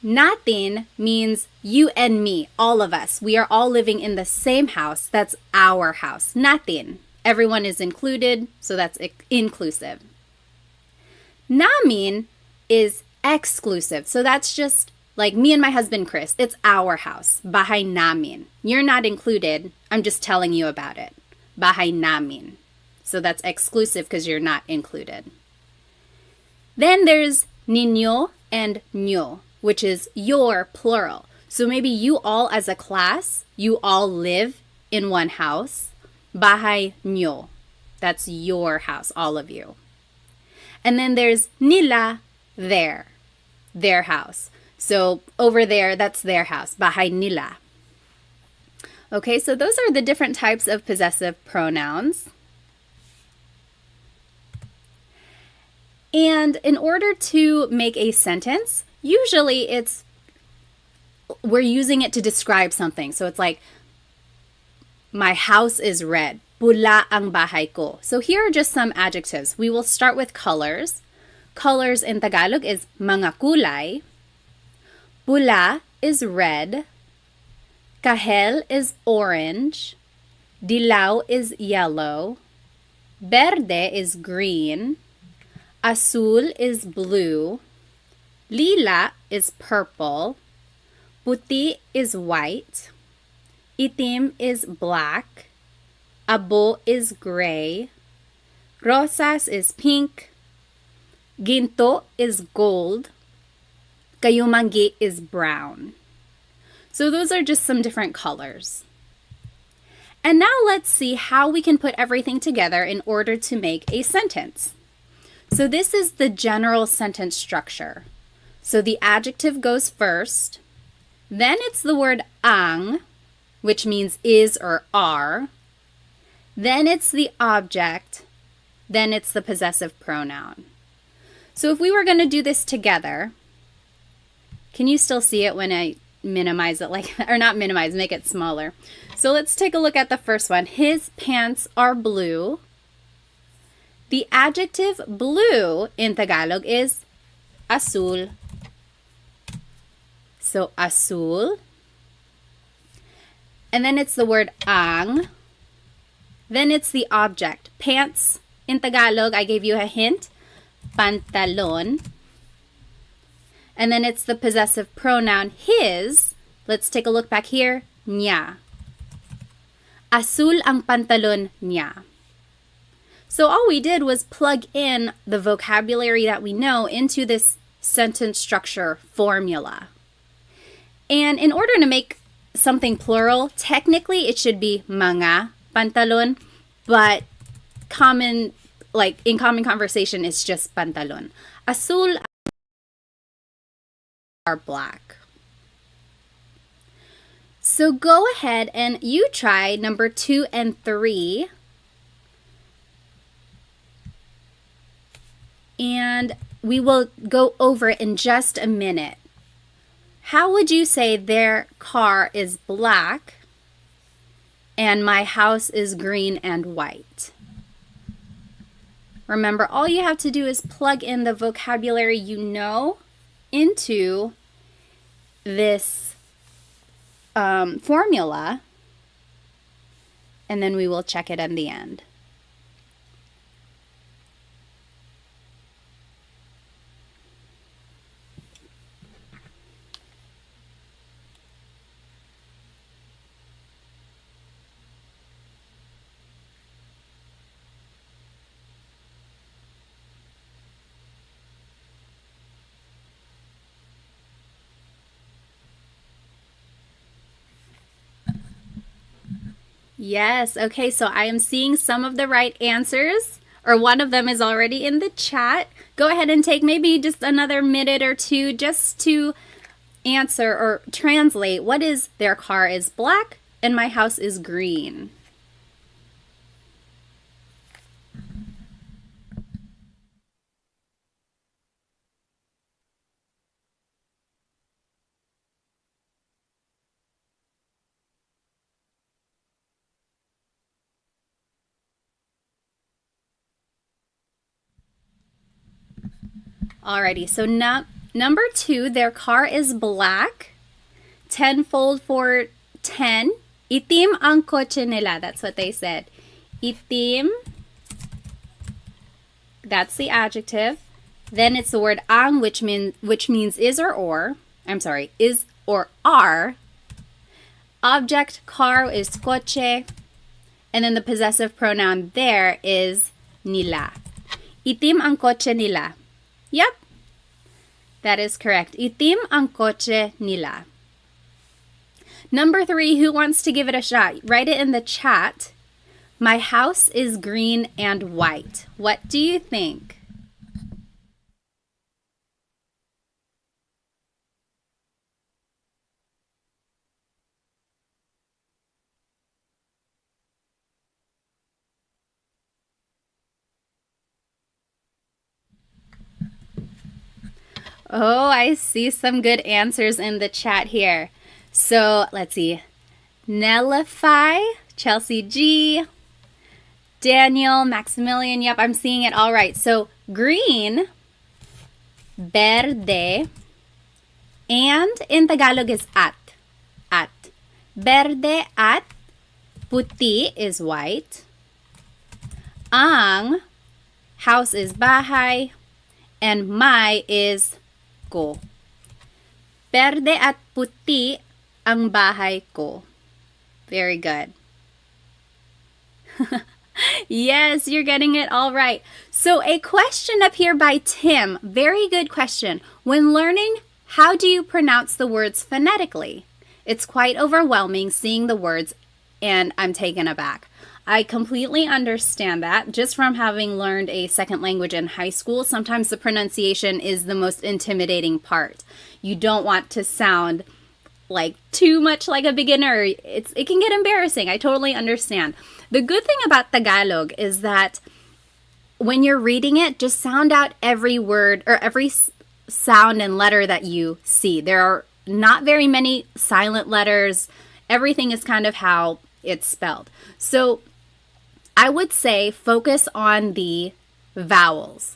A: Natin means you and me, all of us. We are all living in the same house. That's our house. Natin. Everyone is included, so that's inclusive. Namin is exclusive. So that's just like me and my husband, Chris. It's our house. Bahay namin. You're not included. I'm just telling you about it. Bahay namin. So that's exclusive because you're not included. Then there's ninyo and nyo, which is your plural. So maybe you all as a class, you all live in one house. Bahay nyo. That's your house, all of you. And then there's nila, their house. So over there, that's their house. Bahay nila. Okay, so those are the different types of possessive pronouns. And in order to make a sentence, usually we're using it to describe something. So it's like, my house is red. Pula ang bahay ko. So here are just some adjectives. We will start with colors. Colors in Tagalog is mga kulay. Pula is red. Kahel is orange. Dilaw is yellow. Verde is green. Azul is blue. Lila is purple. Puti is white. Itim is black. Abo is gray. Rosas is pink. Ginto is gold. Kayumangi is brown. So those are just some different colors. And now let's see how we can put everything together in order to make a sentence. So this is the general sentence structure. So the adjective goes first. Then it's the word ang, which means is or are. Then it's the object. Then it's the possessive pronoun. So if we were going to do this together, can you still see it when I minimize it like that? Or not minimize, make it smaller. So let's take a look at the first one. His pants are blue. The adjective blue in Tagalog is azul. So azul. And then it's the word ang. Then it's the object. Pants in Tagalog, I gave you a hint. Pantalon. And then it's the possessive pronoun his. Let's take a look back here. Niya. Azul ang pantalon niya. So all we did was plug in the vocabulary that we know into this sentence structure formula. And in order to make something plural, technically it should be mga pantalon, but in common conversation, it's just pantalon. Azul are black. So go ahead and you try number 2 and 3. And we will go over it in just a minute. How would you say their car is black and my house is green and white? Remember, all you have to do is plug in the vocabulary you know into this formula, and then we will check it in the end. Yes, okay, so I am seeing some of the right answers, or one of them is already in the chat. Go ahead and take maybe just another minute or two just to answer or translate what is their car is black and my house is green. Alrighty, so number 2, their car is black. Tenfold for 10. Itim ang kotse nila. That's what they said. Itim. That's the adjective. Then it's the word ang, which means is or. I'm sorry, is or are. Object car is kotse. And then the possessive pronoun there is nila. Itim ang kotse nila. Yep, that is correct. Itim ang kotse nila. Number 3, who wants to give it a shot? Write it in the chat. My house is green and white. What do you think? Oh, I see some good answers in the chat here. So let's see. Nellify, Chelsea G, Daniel, Maximilian. Yep, I'm seeing it all right. So green, verde, and in Tagalog is at. At. Verde at, puti is white. Ang, house is bahay, and my is ko. Verde at puti ang bahay ko. Very good. Yes, you're getting it all right. So a question up here by Tim. Very good question. When learning, how do you pronounce the words phonetically? It's quite overwhelming seeing the words, and I'm taken aback. I completely understand that. Just from having learned a second language in high school, sometimes the pronunciation is the most intimidating part. You don't want to sound like too much like a beginner. It can get embarrassing. I totally understand. The good thing about Tagalog is that when you're reading it, just sound out every word or every sound and letter that you see. There are not very many silent letters. Everything is kind of how it's spelled. So I would say focus on the vowels.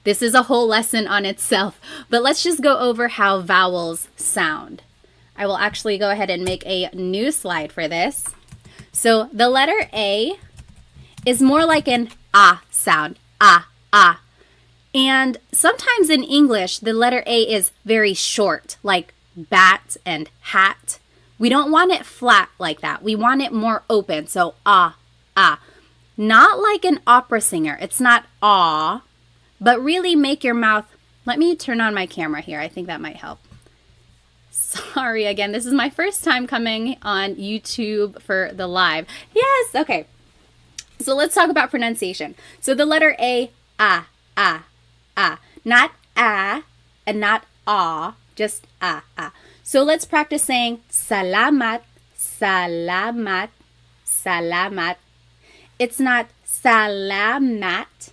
A: This is a whole lesson on itself, but let's just go over how vowels sound. I will actually go ahead and make a new slide for this. So the letter A is more like an ah sound, ah, ah. And sometimes in English, the letter A is very short, like bat and hat, We don't want it flat like that. We want it more open. So ah, ah. Not like an opera singer. It's not ah, but really make your mouth. Let me turn on my camera here. I think that might help. Sorry, again, this is my first time coming on YouTube for the live. Yes, okay. So let's talk about pronunciation. So the letter A, ah, ah, ah. Not ah and not ah, just ah, ah. So let's practice saying salamat, salamat, salamat. It's not salamat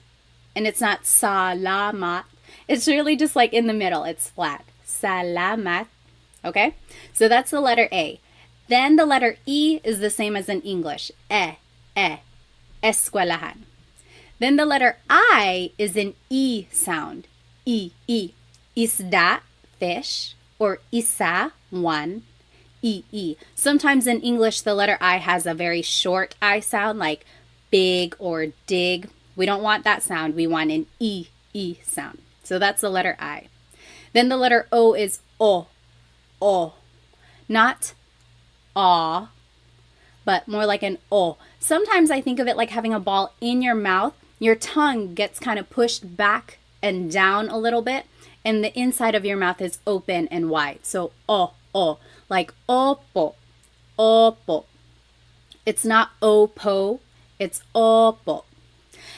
A: and it's not salamat. It's really just like in the middle. It's flat. Salamat. Okay? So that's the letter A. Then the letter E is the same as in English. Eskwelahan. Then the letter I is an E sound. E. Isda, fish, or isa, one. E. Sometimes in English, the letter I has a very short I sound, like big or dig. We don't want that sound. We want an E sound. So that's the letter I. Then the letter O is O. Not aw, but more like an O. Sometimes I think of it like having a ball in your mouth. Your tongue gets kind of pushed back and down a little bit, and the inside of your mouth is open and wide. So O, like opo. It's not opo, it's opo.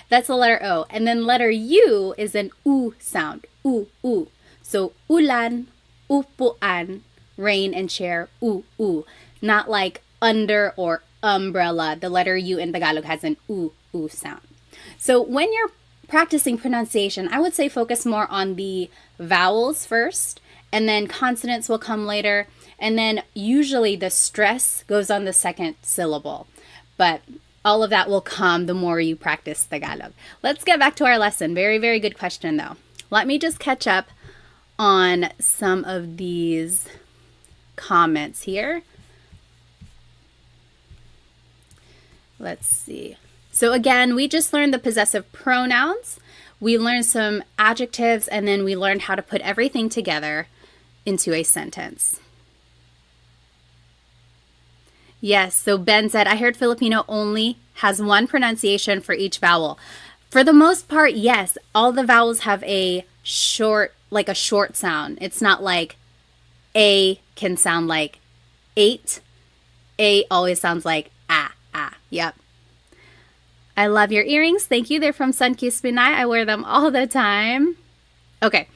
A: That's the letter O. And then letter U is an U sound. U. So ulan, upuan, rain and chair, u. Not like under or umbrella. The letter U in Tagalog has an u sound. So when you're practicing pronunciation, I would say focus more on the vowels first, and then consonants will come later. And then usually the stress goes on the second syllable. But all of that will come the more you practice Tagalog. Let's get back to our lesson. Very, very good question though. Let me just catch up on some of these comments here. Let's see. So again, we just learned the possessive pronouns. We learned some adjectives, and then we learned how to put everything together into a sentence. Yes, so Ben said, I heard Filipino only has one pronunciation for each vowel. For the most part, yes, all the vowels have a short sound. It's not like A can sound like 8. A always sounds like ah. Yep. I love your earrings. Thank you. They're from Sunkissed Pinay. I wear them all the time. Okay.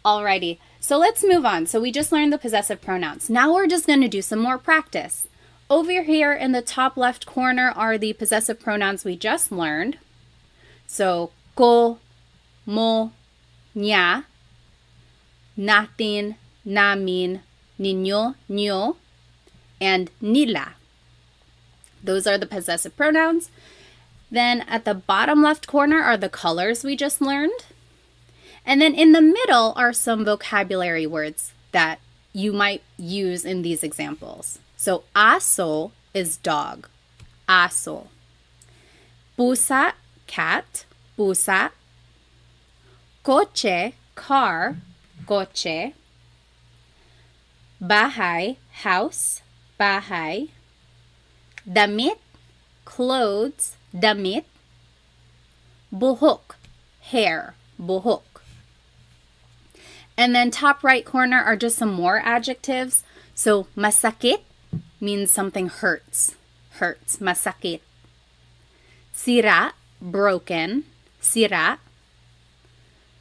A: Alrighty. So let's move on. So we just learned the possessive pronouns. Now we're just going to do some more practice. Over here in the top left corner are the possessive pronouns we just learned. So ko, mo, niya, natin, namin, ninyo, nyo, and nila. Those are the possessive pronouns. Then at the bottom left corner are the colors we just learned. And then in the middle are some vocabulary words that you might use in these examples. So aso is dog. Aso. Pusa, cat. Pusa. Coche, car. Coche. Bahay, house. Bahay. Damit, clothes. Damit. Buhok, hair. Buhok. And then top right corner are just some more adjectives. So masakit means something hurts. Hurts. Masakit. Sira, broken. Sira.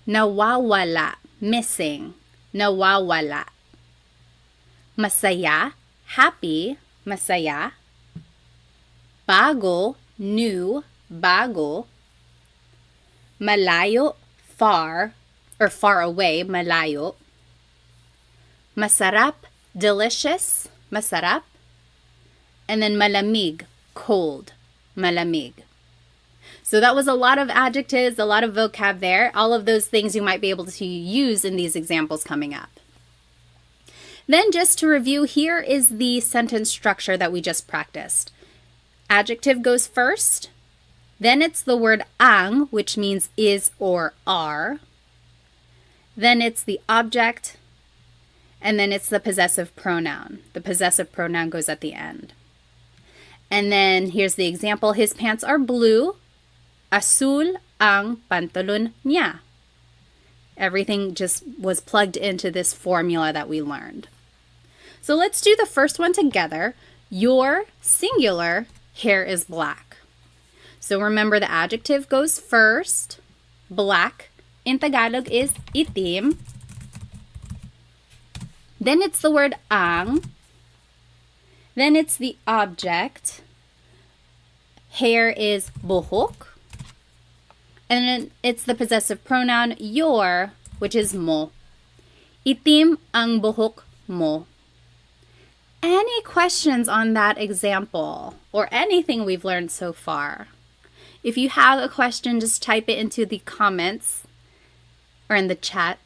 A: Nawawala, missing. Nawawala. Masaya, happy. Masaya. Bago, new. Bago. Malayo, far, or far away. Malayo. Masarap, delicious. Masarap. And then malamig, cold. Malamig. So that was a lot of adjectives, a lot of vocab there. All of those things you might be able to use in these examples coming up. Then just to review, here is the sentence structure that we just practiced. Adjective goes first. Then it's the word ang, which means is or are. Then it's the object. and then it's the possessive pronoun. The possessive pronoun goes at the end. And then here's the example. His pants are blue. Azul ang pantalon niya. Everything just was plugged into this formula that we learned. So let's do the first one together. Your singular hair is black. So remember the adjective goes first. Black in Tagalog is itim. Then it's the word ang. Then it's the object. Hair is buhok. And then it's the possessive pronoun your, which is mo. Itim ang buhok mo. Any questions on that example or anything we've learned so far? If you have a question, just type it into the comments or in the chat.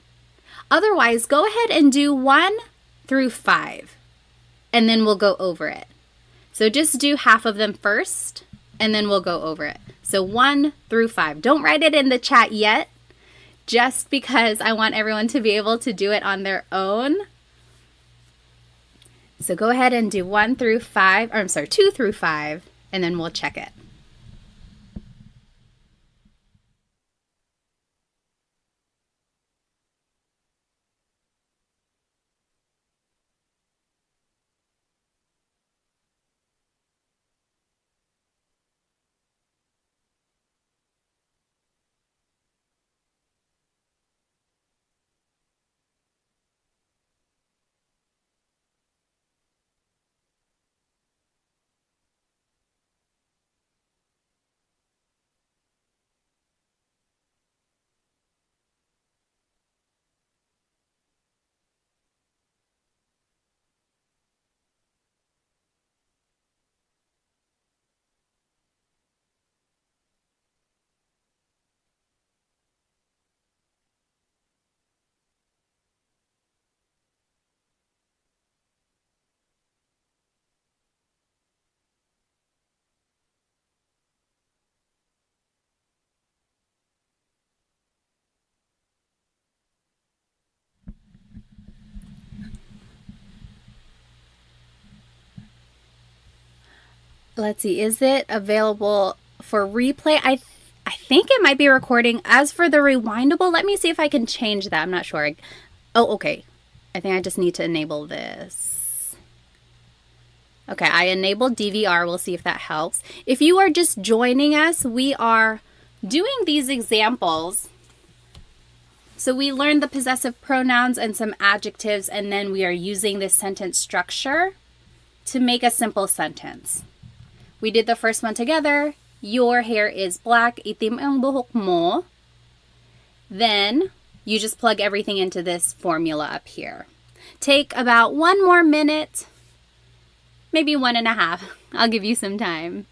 A: Otherwise, go ahead and do 1 through 5, and then we'll go over it. So just do half of them first, and then we'll go over it. So 1 through 5. Don't write it in the chat yet, just because I want everyone to be able to do it on their own. So go ahead and do 1 through 5, or I'm sorry, 2 through 5, and then we'll check it. Let's see, is it available for replay? I think it might be recording. As for the rewindable, let me see if I can change that. I'm not sure. Oh, okay. I think I just need to enable this. Okay, I enabled DVR. We'll see if that helps. If you are just joining us, we are doing these examples. So we learned the possessive pronouns and some adjectives, and then we are using this sentence structure to make a simple sentence. We did the first one together. Your hair is black. Itim ang buhok mo. Then you just plug everything into this formula up here. Take about 1 more minute, maybe 1.5. I'll give you some time.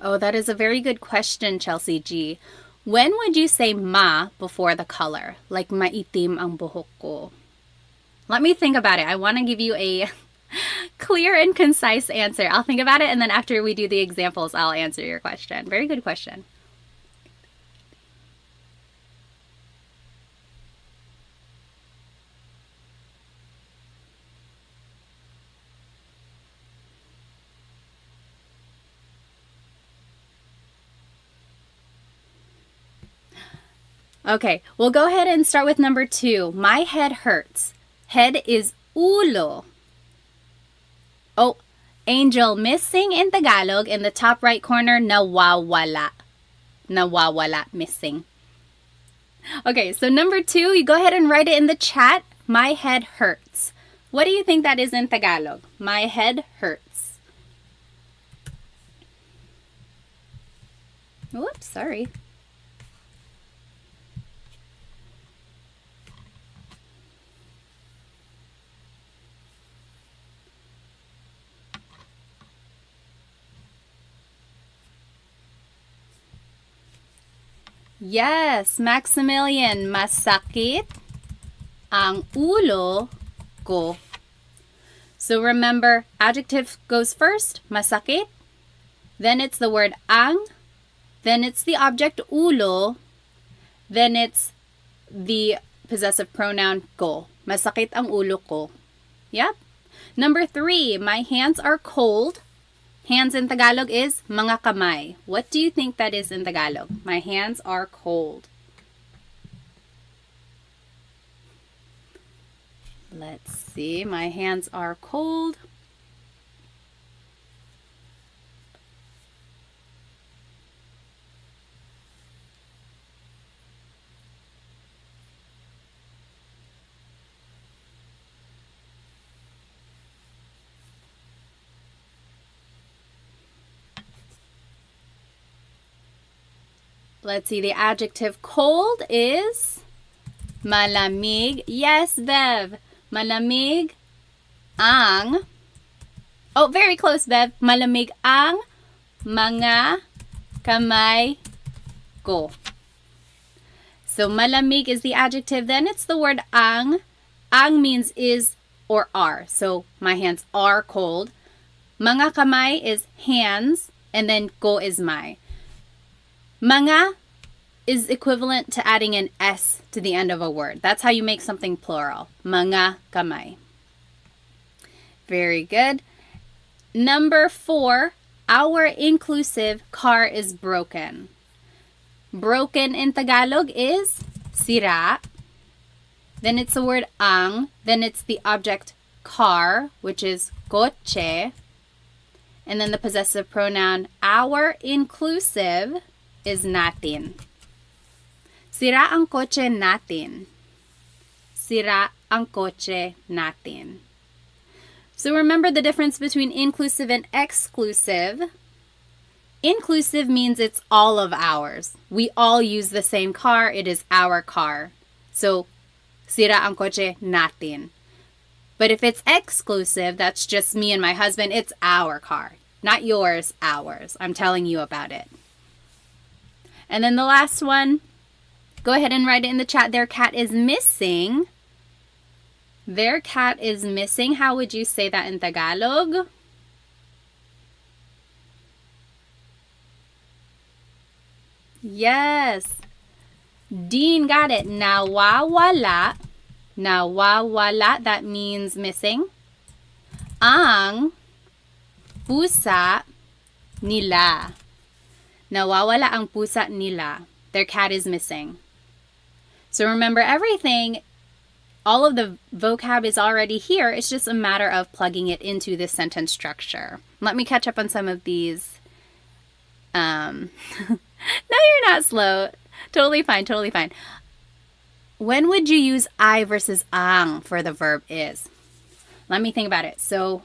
A: Oh, that is a very good question, Chelsea G. When would you say ma before the color? Like maitim ang buhok ko. Let me think about it. I want to give you a clear and concise answer. I'll think about it, and then after we do the examples, I'll answer your question. Very good question. Okay, we'll go ahead and start with number 2. My head hurts. Head is ulo. Oh, Angel, missing in Tagalog in the top right corner, nawawala. Nawawala, missing. Okay, so number 2, you go ahead and write it in the chat. My head hurts. What do you think that is in Tagalog? My head hurts. Whoops, sorry. Yes, Maximilian, masakit ang ulo ko. So remember, adjective goes first, masakit. Then it's the word ang. Then it's the object ulo. Then it's the possessive pronoun ko. Masakit ang ulo ko. Yep. Number 3, my hands are cold. Hands in Tagalog is mga kamay. What do you think that is in Tagalog? My hands are cold. Let's see. My hands are cold. Let's see, the adjective cold is malamig. Yes, Bev. Malamig ang. Oh, very close, Bev. Malamig ang mga kamay ko. So malamig is the adjective. Then it's the word ang. Ang means is or are. So my hands are cold. Mga kamay is hands. And then ko is my. Mga is equivalent to adding an S to the end of a word. That's how you make something plural. Mga kamay. Very good. Number 4, our inclusive car is broken. Broken in Tagalog is sira. Then it's the word ang. Then it's the object car, which is kotse. And then the possessive pronoun our inclusive is natin. Sira ang kotse natin. Sira ang kotse natin. So remember the difference between inclusive and exclusive. Inclusive means it's all of ours. We all use the same car. It is our car. So, sira ang kotse natin. But if it's exclusive, that's just me and my husband. It's our car. Not yours, ours. I'm telling you about it. And then the last one, go ahead and write it in the chat. Their cat is missing. Their cat is missing. How would you say that in Tagalog? Yes. Dean got it. Nawawala. Nawawala, that means missing. Ang pusa nila. Nawawala ang pusa nila. Their cat is missing. So remember everything, all of the vocab is already here. It's just a matter of plugging it into this sentence structure. Let me catch up on some of these. No, you're not slow. Totally fine, totally fine. When would you use I versus ang for the verb is? Let me think about it. So,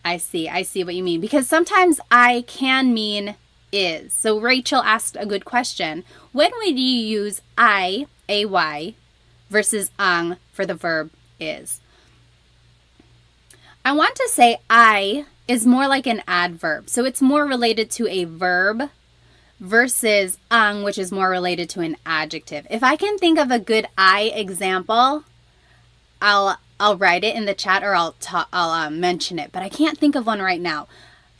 A: I see what you mean. Because sometimes I can mean is. So Rachel asked a good question. When would you use I, ay, versus ang for the verb is? I want to say I is more like an adverb. So it's more related to a verb versus ang, which is more related to an adjective. If I can think of a good I example, I'll write it in the chat or I'll mention it, but I can't think of one right now.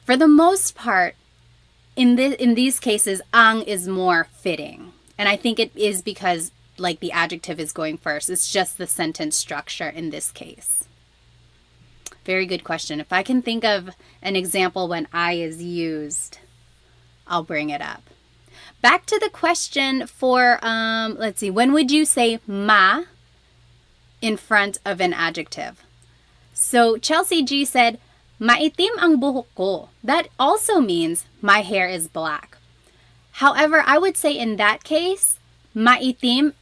A: For the most part, in these cases, ang is more fitting. And I think it is because like the adjective is going first. It's just the sentence structure in this case. Very good question. If I can think of an example when I is used, I'll bring it up. Back to the question for, let's see, when would you say ma in front of an adjective? So Chelsea G said, maitim ang buhok ko. That also means my hair is black. However, I would say in that case, maitim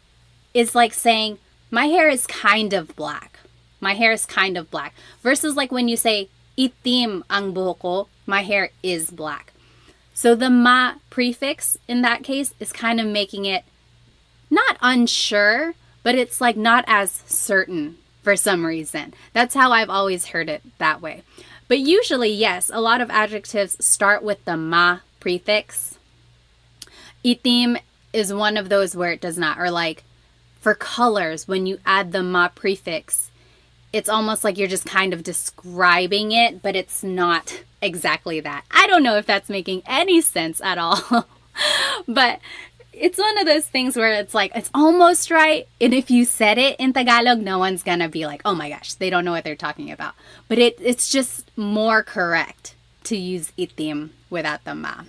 A: is like saying my hair is kind of black. My hair is kind of black. Versus like when you say itim ang buhok ko, my hair is black. So the ma prefix in that case is kind of making it not unsure, but it's like not as certain for some reason. That's how I've always heard it that way. But usually, yes, a lot of adjectives start with the ma prefix. Itim is one of those where it does not. Or like,
B: for colors, when you add the ma prefix, it's almost like you're just kind of describing it, but it's not exactly that. I don't know if that's making any sense at all. But it's one of those things where it's like, it's almost right. And if you said it in Tagalog, no one's going to be like, oh my gosh, they don't know what they're talking about. But it's just more correct to use itim without the ma.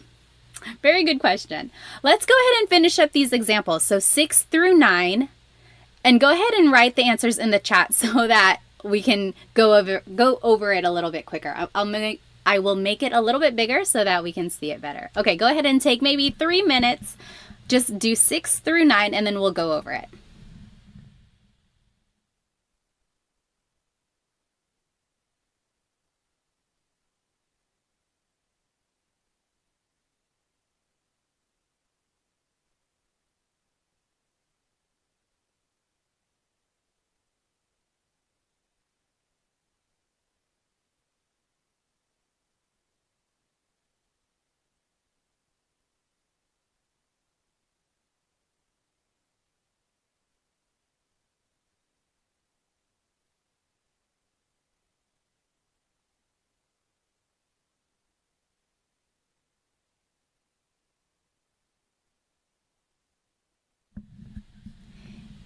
B: Very good question. Let's go ahead and finish up these examples. So 6 through 9. And go ahead and write the answers in the chat so that we can go over it a little bit quicker. I will make it a little bit bigger so that we can see it better. Okay, go ahead and take maybe 3 minutes. Just do 6 through 9 and then we'll go over it.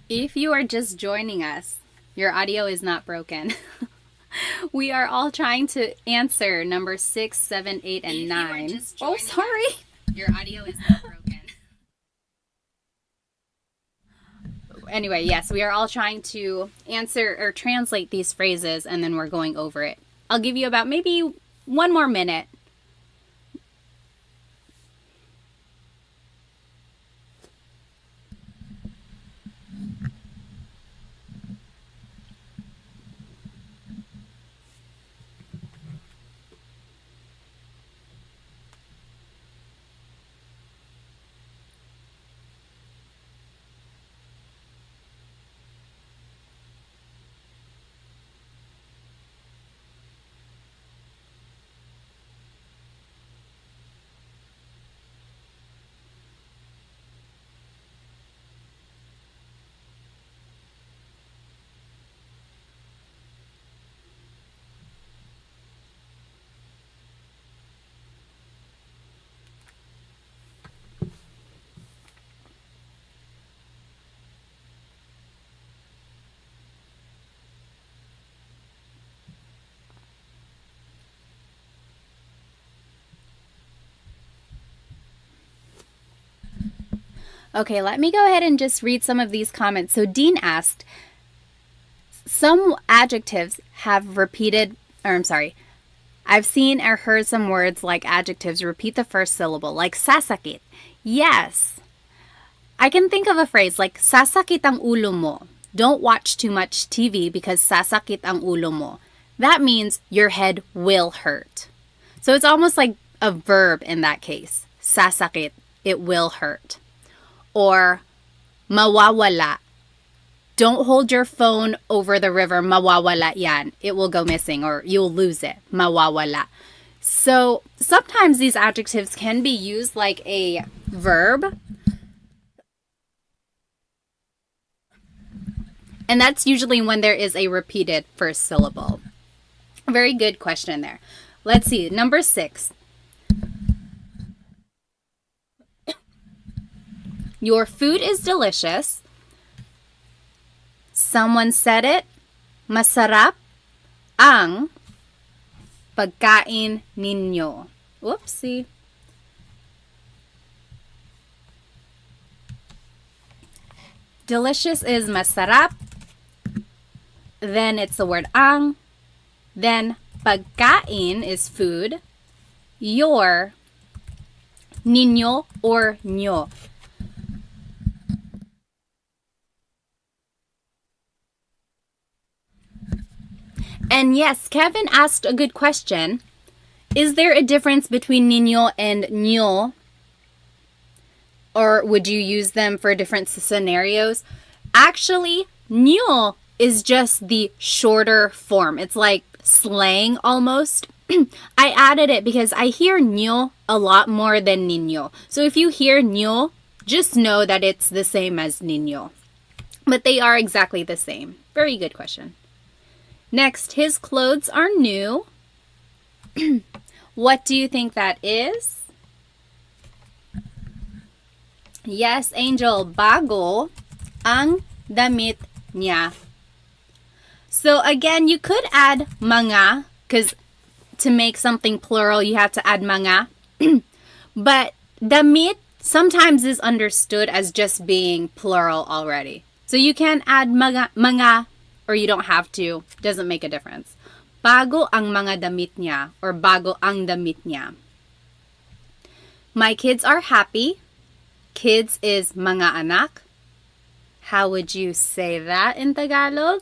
B: If you are just joining us, your audio is not broken. We are all trying to answer number 6, 7, 8, and 9. Oh, sorry. Your audio is not broken. Anyway, yes, we are all trying to answer or translate these phrases, and then we're going over it. I'll give you about maybe 1 more minute. Okay, let me go ahead and just read some of these comments. So Dean asked, some adjectives have repeated, I've seen or heard some words like adjectives repeat the first syllable, like sasakit. Yes. I can think of a phrase like sasakit ang ulo mo. Don't watch too much TV because sasakit ang ulo mo. That means your head will hurt. So it's almost like a verb in that case. Sasakit, it will hurt. Or mawawala. Don't hold your phone over the river. Mawawala yan. It will go missing or you'll lose it. Mawawala. So sometimes these adjectives can be used like a verb. And that's usually when there is a repeated first syllable. Very good question there. Let's see. Number 6. Your food is delicious. Someone said it. Masarap ang pagkain ninyo. Whoopsie. Delicious is masarap. Then it's the word ang. Then pagkain is food. Your, ninyo or nyo. And yes, Kevin asked a good question. Is there a difference between niño and nyo? Or would you use them for different scenarios? Actually, nyo is just the shorter form. It's like slang almost. I added it because I hear nyo a lot more than niño. So if you hear nyo, just know that it's the same as niño. but they are exactly the same. Very good question. Next, his clothes are new. What do you think that is? Yes, Angel, bago ang damit niya. So again, you could add mga, because to make something plural, you have to add mga. But damit sometimes is understood as just being plural already. So you can add mga, or you don't have to. Doesn't make a difference. Bago ang mga damit niya, or bago ang damit niya. My kids are happy. Kids is mga anak. How would you say that in Tagalog?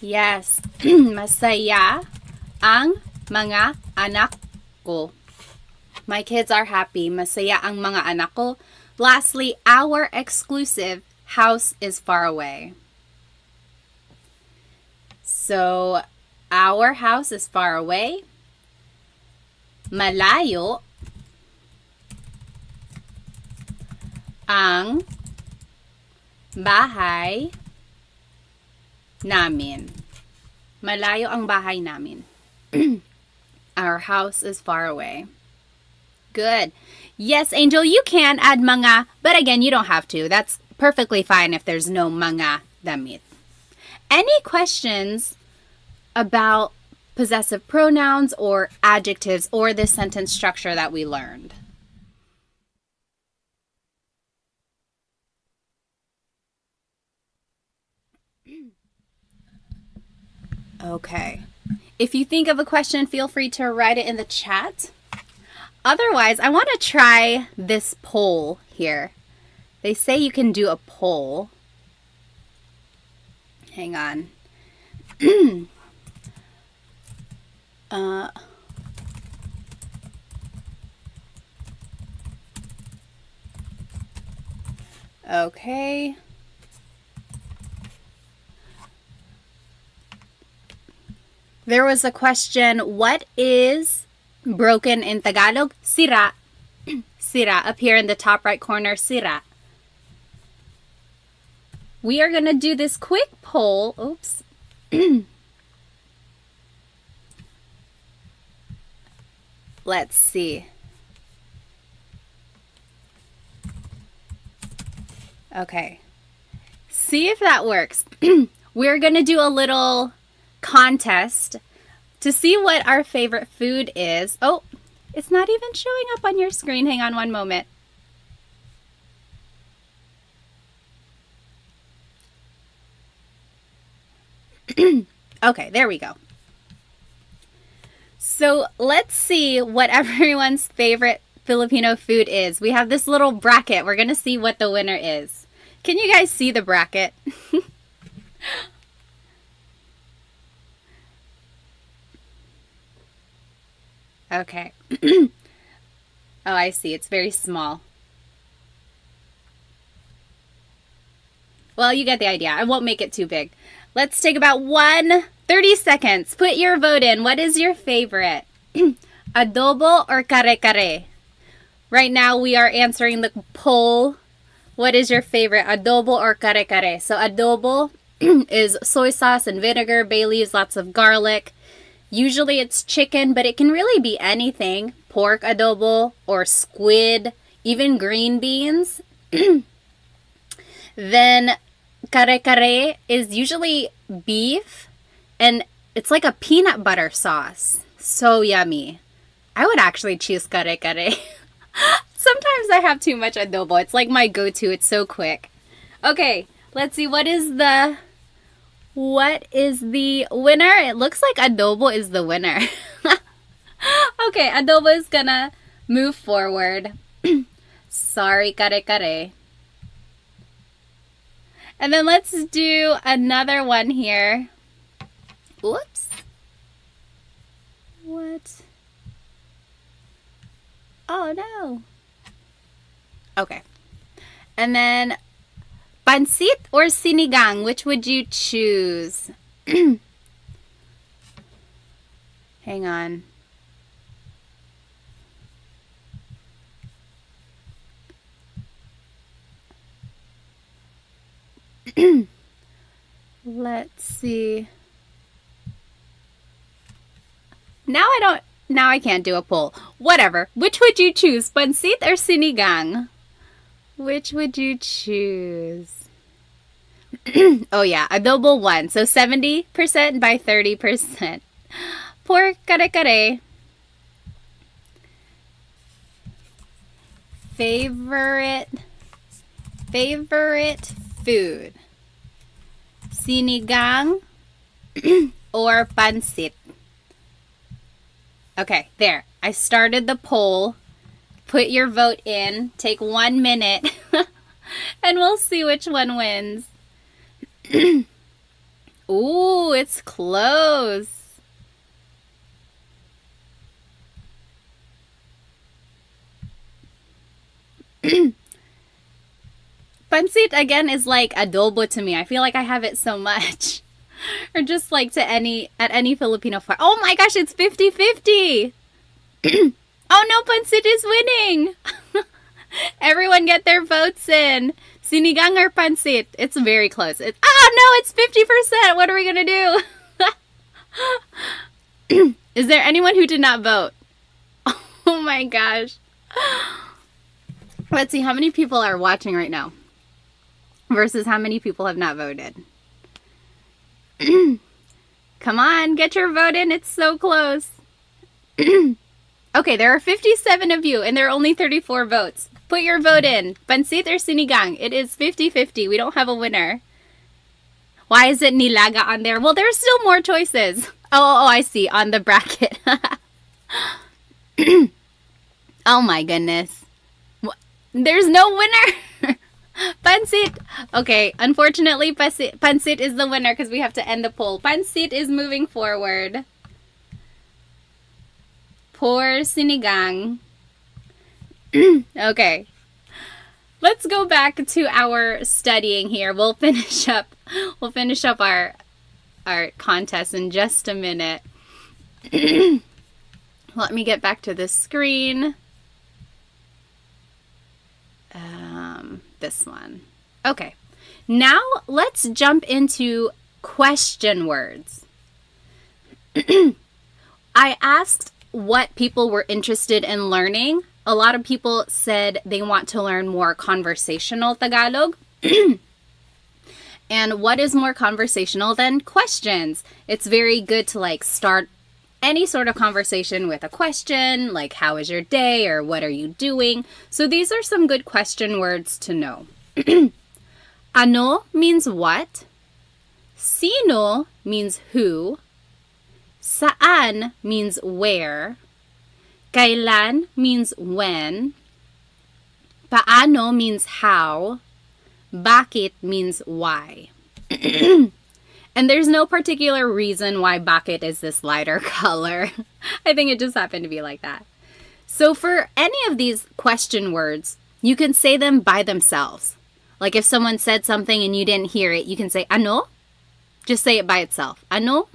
B: Yes, masaya ang mga anak ko. My kids are happy. Masaya ang mga anak ko. Lastly, our exclusive house is far away. So, our house is far away. Malayo ang bahay namin. Malayo ang bahay namin. Our house is far away. Good. Yes, Angel, you can add mga, but again, you don't have to. That's perfectly fine if there's no mga damit. Any questions about possessive pronouns or adjectives or this sentence structure that we learned? Okay. If you think of a question, feel free to write it in the chat. Otherwise, I want to try this poll here. They say you can do a poll. Hang on. Okay. There was a question, what is broken in Tagalog? Sira. Sira, up here in the top right corner, sira. We are going to do this quick poll. Oops. Let's see. Okay. See if that works. We're going to do a little contest to see what our favorite food is. Oh, it's not even showing up on your screen. Hang on one moment. Okay, there we go. So let's see what everyone's favorite Filipino food is. We have this little bracket. We're going to see what the winner is. Can you guys see the bracket? Okay. Oh, I see. It's very small. Well, you get the idea. I won't make it too big. Let's take about 30 seconds. Put your vote in. What is your favorite? Adobo or kare-kare? Right now, we are answering the poll. What is your favorite, adobo or kare-kare? So adobo is soy sauce and vinegar, bay leaves, lots of garlic. Usually it's chicken, but it can really be anything. Pork adobo or squid, even green beans. Then kare-kare is usually beef, and it's like a peanut butter sauce. So yummy. I would actually choose kare-kare. Sometimes I have too much adobo. It's like my go-to. It's so quick. Okay, let's see. What is the winner? It looks like adobo is the winner. Okay, adobo is gonna move forward. Sorry, kare-kare. And then let's do another one here. Oops. What? Oh, no. Okay. And then, pansit or sinigang, which would you choose? Hang on. Let's see. Now I can't do a poll. Whatever. Which would you choose? Pansit or sinigang? Which would you choose? Oh yeah, adobo 1. So 70% by 30%. Por kare-kare. Favorite food. Sinigang or pansit? Okay, there. I started the poll. Put your vote in. Take 1 minute. And we'll see which one wins. Ooh, it's close. Pansit, again, is like adobo to me. I feel like I have it so much. Or just like at any Filipino farm. Oh my gosh, it's 50-50. Oh no, pansit is winning. Everyone get their votes in. Sinigang or pansit? It's very close. No, it's 50%. What are we going to do? Is there anyone who did not vote? Oh my gosh. Let's see how many people are watching right now versus how many people have not voted. Come on, get your vote in. It's so close. Okay, there are 57 of you and there are only 34 votes. Put your vote in. Pansit or sinigang? It is 50-50. We don't have a winner. Why is it nilaga on there? Well, there's still more choices. Oh, I see. On the bracket. Oh my goodness. There's no winner. Pansit. Okay, unfortunately, pansit is the winner because we have to end the poll. Pansit is moving forward. Poor sinigang. Okay. Let's go back to our studying here. We'll finish up our contest in just a minute. Let me get back to the screen. This one. Okay. Now let's jump into question words. I asked what people were interested in learning. A lot of people said they want to learn more conversational Tagalog. And what is more conversational than questions? It's very good to start any sort of conversation with a question, like how is your day or what are you doing? So these are some good question words to know. Ano means what? Sino means who. Saan means where. Kailan means when. Paano means how. Bakit means why. And there's no particular reason why bakit is this lighter color. I think it just happened to be like that. So for any of these question words, you can say them by themselves. Like if someone said something and you didn't hear it, you can say ano. Just say it by itself. Ano.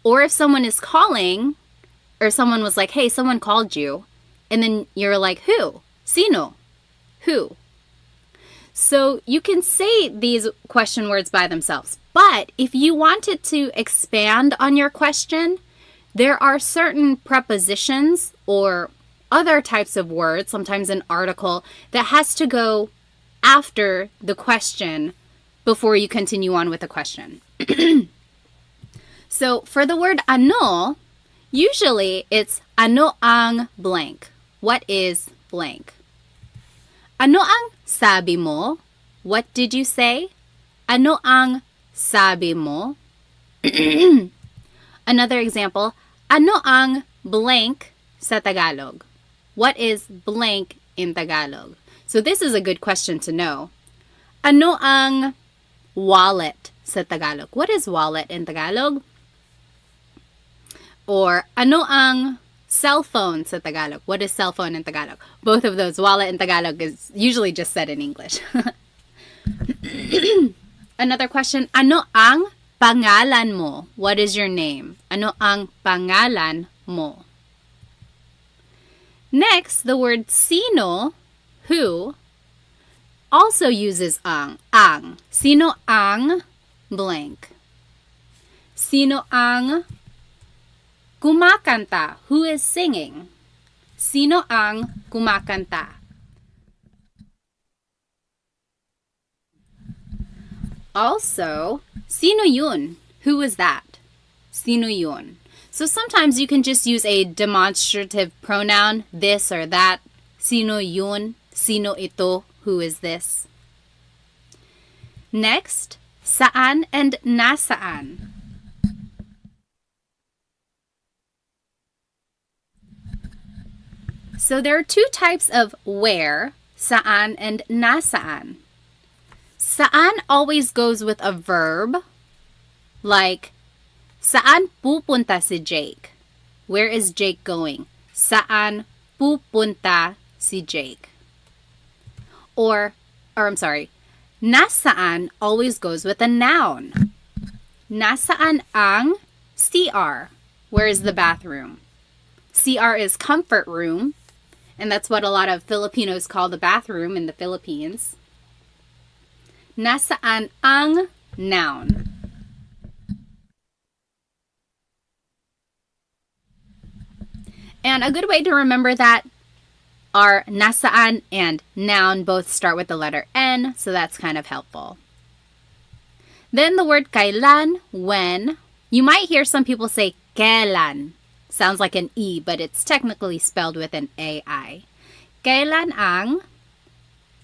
B: Or if someone is calling, or someone was like, hey, someone called you, and then you're like, who? Sino? Who? So you can say these question words by themselves. But if you wanted to expand on your question, there are certain prepositions or other types of words, sometimes an article, that has to go after the question before you continue on with the question. So for the word ano, usually it's ano ang blank. What is blank? Ano ang sabi mo? What did you say? Ano ang sabi mo? Another example, ano ang blank sa Tagalog? What is blank in Tagalog? So this is a good question to know. Ano ang wallet sa Tagalog? What is wallet in Tagalog? Or ano ang cell phone sa Tagalog? What is cell phone in Tagalog? Both of those, wallet in Tagalog is usually just said in English. Another question, ano ang pangalan mo? What is your name? Ano ang pangalan mo? Next, the word sino, who, also uses ang. Ang. Sino ang blank? Sino ang kumakanta? Who is singing? Sino ang kumakanta? Also, sino yun? Who is that? Sino yun? So sometimes you can just use a demonstrative pronoun, this or that. Sino yun? Sino ito? Who is this? Next, saan and nasaan. So there are two types of where, saan and nasaan. Saan always goes with a verb, like, saan pupunta si Jake? Where is Jake going? Saan pupunta si Jake? Or I'm sorry, nasaan always goes with a noun. Nasaan ang CR? Where is the bathroom? CR is comfort room, and that's what a lot of Filipinos call the bathroom in the Philippines. Nasaan ang noun? And a good way to remember that are nasaan and noun both start with the letter N, so that's kind of helpful. Then the word kailan, when. You might hear some people say kailan. Sounds like an E, but it's technically spelled with an AI. Kailan ang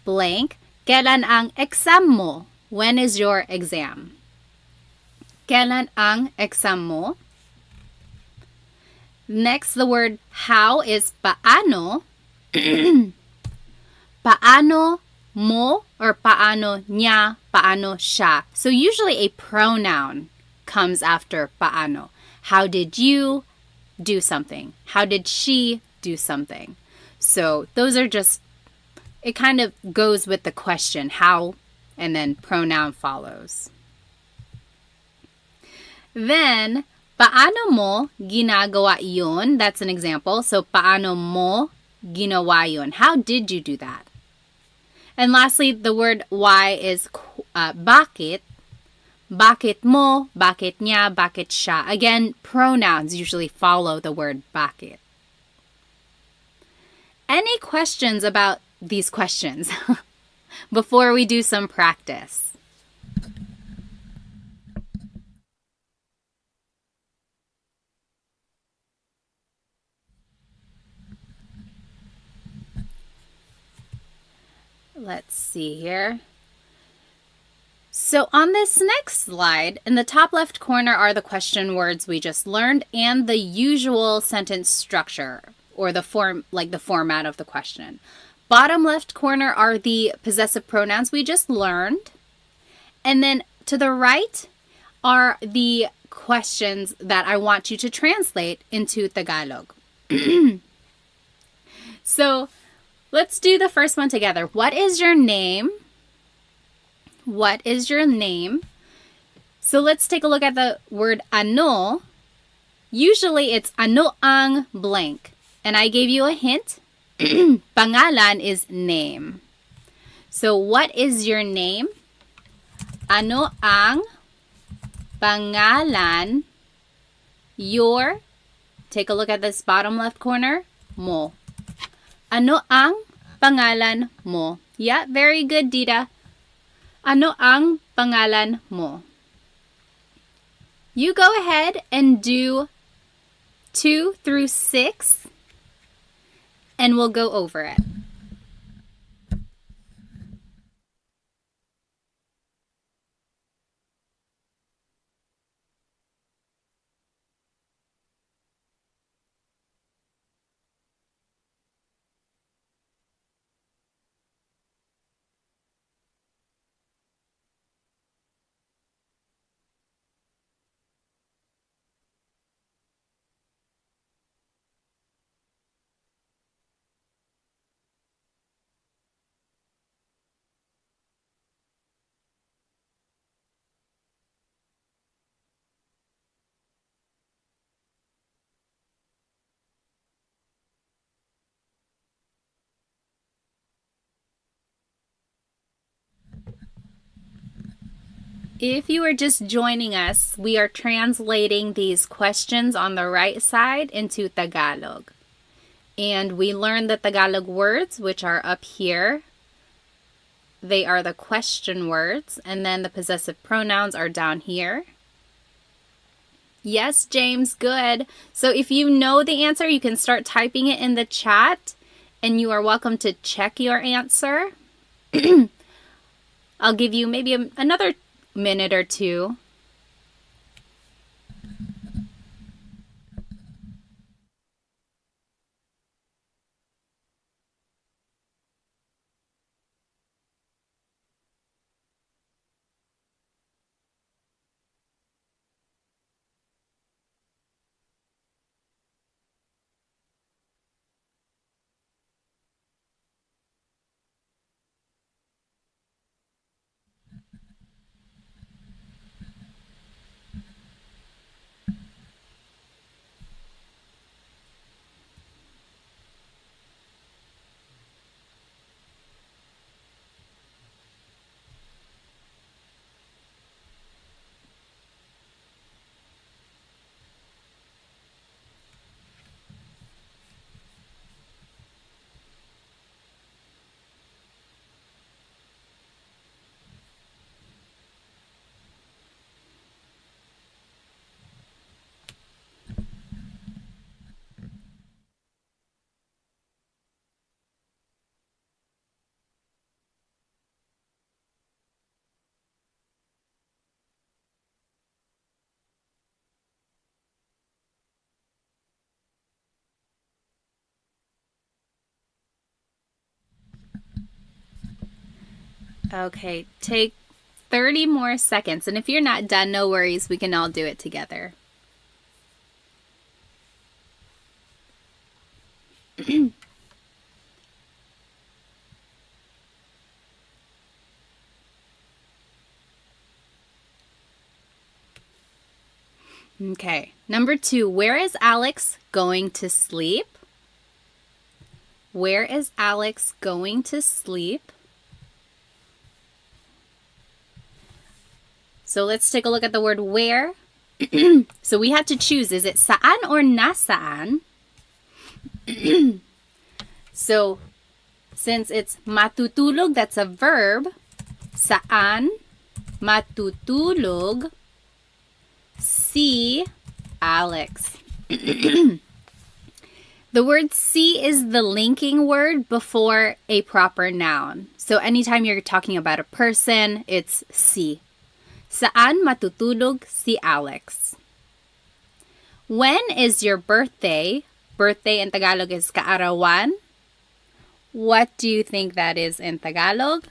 B: blank. Kailan ang exam mo? When is your exam? Kailan ang exam mo? Next, the word how is paano. Paano mo or paano niya, paano siya. So usually a pronoun comes after paano. How did you do something? How did she do something? So those are just, it kind of goes with the question, how, and then pronoun follows. Then, paano mo ginagawa yun? That's an example. So, paano mo ginawa yun? How did you do that? And lastly, the word why is bakit. Bakit mo, bakit niya, bakit siya. Again, pronouns usually follow the word bakit. Any questions about these questions before we do some practice? Let's see here. So on this next slide, in the top left corner are the question words we just learned and the usual sentence structure, or the format of the question. Bottom left corner are the possessive pronouns we just learned. And then to the right are the questions that I want you to translate into Tagalog. So let's do the first one together. What is your name? What is your name? So let's take a look at the word ano. Usually it's ano ang blank. And I gave you a hint. Pangalan is name. So what is your name? Ano ang pangalan? Your, take a look at this bottom left corner, mo. Ano ang pangalan mo? Yeah, very good, Dita. Ano ang pangalan mo? You go ahead and do 2 through 6, and we'll go over it. If you are just joining us, we are translating these questions on the right side into Tagalog. And we learned the Tagalog words, which are up here. They are the question words, and then the possessive pronouns are down here. Yes, James, good. So if you know the answer, you can start typing it in the chat, and you are welcome to check your answer. I'll give you maybe another minute or two. Okay, take 30 more seconds. And if you're not done, no worries. We can all do it together. Okay, number 2. Where is Alex going to sleep? Where is Alex going to sleep? So let's take a look at the word where. So we have to choose, is it saan or nasaan? So since it's matutulog, that's a verb. Saan matutulog si Alex. The word si is the linking word before a proper noun. So anytime you're talking about a person, it's si. Saan matutulog si Alex? When is your birthday? Birthday in Tagalog is kaarawan. What do you think that is in Tagalog?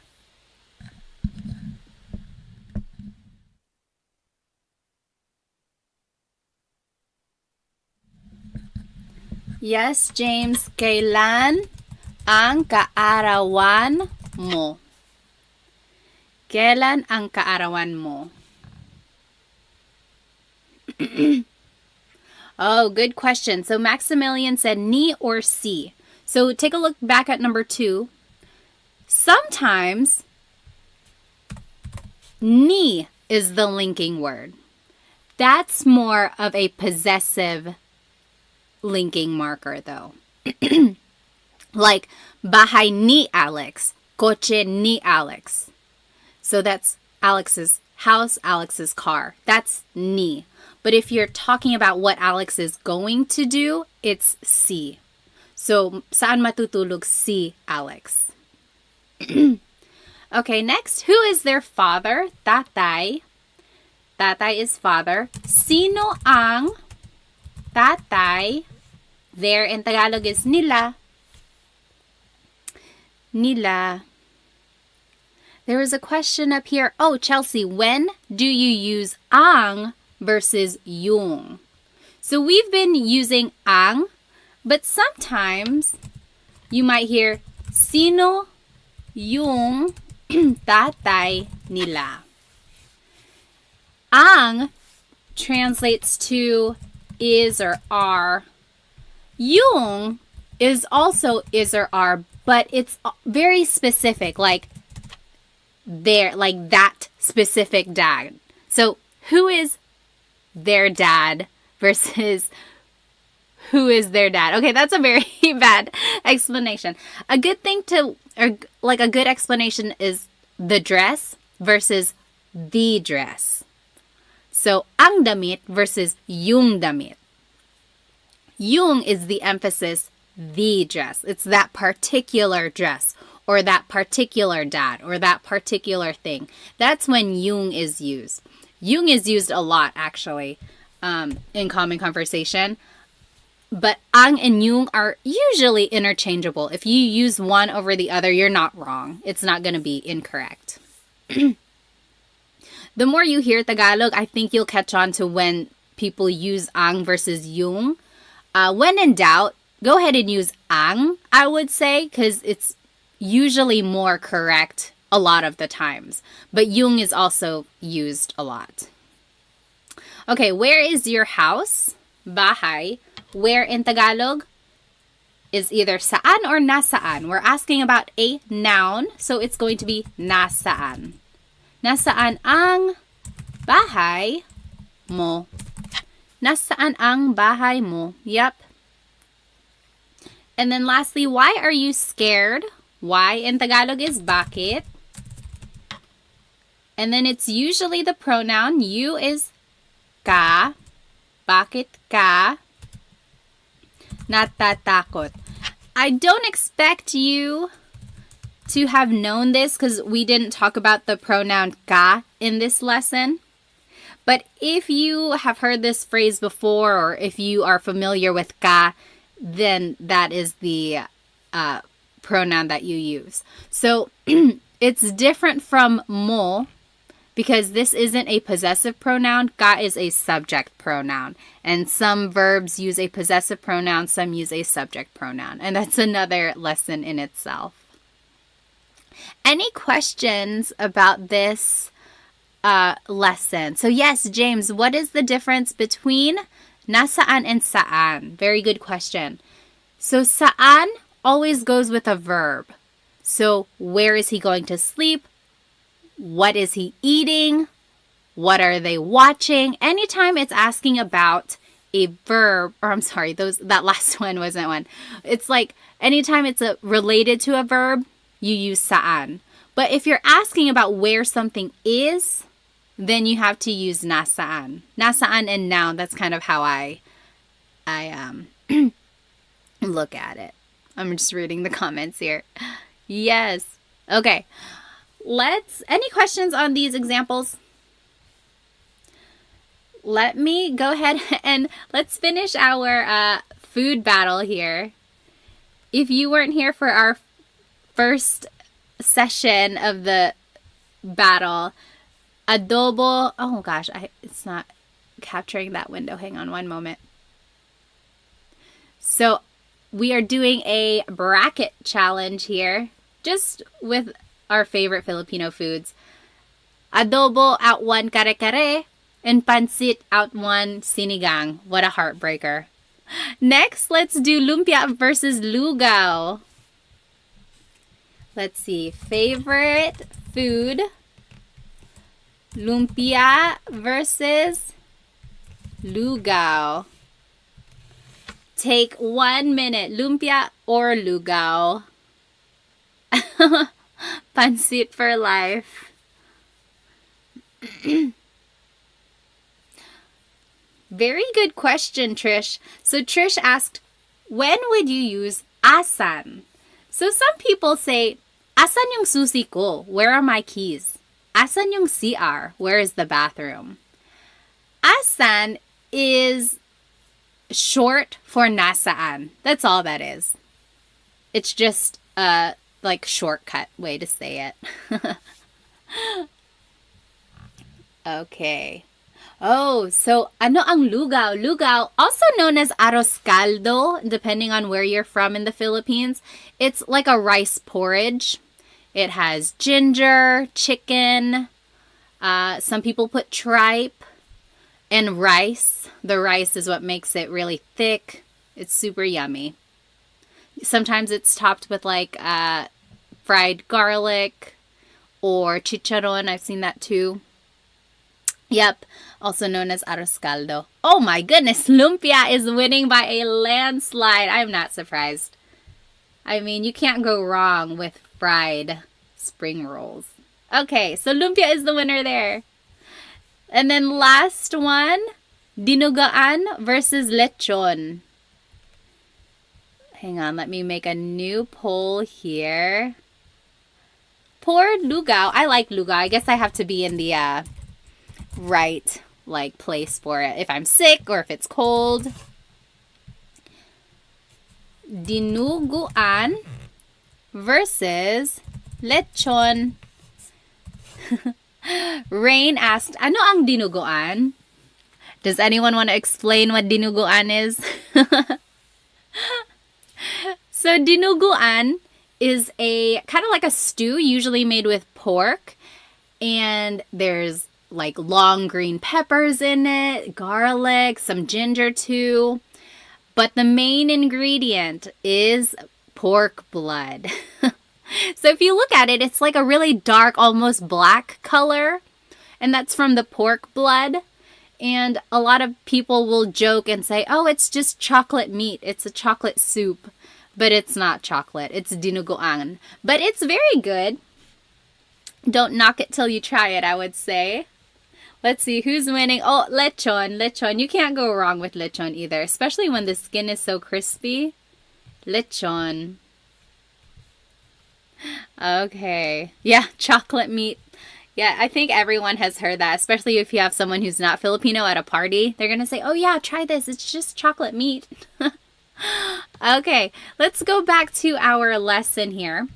B: Yes, James. Kailan ang kaarawan mo? Kailan ang kaarawan mo? Oh, good question. So Maximilian said ni or si. So take a look back at number 2. Sometimes ni is the linking word. That's more of a possessive linking marker though. Like bahay ni Alex, coche ni Alex. So that's Alex's house, Alex's car. That's ni. But if you're talking about what Alex is going to do, it's si. So saan matutulog si Alex? Okay, next. Who is their father? Tatay. Tatay is father. Sino ang tatay? There in Tagalog is nila. Nila. There is a question up here. Oh, Chelsea, when do you use ang versus yung? So we've been using ang, but sometimes you might hear sino yung tatay nila. Ang translates to is or are. Yung is also is or are, but it's very specific, like there, like that specific dad. So who is their dad versus who is their dad? Okay, that's a very bad explanation. A good thing to, or like a good explanation is the dress versus the dress. So, ang damit versus yung damit. Yung is the emphasis, the dress. It's that particular dress or that particular dad or that particular thing. That's when yung is used. Yung is used a lot, actually, in common conversation. But ang and yung are usually interchangeable. If you use one over the other, you're not wrong. It's not going to be incorrect. The more you hear Tagalog, I think you'll catch on to when people use ang versus yung. When in doubt, go ahead and use ang, I would say, because it's usually more correct a lot of the times. But yung is also used a lot. Okay, where is your house? Bahay. Where in Tagalog is either saan or nasaan. We're asking about a noun, so it's going to be nasaan. Nasaan ang bahay mo? Nasaan ang bahay mo? Yep. And then lastly, why are you scared? Why in Tagalog is bakit. And then it's usually the pronoun. You is ka. Bakit ka natatakot? I don't expect you to have known this because we didn't talk about the pronoun ka in this lesson. But if you have heard this phrase before or if you are familiar with ka, then that is the pronoun that you use. So it's different from mo because this isn't a possessive pronoun. Ka is a subject pronoun. And some verbs use a possessive pronoun, some use a subject pronoun. And that's another lesson in itself. Any questions about this lesson? So yes, James, what is the difference between nasaan and saan? Very good question. So saan always goes with a verb. So where is he going to sleep? What is he eating? What are they watching? Anytime it's asking about a verb, or I'm sorry, that last one wasn't one. It's like anytime it's related to a verb, you use saan. But if you're asking about where something is, then you have to use nasaan. Nasaan and noun, that's kind of how I look at it. I'm just reading the comments here. Yes. Okay. Any questions on these examples? Let me go ahead and let's finish our food battle here. If you weren't here for our first session of the battle, adobo, oh gosh, it's not capturing that window. Hang on one moment. So we are doing a bracket challenge here, just with our favorite Filipino foods. Adobo out one kare-kare, and pansit out one sinigang. What a heartbreaker. Next, let's do lumpia versus lugaw. Let's see. Favorite food. Lumpia versus lugaw. Take 1 minute. Lumpia or lugaw? Pansit for life. Very good question, Trish. So Trish asked, when would you use asan? So some people say, asan yung susi ko? Where are my keys? Asan yung CR? Where is the bathroom? Asan is short for nasaan. That's all that is. It's just a shortcut way to say it. Okay. Oh, so ano ang lugaw? Lugaw, also known as arroz caldo, depending on where you're from in the Philippines. It's like a rice porridge. It has ginger, chicken. Some people put tripe and rice. The rice is what makes it really thick. It's super yummy. Sometimes it's topped with fried garlic or chicharon. I've seen that too. Yep, also known as arroz caldo. Oh my goodness, lumpia is winning by a landslide. I'm not surprised. I mean, you can't go wrong with fried spring rolls. Okay, so lumpia is the winner there. And then last one, dinugaan versus lechon. Hang on, let me make a new poll here. Poor lugaw. I like lugaw. I guess I have to be in the right place for it. If I'm sick or if it's cold. Dinuguan versus lechon. Rain asked, ano ang dinuguan? Does anyone want to explain what dinuguan is? So dinuguan is a kind of like a stew, usually made with pork, and there's like long green peppers in it, garlic, some ginger too. But the main ingredient is pork blood. So if you look at it, it's like a really dark, almost black color, and that's from the pork blood. And a lot of people will joke and say, oh, it's just chocolate meat. It's a chocolate soup. But it's not chocolate. It's dinuguan. But it's very good. Don't knock it till you try it, I would say. Let's see, who's winning? Oh, lechon. Lechon. You can't go wrong with lechon either, especially when the skin is so crispy. Lechon. Okay. Yeah, chocolate meat. Yeah, I think everyone has heard that, especially if you have someone who's not Filipino at a party. They're going to say, oh yeah, try this. It's just chocolate meat. Okay, let's go back to our lesson here.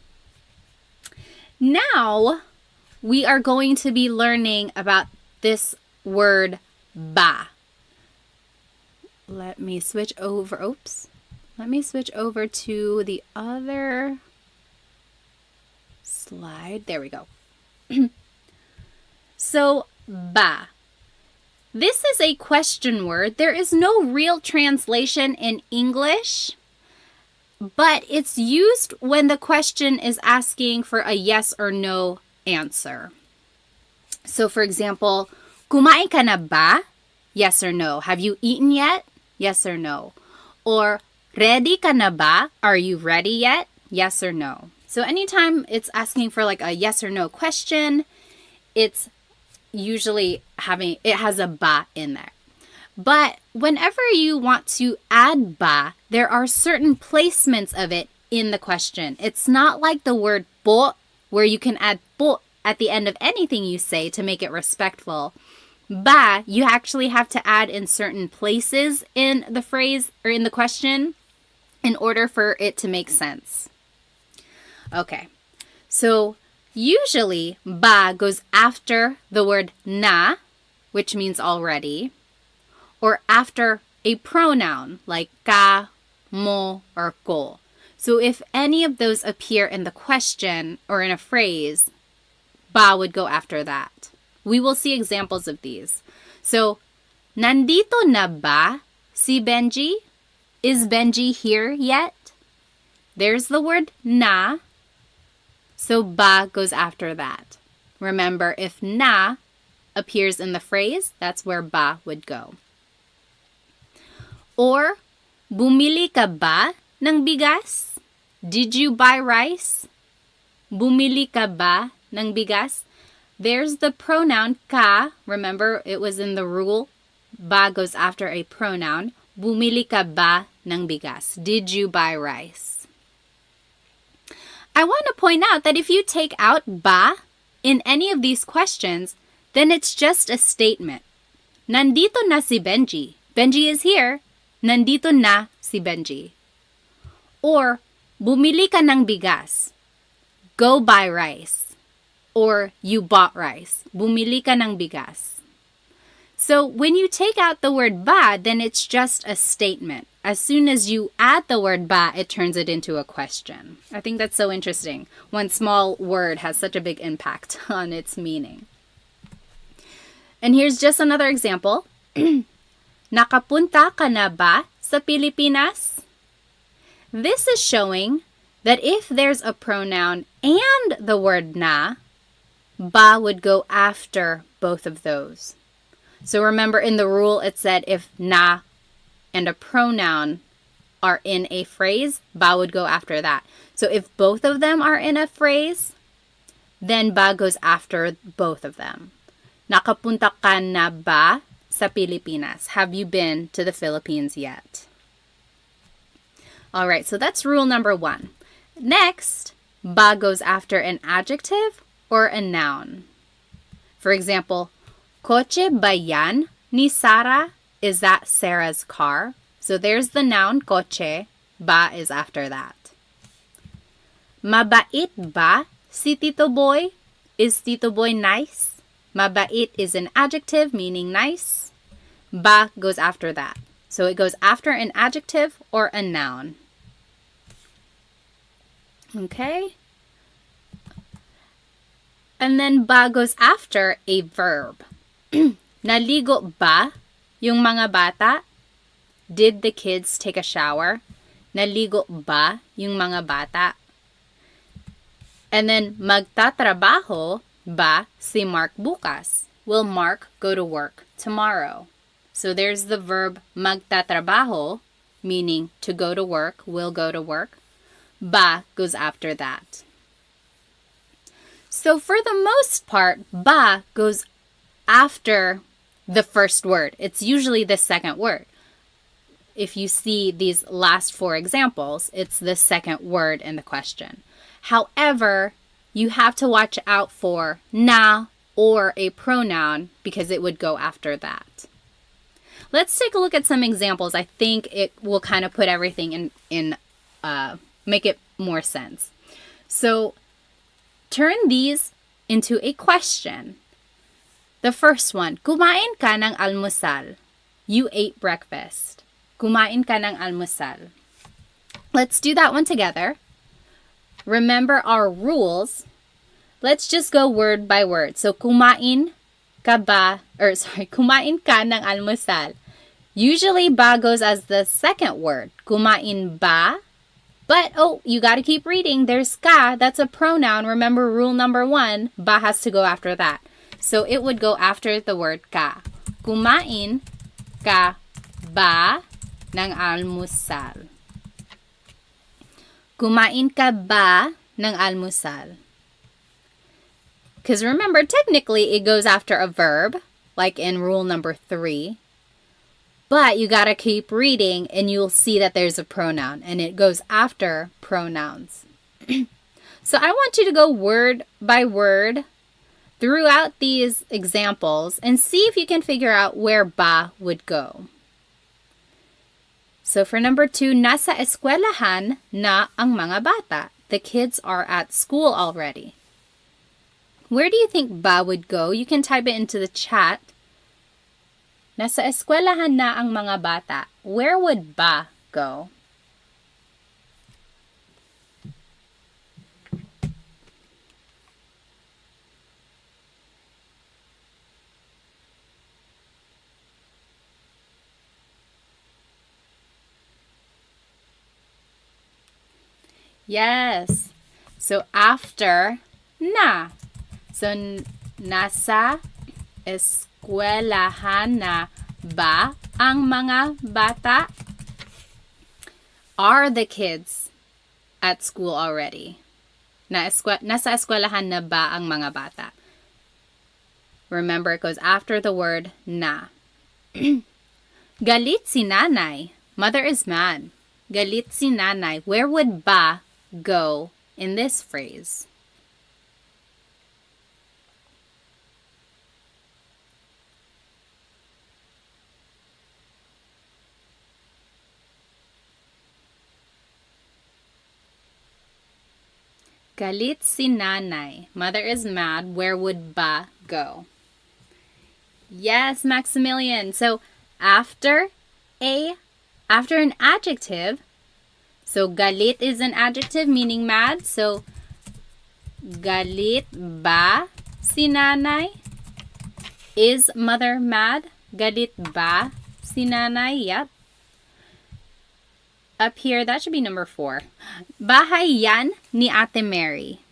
B: Now, we are going to be learning about this word ba. Let me switch over. Oops. Let me switch over to the other slide. There we go. So, ba. This is a question word. There is no real translation in English, but it's used when the question is asking for a yes or no answer. So, for example, kumain ka na ba? Yes or no. Have you eaten yet? Yes or no. Or, ready ka na ba? Are you ready yet? Yes or no. So, anytime it's asking for like a yes or no question, it's usually it has a ba in there. But whenever you want to add ba, there are certain placements of it in the question. It's not like the word po, where you can add po at the end of anything you say to make it respectful. Ba, you actually have to add in certain places in the phrase or in the question in order for it to make sense. Okay, so usually, ba goes after the word na, which means already, or after a pronoun like ka, mo, or ko. So if any of those appear in the question or in a phrase, ba would go after that. We will see examples of these. So, nandito na ba si Benji? Is Benji here yet? There's the word na. So ba goes after that. Remember, if na appears in the phrase, that's where ba would go. Or, bumili ka ba ng bigas? Did you buy rice? Bumili ka ba ng bigas? There's the pronoun ka. Remember, it was in the rule. Ba goes after a pronoun. Bumili ka ba ng bigas? Did you buy rice? I want to point out that if you take out ba in any of these questions, then it's just a statement. Nandito na si Benji. Benji is here. Nandito na si Benji. Or, bumili ka ng bigas. Go buy rice. Or, you bought rice. Bumili ka ng bigas. So, when you take out the word ba, then it's just a statement. As soon as you add the word ba, it turns it into a question. I think that's so interesting. One small word has such a big impact on its meaning. And here's just another example. Nakapunta ka na ba sa Pilipinas? This is showing that if there's a pronoun and the word na, ba would go after both of those. So remember in the rule it said if na and a pronoun are in a phrase, ba would go after that. So if both of them are in a phrase, then ba goes after both of them. Nakapunta ka na ba sa Pilipinas? Have you been to the Philippines yet? All right, so that's rule number 1. Next, ba goes after an adjective or a noun. For example, Kotse ba yan ni Sarah? Is that Sarah's car? So there's the noun kotse. Ba is after that. Mabait ba si Tito Boy? Is Tito Boy nice? Mabait is an adjective meaning nice. Ba goes after that. So it goes after an adjective or a noun. Okay? And then ba goes after a verb. Naligo ba yung mga bata? Did the kids take a shower? Naligo ba yung mga bata? And then magtatrabaho ba si Mark bukas? Will Mark go to work tomorrow? So there's the verb magtatrabaho, meaning to go to work, will go to work. Ba goes after that. So for the most part, ba goes after the first word. It's usually the second word. If you see these last 4 examples, it's the second word in the question. However, you have to watch out for na or a pronoun because it would go after that. Let's take a look at some examples. I think it will kind of put everything in make it more sense. So turn these into a question. The first one, kumain ka ng almusal. You ate breakfast. Kumain ka ng almusal. Let's do that one together. Remember our rules. Let's just go word by word. So kumain ka ng almusal. Usually ba goes as the second word. Kumain ba? But, you got to keep reading. There's ka. That's a pronoun. Remember rule number 1. Ba has to go after that. So it would go after the word ka. Kumain ka ba ng almusal? Kumain ka ba ng almusal? Because remember, technically it goes after a verb, like in rule number 3. But you got to keep reading and you'll see that there's a pronoun and it goes after pronouns. So I want you to go word by word throughout these examples and see if you can figure out where ba would go. So for number 2, nasa eskwelahan na ang mga bata. The kids are at school already. Where do you think ba would go? You can type it into the chat. Nasa eskwelahan na ang mga bata. Where would ba go? Yes. So after na. So nasa eskwelahan na ba ang mga bata? Are the kids at school already? Nasa eskwelahan na ba ang mga bata? Remember, it goes after the word na. Galit si nanay. Mother is mad. Galit si nanay. Where would ba go in this phrase? Galit si nanay. Mother is mad. Where would ba go? Yes, Maximilian. So after an adjective, so galit is an adjective meaning mad. So galit ba si nanay? Is mother mad? Galit ba si nanay? Yep. Up here, that should be number 4. Bahay yan ni Ate Mary.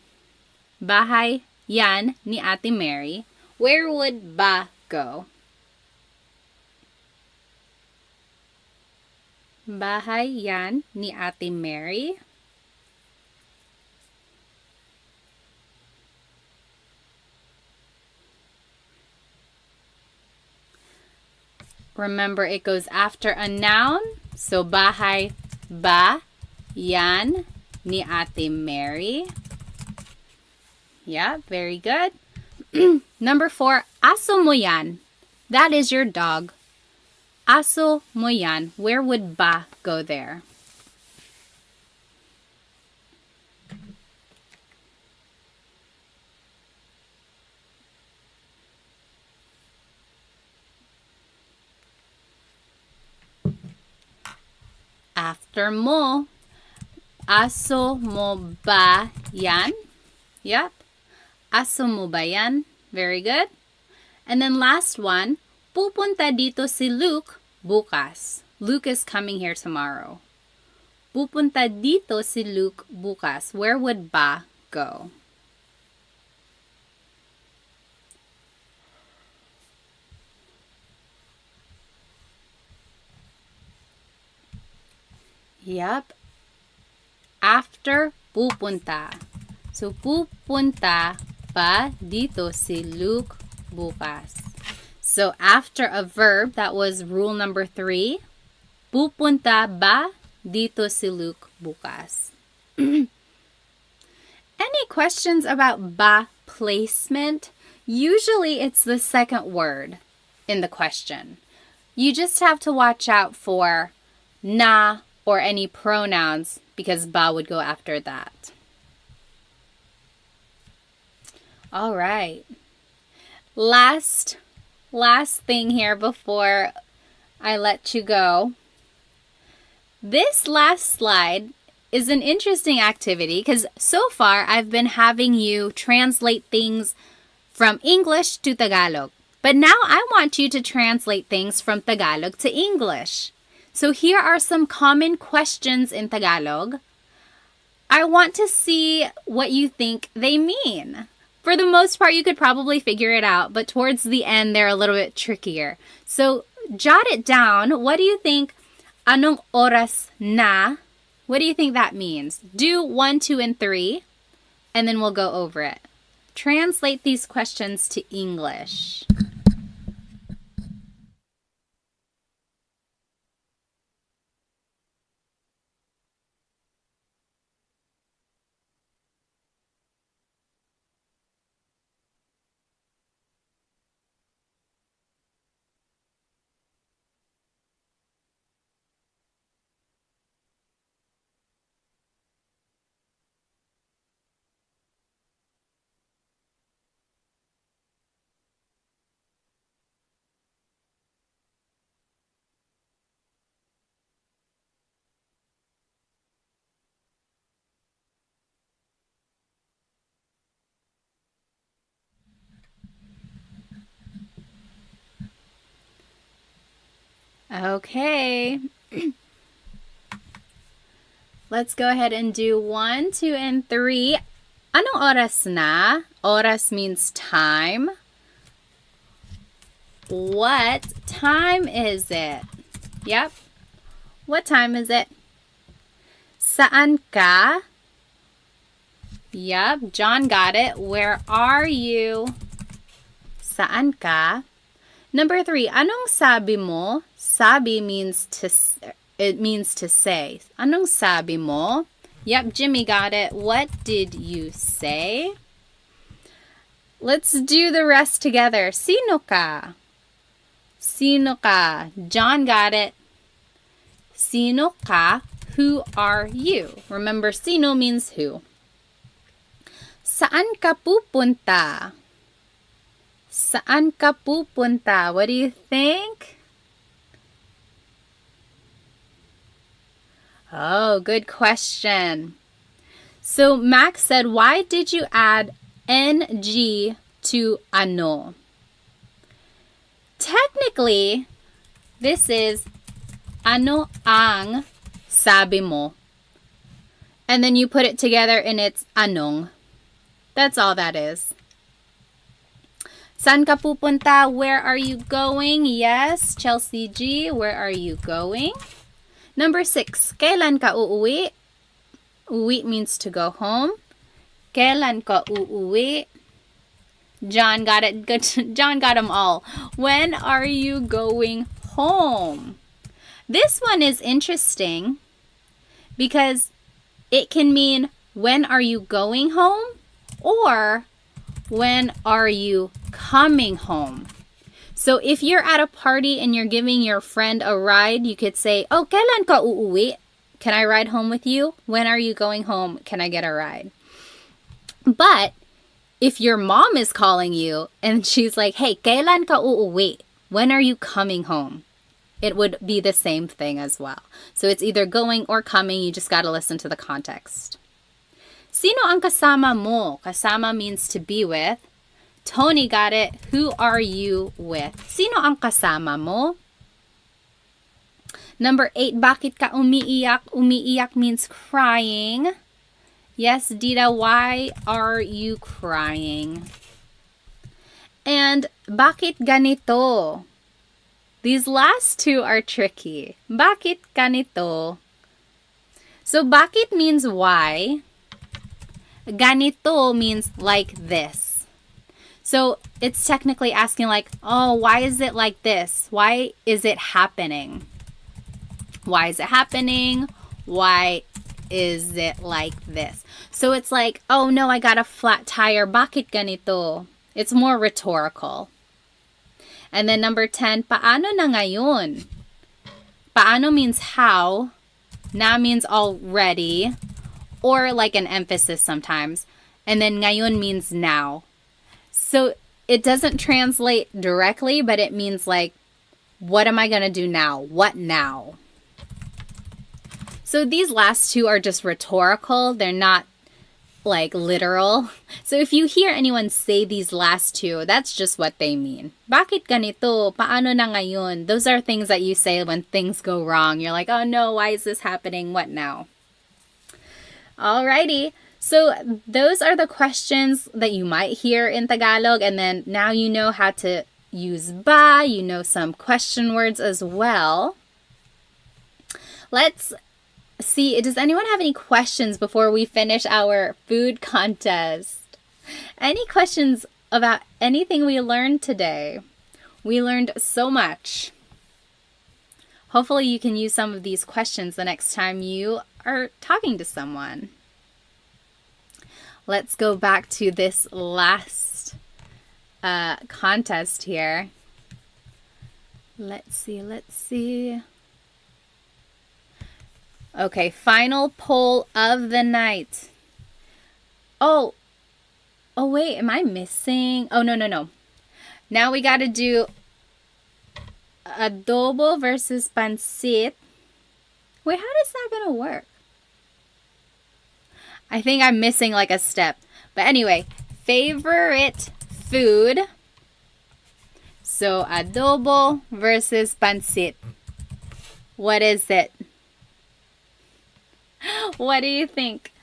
B: Bahay yan ni Ate Mary, where would ba go? Bahay yan ni Ate Mary. Remember, it goes after a noun. So, bahay ba yan ni Ate Mary. Yeah, very good. Number 4, aso mo yan. That is your dog. Aso mo yan. Where would ba go there? After mo. Aso mo ba yan? Yep. Aso mo ba yan? Very good. And then last one, pupunta dito si Luke bukas. Luke is coming here tomorrow. Pupunta dito si Luke bukas. Where would ba go? Yep. After pupunta. So, pupunta ba dito si Luke bukas. So, after a verb, that was rule number 3. Pupunta ba dito si Luke bukas. Any questions about ba placement? Usually, it's the second word in the question. You just have to watch out for na or any pronouns because ba would go after that. All right. Last thing here before I let you go. This last slide is an interesting activity because so far I've been having you translate things from English to Tagalog. But now I want you to translate things from Tagalog to English. So here are some common questions in Tagalog. I want to see what you think they mean. For the most part, you could probably figure it out, but towards the end, they're a little bit trickier. So jot it down. What do you think? Anong oras na? What do you think that means? Do 1, 2, and 3, and then we'll go over it. Translate these questions to English. Okay. Let's go ahead and do 1, 2, and 3. Anong oras na? Oras means time. What time is it? Yep. What time is it? Saan ka? Yep, John got it. Where are you? Saan ka? Number 3, anong sabi mo? Sabi means to say. Anong sabi mo? Yep, Jimmy got it. What did you say? Let's do the rest together. Sino ka? Sino ka? John got it. Sino ka? Who are you? Remember, sino means who. Saan ka pupunta? Saan ka pupunta? What do you think? Oh, good question. So Max said, why did you add ng to ano? Technically, this is ano ang sabi mo. And then you put it together and it's anong. That's all that is. Saan ka pupunta? Where are you going? Yes, Chelsea G, where are you going? Number 6, kailan ka uuwi? Uwi means to go home. Kailan ka uuwi? John got it. John got them all. When are you going home? This one is interesting because it can mean when are you going home or when are you coming home. So if you're at a party and you're giving your friend a ride, you could say, oh, kailan ka uuwi? Can I ride home with you? When are you going home? Can I get a ride? But if your mom is calling you and she's like, hey, kailan ka uuwi? When are you coming home? It would be the same thing as well. So it's either going or coming. You just got to listen to the context. Sino ang kasama mo? Kasama means to be with. Tony got it. Who are you with? Sino ang kasama mo? Number 8, bakit ka umiiyak? Umiiyak means crying. Yes, Dita, why are you crying? And bakit ganito? These last two are tricky. Bakit ganito? So bakit means why. Ganito means like this. So it's technically asking like, oh, why is it like this? Why is it happening? Why is it happening? Why is it like this? So it's like, oh no, I got a flat tire. Bakit ganito? It's more rhetorical. And then number 10, paano na ngayon? Paano means how. Na means already. Or like an emphasis sometimes. And then ngayon means now. So it doesn't translate directly, but it means like, what am I going to do now? What now? So these last two are just rhetorical. They're not like literal. So if you hear anyone say these last two, that's just what they mean. Bakit ganito? Paano na ngayon? Those are things that you say when things go wrong. You're like, oh no, why is this happening? What now? Alrighty. So those are the questions that you might hear in Tagalog. And then now you know how to use ba. You know some question words as well. Let's see, does anyone have any questions before we finish our food contest? Any questions about anything we learned today? We learned so much. Hopefully you can use some of these questions the next time you are talking to someone. Let's go back to this last contest here. Let's see. Okay, final poll of the night. Oh wait, am I missing? Oh, no. Now we got to do adobo versus pancit. Wait, how is that going to work? I think I'm missing like a step. But anyway, favorite food. So adobo versus pancit. What is it? What do you think?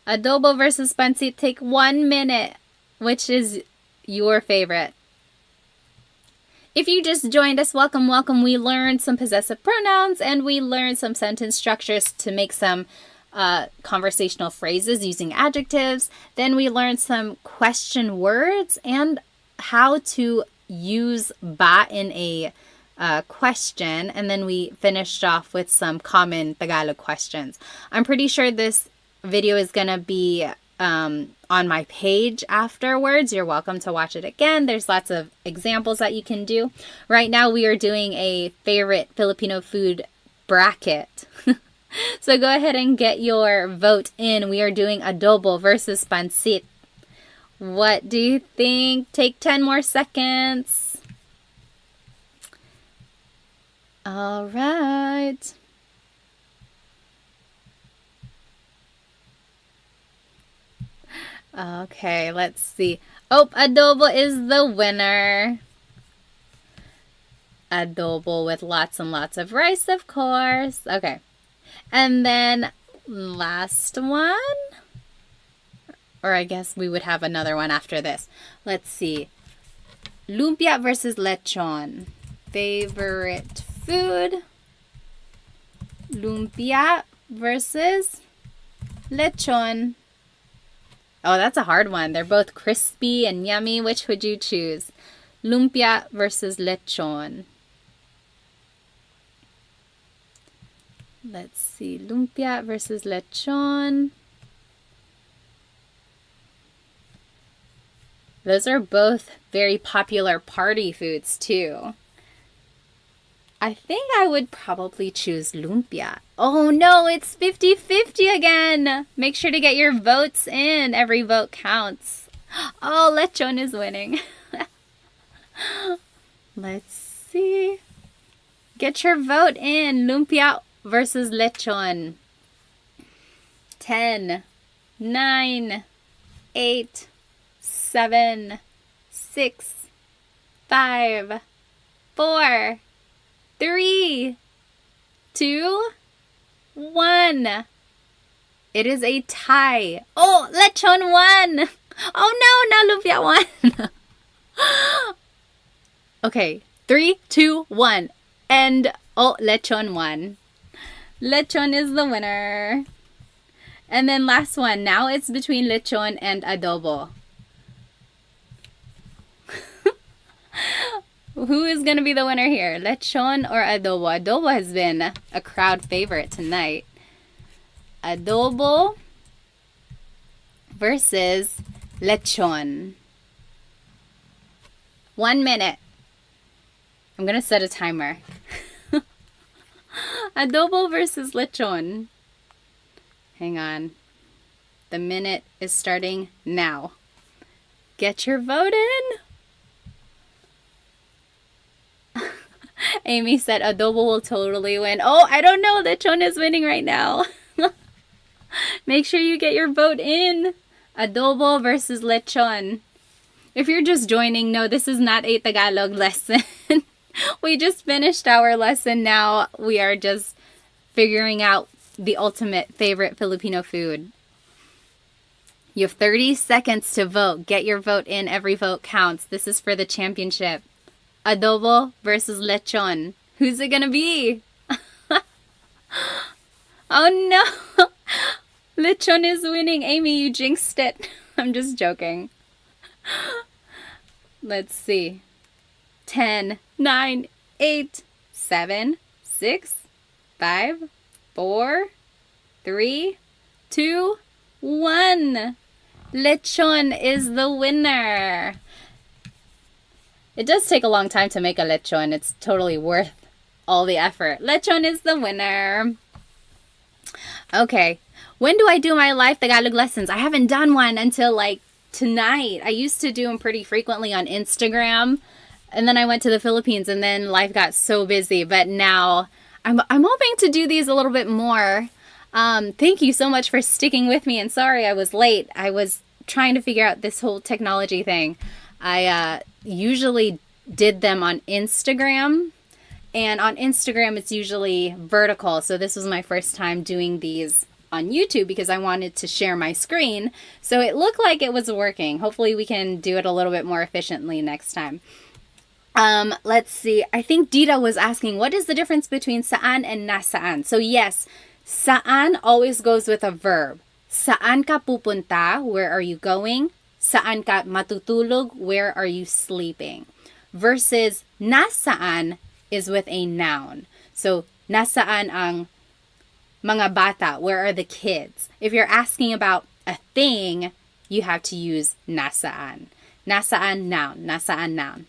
B: Adobo versus pancit, take 1 minute. Which is your favorite? If you just joined us, welcome. We learned some possessive pronouns and we learned some sentence structures to make some conversational phrases using adjectives. Then we learned some question words and how to use ba in a question, and then we finished off with some common Tagalog questions. I'm pretty sure this video is going to be on my page afterwards. You're welcome to watch it again. There's lots of examples that you can do. Right now we are doing a favorite Filipino food bracket. So go ahead and get your vote in. We are doing adobo versus pancit. What do you think? Take 10 more seconds. All right. Okay, let's see. Oh, adobo is the winner. Adobo with lots and lots of rice, of course. Okay. And then last one. Or I guess we would have another one after this. Let's see. Lumpia versus lechon. Favorite food. Lumpia versus lechon. Oh, that's a hard one. They're both crispy and yummy. Which would you choose? Lumpia versus lechon. Let's see. Lumpia versus lechon. Those are both very popular party foods too. I think I would probably choose lumpia. Oh no, it's 50-50 again. Make sure to get your votes in. Every vote counts. Oh, lechon is winning. Let's see. Get your vote in. Lumpia versus lechon. 10, 9, 8, 7, 6, 5, 4, 3, 2, 1. It is a tie. Oh, lechon won. Oh no, now lumpia won. Okay, 3, 2, 1. And oh, lechon won. Lechon is the winner. And then last one. Now it's between lechon and adobo. Who is going to be the winner here? Lechon or adobo? Adobo has been a crowd favorite tonight. Adobo versus lechon. 1 minute. I'm going to set a timer. Adobo versus lechon. Hang on. The minute is starting now. Get your vote in. Amy said adobo will totally win. Oh, I don't know. Lechon is winning right now. Make sure you get your vote in. Adobo versus lechon. If you're just joining, no, this is not a Tagalog lesson. We just finished our lesson. Now we are just figuring out the ultimate favorite Filipino food. You have 30 seconds to vote. Get your vote in. Every vote counts. This is for the championship. Adobo versus lechon. Who's it gonna be? Oh no! Lechon is winning. Amy, you jinxed it. I'm just joking. Let's see. 10, 9, 8, 7, 6, 5, 4, 3, 2, 1. Lechon is the winner. It does take a long time to make a lechon. It's totally worth all the effort. Lechon is the winner. Okay. When do I do my live Tagalog lessons? I haven't done one until like tonight. I used to do them pretty frequently on Instagram. And then I went to the Philippines and then life got so busy. But now I'm hoping to do these a little bit more. Thank you so much for sticking with me. And sorry I was late. I was trying to figure out this whole technology thing. I usually did them on Instagram. And on Instagram, it's usually vertical. So this was my first time doing these on YouTube because I wanted to share my screen. So it looked like it was working. Hopefully we can do it a little bit more efficiently next time. Let's see. I think Dita was asking, what is the difference between saan and nasaan? So yes, saan always goes with a verb. Saan ka pupunta? Where are you going? Saan ka matutulog? Where are you sleeping? Versus nasaan is with a noun. So nasaan ang mga bata? Where are the kids? If you're asking about a thing, you have to use nasaan. Nasaan noun. Nasaan noun.